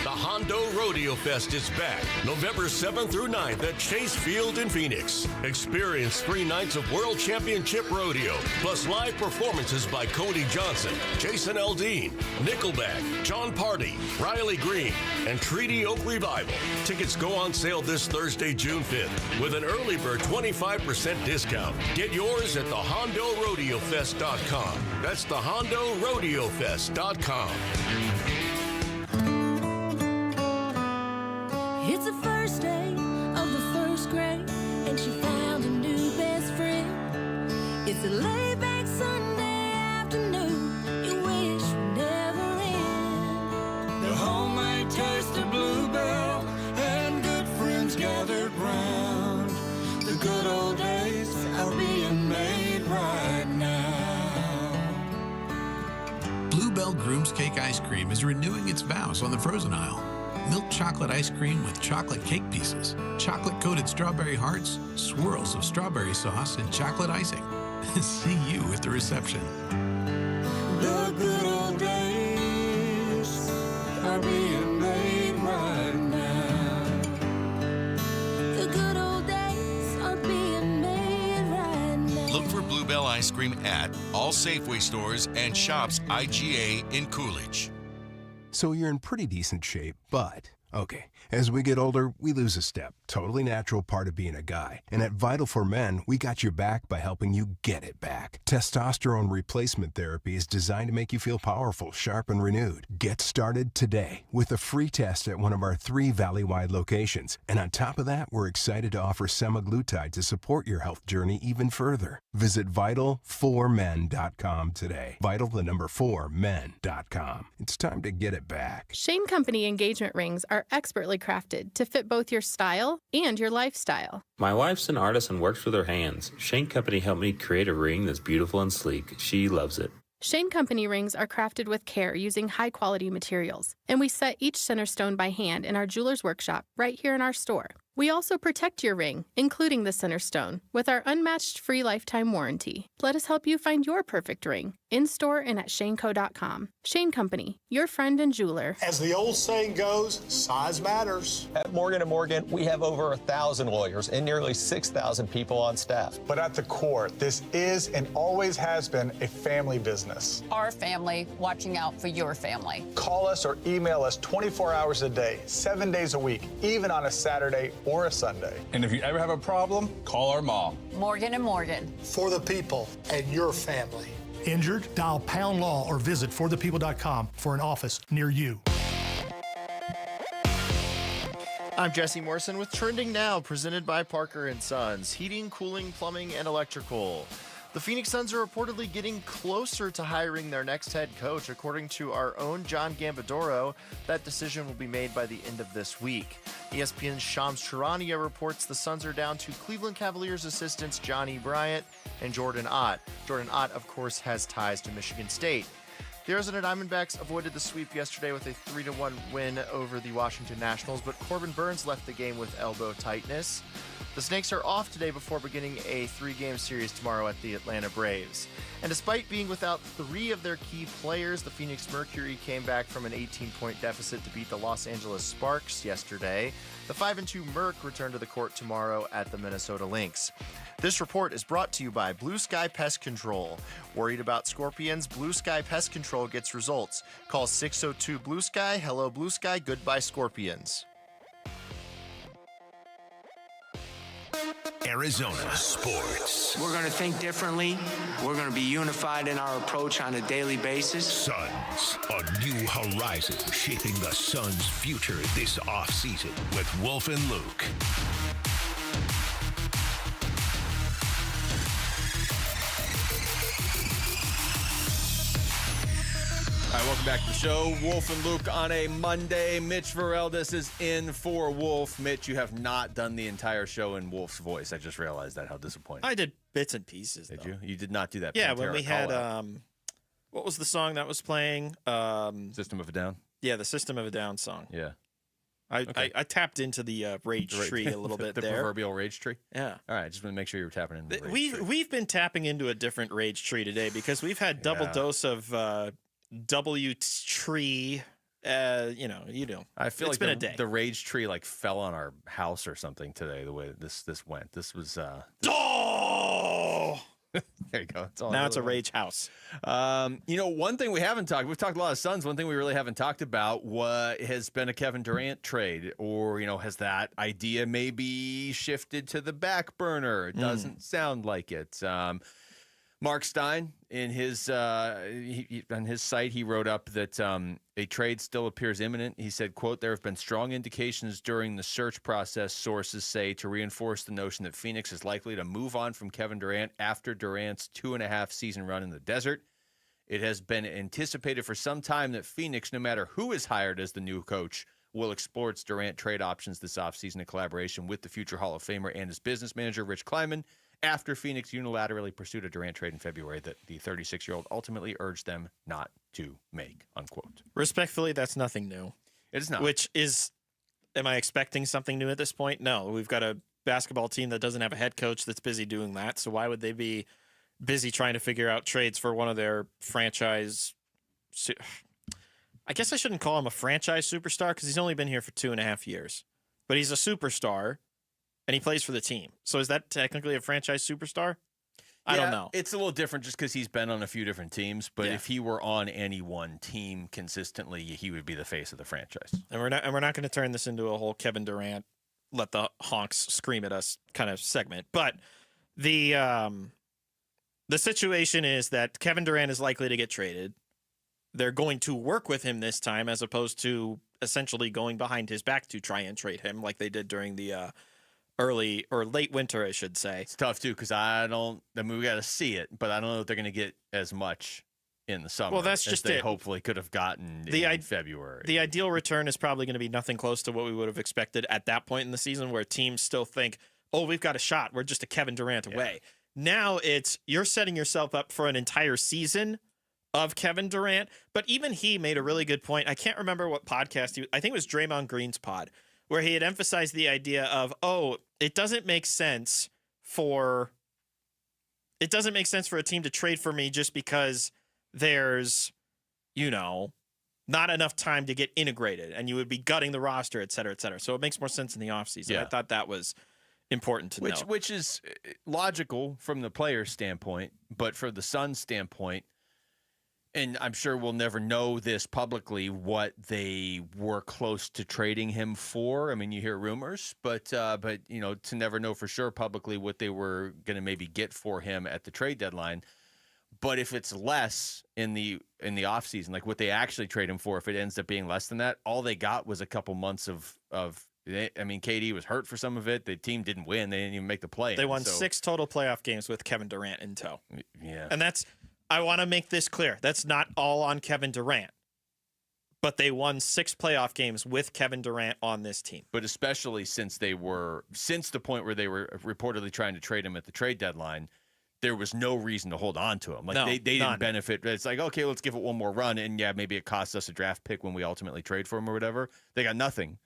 The Hondo Rodeo Fest is back November 7th through 9th at Chase Field in Phoenix. Experience 3 nights of World Championship Rodeo, plus live performances by Cody Johnson, Jason Aldean, Nickelback, John Party, Riley Green, and Treaty Oak Revival. Tickets go on sale this Thursday, June 5th, with an early bird 25% discount. Get yours at thehondoRodeoFest.com. That's thehondoRodeoFest.com. It's the first day of the first grade, and she found a new best friend. It's a laid-back Sunday afternoon you wish would never end. The homemade taste of Bluebell and good friends gathered round. The good old days are being made right now. Bluebell Groom's Cake Ice Cream is renewing its vows on the frozen aisle. Milk chocolate ice cream with chocolate cake pieces, chocolate-coated strawberry hearts, swirls of strawberry sauce, and chocolate icing. See you at the reception. The good old days are being made right now. The good old days are being made right now. Look for Bluebell ice cream at all Safeway stores and Shops IGA in Coolidge. So you're in pretty decent shape, but, okay, as we get older, we lose a step. Totally natural part of being a guy. And at Vital for Men, we got your back by helping you get it back. Testosterone replacement therapy is designed to make you feel powerful, sharp, and renewed. Get started today with a free test at one of our 3 Valley-wide locations. And on top of that, we're excited to offer semaglutide to support your health journey even further. Visit Vital4Men.com today. Vital, the number 4men.com. It's time to get it back. Shane Company engagement rings are expertly crafted to fit both your style and your lifestyle. My wife's an artist and works with her hands. Shane Company helped me create a ring that's beautiful and sleek. She loves it. Shane Company rings are crafted with care using high-quality materials, and we set each center stone by hand in our jeweler's workshop right here in our store. We also protect your ring, including the center stone, with our unmatched free lifetime warranty. Let us help you find your perfect ring, in-store and at shaneco.com. Shane Company, your friend and jeweler. As the old saying goes, size matters. At Morgan & Morgan, we have over 1,000 lawyers and nearly 6,000 people on staff. But at the core, this is and always has been a family business. Our family watching out for your family. Call us or email us 24 hours a day, 7 days a week, even on a Saturday or a Sunday. And if you ever have a problem, call our mom. Morgan & Morgan. For the people and your family. Injured? Dial Pound Law or visit forthepeople.com for an office near you. I'm Jesse Morrison with Trending Now, presented by Parker & Sons, heating, cooling, plumbing, and electrical. The Phoenix Suns are reportedly getting closer to hiring their next head coach. According to our own John Gambadoro, that decision will be made by the end of this week. ESPN's Shams Charania reports the Suns are down to Cleveland Cavaliers assistants Johnny Bryant and Jordan Ott. Jordan Ott, of course, has ties to Michigan State. The Arizona Diamondbacks avoided the sweep yesterday with a 3-1 win over the Washington Nationals, but Corbin Burns left the game with elbow tightness. The Snakes are off today before beginning a 3-game series tomorrow at the Atlanta Braves. And despite being without 3 of their key players, the Phoenix Mercury came back from an 18-point deficit to beat the Los Angeles Sparks yesterday. The 5-2 Merc return to the court tomorrow at the Minnesota Lynx. This report is brought to you by Blue Sky Pest Control. Worried about scorpions? Blue Sky Pest Control gets results. Call 602 Blue Sky. Hello, Blue Sky. Goodbye, scorpions. Arizona sports. We're going to think differently. We're going to be unified in our approach on a daily basis. Suns, a new horizon shaping the Suns' future this offseason with Wolf and Luke. All right, welcome back to the show. Wolf and Luke on a Monday. Mitch Vareldis is in for Wolf. Mitch, you have not done the entire show in Wolf's voice. I just realized that. How disappointing. I did bits and pieces. Did you? You did not do that. Yeah, Pantera when we had call-out. what was the song that was playing? System of a Down. Yeah, the System of a Down song. Yeah. I tapped into the rage tree a little bit the there. proverbial rage tree. Yeah. All right, just want to make sure you were tapping into the rage tree. We've been tapping into a different rage tree today because we've had double dose of W tree. You know. I feel it's like been a day. the rage tree like fell on our house or something today. The way this went. This was. Oh. There you go. That's all Now it's a rage house. One thing we've talked a lot of Suns. One thing we really haven't talked about has been a Kevin Durant trade, or, has that idea maybe shifted to the back burner? It doesn't sound like it. Mark Stein, in his on his site, he wrote up that a trade still appears imminent. He said, quote, "There have been strong indications during the search process, sources say, to reinforce the notion that Phoenix is likely to move on from Kevin Durant after Durant's 2.5-season run in the desert. It has been anticipated for some time that Phoenix, no matter who is hired as the new coach, will explore its Durant trade options this offseason in collaboration with the future Hall of Famer and his business manager, Rich Kleiman, after Phoenix unilaterally pursued a Durant trade in February that the 36-year-old ultimately urged them not to make," unquote. Respectfully, that's nothing new. It is not. Which is, am I expecting something new at this point? No. We've got a basketball team that doesn't have a head coach that's busy doing that. So why would they be busy trying to figure out trades for one of their franchise? I guess I shouldn't call him a franchise superstar because he's only been here for 2.5 years. But he's a superstar. And he plays for the team. So is that technically a franchise superstar? I don't know. It's a little different just because he's been on a few different teams. But if he were on any one team consistently, he would be the face of the franchise. And we're not going to turn this into a whole Kevin Durant, let the honks scream at us kind of segment. But the situation is that Kevin Durant is likely to get traded. They're going to work with him this time as opposed to essentially going behind his back to try and trade him like they did during the early or late winter, I should say. It's tough, too, because we got to see it, but I don't know if they're going to get as much in the summer. Well, that's as just they it. hopefully could have gotten in February. The ideal return is probably going to be nothing close to what we would have expected at that point in the season where teams still think, oh, we've got a shot. We're just a Kevin Durant away. Now you're setting yourself up for an entire season of Kevin Durant. But even he made a really good point. I can't remember what podcast I think it was Draymond Green's pod, where he had emphasized the idea of, it doesn't make sense for a team to trade for me just because there's, not enough time to get integrated and you would be gutting the roster, et cetera, et cetera. So it makes more sense in the offseason. Yeah. I thought that was important to know. Which is logical from the player's standpoint, but for the Suns' standpoint, and I'm sure we'll never know this publicly, what they were close to trading him for. I mean, you hear rumors, but to never know for sure publicly what they were going to maybe get for him at the trade deadline. But if it's less in the offseason, like what they actually trade him for, if it ends up being less than that, all they got was a couple months of KD was hurt for some of it. The team didn't win. They didn't even make the play. They won 6 total playoff games with Kevin Durant in tow. Yeah. And I want to make this clear. That's not all on Kevin Durant. But they won 6 playoff games with Kevin Durant on this team. But especially since the point where they were reportedly trying to trade him at the trade deadline, there was no reason to hold on to him. They didn't benefit. It's like, okay, let's give it one more run. And maybe it costs us a draft pick when we ultimately trade for him or whatever. They got nothing.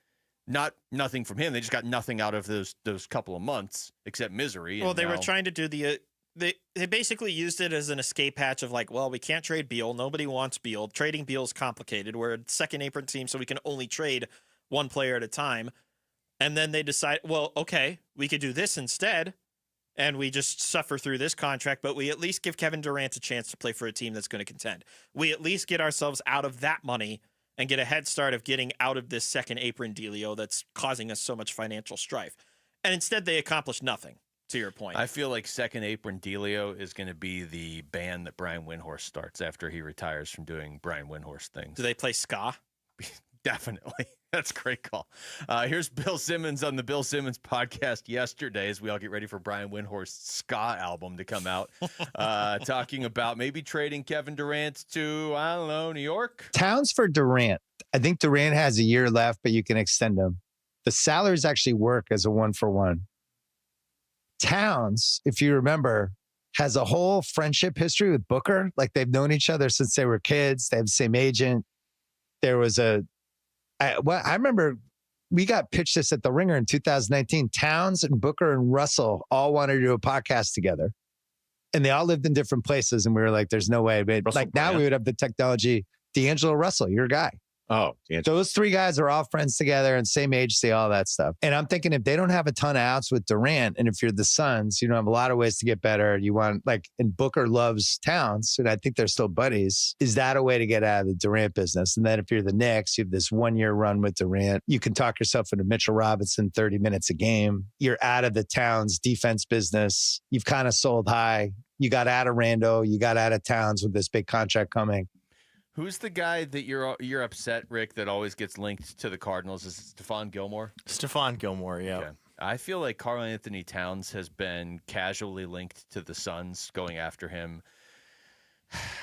nothing from him. They just got nothing out of those couple of months except misery. Well, they were trying to do they basically used it as an escape hatch of like, well, we can't trade Beal. Nobody wants Beal. Trading Beal's complicated. We're a second apron team, so we can only trade one player at a time. And then they decide, well, okay, we could do this instead, and we just suffer through this contract, but we at least give Kevin Durant a chance to play for a team that's going to contend. We at least get ourselves out of that money and get a head start of getting out of this second apron dealio that's causing us so much financial strife. And instead, they accomplished nothing, to your point. I feel like second apron dealio is going to be the band that Brian Windhorst starts after he retires from doing Brian Windhorst things. Do they play ska? Definitely. That's a great call. Here's Bill Simmons on the Bill Simmons podcast yesterday as we all get ready for Brian Windhorst's ska album to come out, talking about maybe trading Kevin Durant to, I don't know, New York? Towns for Durant. I think Durant has a year left, but you can extend him. The salaries actually work as a 1-for-1. Towns, if you remember, has a whole friendship history with Booker. Like they've known each other since they were kids. They have the same agent. There was I remember we got pitched this at the Ringer in 2019. Towns and Booker and Russell all wanted to do a podcast together. And they all lived in different places. And we were like, there's no way. But like now we would have the technology. D'Angelo Russell, your guy. Oh, those three guys are all friends together and same age, say all that stuff. And I'm thinking if they don't have a ton of outs with Durant, and if you're the Suns, you don't have a lot of ways to get better. You want and Booker loves Towns, and I think they're still buddies. Is that a way to get out of the Durant business? And then if you're the Knicks, you have this 1-year run with Durant. You can talk yourself into Mitchell Robinson 30 minutes a game. You're out of the Towns defense business. You've kind of sold high. You got out of Rando. You got out of Towns with this big contract coming. Who's the guy that you're upset, Rick, that always gets linked to the Cardinals? Is it Stephon Gilmore? Stephon Gilmore, yeah. Okay. I feel like Karl Anthony Towns has been casually linked to the Suns going after him.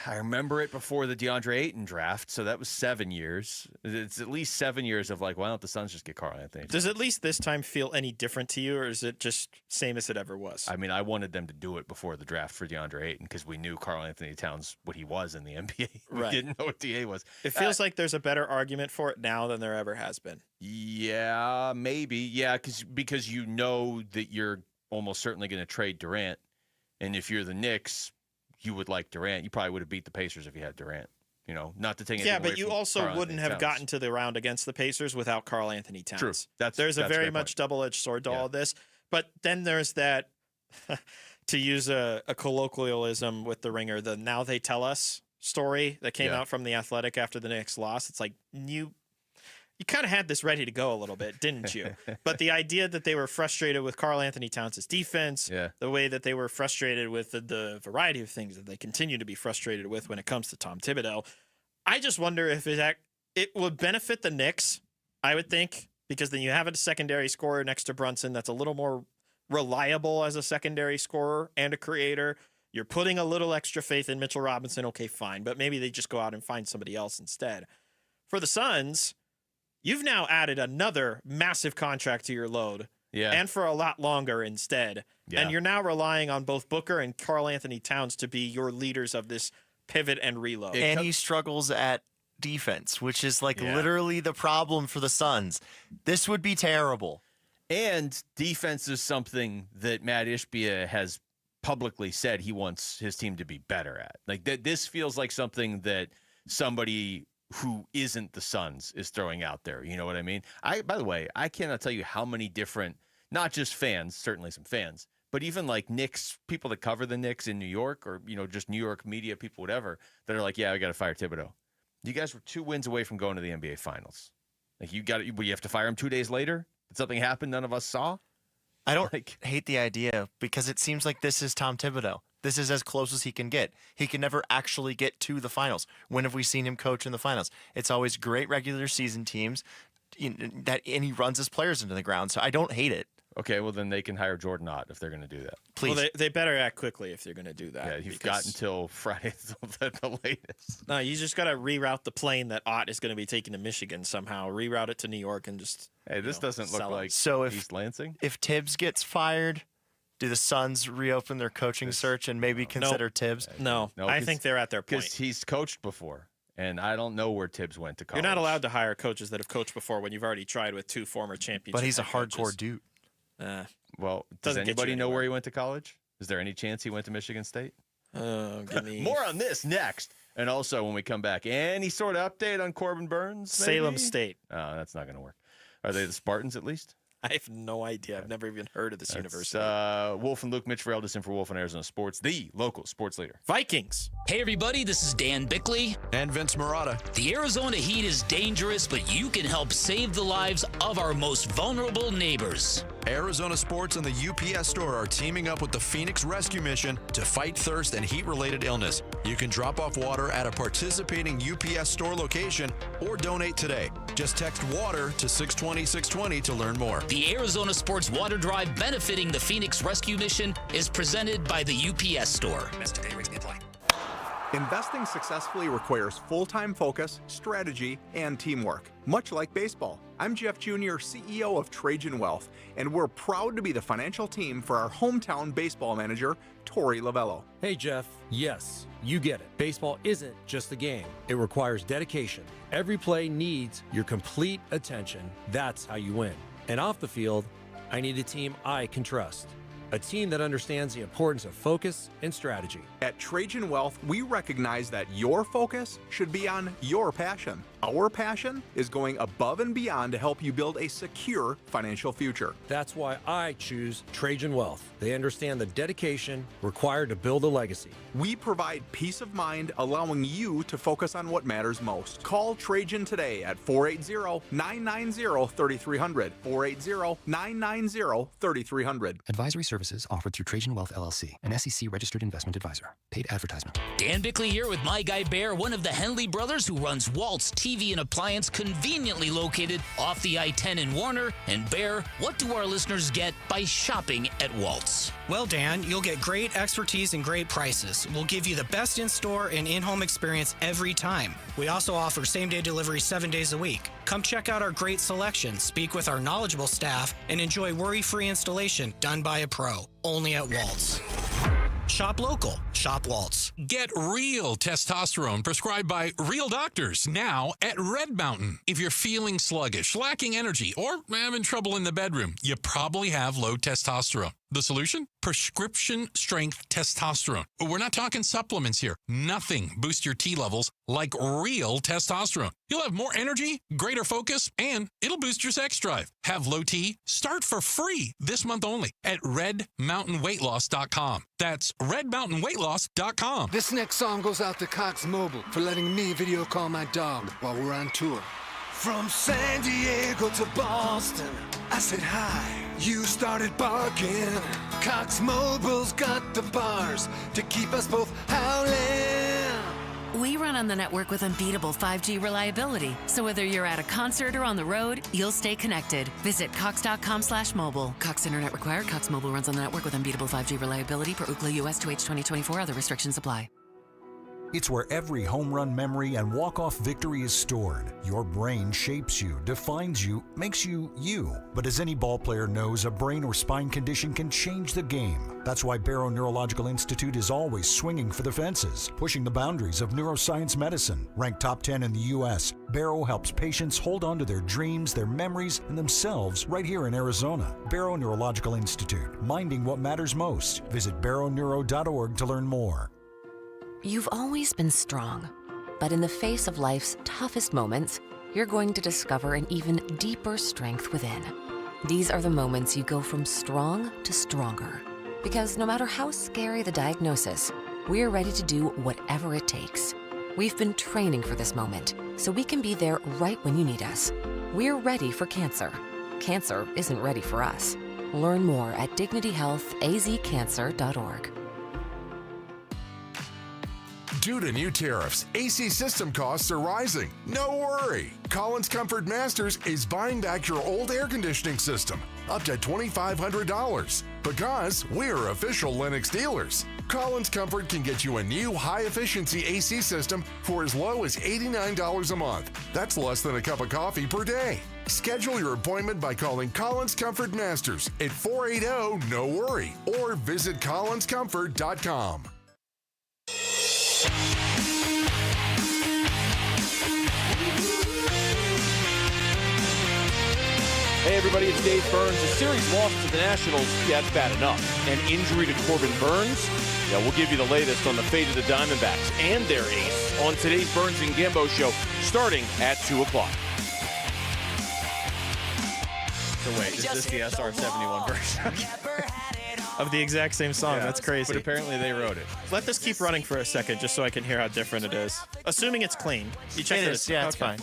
I remember it before the DeAndre Ayton draft, so that was 7 years. It's at least 7 years of like, why don't the Suns just get Karl Anthony Towns? Does at least this time feel any different to you, or is it just same as it ever was? I mean, I wanted them to do it before the draft for DeAndre Ayton because we knew Karl Anthony Towns, what he was in the NBA. We didn't know what DA was. It feels like there's a better argument for it now than there ever has been. Yeah, maybe. Yeah, because you know that you're almost certainly going to trade Durant. And if you're the Knicks, you would like Durant. You probably would have beat the Pacers if you had Durant. You know, not to take anything away but you from also Karl wouldn't Anthony have Towns. gotten to the round against the Pacers without Karl Anthony Towns. True. There's a that's very great much point. double-edged sword to all of this. But then there's that, to use a colloquialism with the Ringer, the now they tell us story that came out from The Athletic after the Knicks loss. It's like, you kind of had this ready to go a little bit, didn't you? But the idea that they were frustrated with Karl Anthony Towns' defense, the way that they were frustrated with the variety of things that they continue to be frustrated with when it comes to Tom Thibodeau, I just wonder if it would benefit the Knicks, I would think, because then you have a secondary scorer next to Brunson that's a little more reliable as a secondary scorer and a creator. You're putting a little extra faith in Mitchell Robinson, okay, fine, but maybe they just go out and find somebody else instead. For the Suns, you've now added another massive contract to your load, and for a lot longer instead. Yeah. And you're now relying on both Booker and Karl Anthony Towns to be your leaders of this pivot and reload. And he struggles at defense, which is literally the problem for the Suns. This would be terrible. And defense is something that Matt Ishbia has publicly said he wants his team to be better at. Like this feels like something that somebody who isn't the Suns is throwing out there. You know what I mean? By the way, I cannot tell you how many different, not just fans, certainly some fans, but even like Knicks, people that cover the Knicks in New York or, just New York media people, whatever, that are like, yeah, we got to fire Thibodeau. You guys were 2 wins away from going to the NBA Finals. Like you have to fire him 2 days later? Did something happen none of us saw? I don't hate the idea because it seems like this is Tom Thibodeau. This is as close as he can get. He can never actually get to the finals. When have we seen him coach in the finals? It's always great regular season teams and he runs his players into the ground. So I don't hate it. Okay, well then they can hire Jordan Ott if they're going to do that. Please. Well, they better act quickly if they're going to do that. Yeah, you've got until Friday at the latest. No, you just got to reroute the plane that Ott is going to be taking to Michigan somehow. Reroute it to New York and just. Hey, this doesn't look like East Lansing. If Tibbs gets fired, do the Suns reopen their coaching search and maybe consider Tibbs? No, I think they're at their point. Because he's coached before. And I don't know where Tibbs went to college. You're not allowed to hire coaches that have coached before when you've already tried with 2 former championship. But he's a head hardcore coaches. dude. Well, does Doesn't get you anybody know anywhere. where he went to college? Is there any chance he went to Michigan State? Give me More on this next. And also, when we come back, any sort of update on Corbin Burns? Maybe? Salem State. Oh, that's not going to work. Are they the Spartans at least? I have no idea. I've never even heard of this university. Wolf and Luke, Mitch Ferrell, in for Wolf on Arizona Sports, the local sports leader. Vikings. Hey, everybody, this is Dan Bickley. And Vince Marotta. The Arizona heat is dangerous, but you can help save the lives of our most vulnerable neighbors. Arizona Sports and the UPS Store are teaming up with the Phoenix Rescue Mission to fight thirst and heat-related illness. You can drop off water at a participating UPS Store location or donate today. Just text WATER to 620-620 to learn more. The Arizona Sports Water Drive benefiting the Phoenix Rescue Mission is presented by the UPS Store. Investing successfully requires full-time focus, strategy, and teamwork, much like baseball. I'm Jeff Jr., CEO of Trajan Wealth, and we're proud to be the financial team for our hometown baseball manager, Tori Lavello. Hey, Jeff. Yes, you get it. Baseball isn't just a game. It requires dedication. Every play needs your complete attention. That's how you win. And off the field, I need a team I can trust. A team that understands the importance of focus and strategy. At Trajan Wealth, we recognize that your focus should be on your passion. Our passion is going above and beyond to help you build a secure financial future. That's why I choose Trajan Wealth. They understand the dedication required to build a legacy. We provide peace of mind, allowing you to focus on what matters most. Call Trajan today at 480-990-3300. 480-990-3300. Advisory services offered through Trajan Wealth LLC, an SEC-registered investment advisor. Paid advertisement. Dan Bickley here with my guy Bear, one of the Henley brothers who runs Walt's TV and Appliance, conveniently located off the I-10 in Warner. And Bear, what do our listeners get by shopping at Walt's? Well, Dan, you'll get great expertise and great prices. We'll give you the best in-store and in-home experience every time. We also offer same-day delivery 7 days a week. Come check out our great selection, speak with our knowledgeable staff, and enjoy worry-free installation done by a pro. Only at Walt's. Shop local. Shop Waltz. Get real testosterone prescribed by real doctors now at Red Mountain. If you're feeling sluggish, lacking energy, or having trouble in the bedroom, you probably have low testosterone. The solution? Prescription strength testosterone. We're not talking supplements here. Nothing boosts your T levels like real testosterone. You'll have more energy, greater focus, and it'll boost your sex drive. Have low T? Start for free this month only at redmountainweightloss.com. That's redmountainweightloss.com. This next song goes out to Cox Mobile for letting me video call my dog while we're on tour. From San Diego to Boston, I said hi. You started barking. Cox Mobile's got the bars to keep us both howling. We run on the network with unbeatable 5G reliability. So whether you're at a concert or on the road, you'll stay connected. Visit cox.com/mobile. Cox Internet required. Cox Mobile runs on the network with unbeatable 5G reliability per Ookla US 2H 2024. Other restrictions apply. It's where every home run memory and walk-off victory is stored. Your brain shapes you, defines you, makes you you. But as any ball player knows, a brain or spine condition can change the game. That's why Barrow Neurological Institute is always swinging for the fences, pushing the boundaries of neuroscience medicine. Ranked top 10 in the U.S., Barrow helps patients hold on to their dreams, their memories, and themselves right here in Arizona. Barrow Neurological Institute, minding what matters most. Visit barrowneuro.org to learn more. You've always been strong, but in the face of life's toughest moments, you're going to discover an even deeper strength within. These are the moments you go from strong to stronger. Because no matter how scary the diagnosis, we're ready to do whatever it takes. We've been training for this moment, so we can be there right when you need us. We're ready for cancer. Cancer isn't ready for us. Learn more at dignityhealthazcancer.org. Due to new tariffs, AC system costs are rising. No worry. Collins Comfort Masters is buying back your old air conditioning system up to $2,500 because we're official Lennox dealers. Collins Comfort can get you a new high-efficiency AC system for as low as $89 a month. That's less than a cup of coffee per day. Schedule your appointment by calling Collins Comfort Masters at 480-NO-WORRY or visit collinscomfort.com. Hey everybody, it's Dave Burns. A series loss to the Nationals, yeah, that's bad enough. An injury to Corbin Burns, yeah, we'll give you the latest on the fate of the Diamondbacks and their ace on today's Burns and Gambo show, starting at 2 o'clock. So wait, is this the SR-71 version? Of the exact same song. Yeah, That's crazy. But apparently they wrote it. Let this keep running for a second just so I can hear how different it is. Assuming it's clean. You check It is, yeah, it's fine.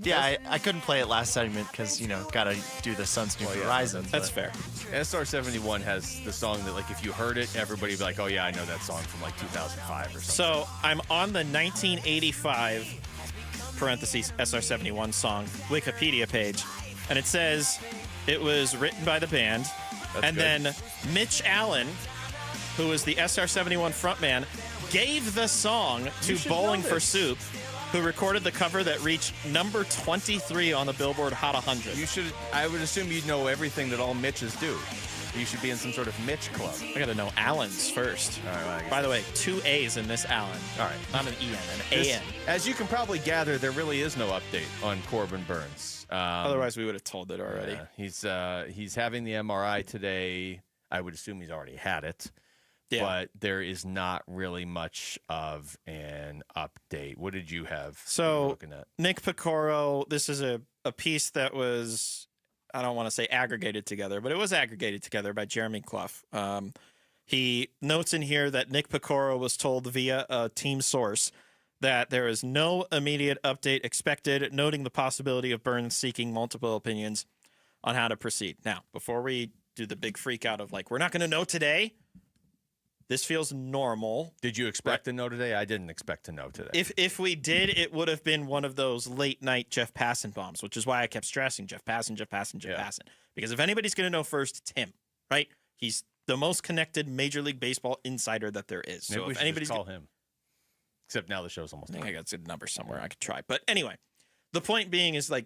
Yeah, I couldn't play it last segment because, gotta do the Suns New Horizons. That's fair. SR-71 has the song that, like, if you heard it, everybody would be like, oh, yeah, I know that song from, like, 2005 or something. So I'm on the 1985, parentheses, SR-71 song Wikipedia page, and it says it was written by the band. That's and good. then Mitch Allen, who is the SR-71 frontman, gave the song to Bowling for Soup, who recorded the cover that reached number 23 on the Billboard Hot 100. I would assume you'd know everything that all Mitches do. You should be in some sort of Mitch club. I got to know Allen's first. All right, well, I guess By the way, 2 A's in this Allen. All right. Not an E-N, an A-N. As you can probably gather, there really is no update on Corbin Burns. Otherwise, we would have told it already. He's having the MRI today. I would assume he's already had it. Yeah. But there is not really much of an update. What did you have? So, looking at? Nick Picoro, this is a piece that was, I don't want to say aggregated together, but it was aggregated together by Jeremy Clough. He notes in here that Nick Picoro was told via a team source that there is no immediate update expected, noting the possibility of Burns seeking multiple opinions on how to proceed. Now, before we do the big freak out of like, we're not going to know today, this feels normal. Did you expect to know today? I didn't expect to know today. If we did, it would have been one of those late night Jeff Passan bombs, which is why I kept stressing Jeff Passan. Because if anybody's going to know first, it's him, right? He's the most connected Major League Baseball insider that there is. Maybe So we if should anybody's just call him. Except now the show's almost I done. think I got a good number somewhere. I could try. But anyway, the point being is like,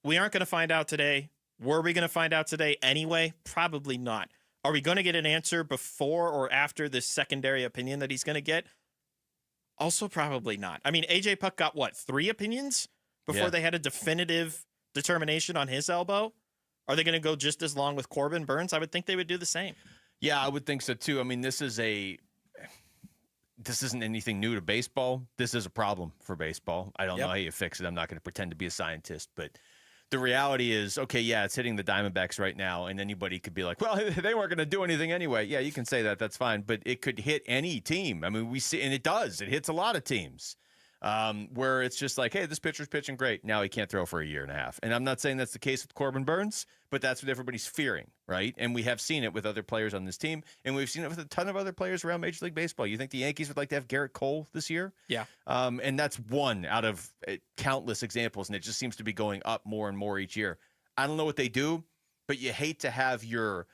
we aren't going to find out today. Were we going to find out today anyway? Probably not. Are we going to get an answer before or after this secondary opinion that he's going to get? Also, probably not. I mean, AJ Puck got what, 3 opinions before they had a definitive determination on his elbow? Are they going to go just as long with Corbin Burns? I would think they would do the same. Yeah, I would think so too. I mean, this isn't anything new to baseball. This is a problem for baseball. I don't know how you fix it. I'm not going to pretend to be a scientist, but the reality is, okay, yeah, it's hitting the Diamondbacks right now, and anybody could be like, well, they weren't going to do anything anyway. Yeah, you can say that. That's fine. But it could hit any team. I mean, we see, and it does. It hits a lot of teams where it's just like, hey, this pitcher's pitching great. Now he can't throw for a year and a half. And I'm not saying that's the case with Corbin Burns, but that's what everybody's fearing, right? And we have seen it with other players on this team, and we've seen it with a ton of other players around Major League Baseball. You think the Yankees would like to have Garrett Cole this year? Yeah. And that's one out of countless examples, and it just seems to be going up more and more each year. I don't know what they do, but you hate to have your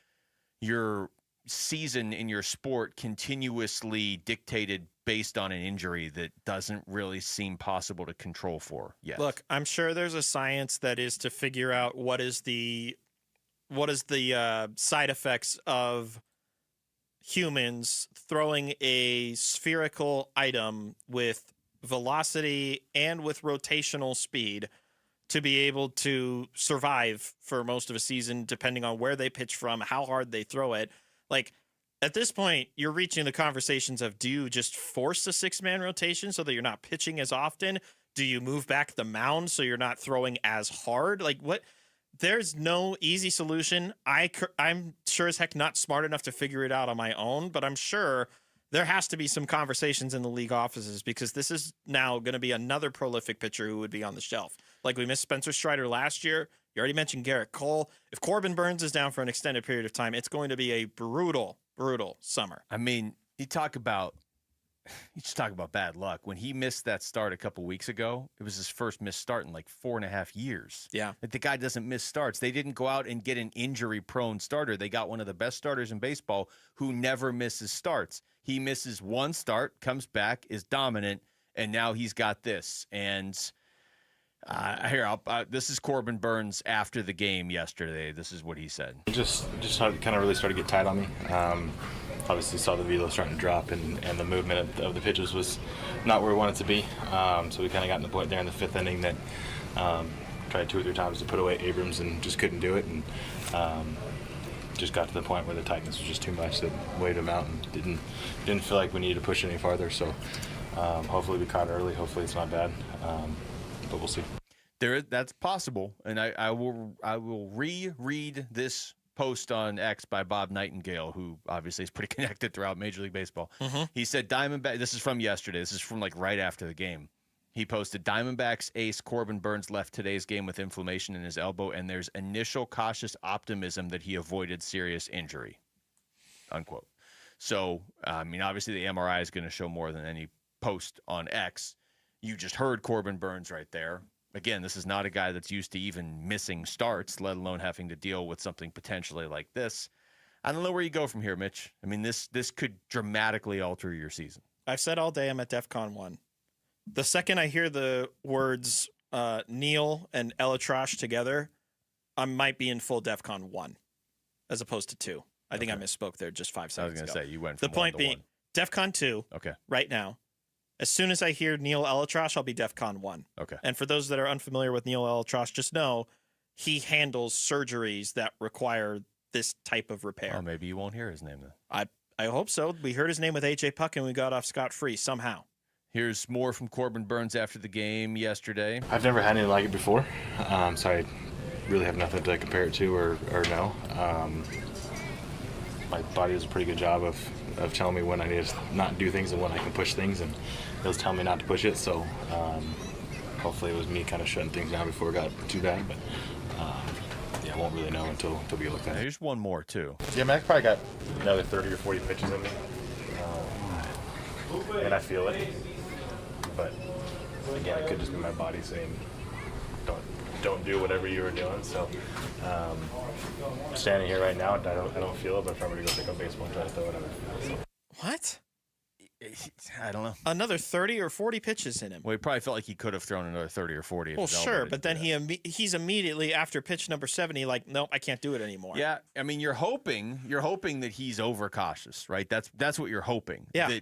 season in your sport continuously dictated based on an injury that doesn't really seem possible to control for yet. Look, I'm sure there's a science that is to figure out what is the side effects of humans throwing a spherical item with velocity and with rotational speed to be able to survive for most of a season, depending on where they pitch from, how hard they throw it. Like, at this point, you're reaching the conversations of, do you just force a 6-man rotation so that you're not pitching as often? Do you move back the mound so you're not throwing as hard? Like, what? There's no easy solution. I'm sure as heck not smart enough to figure it out on my own, but I'm sure there has to be some conversations in the league offices, because this is now going to be another prolific pitcher who would be on the shelf. Like we missed Spencer Strider last year. You already mentioned Garrett Cole. If Corbin Burns is down for an extended period of time, it's going to be a brutal summer. I mean, you just talk about bad luck. When he missed that start a couple weeks ago, it was his first missed start in like 4.5 years. Yeah. Like, the guy doesn't miss starts. They didn't go out and get an injury-prone starter. They got one of the best starters in baseball who never misses starts. He misses one start, comes back, is dominant, and now he's got this. And this is Corbin Burns after the game yesterday. This is what he said. Just kind of really started to get tight on me. Obviously saw the velo starting to drop, and the movement of the pitches was not where we wanted it to be. So we kind of got to the point there in the 5th inning that tried 2 or 3 times to put away Abrams and just couldn't do it, and just got to the point where the tightness was just too much that weighed him out, and didn't feel like we needed to push any farther. So hopefully we caught early. Hopefully it's not bad, but we'll see. That's possible, and I will reread this post on X by Bob Nightingale, who obviously is pretty connected throughout Major League Baseball. He said Diamondback. This is from yesterday. This is from like right after the game. He posted, Diamondbacks ace Corbin Burnes left today's game with inflammation in his elbow, and there's initial cautious optimism that he avoided serious injury, unquote. So, I mean, obviously the MRI is going to show more than any post on X. You just heard Corbin Burnes right there. Again, this is not a guy that's used to even missing starts, let alone having to deal with something potentially like this. I don't know where you go from here, Mitch. I mean, this could dramatically alter your season. I've said all day I'm at DEFCON 1. The second I hear the words Neil and Elatrosh together, I might be in full DEFCON 1 as opposed to 2. I think I misspoke there just 5 seconds ago. I was going to say, you went from the point 1 to being, 1. DEFCON 2 right now. As soon as I hear Neil Elatrosh, I'll be DEFCON 1. Okay. And for those that are unfamiliar with Neil Elatrosh, just know he handles surgeries that require this type of repair. Oh, maybe you won't hear his name then. I hope so. We heard his name with A.J. Puck, and we got off scot-free somehow. Here's more from Corbin Burnes after the game yesterday. I've never had anything like it before, so I really have nothing to compare it to or know. My body does a pretty good job of telling me when I need to not do things and when I can push things, and it was telling me not to push it, so hopefully it was me kind of shutting things down before it got too bad, but yeah, I won't really know until we get looked at. Here's one more, too. Yeah, Mac probably got another 30 or 40 pitches in me, and I feel it. But again, it could just be my body saying, "Don't do whatever you were doing." So, standing here right now, I don't feel it. But if I were to go pick up baseball and try to throw it, I would feel it. What? I don't know. Another 30 or 40 pitches in him. Well, he probably felt like he could have thrown another 30 or 40. Well, sure, but then he's immediately after pitch number 70, like, nope, I can't do it anymore. Yeah, I mean, you're hoping that he's overcautious, right? That's what you're hoping. Yeah.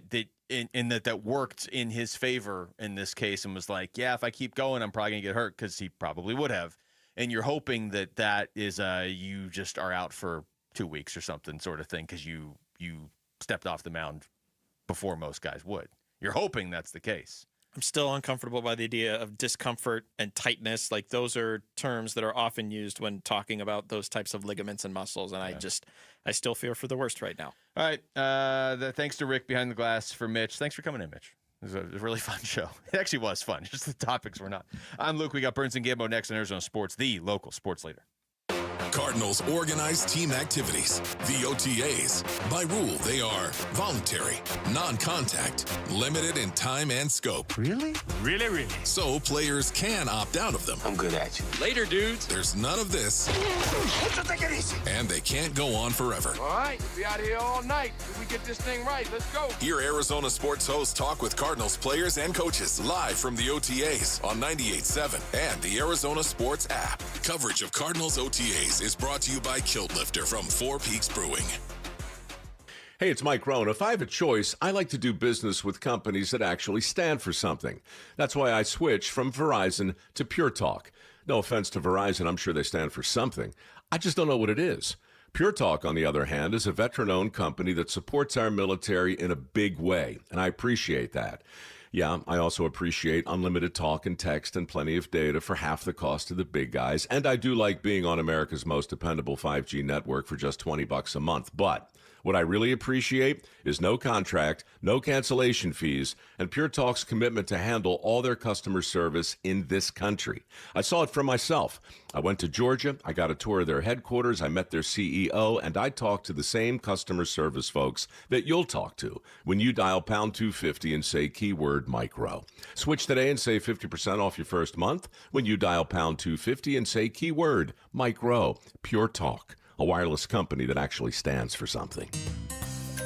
That worked in his favor in this case, and was like, yeah, if I keep going, I'm probably gonna get hurt, because he probably would have. And you're hoping that is you just are out for 2 weeks or something, sort of thing, because you stepped off the mound before most guys would. You're hoping that's the case. I'm still uncomfortable by the idea of discomfort and tightness. Like, those are terms that are often used when talking about those types of ligaments and muscles. And I still fear for the worst right now. All right. Thanks to Rick behind the glass for Mitch. Thanks for coming in, Mitch. It was a really fun show. It actually was fun. Just the topics were not. I'm Luke. We got Burns and Gambo next on Arizona Sports, the local sports leader. Cardinals organize team activities, the OTAs. By rule, they are voluntary, non-contact, limited in time and scope. Really? Really, really. So players can opt out of them. I'm good at you. Later, dudes. There's none of this. Take it easy. And they can't go on forever. All right, we'll be out here all night. If we get this thing right, let's go. Hear Arizona sports hosts talk with Cardinals players and coaches live from the OTAs on 98.7 and the Arizona Sports app. Coverage of Cardinals OTAs is brought to you by Kilt Lifter from Four Peaks Brewing. Hey, it's Mike Rohn. If I have a choice, I like to do business with companies that actually stand for something. That's why I switched from Verizon to Pure Talk. No offense to Verizon, I'm sure they stand for something. I just don't know what it is. Pure Talk, on the other hand, is a veteran-owned company that supports our military in a big way, and I appreciate that. Yeah, I also appreciate unlimited talk and text and plenty of data for half the cost of the big guys, and I do like being on America's most dependable 5G network for just $20 a month. But what I really appreciate is no contract, no cancellation fees, and Pure Talk's commitment to handle all their customer service in this country. I saw it for myself. I went to Georgia, I got a tour of their headquarters, I met their CEO, and I talked to the same customer service folks that you'll talk to when you dial pound 250 and say keyword micro. Switch today and save 50% off your first month when you dial pound 250 and say keyword micro. Pure Talk, a wireless company that actually stands for something.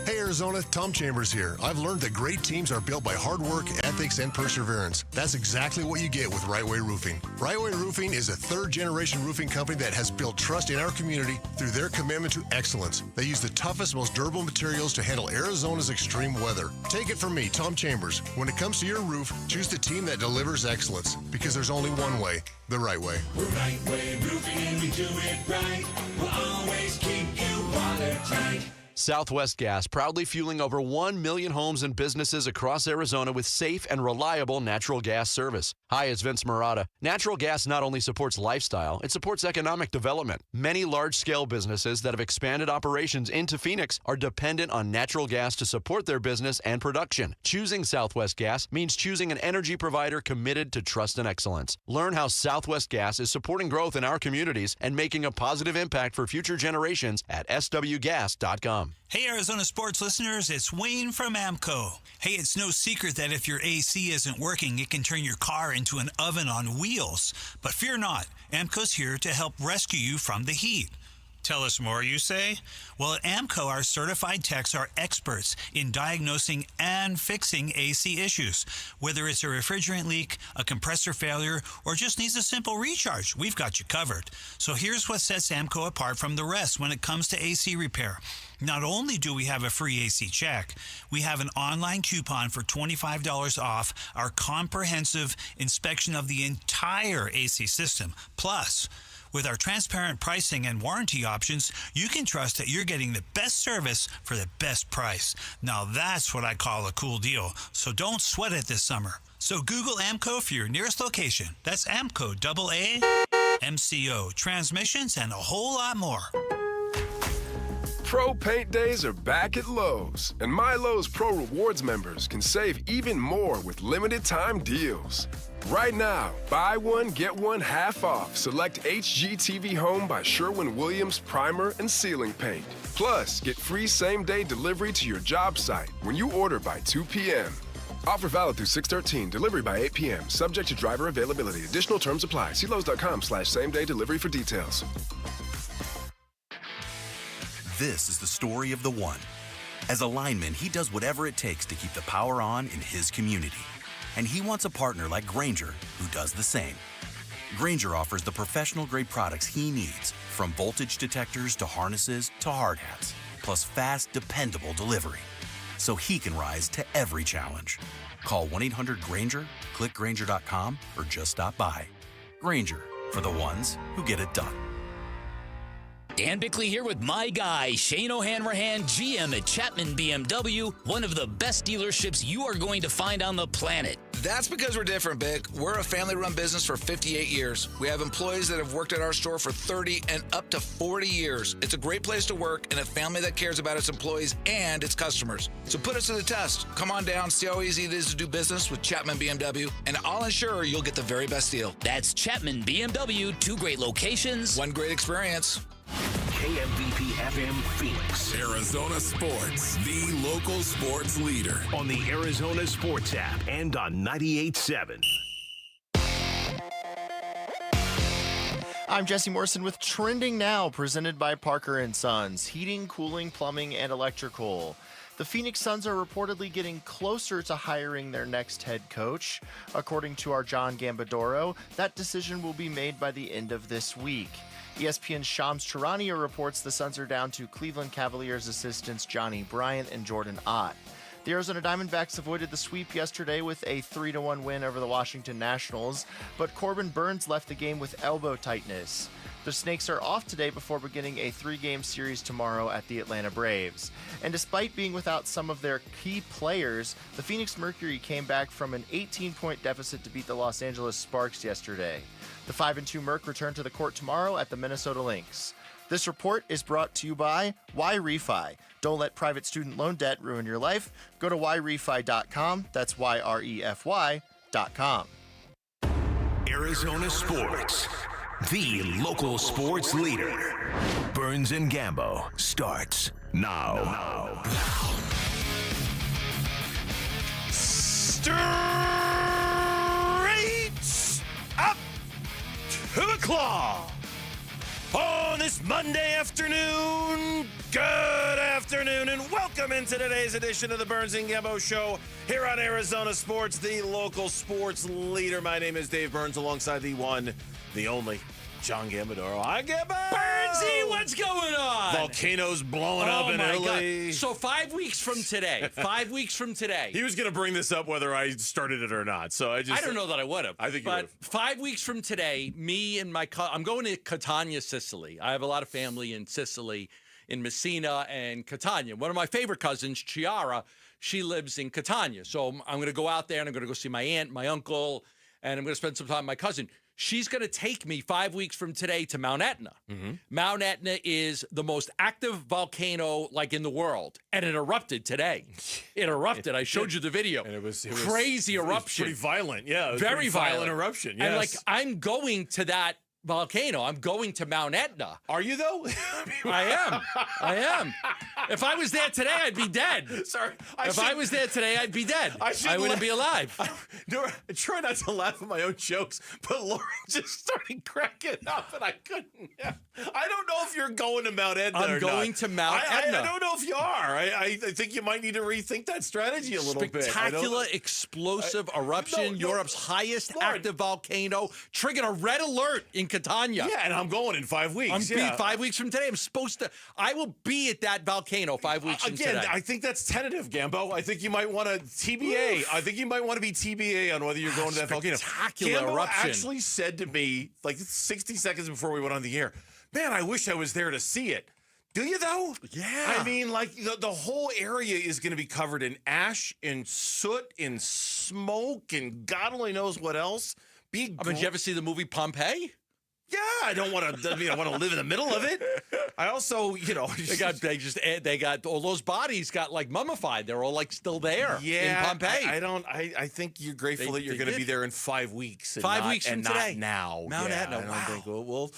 Hey, Arizona, Tom Chambers here. I've learned that great teams are built by hard work, ethics, and perseverance. That's exactly what you get with Right Way Roofing. Right Way Roofing is a third-generation roofing company that has built trust in our community through their commitment to excellence. They use the toughest, most durable materials to handle Arizona's extreme weather. Take it from me, Tom Chambers. When it comes to your roof, choose the team that delivers excellence, because there's only one way, the right way. We're Right Way Roofing and we do it right. We'll always keep you watertight. Southwest Gas, proudly fueling over 1 million homes and businesses across Arizona with safe and reliable natural gas service. Hi, it's Vince Murata. Natural gas not only supports lifestyle, it supports economic development. Many large-scale businesses that have expanded operations into Phoenix are dependent on natural gas to support their business and production. Choosing Southwest Gas means choosing an energy provider committed to trust and excellence. Learn how Southwest Gas is supporting growth in our communities and making a positive impact for future generations at swgas.com. Hey, Arizona sports listeners, it's Wayne from AMCO. Hey, it's no secret that if your AC isn't working, it can turn your car into an oven on wheels. But fear not, AMCO's here to help rescue you from the heat. Tell us more, you say? Well, at AMCO, our certified techs are experts in diagnosing and fixing AC issues. Whether it's a refrigerant leak, a compressor failure, or just needs a simple recharge, we've got you covered. So here's what sets AMCO apart from the rest when it comes to AC repair. Not only do we have a free AC check, we have an online coupon for $25 off our comprehensive inspection of the entire AC system. Plus, with our transparent pricing and warranty options, you can trust that you're getting the best service for the best price. Now that's what I call a cool deal. So don't sweat it this summer. So Google AMCO for your nearest location. That's AMCO, AAMCO, transmissions, and a whole lot more. Pro Paint Days are back at Lowe's, and My Lowe's Pro Rewards members can save even more with limited time deals. Right now, buy one, get one half off. Select HGTV Home by Sherwin-Williams Primer and Ceiling Paint. Plus, get free same-day delivery to your job site when you order by 2 p.m. Offer valid through 6/13, delivery by 8 p.m. Subject to driver availability. Additional terms apply. See Lowe's.com/same-day delivery for details. This is the story of the one. As a lineman, he does whatever it takes to keep the power on in his community. And he wants a partner like Grainger who does the same. Grainger offers the professional-grade products he needs, from voltage detectors to harnesses to hard hats, plus fast, dependable delivery, so he can rise to every challenge. Call 1-800-GRAINGER, click Grainger.com, or just stop by. Grainger, for the ones who get it done. Dan Bickley here with my guy, Shane O'Hanrahan, GM at Chapman BMW, one of the best dealerships you are going to find on the planet. That's because we're different, Bick. We're a family-run business for 58 years. We have employees that have worked at our store for 30 and up to 40 years. It's a great place to work and a family that cares about its employees and its customers. So put us to the test. Come on down, see how easy it is to do business with Chapman BMW, and I'll ensure you'll get the very best deal. That's Chapman BMW, 2 great locations, 1 great experience. KMVP FM Phoenix. Arizona Sports, the local sports leader. On the Arizona Sports app and on 98.7. I'm Jesse Morrison with Trending Now, presented by Parker & Sons, heating, cooling, plumbing, and electrical. The Phoenix Suns are reportedly getting closer to hiring their next head coach. According to our John Gambadoro, that decision will be made by the end of this week. ESPN's Shams Charania reports the Suns are down to Cleveland Cavaliers assistants Johnny Bryant and Jordan Ott. The Arizona Diamondbacks avoided the sweep yesterday with a 3-1 win over the Washington Nationals, but Corbin Burns left the game with elbow tightness. The Snakes are off today before beginning a 3-game series tomorrow at the Atlanta Braves. And despite being without some of their key players, the Phoenix Mercury came back from an 18-point deficit to beat the Los Angeles Sparks yesterday. The 5-2 Merc return to the court tomorrow at the Minnesota Lynx. This report is brought to you by YRefi. Don't let private student loan debt ruin your life. Go to YRefi.com. That's YREFY.com. Arizona Sports, the local sports leader. Burns and Gambo starts now. Straight up to the claw. On this Monday afternoon, good afternoon, and welcome Welcome into today's edition of the Burns and Gambo Show here on Arizona Sports, the local sports leader. My name is Dave Burns, alongside the one, the only, John Gambadoro. Hi, Gambo! Burnsy, what's going on? Volcanoes blowing up in Italy. God. So 5 weeks from today, 5 weeks from today. He was going to bring this up whether I started it or not, so I don't know that I would have. I think you but would have. 5 weeks from today, me and I'm going to Catania, Sicily. I have a lot of family in Sicily, in Messina and Catania. One of my favorite cousins, Chiara, she lives in Catania. So I'm going to go out there and I'm going to go see my aunt, my uncle, and I'm going to spend some time with my cousin. She's going to take me 5 weeks from today to Mount Etna. Mm-hmm. Mount Etna is the most active volcano in the world, and it erupted today. It erupted. I showed you the video. And it was crazy eruption. It was pretty violent. Yeah, it was very pretty violent eruption. Yes. And I'm going to that volcano. I'm going to Mount Etna. Are you though? I am. If I was there today, I'd be dead. Sorry. If I was there today, I'd be dead. I wouldn't be alive. I try not to laugh at my own jokes, but Lauren just started cracking up, and I couldn't. I don't know if you're going to Mount Etna. I'm going to Mount Etna. I don't know if you are. I think you might need to rethink that strategy a little bit. Spectacular, explosive eruption. Europe's highest active volcano. Triggered a red alert in Catania. Yeah, and I'm going in 5 weeks. 5 weeks from today. I will be at that volcano 5 weeks from today. Again, I think that's tentative, Gambo. I think you might want to TBA. Oof. I think you might want to be TBA on whether you're going to that volcano. Spectacular Gambo eruption. actually said to me, 60 seconds before we went on the air, man, I wish I was there to see it. Do you, though? Yeah. I mean, the whole area is going to be covered in ash, in soot, in smoke, and God only knows what else. Did you ever see the movie Pompeii? Yeah, I don't want to. I want to live in the middle of it. I also, they got all those bodies got mummified. They're all still there. Yeah, in Pompeii. I think you're grateful that you're going to be there in 5 weeks. And 5 weeks from today. Not now. Mount Etna. I think we'll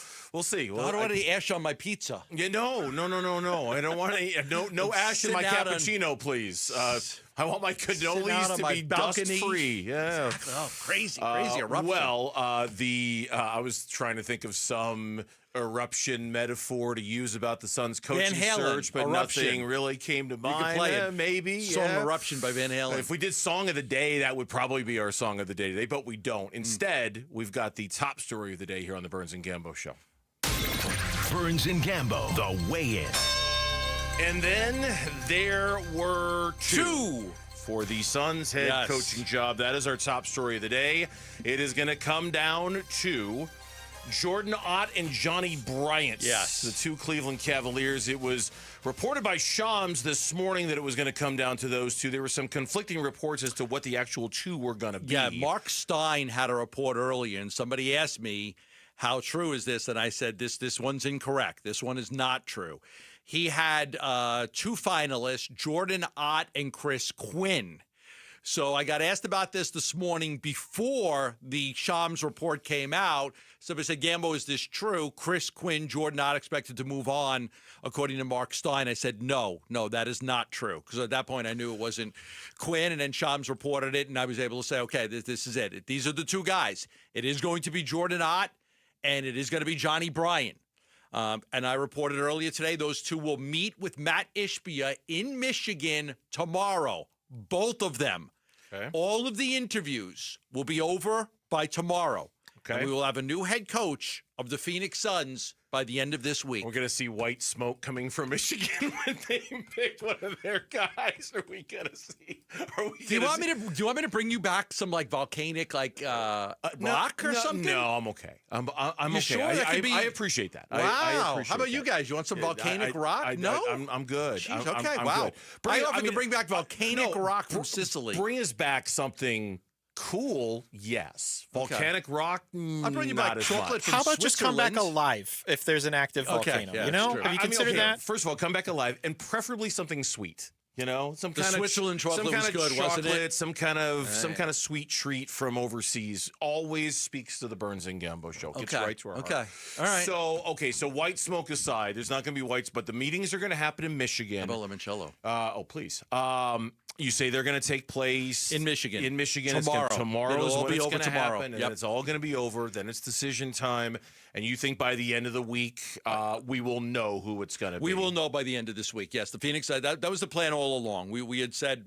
see. I don't want any ash on my pizza. Yeah, no. I don't want any no ash in my cappuccino, please. I want my cannolis to be dust-free. Yeah. Oh, crazy eruption. I was trying to think of some eruption metaphor to use about the Suns coaching search, but eruption. Nothing really came to mind. You could play it. Maybe. Song Eruption by Van Halen. If we did Song of the Day, that would probably be our Song of the Day today, but we don't. Instead, we've got the top story of the day here on the Burns and Gambo Show. Burns and Gambo, the weigh-in. And then there were two for the Suns head coaching job. That is our top story of the day. It is going to come down to Jordan Ott and Johnny Bryant. Yes. The two Cleveland Cavaliers. It was reported by Shams this morning that it was going to come down to those two. There were some conflicting reports as to what the actual two were going to be. Yeah, Mark Stein had a report earlier, and somebody asked me, how true is this? And I said, this one's incorrect. This one is not true. He had two finalists, Jordan Ott and Chris Quinn. So I got asked about this morning before the Shams report came out. Somebody said, Gambo, is this true? Chris Quinn, Jordan Ott expected to move on, according to Mark Stein. I said, no, that is not true. Because at that point, I knew it wasn't Quinn, and then Shams reported it, and I was able to say, okay, this is it. These are the two guys. It is going to be Jordan Ott, and it is going to be Johnny Bryant. And I reported earlier today, those two will meet with Matt Ishbia in Michigan tomorrow. Both of them. Okay. All of the interviews will be over by tomorrow. Okay. And we will have a new head coach of the Phoenix Suns by the end of this week. We're going to see white smoke coming from Michigan when they picked one of their guys. Are we going to see? Do you want me to bring you back some volcanic rock or something? No, I'm okay. I'm You okay. sure? I appreciate that. Wow. I appreciate How about that. you guys? You want some volcanic rock? No, I'm good. Jeez, I'm okay. Wow. good. I offered to bring back volcanic rock from Sicily. Bring us back something cool, yes. Volcanic rock, I'll bring you back chocolate from How about just come back Switzerland? alive if there's an active volcano? yeah, you know, that's true. have you considered that? First of all, come back alive, and preferably something sweet. You know, some The kind Switzerland of chocolate some kind was of good, chocolate, wasn't it? some kind of sweet treat from overseas always speaks to the Burns and Gambo show. Gets right to our heart. Okay. All right. So white smoke aside, there's not going to be whites, but the meetings are going to happen in Michigan. How about limoncello? Oh, please. You say they're going to take place In Michigan. In Michigan, Tomorrow. Tomorrow It'll is all when be it's over going to tomorrow. happen, and Yep. it's all going to be over. Then it's decision time, And you think by the end of the week, we will know who it's going to be? We will know by the end of this week. Yes, the Phoenix. That was the plan all along. We had said,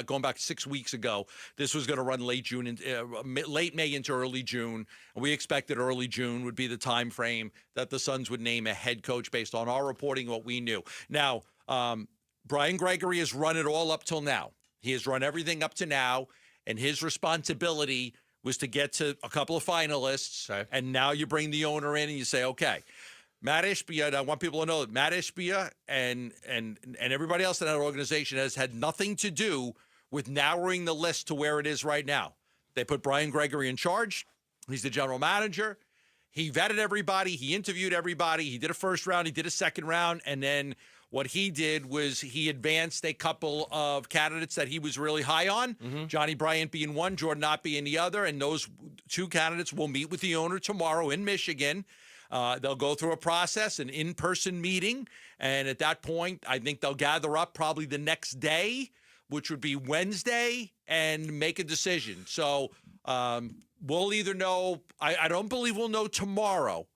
going back 6 weeks ago, this was going to run late June, late May into early June. And we expected early June would be the time frame that the Suns would name a head coach based on our reporting, what we knew. Now, Brian Gregory has run it all up till now. He has run everything up to now, and his responsibility was to get to a couple of finalists, and now you bring the owner in and you say, okay, Matt Ishbia, and I want people to know that Matt Ishbia and everybody else in that organization has had nothing to do with narrowing the list to where it is right now. They put Brian Gregory in charge. He's the general manager. He vetted everybody. He interviewed everybody. He did a first round. He did a second round. And then what he did was he advanced a couple of candidates that he was really high on, Johnny Bryant being one, Jordan Ott being the other, and those two candidates will meet with the owner tomorrow in Michigan. They'll go through a process, an in-person meeting, and at that point, I think they'll gather up probably the next day, which would be Wednesday, and make a decision. So we'll either know, I don't believe we'll know tomorrow.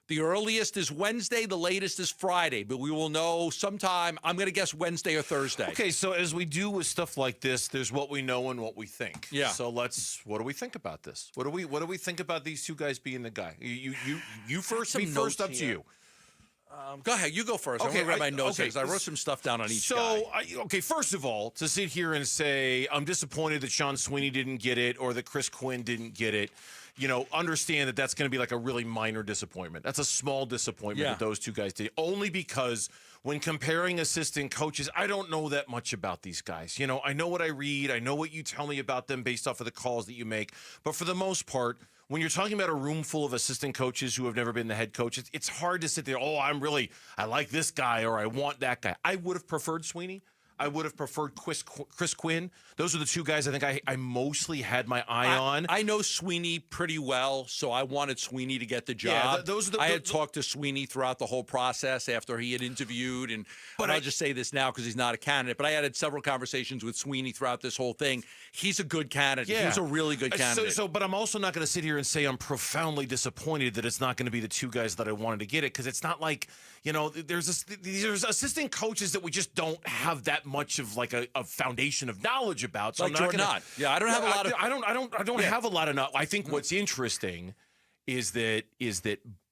The earliest is Wednesday, the latest is Friday, but we will know sometime, I'm going to guess Wednesday or Thursday. Okay, so as we do with stuff like this, there's what we know and what we think. Yeah. So what do we think about this? What do we think about these two guys being the guy? You first, me first, up to you. Go ahead, you go first. Okay, I'm going to grab my notes because I wrote some stuff down on each guy. Okay, first of all, to sit here and say, I'm disappointed that Sean Sweeney didn't get it or that Chris Quinn didn't get it, understand that that's going to be like a really minor disappointment. That's a small disappointment that those two guys did, only because when comparing assistant coaches, I don't know that much about these guys. I know what I read. I know what you tell me about them based off of the calls that you make. But for the most part, when you're talking about a room full of assistant coaches who have never been the head coach, it's hard to sit there, I like this guy or I want that guy. I would have preferred Sweeney. I would have preferred Chris Quinn. Those are the two guys I think I mostly had my eye on. I know Sweeney pretty well, so I wanted Sweeney to get the job. Yeah, I had talked to Sweeney throughout the whole process after he had interviewed, and I'll just say this now because he's not a candidate, but I had several conversations with Sweeney throughout this whole thing. He's a good candidate. Yeah. He was a really good candidate. But I'm also not going to sit here and say I'm profoundly disappointed that it's not going to be the two guys that I wanted to get it, because it's not like, there's assistant coaches that we just don't have that much of like a foundation of knowledge about. So Like I'm not Jordan gonna, Ott. Yeah, I don't have a lot of. I don't have a lot of. I think what's interesting is that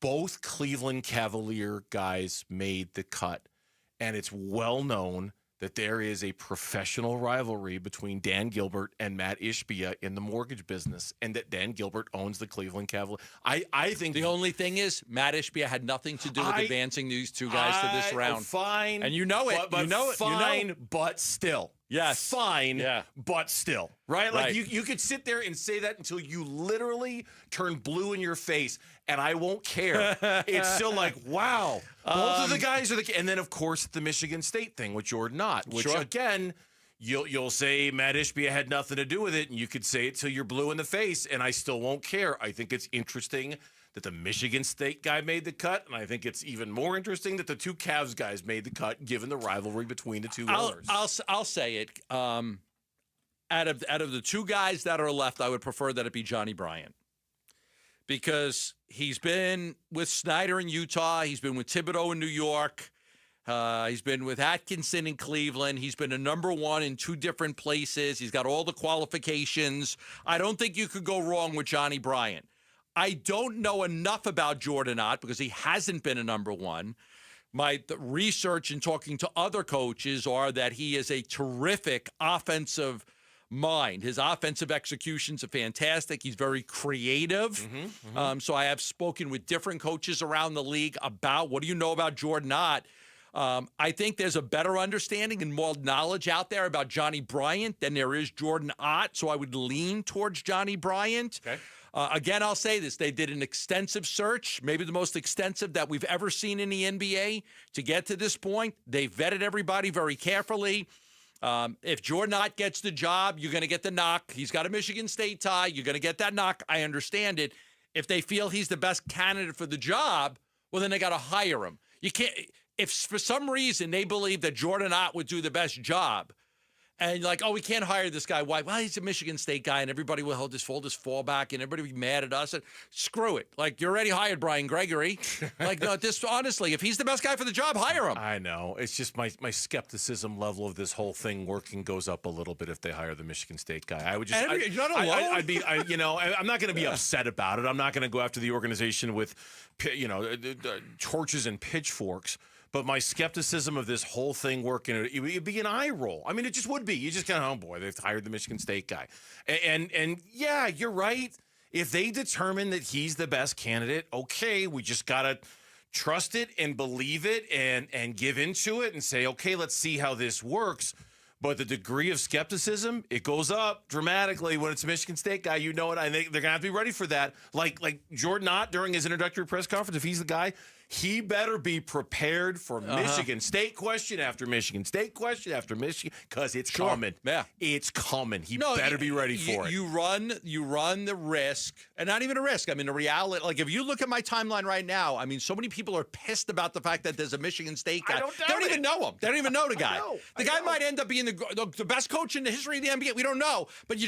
both Cleveland Cavalier guys made the cut, and it's well known that there is a professional rivalry between Dan Gilbert and Matt Ishbia in the mortgage business, and that Dan Gilbert owns the Cleveland Cavaliers. I think the only thing is Matt Ishbia had nothing to do with advancing these two guys to this round. Fine, and you know it. But you know it. Fine, but still. Yes. Fine, but still. Right? Like Right. you could sit there and say that until you literally turn blue in your face, and I won't care. It's still like, wow. Both of the guys are and then of course the Michigan State thing with Jordan Ott, which again, you'll say Matt Ishbia had nothing to do with it, and you could say it till you're blue in the face, and I still won't care. I think it's interesting that the Michigan State guy made the cut, and I think it's even more interesting that the two Cavs guys made the cut, given the rivalry between the two owners. I'll say it. Out of the two guys that are left, I would prefer that it be Johnny Bryant, because he's been with Snyder in Utah, he's been with Thibodeau in New York, he's been with Atkinson in Cleveland. He's been a number one in two different places. He's got all the qualifications. I don't think you could go wrong with Johnny Bryant. I don't know enough about Jordan Ott because he hasn't been a number one. My research and talking to other coaches are that he is a terrific offensive mind. His offensive executions are fantastic. He's very creative. So I have spoken with different coaches around the league about what do you know about Jordan Ott. I think there's a better understanding and more knowledge out there about Johnny Bryant than there is Jordan Ott. So I would lean towards Johnny Bryant. Okay. Again, I'll say this. They did an extensive search, maybe the most extensive that we've ever seen in the NBA to get to this point. They vetted everybody very carefully. If Jordan Ott gets the job, you're going to get the knock. He's got a Michigan State tie. You're going to get that knock. I understand it. If they feel he's the best candidate for the job, well, then they got to hire him. You can't. If for some reason they believe that Jordan Ott would do the best job, And like, oh, we can't hire this guy. Why? Well, he's a Michigan State guy, and everybody will hold his fallback, and everybody will be mad at us. And screw it. Like, you already hired Brian Gregory. Like, no, this honestly, if he's the best guy for the job, hire him. I know. It's just my skepticism level of this whole thing working goes up a little bit if they hire the Michigan State guy. I would just. You're not alone. I'm not going to be upset about it. I'm not going to go after the organization with, torches and pitchforks. But my skepticism of this whole thing working, it would be an eye roll. I mean, it just would be. You just kind of, oh boy, they've hired the Michigan State guy. And yeah, you're right. If they determine that he's the best candidate, okay, we just got to trust it and believe it and give into it and say, okay, let's see how this works. But the degree of skepticism, it goes up dramatically when it's a Michigan State guy. You know it. I think they're going to have to be ready for that. Like Jordan Ott during his introductory press conference, if he's the guy, he better be prepared for Michigan State question after Michigan State question after Michigan, because it's coming. Yeah, it's coming. He better be ready for it. You run the risk, and not even a risk. I mean, the reality. Like, if you look at my timeline right now, I mean, so many people are pissed about the fact that there's a Michigan State guy. They don't even know him. They don't even know the guy. The guy might end up being the best coach in the history of the NBA. We don't know, but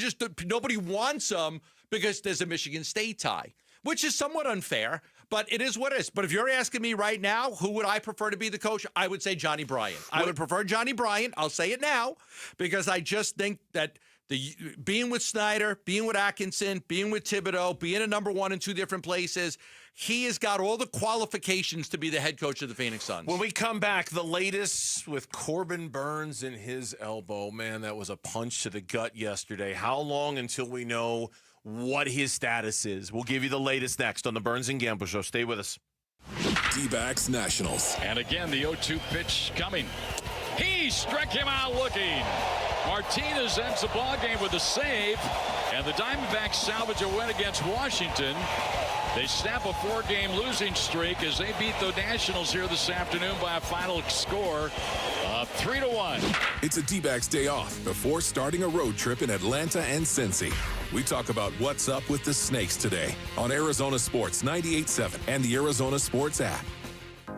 nobody wants him because there's a Michigan State tie, which is somewhat unfair. But it is what it is. But if you're asking me right now, who would I prefer to be the coach? I would say Johnny Bryant. I would prefer Johnny Bryant. I'll say it now because I just think that being with Snyder, being with Atkinson, being with Thibodeau, being a number one in two different places, he has got all the qualifications to be the head coach of the Phoenix Suns. When we come back, the latest with Corbin Burns and his elbow. Man, that was a punch to the gut yesterday. How long until we know what his status is? We'll give you the latest next on the Burns and Gamble Show. Stay with us. D-backs Nationals. And again, the 0-2 pitch coming. He struck him out looking. Martinez ends the ball game with a save, and the Diamondbacks salvage a win against Washington. They snap a 4-game losing streak as they beat the Nationals here this afternoon by a final score of 3-1. It's a D-backs day off before starting a road trip in Atlanta and Cincy. We talk about what's up with the Snakes today on Arizona Sports 98.7 and the Arizona Sports app.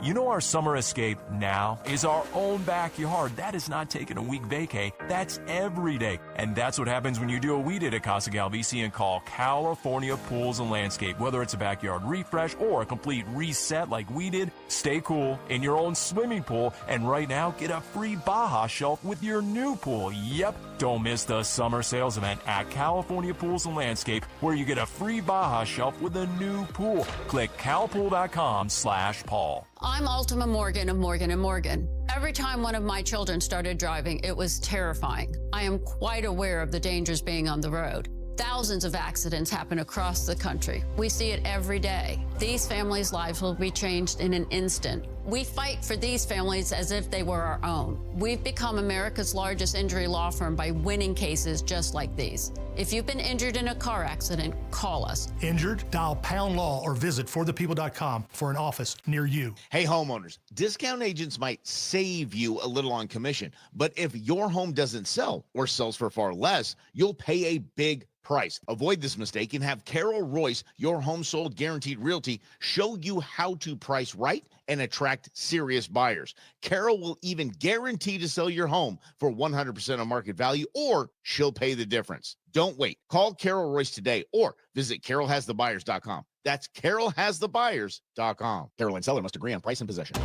You know, our summer escape now is our own backyard. That is not taking a week vacay. That's every day. And that's what happens when you do what we did at Casa Galvisi and call California Pools and Landscape. Whether it's a backyard refresh or a complete reset like we did, stay cool in your own swimming pool. And right now, get a free Baja shelf with your new pool. Yep. Don't miss the summer sales event at California Pools and Landscape, where you get a free Baja shelf with a new pool. Click calpool.com/Paul. I'm Ultima Morgan of Morgan & Morgan. Every time one of my children started driving, it was terrifying. I am quite aware of the dangers being on the road. Thousands of accidents happen across the country. We see it every day. These families' lives will be changed in an instant. We fight for these families as if they were our own. We've become America's largest injury law firm by winning cases just like these. If you've been injured in a car accident, call us. Injured? Dial # law or visit forthepeople.com for an office near you. Hey, homeowners, discount agents might save you a little on commission, but if your home doesn't sell or sells for far less, you'll pay a big price. Avoid this mistake and have Carol Royce, your home sold guaranteed realty, show you how to price right and attract serious buyers. Carol will even guarantee to sell your home for 100% of market value, or she'll pay the difference. Don't wait. Call Carol Royce today or visit carolhasthebuyers.com. That's carolhasthebuyers.com. Carol and seller must agree on price and possession.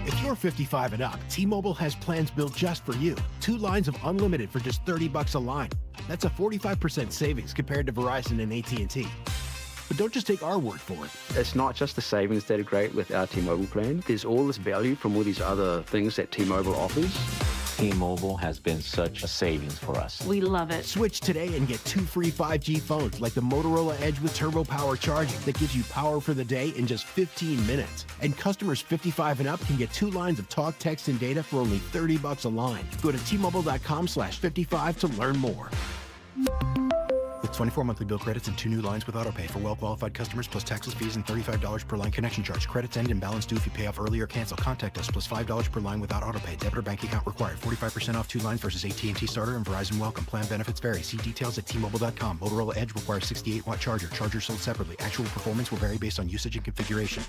If you're 55 and up, T-Mobile has plans built just for you. 2 lines of unlimited for just $30 a line. That's a 45% savings compared to Verizon and AT&T. But don't just take our word for it. It's not just the savings that are great with our T-Mobile plan. There's all this value from all these other things that T-Mobile offers. T-Mobile has been such a savings for us. We love it. Switch today and get 2 free 5G phones like the Motorola Edge with Turbo Power charging that gives you power for the day in just 15 minutes. And customers 55 and up can get 2 lines of talk, text, and data for only $30 a line. Go to T-Mobile.com/55 to learn more. With 24 monthly bill credits and 2 new lines with autopay for well-qualified customers, plus taxes, fees, and $35 per line connection charge. Credits end and balance due if you pay off early or cancel. Contact us, plus $5 per line without autopay. Debit or bank account required. 45% off 2 lines versus AT&T Starter and Verizon Welcome. Plan benefits vary. See details at T-Mobile.com. Motorola Edge requires 68-watt charger. Charger sold separately. Actual performance will vary based on usage and configuration.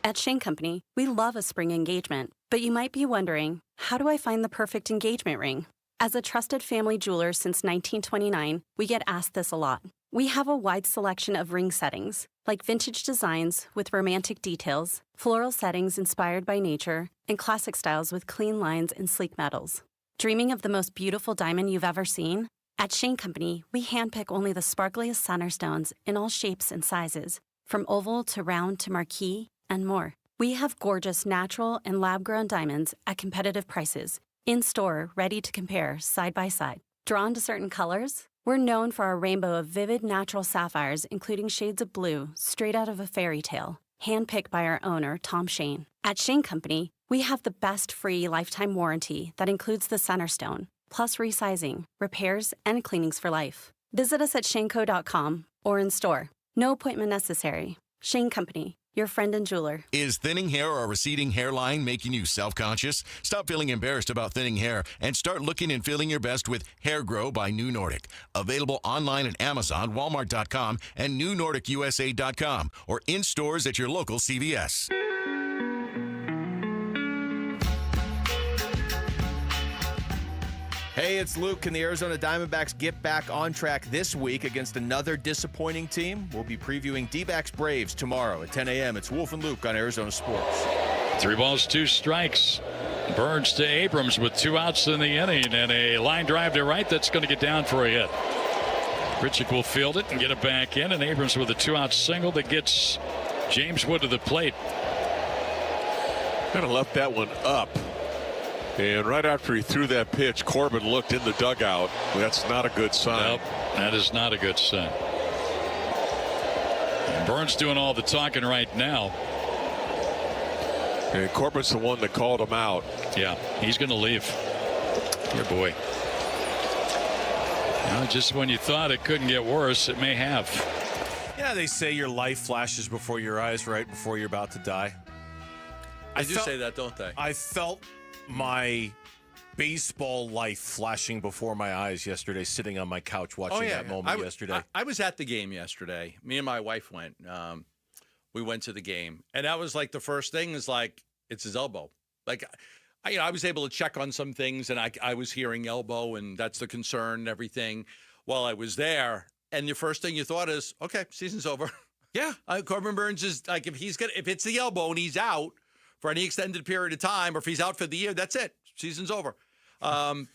At Shane Company, we love a spring engagement, but you might be wondering, how do I find the perfect engagement ring? As a trusted family jeweler since 1929, we get asked this a lot. We have a wide selection of ring settings, like vintage designs with romantic details, floral settings inspired by nature, and classic styles with clean lines and sleek metals. Dreaming of the most beautiful diamond you've ever seen? At Shane Company, we handpick only the sparkliest center stones in all shapes and sizes, from oval to round to marquise, and more. We have gorgeous natural and lab-grown diamonds at competitive prices, in-store, ready to compare side by side. Drawn to certain colors? We're known for our rainbow of vivid natural sapphires, including shades of blue, straight out of a fairy tale, handpicked by our owner, Tom Shane. At Shane Company, we have the best free lifetime warranty that includes the center stone, plus resizing, repairs, and cleanings for life. Visit us at shaneco.com or in store. No appointment necessary. Shane Company, your friend and jeweler. Is thinning hair or a receding hairline making you self-conscious? Stop feeling embarrassed about thinning hair and start looking and feeling your best with Hair Grow by New Nordic. Available online at Amazon, Walmart.com, and NewNordicUSA.com, or in stores at your local CVS. Hey, it's Luke. Can the Arizona Diamondbacks get back on track this week against another disappointing team? We'll be previewing D-backs Braves tomorrow at 10 a.m. It's Wolf and Luke on Arizona Sports. 3 balls, 2 strikes. Burns to Abrams with 2 outs in the inning, and a line drive to right that's going to get down for a hit. Richard will field it and get it back in, and Abrams with a 2-out single that gets James Wood to the plate. Kind of left that one up. And right after he threw that pitch, Corbin looked in the dugout. That's not a good sign. Nope, that is not a good sign. And Burns doing all the talking right now. And Corbin's the one that called him out. Yeah, he's going to leave. Dear boy. Just when you thought it couldn't get worse, it may have. Yeah, they say your life flashes before your eyes right before you're about to die. They do say that, don't they? I felt my baseball life flashing before my eyes yesterday, sitting on my couch watching that moment yesterday. I was at the game yesterday. Me and my wife went. We went to the game, and that was like the first thing is like, it's his elbow. Like, I was able to check on some things, and I was hearing elbow, and that's the concern and everything while I was there. And the first thing you thought is, okay, season's over. Yeah. Corbin Burns is like, if it's the elbow and he's out for any extended period of time, or if he's out for the year, that's it. Season's over. And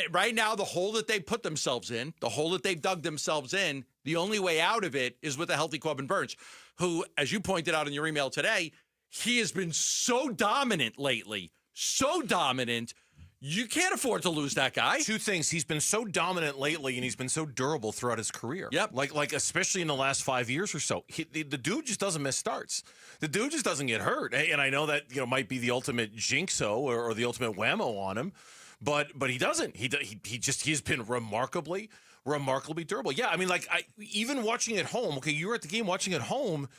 right now, the hole that they put themselves in, the hole that they've dug themselves in, the only way out of it is with a healthy Corbin Burns, who, as you pointed out in your email today, he has been so dominant lately. So dominant. You can't afford to lose that guy. 2 things. He's been so dominant lately, and he's been so durable throughout his career. Yep. Like especially in the last 5 years or so. The dude just doesn't miss starts. The dude just doesn't get hurt. And I know that might be the ultimate jinxo or the ultimate whammo on him, but he doesn't. He's been remarkably durable. Yeah, I mean, even watching at home. Okay, you were at the game watching at home.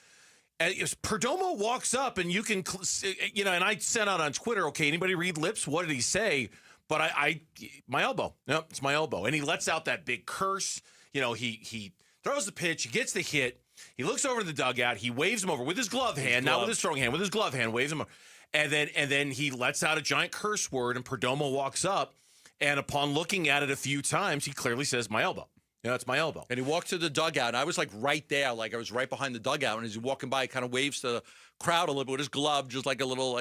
If Perdomo walks up and you can, and I sent out on Twitter, okay, anybody read lips? What did he say? But my elbow. Yep, it's my elbow. And he lets out that big curse. He throws the pitch, he gets the hit, he looks over to the dugout, he waves him over with his glove hand, not with his throwing hand, with his glove hand, waves him over. And then he lets out a giant curse word, and Perdomo walks up, and upon looking at it a few times, he clearly says, my elbow. Yeah, it's my elbow. And he walked to the dugout, and I was like right there, like I was right behind the dugout. And as he's walking by, he kind of waves to the crowd a little bit with his glove, just like a little,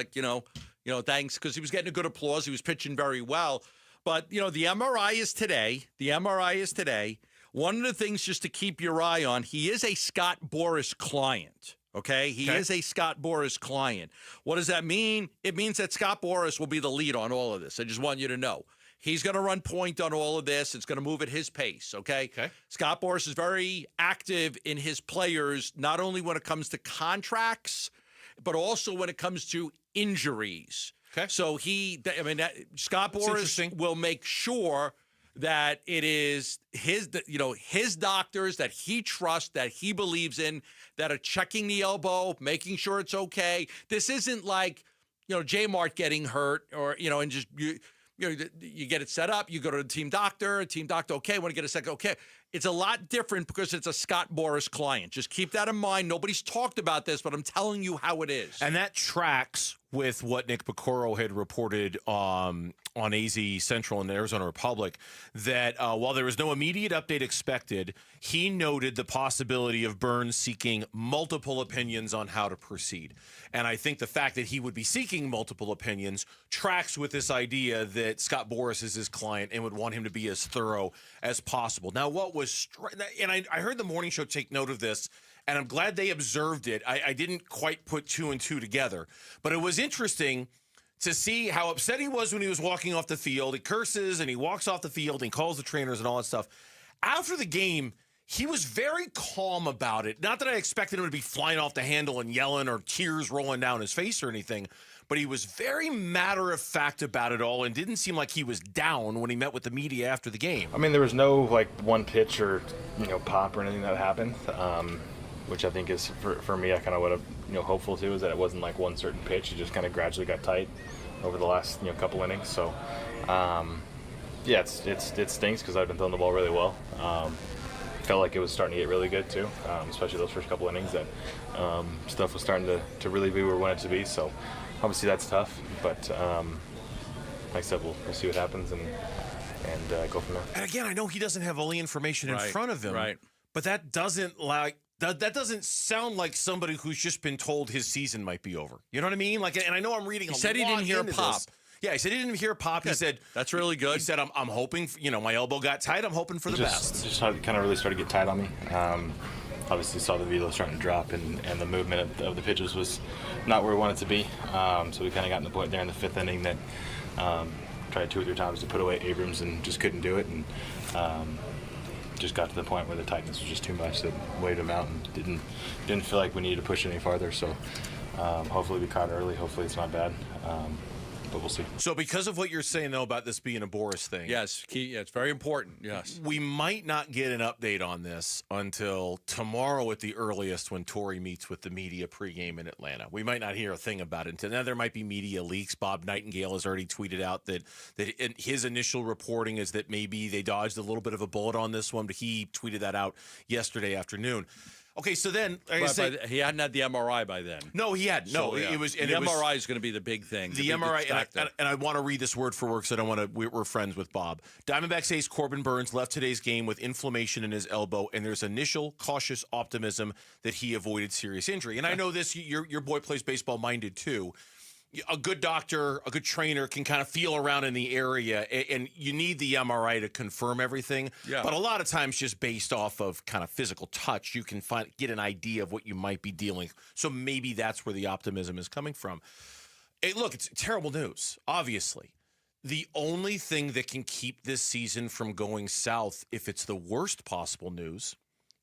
thanks, because he was getting a good applause. He was pitching very well. But, the MRI is today. One of the things just to keep your eye on, he is a Scott Boras client. Okay? He is a Scott Boras client. What does that mean? It means that Scott Boras will be the lead on all of this. I just want you to know. He's going to run point on all of this. It's going to move at his pace, okay? Scott Boras is very active in his players, not only when it comes to contracts, but also when it comes to injuries. Okay. So Scott Boras will make sure that it is his doctors that he trusts, that he believes in, that are checking the elbow, making sure it's okay. This isn't like, J-Mart getting hurt or, and just you get it set up, you go to the team doctor, okay, want to get a second, okay. It's a lot different because it's a Scott Boras client. Just keep that in mind. Nobody's talked about this, but I'm telling you how it is. And that tracks with what Nick Piccoro had reported on AZ Central and Arizona Republic, that while there was no immediate update expected, he noted the possibility of Burns seeking multiple opinions on how to proceed. And I think the fact that he would be seeking multiple opinions tracks with this idea that Scott Boras is his client and would want him to be as thorough as possible. Now, what was and I heard the morning show take note of this, and I'm glad they observed it. I didn't quite put two and two together, but it was interesting to see how upset he was when he was walking off the field. He curses and he walks off the field and he calls the trainers and all that stuff. After the game, he was very calm about it. Not that I expected him to be flying off the handle and yelling or tears rolling down his face or anything, but he was very matter-of-fact about it all and didn't seem like he was down when he met with the media after the game. I mean, there was no, one pitch or, pop or anything that happened, which I think is, for me, I kind of would have, hopeful to, is that it wasn't one certain pitch. It just kind of gradually got tight over the last, couple innings. So, yeah, it stinks because I've been throwing the ball really well. Felt like it was starting to get really good too, especially those first couple innings that stuff was starting to really be where we want it to be. So obviously that's tough, but like I said, we'll see what happens and go from there. And again, I know he doesn't have all the information in front of him, right? But that doesn't that doesn't sound like somebody who's just been told his season might be over. You know what I mean? And I know I'm reading. He said he didn't hear a pop. This. Yeah, he said he didn't hear a pop. He said that's really good. He said I'm hoping. My elbow got tight. I'm hoping for the best. Just kind of really started to get tight on me. Obviously saw the velo starting to drop, and the movement of the pitches was not where we wanted it to be. So we kind of got to the point there in the fifth inning that tried 2 or 3 times to put away Abrams and just couldn't do it, and just got to the point where the tightness was just too much that weighed him out and didn't feel like we needed to push it any farther. So hopefully we caught early. Hopefully it's not bad. But we'll see. So because of what you're saying, though, about this being a Boras thing. Yes, it's very important, yes. We might not get an update on this until tomorrow at the earliest when Torrey meets with the media pregame in Atlanta. We might not hear a thing about it until now. There might be media leaks. Bob Nightingale has already tweeted out that his initial reporting is that maybe they dodged a little bit of a bullet on this one, but he tweeted that out yesterday afternoon. Okay, so then he hadn't had the MRI by then. No, he hadn't. No, so, yeah. it was. And the MRI is going to be the big thing. The MRI, and I want to read this word for word because I don't want to. We're friends with Bob. Diamondbacks ace Corbin Burns left today's game with inflammation in his elbow, and there's initial cautious optimism that he avoided serious injury. And I know this. Your boy plays baseball minded too. A good doctor, a good trainer can kind of feel around in the area, and you need the MRI to confirm everything. Yeah. But a lot of times, just based off of kind of physical touch, you can get an idea of what you might be dealing. So maybe that's where the optimism is coming from. Look, it's terrible news, obviously. The only thing that can keep this season from going south, if it's the worst possible news,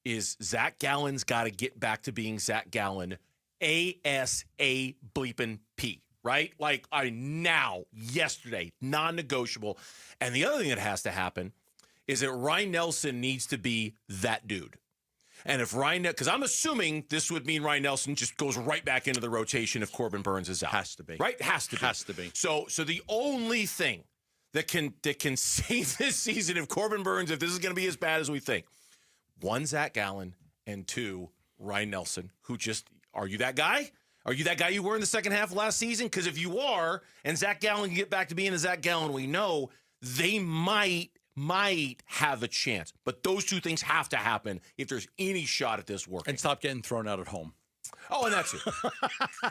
is Zach Gallen's got to get back to being Zach Gallen, ASA bleeping P. Right? Yesterday, non-negotiable. And the other thing that has to happen is that Ryan Nelson needs to be that dude. And if because I'm assuming this would mean Ryan Nelson just goes right back into the rotation if Corbin Burns is out. Has to be. Right? Has to be. So the only thing that can save this season if Corbin Burns, if this is going to be as bad as we think, 1, Zach Gallen, and 2, Ryan Nelson, who are you that guy? Are you that guy you were in the second half of last season? Because if you are, and Zach Gallen can get back to being the Zach Gallen we know, they might have a chance. But those two things have to happen if there's any shot at this working. And stop getting thrown out at home. Oh, and that's it.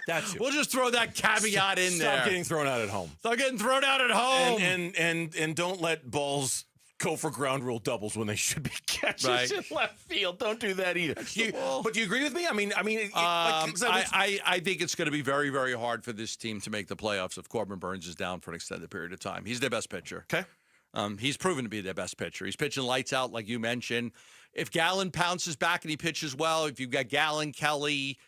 That's it. We'll just throw that caveat in there. Stop getting thrown out at home. Stop getting thrown out at home. And don't let balls go for ground rule doubles when they should be catches in left field. Don't do that either. But do you agree with me? I think it's going to be very, very hard for this team to make the playoffs if Corbin Burns is down for an extended period of time. He's their best pitcher. Okay. He's proven to be their best pitcher. He's pitching lights out, like you mentioned. If Gallen pounces back and he pitches well, if you've got Gallen, Kelly,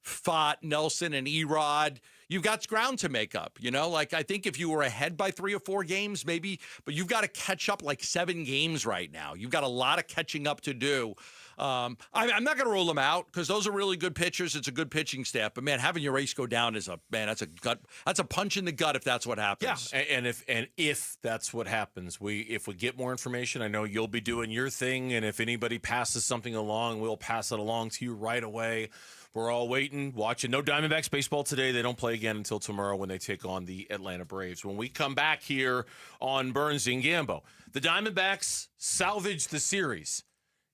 Fott, Nelson, and Erod, you've got ground to make up. I think if you were ahead by 3 or 4 games, maybe, but you've got to catch up 7 games right now. You've got a lot of catching up to do. I'm not going to rule them out because those are really good pitchers. It's a good pitching staff. But man, having your ace go down is that's a punch in the gut if that's what happens. Yeah, and if that's what happens, if we get more information, I know you'll be doing your thing, and if anybody passes something along, we'll pass it along to you right away. We're all waiting, watching. No Diamondbacks baseball today. They don't play again until tomorrow when they take on the Atlanta Braves. When we come back here on Burns and Gambo, the Diamondbacks salvaged the series.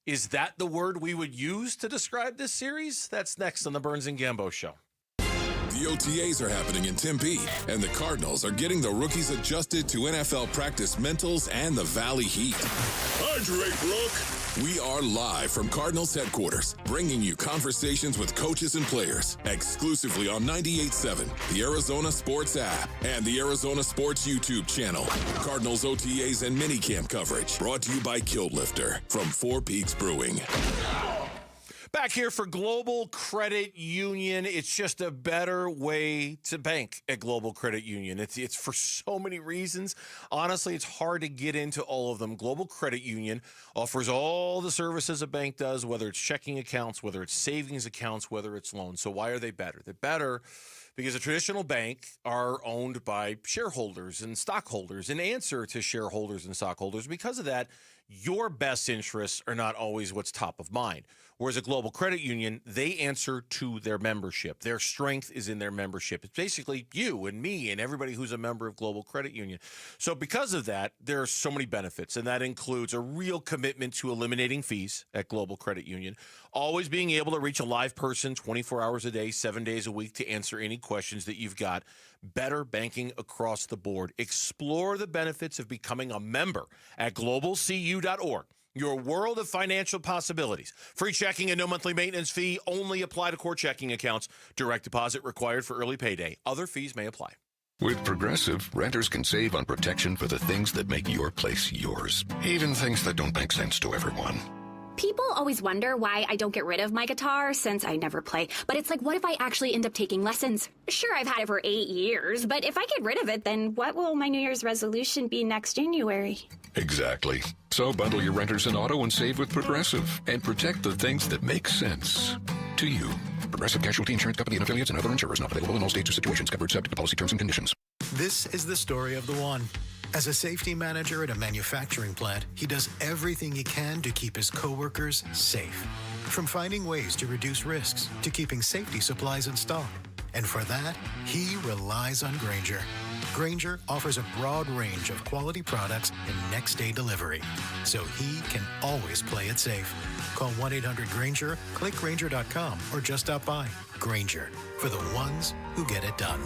Is that the word we would use to describe this series? That's next on the Burns and Gambo Show. The OTAs are happening in Tempe, and the Cardinals are getting the rookies adjusted to NFL practice mentals and the Valley Heat. Hydrate, Rook! We are live from Cardinals headquarters, bringing you conversations with coaches and players, exclusively on 98.7, the Arizona Sports app, and the Arizona Sports YouTube channel. Cardinals OTAs and minicamp coverage, brought to you by Kiltlifter from Four Peaks Brewing. Back here for Global Credit Union. It's just a better way to bank at Global Credit Union. It's for so many reasons. Honestly, it's hard to get into all of them. Global Credit Union offers all the services a bank does, whether it's checking accounts, whether it's savings accounts, whether it's loans. So why are they better? They're better because a traditional bank are owned by shareholders and stockholders and answer to shareholders and stockholders. Because of that, your best interests are not always what's top of mind. Whereas a Global Credit Union, they answer to their membership. Their strength is in their membership. It's basically you and me and everybody who's a member of Global Credit Union. So because of that, there are so many benefits, and that includes a real commitment to eliminating fees at Global Credit Union, always being able to reach a live person 24 hours a day, 7 days a week to answer any questions that you've got, better banking across the board. Explore the benefits of becoming a member at globalcu.org. Your world of financial possibilities. Free checking and no monthly maintenance fee. Only apply to core checking accounts. Direct deposit required for early payday. Other fees may apply. With Progressive, renters can save on protection for the things that make your place yours, even things that don't make sense to everyone. People always wonder why I don't get rid of my guitar since I never play. But it's like, what if I actually end up taking lessons? Sure, I've had it for 8 years, but if I get rid of it, then what will my New Year's resolution be next January? Exactly. So bundle your renters and auto and save with Progressive and protect the things that make sense to you. Progressive Casualty Insurance Company and affiliates and other insurers not available in all states or situations. Covered subject to policy terms and conditions. This is the story of the one. As a safety manager at a manufacturing plant, he does everything he can to keep his coworkers safe. From finding ways to reduce risks to keeping safety supplies in stock. And for that, he relies on Grainger. Grainger offers a broad range of quality products and next-day delivery, so he can always play it safe. Call 1-800-GRAINGER, click Grainger.com, or just stop by. Grainger, for the ones who get it done.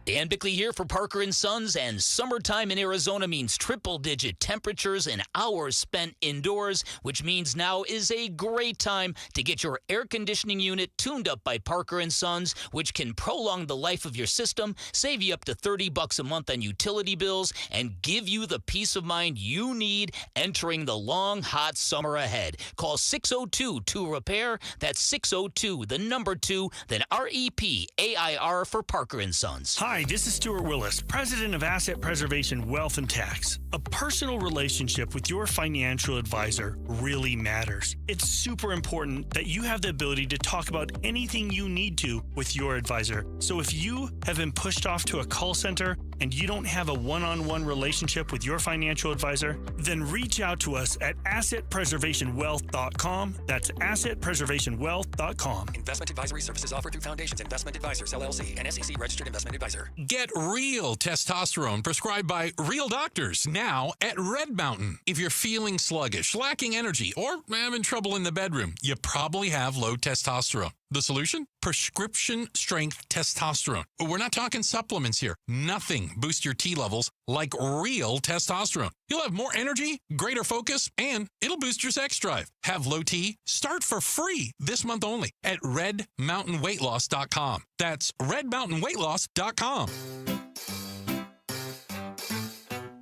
Dan Bickley here for Parker & Sons, and summertime in Arizona means triple-digit temperatures and hours spent indoors, which means now is a great time to get your air conditioning unit tuned up by Parker & Sons, which can prolong the life of your system, save you up to $30 a month on utility bills, and give you the peace of mind you need entering the long, hot summer ahead. Call 602-2-REPAIR. That's 602, the number 2, then REPAIR for Parker & Sons. Hi, this is Stuart Willis, president of Asset Preservation Wealth and Tax. A personal relationship with your financial advisor really matters. It's super important that you have the ability to talk about anything you need to with your advisor. So if you have been pushed off to a call center and you don't have a one-on-one relationship with your financial advisor, then reach out to us at assetpreservationwealth.com. That's assetpreservationwealth.com. Investment advisory services offered through Foundations Investment Advisors, LLC, an SEC registered investment advisor. Get real testosterone prescribed by real doctors now at Red Mountain. If you're feeling sluggish, lacking energy, or having trouble in the bedroom, you probably have low testosterone. The solution? Prescription strength testosterone. We're not talking supplements here. Nothing boosts your T levels like real testosterone. You'll have more energy, greater focus, and it'll boost your sex drive. Have low T? Start for free this month only at redmountainweightloss.com. That's redmountainweightloss.com.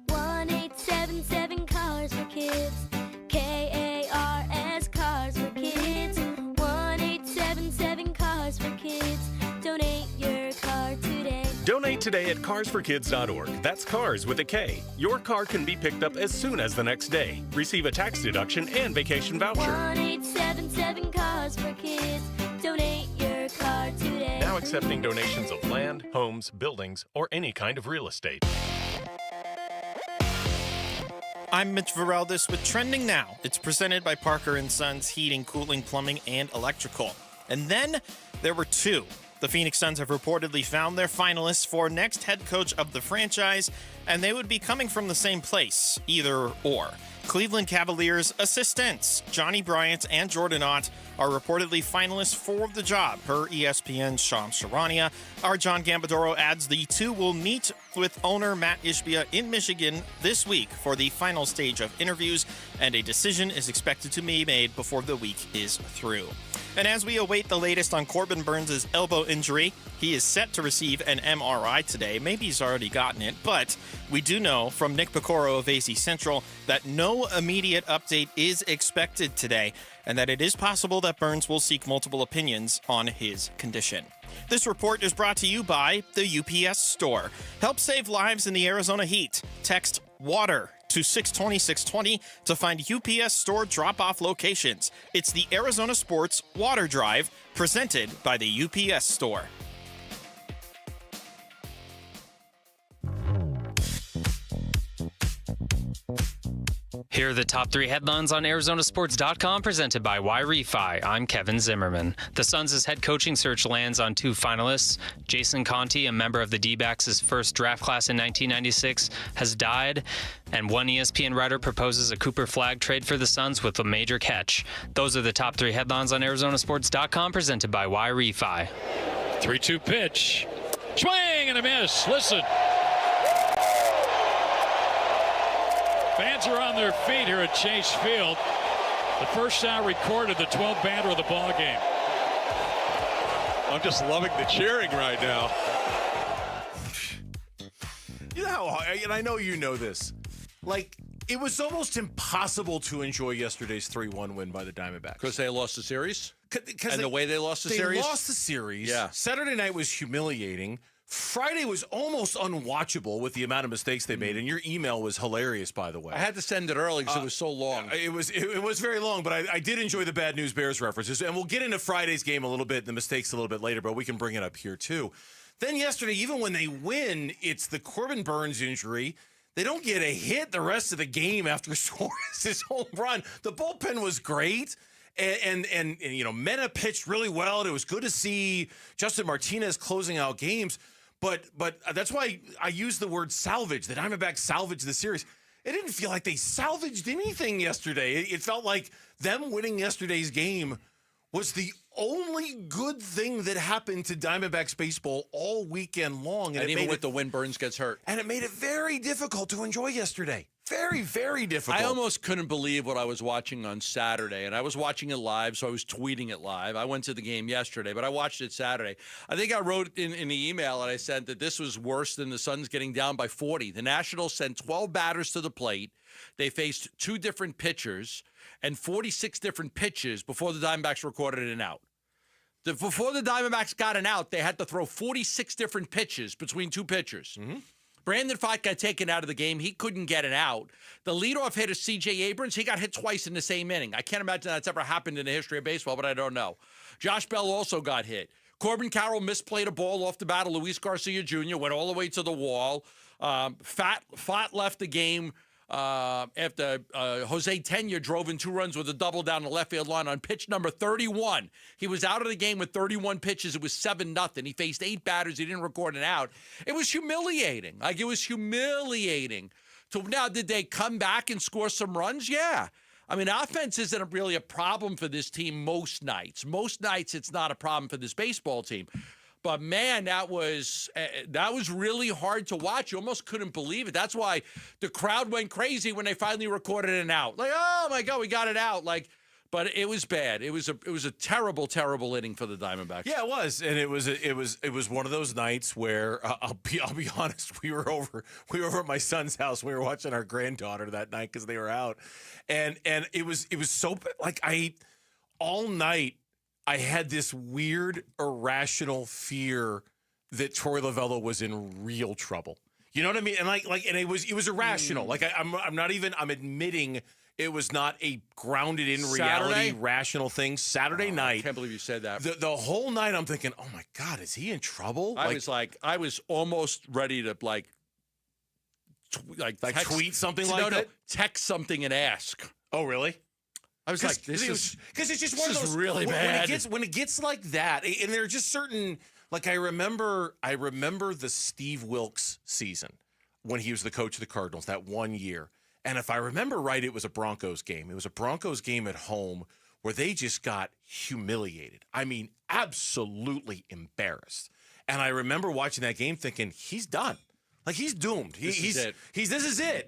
1-877 Cars for Kids. KARS Cars for Kids. 1-877 Cars for Kids. Donate your car today. Donate today at carsforkids.org. That's cars with a K. Your car can be picked up as soon as the next day. Receive a tax deduction and vacation voucher. 1-877-CARS-FOR-KIDS. Donate your car today. Now accepting donations of land, homes, buildings, or any kind of real estate. I'm Mitch Vareldes with Trending Now. It's presented by Parker & Sons Heating, Cooling, Plumbing, and Electrical. And then there were two. The Phoenix Suns have reportedly found their finalists for next head coach of the franchise, and they would be coming from the same place, either or. Cleveland Cavaliers assistants Johnny Bryant and Jordan Ott are reportedly finalists for the job, per ESPN's Shams Charania. Our John Gambadoro adds the two will meet with owner Matt Ishbia in Michigan this week for the final stage of interviews, and a decision is expected to be made before the week is through. And as we await the latest on Corbin Burns' elbow injury, he is set to receive an MRI today. Maybe he's already gotten it, but we do know from Nick Picoro of AZ Central that no immediate update is expected today, and that it is possible that Burns will seek multiple opinions on his condition. This report is brought to you by the UPS Store. Help save lives in the Arizona heat. Text WATER to 620-620 to find UPS Store drop-off locations. It's the Arizona Sports Water Drive, presented by the UPS Store. Here are the top 3 headlines on Arizonasports.com, presented by YRefi. I'm Kevin Zimmerman. The Suns' head coaching search lands on 2 finalists. Jason Conte, a member of the D-backs' first draft class in 1996, has died, and one ESPN writer proposes a Cooper Flagg trade for the Suns with a major catch. Those are the top 3 headlines on Arizonasports.com, presented by YRefi. 3-2 pitch. Swing and a miss. Listen. Fans are on their feet here at Chase Field. The first sound recorded, the 12th batter of the ball game. I'm just loving the cheering right now. You know how, and I know you know this, like, it was almost impossible to enjoy yesterday's 3-1 win by the Diamondbacks. Because they lost the series? And the way they lost the series? They lost the series. Yeah. Saturday night was humiliating. Friday was almost unwatchable with the amount of mistakes they made, and your email was hilarious, by the way. I had to send it early because it was so long. It was very long, but I did enjoy the Bad News Bears references, and we'll get into Friday's game a little bit, the mistakes a little bit later, but we can bring it up here too. Then yesterday, even when they win, it's the Corbin Burns injury. They don't get a hit the rest of the game after Suarez's home run. The bullpen was great. And you know, Mena pitched really well, and it was good to see Justin Martinez closing out games. But that's why I use the word salvage. The Diamondbacks salvaged the series. It didn't feel like they salvaged anything yesterday. It felt like them winning yesterday's game was the only good thing that happened to Diamondbacks baseball all weekend long. And even with the win, Burns gets hurt. And it made it very difficult to enjoy yesterday. Very, very difficult. I almost couldn't believe what I was watching on Saturday, and I was watching it live, so I was tweeting it live. I went to the game yesterday, but I watched it Saturday. I think I wrote in the email that I sent that this was worse than the Suns getting down by 40. The Nationals sent 12 batters to the plate. They faced 2 different pitchers and 46 different pitches before the Diamondbacks recorded an out. Before the Diamondbacks got an out, they had to throw 46 different pitches between 2 pitchers. Mm-hmm. Brandon Pfaadt got taken out of the game. He couldn't get it out. The leadoff hitter, C.J. Abrams, he got hit twice in the same inning. I can't imagine that's ever happened in the history of baseball, but I don't know. Josh Bell also got hit. Corbin Carroll misplayed a ball off the bat of Luis Garcia Jr., went all the way to the wall. Pfaadt left the game after Jose Tena drove in 2 runs with a double down the left field line on pitch number 31. He was out of the game with 31 pitches. It was 7-0. He faced 8 batters. He didn't record an out. It was humiliating. Like, it was humiliating. So now, did they come back and score some runs? Yeah. I mean, offense isn't really a problem for this team most nights. Most nights, it's not a problem for this baseball team. But, man, that was really hard to watch. You almost couldn't believe it. That's why the crowd went crazy when they finally recorded an out. Like, oh, my God, we got it out. Like, but it was bad. It was a terrible, terrible inning for the Diamondbacks. Yeah, it was, and it was one of those nights where I'll be honest. We were over at my son's house. We were watching our granddaughter that night because they were out, and it was so like all night. I had this weird, irrational fear that Troy Lovello was in real trouble. You know what I mean? And and it was irrational. Like I'm admitting it was not a grounded in reality, rational thing. Saturday night. I can't believe you said that. The whole night I'm thinking, oh my God, is he in trouble? I was almost ready to text, tweet something like that? Text something and ask. Oh, really? I was like, this is it's just one of those really bad. When it gets like that, and there are just certain I remember the Steve Wilkes season when he was the coach of the Cardinals that one year, and if I remember right, it was a Broncos game. It was a Broncos game at home where they just got humiliated. I mean, absolutely embarrassed. And I remember watching that game thinking, he's done. Like, he's doomed. This is it.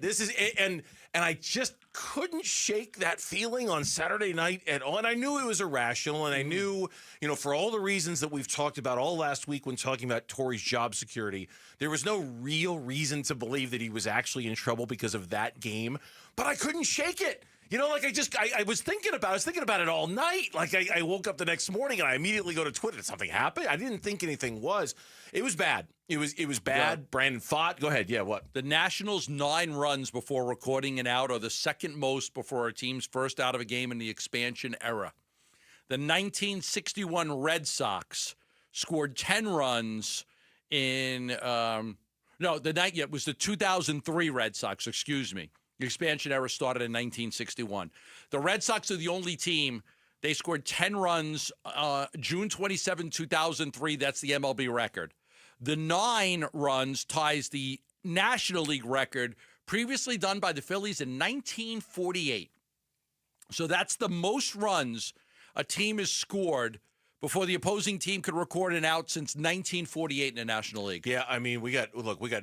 This is it. And I just couldn't shake that feeling on Saturday night at all. And I knew it was irrational. And I knew, for all the reasons that we've talked about all last week when talking about Torrey's job security, there was no real reason to believe that he was actually in trouble because of that game. But I couldn't shake it. I was thinking about it all night. Like, I woke up the next morning and I immediately go to Twitter. Did something happen? I didn't think anything was. It was bad. It was bad. Yeah. Brandon fought. Go ahead. Yeah, what? The Nationals' 9 runs before recording an out are the second most before a team's first out of a game in the expansion era. The 1961 Red Sox scored 10 runs in it was the 2003 Red Sox, excuse me. The expansion era started in 1961. The Red Sox are the only team. They scored 10 runs June 27, 2003. That's the MLB record. The 9 runs ties the National League record previously done by the Phillies in 1948. So that's the most runs a team has scored before the opposing team could record an out since 1948 in the National League. Yeah, I mean, we got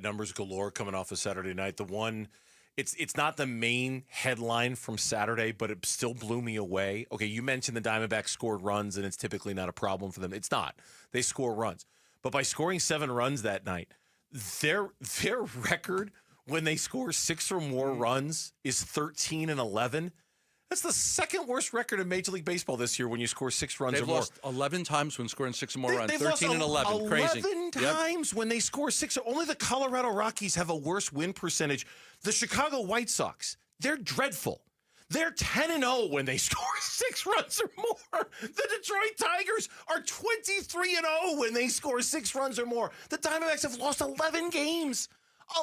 numbers galore coming off of Saturday night. The one, it's not the main headline from Saturday, but it still blew me away. Okay, you mentioned the Diamondbacks scored runs, and it's typically not a problem for them. It's not. They score runs. But by scoring 7 runs that night, their record when they score 6 or more runs is 13-11. That's the second worst record in Major League Baseball this year when you score 6 runs or more. They've lost 11 times when scoring 6 or more runs. 13-11. 11 Crazy. 11 times when they score 6. Only the Colorado Rockies have a worse win percentage. The Chicago White Sox, they're dreadful. They're 10-0 when they score 6 runs or more. The Detroit Tigers are 23-0 when they score 6 runs or more. The Diamondbacks have lost 11 games.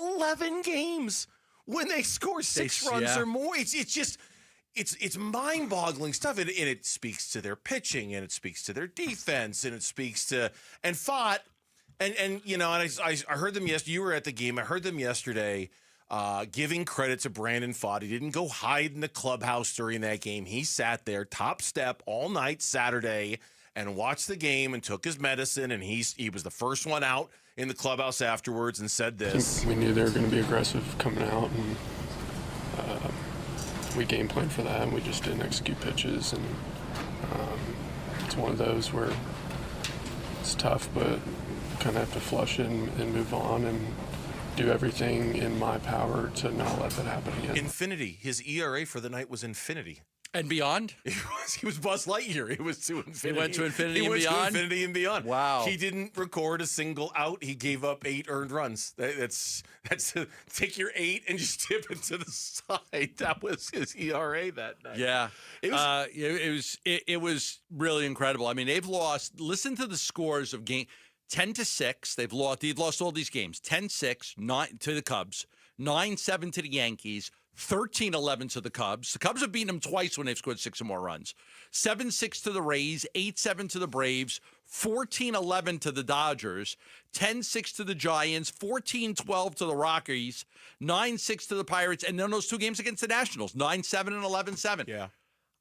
11 games when they score 6 runs or more. It's mind-boggling stuff, and it speaks to their pitching, and it speaks to their defense, and it speaks to I heard them yesterday. You were at the game. I heard them yesterday. Giving credit to Brandon Pfaadt. He didn't go hide in the clubhouse during that game. He sat there top step all night Saturday and watched the game and took his medicine, and he was the first one out in the clubhouse afterwards and said this. We knew they were going to be aggressive coming out, and we game planned for that, and we just didn't execute pitches. And it's one of those where it's tough, but kind of have to flush it and move on and do everything in my power to not let that happen again. Infinity. His ERA for the night was infinity. And beyond? He was Buzz Lightyear. It was to infinity. He went to infinity and beyond? He went to infinity and beyond. Wow. He didn't record a single out. He gave up 8 earned runs. That's take your 8 and just tip it to the side. That was his ERA that night. Yeah. It was really incredible. I mean, they've lost. Listen to the scores of game 10-6. They've lost all these games. 10-6, 9 to the Cubs, 9-7 to the Yankees, 13-11 to the Cubs. The Cubs have beaten them twice when they've scored 6 or more runs. 7-6 to the Rays, 8-7 to the Braves, 14-11 to the Dodgers, 10-6 to the Giants, 14-12 to the Rockies, 9-6 to the Pirates, and then those 2 games against the Nationals, 9-7 and 11-7. Yeah.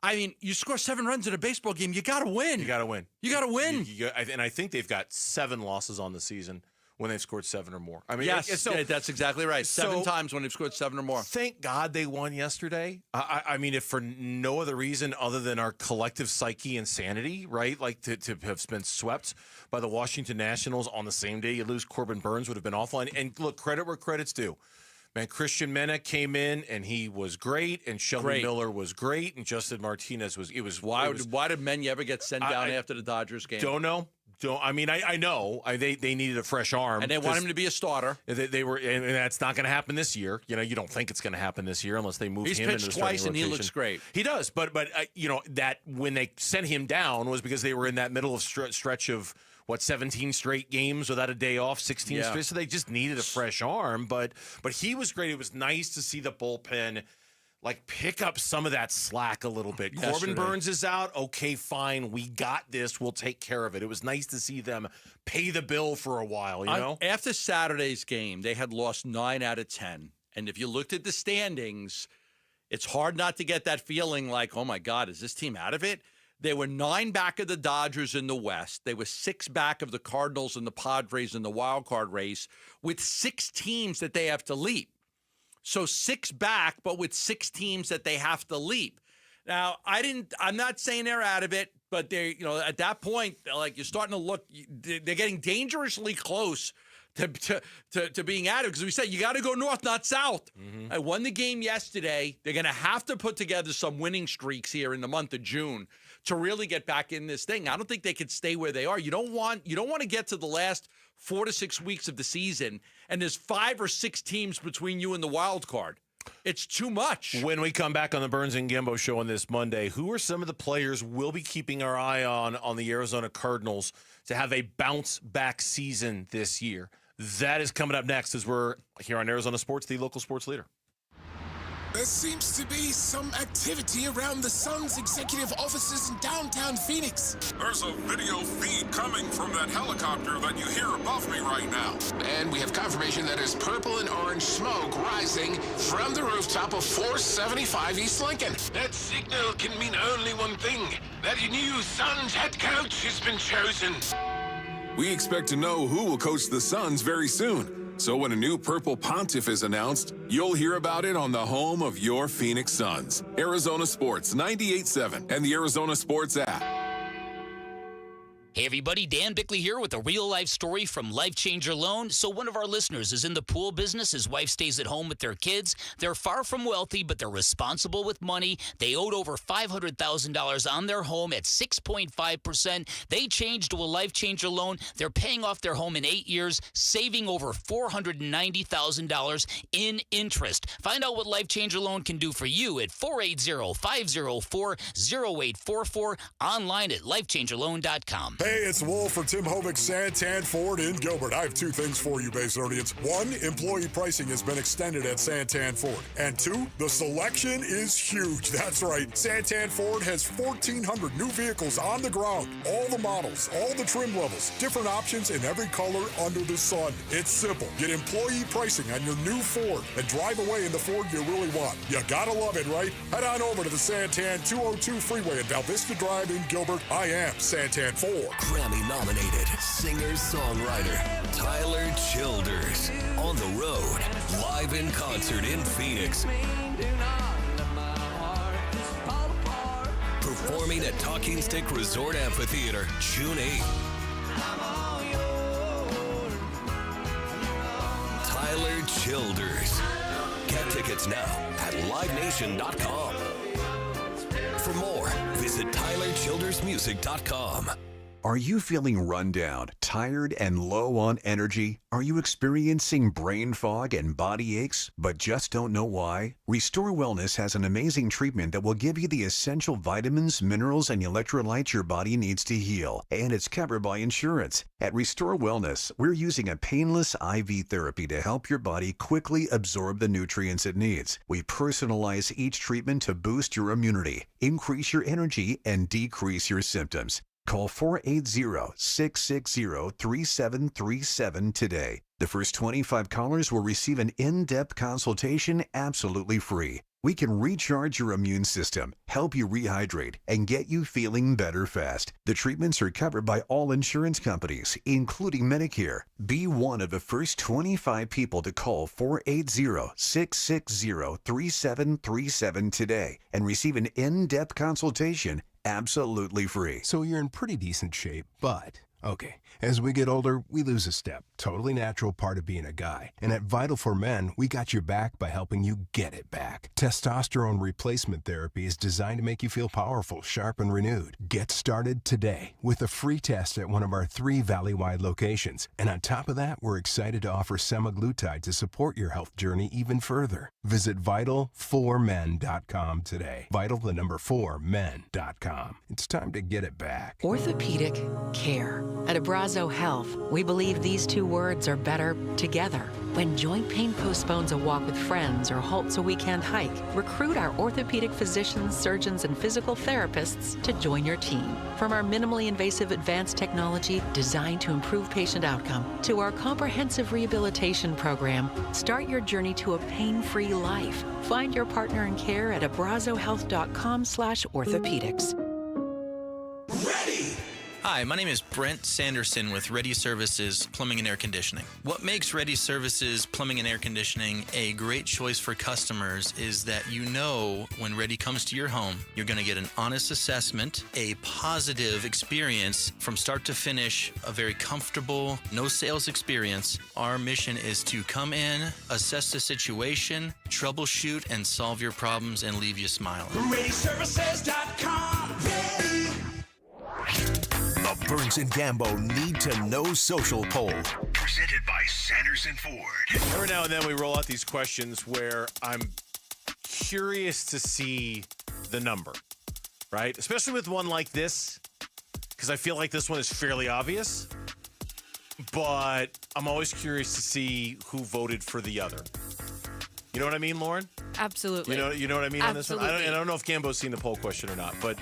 I mean, you score 7 runs in a baseball game, you got to win. You got to win. You got to win. And I think they've got 7 losses on the season when they've scored 7 or more. I mean, yes, that's exactly right. 7 times when they've scored 7 or more. Thank God they won yesterday. I mean, if for no other reason other than our collective psyche and sanity, right? Like to have been swept by the Washington Nationals on the same day you lose, Corbin Burns would have been awful. And look, credit where credit's due. Man, Christian Mena came in and he was great, and Shelby Miller was great, and Justin Martinez was. Why did Mena ever get sent down after the Dodgers game? Don't know. I know they needed a fresh arm, and they want him to be a starter. They were, and that's not going to happen this year. You don't think it's going to happen this year unless they move He's him into the pitched starting twice, and rotation. he looks great. He does, but that when they sent him down was because they were in that middle of stretch of 17 straight games without a day off, 16 straight. So they just needed a fresh arm. But he was great. It was nice to see the bullpen pick up some of that slack a little bit. Corbin Burns is out. Okay, fine. We got this. We'll take care of it. It was nice to see them pay the bill for a while, After Saturday's game, they had lost 9 out of 10. And if you looked at the standings, it's hard not to get that feeling like, oh, my God, is this team out of it? They were 9 back of the Dodgers in the West. They were 6 back of the Cardinals and the Padres in the wild card race with 6 teams that they have to leap. So 6 back, but with 6 teams that they have to leap. Now, I'm not saying they're out of it, but they, at that point, you're starting to look, they're getting dangerously close to being out of it. Because we said, you got to go north, not south. Mm-hmm. I won the game yesterday. They're going to have to put together some winning streaks here in the month of June to really get back in this thing. I don't think they could stay where they are. You don't want to get to the last 4 to 6 weeks of the season, and there's 5 or 6 teams between you and the wild card. It's too much. When we come back on the Burns and Gambo show on this Monday, who are some of the players we'll be keeping our eye on the Arizona Cardinals to have a bounce-back season this year? That is coming up next as we're here on Arizona Sports, the local sports leader. There seems to be some activity around the Suns' executive offices in downtown Phoenix. There's a video feed coming from that helicopter that you hear above me right now. And we have confirmation that there's purple and orange smoke rising from the rooftop of 475 East Lincoln. That signal can mean only one thing, that a new Suns head coach has been chosen. We expect to know who will coach the Suns very soon. So when a new Purple Pontiff is announced, you'll hear about it on the home of your Phoenix Suns. Arizona Sports 98.7 and the Arizona Sports app. Hey everybody, Dan Bickley here with a real-life story from Life Changer Loan. So one of our listeners is in the pool business. His wife stays at home with their kids. They're far from wealthy, but they're responsible with money. They owed over $500,000 on their home at 6.5%. They changed to a Life Changer Loan. They're paying off their home in 8 years, saving over $490,000 in interest. Find out what Life Changer Loan can do for you at 480-504-0844, online at lifechangerloan.com. Hey, it's Wolf for Tim Hovick's Santan Ford in Gilbert. I have 2 things for you, Baysonians. 1, employee pricing has been extended at Santan Ford. And 2, the selection is huge. That's right. Santan Ford has 1,400 new vehicles on the ground. All the models, all the trim levels, different options in every color under the sun. It's simple. Get employee pricing on your new Ford and drive away in the Ford you really want. You gotta love it, right? Head on over to the Santan 202 Freeway at Val Vista Drive in Gilbert. I am Santan Ford. Grammy-nominated singer-songwriter Tyler Childers on the road, live in concert in Phoenix, performing at Talking Stick Resort Amphitheater June 8th. Tyler Childers. Get tickets now at livenation.com. For more, visit tylerchildersmusic.com. Are you feeling run down, tired, and low on energy? Are you experiencing brain fog and body aches, but just don't know why? Restore Wellness has an amazing treatment that will give you the essential vitamins, minerals, and electrolytes your body needs to heal, and it's covered by insurance. At Restore Wellness, we're using a painless IV therapy to help your body quickly absorb the nutrients it needs. We personalize each treatment to boost your immunity, increase your energy, and decrease your symptoms. Call 480-660-3737 today. The first 25 callers will receive an in-depth consultation absolutely free. We can recharge your immune system, help you rehydrate, and get you feeling better fast. The treatments are covered by all insurance companies, including Medicare. Be one of the first 25 people to call 480-660-3737 today and receive an in-depth consultation absolutely free. So you're in pretty decent shape, but Okay, as we get older, we lose a step. Totally natural part of being a guy. And at Vital for Men, we got your back by helping you get it back. Testosterone replacement therapy is designed to make you feel powerful, sharp, and renewed. Get started today with a free test at one of our 3 Valley-wide locations. And on top of that, we're excited to offer semaglutide to support your health journey even further. Visit Vital4Men.com today. Vital4Men.com. It's time to get it back. Orthopedic care. At Abrazo Health, we believe these 2 words are better together. When joint pain postpones a walk with friends or halts a weekend hike, recruit our orthopedic physicians, surgeons, and physical therapists to join your team. From our minimally invasive advanced technology designed to improve patient outcome to our comprehensive rehabilitation program, start your journey to a pain-free life. Find your partner in care at abrazohealth.com/orthopedics. Hi, my name is Brent Sanderson with Ready Services Plumbing and Air Conditioning. What makes Ready Services Plumbing and Air Conditioning a great choice for customers is that you know when Ready comes to your home, you're going to get an honest assessment, a positive experience from start to finish, a very comfortable, no sales experience. Our mission is to come in, assess the situation, troubleshoot, and solve your problems and leave you smiling. ReadyServices.com. Ready. The Burns and Gambo Need to Know Social Poll. Presented by Sanderson Ford. Every now and then we roll out these questions where I'm curious to see the number, right? Especially with one like this, because I feel like this one is fairly obvious. But I'm always curious to see who voted for the other. You know what I mean, Lauren? Absolutely. You know what I mean on this one? Absolutely. I don't know if Gambo's seen the poll question or not, but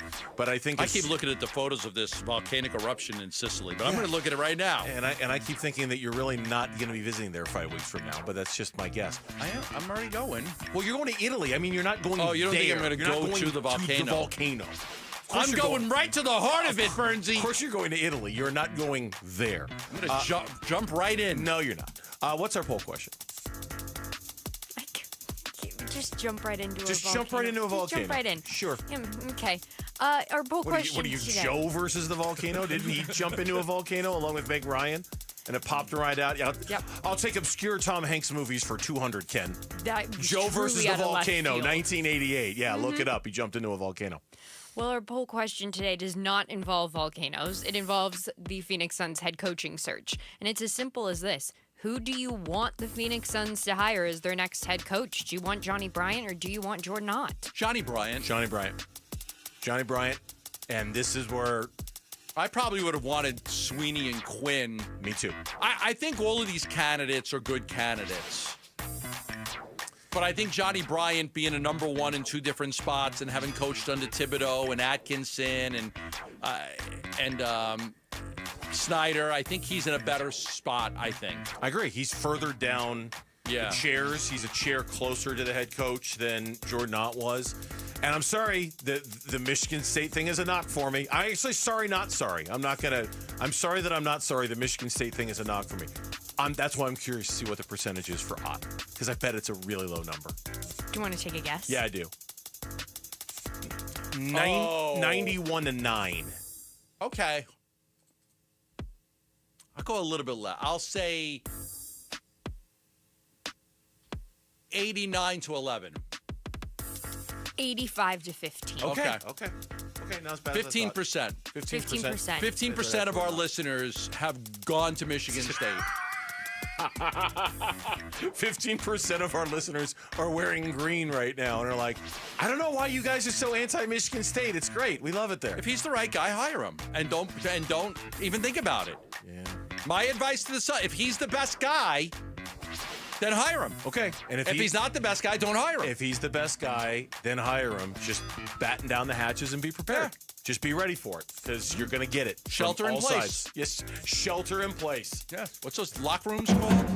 I think I keep looking at the photos of this volcanic eruption in Sicily, but I'm going to look at it right now. And I keep thinking that you're really not going to be visiting there 5 weeks from now, but that's just my guess. I'm already going. Well, you're going to Italy. I mean, you're not going there. Oh, you don't think I'm going to You're go not going to the volcano? I'm you're going right to the heart of it, Bernsey. Of course you're going to Italy. You're not going there. I'm going to jump right in. No, you're not. What's our poll question? Just jump right into a volcano. Just jump right into a volcano. Just jump right in. Sure. Okay. Our poll question What are you, today. Joe versus the volcano? Didn't he jump into a volcano along with Meg Ryan? And it popped right out. Yep. I'll take obscure Tom Hanks movies for 200, Ken. Joe versus the volcano, 1988. Yeah, look it up. He jumped into a volcano. Well, our poll question today does not involve volcanoes. It involves the Phoenix Suns head coaching search. And it's as simple as this. Who do you want the Phoenix Suns to hire as their next head coach? Do you want Johnny Bryant or do you want Jordan Ott? Johnny Bryant. And this is where I probably would have wanted Sweeney and Quinn. Me too. I think all of these candidates are good candidates. But I think Johnny Bryant being a number 1 in 2 different spots and having coached under Thibodeau and Atkinson and Snyder, I think he's in a better spot, I think. I agree. He's further down the chairs. He's a chair closer to the head coach than Jordan Ott was. And I'm sorry, the Michigan State thing is a knock for me. I'm actually sorry, not sorry. I'm sorry that I'm not sorry. The Michigan State thing is a knock for me. That's why I'm curious to see what the percentage is for Ott, because I bet it's a really low number. Do you want to take a guess? Yeah, I do. 91-9. Okay. I'll go a little bit less. I'll say 89-11. 85-15. Okay. Not as bad 15%. 15%. 15% of our listeners have gone to Michigan State. 15% of our listeners are wearing green right now and are like, I don't know why you guys are so anti-Michigan State. It's great. We love it there. If he's the right guy, hire him. And don't even think about it. Yeah. My advice to the Sun, if he's the best guy, then hire him. Okay. And if he's not the best guy, don't hire him. If he's the best guy, then hire him. Just batten down the hatches and be prepared. Yeah. Just be ready for it, because you're going to get it. Shelter in place. Sides. Yes, shelter in place. Yeah. What's those locker rooms called?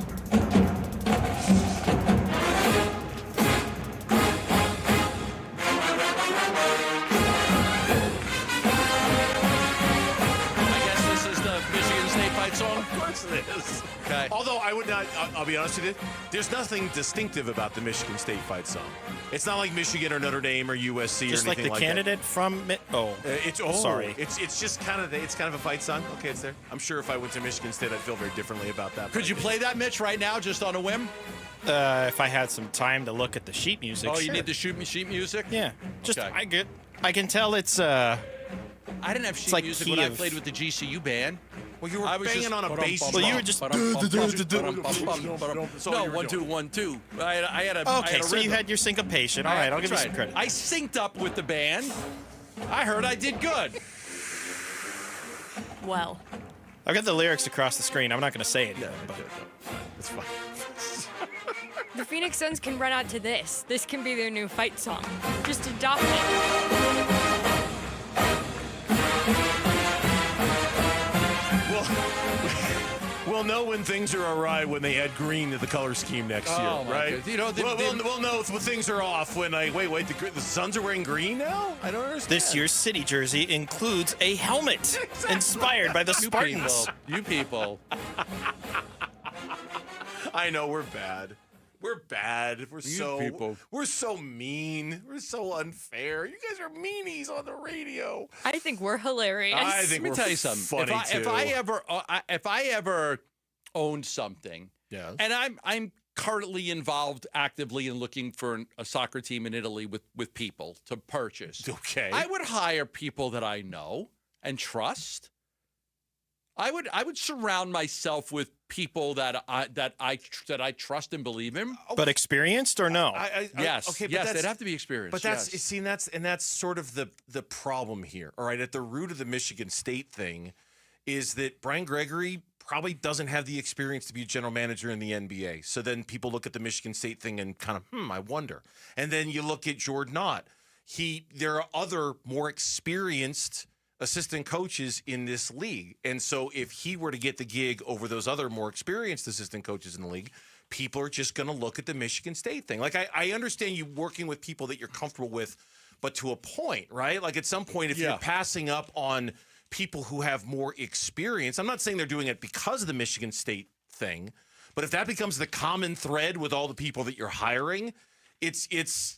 Of course it is. Okay. Although I would not. I'll be honest with you. There's nothing distinctive about the Michigan State fight song. It's not like Michigan or Notre Dame or USC just or anything like the like candidate from. Sorry. It's kind of a fight song. Okay, it's there. I'm sure if I went to Michigan State, I'd feel very differently about that. Could you play that, Mitch, right now, just on a whim? If I had some time to look at the sheet music. Oh, sure. you need the sheet music? Yeah. Just Okay. I can tell it's. I didn't have sheet like music when I played with the GCU band. Well, you were banging on a bass. Well, you were just. No, 1 2 1 2. I had a. Okay, so you had your syncopation. All right, I'll give you some credit. I synced up with the band. I heard I did good. Well, I've got the lyrics across the screen. I'm not going to say it. It's fine. the Phoenix Suns can run out to this. This can be their new fight song. Just adopt it. We'll know when things are awry when they add green to the color scheme next year, right? Goodness. You know, we'll know when things are off when the Suns are wearing green now? I don't understand. This year's city jersey includes a helmet inspired by the Spartans. You people. I know we're bad. We're bad. We're so mean. We're so unfair. You guys are meanies on the radio. I think we're hilarious. I think Let me tell you something. Funny if I ever owned something, and I'm currently involved actively in looking for a soccer team in Italy with people to purchase. Okay. I would hire people that I know and trust. I would surround myself with people that I trust and believe in. But experienced or no? Yes. Okay, but yes, they'd have to be experienced. But that's sort of the problem here. All right, at the root of the Michigan State thing is that Brian Gregory probably doesn't have the experience to be a general manager in the NBA. So then people look at the Michigan State thing and kind of, I wonder. And then you look at Jordan Ott. There are other more experienced assistant coaches in this league. And so if he were to get the gig over those other more experienced assistant coaches in the league, people are just going to look at the Michigan State thing. Like, I understand you working with people that you're comfortable with, but to a point, right? Like, at some point, if you're passing up on people who have more experience, I'm not saying they're doing it because of the Michigan State thing, but if that becomes the common thread with all the people that you're hiring, it's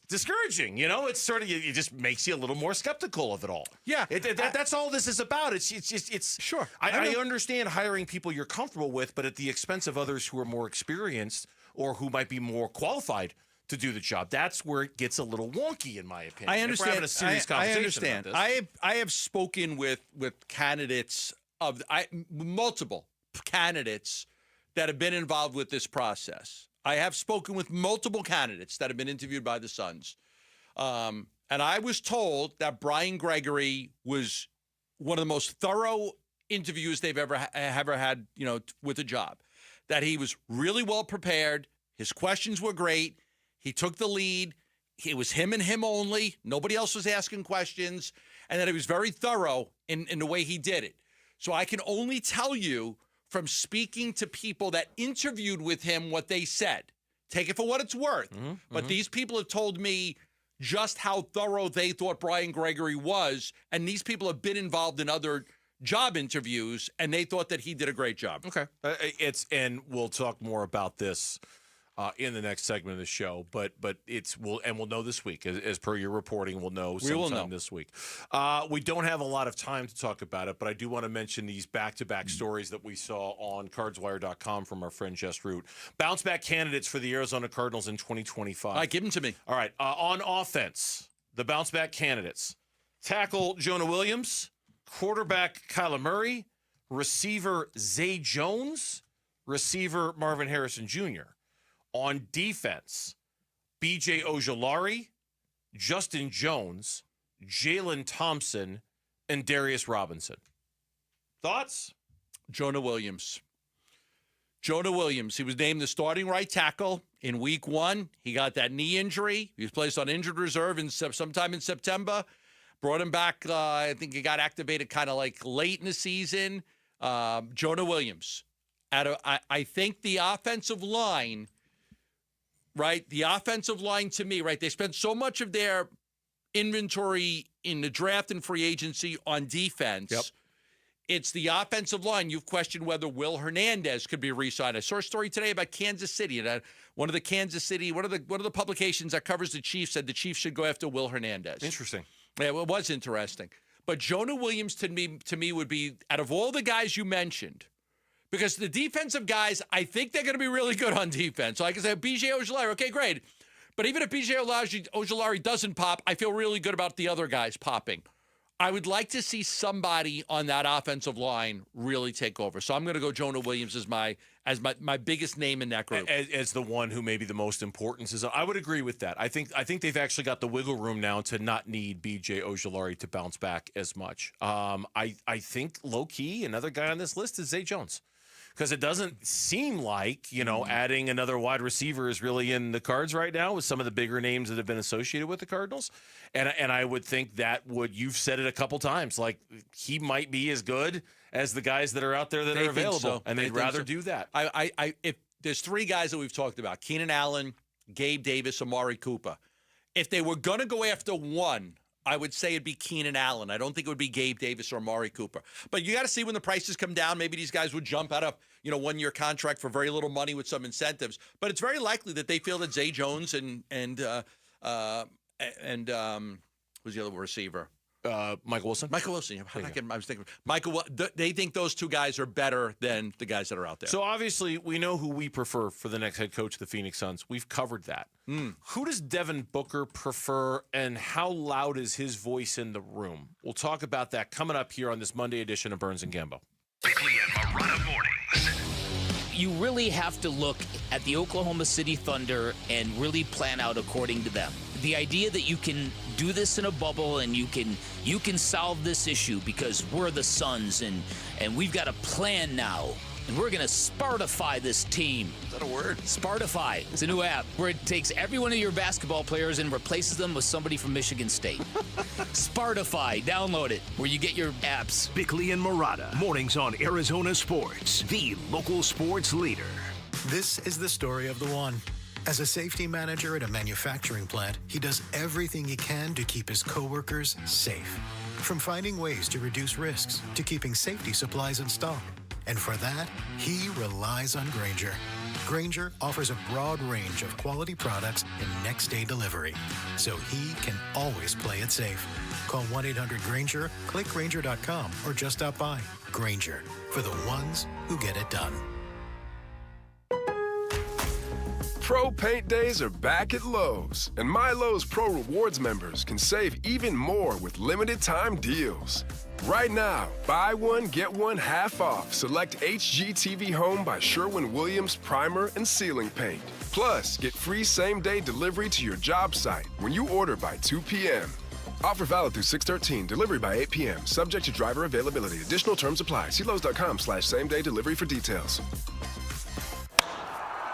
discouraging, It's sort of, it just makes you a little more skeptical of it all. Yeah, that's all this is about. It's sure. I understand hiring people you're comfortable with, but at the expense of others who are more experienced or who might be more qualified to do the job. That's where it gets a little wonky, in my opinion. I understand. If we're having a serious conversation I understand. about this. I have spoken with candidates multiple candidates that have been involved with this process. I have spoken with multiple candidates that have been interviewed by the Suns. And I was told that Brian Gregory was one of the most thorough interviews they've ever had, with a job. That he was really well prepared. His questions were great. He took the lead. It was him and him only. Nobody else was asking questions. And that he was very thorough in the way he did it. So I can only tell you from speaking to people that interviewed with him what they said. Take it for what it's worth. But these people have told me just how thorough they thought Brian Gregory was, and these people have been involved in other job interviews, and they thought that he did a great job. Okay. And we'll talk more about this in the next segment of the show, but we'll know this week as per your reporting. We'll know sometime this week. We don't have a lot of time to talk about it, but I do want to mention these back-to-back stories that we saw on cardswire.com from our friend Jess Root. Bounce back candidates for the Arizona Cardinals in 2025. All right, give them to me. All right, on offense, the bounce back candidates: tackle Jonah Williams, quarterback Kyler Murray, receiver Zay Jones, receiver Marvin Harrison Jr. On defense, B.J. Ojolari, Justin Jones, Jalen Thompson, and Darius Robinson. Thoughts? Jonah Williams. Jonah Williams. He was named the starting right tackle in week 1. He got that knee injury. He was placed on injured reserve sometime in September. Brought him back. I think he got activated kind of like late in the season. Jonah Williams. I think the offensive line... Right? The offensive line to me, right? They spent so much of their inventory in the draft and free agency on defense. Yep. It's the offensive line. You've questioned whether Will Hernandez could be re-signed. I saw a story today about Kansas City, and one of the publications that covers the Chiefs said the Chiefs should go after Will Hernandez. Interesting. Yeah, well, it was interesting. But Jonah Williams to me would be, out of all the guys you mentioned, because the defensive guys, I think they're going to be really good on defense. Like I said, B.J. Ojulari, okay, great. But even if B.J. Ojulari doesn't pop, I feel really good about the other guys popping. I would like to see somebody on that offensive line really take over. So I'm going to go Jonah Williams as my biggest name in that group. As the one who may be the most important. I would agree with that. I think they've actually got the wiggle room now to not need B.J. Ojulari to bounce back as much. I think low-key, another guy on this list is Zay Jones. Because it doesn't seem like, adding another wide receiver is really in the cards right now with some of the bigger names that have been associated with the Cardinals. And I would think you've said it a couple times, like he might be as good as the guys that are out there that are available. So. And they'd rather do that. If there's three guys that we've talked about, Keenan Allen, Gabe Davis, Amari Cooper. If they were going to go after one, I would say it'd be Keenan Allen. I don't think it would be Gabe Davis or Amari Cooper. But you got to see when the prices come down. Maybe these guys would jump out of one-year contract for very little money with some incentives. But it's very likely that they feel that Zay Jones and who's the other receiver? Michael Wilson. Michael Wilson. I was thinking Michael. They think those two guys are better than the guys that are out there. So obviously we know who we prefer for the next head coach of the Phoenix Suns. We've covered that. Who does Devin Booker prefer, and how loud is his voice in the room? We'll talk about that coming up here on this Monday edition of Burns and Gambo. Bickley and Morana mornings. You really have to look at the Oklahoma City Thunder and really plan out according to them. The idea that you can do this in a bubble and you can solve this issue because we're the Suns and we've got a plan now. And we're going to Spartify this team. Is that a word? Spartify. It's a new app where it takes every one of your basketball players and replaces them with somebody from Michigan State. Spartify. Download it where you get your apps. Bickley and Morana. Mornings on Arizona Sports, the local sports leader. This is the story of the one. As a safety manager at a manufacturing plant, he does everything he can to keep his coworkers safe. From finding ways to reduce risks to keeping safety supplies in stock. And for that, he relies on Grainger. Grainger offers a broad range of quality products and next-day delivery, so he can always play it safe. Call 1-800-GRAINGER, click Grainger.com, or just stop by. Grainger, for the ones who get it done. Pro Paint Days are back at Lowe's, and My Lowe's Pro Rewards members can save even more with limited time deals. Right now, buy one, get one half off select HGTV Home by Sherwin-Williams primer and ceiling paint. Plus, get free same-day delivery to your job site when you order by 2 p.m. Offer valid through 6/13, delivery by 8 p.m., subject to driver availability. Additional terms apply. See Lowe's.com/same-day delivery for details.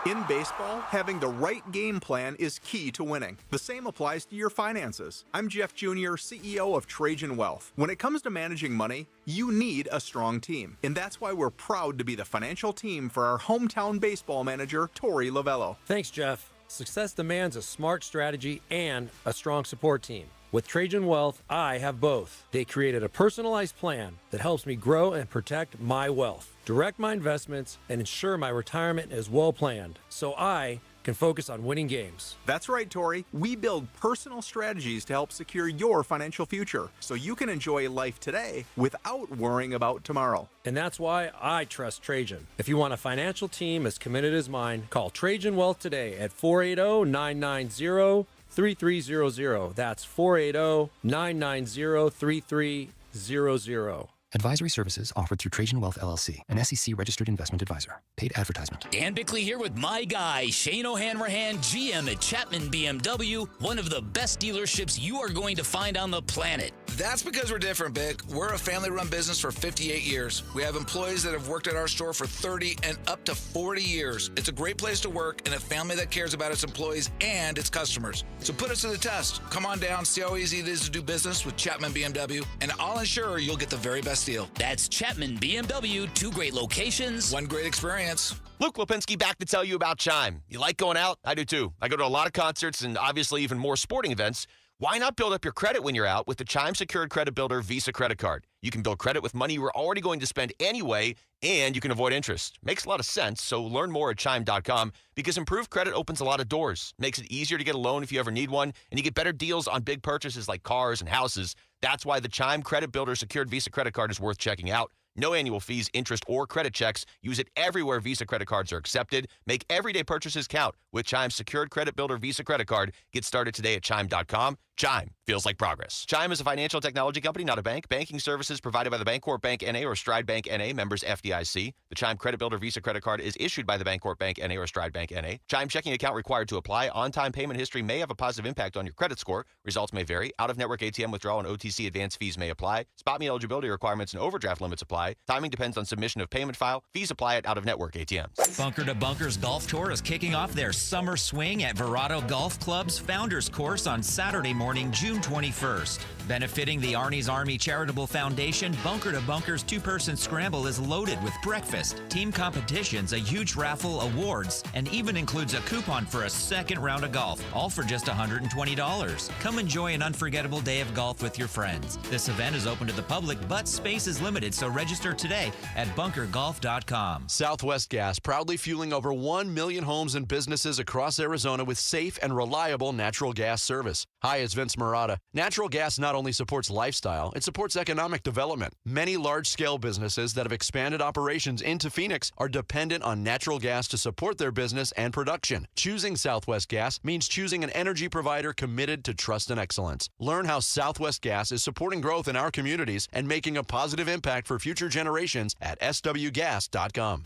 In baseball, having the right game plan is key to winning. The same applies to your finances. I'm Jeff Jr., CEO of Trajan Wealth. When it comes to managing money, you need a strong team. And that's why we're proud to be the financial team for our hometown baseball manager, Tori Lavello. Thanks, Jeff. Success demands a smart strategy and a strong support team. With Trajan Wealth, I have both. They created a personalized plan that helps me grow and protect my wealth, direct my investments, and ensure my retirement is well planned, so I can focus on winning games. That's right, Tori. We build personal strategies to help secure your financial future, so you can enjoy life today without worrying about tomorrow. And that's why I trust Trajan. If you want a financial team as committed as mine, call Trajan Wealth today at 480-990-3300. That's 480-990-3300. Advisory services offered through Trajan Wealth LLC, an SEC-registered investment advisor. Paid advertisement. Dan Bickley here with my guy, Shane O'Hanrahan, GM at Chapman BMW, one of the best dealerships you are going to find on the planet. That's because we're different, Bick. We're a family-run business for 58 years. We have employees that have worked at our store for 30 and up to 40 years. It's a great place to work and a family that cares about its employees and its customers. So put us to the test. Come on down, see how easy it is to do business with Chapman BMW, and I'll ensure you'll get the very best deal. That's Chapman BMW, 2 great locations, 1 great experience. Luke Lipinski back to tell you about Chime. You like going out? I do too. I go to a lot of concerts and obviously even more sporting events. Why not build up your credit when you're out with the Chime Secured Credit Builder Visa Credit Card? You can build credit with money you were already going to spend anyway, and you can avoid interest. Makes a lot of sense, so learn more at Chime.com because improved credit opens a lot of doors. Makes it easier to get a loan if you ever need one, and you get better deals on big purchases like cars and houses. That's why the Chime Credit Builder Secured Visa Credit Card is worth checking out. No annual fees, interest, or credit checks. Use it everywhere Visa credit cards are accepted. Make everyday purchases count with Chime's Secured Credit Builder Visa Credit Card. Get started today at Chime.com. Chime feels like progress. Chime is a financial technology company, not a bank. Banking services provided by the Bancorp Bank N.A. or Stride Bank N.A. members FDIC. The Chime Credit Builder Visa Credit Card is issued by the Bancorp Bank N.A. or Stride Bank N.A. Chime checking account required to apply. On-time payment history may have a positive impact on your credit score. Results may vary. Out-of-network ATM withdrawal and OTC advance fees may apply. Spot me eligibility requirements and overdraft limits apply. Timing depends on submission of payment file. Fees apply at out-of-network ATMs. Bunker to Bunkers Golf Tour is kicking off their summer swing at Verado Golf Club's Founders Course on Saturday morning, June 21st. Benefiting the Arnie's Army Charitable Foundation, Bunker to Bunkers two-person scramble is loaded with breakfast, team competitions, a huge raffle, awards, and even includes a coupon for a second round of golf, all for just $120. Come enjoy an unforgettable day of golf with your friends. This event is open to the public, but space is limited, so register today at bunkergolf.com. Southwest Gas, proudly fueling over 1 million homes and businesses across Arizona with safe and reliable natural gas service. Hi, it's Vince Murata. Natural gas not only supports lifestyle, it supports economic development. Many large-scale businesses that have expanded operations into Phoenix are dependent on natural gas to support their business and production. Choosing Southwest Gas means choosing an energy provider committed to trust and excellence. Learn how Southwest Gas is supporting growth in our communities and making a positive impact for future generations at swgas.com.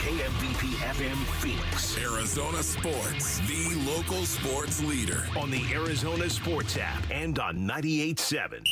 KMBP FM Phoenix. Arizona Sports, the local sports leader. On the Arizona Sports app and on 98.7.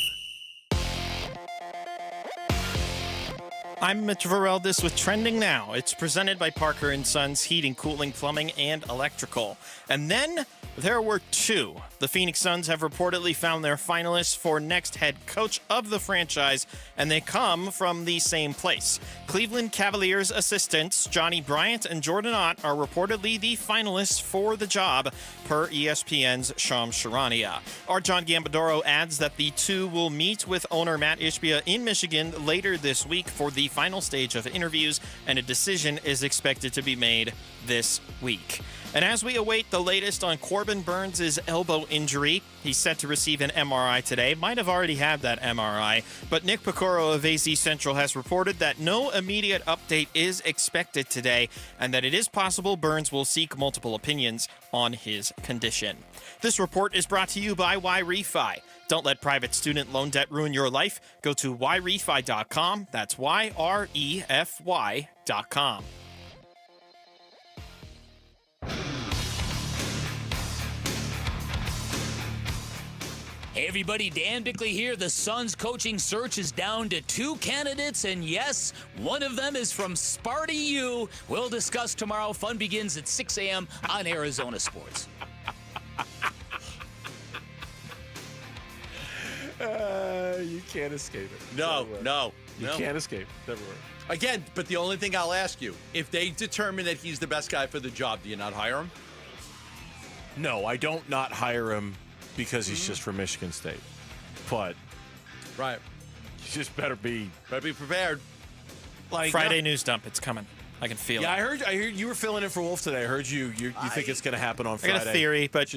I'm Mitch Varel. With Trending Now. It's presented by Parker & Sons Heating, Cooling, Plumbing, and Electrical. And then there were two. The Phoenix Suns have reportedly found their finalists for next head coach of the franchise, and they come from the same place. Cleveland Cavaliers assistants Johnny Bryant and Jordan Ott are reportedly the finalists for the job, per ESPN's Shams Charania. Our John Gambadoro adds that the two will meet with owner Matt Ishbia in Michigan later this week for the final stage of interviews, and a decision is expected to be made this week. And as we await the latest on Corbin Burns' elbow injury, he's set to receive an MRI today. Might have already had that MRI, but Nick Picoro of AZ Central has reported that no immediate update is expected today, and that it is possible Burns will seek multiple opinions on his condition. This report is brought to you by YRefi. Don't let private student loan debt ruin your life. Go to YRefi.com. That's YREFY.com. Hey everybody, Dan Bickley here. The Suns coaching search is down to 2 candidates, and yes, one of them is from Sparty U. We'll discuss tomorrow. Fun begins at 6 a.m. on Arizona Sports. You can't escape it. No. You can't escape. It's everywhere. Again, but the only thing I'll ask you, if they determine that he's the best guy for the job, do you not hire him? No, I don't not hire him because he's just from Michigan State. But right, you just better be prepared. Like Friday news dump, it's coming. I can feel it. I heard you were filling in for Wolf today. I heard you think it's going to happen on Friday. I got a theory, but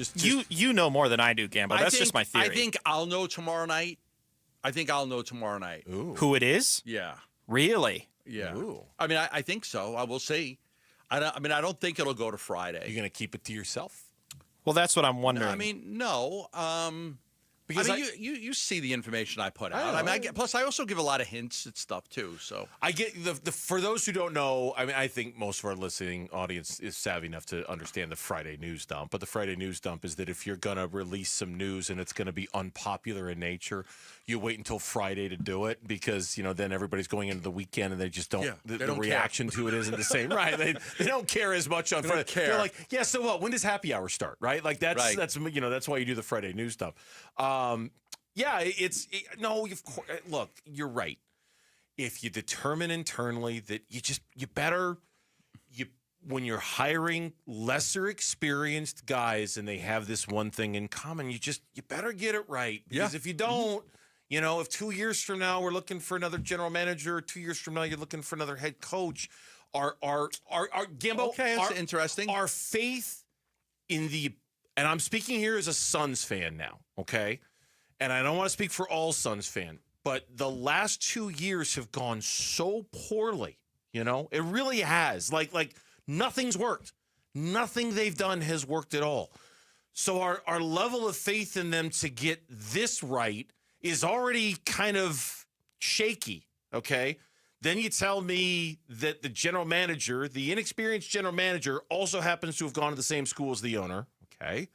you know more than I do, Gambo. That's just my theory. I think I'll know tomorrow night. Ooh. Who it is? Yeah. Really? Yeah. Ooh. I mean, I think so. I will see. I don't think it'll go to Friday. You're going to keep it to yourself? Well, that's what I'm wondering. No. Because you see the information I put out. Plus, I also give a lot of hints at stuff too. So I get for those who don't know. I mean, I think most of our listening audience is savvy enough to understand the Friday news dump. But the Friday news dump is that if you're going to release some news and it's going to be unpopular in nature, you wait until Friday to do it because then everybody's going into the weekend and they just don't. The reaction to it isn't the same, right? They don't care as much on Friday. They're like, yeah. So what? When does happy hour start? Right? Like that's why you do the Friday news dump. Of course. Look, you're right. If you determine internally that you when you're hiring lesser experienced guys and they have this one thing in common, you better get it right. Because if you don't, if 2 years from now we're looking for another general manager, or 2 years from now you're looking for another head coach, our Gimbo, okay, that's interesting. Our faith in and I'm speaking here as a Suns fan now, okay? And I don't want to speak for all Suns fans, but the last 2 years have gone so poorly, It really has. Like nothing's worked. Nothing they've done has worked at all. So our level of faith in them to get this right is already kind of shaky, okay? Then you tell me that the general manager, the inexperienced general manager, also happens to have gone to the same school as the owner, okay?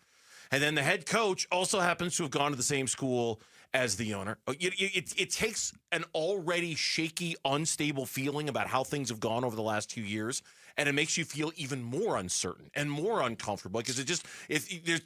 And then the head coach also happens to have gone to the same school as the owner. It takes an already shaky, unstable feeling about how things have gone over the last 2 years, and it makes you feel even more uncertain and more uncomfortable because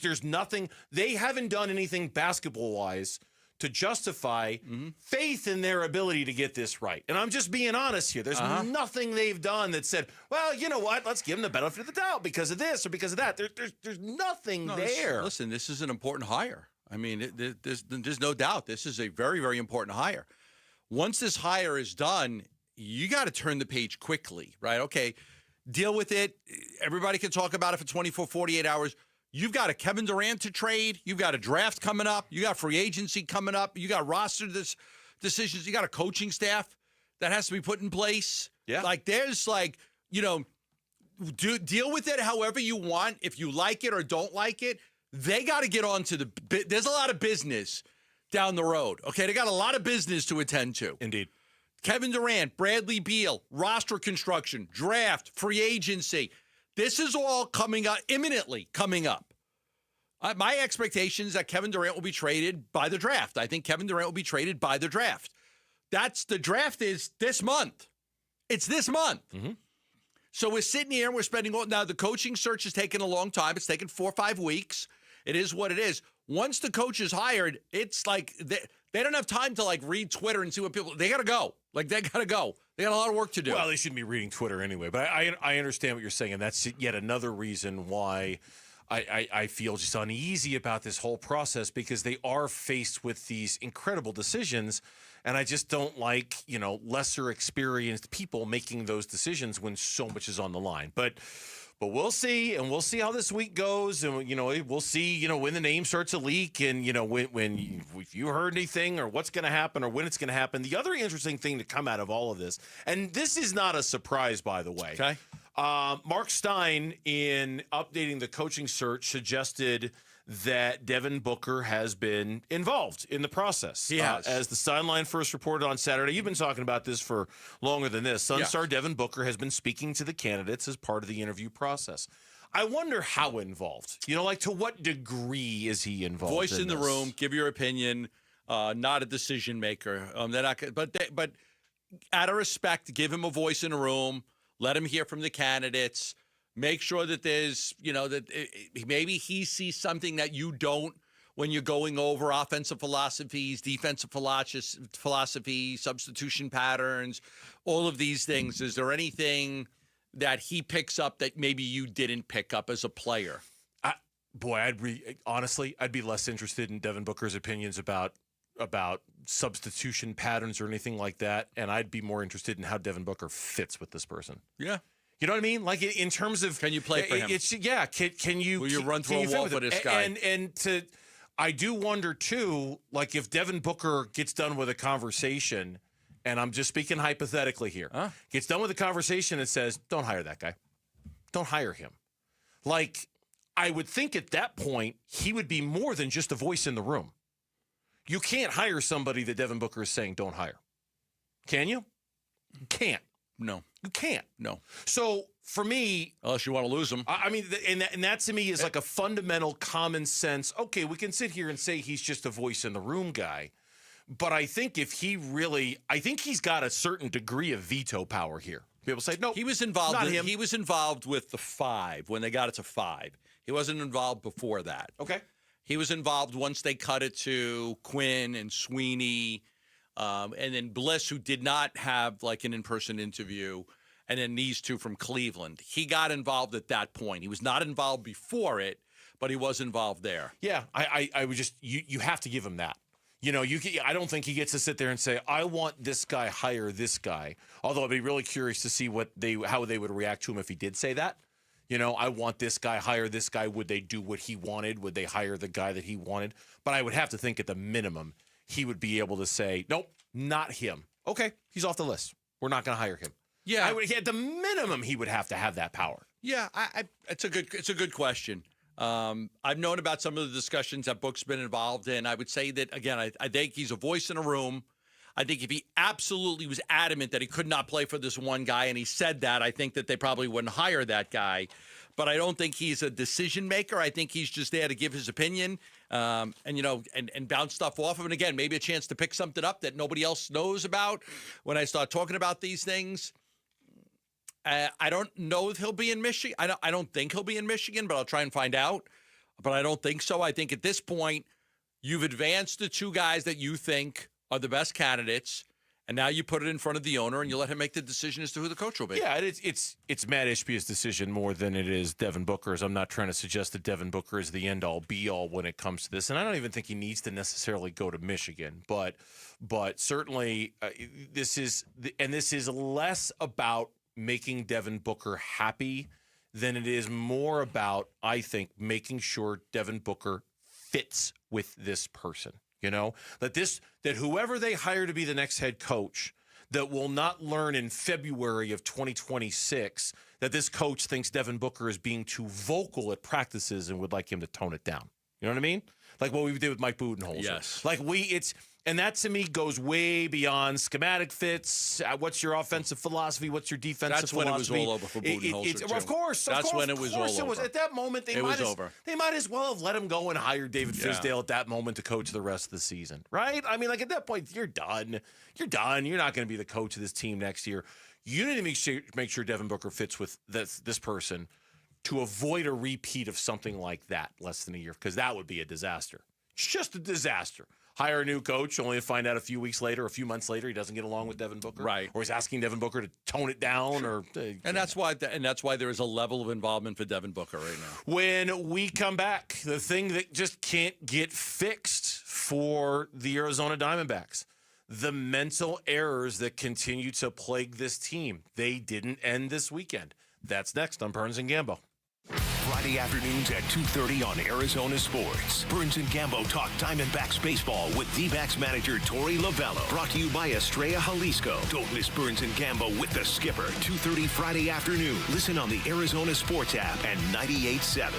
there's nothing. They haven't done anything basketball-wise to justify faith in their ability to get this right. And I'm just being honest here. There's nothing they've done that said, well, you know what? Let's give them the benefit of the doubt because of this or because of that. There's nothing there. Listen, this is an important hire. I mean, there's no doubt this is a very, very important hire. Once this hire is done, you got to turn the page quickly, right? Okay, deal with it. Everybody can talk about it for 24, 48 hours. You've got a Kevin Durant to trade. You've got a draft coming up. You got free agency coming up. You got roster decisions. You got a coaching staff that has to be put in place. Yeah. There's deal with it however you want. If you like it or don't like it, they got to get on to there's a lot of business down the road. Okay, they got a lot of business to attend to. Indeed. Kevin Durant, Bradley Beal, roster construction, draft, free agency. This is all imminently coming up. My expectation is that Kevin Durant will be traded by the draft. I think Kevin Durant will be traded by the draft. The draft is this month. It's this month. Mm-hmm. So we're sitting here and we're spending now the coaching search has taken a long time. It's taken 4 or 5 weeks. It is what it is. Once the coach is hired, it's like they don't have time to read Twitter and see what people, they got to go. They got to go. They got a lot of work to do. Well, they shouldn't be reading Twitter anyway. But I understand what you're saying, and that's yet another reason why I feel just uneasy about this whole process because they are faced with these incredible decisions, and I just don't like, lesser experienced people making those decisions when so much is on the line. But we'll see, and we'll see how this week goes, and we'll see, when the name starts to leak, and if you heard anything or what's going to happen or when it's going to happen. The other interesting thing to come out of all of this, and this is not a surprise, by the way. Okay. Mark Stein, in updating the coaching search, suggested that Devin Booker has been involved in the process. He has. As the sideline first reported on Saturday, you've been talking about this for longer than this. Sun star Devin Booker has been speaking to the candidates as part of the interview process. I wonder how involved. To what degree is he involved? Voice in the room, give your opinion, not a decision maker. They're not, but out of respect, give him a voice in the room. Let him hear from the candidates. Make sure that there's, maybe he sees something that you don't when you're going over offensive philosophies, defensive philosophy, substitution patterns, all of these things. Is there anything that he picks up that maybe you didn't pick up as a player? I'd be less interested in Devin Booker's opinions about substitution patterns or anything like that, and I'd be more interested in how Devin Booker fits with this person. Yeah. You know what I mean? In terms of, can you play for him? Can you? Will you run through a wall for this guy? I do wonder too, if Devin Booker gets done with a conversation, and I'm just speaking hypothetically here, gets done with a conversation and says, "Don't hire that guy. Don't hire him." I would think at that point he would be more than just a voice in the room. You can't hire somebody that Devin Booker is saying don't hire. Can you? You can't. No. You can't. No. So for me, unless you want to lose them, and that to me is like a fundamental common sense. Okay, we can sit here and say he's just a voice in the room guy, but I think he's got a certain degree of veto power here. People say no. He was involved. Not him. He was involved with the 5 when they got it to 5. He wasn't involved before that. Okay. He was involved once they cut it to Quinn and Sweeney. And then Bliss, who did not have an in-person interview. and then these two from Cleveland. He got involved at that point. He was not involved before it, but he was involved there. Yeah, I would just you have to give him that. I don't think he gets to sit there and say, I want this guy, hire this guy. Although I'd be really curious to see how they would react to him if he did say that. I want this guy, hire this guy. Would they do what he wanted? Would they hire the guy that he wanted? But I would have to think at the minimum, he would be able to say, nope, not him. Okay, he's off the list. We're not going to hire him. Yeah. At the minimum, he would have to have that power. Yeah, it's a good question. I've known about some of the discussions that Book's been involved in. I would say that, again, I think he's a voice in a room. I think if he absolutely was adamant that he could not play for this one guy, and he said that, I think that they probably wouldn't hire that guy. But I don't think he's a decision maker. I think he's just there to give his opinion and bounce stuff off of him. And again, maybe a chance to pick something up that nobody else knows about when I start talking about these things. I don't know if he'll be in Michigan. I don't think he'll be in Michigan, but I'll try and find out. But I don't think so. I think at this point, you've advanced the two guys that you think are the best candidates, and now you put it in front of the owner and you let him make the decision as to who the coach will be. Yeah, it's Matt Ishbia's decision more than it is Devin Booker's. I'm not trying to suggest that Devin Booker is the end-all, be-all when it comes to this, and I don't even think he needs to necessarily go to Michigan. But certainly, this is less about making Devin Booker happy than it is more about, I think, making sure Devin Booker fits with this person. That whoever they hire to be the next head coach that will not learn in February of 2026 that this coach thinks Devin Booker is being too vocal at practices and would like him to tone it down. You know what I mean? Like what we did with Mike Budenholzer. Yes. And that to me goes way beyond schematic fits. What's your offensive philosophy? What's your defensive philosophy? That's when it was all over for Budenholzer. Of course. That's when it was all over. At that moment, they might as well have let him go and hire David Fizdale at that moment to coach the rest of the season, right? I mean, like at that point, you're done. You're done. You're not going to be the coach of this team next year. You need to make sure Devin Booker fits with this person to avoid a repeat of something like that less than a year, because that would be a disaster. It's just a disaster. Hire a new coach, only to find out a few months later, he doesn't get along with Devin Booker, right? Or he's asking Devin Booker to tone it down, or and that's why there is a level of involvement for Devin Booker right now. When we come back, the thing that just can't get fixed for the Arizona Diamondbacks, the mental errors that continue to plague this team, they didn't end this weekend. That's next on Burns and Gambo. Friday afternoons at 2:30 on Arizona Sports. Burns and Gambo talk Diamondbacks baseball with D-backs manager Torey Lovello. Brought to you by Estrella Jalisco. Don't miss Burns and Gambo with the skipper. 2:30 Friday afternoon. Listen on the Arizona Sports app and 98.7.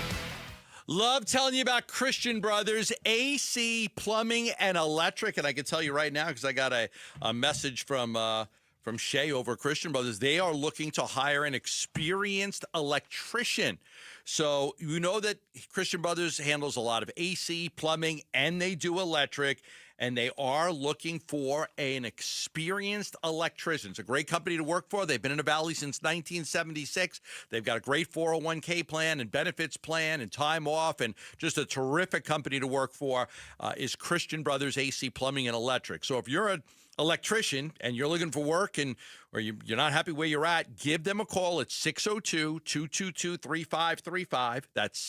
Love telling you about Christian Brothers, AC, plumbing, and electric. And I can tell you right now, because I got a message from Shay over at Christian Brothers. They are looking to hire an experienced electrician. So you know that Christian Brothers handles a lot of AC, plumbing, and they do electric. And they are looking for an experienced electrician. It's a great company to work for. They've been in the Valley since 1976. They've got a great 401k plan and benefits plan and time off, and just a terrific company to work for is Christian Brothers AC Plumbing and Electric. So if you're an electrician and you're looking for work or you're not happy where you're at, give them a call at 602-222-3535. That's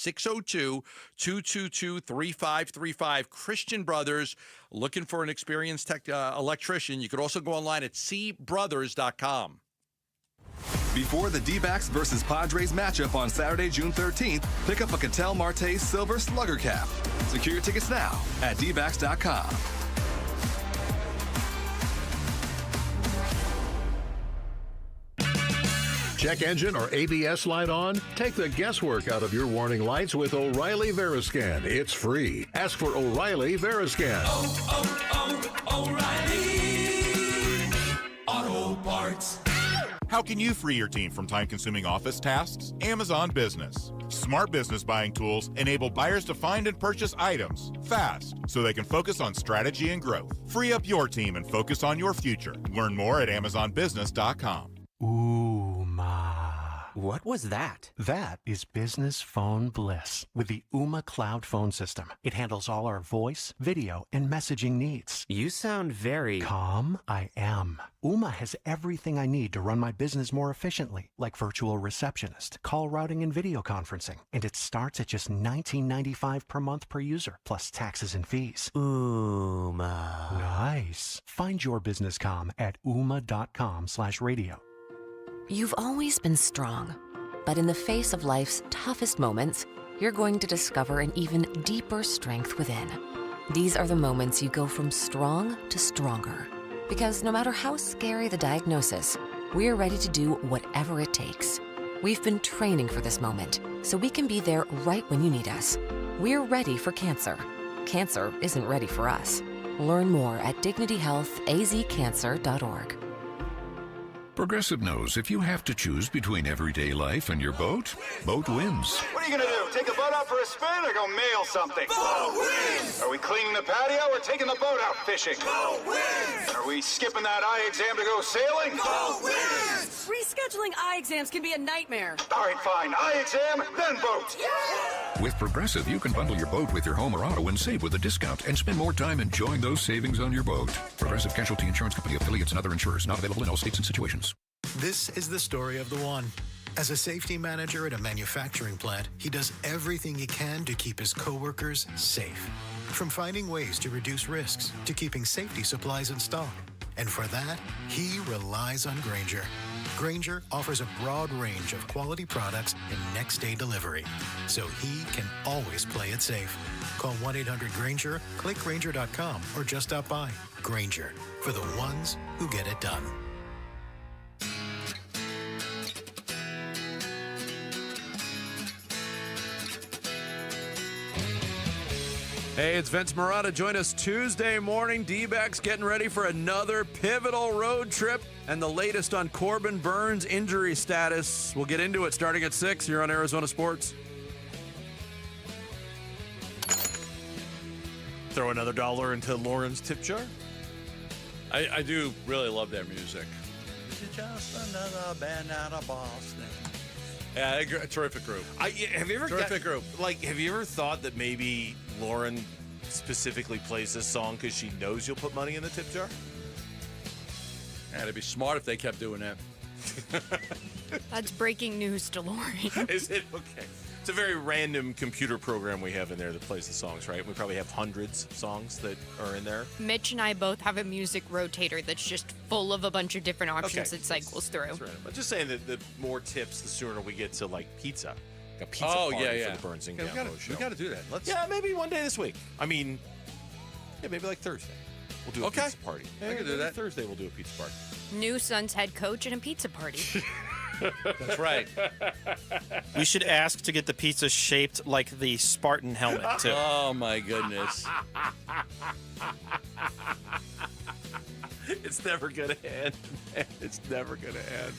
602-222-3535. Christian Brothers, looking for an experienced electrician. You could also go online at cbrothers.com. Before the D-backs versus Padres matchup on Saturday, June 13th, pick up a Cattell Marte Silver Slugger cap. Secure your tickets now at dbacks.com. Check engine or ABS light on? Take the guesswork out of your warning lights with O'Reilly Veriscan. It's free. Ask for O'Reilly Veriscan. O'Reilly Auto Parts. How can you free your team from time-consuming office tasks? Amazon Business. Smart business buying tools enable buyers to find and purchase items fast so they can focus on strategy and growth. Free up your team and focus on your future. Learn more at AmazonBusiness.com. Ooh, ma. What was that? That is business phone bliss with the Ooma Cloud Phone System. It handles all our voice, video, and messaging needs. You sound very... Calm? I am. Ooma has everything I need to run my business more efficiently, like virtual receptionist, call routing, and video conferencing. And it starts at just $19.95 per month per user, plus taxes and fees. Ooma. Nice. Find your business calm at ooma.com/radio. You've always been strong, but in the face of life's toughest moments, you're going to discover an even deeper strength within. These are the moments you go from strong to stronger. Because no matter how scary the diagnosis, we're ready to do whatever it takes. We've been training for this moment, so we can be there right when you need us. We're ready for cancer. Cancer isn't ready for us. Learn more at dignityhealthazcancer.org. Progressive knows if you have to choose between everyday life and your boat, boat wins. What are you going to do? Take the boat out for a spin or go mail something? Boat wins! Are we cleaning the patio or taking the boat out fishing? Boat wins! Are we skipping that eye exam to go sailing? Boat wins! Rescheduling eye exams can be a nightmare. All right, fine. Eye exam, then boat. Yeah! With Progressive, you can bundle your boat with your home or auto and save with a discount and spend more time enjoying those savings on your boat. Progressive Casualty Insurance Company, affiliates, and other insurers. Not available in all states and situations. This is the story of the one. As a safety manager at a manufacturing plant, he does everything he can to keep his coworkers safe. From finding ways to reduce risks to keeping safety supplies in stock. And for that, he relies on Grainger. Grainger offers a broad range of quality products and next-day delivery, so he can always play it safe. Call 1-800-GRAINGER, click Grainger.com, or just stop by. Grainger, for the ones who get it done. Hey, it's Vince Marotta. Join us Tuesday morning. D-backs getting ready for another pivotal road trip and the latest on Corbin Burns' injury status. We'll get into it starting at 6 here on Arizona Sports. Throw another $1 into Lauren's tip jar. I do really love their music. Is it just another band out of Boston? Yeah, a terrific group. Have you ever group? Have you ever thought that maybe Lauren specifically plays this song because she knows you'll put money in the tip jar? Yeah, it'd be smart if they kept doing that. That's breaking news to Lauren. Is it? Okay. It's a very random computer program we have in there that plays the songs, right? We probably have hundreds of songs that are in there. Mitch and I both have a music rotator that's just full of a bunch of different options that cycles through. I'm just saying that the more tips, the sooner we get to, like, pizza. Like a pizza party for the Burns and Gambo show. We got to do that. Yeah, maybe one day this week. I mean, yeah, maybe like Thursday. We'll do a pizza party. I can do that. Thursday we'll do a pizza party. New Suns head coach and a pizza party. That's right. We should ask to get the pizza shaped like the Spartan helmet, too. Oh, my goodness. It's never going to end. It's never going to end.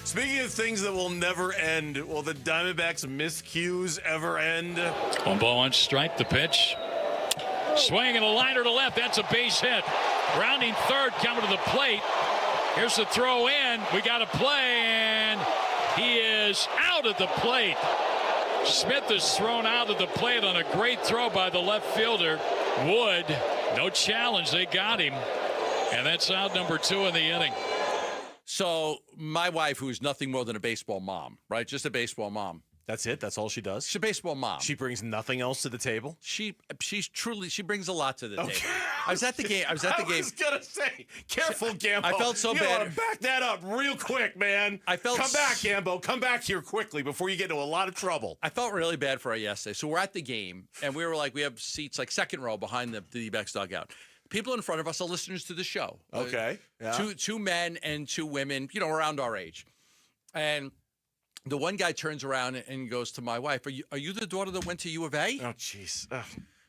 Speaking of things that will never end, will the Diamondbacks' miscues ever end? One ball, one strike, the pitch. Swing and a liner to left. That's a base hit. Rounding third, coming to the plate. Here's the throw in. We got a play, and he is out at the plate. Smith is thrown out at the plate on a great throw by the left fielder. Wood, no challenge. They got him. And that's out number 2 in the inning. So my wife, who's nothing more than a baseball mom, right? Just a baseball mom. That's it? That's all she does? She's a baseball mom. She brings nothing else to the table? She brings a lot to the table. I was at the game. I was going to say, careful, Gambo. I felt so bad. You want to back that up real quick, man. Come back, Gambo. Come back here quickly before you get into a lot of trouble. I felt really bad for her yesterday. So we're at the game, and we have seats like second row behind the D-backs dugout. People in front of us are listeners to the show. Okay. Yeah. Two men and 2 women, around our age. And the one guy turns around and goes to my wife, are you the daughter that went to U of A? Oh, jeez.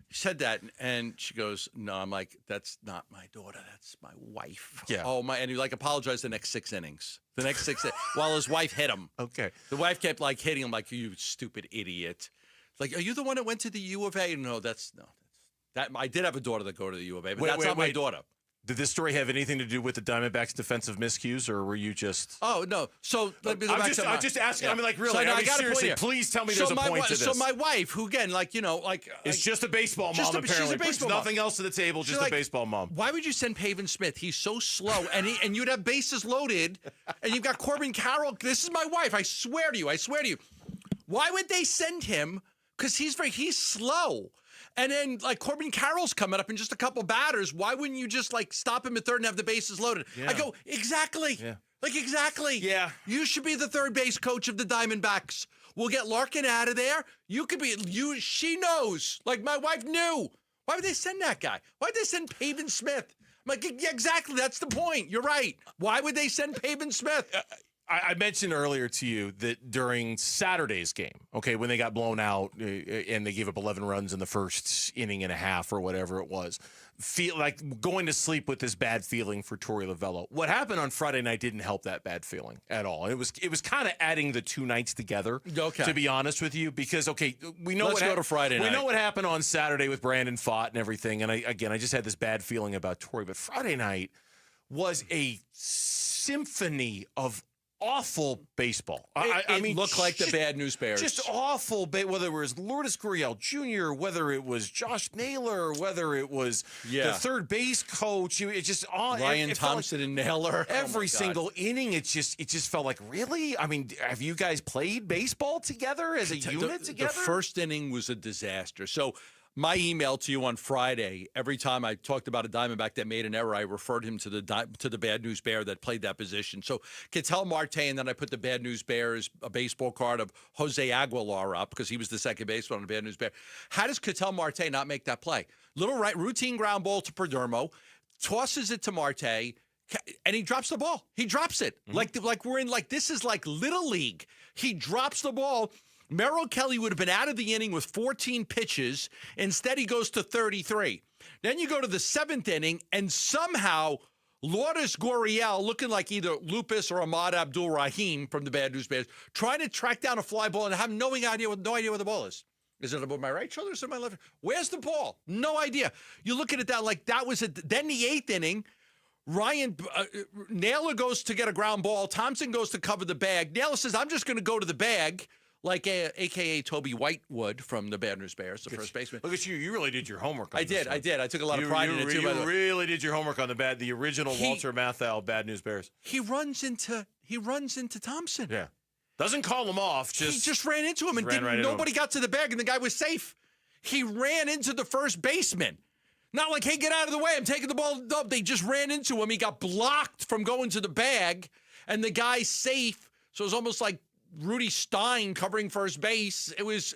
He said that, and she goes, no. I'm like, that's not my daughter. That's my wife. Yeah. Oh, my. And he, apologized the next 6 innings. The next 6 while his wife hit him. Okay. The wife kept, hitting him like, you stupid idiot. Like, are you the one that went to the U of A? No, that I did have a daughter that go to the U of A, but that's not my daughter. Did this story have anything to do with the Diamondbacks' defensive miscues, or were you just? Oh no! So let me go back I'm just asking. Yeah. I mean, like, really? So, no, I mean, got seriously, please tell me there's a point to this. So my wife, who again, it's just a baseball mom. Apparently, she's a baseball mom. Nothing else to the table. Just a baseball mom. Why would you send Pavin Smith? He's so slow, and you'd have bases loaded, and you've got Corbin Carroll. This is my wife. I swear to you. Why would they send him? Because he's slow. And then, Corbin Carroll's coming up in just a couple batters. Why wouldn't you just, stop him at third and have the bases loaded? Yeah. I go, exactly. Yeah. Exactly. Yeah. You should be the third base coach of the Diamondbacks. We'll get Larkin out of there. She knows. My wife knew. Why would they send that guy? Why would they send Pavin Smith? I'm like, yeah, exactly. That's the point. You're right. Why would they send Pavin Smith? I mentioned earlier to you that during Saturday's game, when they got blown out and they gave up 11 runs in the first inning and a half or whatever it was, feel like going to sleep with this bad feeling for Torey Lovullo. What happened on Friday night didn't help that bad feeling at all. It was kind of adding the two nights together, to be honest with you, because, we know Let's go to Friday night. We know what happened on Saturday with Brandon Pfaadt and everything, and I just had this bad feeling about Torey, but Friday night was a symphony of awful baseball. I mean, looked like the Bad News Bears. Just awful. Whether it was Lourdes Gurriel Jr., whether it was Josh Naylor, whether it was the third base coach, it just Ryan Thompson and Naylor. Every single inning, it just felt like, really? I mean, have you guys played baseball together as a unit together? The first inning was a disaster. So my email to you on Friday, every time I talked about a Diamondback that made an error, I referred him to the Bad News Bear that played that position. So Ketel Marte, and then I put the Bad News Bears, a baseball card of Jose Aguilar up because he was the second baseman on the Bad News Bear. How does Ketel Marte not make that play? Little routine ground ball to Perdomo, tosses it to Marte, and he drops the ball. He drops it. This is like Little League. He drops the ball. Merrill Kelly would have been out of the inning with 14 pitches. Instead, he goes to 33. Then you go to the seventh inning, and somehow Lourdes Gurriel, looking like either Lupus or Ahmad Abdul-Rahim from the Bad News Bears, trying to track down a fly ball and have no idea where the ball is. Is it above my right shoulder or is it my left? Where's the ball? No idea. You look at it that was it. Then the eighth inning, Naylor goes to get a ground ball. Thompson goes to cover the bag. Naylor says, I'm just going to go to the bag. A.K.A. Toby Whitewood from the Bad News Bears, the first baseman. Look at you. You really did your homework on this. I did. I took a lot of pride in it, too, by the way. You really did your homework on the original Walter Matthau Bad News Bears. He runs into Thompson. Yeah. Doesn't call him off. He just ran into him, and nobody got to the bag, and the guy was safe. He ran into the first baseman. Not like, hey, get out of the way. I'm taking the ball. No, they just ran into him. He got blocked from going to the bag, and the guy's safe. So it was almost like Rudy Stein covering first base. It was,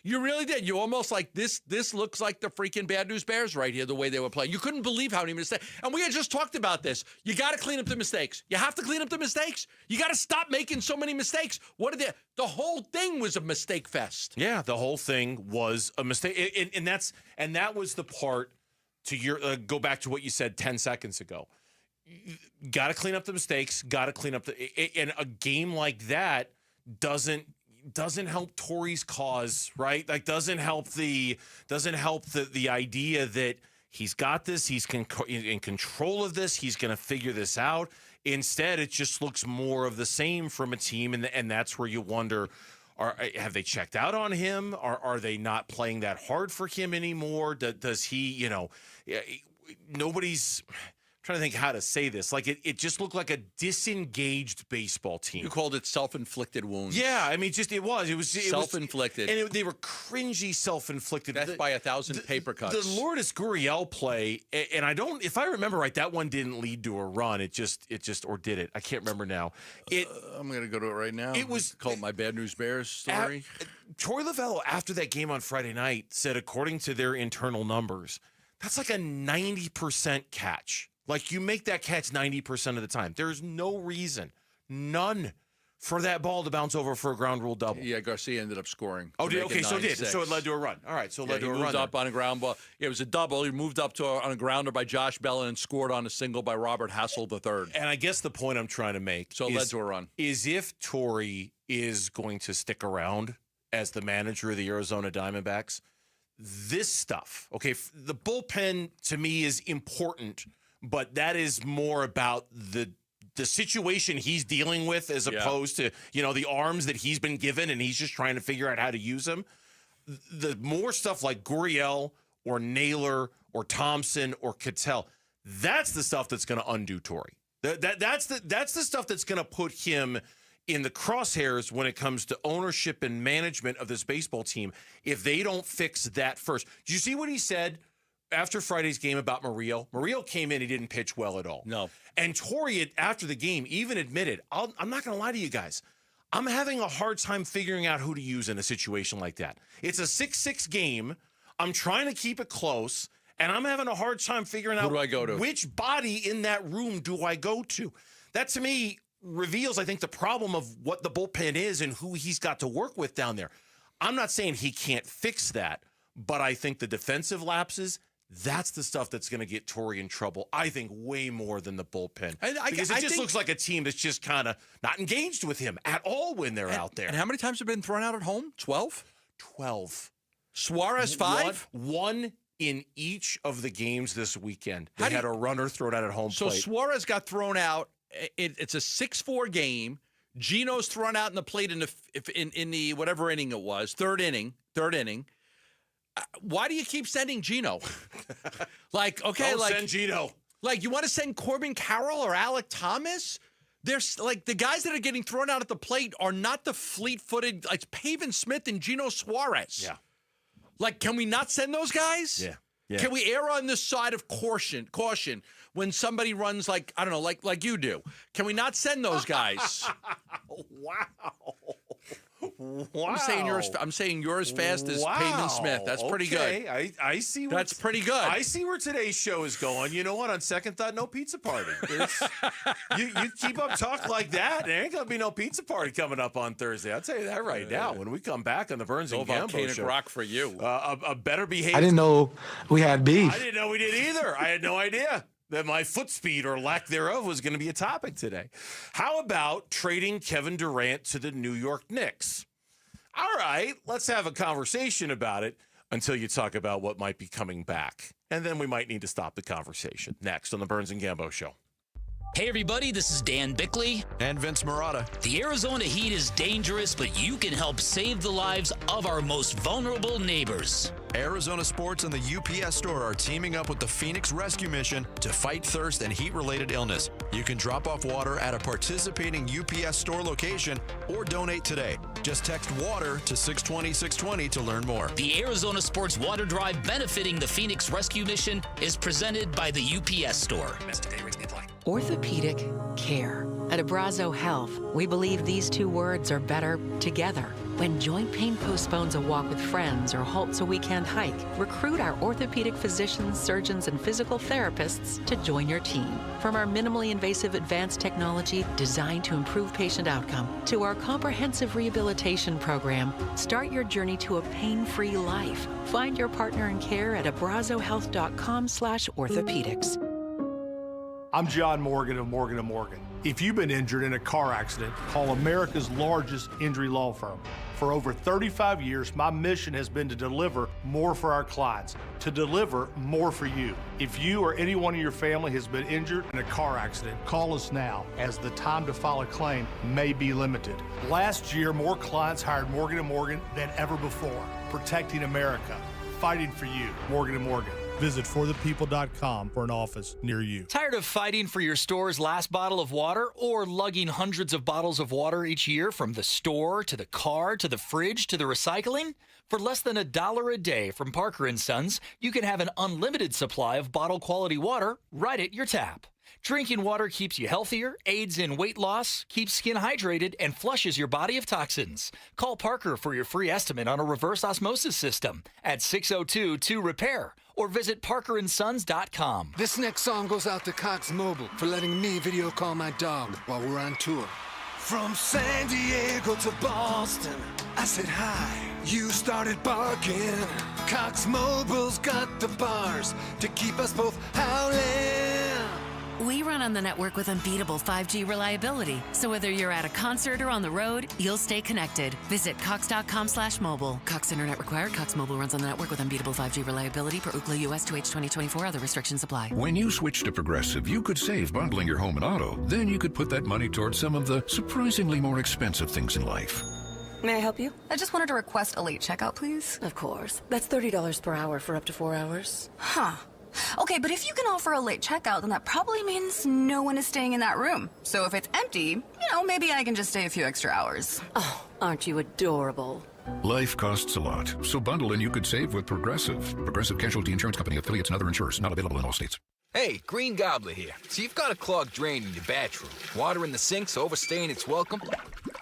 you really did. You almost like this looks like the freaking Bad News Bears right here, the way they were playing. You couldn't believe how many mistakes. And we had just talked about this. You got to clean up the mistakes. You have to clean up the mistakes. You got to stop making so many mistakes. The whole thing was a mistake fest. Yeah, the whole thing was a mistake. And that was the part to your, go back to what you said 10 seconds ago. Got to clean up the mistakes. Got to clean up and a game like that doesn't help Torey's cause, right? Like doesn't help the idea that he's got this, he's in control of this, he's going to figure this out. Instead, it just looks more of the same from a team, and that's where you wonder, have they checked out on him? Are they not playing that hard for him anymore? Does he, nobody's trying to think how to say this. Like it just looked like a disengaged baseball team. You called it self-inflicted wounds. Yeah, I mean, it was self-inflicted, and they were cringy self-inflicted. Death by 1,000 paper cuts. The Lourdes Gurriel play, and I don't, if I remember right, that one didn't lead to a run. It just, or did it? I can't remember now. I'm going to go to it right now. It was called my Bad News Bears story. Torey Lovullo, after that game on Friday night, said according to their internal numbers, that's like a 90% catch. Like, you make that catch 90% of the time. There's no reason, none, for that ball to bounce over for a ground rule double. Yeah, Garcia ended up scoring. Oh, okay, so it did. So it led to a run. All right, so it led to a run. He moved up on a ground ball. Yeah, it was a double. He moved up on a grounder by Josh Bell and scored on a single by Robert Hassel III. And I guess the point I'm trying to make it led to a run. Is if Torey is going to stick around as the manager of the Arizona Diamondbacks, this stuff, okay, the bullpen to me is important but that is more about the situation he's dealing with as opposed to, the arms that he's been given and he's just trying to figure out how to use them. The more stuff like Gurriel or Naylor or Thompson or Cattell, that's the stuff that's going to undo Torrey. That's the stuff that's going to put him in the crosshairs when it comes to ownership and management of this baseball team if they don't fix that first. Did you see what he said after Friday's game about Murillo? Murillo came in, he didn't pitch well at all. No. And Torrey, after the game, even admitted, I'm not going to lie to you guys, I'm having a hard time figuring out who to use in a situation like that. It's a 6-6 game. I'm trying to keep it close, and I'm having a hard time figuring out who do I go to? Which body in that room do I go to. That, to me, reveals, I think, the problem of what the bullpen is and who he's got to work with down there. I'm not saying he can't fix that, but I think the defensive lapses, that's the stuff that's going to get Torrey in trouble, I think, way more than the bullpen. Because it just looks like a team that's just kind of not engaged with him at all when they're out there. And how many times have been thrown out at home? 12? 12. Suarez, 5? One in each of the games this weekend. They had a runner thrown out at home plate. So Suarez got thrown out. It's a 6-4 game. Gino's thrown out in the plate in the whatever inning it was, third inning. Why do you keep sending Gino? Send Gino. Like, you want to send Corbin Carroll or Alec Thomas? There's like the guys that are getting thrown out at the plate are not the fleet-footed, like Pavin Smith and Gino Suarez. Yeah. Like, can we not send those guys? Yeah. Can we err on the side of caution when somebody runs like, I don't know, like you do? Can we not send those guys? Wow. I'm saying you're as fast as Pavin Smith. That's pretty good. I see. That's pretty good. I see where today's show is going. You know what? On second thought, no pizza party. You keep up talk like that, there ain't gonna be no pizza party coming up on Thursday. I'll tell you that right now. When we come back on the Burns and Gambo volcanic show, rock for you. A better behavior. I didn't know we had beef. I didn't know we did either. I had no idea that my foot speed or lack thereof was going to be a topic today. How about trading Kevin Durant to the New York Knicks? All right, let's have a conversation about it until you talk about what might be coming back. And then we might need to stop the conversation. Next on the Burns and Gambo Show. Hey everybody, this is Dan Bickley. And Vince Marotta. The Arizona heat is dangerous, but you can help save the lives of our most vulnerable neighbors. Arizona Sports and the UPS Store are teaming up with the Phoenix Rescue Mission to fight thirst and heat-related illness. You can drop off water at a participating UPS Store location or donate today. Just text WATER to 620-620 to learn more. The Arizona Sports Water Drive benefiting the Phoenix Rescue Mission is presented by the UPS Store. Orthopedic care. At Abrazo Health, we believe these two words are better together. When joint pain postpones a walk with friends or halts a weekend hike, recruit our orthopedic physicians, surgeons, and physical therapists to join your team. From our minimally invasive advanced technology designed to improve patient outcome to our comprehensive rehabilitation program, start your journey to a pain-free life. Find your partner in care at abrazohealth.com/orthopedics. I'm John Morgan of Morgan & Morgan. If you've been injured in a car accident, call America's largest injury law firm. For over 35 years, my mission has been to deliver more for our clients, to deliver more for you. If you or anyone in your family has been injured in a car accident, call us now, as the time to file a claim may be limited. Last year, more clients hired Morgan & Morgan than ever before, protecting America, fighting for you. Morgan & Morgan. Visit forthepeople.com for an office near you. Tired of fighting for your store's last bottle of water or lugging hundreds of bottles of water each year from the store to the car to the fridge to the recycling? For less than $1 a day from Parker & Sons, you can have an unlimited supply of bottle quality water right at your tap. Drinking water keeps you healthier, aids in weight loss, keeps skin hydrated, and flushes your body of toxins. Call Parker for your free estimate on a reverse osmosis system at 602-2-REPAIR or visit parkerandsons.com. This next song goes out to Cox Mobile for letting me video call my dog while we're on tour. From San Diego to Boston, I said hi. You started barking. Cox Mobile's got the bars to keep us both howling. We run on the network with unbeatable 5G reliability. So whether you're at a concert or on the road, you'll stay connected. Visit cox.com/mobile. Cox Internet required. Cox Mobile runs on the network with unbeatable 5G reliability per Ookla US 2H 2024. Other restrictions apply. When you switch to Progressive, you could save bundling your home and auto. Then you could put that money towards some of the surprisingly more expensive things in life. May I help you? I just wanted to request a late checkout, please. Of course. That's $30 per hour for up to 4 hours. Huh. Okay, but if you can offer a late checkout, then that probably means no one is staying in that room. So if it's empty, maybe I can just stay a few extra hours. Oh, aren't you adorable? Life costs a lot, so bundle and you could save with Progressive. Progressive Casualty Insurance Company, affiliates, and other insurers. Not available in all states. Hey, Green Gobbler here. So you've got a clogged drain in your bathroom. Water in the sink's overstaying its welcome.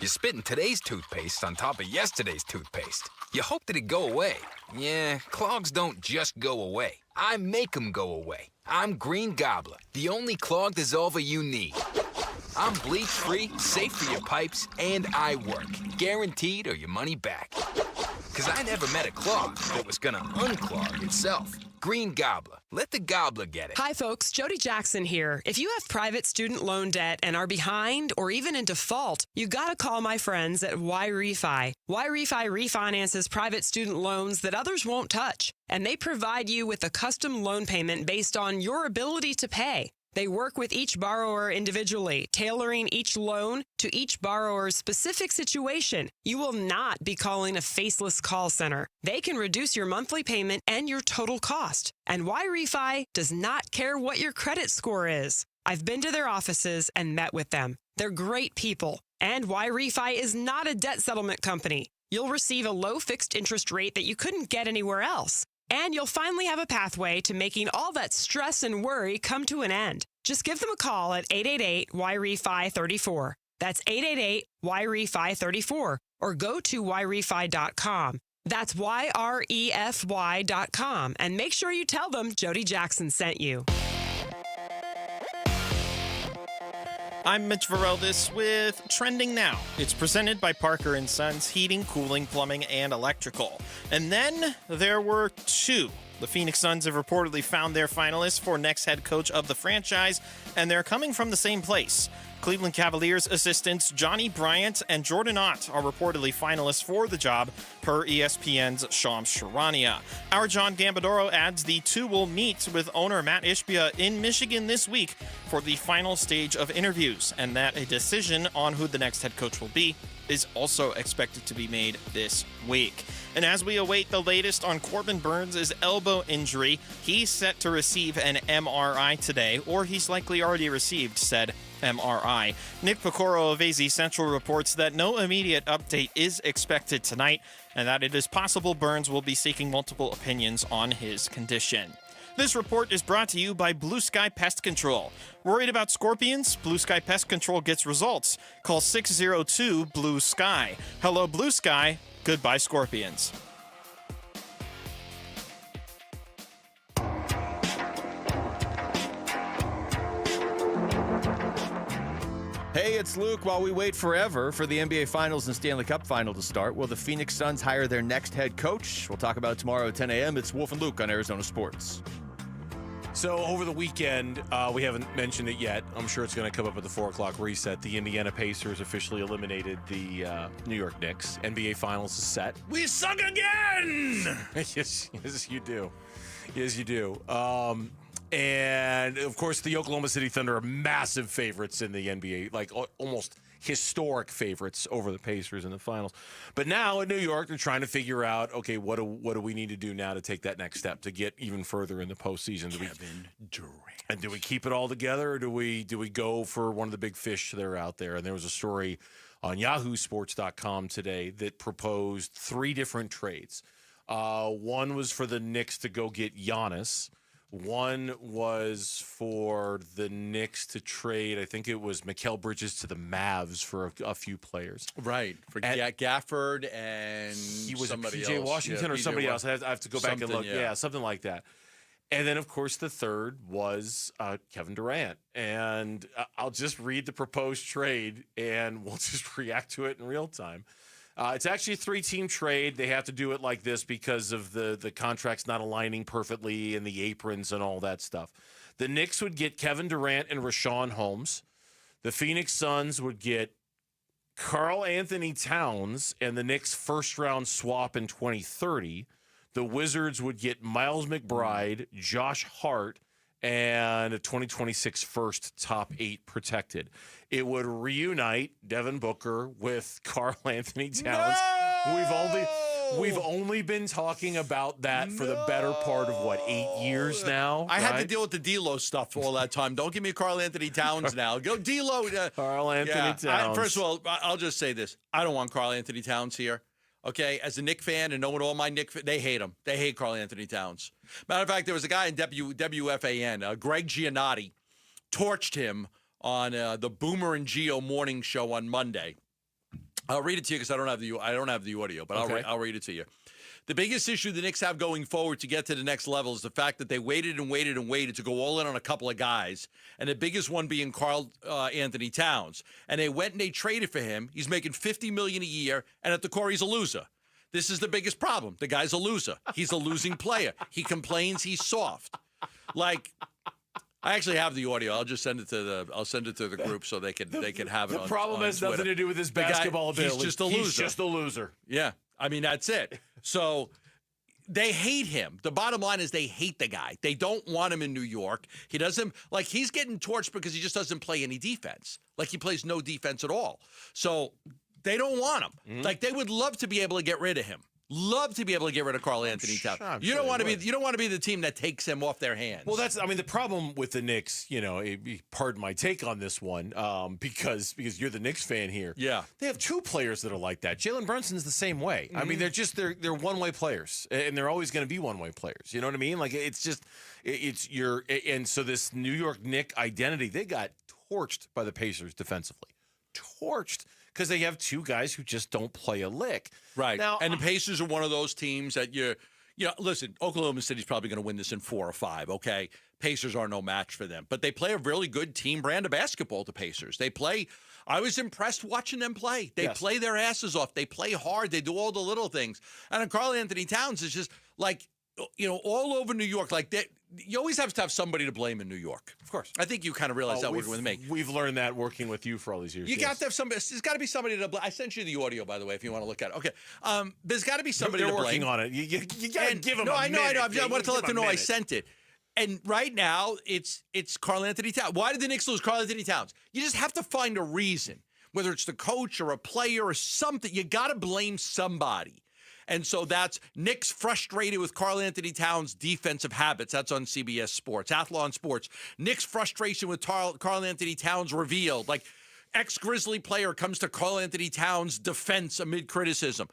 You're spitting today's toothpaste on top of yesterday's toothpaste. You hope that it go away. Yeah, clogs don't just go away. I make them go away. I'm Green Gobbler, the only clog dissolver you need. I'm bleach-free, safe for your pipes, and I work. Guaranteed or your money back. Because I never met a clog that was gonna unclog itself. Green Gobbler. Let the gobbler get it. Hi, folks. Jody Jackson here. If you have private student loan debt and are behind or even in default, you got to call my friends at YRefi. YRefi refinances private student loans that others won't touch, and they provide you with a custom loan payment based on your ability to pay. They work with each borrower individually, tailoring each loan to each borrower's specific situation. You will not be calling a faceless call center. They can reduce your monthly payment and your total cost. And YRefi does not care what your credit score is. I've been to their offices and met with them. They're great people. And YRefi is not a debt settlement company. You'll receive a low fixed interest rate that you couldn't get anywhere else. And you'll finally have a pathway to making all that stress and worry come to an end. Just give them a call at 888-YRefi-34. That's 888-YRefi-34. Or go to YRefi.com. That's YREFY.com. And make sure you tell them Jody Jackson sent you. I'm Mitch Vareldis with Trending Now. It's presented by Parker & Sons Heating, Cooling, Plumbing, and Electrical. And then there were two. The Phoenix Suns have reportedly found their finalists for next head coach of the franchise, and they're coming from the same place. Cleveland Cavaliers assistants Johnny Bryant and Jordan Ott are reportedly finalists for the job, per ESPN's Shams Charania. Our John Gambadoro adds the two will meet with owner Matt Ishbia in Michigan this week for the final stage of interviews, and that a decision on who the next head coach will be is also expected to be made this week. And as we await the latest on Corbin Burns' elbow injury, he's set to receive an MRI today, or he's likely already received said MRI. Nick Picoro of AZ Central reports that no immediate update is expected tonight, and that it is possible Burns will be seeking multiple opinions on his condition. This report is brought to you by Blue Sky Pest Control. Worried about scorpions? Blue Sky Pest Control gets results. Call 602-BLUE-SKY. Hello, Blue Sky. Goodbye, scorpions. Hey, it's Luke. While we wait forever for the NBA Finals and Stanley Cup Final to start, will the Phoenix Suns hire their next head coach? We'll talk about it tomorrow at 10 a.m. It's Wolf and Luke on Arizona Sports. So over the weekend, we haven't mentioned it yet. I'm sure it's going to come up at the 4 o'clock reset. The Indiana Pacers officially eliminated the New York Knicks. NBA Finals is set. We suck again! Yes, you do. Yes, you do. And, of course, the Oklahoma City Thunder are massive favorites in the NBA, like almost historic favorites over the Pacers in the finals. But now in New York, they're trying to figure out, okay, what do we need to do now to take that next step to get even further in the postseason? Kevin Durant. And do we keep it all together, or do we go for one of the big fish that are out there? And there was a story on yahoosports.com today that proposed 3 different trades. One was for the Knicks to go get Giannis. One was for the Knicks to trade, I think it was Mikal Bridges to the Mavs for a few players. Right. For Gafford and he was somebody PJ else. Washington or somebody else. I have to go back and look. Yeah, something like that. And then, of course, the third was Kevin Durant. And I'll just read the proposed trade, and we'll just react to it in real time. It's actually a 3-team trade. They have to do it like this because of the contracts not aligning perfectly and the aprons and all that stuff. The Knicks would get Kevin Durant and Rashawn Holmes. The Phoenix Suns would get Karl Anthony Towns and the Knicks first-round swap in 2030. The Wizards would get Miles McBride, Josh Hart, and a 2026 first top 8 protected. It would reunite Devin Booker with Karl Anthony Towns. We've only been talking about that for the better part of 8 years now. I had to deal with the D'Lo stuff all that time. Don't give me Karl Anthony Towns now. Go D'Lo. Karl Anthony Towns. First of all, I'll just say this: I don't want Karl Anthony Towns here. Okay, as a Knick fan and knowing all my Knick, they hate him. They hate Karl Anthony Towns. Matter of fact, there was a guy in WFAN, Greg Giannotti, torched him on the Boomer and Geo morning show on Monday. I'll read it to you because I don't have the audio, but Okay. I'll read it to you. The biggest issue the Knicks have going forward to get to the next level is the fact that they waited and waited and waited to go all in on a couple of guys, and the biggest one being Karl Anthony Towns. And they went and they traded for him. He's making $50 million a year, and at the core, he's a loser. This is the biggest problem. The guy's a loser. He's a losing player. He complains he's soft. Like, I actually have the audio. I'll just send it to the group so they can have it. The problem has nothing to do with his basketball ability. He's just a loser. He's just a loser. Yeah. I mean, that's it. So they hate him. The bottom line is they hate the guy. They don't want him in New York. He doesn't, like, he's getting torched because he just doesn't play any defense. Like, he plays no defense at all. So they don't want him. Mm-hmm. Like, they would love to be able to get rid of him. Love to be able to get rid of Karl Anthony Towns. You don't want to be the team that takes him off their hands. Well, the problem with the Knicks, pardon my take on this one, because you're the Knicks fan here. Yeah. They have 2 players that are like that. Jalen Brunson's the same way. I mean, Mm-hmm. they're one-way players, and they're always going to be one-way players. You know what I mean? Like, and so this New York Knicks identity, they got torched by the Pacers defensively. Torched. Because they have 2 guys who just don't play a lick. Right. Now, and the Pacers are one of those teams that listen, Oklahoma City's probably going to win this in 4 or 5, okay? Pacers are no match for them. But they play a really good team brand of basketball, the Pacers. I was impressed watching them play. They play their asses off. They play hard. They do all the little things. And Karl Anthony Towns is just like, all over New York. Like, you always have to have somebody to blame in New York. Of course. I think you kind of realize that working with me. We've learned that working with you for all these years. You got to have somebody. There's got to be somebody to blame. I sent you the audio, by the way, if you want to look at it. Okay. There's got to be somebody They're to blame. working on it. You got to give them a minute. I know. I wanted to let them know I sent it. And right now, it's Karl Anthony Towns. Why did the Knicks lose Karl Anthony Towns? You just have to find a reason, whether it's the coach or a player or something. You got to blame somebody. And so that's Knicks frustrated with Karl Anthony Towns' defensive habits. That's on CBS Sports. Athlon Sports. Knicks frustration with Karl Anthony Towns revealed. Like, ex-Grizzly player comes to Karl Anthony Towns' defense amid criticism.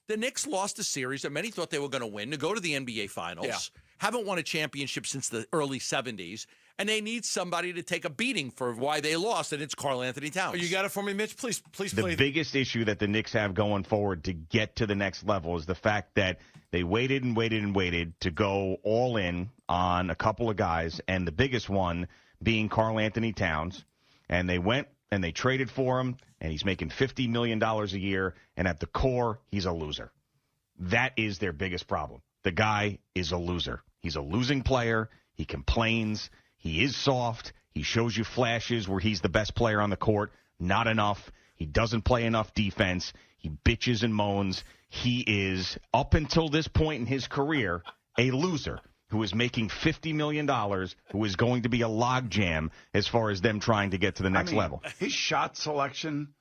The Knicks lost a series that many thought they were going to win to go to the NBA Finals. Yeah. Haven't won a championship since the early 70s. And they need somebody to take a beating for why they lost, and it's Karl Anthony Towns. You got it for me, Mitch? Please play. The biggest issue that the Knicks have going forward to get to the next level is the fact that they waited and waited and waited to go all in on a couple of guys, and the biggest one being Karl Anthony Towns. And they went and they traded for him, and he's making $50 million a year, and at the core, he's a loser. That is their biggest problem. The guy is a loser. He's a losing player. He complains. He is soft. He shows you flashes where he's the best player on the court. Not enough. He doesn't play enough defense. He bitches and moans. He is, up until this point in his career, a loser who is making $50 million, who is going to be a logjam as far as them trying to get to the next level. His shot selection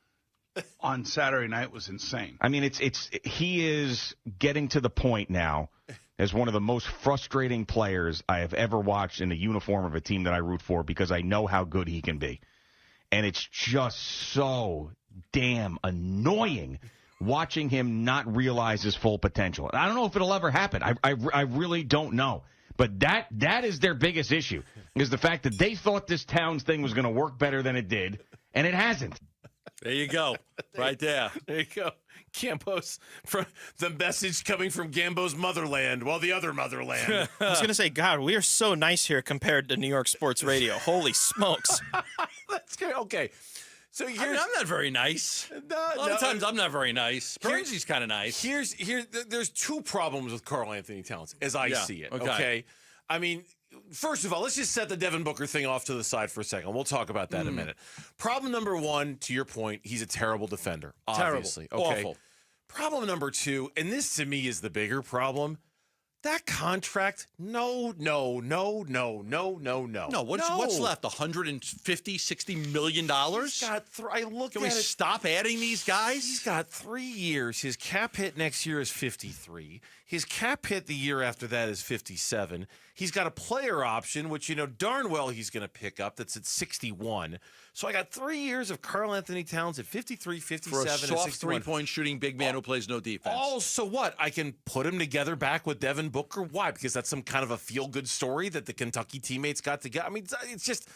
on Saturday night was insane. I mean, he is getting to the point now as one of the most frustrating players I have ever watched in the uniform of a team that I root for because I know how good he can be. And it's just so damn annoying watching him not realize his full potential. I don't know if it'll ever happen. I really don't know. But that is their biggest issue, is the fact that they thought this Towns thing was going to work better than it did, and it hasn't. There you go. Right there. There you go. Gambo's, from the message coming from Gambo's motherland, well, the other motherland. I was going to say, God, we are so nice here compared to New York sports radio. Holy smokes. That's good. Okay. So I'm not very nice. A lot of times I'm not very nice. Burnsy's kind of nice. There's two problems with Karl Anthony Towns, as I see it. Okay. I mean, first of all, let's just set the Devin Booker thing off to the side for a second. We'll talk about that in a minute. Problem number one, to your point, he's a terrible defender. Obviously. Terrible. Okay. Awful. Problem number two, and this to me is the bigger problem. That contract, no. No, what's left? $150, $60 million? He's got Can we stop adding these guys? He's got 3 years. His cap hit next year is 53. His cap hit the year after that is 57. He's got a player option, which you know darn well he's going to pick up. That's at 61. So I got 3 years of Karl Anthony Towns at 53, 57, For a and soft 61. three-point shooting big man who plays no defense. Oh, so what? I can put him together back with Devin Booker. Why? Because that's some kind of a feel-good story that the Kentucky teammates got together. I mean, it's just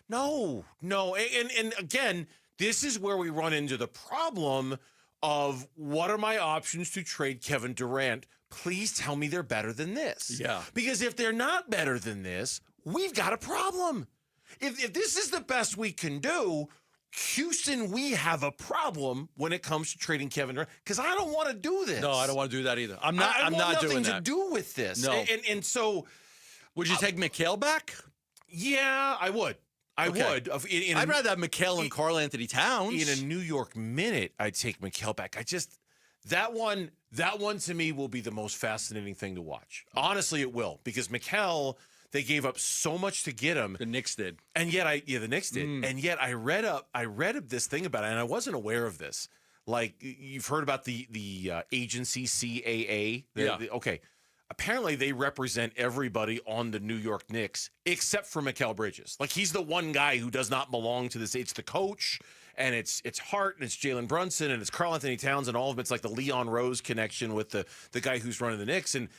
no. And again, this is where we run into the problem of what are my options to trade Kevin Durant? Please tell me they're better than this. Yeah. Because if they're not better than this, we've got a problem. If this is the best we can do, Houston, we have a problem when it comes to trading Kevin Durant because I don't want to do this. No, I don't want to do that either. I'm not doing that. I want nothing to do with this. No. And so, would you take Mikal back? Yeah, I would. I would. I'd rather have Mikal and Karl Anthony Towns. In a New York minute, I'd take Mikal back. That one to me will be the most fascinating thing to watch. Honestly, it will because Mikal. They gave up so much to get him. The Knicks did. And yet the Knicks did. And yet I read up this thing about it, and I wasn't aware of this. Like, you've heard about the agency CAA. Okay. Apparently, they represent everybody on the New York Knicks except for Mikal Bridges. Like, he's the one guy who does not belong to this. It's the coach, and it's Hart, and it's Jalen Brunson, and it's Karl Anthony Towns, and all of it's like the Leon Rose connection with the guy who's running the Knicks. And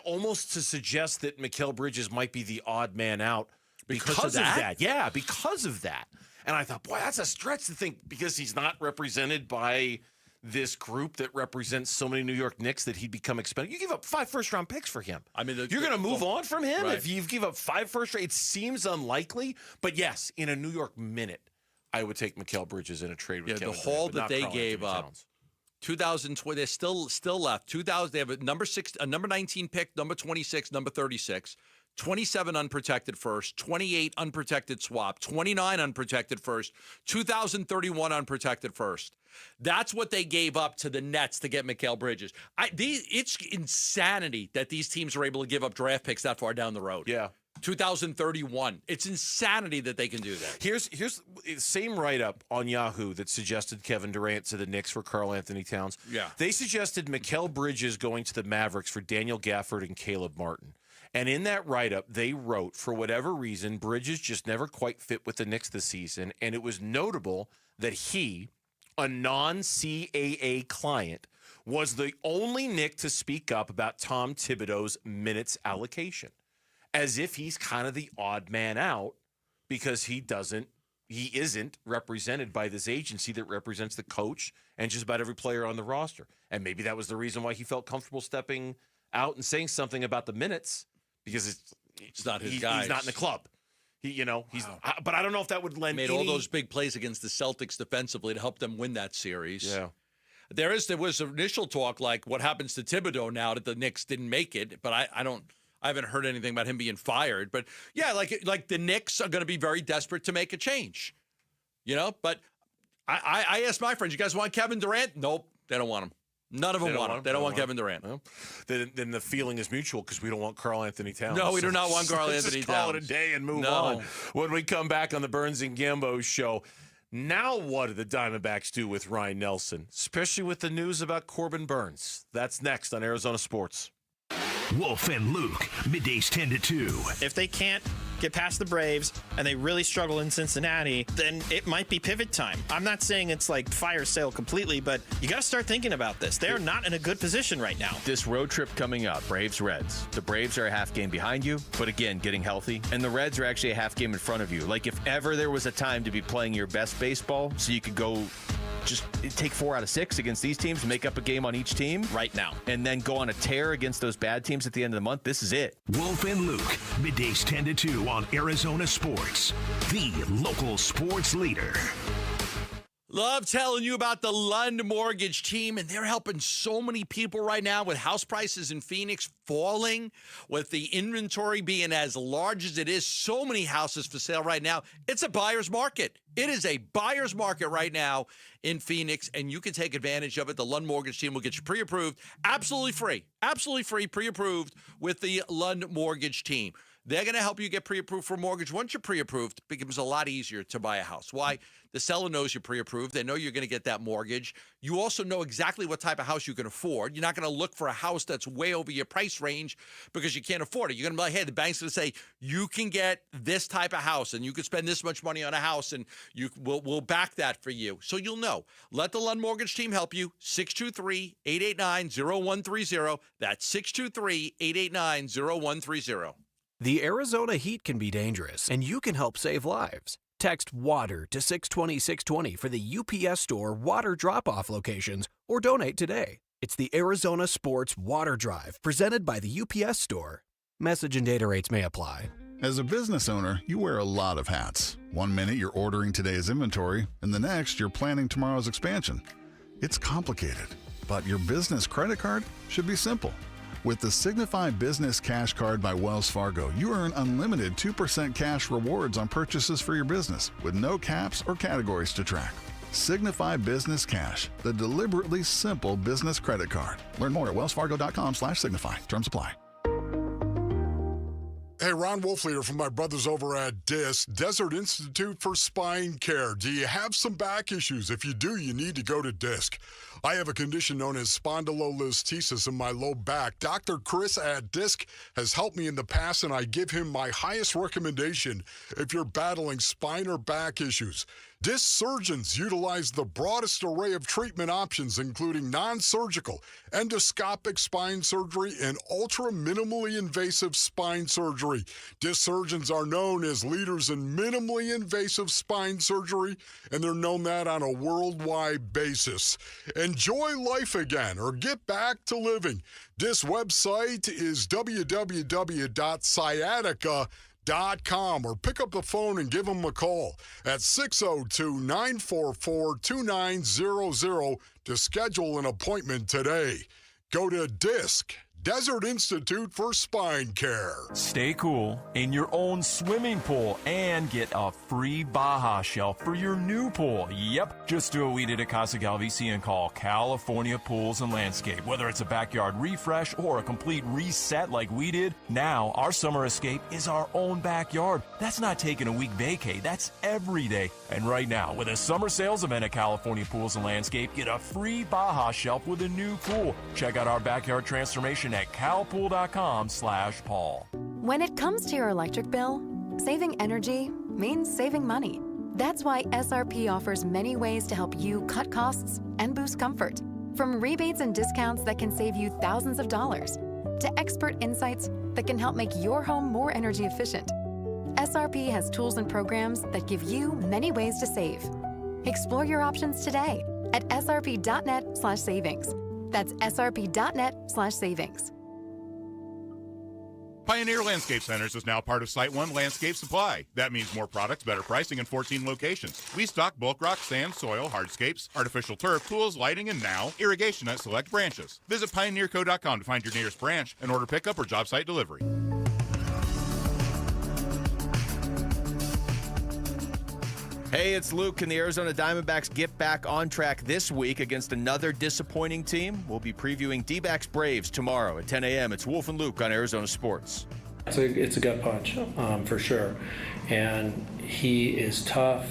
almost to suggest that Mikal Bridges might be the odd man out because of that. Yeah, because of that. And I thought, boy, that's a stretch to think because he's not represented by this group that represents so many New York Knicks that he'd become expensive. You give up 5 first-round picks for him. I mean, you're going to move on from him right. if you give up 5 first-round. It seems unlikely, but yes, in a New York minute, I would take Mikal Bridges in a trade with Kevin the haul Durant, that they gave up. 2020, they're still left. 2000, they have a number 19 pick, number 26, number 36, 27 unprotected first, 28 unprotected swap, 29 unprotected first, 2031 unprotected first. That's what they gave up to the Nets to get Mikal Bridges. It's insanity that these teams are able to give up draft picks that far down the road. Yeah. 2031. It's insanity that they can do that. Here's the same write-up on Yahoo that suggested Kevin Durant to the Knicks for Karl Anthony Towns. Yeah. They suggested Mikal Bridges going to the Mavericks for Daniel Gafford and Caleb Martin. And in that write-up, they wrote, for whatever reason, Bridges just never quite fit with the Knicks this season, and it was notable that he, a non-CAA client, was the only Knick to speak up about Tom Thibodeau's minutes allocation. As if he's kind of the odd man out because he isn't represented by this agency that represents the coach and just about every player on the roster. And maybe that was the reason why he felt comfortable stepping out and saying something about the minutes because it's not his guy. He's not in the club. But I don't know if that would lend made all those big plays against the Celtics defensively to help them win that series. Yeah. There was initial talk like what happens to Thibodeau now that the Knicks didn't make it, but I haven't heard anything about him being fired. But yeah, like the Knicks are going to be very desperate to make a change, But I asked my friends, you guys want Kevin Durant? Nope, they don't want him. None of them want him. They don't want Kevin Durant. No. Then the feeling is mutual because we don't want Karl Anthony Towns. No, we do not want Karl Anthony Towns. Towns. Call it a day and move on. When we come back on the Burns and Gambo show, now what do the Diamondbacks do with Ryan Nelson, especially with the news about Corbin Burns? That's next on Arizona Sports. Wolf and Luke, middays 10 to 2. If they can't get past the Braves and they really struggle in Cincinnati, then it might be pivot time. I'm not saying it's like fire sale completely, but you got to start thinking about this. They're not in a good position right now. This road trip coming up, Braves-Reds. The Braves are a half game behind you, but again, getting healthy. And the Reds are actually a half game in front of you. Like if ever there was a time to be playing your best baseball so you could go just take 4 out of 6 against these teams, make up a game on each team right now, and then go on a tear against those bad teams at the end of the month, this is it. Wolf and Luke, middays 10 to 2 on Arizona Sports, the local sports leader. Love telling you about the Lund Mortgage team, and they're helping so many people right now with house prices in Phoenix falling, with the inventory being as large as it is. So many houses for sale right now. It's a buyer's market. It is a buyer's market right now in Phoenix, and you can take advantage of it. The Lund Mortgage team will get you pre-approved, absolutely free, pre-approved with the Lund Mortgage team. They're going to help you get pre-approved for a mortgage. Once you're pre-approved, it becomes a lot easier to buy a house. Why? The seller knows you're pre-approved. They know you're going to get that mortgage. You also know exactly what type of house you can afford. You're not going to look for a house that's way over your price range because you can't afford it. You're going to be like, hey, the bank's going to say, you can get this type of house and you can spend this much money on a house and we'll back that for you. So you'll know. Let the Lund Mortgage team help you. 623-889-0130. That's 623-889-0130. The Arizona heat can be dangerous, and you can help save lives. Text WATER to 620-620 for the UPS Store water drop-off locations, or donate today. It's the Arizona Sports Water Drive, presented by the UPS Store. Message and data rates may apply. As a business owner, you wear a lot of hats. One minute you're ordering today's inventory, and the next you're planning tomorrow's expansion. It's complicated, but your business credit card should be simple. With the Signify Business Cash Card by Wells Fargo, you earn unlimited 2% cash rewards on purchases for your business with no caps or categories to track. Signify Business Cash, the deliberately simple business credit card. Learn more at wellsfargo.com/signify. Terms apply. Hey, Ron Wolfleader from my brothers over at DISC, Desert Institute for Spine Care. Do you have some back issues? If you do, you need to go to DISC. I have a condition known as spondylolisthesis in my low back. Dr. Chris at DISC has helped me in the past, and I give him my highest recommendation if you're battling spine or back issues. DISC surgeons utilize the broadest array of treatment options, including non-surgical, endoscopic spine surgery, and ultra-minimally invasive spine surgery. DISC surgeons are known as leaders in minimally invasive spine surgery, and they're known that on a worldwide basis. Enjoy life again or get back to living. DISC website is www.sciatica.com, or pick up the phone and give them a call at 602-944-2900 to schedule an appointment today. Go to DISC, Desert Institute for Spine Care. Stay cool in your own swimming pool and get a free Baja shelf for your new pool. Yep, just do what we did at Casa Galvisi and call California Pools and Landscape. Whether it's a backyard refresh or a complete reset like we did, now our summer escape is our own backyard. That's not taking a week vacay, that's every day. And right now, with a summer sales event at California Pools and Landscape, get a free Baja shelf with a new pool. Check out our backyard transformation at calpool.com/Paul. When it comes to your electric bill, saving energy means saving money. That's why SRP offers many ways to help you cut costs and boost comfort. From rebates and discounts that can save you thousands of dollars, to expert insights that can help make your home more energy efficient. SRP has tools and programs that give you many ways to save. Explore your options today at srp.net/savings. That's srp.net/savings. Pioneer Landscape Centers is now part of Site One Landscape Supply. That means more products, better pricing, and 14 locations. We stock bulk rock, sand, soil, hardscapes, artificial turf, tools, lighting, and now irrigation at select branches. Visit pioneerco.com to find your nearest branch and order pickup or job site delivery. Hey, it's Luke, and the Arizona Diamondbacks get back on track this week against another disappointing team. We'll be previewing D-backs Braves tomorrow at 10 a.m. It's Wolf and Luke on Arizona Sports. It's a gut punch, for sure. And he is tough.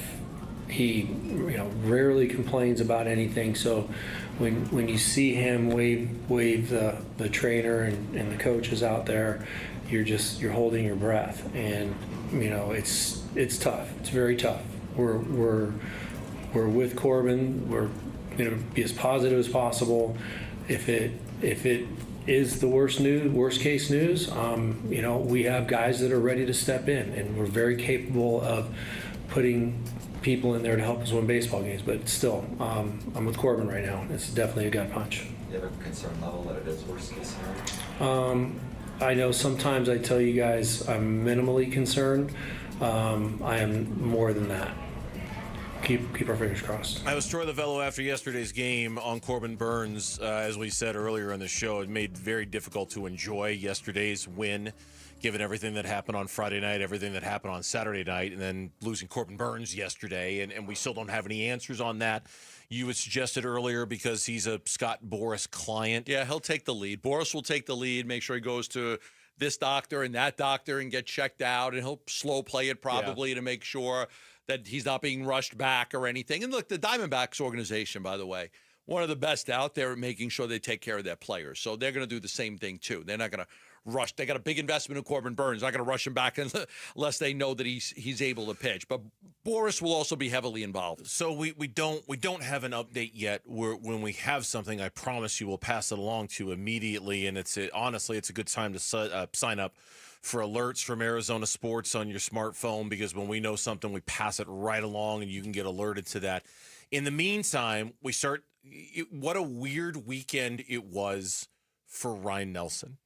He rarely complains about anything. So when you see him wave the trainer and the coaches out there, you're holding your breath. And it's tough. It's very tough. We're with Corbin. We're going to be as positive as possible. If it is the worst case news, we have guys that are ready to step in, and we're very capable of putting people in there to help us win baseball games. But still, I'm with Corbin right now. It's definitely a gut punch. Do you have a concern level that it is worst case scenario? I know sometimes I tell you guys I'm minimally concerned. I am more than that. keep our fingers crossed. I was Troy Lavello after yesterday's game on Corbin Burns. As we said earlier in the show, it made it very difficult to enjoy yesterday's win, given everything that happened on Friday night, everything that happened on Saturday night, and then losing Corbin Burns yesterday, and we still don't have any answers on that. You had suggested earlier because he's a Scott Boras client. Yeah, he'll take the lead. Boras will take the lead, make sure he goes to this doctor and that doctor and get checked out, and he'll slow play it probably to make sure that he's not being rushed back or anything. And look, the Diamondbacks organization, by the way, one of the best out there at making sure they take care of their players. So they're going to do the same thing, too. They're not going to rush. They got a big investment in Corbin Burns. Not going to rush him back unless they know that he's able to pitch. But Boras will also be heavily involved. So we don't have an update yet. When we have something, I promise you we'll pass it along to you immediately. And honestly, it's a good time to sign up for alerts from Arizona Sports on your smartphone, because when we know something, we pass it right along and you can get alerted to that. In the meantime, what a weird weekend it was for Ryan Nelson.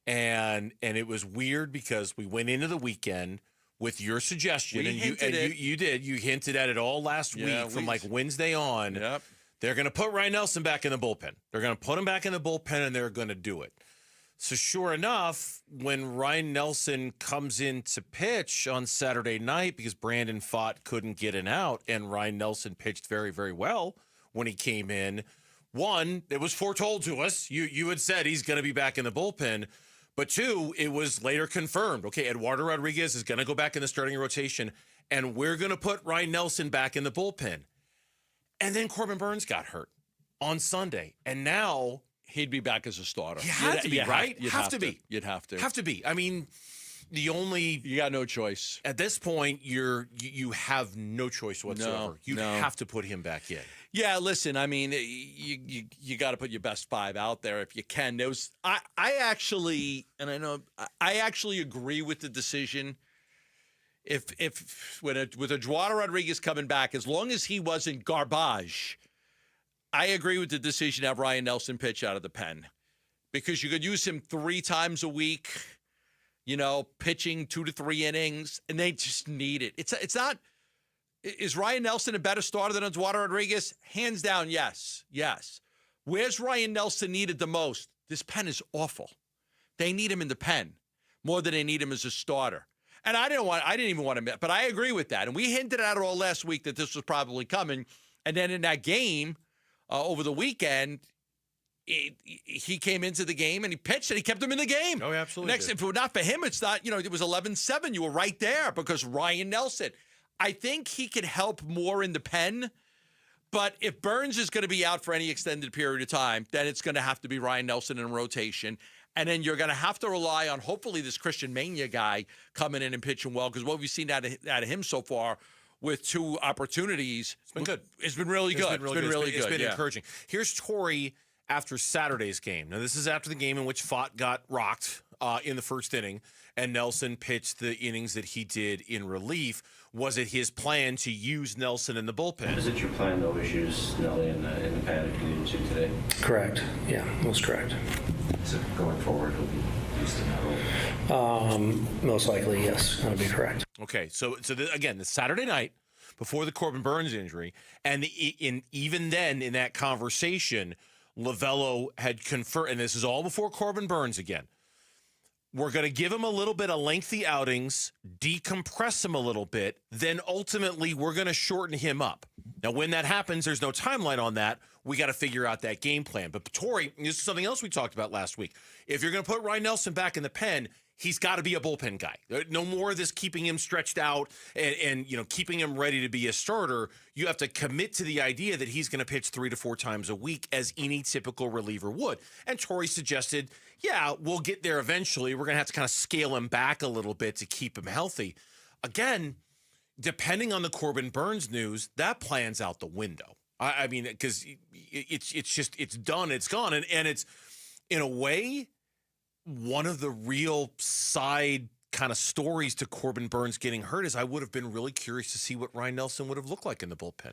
And it was weird because we went into the weekend with your suggestion, you hinted at it all last week from like Wednesday on. Yep. They're going to put Ryan Nelson back in the bullpen. They're going to put him back in the bullpen, and they're going to do it. So sure enough, when Ryan Nelson comes in to pitch on Saturday night, because Brandon Pfaadt couldn't get an out, and Ryan Nelson pitched very, very well when he came in. One, it was foretold to us. You had said he's going to be back in the bullpen. But two, it was later confirmed. Okay, Eduardo Rodriguez is going to go back in the starting rotation, and we're going to put Ryan Nelson back in the bullpen. And then Corbin Burns got hurt on Sunday, and now he'd be back as a starter. He had to be, right? You'd have to be. You'd have to. Have to be. I mean, you got no choice at this point. You have no choice whatsoever. You have to put him back in. Yeah, listen, I mean, you got to put your best five out there if you can. I actually agree with the decision. With Eduardo Rodriguez coming back, as long as he wasn't garbage, I agree with the decision to have Ryan Nelson pitch out of the pen, because you could use him 3 times a week, pitching 2 to 3 innings, and they just need it. It's not. Is Ryan Nelson a better starter than Eduardo Rodriguez? Hands down, yes. Yes. Where's Ryan Nelson needed the most? This pen is awful. They need him in the pen more than they need him as a starter. And I didn't even want to, but I agree with that. And we hinted at it all last week that this was probably coming. And then in that game over the weekend, he came into the game and he pitched and he kept him in the game. Oh, absolutely. If it were not for him, it's not, it was 11-7. You were right there because Ryan Nelson. I think he could help more in the pen, but if Burns is going to be out for any extended period of time, then it's going to have to be Ryan Nelson in rotation. And then you're going to have to rely on, hopefully, this Christian Mania guy coming in and pitching well, because what we've seen out of him so far with 2 opportunities, it's been good. It's been really good. It's been encouraging. Here's Torrey after Saturday's game. Now, this is after the game in which Pfaadt got rocked in the first inning, and Nelson pitched the innings that he did in relief. Was it his plan to use Nelson in the bullpen? Is it your plan, though, to use Snell in the pen if you needed to today? Correct. Yeah, that's correct. So going forward, he'll be used in that role? Most likely, yes. That would be correct. Okay, so again, the Saturday night before the Corbin Burns injury, and even then in that conversation, Lavello had confirmed, and this is all before Corbin Burns again, we're going to give him a little bit of lengthy outings, decompress him a little bit, then ultimately we're going to shorten him up. Now, when that happens, there's no timeline on that. We got to figure out that game plan. But Torrey, this is something else we talked about last week. If you're going to put Ryan Nelson back in the pen, he's got to be a bullpen guy. No more of this keeping him stretched out and keeping him ready to be a starter. You have to commit to the idea that he's going to pitch 3 to 4 times a week as any typical reliever would. And Torrey suggested, yeah, we'll get there eventually. We're going to have to kind of scale him back a little bit to keep him healthy. Again, depending on the Corbin Burns news, that plan's out the window. I mean, because it's done, it's gone. And it's, in a way, one of the real side kind of stories to Corbin Burns getting hurt is I would have been really curious to see what Ryan Nelson would have looked like in the bullpen.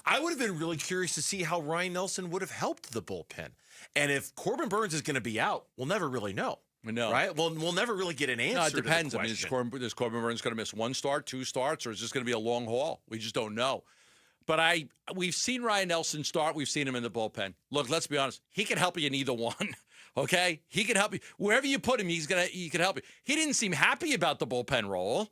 I would have been really curious to see how Ryan Nelson would have helped the bullpen. And if Corbin Burns is going to be out, we'll never really know. No. Right? Well, we'll never really get an answer. No, it depends. To the I mean, is Corbin Burns going to miss 1 start, 2 starts, or is this going to be a long haul? We just don't know. But we've seen Ryan Nelson start. We've seen him in the bullpen. Look, let's be honest. He can help you in either one. Okay, he can help you wherever you put him. He can help you. He didn't seem happy about the bullpen role.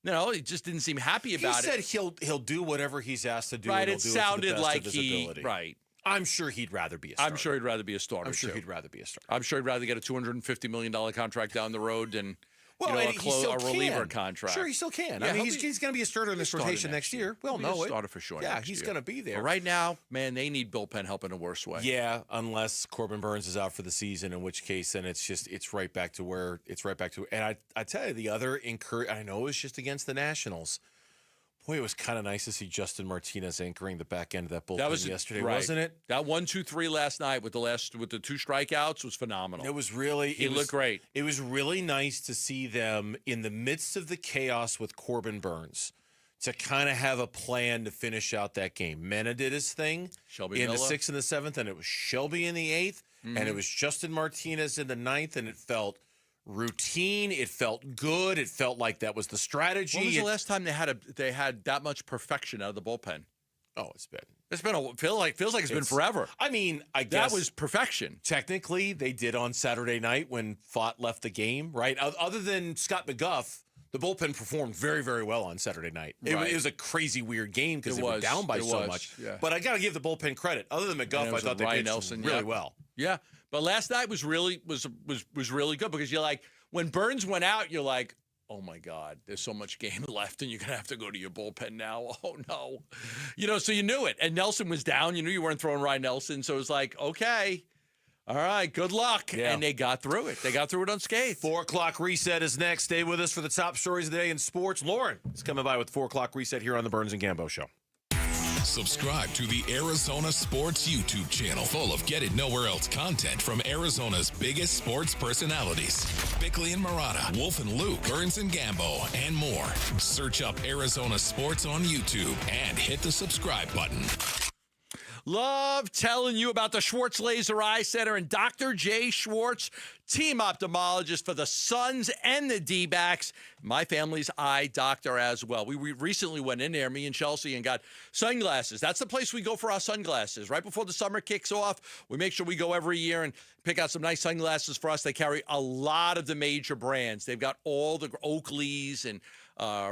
No, he just didn't seem happy about it. He said he'll do whatever he's asked to do. Right, and it he'll do sounded it to the best like of his he ability. right. I'm sure he'd rather be a starter. I'm sure he'd rather be a starter. I'm sure too. he'd rather be a starter. I'm sure he'd rather get a $250 million contract down the road than a reliever contract. Sure, he still can. Yeah, I mean, he's going to be a starter in this rotation next year. We'll know it. Starter for sure. Yeah, he's going to be there. But right now, man, they need bullpen help in a worse way. Yeah, unless Corbin Burns is out for the season, in which case then it's right back to where it's right back to. And I tell you, the other I know it was just against the Nationals. Boy, it was kind of nice to see Justin Martinez anchoring the back end of that bullpen yesterday, wasn't it? That 1-2-3 last night with the 2 strikeouts was phenomenal. It was really he looked great. It was really nice to see them in the midst of the chaos with Corbin Burns to kind of have a plan to finish out that game. Mena did his thing Shelby in Miller. the 6th and the 7th, and it was Shelby in the 8th, and it was Justin Martinez in the 9th, and it felt routine. It felt good. It felt like that was the strategy. When was the last time they had that much perfection out of the feels like it's been forever. I mean, I guess that was perfection. Technically, they did on Saturday night when Fott left the game, right? Other than Scott McGuff, the bullpen performed very, very well on Saturday night. It was a crazy, weird game because they were down by so much. Yeah. But I got to give the bullpen credit. Other than McGuff, I thought they pitched really well. Yeah, but last night was really good because you're like, when Burns went out, you're like, oh my God, there's so much game left, and you're gonna have to go to your bullpen now. Oh no, so you knew it. And Nelson was down. You knew you weren't throwing Ryan Nelson, so it was like, okay, all right, good luck. Yeah. And they got through it. They got through it unscathed. 4 o'clock reset is next. Stay with us for the top stories of the day in sports. Lauren is coming by with 4 o'clock reset here on the Burns and Gambo Show. Subscribe to the Arizona Sports YouTube channel, full of get it nowhere else content from Arizona's biggest sports personalities. Bickley and Murata, Wolf and Luke, Burns and Gambo, and more. Search up Arizona Sports on YouTube and hit the subscribe button. Love telling you about the Schwartz Laser Eye Center and Dr. J. Schwartz, team ophthalmologist for the Suns and the D-backs. My family's eye doctor as well. We recently went in there, me and Chelsea, and got sunglasses. That's the place we go for our sunglasses. Right before the summer kicks off, we make sure we go every year and pick out some nice sunglasses for us. They carry a lot of the major brands. They've got all the Oakleys and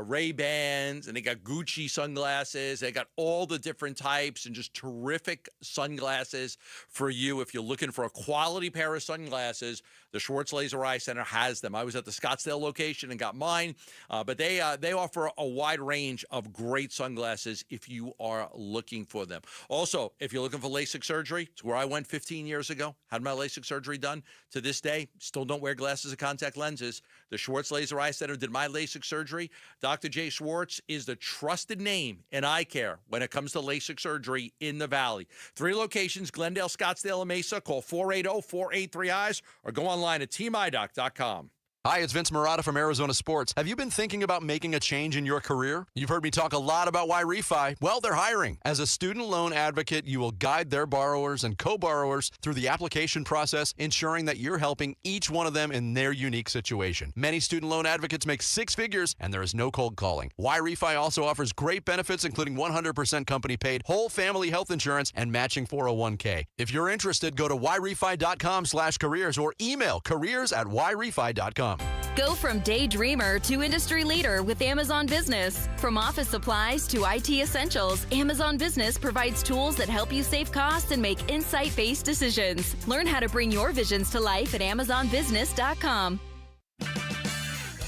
Ray-Bans, and they got Gucci sunglasses. They got all the different types and just terrific sunglasses for you. If you're looking for a quality pair of sunglasses, the Schwartz Laser Eye Center has them. I was at the Scottsdale location and got mine, but they offer a wide range of great sunglasses if you are looking for them. Also, if you're looking for LASIK surgery, it's where I went 15 years ago, had my LASIK surgery done. To this day, still don't wear glasses or contact lenses. The Schwartz Laser Eye Center did my LASIK surgery. Dr. J. Schwartz is the trusted name in eye care when it comes to LASIK surgery in the Valley. 3 locations, Glendale, Scottsdale, and Mesa. Call 480-483-EYES or go online at teamidoc.com. Hi, it's Vince Murata from Arizona Sports. Have you been thinking about making a change in your career? You've heard me talk a lot about Y-Refi. Well, they're hiring. As a student loan advocate, you will guide their borrowers and co-borrowers through the application process, ensuring that you're helping each one of them in their unique situation. Many student loan advocates make 6 figures, and there is no cold calling. Y-Refi also offers great benefits, including 100% company-paid whole family health insurance and matching 401k. If you're interested, go to yrefi.com/careers or email careers@yrefi.com. Go from daydreamer to industry leader with Amazon Business. From office supplies to IT essentials, Amazon Business provides tools that help you save costs and make insight-based decisions. Learn how to bring your visions to life at amazonbusiness.com.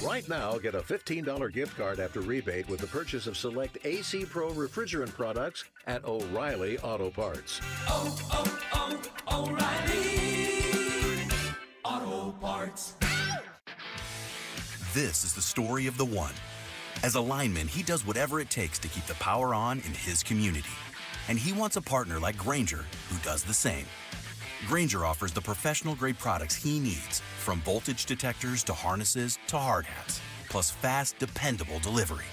Right now, get a $15 gift card after rebate with the purchase of select AC Pro refrigerant products at O'Reilly Auto Parts. O'Reilly Auto Parts. This is the story of the one. As a lineman, he does whatever it takes to keep the power on in his community. And he wants a partner like Grainger who does the same. Grainger offers the professional-grade products he needs, from voltage detectors to harnesses to hard hats, plus fast, dependable delivery,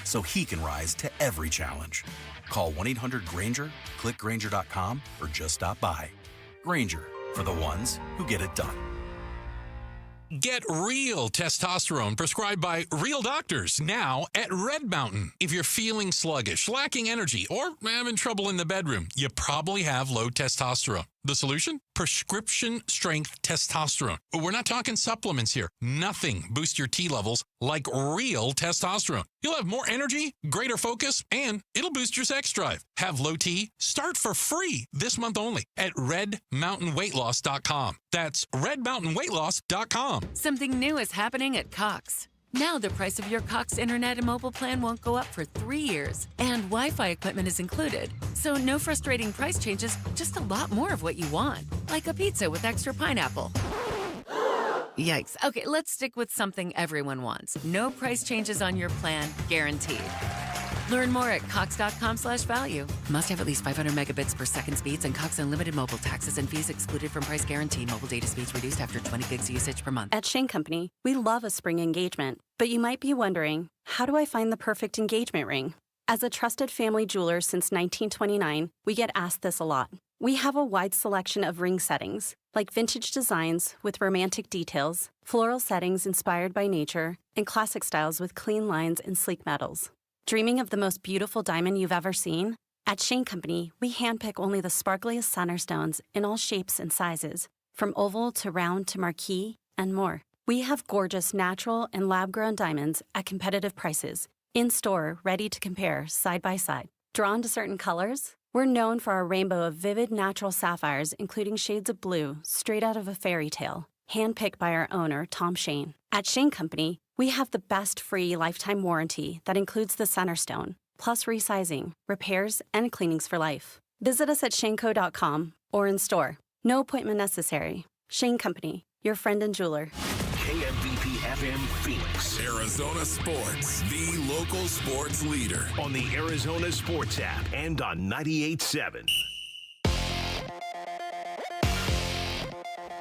so he can rise to every challenge. Call 1-800-GRAINGER, click Grainger.com, or just stop by. Grainger, for the ones who get it done. Get real testosterone prescribed by real doctors now at Red Mountain. If you're feeling sluggish, lacking energy, or having trouble in the bedroom, you probably have low testosterone. The solution? Prescription strength testosterone. We're not talking supplements here. Nothing boosts your T levels like real testosterone. You'll have more energy, greater focus, and it'll boost your sex drive. Have low T? Start for free this month only at redmountainweightloss.com. That's redmountainweightloss.com. Something new is happening at Cox. Now the price of your Cox internet and mobile plan won't go up for 3 years, and Wi-Fi equipment is included. So no frustrating price changes, just a lot more of what you want, like a pizza with extra pineapple. Yikes. Okay, let's stick with something everyone wants. No price changes on your plan, guaranteed. Learn more at cox.com/value. Must have at least 500 megabits per second speeds and Cox Unlimited mobile taxes and fees excluded from price guarantee. Mobile data speeds reduced after 20 gigs usage per month. At Shane Company, we love a spring engagement. But you might be wondering, how do I find the perfect engagement ring? As a trusted family jeweler since 1929, we get asked this a lot. We have a wide selection of ring settings, like vintage designs with romantic details, floral settings inspired by nature, and classic styles with clean lines and sleek metals. Dreaming of the most beautiful diamond you've ever seen? At Shane Company, we handpick only the sparkliest center stones in all shapes and sizes, from oval to round to marquise, and more. We have gorgeous natural and lab-grown diamonds at competitive prices, in-store, ready to compare side by side. Drawn to certain colors? We're known for our rainbow of vivid natural sapphires, including shades of blue, straight out of a fairy tale, handpicked by our owner, Tom Shane. At Shane Company, we have the best free lifetime warranty that includes the center stone, plus resizing, repairs, and cleanings for life. Visit us at shaneco.com or in store. No appointment necessary. Shane Company, your friend and jeweler. KMVP FM Phoenix. Arizona Sports, the local sports leader. On the Arizona Sports app and on 98.7.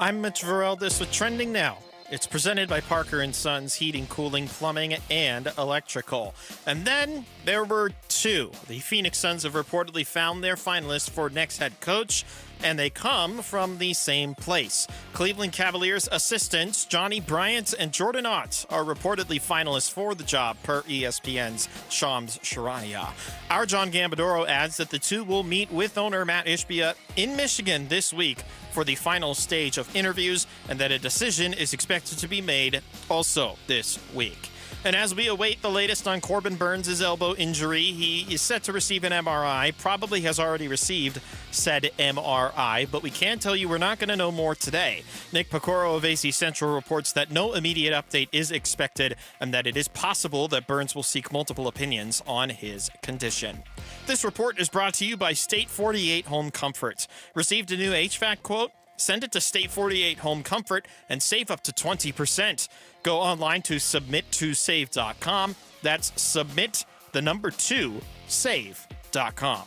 I'm Mitch Varel. With Trending Now. It's presented by Parker & Sons Heating, Cooling, Plumbing, and Electrical. And then there were two. The Phoenix Suns have reportedly found their finalists for next head coach, and they come from the same place. Cleveland Cavaliers assistants Johnny Bryant and Jordan Ott are reportedly finalists for the job, per ESPN's Shams Charania. Our John Gambadoro adds that the two will meet with owner Matt Ishbia in Michigan this week for the final stage of interviews, and that a decision is expected to be made also this week. And as we await the latest on Corbin Burns' elbow injury, he is set to receive an MRI, probably has already received said MRI, but we can tell you we're not going to know more today. Nick Pecoro of AC Central reports that no immediate update is expected and that it is possible that Burns will seek multiple opinions on his condition. This report is brought to you by State 48 Home Comfort. Received a new HVAC quote? Send it to State 48 Home Comfort and save up to 20%. Go online to submit2save.com. That's submit2save.com.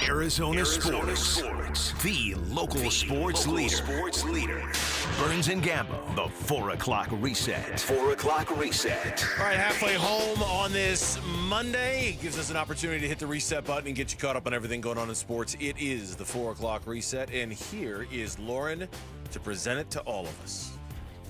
Arizona Sports, the local sports leader. Burns and Gambo, the 4 o'clock reset. 4 o'clock reset. All right, halfway home on this Monday. Gives us an opportunity to hit the reset button and get you caught up on everything going on in sports. It is the 4 o'clock reset, and here is Lauren to present it to all of us.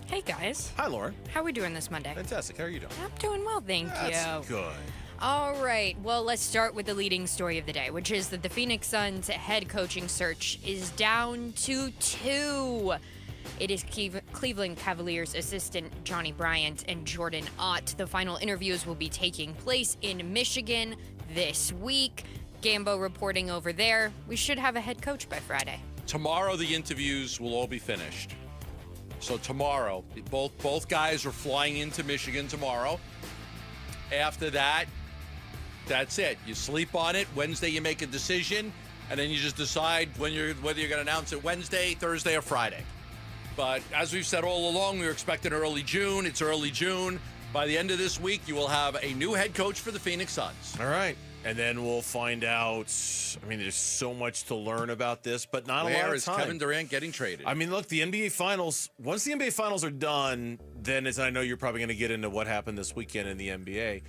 Hey, guys. Hi, Lauren. How are we doing this Monday? Fantastic. How are you doing? I'm doing well, thank you. That's good. All right. Well, let's start with the leading story of the day, which is that the Phoenix Suns head coaching search is down to 2. It is Cleveland Cavaliers assistant Johnny Bryant and Jordan Ott. The final interviews will be taking place in Michigan this week. Gambo reporting over there. We should have a head coach by Friday. Tomorrow, the interviews will all be finished. So tomorrow, both guys are flying into Michigan tomorrow. After that, that's it. You sleep on it. Wednesday, you make a decision, and then you just decide whether you're going to announce it Wednesday, Thursday, or Friday. But as we've said all along, we were expecting early June. It's early June. By the end of this week, you will have a new head coach for the Phoenix Suns. All right. And then we'll find out. I mean, there's so much to learn about this, but not a lot of time. Where is Kevin Durant getting traded? I mean, look, the NBA Finals, once the NBA Finals are done, then as I know you're probably going to get into what happened this weekend in the NBA.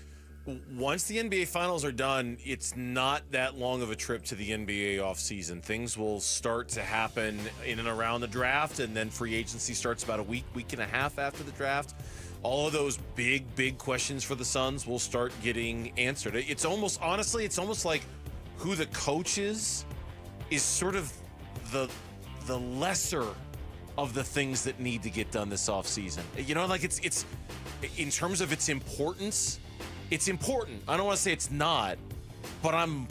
Once the NBA Finals are done, it's not that long of a trip to the NBA offseason. Things will start to happen in and around the draft, and then free agency starts about a week and a half after the draft. All of those big questions for the Suns will start getting answered. It's almost like who the coach is sort of the lesser of the things that need to get done this offseason. You know, like it's in terms of its importance, it's important. I don't want to say it's not, but I'm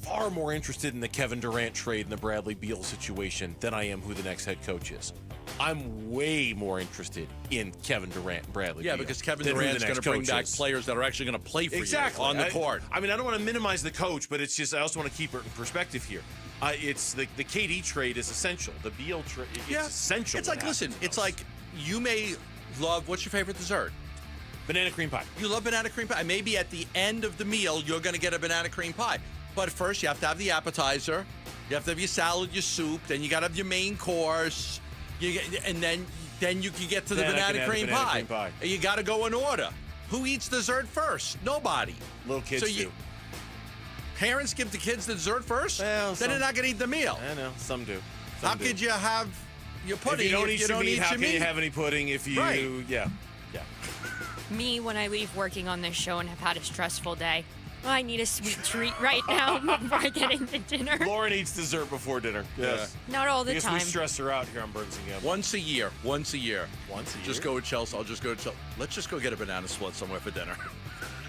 far more interested in the Kevin Durant trade and the Bradley Beal situation than I am who the next head coach is. I'm way more interested in Kevin Durant and Bradley Beal. Yeah, because Kevin Durant's going to bring back players that are actually going to play for you on the court. I mean, I don't want to minimize the coach, but it's just I also want to keep it in perspective here. It's the KD trade is essential. The Beal trade is essential. It's like, listen, it's like you may love, what's your favorite dessert? Banana cream pie. You love banana cream pie. Maybe at the end of the meal, you're going to get a banana cream pie. But first, you have to have the appetizer. You have to have your salad, your soup. Then you got to have your main course. And then you can get to the banana cream pie. And you got to go in order. Who eats dessert first? Nobody. Little kids do. Parents give the kids the dessert first? Well, then they're not going to eat the meal. I know. Some do. How could you have your pudding if you don't eat your meat? How can meat? you have any pudding if you... Right. Yeah. Me, when I leave working on this show and have had a stressful day, I need a sweet treat right now before I get into dinner. Lauren eats dessert before dinner. Yes. Not all the because time. We stress her out here on Burns and Gamble. Once a year. Just go with Chelsea. I'll just go to Chelsea. Let's just go get a banana split somewhere for dinner.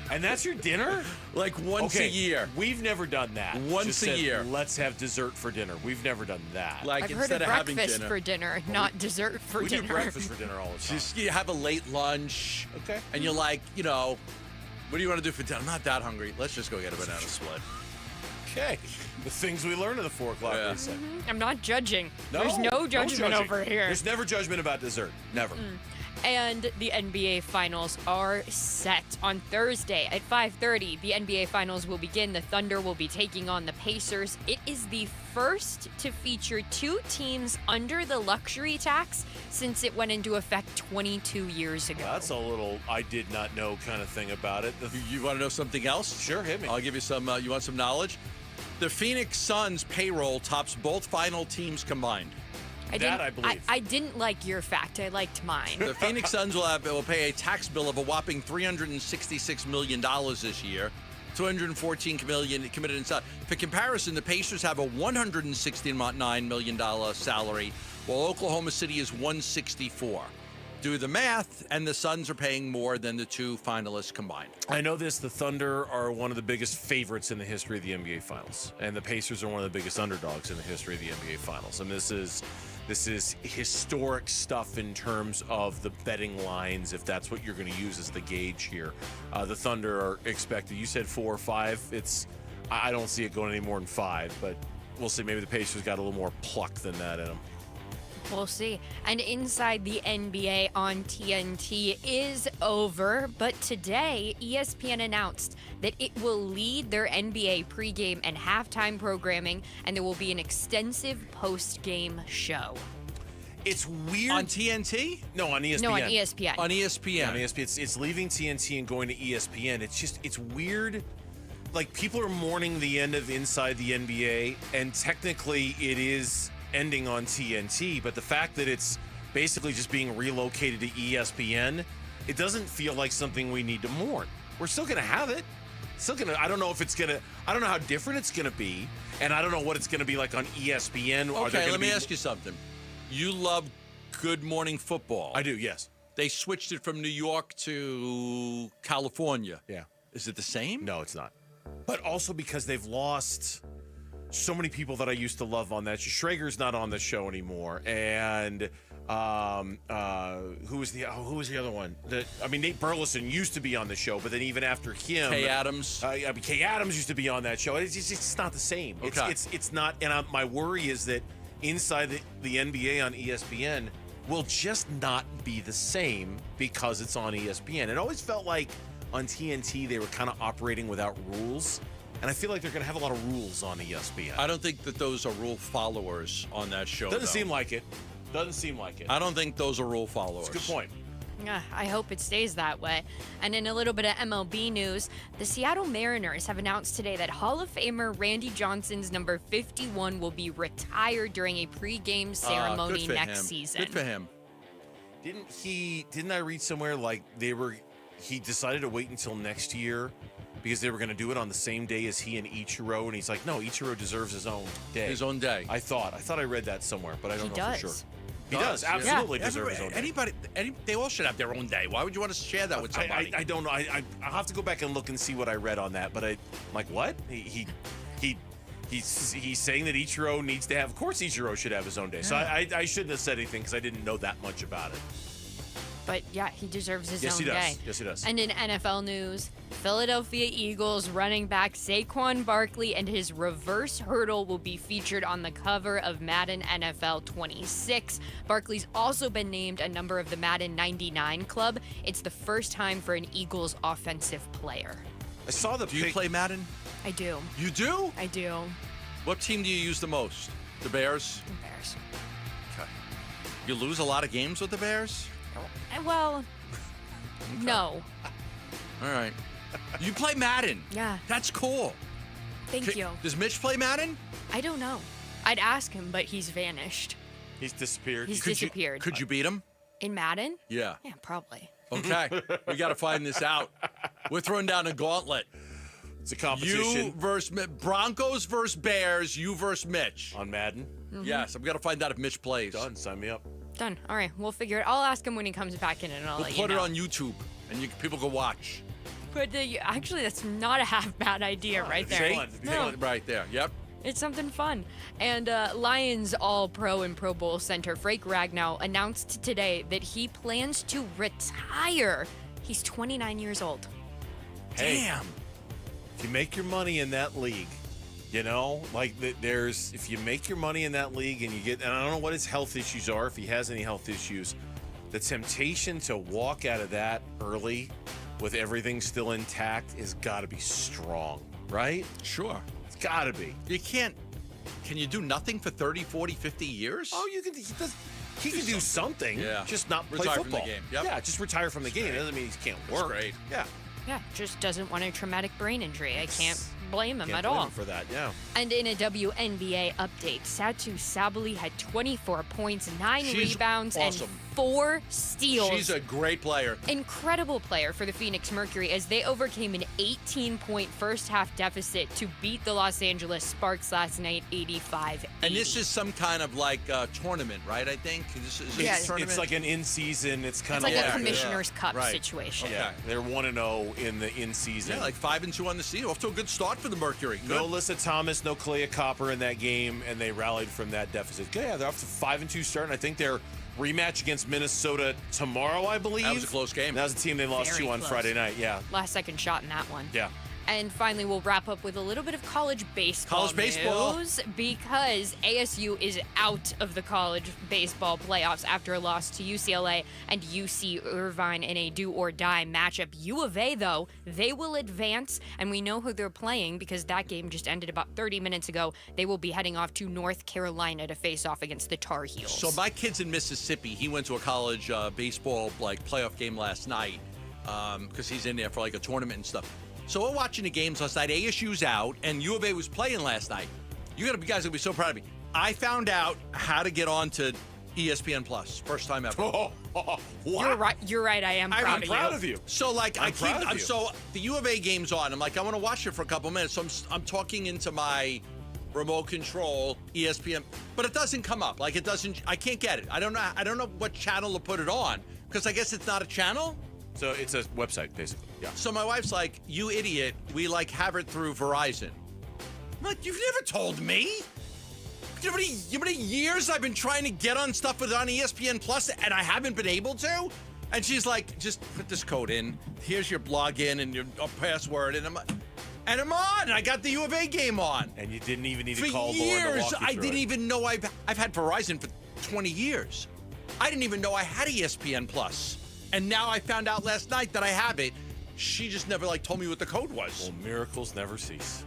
And that's your dinner? Like once a year. We've never done that. Once a year. Let's have dessert for dinner. We've never done that. Like I've instead heard of having breakfast dinner for dinner, not dessert for dinner. We do breakfast for dinner all the time. Just you have a late lunch. Okay. And you're like, what do you want to do for dinner? I'm not that hungry. Let's just go get a banana split. Okay. The things we learn at the 4 o'clock reset. I'm not judging. No, There's no judgment over here. There's never judgment about dessert. Never. And the NBA Finals are set on Thursday at 5:30. The NBA Finals will begin. The Thunder will be taking on the Pacers. It is the first to feature 2 teams under the luxury tax since it went into effect 22 years ago. That's a little I did not know kind of thing about it. You want to know something else? Sure, hit me. I'll give you some. You want some knowledge? The Phoenix Suns payroll tops both final teams combined. I believe. I didn't like your fact. I liked mine. The Phoenix Suns will pay a tax bill of a whopping $366 million this year. $214 million committed inside. For comparison, the Pacers have a $169 million salary, while Oklahoma City is $164. Do the math, and the Suns are paying more than the 2 finalists combined. I know this. The Thunder are one of the biggest favorites in the history of the NBA Finals, and the Pacers are one of the biggest underdogs in the history of the NBA Finals. And this is historic stuff in terms of the betting lines, if that's what you're going to use as the gauge here. The Thunder are expected. You said 4 or 5. I don't see it going any more than 5, but we'll see. Maybe the Pacers got a little more pluck than that in them. We'll see. And inside the NBA on TNT is over, but today ESPN announced that it will lead their NBA pregame and halftime programming, and there will be an extensive post-game show. It's weird. On TNT? No, on ESPN. No, on ESPN. On ESPN. Yeah, on ESPN. It's leaving TNT and going to ESPN. It's weird. Like, people are mourning the end of Inside the NBA, and technically it is ending on TNT, but the fact that it's basically just being relocated to ESPN, it doesn't feel like something we need to mourn. We're still going to have it. I don't know how different it's going to be, and I don't know what it's going to be like on ESPN. Okay, let me ask you something. You love Good Morning Football. I do, yes. They switched it from New York to California. Yeah. Is it the same? No, it's not. But also because they've lost so many people that I used to love on that. Schrager's not on the show anymore, and who was the other one? Nate Burleson used to be on the show, but then even after him, Kay Adams. Kay Adams used to be on that show. It's not the same. Okay. It's not. And my worry is that inside the NBA on ESPN will just not be the same because it's on ESPN. It always felt like on TNT they were kind of operating without rules. And I feel like they're going to have a lot of rules on ESPN. I don't think that those are rule followers on that show. Doesn't seem like it. I don't think those are rule followers. That's a good point. I hope it stays that way. And in a little bit of MLB news, the Seattle Mariners have announced today that Hall of Famer Randy Johnson's number 51 will be retired during a pregame ceremony next season. Good for him. Didn't I read somewhere like he decided to wait until next year because they were going to do it on the same day as he and Ichiro, and he's like, no, Ichiro deserves his own day. His own day. I thought I read that somewhere, but I don't know for sure. He does absolutely deserve his own day. They all should have their own day. Why would you want to share that with somebody? I don't know. I'll have to go back and look and see what I read on that. But I'm like, what? He's saying that Ichiro needs to have. Of course, Ichiro should have his own day. So I shouldn't have said anything because I didn't know that much about it. But yeah, he deserves his own day. Yes, he does. And in NFL news, Philadelphia Eagles running back Saquon Barkley and his reverse hurdle will be featured on the cover of Madden NFL 26. Barkley's also been named a member of the Madden 99 club. It's the first time for an Eagles offensive player. I saw the. Do you play Madden? I do. You do? I do. What team do you use the most? The Bears? The Bears. Okay. You lose a lot of games with the Bears? Well, no. All right. You play Madden? Yeah. That's cool. Thank you. Does Mitch play Madden? I don't know. I'd ask him, but he's vanished. He's disappeared. He's disappeared. Could you beat him? In Madden? Yeah. Yeah, probably. Okay. We got to find this out. We're throwing down a gauntlet. It's a competition. You versus Broncos versus Bears. You versus Mitch. On Madden? Mm-hmm. Yes. I've got to find out if Mitch plays. Done. Sign me up. Done. All right. We'll figure it. I'll ask him when he comes back in, and I'll let you know. We'll put it on YouTube, and people can watch. But actually, that's not a half bad idea right there. No. Right there. Yep. It's something fun. And Lions All-Pro and Pro Bowl center Frank Ragnow announced today that he plans to retire. He's 29 years old. Hey, damn. If you make your money in that league, you know, like if you make your money in that league and and I don't know what his health issues are, if he has any health issues, the temptation to walk out of that early with everything still intact has got to be strong, right? Sure. It's got to be. You can't. Can you do nothing for 30, 40, 50 years? Oh, you can. He can do something. Yeah. Just not play retire football. From the game. Yep. Yeah, just retire from the game. It doesn't mean he can't work. That's great. Yeah. Yeah, just doesn't want a traumatic brain injury. I can't blame him Can't at blame all. him for that, yeah. And in a WNBA update, Satu Sabali had 24 points, 9 rebounds, awesome. and 4 steals. She's a great player. Incredible player for the Phoenix Mercury as they overcame an 18-point first-half deficit to beat the Los Angeles Sparks last night, 85-80. And this is some kind of tournament, right? I think this is Yeah. a tournament. It's like an in-season. It's kind It's of like a Commissioner's Cup Right. situation. Yeah, they're 1-0 in the in-season. Yeah, like 5-2 on the season. Off to a good start for the Mercury. Good. No Alyssa Thomas, no Kalea Copper in that game, and they rallied from that deficit. Yeah, they're off to 5-2 start, and I think their rematch against Minnesota tomorrow, I believe. That was a close game. That was a team they lost Very to on close. Friday night, yeah. Last second shot in that one. Yeah. And finally, we'll wrap up with a little bit of college baseball College baseball. news because ASU is out of the college baseball playoffs after a loss to UCLA and UC Irvine in a do-or-die matchup. U of A, though, they will advance, and we know who they're playing because that game just ended about 30 minutes ago. They will be heading off to North Carolina to face off against the Tar Heels. So my kid's in Mississippi. He went to a college baseball playoff game last night because he's in there for a tournament and stuff. So we're watching the games last night. ASU's out, and U of A was playing last night. You guys are going to be so proud of me. I found out how to get on to ESPN Plus. First time ever. You're right. I am proud of you. So I'm so the U of A game's on. I'm like, I want to watch it for a couple minutes. So I'm talking into my remote control ESPN, but it doesn't come up. It doesn't. I can't get it. I don't know what channel to put it on because I guess it's not a channel. So it's a website, basically. Yeah. So my wife's like, you idiot, we have it through Verizon. I'm like, you've never told me. You know how many years I've been trying to get on stuff on ESPN Plus and I haven't been able to? And she's like, just put this code in. Here's your login and your password. And I'm on. And I got the U of A game on. And you didn't even need for to call years, Lauren to walk you I through didn't it. even know I've had Verizon for 20 years. I didn't even know I had ESPN Plus. And now I found out last night that I have it. She just never told me what the code was. Well, miracles never cease.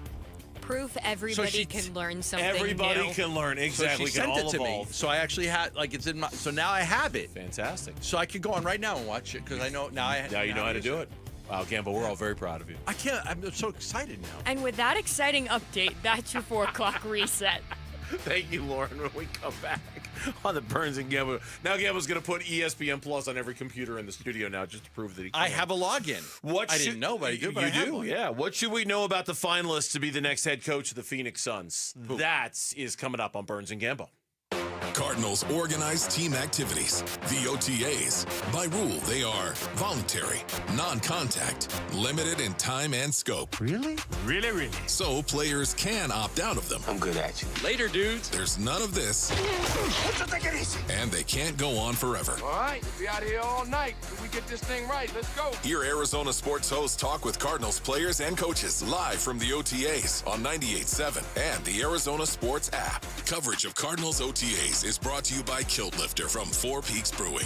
proof everybody can learn something Everybody new. can learn. Exactly. So she sent it to me. So I actually had, it's in my, so now I have it. Fantastic. So I could go on right now and watch it because I know now Now you know how to do it. Wow, Gambo, we're all very proud of you. I can't, I'm so excited now. And with that exciting update, that's your 4 o'clock reset. Thank you, Lauren. When we come back on the Burns and Gambo. Now Gambo's going to put ESPN Plus on every computer in the studio now just to prove that he can. I have a login. I didn't know, but I do. But I have one. Yeah. What should we know about the finalists to be the next head coach of the Phoenix Suns? That is coming up on Burns and Gambo. Cardinals organized team activities, the OTAs. By rule, they are voluntary, non-contact, limited in time and scope. Really? Really? So players can opt out of them. I'm good at you. Later, dudes. There's none of this. Take it easy. And they can't go on forever. All right, we'll be out here all night. If we get this thing right, let's go. Hear Arizona sports hosts talk with Cardinals players and coaches live from the OTAs on 98.7 and the Arizona Sports app. Coverage of Cardinals OTAs is brought to you by Kilt Lifter from Four Peaks Brewing.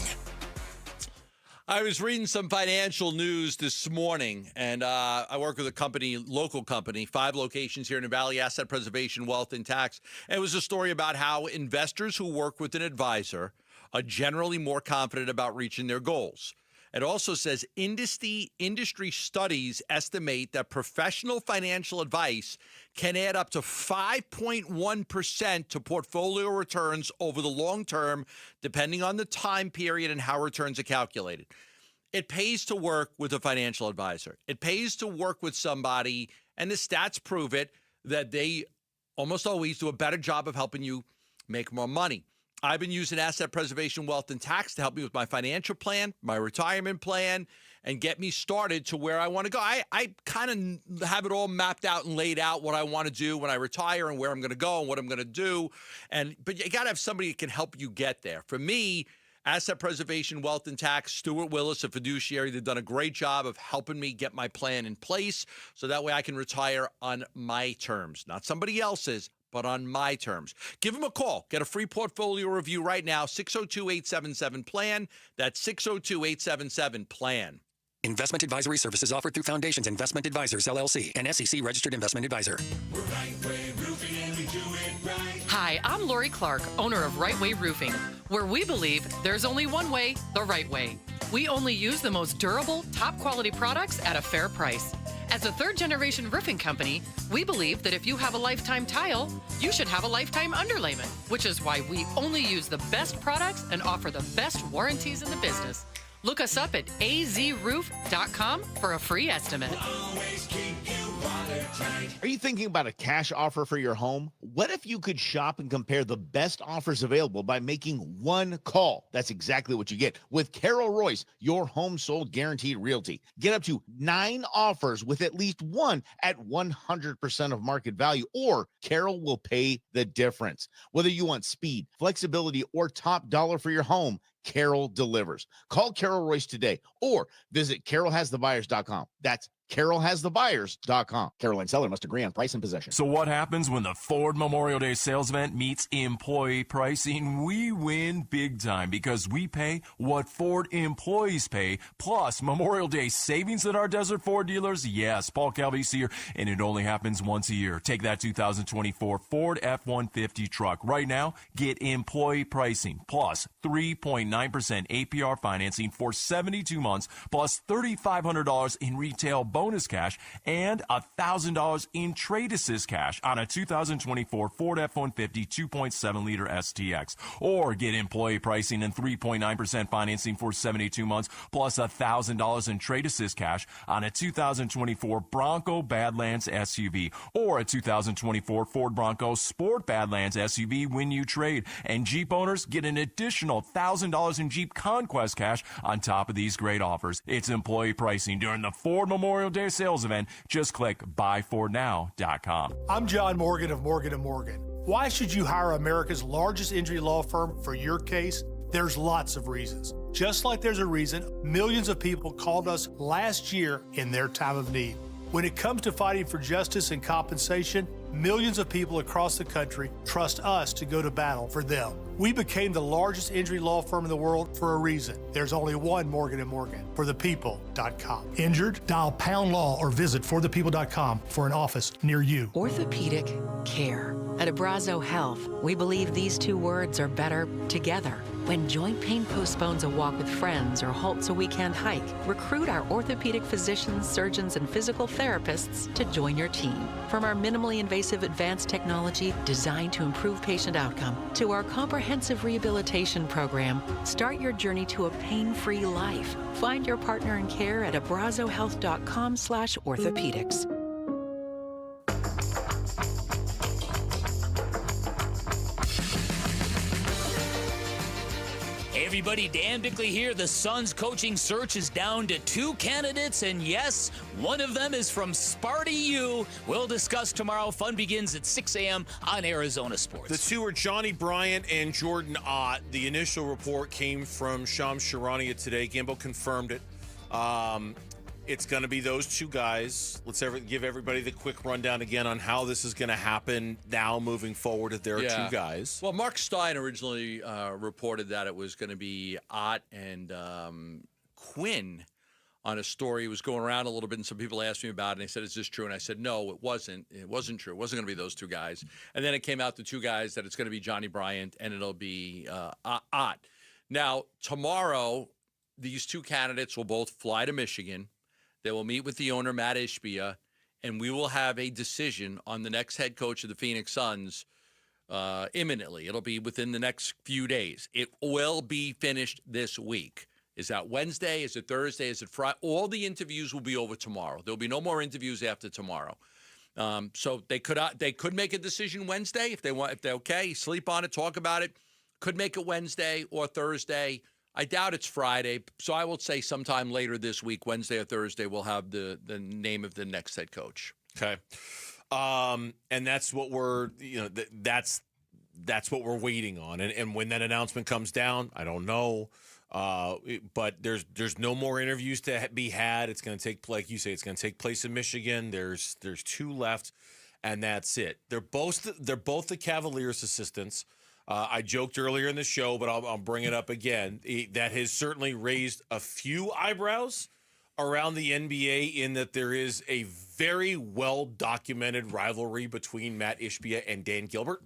I was reading some financial news this morning, and I work with a company, local company, 5 locations here in the Valley, Asset Preservation, Wealth, and Tax. And it was a story about how investors who work with an advisor are generally more confident about reaching their goals. It also says industry studies estimate that professional financial advice can add up to 5.1% to portfolio returns over the long term, depending on the time period and how returns are calculated. It pays to work with a financial advisor. It pays to work with somebody, and the stats prove it, that they almost always do a better job of helping you make more money. I've been using Asset Preservation, Wealth, and Tax to help me with my financial plan, my retirement plan, and get me started to where I want to go. I kind of have it all mapped out and laid out what I want to do when I retire and where I'm going to go and what I'm going to do. But you got to have somebody that can help you get there. For me, Asset Preservation, Wealth, and Tax, Stuart Willis, a fiduciary, they've done a great job of helping me get my plan in place so that way I can retire on my terms, not somebody else's, but on my terms. Give them a call. Get a free portfolio review right now, 602-877-PLAN. That's 602-877-PLAN. Investment advisory services offered through Foundations Investment Advisors, LLC, an SEC-registered investment advisor. We're Right Way Roofing and we do it right. Hi, I'm Lori Clark, owner of Right Way Roofing, where we believe there's only one way, the right way. We only use the most durable, top-quality products at a fair price. As a third-generation roofing company, we believe that if you have a lifetime tile, you should have a lifetime underlayment, which is why we only use the best products and offer the best warranties in the business. Look us up at azroof.com for a free estimate. Always keep you watertight. Are you thinking about a cash offer for your home? What if you could shop and compare the best offers available by making one call? That's exactly what you get with Carol Royce, your home sold guaranteed realty. Get up to 9 offers with at least one at 100% of market value, or Carol will pay the difference. Whether you want speed, flexibility, or top dollar for your home, Carol delivers. Call Carol Royce today or visit carolhasthebuyers.com. That's carolhasthebuyers.com. Caroline seller must agree on price and possession. So what happens when the Ford Memorial Day sales event meets employee pricing? We win big time because we pay what Ford employees pay, plus Memorial Day savings at our Desert Ford dealers. Yes, Paul Calvy's here, and it only happens once a year. Take that 2024 Ford F-150 truck. Right now, get employee pricing, plus 3.9% APR financing for 72 months, plus $3,500 in retail bonus cash and $1,000 in trade assist cash on a 2024 Ford F-150 2.7-liter STX. Or get employee pricing and 3.9% financing for 72 months, plus $1,000 in trade assist cash on a 2024 Bronco Badlands SUV or a 2024 Ford Bronco Sport Badlands SUV when you trade. And Jeep owners get an additional $1,000 in Jeep Conquest cash on top of these great offers. It's employee pricing during the Ford Memorial Day sales event. Just click buyfordnow.com. I'm John Morgan of Morgan & Morgan. Why should you hire America's largest injury law firm for your case? There's lots of reasons. Just like there's a reason millions of people called us last year in their time of need. When it comes to fighting for justice and compensation, millions of people across the country trust us to go to battle for them. We became the largest injury law firm in the world for a reason. There's only one Morgan & Morgan, forthepeople.com. Injured? Dial pound law or visit forthepeople.com for an office near you. Orthopedic care. At Abrazo Health, we believe these two words are better together. When joint pain postpones a walk with friends or halts a weekend hike, recruit our orthopedic physicians, surgeons, and physical therapists to join your team. From our minimally invasive advanced technology designed to improve patient outcome to our comprehensive rehabilitation program, start your journey to a pain-free life. Find your partner in care at abrazohealth.com/orthopedics. Hey everybody, Dan Bickley here. The Suns coaching search is down to 2 candidates, and yes, one of them is from Sparty U. We'll discuss tomorrow. Fun begins at 6 a.m. on Arizona Sports. The two are Johnny Bryant and Jordan Ott. The initial report came from Shams Charania today. Gambo confirmed it. It's going to be those two guys. Let's give everybody the quick rundown again on how this is going to happen now moving forward if there are two guys. Well, Mark Stein originally reported that it was going to be Ott and Quinn on a story. It was going around a little bit, and some people asked me about it, and they said, is this true? And I said, no, it wasn't. It wasn't true. It wasn't going to be those two guys. And then it came out, the two guys, that it's going to be Johnny Bryant and it'll be Ott. Now, tomorrow, these two candidates will both fly to Michigan. They will meet with the owner, Matt Ishbia, and we will have a decision on the next head coach of the Phoenix Suns imminently. It'll be within the next few days. It will be finished this week. Is that Wednesday? Is it Thursday? Is it Friday? All the interviews will be over tomorrow. There'll be no more interviews after tomorrow. So they could make a decision Wednesday if they want. If they're okay, sleep on it, talk about it. Could make it Wednesday or Thursday. I doubt it's Friday, so I will say sometime later this week, Wednesday or Thursday, we'll have the name of the next head coach. Okay, and that's what we're that's what we're waiting on. And when that announcement comes down, I don't know, but there's no more interviews to be had. It's going to take, like you say, it's going to take place in Michigan. There's two left, and that's it. They're both the Cavaliers' assistants. I joked earlier in the show, but I'll bring it up again. That has certainly raised a few eyebrows around the NBA in that there is a very well-documented rivalry between Matt Ishbia and Dan Gilbert,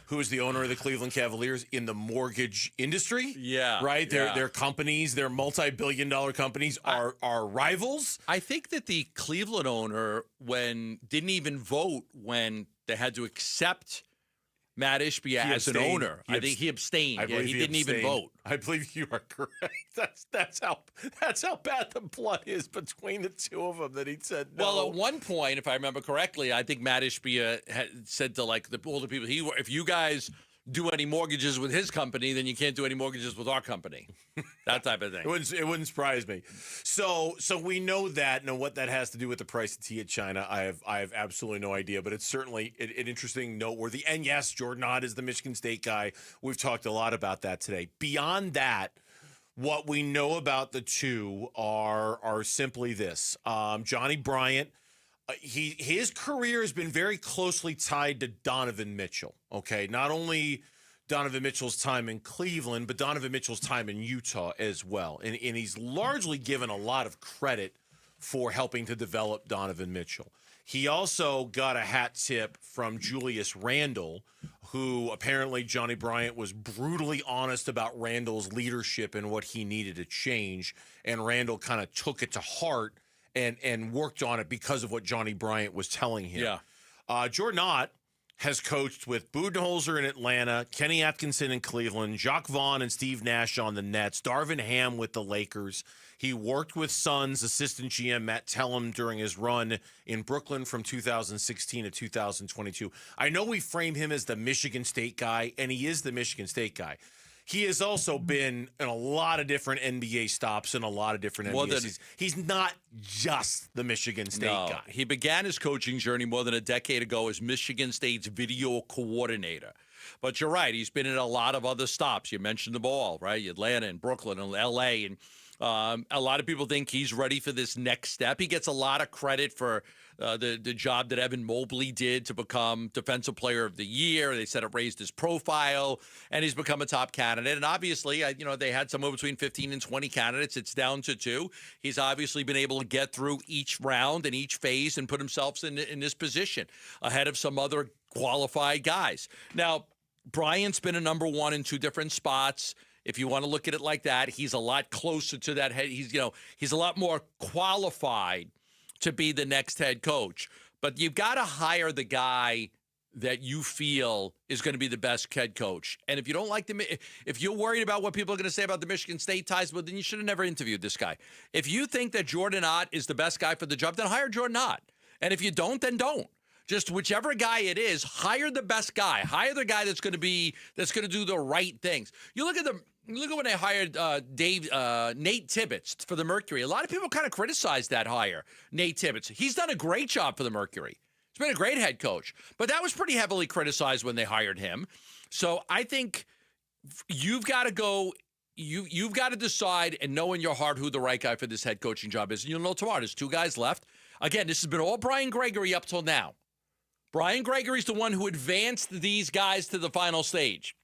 who is the owner of the Cleveland Cavaliers in the mortgage industry. Yeah. Right? Their companies, their multi-billion-dollar companies are rivals. I think that the Cleveland owner didn't even vote when they had to accept Matt Ishbia as an owner. I think he abstained. He didn't even vote. I believe you are correct. That's how bad the blood is between the two of them that he said no. Well, at one point, if I remember correctly, I think Matt Ishbia had said to all the people, if you guys do any mortgages with his company, then you can't do any mortgages with our company. That type of thing. It wouldn't surprise me. So we know that. Now, what that has to do with the price of tea at China, I have absolutely no idea. But it's certainly an interesting, noteworthy. And yes, Jordan Ott is the Michigan State guy. We've talked a lot about that today. Beyond that, what we know about the two are simply this: Johnny Bryant. His career has been very closely tied to Donovan Mitchell. Okay, not only Donovan Mitchell's time in Cleveland, but Donovan Mitchell's time in Utah as well. And he's largely given a lot of credit for helping to develop Donovan Mitchell. He also got a hat tip from Julius Randle, who apparently Johnny Bryant was brutally honest about Randle's leadership and what he needed to change. And Randle kind of took it to heart and worked on it because of what Johnny Bryant was telling him. Yeah. Jordan Ott has coached with Budenholzer in Atlanta, Kenny Atkinson in Cleveland, Jacques Vaughn and Steve Nash on the Nets, Darvin Ham with the Lakers. He worked with Suns assistant GM Matt Tellem during his run in Brooklyn from 2016 to 2022. I know we frame him as the Michigan State guy, and he is the Michigan State guy. He has also been in a lot of different NBA stops and a lot of different NBA seasons. He's not just the Michigan State guy. He began his coaching journey more than a decade ago as Michigan State's video coordinator. But you're right, he's been in a lot of other stops. You mentioned the ball, right? Atlanta and Brooklyn and L.A. And A lot of people think he's ready for this next step. He gets a lot of credit for the job that Evan Mobley did to become Defensive Player of the Year. They said it raised his profile, and he's become a top candidate. And obviously, they had somewhere between 15 and 20 candidates. It's down to 2. He's obviously been able to get through each round and each phase and put himself in this position ahead of some other qualified guys. Now, Bryant's been a number 1 in 2 different spots. If you want to look at it like that, he's a lot closer to that head. He's a lot more qualified to be the next head coach. But you've got to hire the guy that you feel is going to be the best head coach. And if you don't like if you're worried about what people are going to say about the Michigan State ties, well, then you should have never interviewed this guy. If you think that Jordan Ott is the best guy for the job, then hire Jordan Ott. And if you don't, then don't. Just whichever guy it is, hire the best guy. Hire the guy that's going to do the right things. Look at when they hired Nate Tibbetts for the Mercury. A lot of people kind of criticized that hire, Nate Tibbetts. He's done a great job for the Mercury. He's been a great head coach. But that was pretty heavily criticized when they hired him. So I think you've got to go. You've got to decide and know in your heart who the right guy for this head coaching job is. And you'll know tomorrow. There's 2 guys left. Again, this has been all Brian Gregory up till now. Brian Gregory's the one who advanced these guys to the final stage.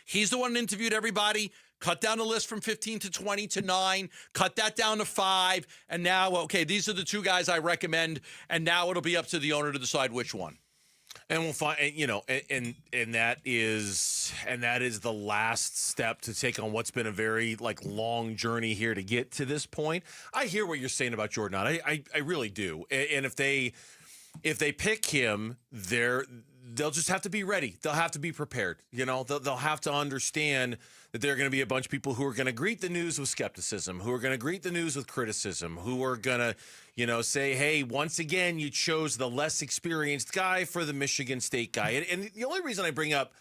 He's the one who interviewed everybody, cut down the list from 15 to 20 to 9, cut that down to 5, and now, okay, these are the 2 guys I recommend, and now it'll be up to the owner to decide which one. And we'll find, and that is the last step to take on what's been a very long journey here to get to this point. I hear what you're saying about Jordan Ott. I really do. And if they pick him, they'll just have to be ready. They'll have to be prepared. They'll have to understand that there are going to be a bunch of people who are going to greet the news with skepticism, who are going to greet the news with criticism, who are going to, say, hey, once again, you chose the less experienced guy for the Michigan State guy. And the only reason I bring up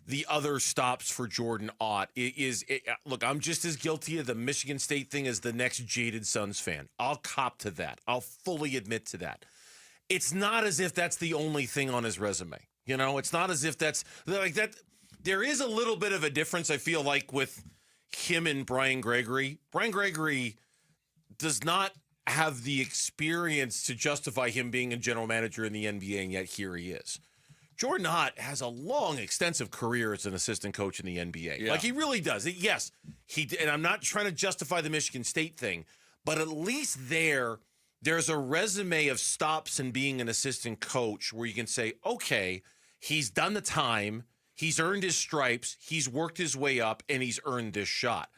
the other stops for Jordan Ott is, look, I'm just as guilty of the Michigan State thing as the next jaded Suns fan. I'll cop to that. I'll fully admit to that. It's not as if that's the only thing on his resume. It's not as if that's like that. There is a little bit of a difference, I feel like, with him and Brian Gregory. Brian Gregory does not have the experience to justify him being a general manager in the NBA, and yet here he is. Jordan Ott has a long, extensive career as an assistant coach in the NBA. Yeah. He really does. Yes, he did. And I'm not trying to justify the Michigan State thing, but at least there's a resume of stops in being an assistant coach where you can say, okay, he's done the time, he's earned his stripes, he's worked his way up, and he's earned this shot.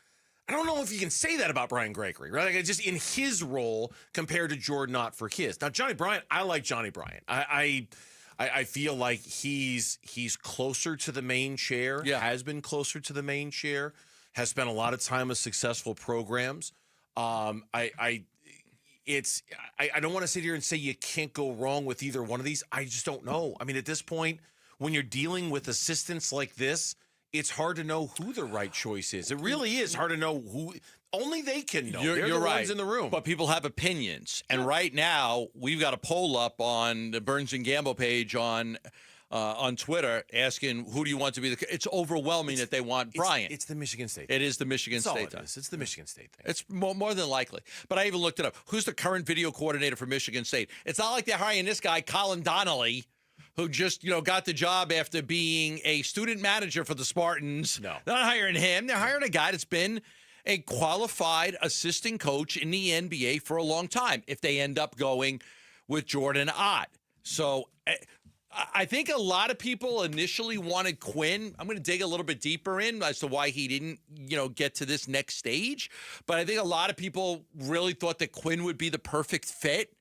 I don't know if you can say that about Brian Gregory, right? Just in his role compared to Jordan Ott for his. Now, Johnny Bryant, I like Johnny Bryant. I feel like he's closer to the main chair, has been closer to the main chair, has spent a lot of time with successful programs. I don't want to sit here and say you can't go wrong with either one of these. I just don't know. I mean, at this point, when you're dealing with assistants like this, it's hard to know who the right choice is. It really is hard to know who. Only they can know. They're the right. ones in the room. But people have opinions. And right now, we've got a poll up on the Burns and Gamble page on Twitter asking who do you want to be the. It's overwhelming that they want Bryant. It's the Michigan State. It is the Michigan State. It's the Michigan State thing. It's more than likely. But I even looked it up. Who's the current video coordinator for Michigan State? It's not like they're hiring this guy, Colin Donnelly, who just got the job after being a student manager for the Spartans. No, they're not hiring him. They're hiring a guy that's been a qualified assistant coach in the NBA for a long time. If they end up going with Jordan Ott, so. I think a lot of people initially wanted Quinn. I'm going to dig a little bit deeper in as to why he didn't, get to this next stage. But I think a lot of people really thought that Quinn would be the perfect fit,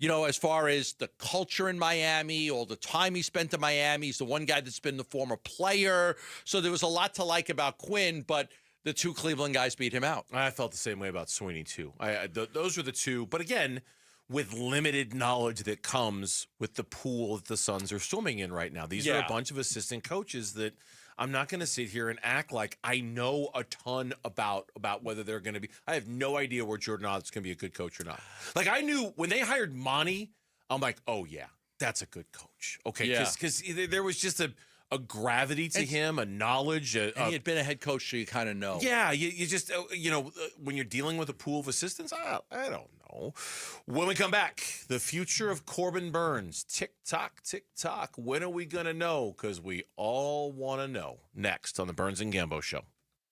as far as the culture in Miami, all the time he spent in Miami. He's the one guy that's been the former player. So there was a lot to like about Quinn, but the 2 Cleveland guys beat him out. I felt the same way about Sweeney, too. Those were the 2. But again, with limited knowledge that comes with the pool that the Suns are swimming in right now. These are a bunch of assistant coaches that I'm not going to sit here and act like I know a ton about whether they're going to be. I have no idea where Jordan Ott's going to be a good coach or not. Like, I knew when they hired Monty, I'm like, oh, yeah, that's a good coach. Okay, because there was just a a gravity to him, a knowledge. And he had been a head coach, so you kind of know. Yeah, you just, when you're dealing with a pool of assistants, I don't know. When we come back, the future of Corbin Burns. Tick tock, tick tock. When are we going to know? Because we all want to know. Next on the Burns and Gambo Show.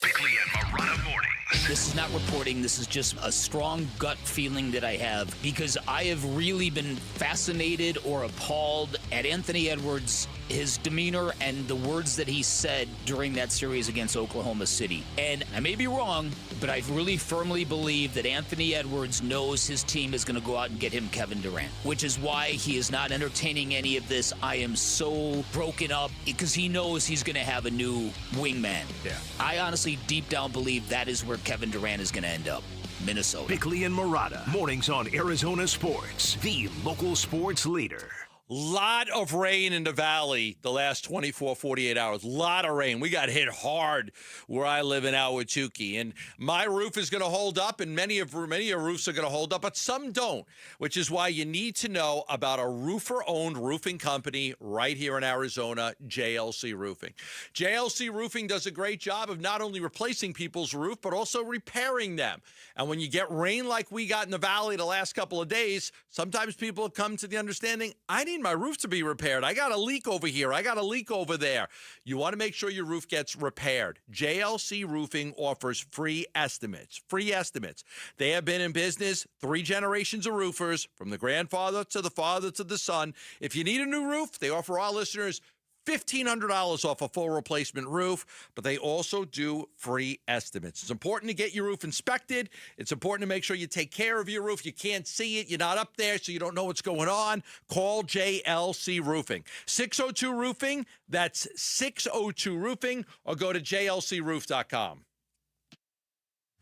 Bickley and Marotta mornings. This is not reporting. This is just a strong gut feeling that I have because I have really been fascinated or appalled at Anthony Edwards, his demeanor, and the words that he said during that series against Oklahoma City. And I may be wrong, but I really firmly believe that Anthony Edwards knows his team is going to go out and get him Kevin Durant, which is why he is not entertaining any of this. I am so broken up because he knows he's going to have a new wingman. Yeah. I honestly deep down believe that is where Kevin Durant is going to end up. Minnesota. Bickley and Marotta, mornings on Arizona Sports, the local sports leader. Lot of rain in the valley the last 24, 48 hours. Lot of rain. We got hit hard where I live in Ahwatukee. And my roof is going to hold up, and many of your roofs are going to hold up, but some don't, which is why you need to know about a roofer-owned roofing company right here in Arizona, JLC Roofing. JLC Roofing does a great job of not only replacing people's roof, but also repairing them. And when you get rain like we got in the valley the last couple of days, sometimes people come to the understanding, I need my roof to be repaired. I got a leak over here. I got a leak over there. You want to make sure your roof gets repaired. JLC Roofing offers free estimates. Free estimates. They have been in business 3 generations of roofers, from the grandfather to the father to the son. If you need a new roof, they offer our listeners $1,500 off a full replacement roof, but they also do free estimates. It's important to get your roof inspected. It's important to make sure you take care of your roof. You can't see it. You're not up there, so you don't know what's going on. Call JLC Roofing. 602 Roofing. That's 602 Roofing, or go to jlcroof.com.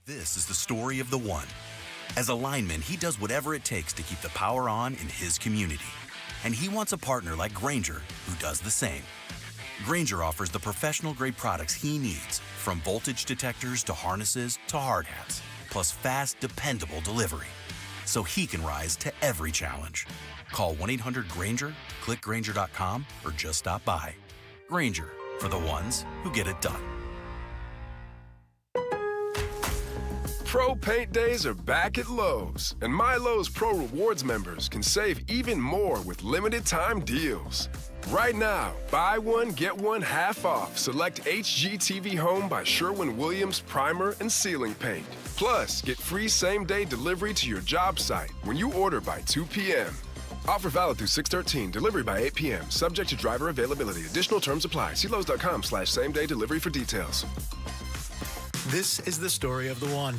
This is the story of the one. As a lineman, he does whatever it takes to keep the power on in his community. And he wants a partner like Grainger who does the same. Grainger offers the professional-grade products he needs, from voltage detectors to harnesses to hard hats, plus fast, dependable delivery, so he can rise to every challenge. Call 1-800-GRAINGER, click Grainger.com, or just stop by. Grainger, for the ones who get it done. Pro Paint Days are back at Lowe's, and My Lowe's Pro Rewards members can save even more with limited-time deals. Right now, buy one, get one half off select HGTV Home by Sherwin-Williams primer and ceiling paint. Plus, get free same-day delivery to your job site when you order by 2 p.m. Offer valid through 6/13, delivery by 8 p.m., subject to driver availability. Additional terms apply. See Lowe's.com/same-day delivery for details. This is the story of the one.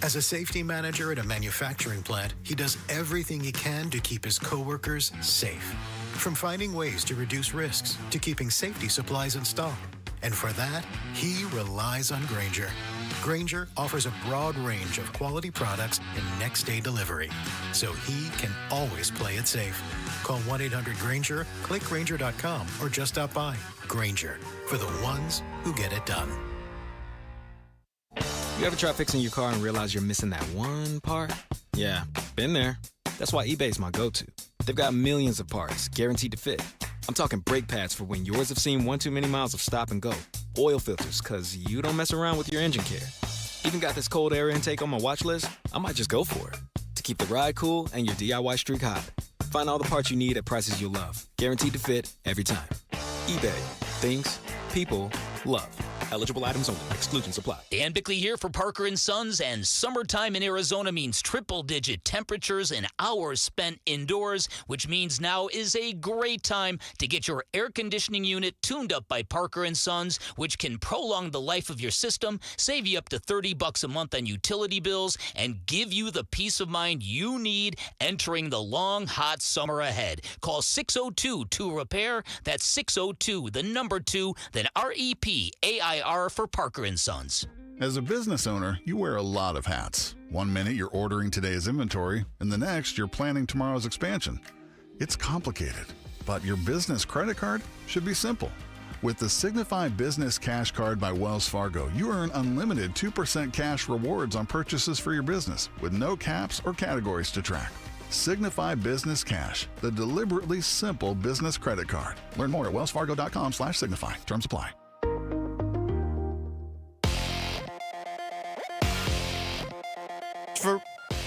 As a safety manager at a manufacturing plant, he does everything he can to keep his coworkers safe. From finding ways to reduce risks to keeping safety supplies in stock. And for that, he relies on Grainger. Grainger offers a broad range of quality products and next-day delivery, so he can always play it safe. Call 1-800-GRAINGER, click Grainger.com, or just stop by. Grainger, for the ones who get it done. You ever try fixing your car and realize you're missing that one part? Yeah, been there. That's why eBay's my go-to. They've got millions of parts, guaranteed to fit. I'm talking brake pads for when yours have seen one too many miles of stop and go. Oil filters, because you don't mess around with your engine care. Even got this cold air intake on my watch list. I might just go for it. To keep the ride cool and your DIY streak hot. Find all the parts you need at prices you'll love. Guaranteed to fit every time. eBay. Things people love. Eligible items only. Exclusions apply. Dan Bickley here for Parker & Sons, and summertime in Arizona means triple-digit temperatures and hours spent indoors, which means now is a great time to get your air conditioning unit tuned up by Parker & Sons, which can prolong the life of your system, save you up to $30 a month on utility bills, and give you the peace of mind you need entering the long, hot summer ahead. Call 602-2-REPAIR. That's 602, the number 2, then REPAIR for Parker & Sons. As a business owner, you wear a lot of hats. One minute you're ordering today's inventory, and the next you're planning tomorrow's expansion. It's complicated, but your business credit card should be simple. With the Signify Business Cash Card by Wells Fargo, you earn unlimited 2% cash rewards on purchases for your business with no caps or categories to track. Signify Business Cash, the deliberately simple business credit card. Learn more at wellsfargo.com/signify. Terms apply.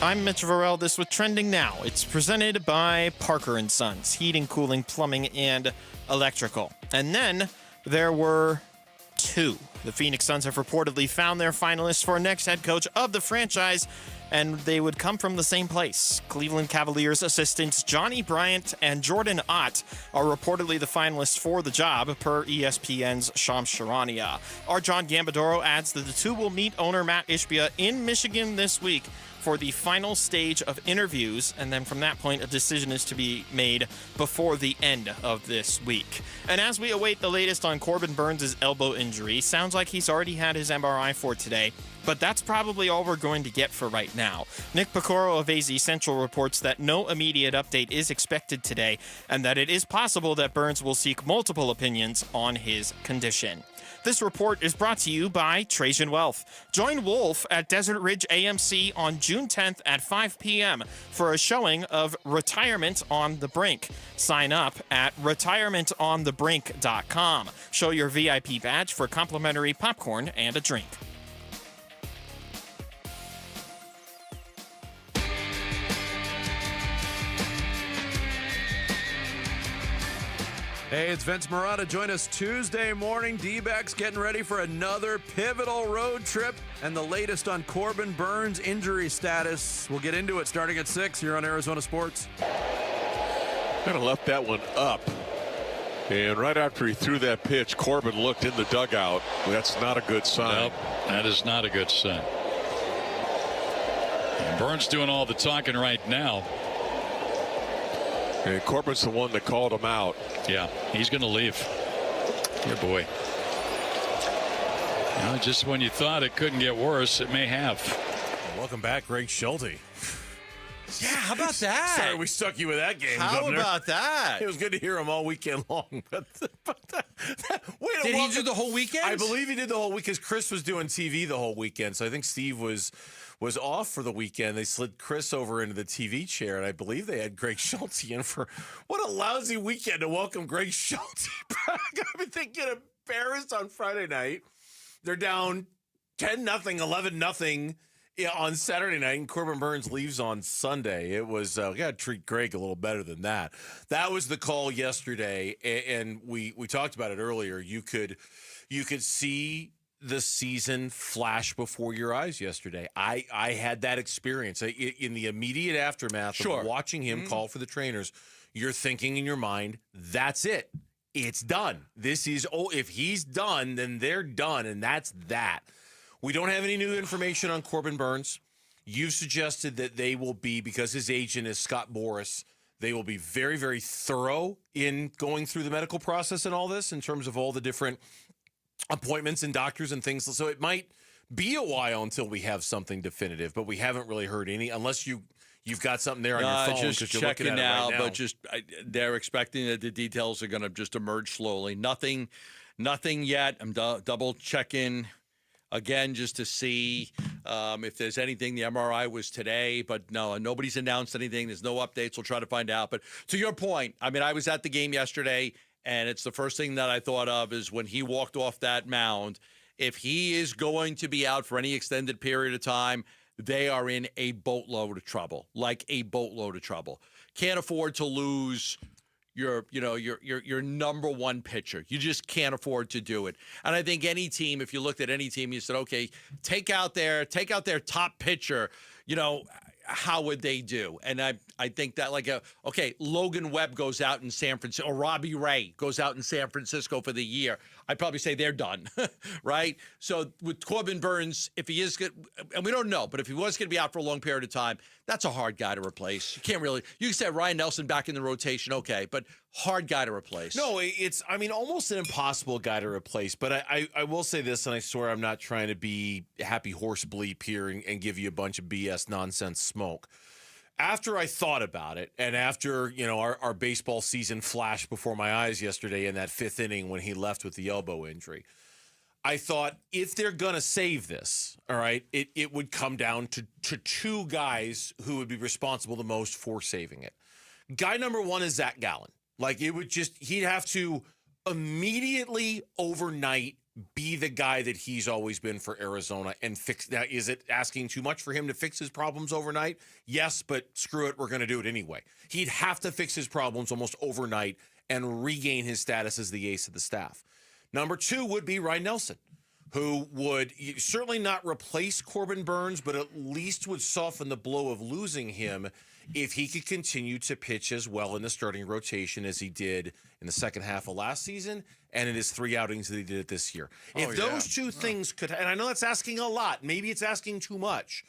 I'm Mitch Varell. This was Trending Now. It's presented by Parker & Sons, heating, cooling, plumbing, and electrical. And then there were two. The Phoenix Suns have reportedly found their finalists for next head coach of the franchise, and they would come from the same place. Cleveland Cavaliers assistants Johnny Bryant and Jordan Ott are reportedly the finalists for the job, per ESPN's Shams Charania. Our John Gambadoro adds that the two will meet owner Matt Ishbia in Michigan this week for the final stage of interviews, and then from that point, a decision is to be made before the end of this week. And as we await the latest on Corbin Burns' elbow injury, sounds like he's already had his MRI for today, but that's probably all we're going to get for right now. Nick Picoro of AZ Central reports that no immediate update is expected today, and that it is possible that Burns will seek multiple opinions on his condition. This report is brought to you by Trajan Wealth. Join Wolf at Desert Ridge AMC on June 10th at 5 p.m. for a showing of Retirement on the Brink. Sign up at retirementonthebrink.com. Show your VIP badge for complimentary popcorn and a drink. Hey, it's Vince Marotta. Join us Tuesday morning. D-backs getting ready for another pivotal road trip and the latest on Corbin Burns' injury status. We'll get into it starting at 6 here on Arizona Sports. Kind of left that one up. And right after he threw that pitch, Corbin looked in the dugout. That's not a good sign. Nope, that is not a good sign. And Burns doing all the talking right now. And Corbin's the one that called him out. Yeah, he's going to leave. Good boy. You know, just when you thought it couldn't get worse, it may have. Welcome back, Greg Schulte. Yeah, how about that? Sorry we stuck you with that game. How Governor. about that? It was good to hear him all weekend long. But Did he do the whole weekend? I believe he did the whole week because Chris was doing TV the whole weekend. So I think Steve was off for the weekend. They slid Chris over into the TV chair, and I believe they had Greg Schulte in for what a lousy weekend to welcome Greg Schulte back. I mean, they get embarrassed on Friday night. They're down 10-0, 11-0 on Saturday night, and Corbin Burns leaves on Sunday. It was, we got to treat Greg a little better than that. That was the call yesterday, and we talked about it earlier. You could see the season flash before your eyes yesterday. I had that experience in the immediate aftermath of watching him call for the trainers. You're thinking in your mind, that's it. It's done. This is, if he's done, then they're done, and that's that. We don't have any new information on Corbin Burns. You've suggested that they will be, because his agent is Scott Boras, they will be very, very thorough in going through the medical process and all this in terms of all the different appointments and doctors and things. So it might be a while until we have something definitive, but we haven't really heard any, unless you've got something there on your phone. Just you're checking looking at now, it right now. but they're expecting that the details are going to just emerge slowly. Nothing yet. I'm double checking again just to see if there's anything. The MRI was today, but no, nobody's announced anything. There's no updates. We'll try to find out. But to your point, I mean, I was at the game yesterday, and it's the first thing that I thought of is when he walked off that mound. If he is going to be out for any extended period of time, they are in a boatload of trouble, like a boatload of trouble. Can't afford to lose your number one pitcher. You just can't afford to do it. And I think any team, if you looked at any team, you said, okay, take out their top pitcher, how would they do? And I think that Logan Webb goes out in San Francisco, or Robbie Ray goes out in San Francisco for the year. I'd probably say they're done, right? So with Corbin Burns, if he is good, and we don't know, but if he was going to be out for a long period of time, that's a hard guy to replace. You can't really, you can say Ryan Nelson back in the rotation, okay, but hard guy to replace. No, it's, almost an impossible guy to replace. But I will say this, and I swear I'm not trying to be happy horse bleep here and give you a bunch of BS nonsense smoke. After I thought about it, and after, our baseball season flashed before my eyes yesterday in that fifth inning when he left with the elbow injury, I thought if they're going to save this, all right, it would come down to two guys who would be responsible the most for saving it. Guy number one is Zach Gallen. Like, he'd have to immediately overnight be the guy that he's always been for Arizona and fix that. Is it asking too much for him to fix his problems overnight? Yes, but screw it, we're going to do it anyway. He'd have to fix his problems almost overnight and regain his status as the ace of the staff. Number two would be Ryan Nelson, who would certainly not replace Corbin Burns, but at least would soften the blow of losing him if he could continue to pitch as well in the starting rotation as he did in the second half of last season and in his 3 outings that he did this year. If those two things could, and I know that's asking a lot, maybe it's asking too much,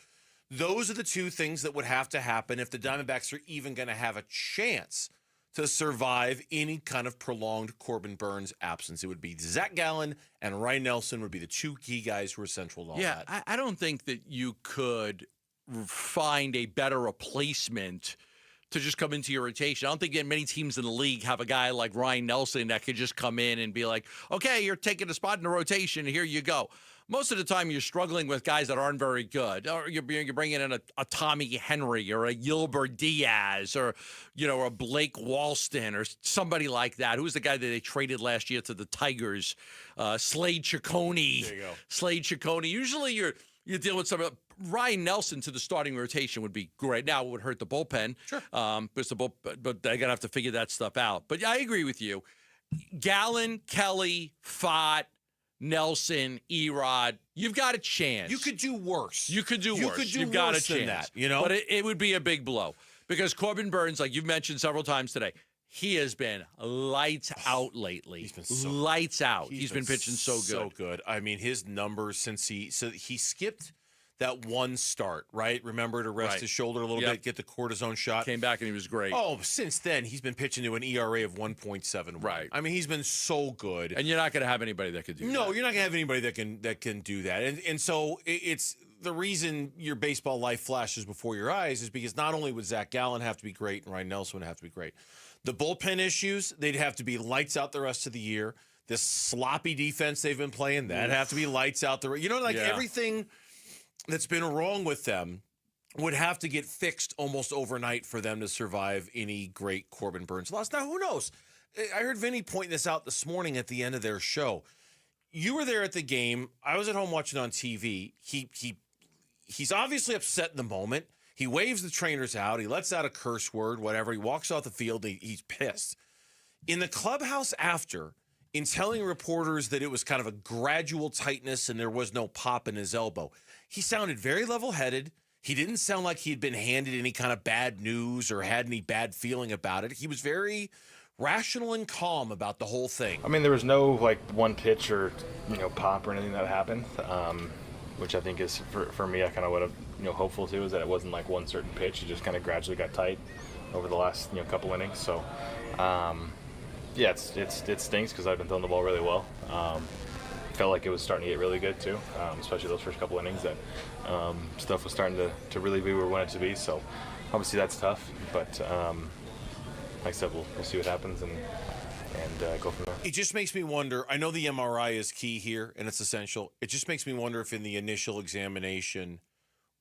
those are the two things that would have to happen if the Diamondbacks are even going to have a chance to survive any kind of prolonged Corbin Burns absence. It would be Zach Gallen and Ryan Nelson would be the two key guys who are central to all that. Yeah, I don't think that you could find a better replacement to just come into your rotation. I don't think that many teams in the league have a guy like Ryan Nelson that could just come in and be like, okay, you're taking a spot in the rotation, here you go. Most of the time you're struggling with guys that aren't very good. Or you're bringing in a Tommy Henry or a Gilbert Diaz or, a Blake Walston or somebody like that. Who's the guy that they traded last year to the Tigers? Slade Ciccone. There you go. Slade Ciccone. Usually you're dealing with some Ryan Nelson to the starting rotation would be great. Now it would hurt the bullpen. Sure. But they're gonna have to figure that stuff out. But I agree with you. Gallen, Kelly, Fott, Nelson, Erod, you've got a chance. You could do worse. You've got a chance. But it would be a big blow because Corbin Burns, like you've mentioned several times today, he has been lights out lately. He's been lights out. He's been pitching so good. So good. I mean, his numbers since he skipped that one start, right? Remember to rest his shoulder a little bit, get the cortisone shot. Came back and he was great. Oh, since then, he's been pitching to an ERA of 1.7. Right. I mean, he's been so good. And you're not going to have anybody that could do that. No, you're not going to have anybody that can do that. And so it's the reason your baseball life flashes before your eyes is because not only would Zach Gallen have to be great and Ryan Nelson would have to be great, the bullpen issues, they'd have to be lights out the rest of the year. This sloppy defense they've been playing, that'd have to be lights out the everything that's been wrong with them would have to get fixed almost overnight for them to survive any great Corbin Burns loss. Now, who knows? I heard Vinny point this out this morning at the end of their show. You were there at the game. I was at home watching on TV. He's obviously upset in the moment. He waves the trainers out. He lets out a curse word, whatever. He walks off the field. He's pissed. In the clubhouse after, in telling reporters that it was kind of a gradual tightness and there was no pop in his elbow, he sounded very level-headed. He didn't sound like he'd been handed any kind of bad news or had any bad feeling about it. He was very rational and calm about the whole thing. I mean, there was no one pitch or pop or anything that happened, which I think is for me. I kind of would have hopeful too is that it wasn't like one certain pitch. It just kind of gradually got tight over the last couple innings. So yeah, it stinks because I've been throwing the ball really well. Felt like it was starting to get really good too, especially those first couple innings that stuff was starting to really be where we want it to be. So obviously that's tough, but like I said, we'll see what happens and go from there. It just makes me wonder. I know the MRI is key here and it's essential. It just makes me wonder if in the initial examination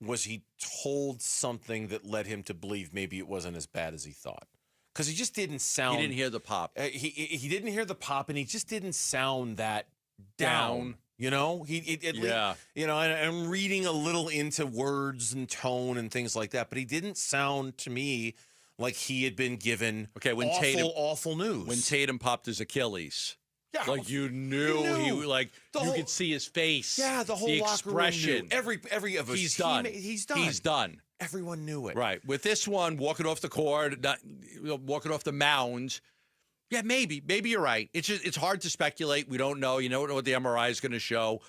was he told something that led him to believe maybe it wasn't as bad as he thought. Because he just didn't sound. He didn't hear the pop. He didn't hear the pop, and he just didn't sound that down. And I'm reading a little into words and tone and things like that, but he didn't sound to me like he had been given awful news. When Tatum popped his Achilles. Yeah, you knew he could see his face. Yeah, the whole locker room knew. Every of us. He's done. He's done. He's done. Everyone knew it. Right. With this one, walking off the court, walking off the mound. Yeah, maybe you're right. It's hard to speculate. We don't know. You don't know what the MRI is going to show.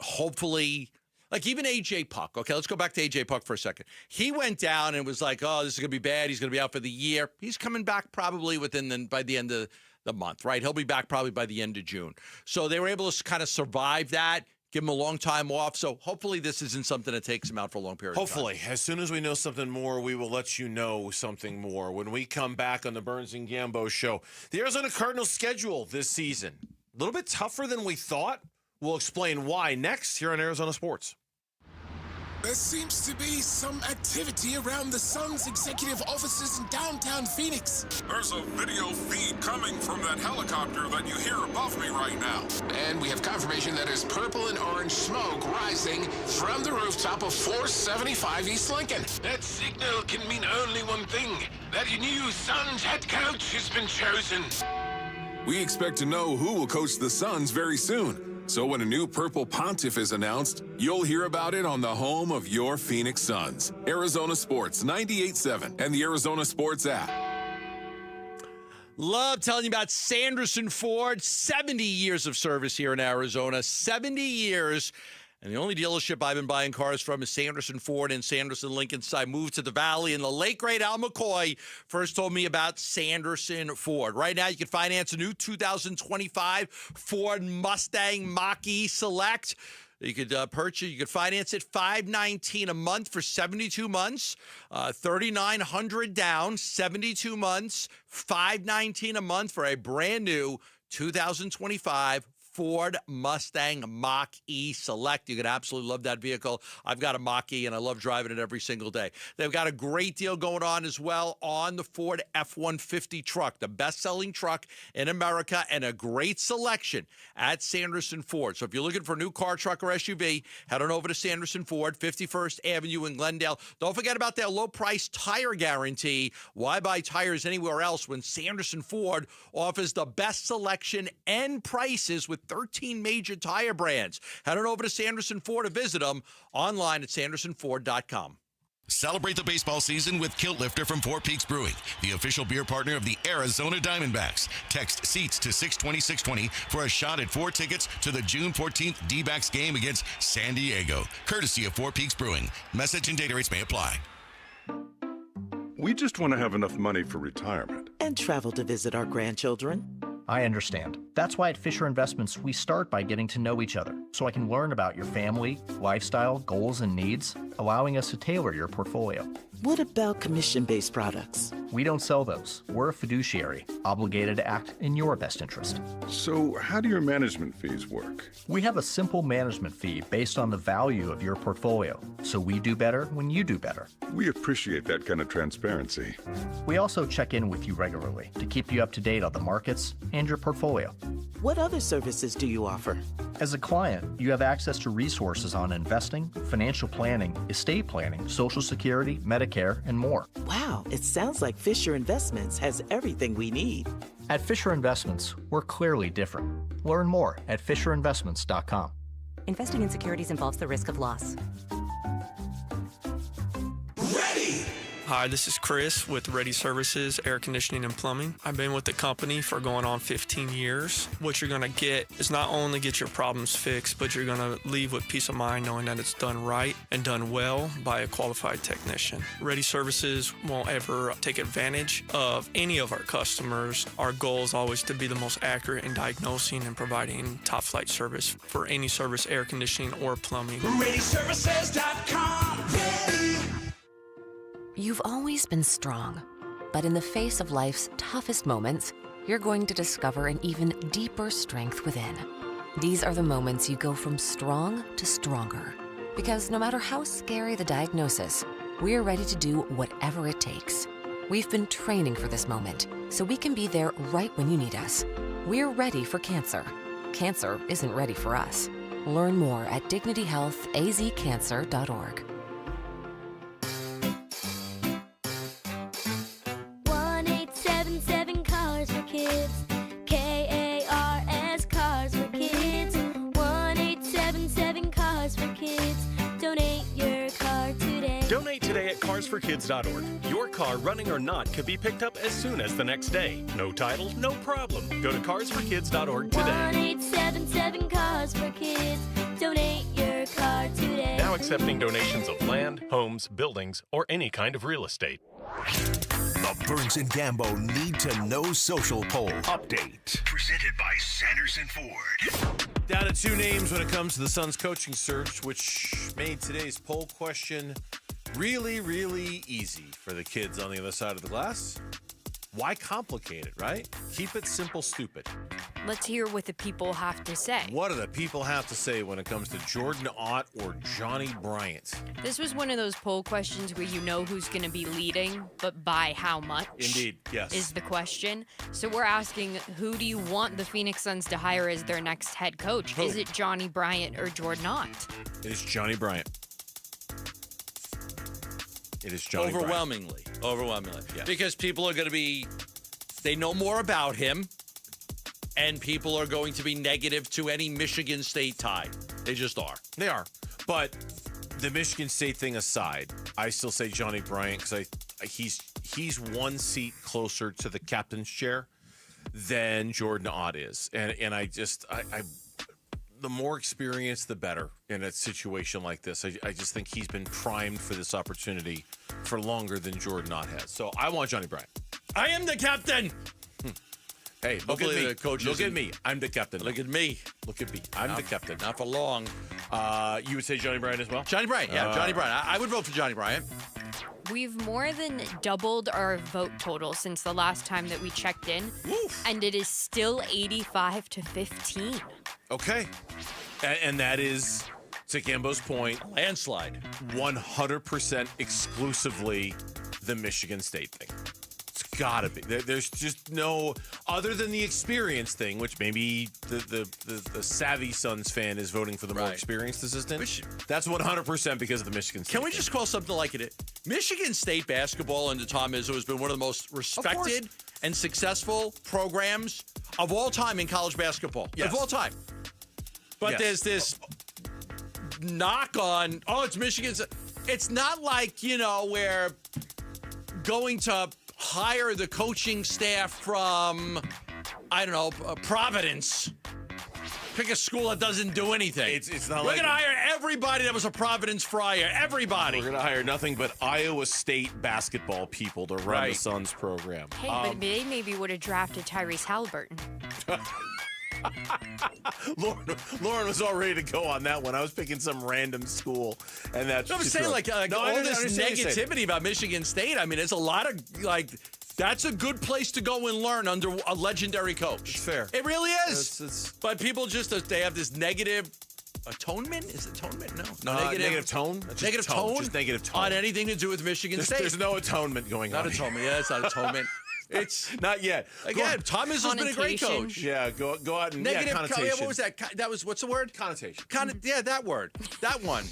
Hopefully, like even AJ Puck. Okay, let's go back to AJ Puck for a second. He went down and was like, "Oh, this is going to be bad. He's going to be out for the year." He's coming back probably by the end of the month, right? He'll be back probably by the end of June. So they were able to kind of survive that, give him a long time off. So hopefully this isn't something that takes him out for a long period of time. Hopefully. As soon as we know something more, we will let you know something more. When we come back on the Burns and Gambo show, the Arizona Cardinals schedule this season. A little bit tougher than we thought. We'll explain why next here on Arizona Sports. There seems to be some activity around the Suns' executive offices in downtown Phoenix. There's a video feed coming from that helicopter that you hear above me right now. And we have confirmation that there's purple and orange smoke rising from the rooftop of 475 East Lincoln. That signal can mean only one thing, that a new Suns head coach has been chosen. We expect to know who will coach the Suns very soon. So when a new Purple Pontiff is announced, you'll hear about it on the home of your Phoenix Suns. Arizona Sports 98.7 and the Arizona Sports app. Love telling you about Sanderson Ford. 70 years of service here in Arizona. 70 years. And the only dealership I've been buying cars from is Sanderson Ford and Sanderson Lincoln. So I moved to the Valley, and the late, great Al McCoy first told me about Sanderson Ford. Right now, you can finance a new 2025 Ford Mustang Mach-E Select. You could you could finance it $519 a month for 72 months, $3,900 down, 72 months, $519 a month for a brand new 2025 Ford Mustang Mach-E Select. You can absolutely love that vehicle. I've got a Mach-E, and I love driving it every single day. They've got a great deal going on as well on the Ford F-150 truck, the best-selling truck in America, and a great selection at Sanderson Ford. So if you're looking for a new car, truck, or SUV, head on over to Sanderson Ford, 51st Avenue in Glendale. Don't forget about their low-price tire guarantee. Why buy tires anywhere else when Sanderson Ford offers the best selection and prices with 13 major tire brands? Head on over to Sanderson Ford to visit them online at sandersonford.com. Celebrate the baseball season with Kilt Lifter from Four Peaks Brewing, the official beer partner of the Arizona Diamondbacks. Text SEATS to 620-620 for a shot at 4 tickets to the June 14th D-backs game against San Diego. Courtesy of Four Peaks Brewing. Message and data rates may apply. We just want to have enough money for retirement. And travel to visit our grandchildren. I understand. That's why at Fisher Investments, we start by getting to know each other so I can learn about your family, lifestyle, goals, and needs, allowing us to tailor your portfolio. What about commission-based products? We don't sell those. We're a fiduciary, obligated to act in your best interest. So how do your management fees work? We have a simple management fee based on the value of your portfolio, so we do better when you do better. We appreciate that kind of transparency. We also check in with you regularly to keep you up to date on the markets and your portfolio. What other services do you offer? As a client, you have access to resources on investing, financial planning, estate planning, Social Security, Medicare, and more. Wow, it sounds like Fisher Investments has everything we need. At Fisher Investments, we're clearly different. Learn more at FisherInvestments.com. Investing in securities involves the risk of loss. Hi, this is Chris with Ready Services, Air Conditioning and Plumbing. I've been with the company for going on 15 years. What you're going to get is not only get your problems fixed, but you're going to leave with peace of mind knowing that it's done right and done well by a qualified technician. Ready Services won't ever take advantage of any of our customers. Our goal is always to be the most accurate in diagnosing and providing top-flight service for any service, air conditioning or plumbing. ReadyServices.com. Ready. You've always been strong, but in the face of life's toughest moments, you're going to discover an even deeper strength within. These are the moments you go from strong to stronger. Because no matter how scary the diagnosis, we're ready to do whatever it takes. We've been training for this moment, so we can be there right when you need us. We're ready for cancer. Cancer isn't ready for us. Learn more at dignityhealthazcancer.org. 1-877 Cars for Kids. KARS Cars for Kids. 1-877 Cars for Kids. Donate your car today. Donate today at carsforkids.org. Your car, running or not, could be picked up as soon as the next day. No title, no problem. Go to carsforkids.org today. 1-877 Cars for Kids. Donate your car today. Now accepting donations of land, homes, buildings, or any kind of real estate. The Burns and Gambo Need to Know Social Poll Update. Presented by Sanderson Ford. Down to 2 names when it comes to the Suns coaching search, which made today's poll question really, really easy for the kids on the other side of the glass. Why complicate it, right? Keep it simple, stupid. Let's hear what the people have to say. What do the people have to say when it comes to Jordan Ott or Johnny Bryant? This was one of those poll questions where you know who's going to be leading, but by how much? Indeed, yes. Is the question. So we're asking, who do you want the Phoenix Suns to hire as their next head coach? Who? Is it Johnny Bryant or Jordan Ott? It is Johnny Bryant. It is Johnny Overwhelmingly. Bryant. Overwhelmingly. Yes. Because people are going to be, they know more about him, and people are going to be negative to any Michigan State tie. They just are. They are. But the Michigan State thing aside, I still say Johnny Bryant because he's one seat closer to the captain's chair than Jordan Ott is. And I the more experience, the better in a situation like this. I just think he's been primed for this opportunity for longer than Jordan Ott has. So I want Johnny Bryant. I am the captain. Hey, look Hopefully at me. the coach Look isn't- at me. I'm the captain. Look at me. Look at me. I'm the captain. Not for long. You would say Johnny Bryant as well? Johnny Bryant, yeah, Johnny Bryant. I would vote for Johnny Bryant. We've more than doubled our vote total since the last time that we checked in, and it is still 85-15. Okay. And that is, to Gambo's point, landslide. 100% exclusively the Michigan State thing. It's got to be. There's just no, other than the experience thing, which maybe the savvy Suns fan is voting for the more experienced assistant. That's 100% because of the Michigan State Can we thing. just call something like it? Michigan State basketball under Tom Izzo has been one of the most respected and successful programs of all time in college basketball. Yes. Of all time. But Yes. there's this knock on, it's Michigan's. It's not like, where going to hire the coaching staff from, Providence. Pick a school that doesn't do anything. It's not We're like going to hire everybody that was a Providence Friar. Everybody. We're going to hire nothing but Iowa State basketball people to run the Suns program. Hey, but they maybe would have drafted Tyrese Halliburton. Lauren was all ready to go on that one. I was picking some random school, and that's. I'm saying, all this negativity about Michigan State. I mean, there's a lot of that's a good place to go and learn under a legendary coach. It's fair. It really is. But people they have this negative atonement. Is it atonement? No. Negative tone. Negative tone. Just negative tone on anything to do with Michigan State. There's no atonement going on. Not atonement. Yeah, it's not atonement. It's not yet. Again, Tom Izzo's been a great coach. Yeah, go out and negative connotation. What was that? That was what's the word? Connotation. Yeah, that word. That one.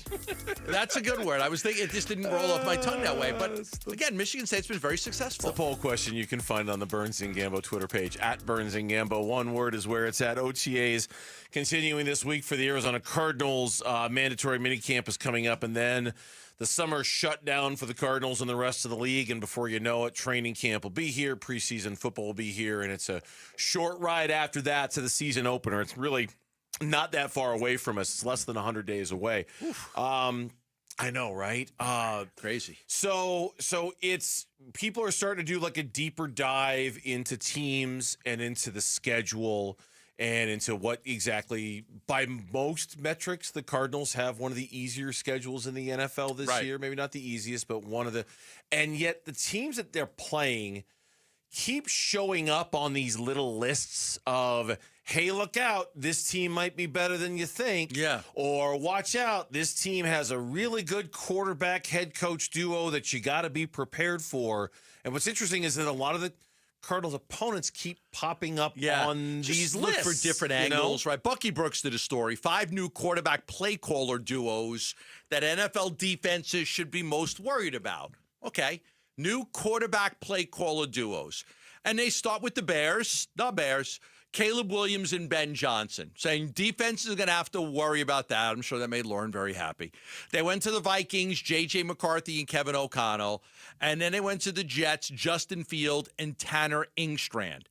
That's a good word. I was thinking it just didn't roll off my tongue that way. But again, Michigan State's been very successful. The poll question you can find on the Burns and Gambo Twitter page at Burns and Gambo. One word is where it's at. OTAs continuing this week for the Arizona Cardinals. Mandatory minicamp is coming up, and then the summer shutdown for the Cardinals and the rest of the league, and before you know it, training camp will be here, preseason football will be here, and it's a short ride after that to the season opener. It's really not that far away from us. It's less than 100 days away. I know, right? Crazy. So it's people are starting to do like a deeper dive into teams and into the schedule and into what exactly, by most metrics, the Cardinals have one of the easier schedules in the NFL this year. Maybe not the easiest, but one of the. And yet the teams that they're playing keep showing up on these little lists of, hey, look out, this team might be better than you think. Yeah. Or watch out, this team has a really good quarterback head coach duo that you got to be prepared for. And what's interesting is that a lot of the Cardinals opponents keep popping up on these look lists. for different angles, right? Bucky Brooks did a story, 5 new quarterback play caller duos that NFL defenses should be most worried about. Okay, new quarterback play caller duos. And they start with the Bears, Caleb Williams and Ben Johnson, saying defense is going to have to worry about that. I'm sure that made Lauren very happy. They went to the Vikings, J.J. McCarthy and Kevin O'Connell. And then they went to the Jets, Justin Field and Tanner Ingstrand.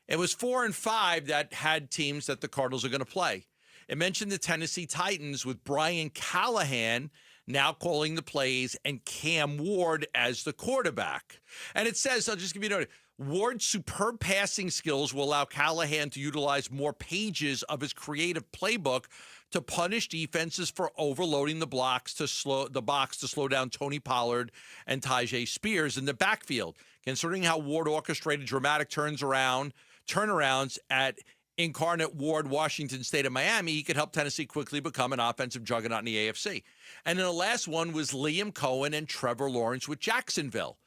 It was 4 and 5 that had teams that the Cardinals are going to play. It mentioned the Tennessee Titans with Brian Callahan now calling the plays and Cam Ward as the quarterback. And it says, I'll just give you a note, Ward's superb passing skills will allow Callahan to utilize more pages of his creative playbook to punish defenses for overloading the box to slow down Tony Pollard and Tyjae Spears in the backfield. Considering how Ward orchestrated dramatic turnarounds at Incarnate Ward, Washington State, and Miami, he could help Tennessee quickly become an offensive juggernaut in the AFC. And then the last one was Liam Cohen and Trevor Lawrence with Jacksonville.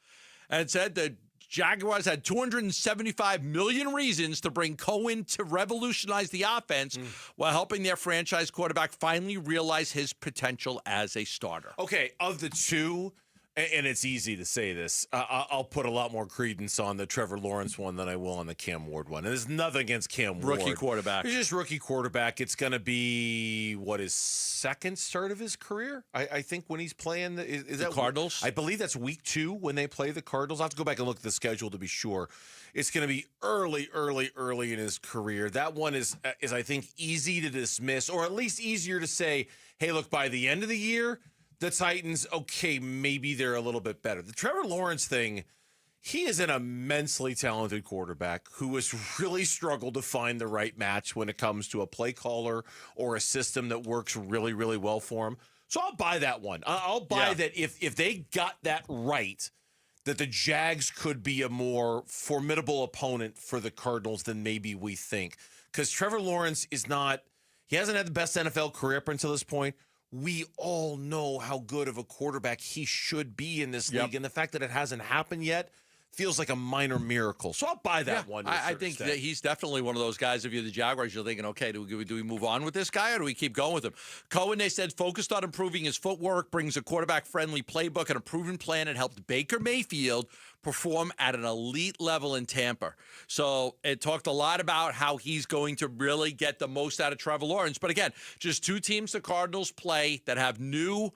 And it said the Jaguars had 275 million reasons to bring Cohen to revolutionize the offense while helping their franchise quarterback finally realize his potential as a starter. Okay, of the two, and it's easy to say this, I'll put a lot more credence on the Trevor Lawrence one than I will on the Cam Ward one. And there's nothing against Cam Ward. Rookie quarterback. He's just rookie quarterback. It's going to be, his second start of his career? I think when he's playing is the that Cardinals? I believe that's week 2 when they play the Cardinals. I'll have to go back and look at the schedule to be sure. It's going to be early in his career. That one is I think, easy to dismiss, or at least easier to say, hey, look, by the end of the year, the Titans, okay, maybe they're a little bit better. The Trevor Lawrence thing, he is an immensely talented quarterback who has really struggled to find the right match when it comes to a play caller or a system that works really, really well for him. So I'll buy that one. I'll buy that if they got that right, that the Jags could be a more formidable opponent for the Cardinals than maybe we think. Because Trevor Lawrence he hasn't had the best NFL career up until this point. We all know how good of a quarterback he should be in this league, and the fact that it hasn't happened yet feels like a minor miracle. So I'll buy that one. I think that he's definitely one of those guys. If you're the Jaguars, you're thinking, okay, do we move on with this guy or do we keep going with him? Cohen, they said, focused on improving his footwork, brings a quarterback-friendly playbook and a proven plan, and helped Baker Mayfield perform at an elite level in Tampa. So it talked a lot about how he's going to really get the most out of Trevor Lawrence. But again, just two teams the Cardinals play that have new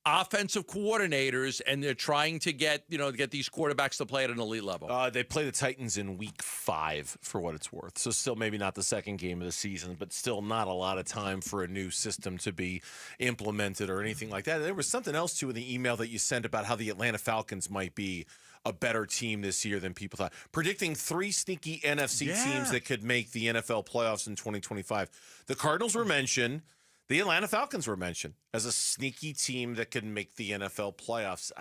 offensive coordinators, and they're trying to get these quarterbacks to play at an elite level. They play the Titans in week 5 for what it's worth. So still maybe not the second game of the season, but still not a lot of time for a new system to be implemented or anything like that. There was something else too in the email that you sent about how the Atlanta Falcons might be a better team this year than people thought. Predicting 3 sneaky NFC teams that could make the NFL playoffs in 2025. The Cardinals were mentioned. The Atlanta Falcons were mentioned as a sneaky team that could make the NFL playoffs.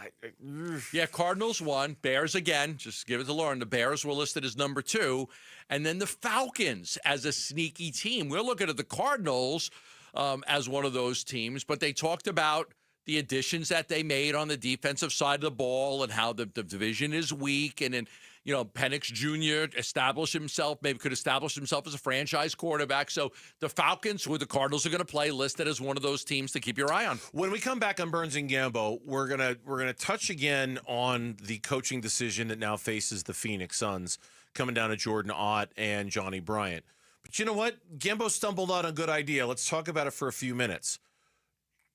Cardinals 1, Bears again. Just give it to Lauren. The Bears were listed as number 2, and then the Falcons as a sneaky team. We're looking at the Cardinals as one of those teams, but they talked about the additions that they made on the defensive side of the ball and how the division is weak, and then Penix Jr. could establish himself as a franchise quarterback. So the Falcons, who the Cardinals are going to play, listed as one of those teams to keep your eye on. When we come back on Burns and Gambo, we're gonna touch again on the coaching decision that now faces the Phoenix Suns, coming down to Jordan Ott and Johnny Bryant. But you know what? Gambo stumbled on a good idea. Let's talk about it for a few minutes.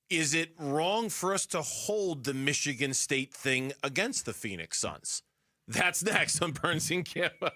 Is it wrong for us to hold the Michigan State thing against the Phoenix Suns? That's next on Burns and Gambo.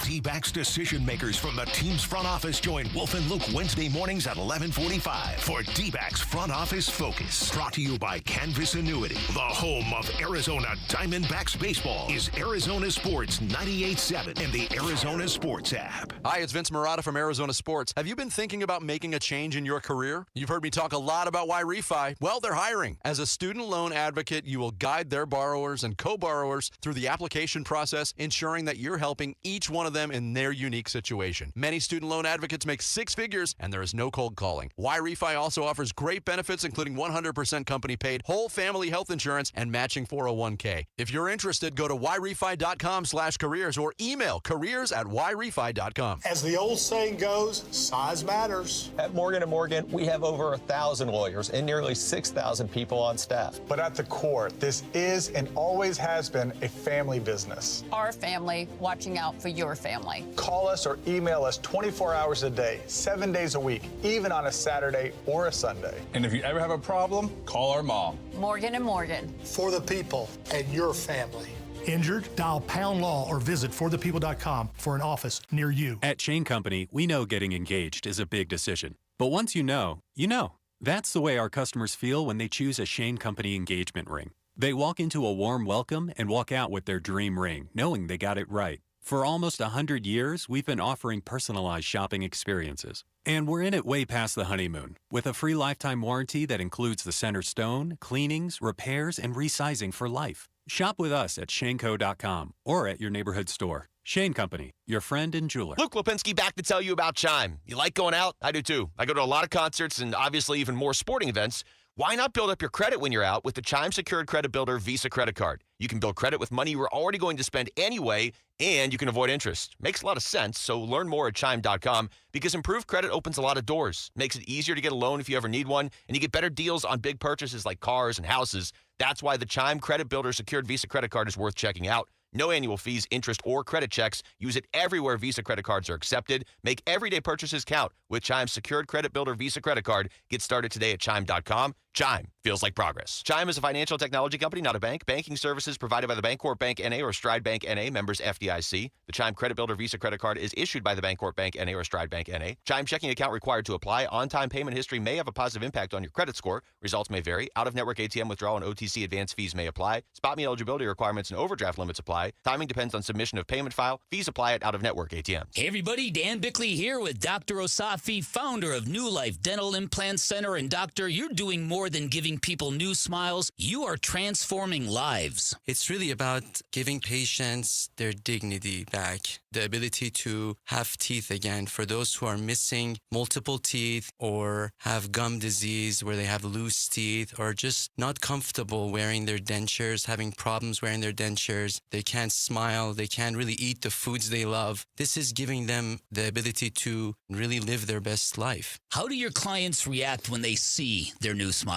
D-backs decision makers from the team's front office join Wolf and Luke Wednesday mornings at 11:45 for D-backs Front Office Focus. Brought to you by Canvas Annuity. The home of Arizona Diamondbacks baseball is Arizona Sports 98.7 and the Arizona Sports app. Hi, it's Vince Marotta from Arizona Sports. Have you been thinking about making a change in your career? You've heard me talk a lot about why refi. Well, they're hiring. As a student loan advocate, you will guide their borrowers and co-borrowers through the application process, ensuring that you're helping each one of them in their unique situation. Many student loan advocates make 6 figures, and there is no cold calling. Why Refi also offers great benefits, including 100% company paid, whole family health insurance, and matching 401k. If you're interested, go to whyrefi.com/careers or email careers@whyrefi.com. As the old saying goes, size matters. At Morgan & Morgan, we have over 1,000 lawyers and nearly 6,000 people on staff. But at the core, this is and always has been a family business. Our family watching out for your family. Call us or email us 24 hours a day, 7 days a week, even on a Saturday or a Sunday. And if you ever have a problem, call our mom. Morgan & Morgan. For the people and your family. Injured? Dial Pound Law or visit forthepeople.com for an office near you. At Chain Company, we know getting engaged is a big decision. But once you know, you know. That's the way our customers feel when they choose a Chain Company engagement ring. They walk into a warm welcome and walk out with their dream ring, knowing they got it right. For almost 100 years, we've been offering personalized shopping experiences. And we're in it way past the honeymoon, with a free lifetime warranty that includes the center stone, cleanings, repairs, and resizing for life. Shop with us at shaneco.com or at your neighborhood store. Shane Company, your friend and jeweler. Luke Lipinski back to tell you about Chime. You like going out? I do too. I go to a lot of concerts and obviously even more sporting events. Why not build up your credit when you're out with the Chime Secured Credit Builder Visa Credit Card? You can build credit with money you were already going to spend anyway, and you can avoid interest. Makes a lot of sense, so learn more at Chime.com because improved credit opens a lot of doors. Makes it easier to get a loan if you ever need one, and you get better deals on big purchases like cars and houses. That's why the Chime Credit Builder Secured Visa Credit Card is worth checking out. No annual fees, interest, or credit checks. Use it everywhere Visa credit cards are accepted. Make everyday purchases count with Chime's Secured Credit Builder Visa Credit Card. Get started today at Chime.com. Chime feels like progress. Chime is a financial technology company, not a bank. Banking services provided by the Bancorp Bank N.A. or Stride Bank N.A. members FDIC. The Chime Credit Builder Visa Credit Card is issued by the Bancorp Bank N.A. or Stride Bank N.A. Chime checking account required to apply. On-time payment history may have a positive impact on your credit score. Results may vary. Out-of-network ATM withdrawal and OTC advance fees may apply. Spot me eligibility requirements and overdraft limits apply. Timing depends on submission of payment file. Fees apply at out-of-network ATMs. Hey everybody, Dan Bickley here with Dr. Osafi, founder of New Life Dental Implant Center. And doctor, you're doing more than giving people new smiles. You are transforming lives. It's really about giving patients their dignity back, the ability to have teeth again. For those who are missing multiple teeth or have gum disease where they have loose teeth or just not comfortable wearing their dentures, having problems wearing their dentures, they can't smile, they can't really eat the foods they love. This is giving them the ability to really live their best life. How do your clients react when they see their new smiles?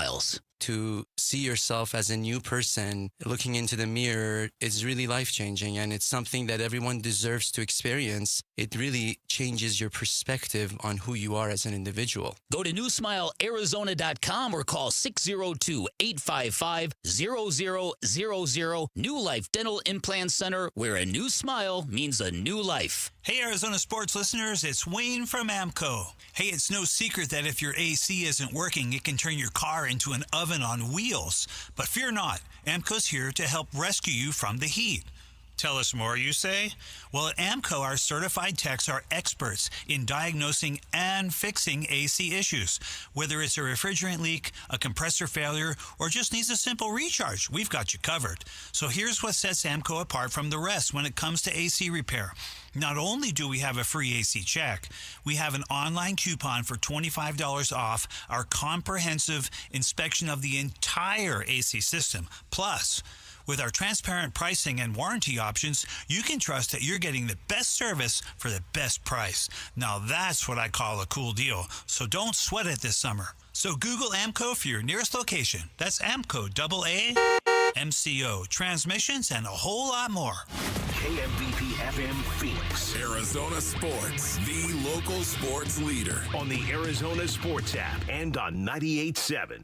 To see yourself as a new person looking into the mirror is really life-changing, and it's something that everyone deserves to experience. It really changes your perspective on who you are as an individual. Go to newsmilearizona.com or call 602-855-0000. New Life Dental Implant Center, where a new smile means a new life. Hey, Arizona sports listeners, it's Wayne from Amco. Hey, it's no secret that if your AC isn't working, it can turn your car into an oven on wheels. But fear not, Amco's here to help rescue you from the heat. Tell us more, you say? Well, at AMCO, our certified techs are experts in diagnosing and fixing AC issues. Whether it's a refrigerant leak, a compressor failure, or just needs a simple recharge, we've got you covered. So here's what sets AMCO apart from the rest when it comes to AC repair. Not only do we have a free AC check, we have an online coupon for $25 off our comprehensive inspection of the entire AC system. Plus, with our transparent pricing and warranty options, you can trust that you're getting the best service for the best price. Now that's what I call a cool deal. So don't sweat it this summer. So Google AMCO for your nearest location. That's AMCO, AAMCO, transmissions, and a whole lot more. KMVP FM Phoenix. Arizona Sports, the local sports leader. On the Arizona Sports app and on 98.7.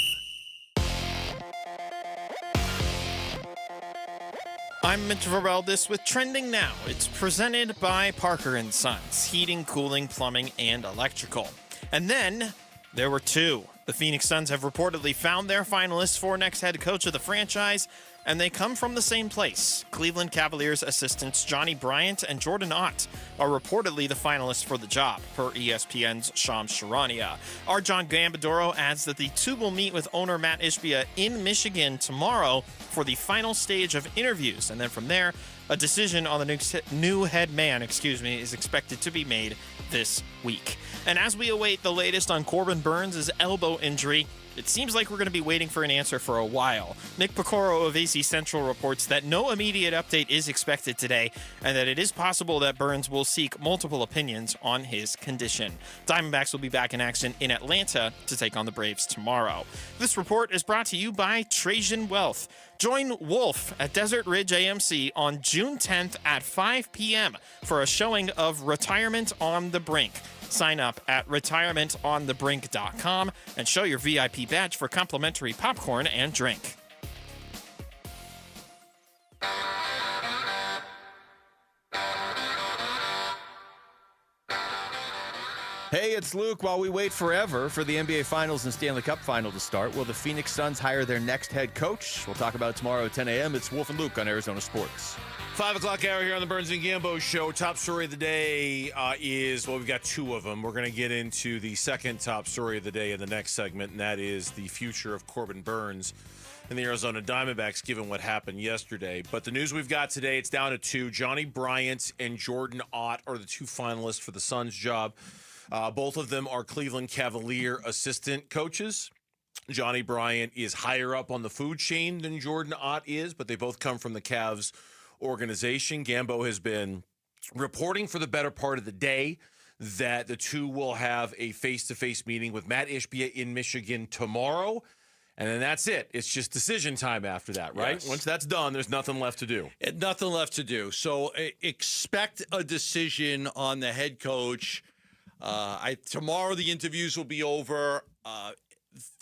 I'm Mitch Verbeldis with Trending Now. It's presented by Parker & Sons, heating, cooling, plumbing, and electrical. And then there were two. The Phoenix Suns have reportedly found their finalists for next head coach of the franchise, and they come from the same place. Cleveland Cavaliers assistants Johnny Bryant and Jordan Ott are reportedly the finalists for the job, per ESPN's Shams Charania. Our John Gambadoro adds that the two will meet with owner Matt Ishbia in Michigan tomorrow for the final stage of interviews, and then from there, a decision on the new head man, is expected to be made this week. And as we await the latest on Corbin Burns' elbow injury, it seems like we're going to be waiting for an answer for a while. Nick Picoro of AC Central reports that no immediate update is expected today, and that it is possible that Burns will seek multiple opinions on his condition. Diamondbacks will be back in action in Atlanta to take on the Braves tomorrow. This report is brought to you by Trajan Wealth. Join Wolf at Desert Ridge AMC on June 10th at 5 p.m. for a showing of Retirement on the Brink. Sign up at retirementonthebrink.com and show your VIP badge for complimentary popcorn and drink. Hey, it's Luke. While we wait forever for the NBA Finals and Stanley Cup Final to start, will the Phoenix Suns hire their next head coach? We'll talk about it tomorrow at 10 a.m. It's Wolf and Luke on Arizona Sports. 5 o'clock hour here on the Burns and Gambo Show. Top story of the day is, well, we've got two of them. We're going to get into the second top story of the day in the next segment, and that is the future of Corbin Burns and the Arizona Diamondbacks, given what happened yesterday. But the news we've got today, it's down to two. Johnny Bryant and Jordan Ott are the two finalists for the Suns job. Both of them are Cleveland Cavalier assistant coaches. Johnny Bryant is higher up on the food chain than Jordan Ott is, but they both come from the Cavs organization. Gambo has been reporting for the better part of the day that the two will have a face-to-face meeting with Matt Ishbia in Michigan tomorrow. And then that's it. It's just decision time after that, right? Yes. Once that's done, there's nothing left to do. Nothing left to do. So expect a decision on the head coach. Tomorrow the interviews will be over.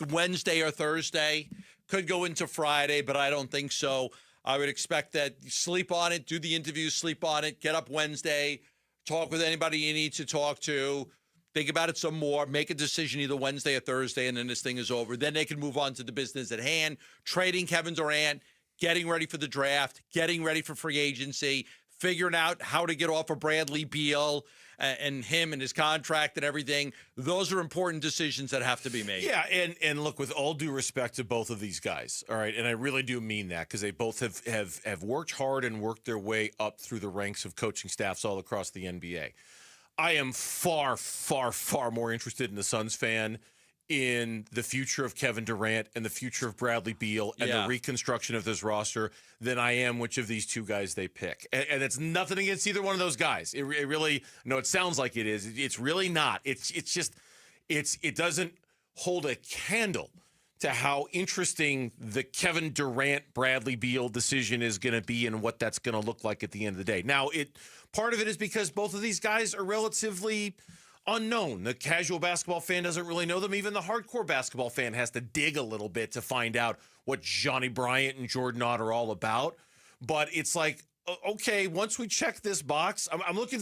Wednesday or Thursday. Could go into Friday, but I don't think so. I would expect that you sleep on it, do the interviews, sleep on it, get up Wednesday, talk with anybody you need to talk to. Think about it some more. Make a decision either Wednesday or Thursday, and then this thing is over. Then they can move on to the business at hand, trading Kevin Durant, getting ready for the draft, getting ready for free agency, figuring out how to get off of Bradley Beal and him and his contract and everything. Those are important decisions that have to be made. Yeah, and look, with all due respect to both of these guys, all right, and I really do mean that because they both have worked hard and worked their way up through the ranks of coaching staffs all across the NBA. I am far, far, far more interested in the Suns fan in the future of Kevin Durant and the future of Bradley Beal and the reconstruction of this roster than I am which of these two guys they pick. And it's nothing against either one of those guys. It really, no, it sounds like it is. It's really not. It doesn't hold a candle to how interesting the Kevin Durant, Bradley Beal decision is going to be and what that's going to look like at the end of the day. Now, part of it is because both of these guys are relatively unknown. The casual basketball fan doesn't really know them. Even the hardcore basketball fan has to dig a little bit to find out what Johnny Bryant and Jordan Ott are all about. But it's like, okay, once we check this box, I'm looking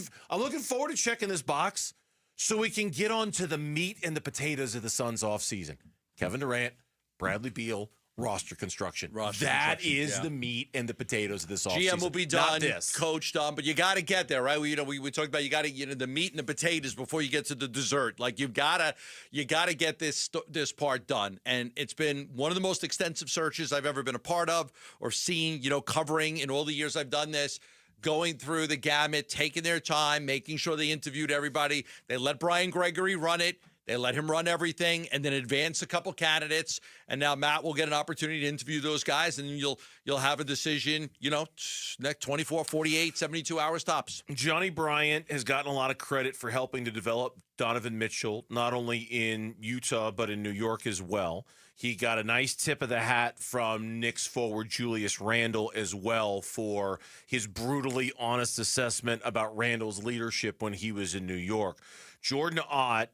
forward to checking this box so we can get on to the meat and the potatoes of the Suns offseason. Kevin Durant, Bradley Beal, roster construction. That is the meat and the potatoes of this offseason. GM will be done, coach done, but you got to get there, right? We talked about you got to the meat and the potatoes before you get to the dessert. Like you got to get this part done, and it's been one of the most extensive searches I've ever been a part of or seen. Covering in all the years I've done this. Going through the gamut, taking their time, making sure they interviewed everybody. They let Brian Gregory run it. They let him run everything and then advance a couple candidates. And now Matt will get an opportunity to interview those guys, and you'll have a decision, next 24, 48, 72 hours tops. Johnny Bryant has gotten a lot of credit for helping to develop Donovan Mitchell, not only in Utah, but in New York as well. He got a nice tip of the hat from Knicks forward Julius Randle as well for his brutally honest assessment about Randle's leadership when he was in New York. Jordan Ott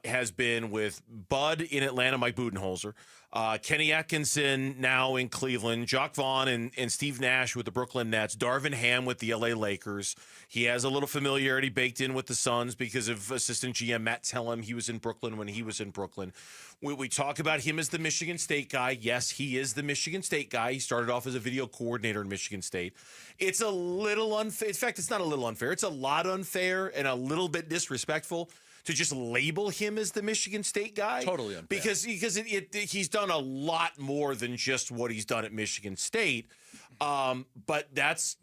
has been with Bud in Atlanta, Mike Budenholzer, Kenny Atkinson now in Cleveland, Jacques Vaughn and Steve Nash with the Brooklyn Nets, Darvin Ham with the LA Lakers. He has a little familiarity baked in with the Suns because of assistant GM Matt Tellem. He was in Brooklyn when he was in Brooklyn. We talk about him as the Michigan State guy. Yes, he is the Michigan State guy. He started off as a video coordinator in Michigan State. It's a little unfair. In fact, it's not a little unfair. It's a lot unfair and a little bit disrespectful to just label him as the Michigan State guy. Totally unfair. Because he's done a lot more than just what he's done at Michigan State. But that's,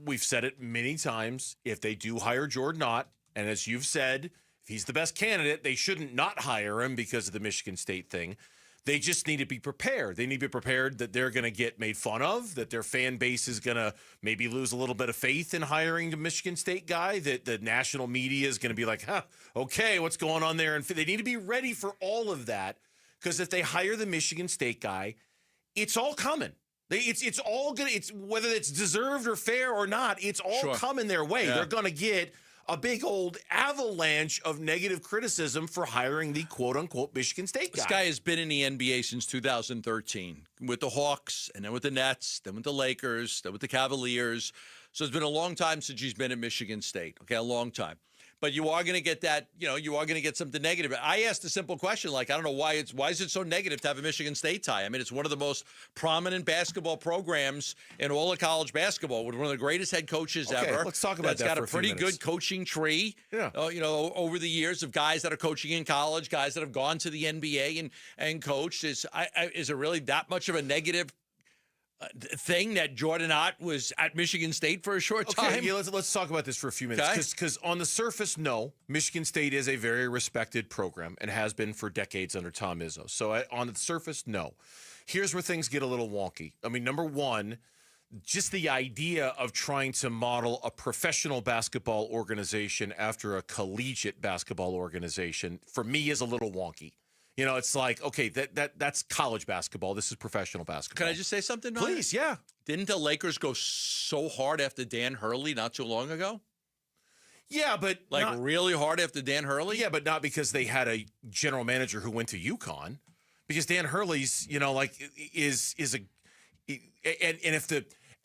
we've said it many times. If they do hire Jordan Ott, and as you've said, if he's the best candidate, they shouldn't not hire him because of the Michigan State thing. They just need to be prepared. They need to be prepared that they're going to get made fun of, that their fan base is going to maybe lose a little bit of faith in hiring the Michigan State guy, that the national media is going to be like, okay, what's going on there? And they need to be ready for all of that, because if they hire the Michigan State guy, it's all coming. It's all good. It's whether it's deserved or fair or not, it's all coming their way. Yeah. They're going to get a big old avalanche of negative criticism for hiring the quote-unquote Michigan State guy. This guy has been in the NBA since 2013 with the Hawks, and then with the Nets, then with the Lakers, then with the Cavaliers. So it's been a long time since he's been at Michigan State, okay, a long time. but you are going to get that, you are going to get something negative. I asked a simple question, like, I don't know why is it so negative to have a Michigan State tie? I mean, it's one of the most prominent basketball programs in all of college basketball, with one of the greatest head coaches ever. Let's talk about that. It's got for a pretty few minutes. good coaching tree, over the years of guys that are coaching in college, guys that have gone to the NBA and coached. Is it really that much of a negative thing that Jordan Ott was at Michigan State for a short time? Okay, let's talk about this for a few minutes. Because on the surface, no, Michigan State is a very respected program and has been for decades under Tom Izzo. So on the surface, no. Here's where things get a little wonky. I mean, number one, just the idea of trying to model a professional basketball organization after a collegiate basketball organization, for me, is a little wonky. It's like, okay, that's college basketball. This is professional basketball. Can I just say something? Please, yeah. Didn't the Lakers go so hard after Dan Hurley not too long ago? Yeah, but really hard after Dan Hurley? Yeah, but not because they had a general manager who went to UConn. Because Dan Hurley's, is a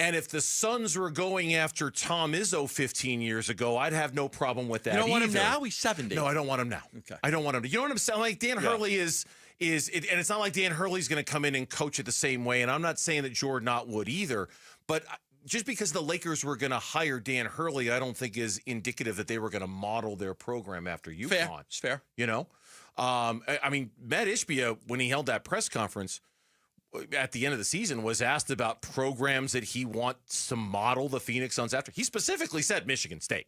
and if the Suns were going after Tom Izzo 15 years ago, I'd have no problem with that. You don't want him either. now? He's 70. No, I don't want him now. Okay. I don't want him. You know what I'm saying? Like Dan Hurley and it's not like Dan Hurley's going to come in and coach it the same way. And I'm not saying that Jordan Ott would either. But just because the Lakers were going to hire Dan Hurley, I don't think is indicative that they were going to model their program after UConn. Fair. It's fair. I mean, Matt Ishbia, when he held that press conference at the end of the season, was asked about programs that he wants to model the Phoenix Suns after. He specifically said Michigan State.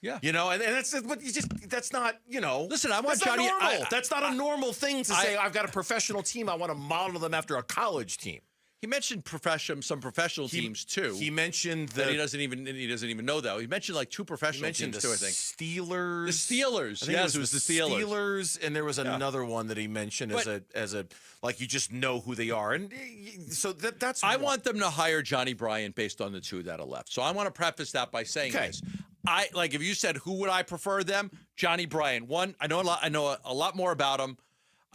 Yeah. And that's not, Listen, I want Johnny. Johnny. That's not a normal thing to say. I've got a professional team. I want to model them after a college team. He mentioned some professional teams too. He mentioned that he doesn't even know though. He mentioned like two professional teams too. I think Steelers. The Steelers. Yes, it was the Steelers. Steelers, and there was another one that he mentioned as a like you just know who they are, and so that's. I want them to hire Johnny Bryant based on the two that are left. So I want to preface that by saying this. If you said who would I prefer them, Johnny Bryant. One, I know a lot more about him.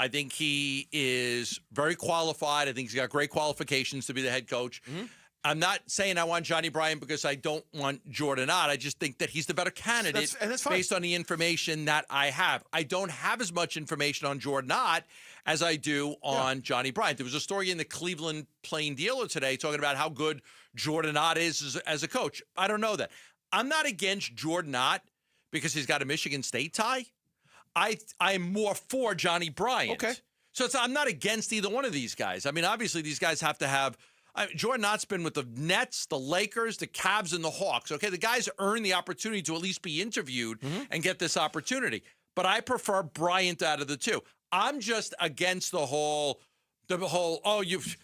I think he is very qualified. I think he's got great qualifications to be the head coach. Mm-hmm. I'm not saying I want Johnny Bryant because I don't want Jordan Ott. I just think that he's the better candidate based on the information that I have. I don't have as much information on Jordan Ott as I do on Johnny Bryant. There was a story in the Cleveland Plain Dealer today talking about how good Jordan Ott is as a coach. I don't know that. I'm not against Jordan Ott because he's got a Michigan State tie. I'm more for Johnny Bryant. Okay. So I'm not against either one of these guys. I mean, obviously, these guys have to have Jordan Ott's been with the Nets, the Lakers, the Cavs, and the Hawks. Okay, the guys earn the opportunity to at least be interviewed and get this opportunity. But I prefer Bryant out of the two. I'm just against the whole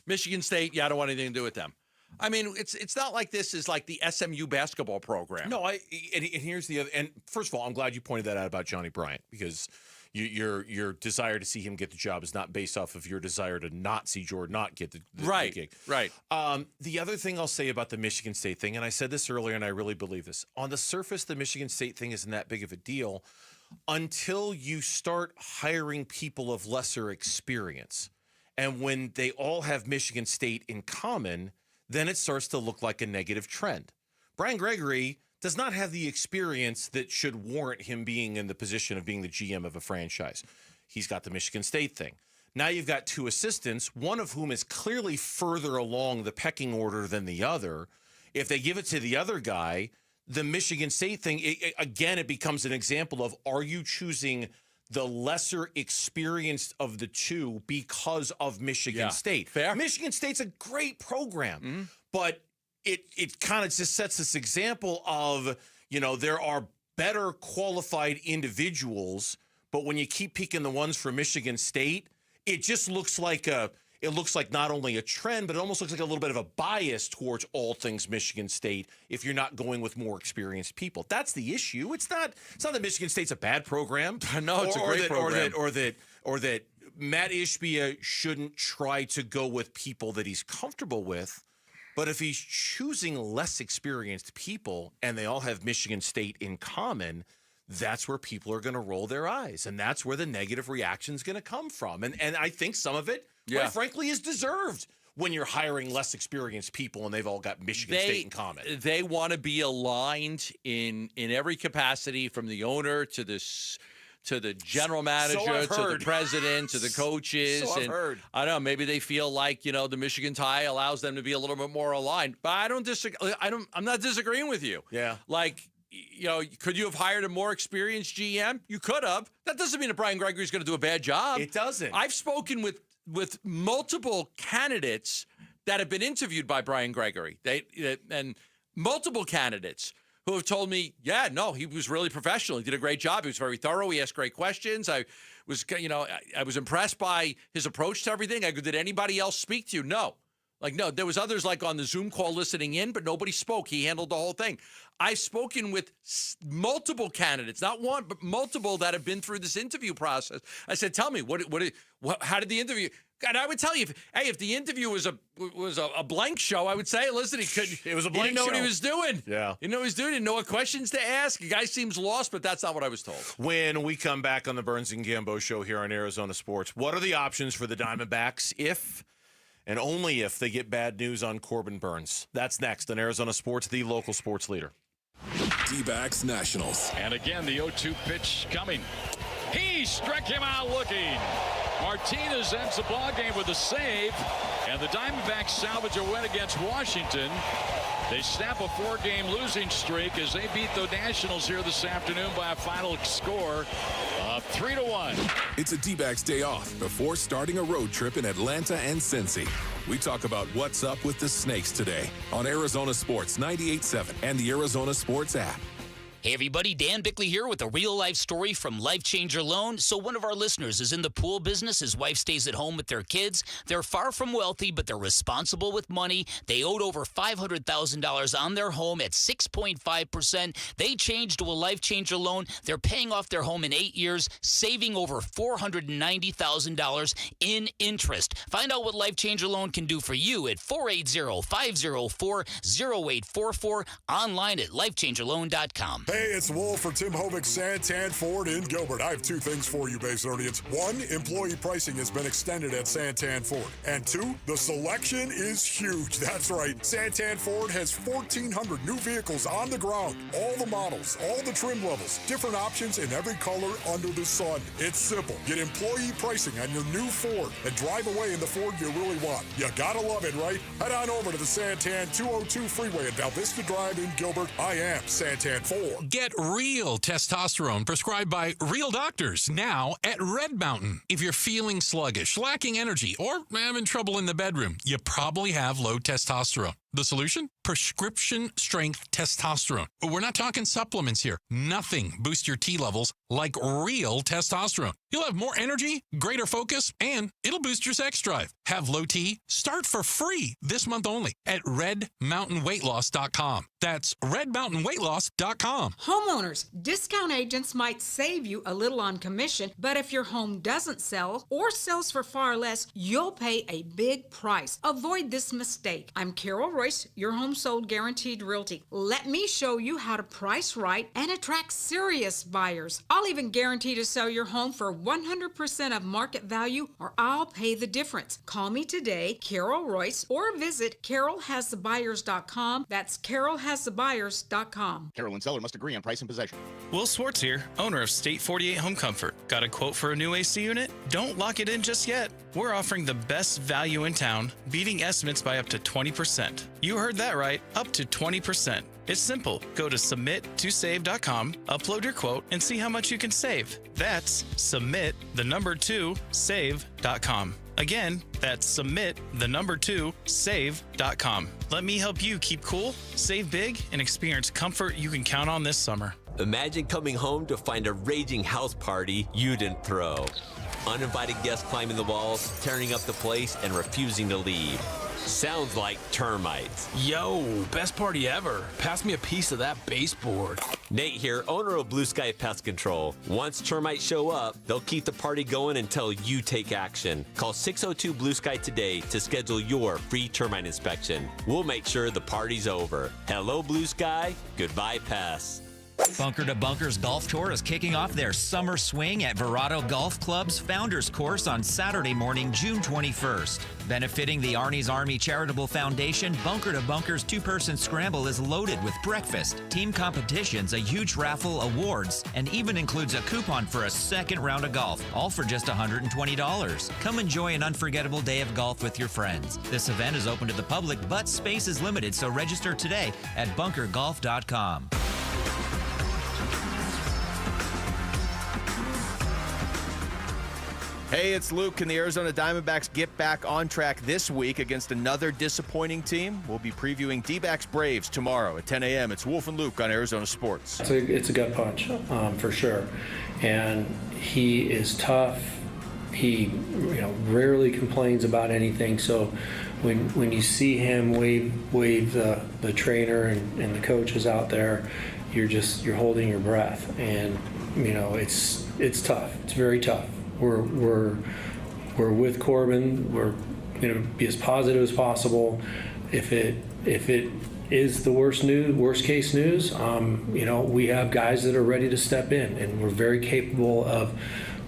Michigan State, I don't want anything to do with them. I mean, it's not like this is like the SMU basketball program. No, and here's the other. And first of all, I'm glad you pointed that out about Johnny Bryant because your desire to see him get the job is not based off of your desire to not see Jordan Ott get the gig. Right. The other thing I'll say about the Michigan State thing, and I said this earlier, and I really believe this. On the surface, the Michigan State thing isn't that big of a deal until you start hiring people of lesser experience, and when they all have Michigan State in common, then it starts to look like a negative trend. Brian Gregory does not have the experience that should warrant him being in the position of being the GM of a franchise. He's got the Michigan State thing. Now you've got two assistants, one of whom is clearly further along the pecking order than the other. If they give it to the other guy, the Michigan State thing, it becomes an example of, are you choosing the lesser experienced of the two because of Michigan State? Fair. Michigan State's a great program, but it kind of just sets this example of, there are better qualified individuals, but when you keep picking the ones for Michigan State, it just looks like not only a trend, but it almost looks like a little bit of a bias towards all things Michigan State if you're not going with more experienced people. That's the issue. It's not that Michigan State's a bad program. No, it's a great program. Or that Matt Ishbia shouldn't try to go with people that he's comfortable with. But if he's choosing less experienced people and they all have Michigan State in common, that's where people are going to roll their eyes. And that's where the negative reaction is going to come from. And I think some of it, quite frankly, is deserved. when you're hiring less experienced people and they've all got Michigan State in common. They want to be aligned in every capacity, from the owner to the general manager, to the president, to the coaches. So I've heard. I don't know, maybe they feel like, the Michigan tie allows them to be a little bit more aligned. But I don't disagree. I'm not disagreeing with you. Yeah. Like, could you have hired a more experienced GM? You could have. That doesn't mean that Brian Gregory's going to do a bad job. It doesn't. I've spoken with multiple candidates that have been interviewed by Brian Gregory. And multiple candidates who have told me, yeah, no, he was really professional. He did a great job. He was very thorough. He asked great questions. I was impressed by his approach to everything. Did anybody else speak to you? No. No, there was others on the Zoom call listening in, but nobody spoke. He handled the whole thing. I've spoken with multiple candidates, not one, but multiple that have been through this interview process. I said, tell me, how did the interview? And I would tell you, if the interview was a blank show, I would say, listen, it was a blank show. He didn't know what he was doing. Yeah. He didn't know what he was doing. He didn't know what questions to ask. The guy seems lost, but that's not what I was told. When we come back on the Burns and Gambo show here on Arizona Sports, what are the options for the Diamondbacks if and only if they get bad news on Corbin Burns? That's next on Arizona Sports, the local sports leader. D-backs Nationals. And again, the 0-2 pitch coming. He struck him out looking. Martinez ends the ball game with a save, and the Diamondbacks salvage a win against Washington. They snap a 4-game losing streak as they beat the Nationals here this afternoon by a final score of 3-1. It's a D-backs day off before starting a road trip in Atlanta and Cincy. We talk about what's up with the Snakes today on Arizona Sports 98.7 and the Arizona Sports app. Hey everybody, Dan Bickley here with a real-life story from Life Changer Loan. So one of our listeners is in the pool business. His wife stays at home with their kids. They're far from wealthy, but they're responsible with money. They owed over $500,000 on their home at 6.5%. They changed to a Life Changer Loan. They're paying off their home in 8 years, saving over $490,000 in interest. Find out what Life Changer Loan can do for you at 480-504-0844, online at lifechangerloan.com. Hey, it's Wolf for Tim Hovik Santan Ford in Gilbert. I have two things for you, Basernians. One, employee pricing has been extended at Santan Ford. And two, the selection is huge. That's right. Santan Ford has 1,400 new vehicles on the ground. All the models, all the trim levels, different options in every color under the sun. It's simple. Get employee pricing on your new Ford and drive away in the Ford you really want. You gotta love it, right? Head on over to the Santan 202 Freeway at Val Vista Drive in Gilbert. I am Santan Ford. Get real testosterone prescribed by real doctors now at Red Mountain. If you're feeling sluggish, lacking energy, or having trouble in the bedroom, you probably have low testosterone. The solution? Prescription strength testosterone. We're not talking supplements here. Nothing boosts your T levels like real testosterone. You'll have more energy, greater focus, and it'll boost your sex drive. Have low T? Start for free this month only at redmountainweightloss.com. That's redmountainweightloss.com. Homeowners, discount agents might save you a little on commission, but if your home doesn't sell or sells for far less, you'll pay a big price. Avoid this mistake. I'm Carol Royce, your home sold guaranteed realty. Let me show you how to price right and attract serious buyers. I'll even guarantee to sell your home for 100% of market value, or I'll pay the difference. Call me today, Carol Royce, or visit carolhasthebuyers.com. That's carolhasthebuyers.com. Carol and seller must agree on price and possession. Will Swartz here, owner of State 48 Home Comfort. Got a quote for a new AC unit? Don't lock it in just yet. We're offering the best value in town, beating estimates by up to 20%. You heard that right, up to 20%. It's simple. Go to submittosave.com, upload your quote, and see how much you can save. That's submit2save.com. Again, that's submit2save.com. Let me help you keep cool, save big, and experience comfort you can count on this summer. Imagine coming home to find a raging house party you didn't throw. Uninvited guests climbing the walls, tearing up the place, and refusing to leave. Sounds like termites. Yo, best party ever. Pass me a piece of that baseboard. Nate here, owner of Blue Sky Pest Control. Once termites show up, they'll keep the party going until you take action. Call 602 Blue Sky today to schedule your free termite inspection. We'll make sure the party's over. Hello, Blue Sky. Goodbye, pests. Bunker to Bunkers Golf Tour is kicking off their summer swing at Verado Golf Club's Founders Course on Saturday morning, June 21st. Benefiting the Arnie's Army Charitable Foundation, Bunker to Bunkers two-person scramble is loaded with breakfast, team competitions, a huge raffle, awards, and even includes a coupon for a second round of golf, all for just $120. Come enjoy an unforgettable day of golf with your friends. This event is open to the public, but space is limited, so register today at bunkergolf.com. Hey, it's Luke. Can the Arizona Diamondbacks get back on track this week against another disappointing team? We'll be previewing D-backs Braves tomorrow at 10 a.m. It's Wolf and Luke on Arizona Sports. It's a gut punch, for sure. And he is tough. He rarely complains about anything. So when you see him wave the trainer and the coaches out there, you're holding your breath. And, it's tough. It's very tough. We're with Corbin. We're going to be as positive as possible. If it is the worst case news, we have guys that are ready to step in, and we're very capable of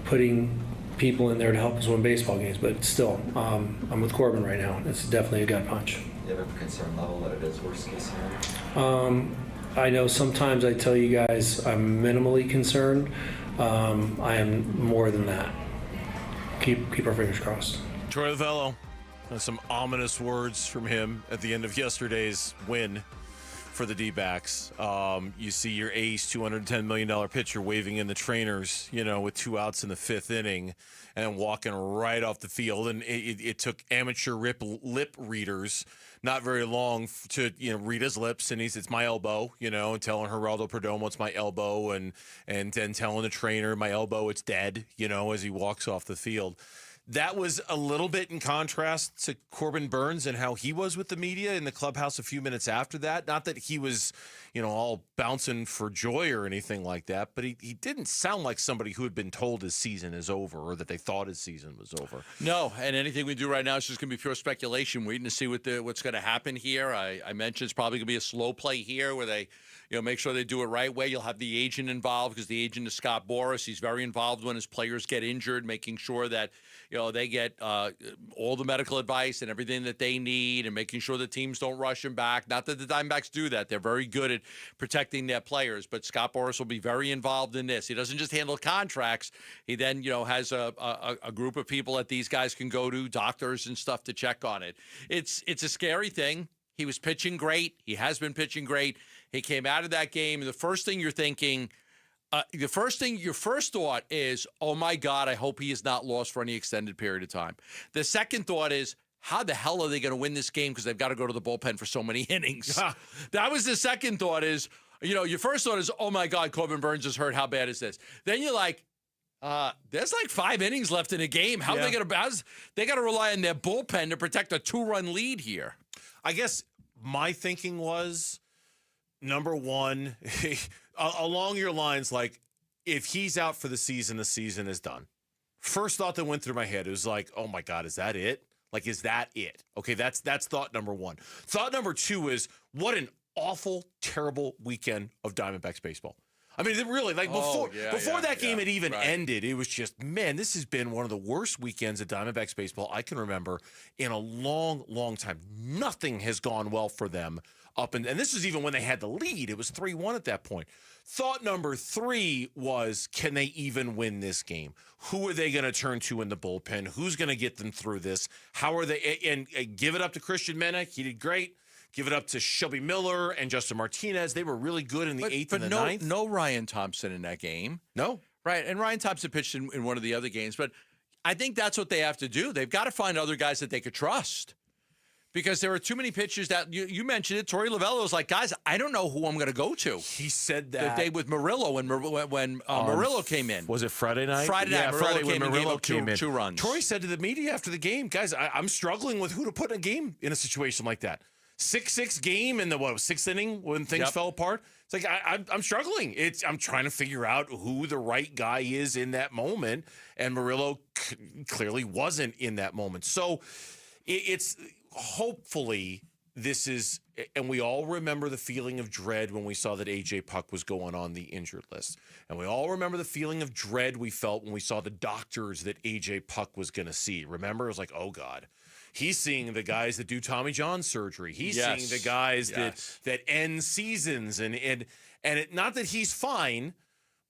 putting people in there to help us win baseball games. But still, I'm with Corbin right now. It's definitely a gut punch. Do you have a concern level that it is worst case scenario? I know sometimes I tell you guys I'm minimally concerned. I am more than that. Keep our fingers crossed. Troy Lavello, some ominous words from him at the end of yesterday's win for the D-backs. You see your ace, $210 million pitcher waving in the trainers, with 2 outs in the 5th inning and walking right off the field. And it took amateur lip readers not very long to read his lips, and it's my elbow, and telling Geraldo Perdomo it's my elbow, and then telling the trainer my elbow it's dead, as he walks off the field. That was a little bit in contrast to Corbin Burns and how he was with the media in the clubhouse a few minutes after that. Not that he was, all bouncing for joy or anything like that, but he didn't sound like somebody who had been told his season is over or that they thought his season was over. No, and anything we do right now is just going to be pure speculation, waiting to see what's going to happen here. I mentioned it's probably going to be a slow play here where they make sure they do it right way. You'll have the agent involved because the agent is Scott Boras. He's very involved when his players get injured, making sure that they get all the medical advice and everything that they need, and making sure the teams don't rush them back. Not that the Diamondbacks do that. They're very good at protecting their players, but Scott Boras will be very involved in this. He doesn't just handle contracts. He then, has a group of people that these guys can go to, doctors and stuff, to check on it. It's a scary thing. He was pitching great. He has been pitching great. He came out of that game, and the first thing you're thinking, your first thought is, oh my God, I hope he is not lost for any extended period of time. The second thought is, how the hell are they going to win this game because they've got to go to the bullpen for so many innings? That was the second thought is, your first thought is, oh my God, Corbin Burns is hurt. How bad is this? Then you're like, there's like 5 innings left in the game. How are they going to? They got to rely on their bullpen to protect a 2-run lead here. I guess my thinking was, number one, along your lines, like, if he's out for the season is done. First thought that went through my head, it was like, oh my God, is that it? Like, is that it? Okay, that's thought number one. Thought number two is, what an awful, terrible weekend of Diamondbacks baseball. I mean, really, like, before that game had even ended, it was just, man, this has been one of the worst weekends of Diamondbacks baseball I can remember in a long, long time. Nothing has gone well for them and this is even when they had the lead. It was 3-1 at that point. Thought number three was, can they even win this game? Who are they going to turn to in the bullpen? Who's going to get them through this? How are they? And give it up to Christian Mennek. He did great. Give it up to Shelby Miller and Justin Martinez. They were really good in the 8th and the 9th. No Ryan Thompson in that game. No. Right, and Ryan Thompson pitched in one of the other games. But I think that's what they have to do. They've got to find other guys that they could trust. Because there are too many pitchers that you mentioned it. Torey Lavello was like, guys, I don't know who I'm going to go to. He said that the day with Murillo when Murillo came in. Was it Friday night? Friday night. Friday came when Murillo came in. 2 runs. Troy said to the media after the game, guys, I'm struggling with who to put in a game in a situation like that. 6-6 game in the 6th inning when things fell apart. It's like I'm struggling. I'm trying to figure out who the right guy is in that moment, and Murillo clearly wasn't in that moment. So it's hopefully this is, and we all remember the feeling of dread when we saw that A.J. Puck was going on the injured list. And we all remember the feeling of dread we felt when we saw the doctors that A.J. Puck was going to see. Remember? It was like, oh, God. He's seeing the guys that do Tommy John surgery. He's seeing the guys that end seasons. And it, not that he's fine,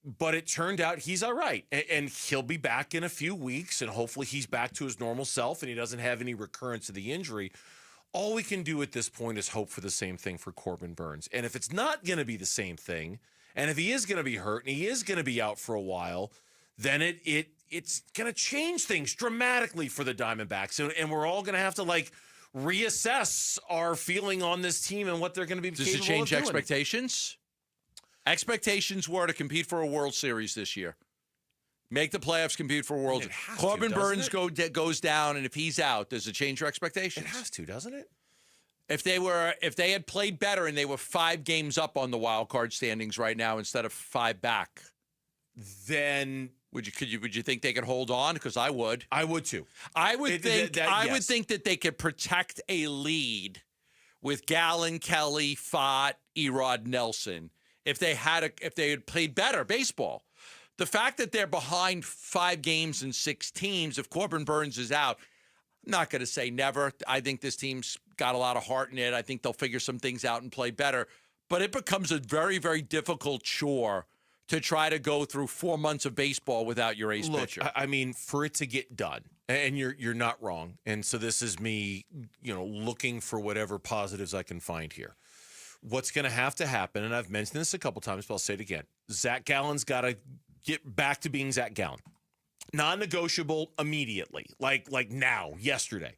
but it turned out he's all right. And he'll be back in a few weeks, and hopefully he's back to his normal self and he doesn't have any recurrence of the injury. All we can do at this point is hope for the same thing for Corbin Burnes. And if it's not going to be the same thing, and if he is going to be hurt and he is going to be out for a while, then it's going to change things dramatically for the Diamondbacks. And we're all going to have to, like, reassess our feeling on this team and what they're going to be capable of doing. Does it change expectations? Expectations were to compete for a World Series this year. Make the playoffs, compete for a World Series. Corbin Burnes goes down, and if he's out, does it change your expectations? It has to, doesn't it? If they had played better and they were 5 games up on the wild card standings right now instead of 5 back, then would you think they could hold on? Because I would. I would too. I would think that they could protect a lead with Gallen, Kelly, Fott, Erod, Nelson if they had played better baseball. The fact that they're behind 5 games and 6 teams, if Corbin Burnes is out, I'm not going to say never. I think this team's got a lot of heart in it. I think they'll figure some things out and play better. But it becomes a very, very difficult chore to try to go through 4 months of baseball without your ace pitcher. I mean, for it to get done, and you're not wrong. And so this is me, looking for whatever positives I can find here. What's going to have to happen, and I've mentioned this a couple times, but I'll say it again. Zach Gallen's got to get back to being Zach Gallen. Non-negotiable immediately, like now, yesterday.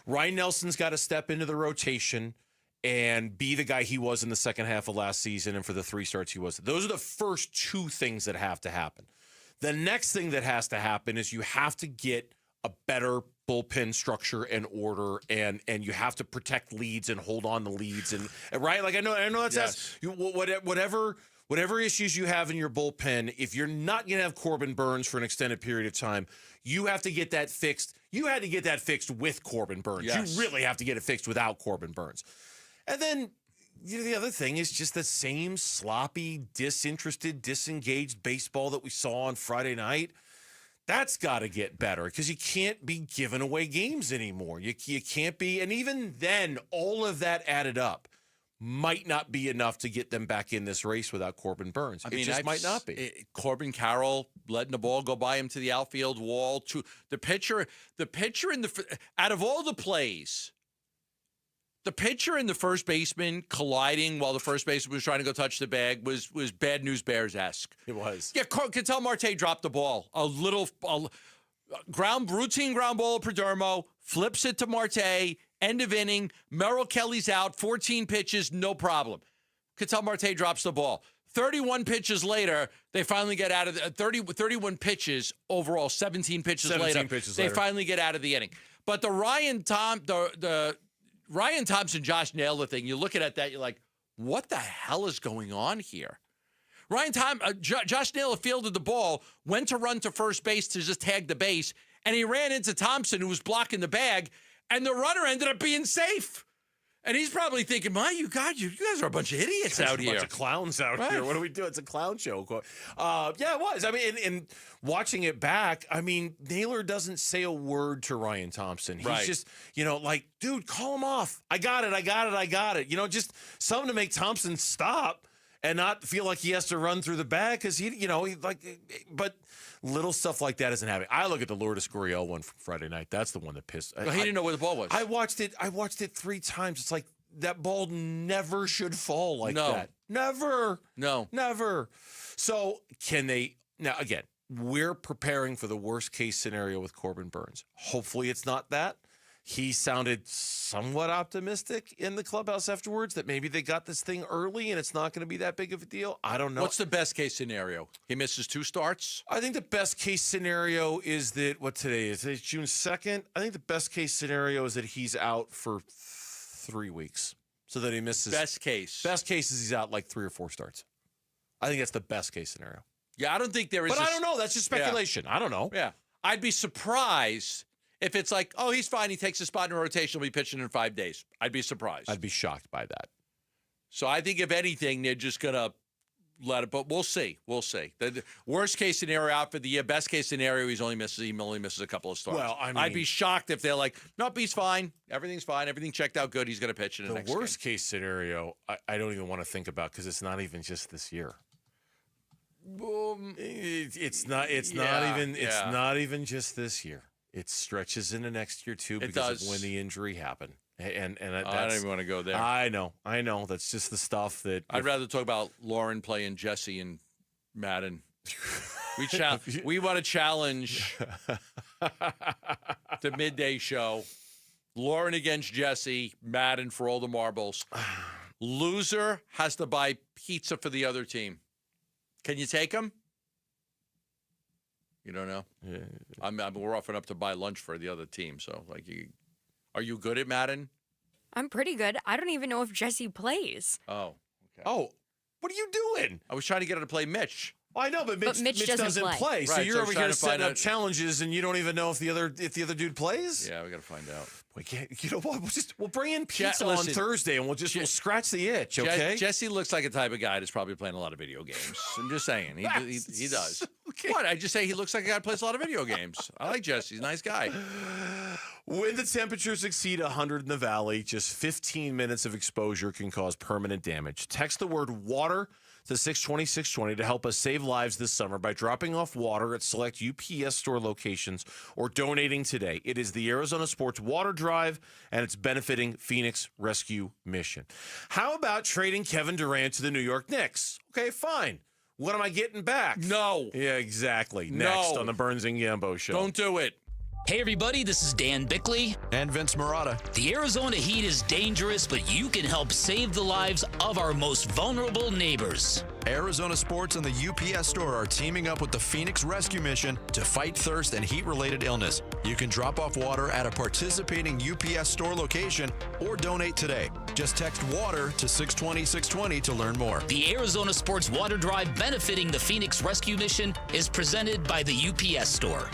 Ryan Nelson's got to step into the rotation and be the guy he was in the second half of last season and for the 3 starts he was. Those are the first 2 things that have to happen. The next thing that has to happen is you have to get a better bullpen structure and order, and you have to protect leads and hold on to leads, and right? Like I know that's whatever issues you have in your bullpen, if you're not going to have Corbin Burnes for an extended period of time, you have to get that fixed. You had to get that fixed with Corbin Burnes. Yes. You really have to get it fixed without Corbin Burnes. And then the other thing is just the same sloppy, disinterested, disengaged baseball that we saw on Friday night. That's got to get better because you can't be giving away games anymore. You can't be. And even then, all of that added up might not be enough to get them back in this race without Corbin Burnes. It just might not be. Corbin Carroll letting the ball go by him to the outfield wall. To the pitcher in the out of all the plays, the pitcher and the first baseman colliding while the first baseman was trying to go touch the bag was Bad News Bears-esque. It was. Yeah, Ketel Marte dropped the ball. Routine ground ball to Perdomo, flips it to Marte, end of inning. Merrill Kelly's out, 14 pitches, no problem. Ketel Marte drops the ball. 31 pitches later, they finally get out of the 31 pitches overall, 17 pitches later. They finally get out of the inning. But the Ryan Thompson, Josh Naylor thing, you're looking at that, you're like, what the hell is going on here? Josh Naylor fielded the ball, went to run to first base to just tag the base, and he ran into Thompson, who was blocking the bag, and the runner ended up being safe. And he's probably thinking, you guys are a bunch of idiots out here. A bunch of clowns out here. What do we do? It's a clown show. Yeah, it was. I mean, and watching it back, I mean, Naylor doesn't say a word to Ryan Thompson. He's just, dude, call him off. I got it. Just something to make Thompson stop and not feel like he has to run through the bag because but little stuff like that isn't happening. I look at the Lourdes Gurriel one from Friday night. That's the one that pissed. He didn't know where the ball was. I watched it 3 times. It's like that ball never should fall like that. Never. No. Never. So can they now again? We're preparing for the worst case scenario with Corbin Burnes. Hopefully it's not that. He sounded somewhat optimistic in the clubhouse afterwards that maybe they got this thing early and it's not going to be that big of a deal. I don't know. What's the best case scenario? He misses 2 starts? I think the best case scenario is that, what today is? It's June 2nd. I think the best case scenario is that he's out for 3 weeks so that he misses. Best case. Best case is he's out like 3 or 4 starts. I think that's the best case scenario. Yeah, I don't think there is. But I don't know. That's just speculation. Yeah. I don't know. Yeah. I'd be surprised If it's like, oh, he's fine, he takes a spot in rotation, he'll be pitching in 5 days, I'd be surprised. I'd be shocked by that. So I think if anything, they're just gonna let it. But we'll see. We'll see. The worst case scenario out for the year. Best case scenario, he only misses a couple of starts. Well, I mean, I'd be shocked if they're like, nope, he's fine. Everything's fine. Everything checked out good. He's going to pitch in the next worst game. case scenario, I don't even want to think about because it's not even just this year. It's not even just this year. It stretches into next year too because of when the injury happened. And I don't even want to go there. I know. That's just the stuff that I'd rather talk about Lauren playing Jesse and Madden. We want to challenge the midday show. Lauren against Jesse, Madden for all the marbles. Loser has to buy pizza for the other team. Can you take them? You don't know? Yeah. We're offering up to buy lunch for the other team. So, are you good at Madden? I'm pretty good. I don't even know if Jesse plays. Oh. Okay. Oh, what are you doing? I was trying to get her to play Mitch. Well, I know, but Mitch doesn't play. So right, you're over here setting up out challenges, and you don't even know if the other dude plays. Yeah, we got to find out. We can't. You know what? We'll bring in pizza on Thursday, and we'll scratch the itch. Okay. Jesse looks like a type of guy that's probably playing a lot of video games. I'm just saying, he does. Okay. What? I just say he looks like a guy that plays a lot of video games. I like Jesse. He's a nice guy. When the temperatures exceed 100 in the valley, just 15 minutes of exposure can cause permanent damage. Text the word water to 620-620 to help us save lives this summer by dropping off water at select UPS store locations or donating today. It is the Arizona Sports Water Drive, and it's benefiting Phoenix Rescue Mission. How about trading Kevin Durant to the New York Knicks? Okay, fine. What am I getting back? No. Yeah, exactly. Next on the Burns and Gambo Show. Don't do it. Hey everybody, this is Dan Bickley. And Vince Marotta. The Arizona heat is dangerous, but you can help save the lives of our most vulnerable neighbors. Arizona Sports and the UPS store are teaming up with the Phoenix Rescue Mission to fight thirst and heat-related illness. You can drop off water at a participating UPS store location or donate today. Just text WATER to 620-620 to learn more. The Arizona Sports Water Drive benefiting the Phoenix Rescue Mission is presented by the UPS store.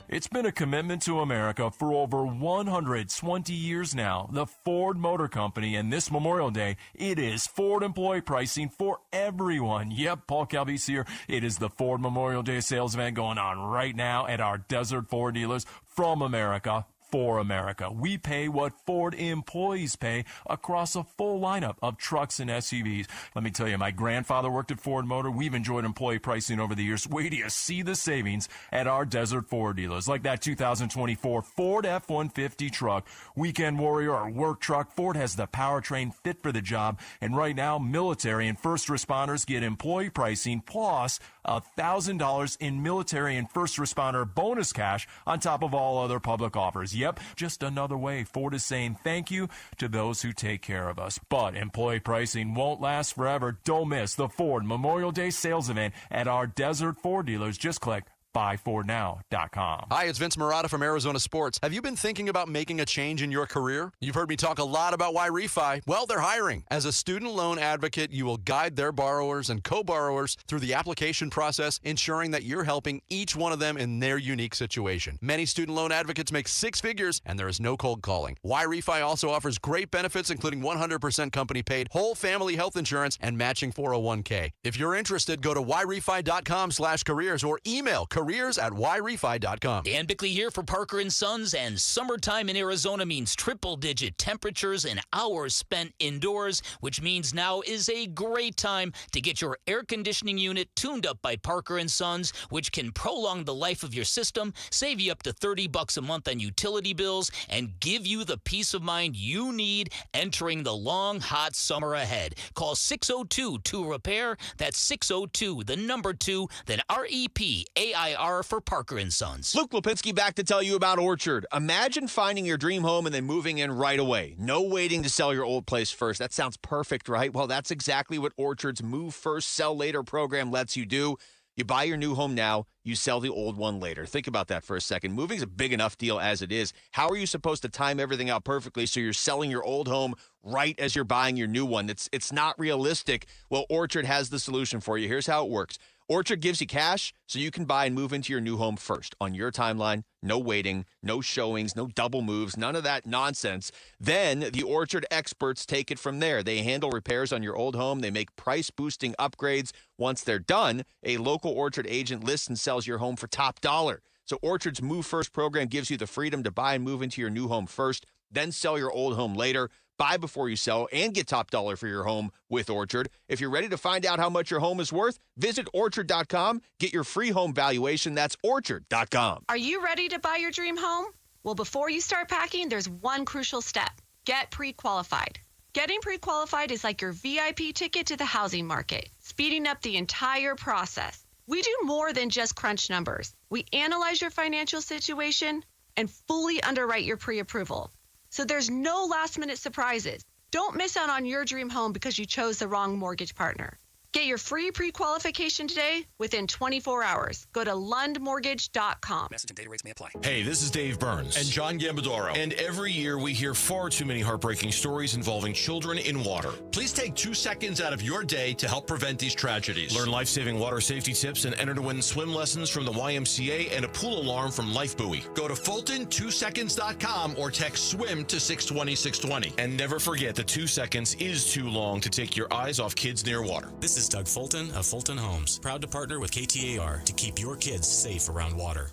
It's been a commitment to America for over 120 years now. The Ford Motor Company, and this Memorial Day, it is Ford employee pricing for everyone. Yep, Paul Calvise here. It is the Ford Memorial Day sales event going on right now at our Desert Ford dealers from America. For America. We pay what Ford employees pay across a full lineup of trucks and SUVs. Let me tell you, my grandfather worked at Ford Motor. We've enjoyed employee pricing over the years. Wait till you see the savings at our Desert Ford dealers, like that 2024 Ford F-150 truck, Weekend Warrior or work truck. Ford has the powertrain fit for the job, and right now, military and first responders get employee pricing plus $1,000 in military and first responder bonus cash on top of all other public offers. Yep, just another way Ford is saying thank you to those who take care of us. But employee pricing won't last forever. Don't miss the Ford Memorial Day sales event at our Desert Ford dealers. Just click buyfordnow.com. Hi, it's Vince Marotta from Arizona Sports. Have you been thinking about making a change in your career? You've heard me talk a lot about why refi. Well, they're hiring. As a student loan advocate, you will guide their borrowers and co-borrowers through the application process, ensuring that you're helping each one of them in their unique situation. Many student loan advocates make six figures, and there is no cold calling. Why refi also offers great benefits, including 100% company paid, whole family health insurance, and matching 401k. If you're interested, go to whyrefi.com/careers or email careers@whyrefi.com. Dan Bickley here for Parker & Sons, and summertime in Arizona means triple-digit temperatures and hours spent indoors, which means now is a great time to get your air conditioning unit tuned up by Parker & Sons, which can prolong the life of your system, save you up to $30 a month on utility bills, and give you the peace of mind you need entering the long, hot summer ahead. Call 602-2-REPAIR. That's 602, the number 2, then REPAIR for Parker & Sons. Luke Lipinski back to tell you about Orchard. Imagine finding your dream home and then moving in right away. No waiting to sell your old place first. That sounds perfect, right? Well, that's exactly what Orchard's Move First, Sell Later program lets you do. You buy your new home now, you sell the old one later. Think about that for a second. Moving's a big enough deal as it is. How are you supposed to time everything out perfectly so you're selling your old home right as you're buying your new one? It's not realistic. Well, Orchard has the solution for you. Here's how it works. Orchard gives you cash so you can buy and move into your new home first on your timeline. No waiting, no showings, no double moves, none of that nonsense. Then the Orchard experts take it from there. They handle repairs on your old home. They make price-boosting upgrades. Once they're done, a local Orchard agent lists and sells your home for top dollar. So Orchard's Move First program gives you the freedom to buy and move into your new home first, then sell your old home later. Buy before you sell and get top dollar for your home with Orchard. If you're ready to find out how much your home is worth, visit Orchard.com. Get your free home valuation. That's Orchard.com. Are you ready to buy your dream home? Well, before you start packing, there's one crucial step. Get pre-qualified. Getting pre-qualified is like your VIP ticket to the housing market, speeding up the entire process. We do more than just crunch numbers. We analyze your financial situation and fully underwrite your pre-approval. So there's no last-minute surprises. Don't miss out on your dream home because you chose the wrong mortgage partner. Get your free pre-qualification today within 24 hours. Go to lundmortgage.com. Message and data rates may apply. Hey, this is Dave Burns. And John Gambadoro. And every year we hear far too many heartbreaking stories involving children in water. Please take 2 seconds out of your day to help prevent these tragedies. Learn life-saving water safety tips and enter to win swim lessons from the YMCA and a pool alarm from Life Buoy. Go to Fulton2seconds.com or text SWIM to 620-620. And never forget that 2 seconds is too long to take your eyes off kids near water. This is Doug Fulton of Fulton Homes, proud to partner with KTAR to keep your kids safe around water.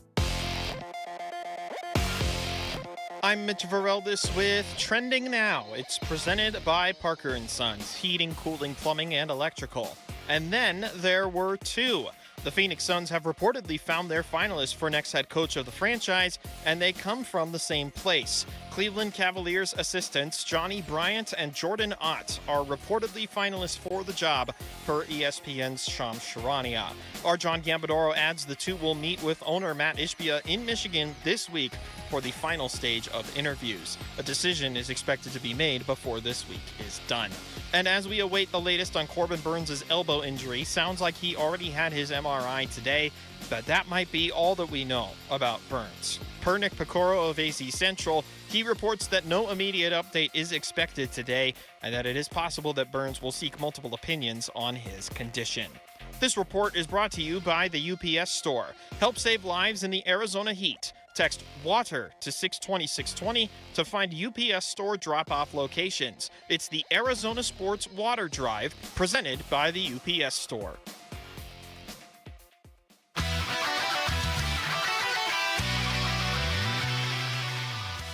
I'm Mitch Vareldis with Trending Now. It's presented by Parker & Sons, heating, cooling, plumbing, and electrical. And then there were two. The Phoenix Suns have reportedly found their finalists for next head coach of the franchise, and they come from the same place. Cleveland Cavaliers assistants Johnny Bryant and Jordan Ott are reportedly finalists for the job, per ESPN's Shams Charania. Our John Gambadoro adds the two will meet with owner Matt Ishbia in Michigan this week for the final stage of interviews. A decision is expected to be made before this week is done. And as we await the latest on Corbin Burns' elbow injury, sounds like he already had his MRI today, but that might be all that we know about Burns. Per Nick Pecoro of AZ Central, he reports that no immediate update is expected today and that it is possible that Burns will seek multiple opinions on his condition. This report is brought to you by the UPS Store. Help save lives in the Arizona heat. Text WATER to 620-620 to find UPS Store drop-off locations. It's the Arizona Sports Water Drive, presented by the UPS Store.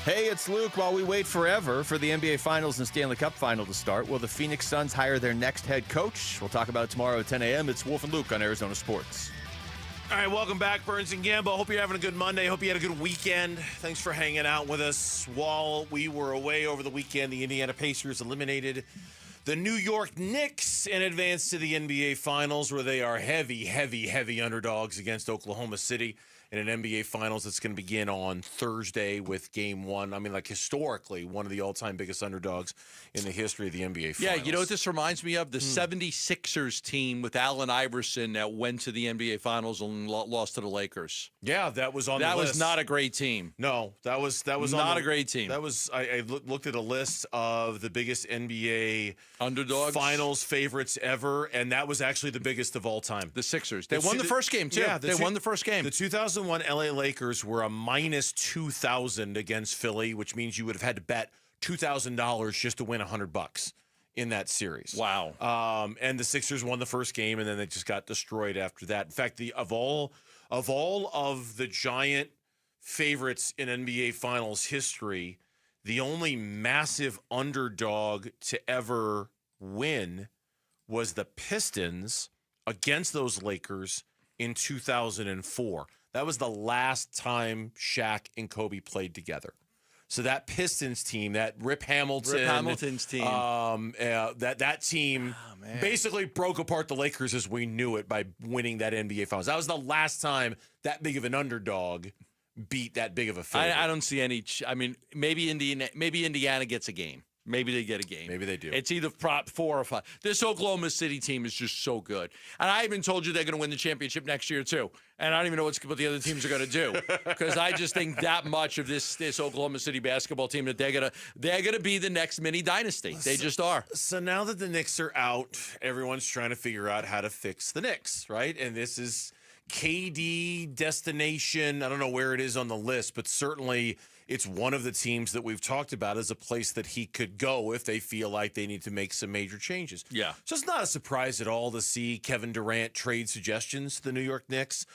Hey, it's Luke. While we wait forever for the NBA Finals and Stanley Cup Final to start, will the Phoenix Suns hire their next head coach? We'll talk about it tomorrow at 10 a.m. It's Wolf and Luke on Arizona Sports. All right, welcome back, Burns and Gambo. Hope you're having a good Monday. Hope you had a good weekend. Thanks for hanging out with us. While we were away over the weekend, the Indiana Pacers eliminated the New York Knicks and advanced to the NBA Finals, where they are heavy underdogs against Oklahoma City in an NBA Finals that's going to begin on Thursday with Game 1. I mean, like, historically, one of the all-time biggest underdogs in the history of the NBA Finals. Yeah, you know what this reminds me of? The 76ers team with Allen Iverson that went to the NBA Finals and lost to the Lakers. Yeah, that was on the list. That was not a great team. No, that was not a great team. That was I looked at a list of the biggest NBA underdogs, Finals favorites ever, and that was actually the biggest of all time. The Sixers. They won the first game too. Yeah, they won the first game. The 2001 LA Lakers were a minus 2,000 against Philly, which means you would have had to bet $2,000 just to win $100 in that series. Wow. And the Sixers won the first game, and then they just got destroyed after that. In fact, of all of the giant favorites in NBA Finals history, the only massive underdog to ever win was the Pistons against those Lakers in 2004. That was the last time Shaq and Kobe played together. So that Pistons team, that Rip Hamilton's team, that team basically broke apart the Lakers as we knew it by winning that NBA Finals. That was the last time that big of an underdog beat that big of a favorite. I don't see any. I mean, maybe Indiana gets a game. Maybe they get a game. Maybe they do. It's either 4 or 5. This Oklahoma City team is just so good. And I even told you they're going to win the championship next year, too. And I don't even know what the other teams are going to do. Because I just think that much of this Oklahoma City basketball team that they're gonna be the next mini dynasty. They just are. So now that the Knicks are out, everyone's trying to figure out how to fix the Knicks, right? And this is KD destination. I don't know where it is on the list, but certainly it's one of the teams that we've talked about as a place that he could go if they feel like they need to make some major changes. Yeah. So it's not a surprise at all to see Kevin Durant trade suggestions to the New York Knicks.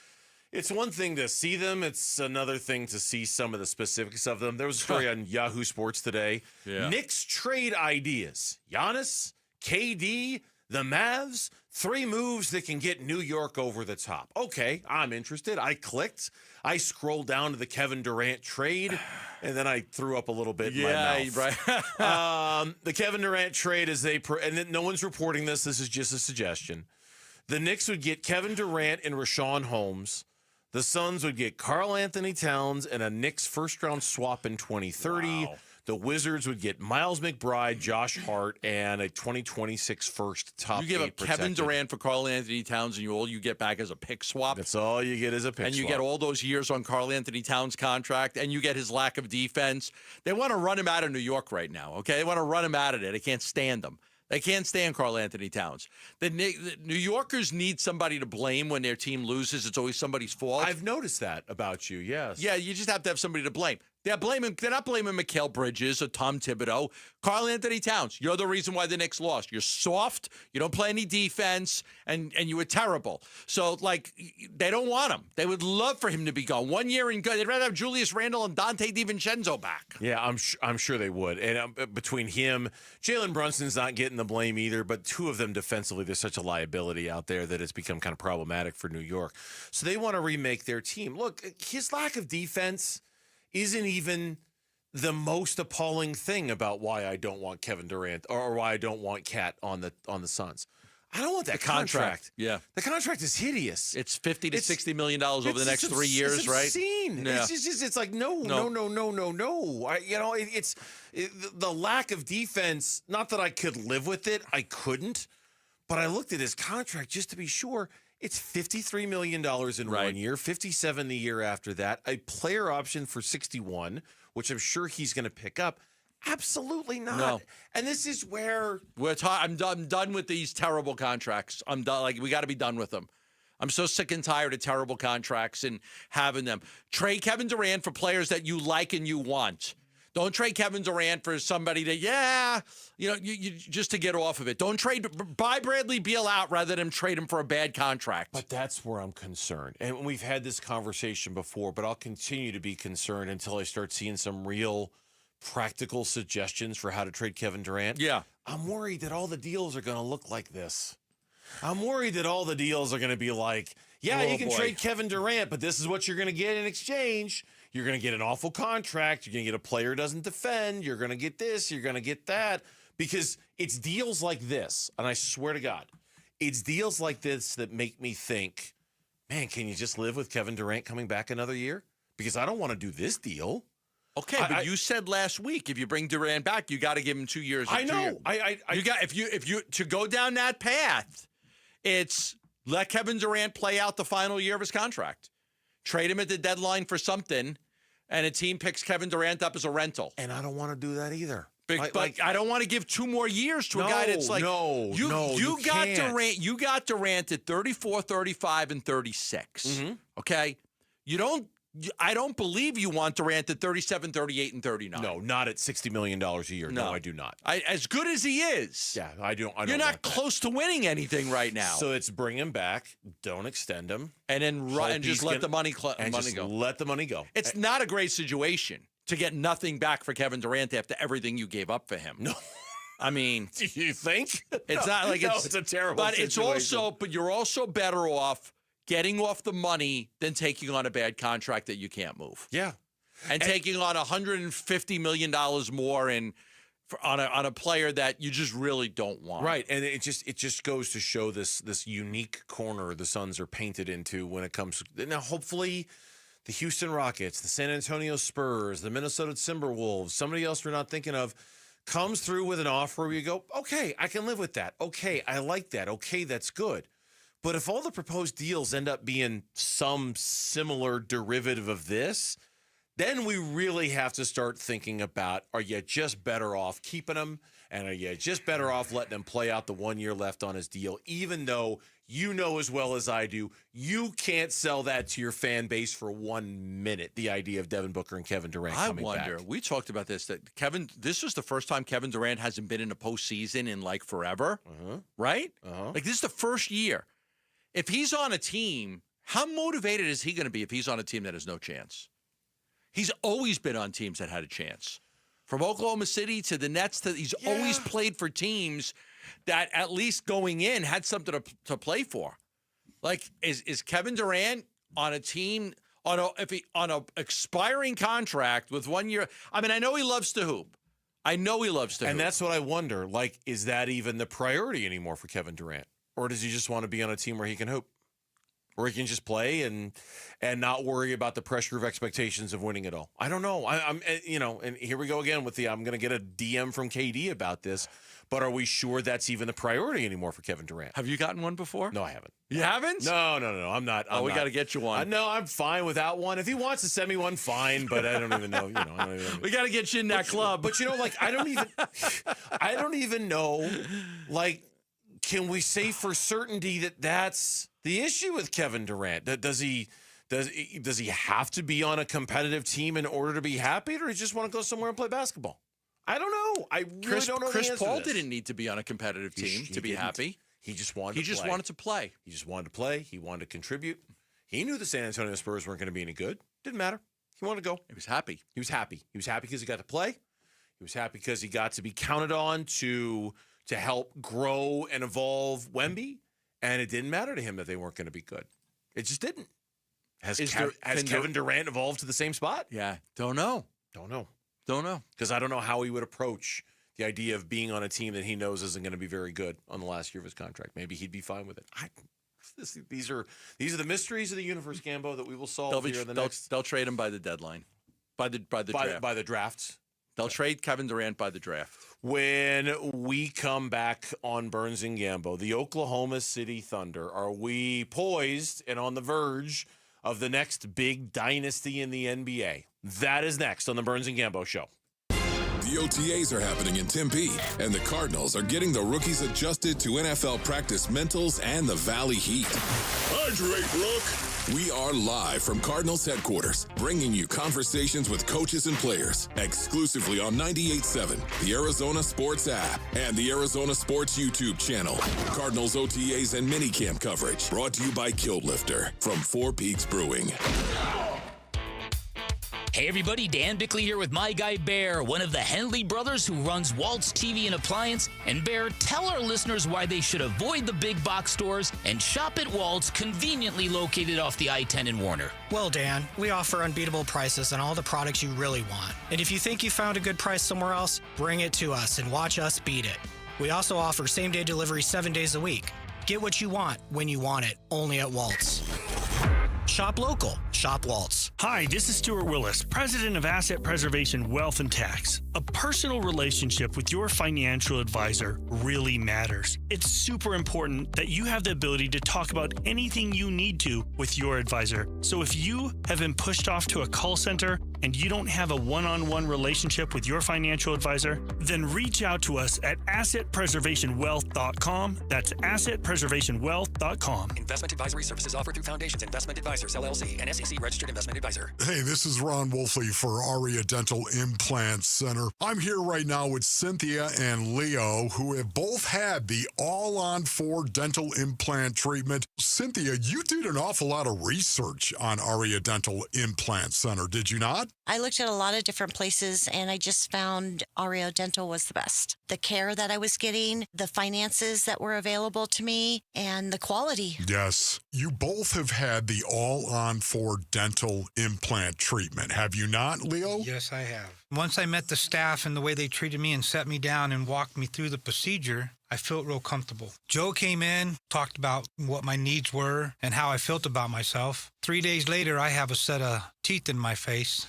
It's one thing to see them. It's another thing to see some of the specifics of them. There was a story on Yahoo Sports today. Yeah. Knicks trade ideas. Giannis, KD, the Mavs, 3 moves that can get New York over the top. Okay, I'm interested. I clicked. I scrolled down to the Kevin Durant trade, and then I threw up a little bit in my mouth. Right. The Kevin Durant trade is and then no one's reporting this. This is just a suggestion. The Knicks would get Kevin Durant and Rashawn Holmes. The Suns would get Karl Anthony Towns and a Knicks first-round swap in 2030. Wow. The Wizards would get Miles McBride, Josh Hart, and a 2026 first top 8 You give up protected. Kevin Durant for Karl Anthony Towns, and all you get back is a pick swap. That's all you get is a pick and you swap. get all those years on Karl Anthony Towns' contract, and you get his lack of defense. They want to run him out of New York right now, okay? They want to run him out of there. They can't stand him. They can't stand Karl Anthony Towns. The New Yorkers need somebody to blame when their team loses. It's always somebody's fault. I've noticed that about you, yes. Yeah, you just have to have somebody to blame. They're not blaming Mikal Bridges or Tom Thibodeau. Karl Anthony Towns, you're the reason why the Knicks lost. You're soft. You don't play any defense, and you were terrible. So, they don't want him. They would love for him to be gone. 1 year and good. They'd rather have Julius Randle and Dante DiVincenzo back. Yeah, I'm sure they would. And between him, Jalen Brunson's not getting the blame either, but 2 of them defensively, there's such a liability out there that it's become kind of problematic for New York. So they want to remake their team. Look, his lack of defense isn't even the most appalling thing about why I don't want Kevin Durant or why I don't want Cat on the Suns. I don't want that contract. Yeah. The contract is hideous. It's $50 to $60 million over the next 3 years, it's right? Obscene. Yeah. It's like no. The lack of defense, not that I could live with it, I couldn't, but I looked at his contract just to be sure. It's $53 million in 1 year, $57 the year after that, a player option for $61, which I'm sure he's going to pick up. Absolutely not. No. And this is where I'm done with these terrible contracts. I'm done. We got to be done with them. I'm so sick and tired of terrible contracts and having them. Trade Kevin Durant for players that you like and you want. Don't trade Kevin Durant for somebody that, you just to get off of it. Don't buy Bradley Beal out rather than trade him for a bad contract. But that's where I'm concerned. And we've had this conversation before, but I'll continue to be concerned until I start seeing some real practical suggestions for how to trade Kevin Durant. Yeah. I'm worried that all the deals are going to look like this. I'm worried that all the deals are going to be like, you can trade Kevin Durant, but this is what you're going to get in exchange. You're going to get an awful contract. You're going to get a player who doesn't defend. You're going to get this. You're going to get that. Because it's deals like this, and I swear to God, it's deals like this that make me think, man, can you just live with Kevin Durant coming back another year? Because I don't want to do this deal. Okay, but you said last week if you bring Durant back, you got to give him 2 years. I know. If you to go down that path, it's let Kevin Durant play out the final year of his contract. Trade him at the deadline for something, and a team picks Kevin Durant up as a rental. And I don't want to do that either. But I don't want to give 2 more years to a guy that's like you got can't. Durant. You got Durant at 34, 35, and 36. Mm-hmm. Okay, I don't believe you want Durant at 37, 38, and 39. No, not at $60 million a year. No, I do not. As good as he is. Yeah, I don't. You're not close to winning anything right now. So it's bring him back, don't extend him, and then just let the money go. Let the money go. It's not a great situation to get nothing back for Kevin Durant after everything you gave up for him. No. I mean, do you think? It's not like it's a terrible but situation. But you're also better off getting off the money than taking on a bad contract that you can't move. Yeah. And taking on $150 million more on a player that you just really don't want. Right. And it just goes to show this unique corner the Suns are painted into when it comes. Now, hopefully the Houston Rockets, the San Antonio Spurs, the Minnesota Timberwolves, somebody else we're not thinking of comes through with an offer where you go, okay, I can live with that. Okay, I like that. Okay, that's good. But if all the proposed deals end up being some similar derivative of this, then we really have to start thinking about, are you just better off keeping him? And are you just better off letting him play out the 1 year left on his deal, even though you know as well as I do, you can't sell that to your fan base for 1 minute, the idea of Devin Booker and Kevin Durant coming back. We talked about this, this was the first time Kevin Durant hasn't been in a postseason in like forever, right? Like this is the first year. If he's on a team, how motivated is he going to be if he's on a team that has no chance? He's always been on teams that had a chance. From Oklahoma City to the Nets, he's always played for teams that at least going in had something to play for. Like, is Kevin Durant on a team on a expiring contract with 1 year? I mean, I know he loves to hoop. And that's what I wonder. Like, is that even the priority anymore for Kevin Durant? Or does he just want to be on a team where he can hoop? Where he can just play and not worry about the pressure of expectations of winning it all. I don't know. I'm and here we go again with I'm going to get a DM from KD about this. But are we sure that's even the priority anymore for Kevin Durant? Have you gotten one before? No, I haven't. You haven't? No. I'm not. We got to get you one. No, I'm fine without one. If he wants to send me one, fine. But I don't even know. We got to get you in that club. But like I don't even know. Like, can we say for certainty that that's the issue with Kevin Durant? Does he have to be on a competitive team in order to be happy, or does he just want to go somewhere and play basketball? I don't know. I really don't know. Chris Paul didn't need to be on a competitive team to be happy. He just wanted to play. He just wanted to play. He wanted to contribute. He knew the San Antonio Spurs weren't going to be any good. Didn't matter. He wanted to go. He was happy. He was happy because he got to play. He was happy because he got to be counted on to help grow and evolve Wemby. And it didn't matter to him that they weren't going to be good. It just didn't. Has Kevin Durant evolved to the same spot? Yeah. Don't know. Because I don't know how he would approach the idea of being on a team that he knows isn't going to be very good on the last year of his contract. Maybe he'd be fine with it. These are the mysteries of the universe, Gambo, that we will solve here in the next. They'll trade him by the deadline, by the draft. By the drafts. They'll trade Kevin Durant by the draft. When we come back on Burns and Gambo, the Oklahoma City Thunder, are we poised and on the verge of the next big dynasty in the NBA? That is next on the Burns and Gambo Show. The OTAs are happening in Tempe, and the Cardinals are getting the rookies adjusted to NFL practice mentals and the Valley Heat. Hydrate, Rook! We are live from Cardinals headquarters, bringing you conversations with coaches and players, exclusively on 98.7, the Arizona Sports app, and the Arizona Sports YouTube channel. Cardinals OTAs and minicamp coverage, brought to you by Kiltlifter from Four Peaks Brewing. Hey everybody, Dan Bickley here with my guy Bear, one of the Henley brothers who runs Waltz TV and Appliance. And Bear, tell our listeners why they should avoid the big box stores and shop at Waltz, conveniently located off the I-10 in Warner. Well, Dan, we offer unbeatable prices on all the products you really want. And if you think you found a good price somewhere else, bring it to us and watch us beat it. We also offer same-day delivery 7 days a week. Get what you want when you want it, only at Waltz. Shop local. Shop Waltz. Hi, this is Stuart Willis, president of Asset Preservation Wealth and Tax. A personal relationship with your financial advisor really matters. It's super important that you have the ability to talk about anything you need to with your advisor. So if you have been pushed off to a call center and you don't have a one-on-one relationship with your financial advisor, then reach out to us at assetpreservationwealth.com. That's assetpreservationwealth.com. Investment advisory services offered through Foundations Investment Advisors, LLC, an SEC-registered investment advisor. Hey, this is Ron Wolfley for Aria Dental Implant Center. I'm here right now with Cynthia and Leo, who have both had the all-on-4 dental implant treatment. Cynthia, you did an awful lot of research on Aria Dental Implant Center, did you not? I looked at a lot of different places, and I just found Aria Dental was the best. the care that I was getting, the finances that were available to me, and the quality. Yes, you both have had the all-on-4 dental implant treatment, have you not, Leo? Yes, I have. Once I met the staff and the way they treated me and set me down and walked me through the procedure, I felt real comfortable. Joe came in, talked about what my needs were and how I felt about myself. 3 days later, I have a set of teeth in my face.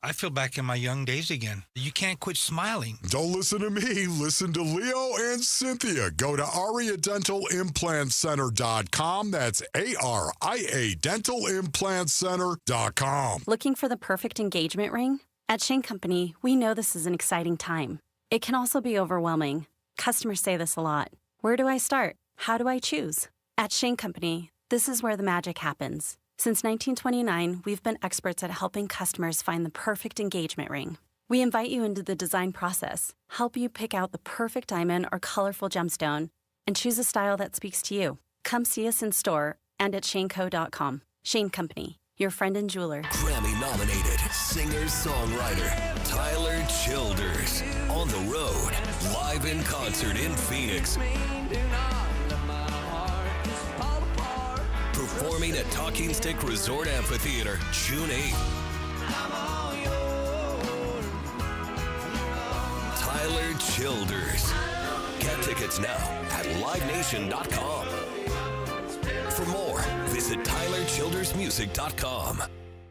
I feel back in my young days again. You can't quit smiling. Don't listen to me. Listen to Leo and Cynthia. Go to AriaDentalImplantCenter.com. That's ARIA DentalImplantCenter.com. Looking for the perfect engagement ring? At Shane Company, we know this is an exciting time. It can also be overwhelming. Customers say this a lot. Where do I start? How do I choose? At Shane Company, this is where the magic happens. Since 1929, we've been experts at helping customers find the perfect engagement ring. We invite you into the design process, help you pick out the perfect diamond or colorful gemstone, and choose a style that speaks to you. Come see us in store and at shaneco.com. Shane Company, your friend and jeweler. Grammy-nominated singer-songwriter Tyler Childers on the road, live in concert in Phoenix. Performing at Talking Stick Resort Amphitheater, June 8th. Tyler Childers. Get tickets now at livenation.com. For more, visit TylerChildersMusic.com.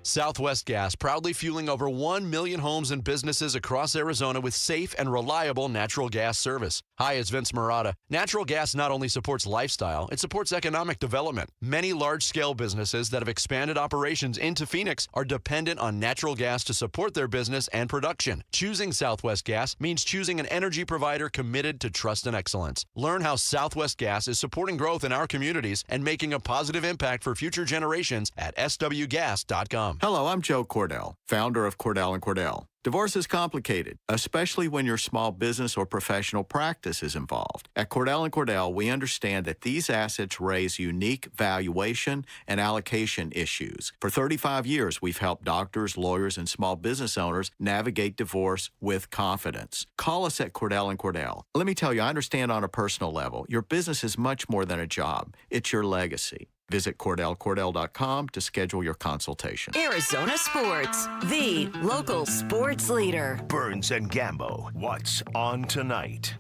Southwest Gas, proudly fueling over 1 million homes and businesses across Arizona with safe and reliable natural gas service. Hi, it's Vince Marotta. Natural gas not only supports lifestyle, it supports economic development. Many large-scale businesses that have expanded operations into Phoenix are dependent on natural gas to support their business and production. Choosing Southwest Gas means choosing an energy provider committed to trust and excellence. Learn how Southwest Gas is supporting growth in our communities and making a positive impact for future generations at swgas.com. Hello, I'm Joe Cordell, founder of Cordell & Cordell. Divorce is complicated, especially when your small business or professional practice is involved. At Cordell & Cordell, we understand that these assets raise unique valuation and allocation issues. For 35 years, we've helped doctors, lawyers, and small business owners navigate divorce with confidence. Call us at Cordell & Cordell. Let me tell you, I understand on a personal level, your business is much more than a job. It's your legacy. Visit CordellCordell.com to schedule your consultation. Arizona Sports, the local sports leader. Burns and Gambo, what's on tonight?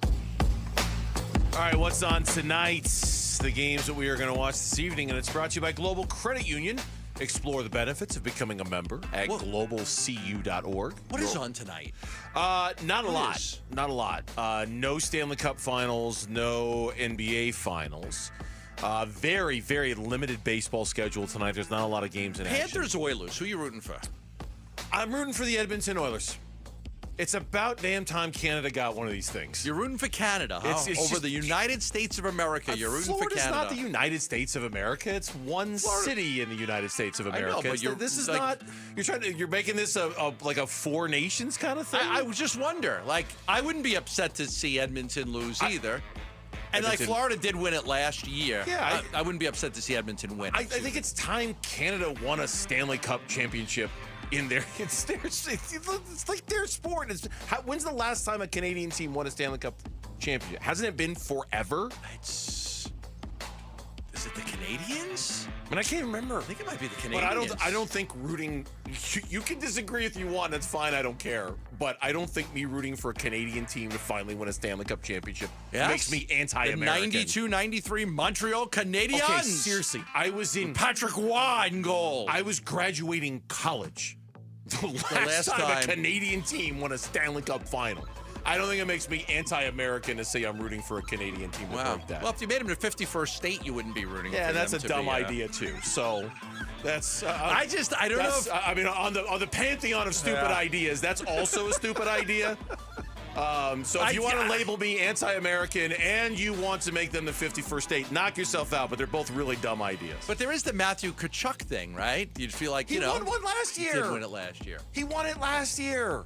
All right, what's on tonight? The games that we are going to watch this evening, and it's brought to you by Global Credit Union. Explore the benefits of becoming a member at globalcu.org. What is on tonight? Not a lot. Not a lot. No Stanley Cup finals, no NBA finals. Very, very limited baseball schedule tonight. There's not a lot of games in action. Panthers, Oilers. Who are you rooting for? I'm rooting for the Edmonton Oilers. It's about damn time Canada got one of these things. You're rooting for Canada, huh? It's over the United States of America. You're rooting Florida's for Canada. Not the United States of America. It's one city in the United States of America. I know, but this is like, not. You're making this like a four nations kind of thing. I would just wonder. Like, I wouldn't be upset to see Edmonton lose either. And like Florida did win it last year. Yeah, I wouldn't be upset to see Edmonton win. I think it's time Canada won a Stanley Cup championship in there. It's like their sport. When's the last time a Canadian team won a Stanley Cup championship? Hasn't it been forever? Is it the Canadians? I mean, I can't remember. I think it might be the Canadians. But I don't think rooting. You can disagree if you want. That's fine. I don't care. But I don't think me rooting for a Canadian team to finally win a Stanley Cup championship makes me anti-American. The 92-93 Montreal Canadiens. Okay, seriously. I was in Patrick Roy in goal. I was graduating college. The last time a Canadian team won a Stanley Cup final. I don't think it makes me anti-American to say I'm rooting for a Canadian team like that. Well, if you made them the 51st state, you wouldn't be rooting for them. Yeah, that's a dumb idea too. So that's I don't know. I mean, on the pantheon of stupid ideas, that's also a stupid idea. So if you want to label me anti-American and you want to make them the 51st state, knock yourself out. But they're both really dumb ideas. But there is the Matthew Tkachuk thing, right? You'd feel like he won one last year. He did win it last year. He won it last year.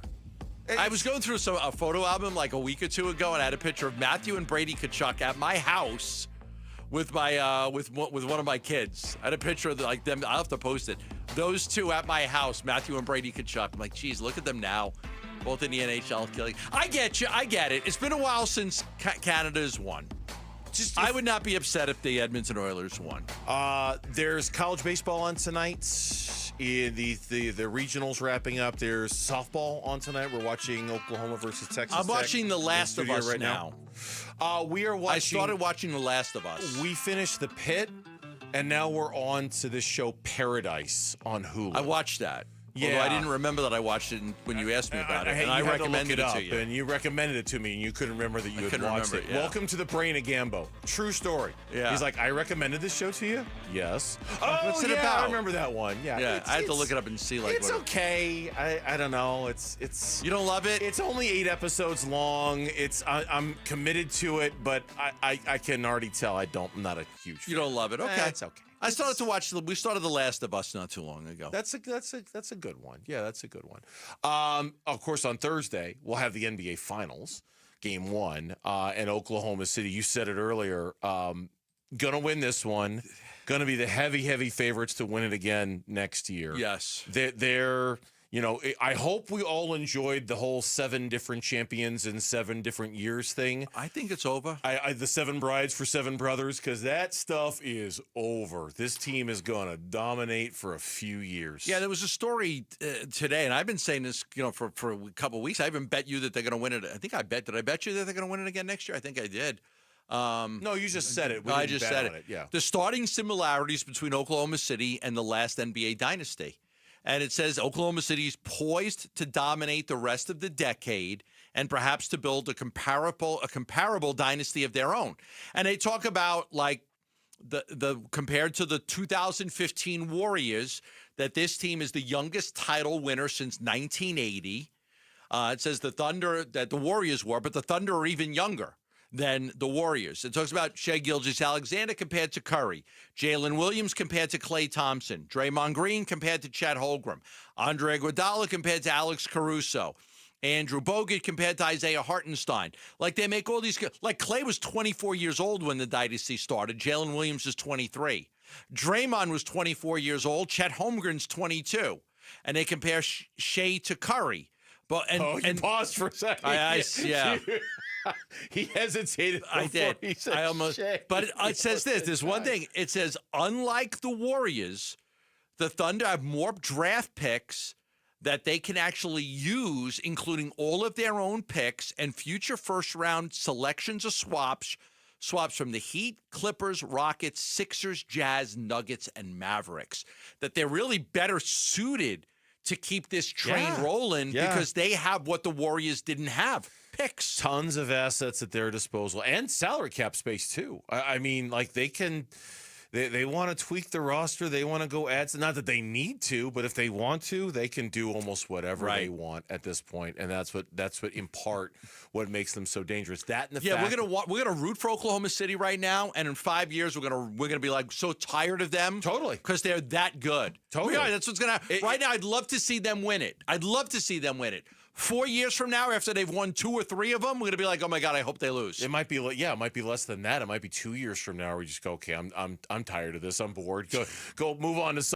I was going through a photo album like a week or two ago, and I had a picture of Matthew and Brady Tkachuk at my house with my with one of my kids. I had a picture of them. I'll have to post it. Those two at my house, Matthew and Brady Tkachuk. I'm like, geez, look at them now. both in the NHL. I get you. I get it. It's been a while since Canada's won. I would not be upset if the Edmonton Oilers won. There's college baseball on tonight. The regionals wrapping up. There's softball on tonight. We're watching Oklahoma versus Texas. I'm watching The Last of Us right now. We are watching. I started watching The Last of Us. We finished The Pit, and now we're on to this show Paradise on Hulu. I watched that. Yeah. Although I didn't remember that I watched it when you asked me about it, and I recommended it to you. And you recommended it to me, and you couldn't remember that you had watched it. Yeah. Welcome to the Brain of Gambo. True story. Yeah. He's like, I recommended this show to you? Yes. What's it yeah, about? I remember that one. Yeah. I had to look it up and see. It's okay. I don't know. It's. You don't love it? It's only 8 episodes long. I'm committed to it, but I can already tell I'm not a huge fan. You don't love it? Okay. It's okay. I started to watch. We started The Last of Us not too long ago. That's a good one. Yeah, that's a good one. Of course, on Thursday we'll have the NBA Finals, Game 1, and Oklahoma City. You said it earlier. Gonna win this one. Gonna be the heavy favorites to win it again next year. Yes, they're. I hope we all enjoyed the whole 7 different champions in 7 different years thing. I think it's over. The 7 brides for 7 brothers, because that stuff is over. This team is going to dominate for a few years. Yeah, there was a story today, and I've been saying this, for a couple of weeks. I even bet you that they're going to win it. Did I bet you that they're going to win it again next year? I think I did. No, you just said it. I just said it. Yeah. The starting similarities between Oklahoma City and the last NBA dynasty. And it says Oklahoma City is poised to dominate the rest of the decade and perhaps to build a comparable dynasty of their own. And they talk about like the compared to the 2015 Warriors, that this team is the youngest title winner since 1980. It says the Thunder, that the Warriors were, but the Thunder are even younger than the Warriors. It talks about Shai Gilgeous-Alexander compared to Curry, Jalen Williams compared to Klay Thompson, Draymond Green compared to Chet Holmgren, Andre Iguodala compared to Alex Caruso, Andrew Bogut compared to Isaiah Hartenstein. Like, they make all these, like Klay was 24 years old when the dynasty started. Jalen Williams is 23. Draymond was 24 years old. Chet Holmgren's 22. And they compare Shai to Curry. But you paused for a second. Yeah. He hesitated. I did. He said I almost. shit. But it says this. There's one thing. It says, unlike the Warriors, the Thunder have more draft picks that they can actually use, including all of their own picks and future first-round selections of swaps from the Heat, Clippers, Rockets, Sixers, Jazz, Nuggets, and Mavericks. That they're really better suited to keep this train rolling because they have what the Warriors didn't have. Picks. Tons of assets at their disposal and salary cap space too. I mean, like they want to tweak the roster. They want to go add. Not that they need to, but if they want to, they can do almost whatever they want at this point. And that's what in part what makes them so dangerous. That and the fact we're gonna root for Oklahoma City right now, and in 5 years we're gonna be like so tired of them. Totally, because they're that good. Totally, that's what's gonna happen. Right now, I'd love to see them win it. 4 years from now, after they've won 2 or 3 of them, we're gonna be like, oh my God, I hope they lose. It might be less than that. It might be 2 years from now where we just go, okay, I'm tired of this. I'm bored. Go move on to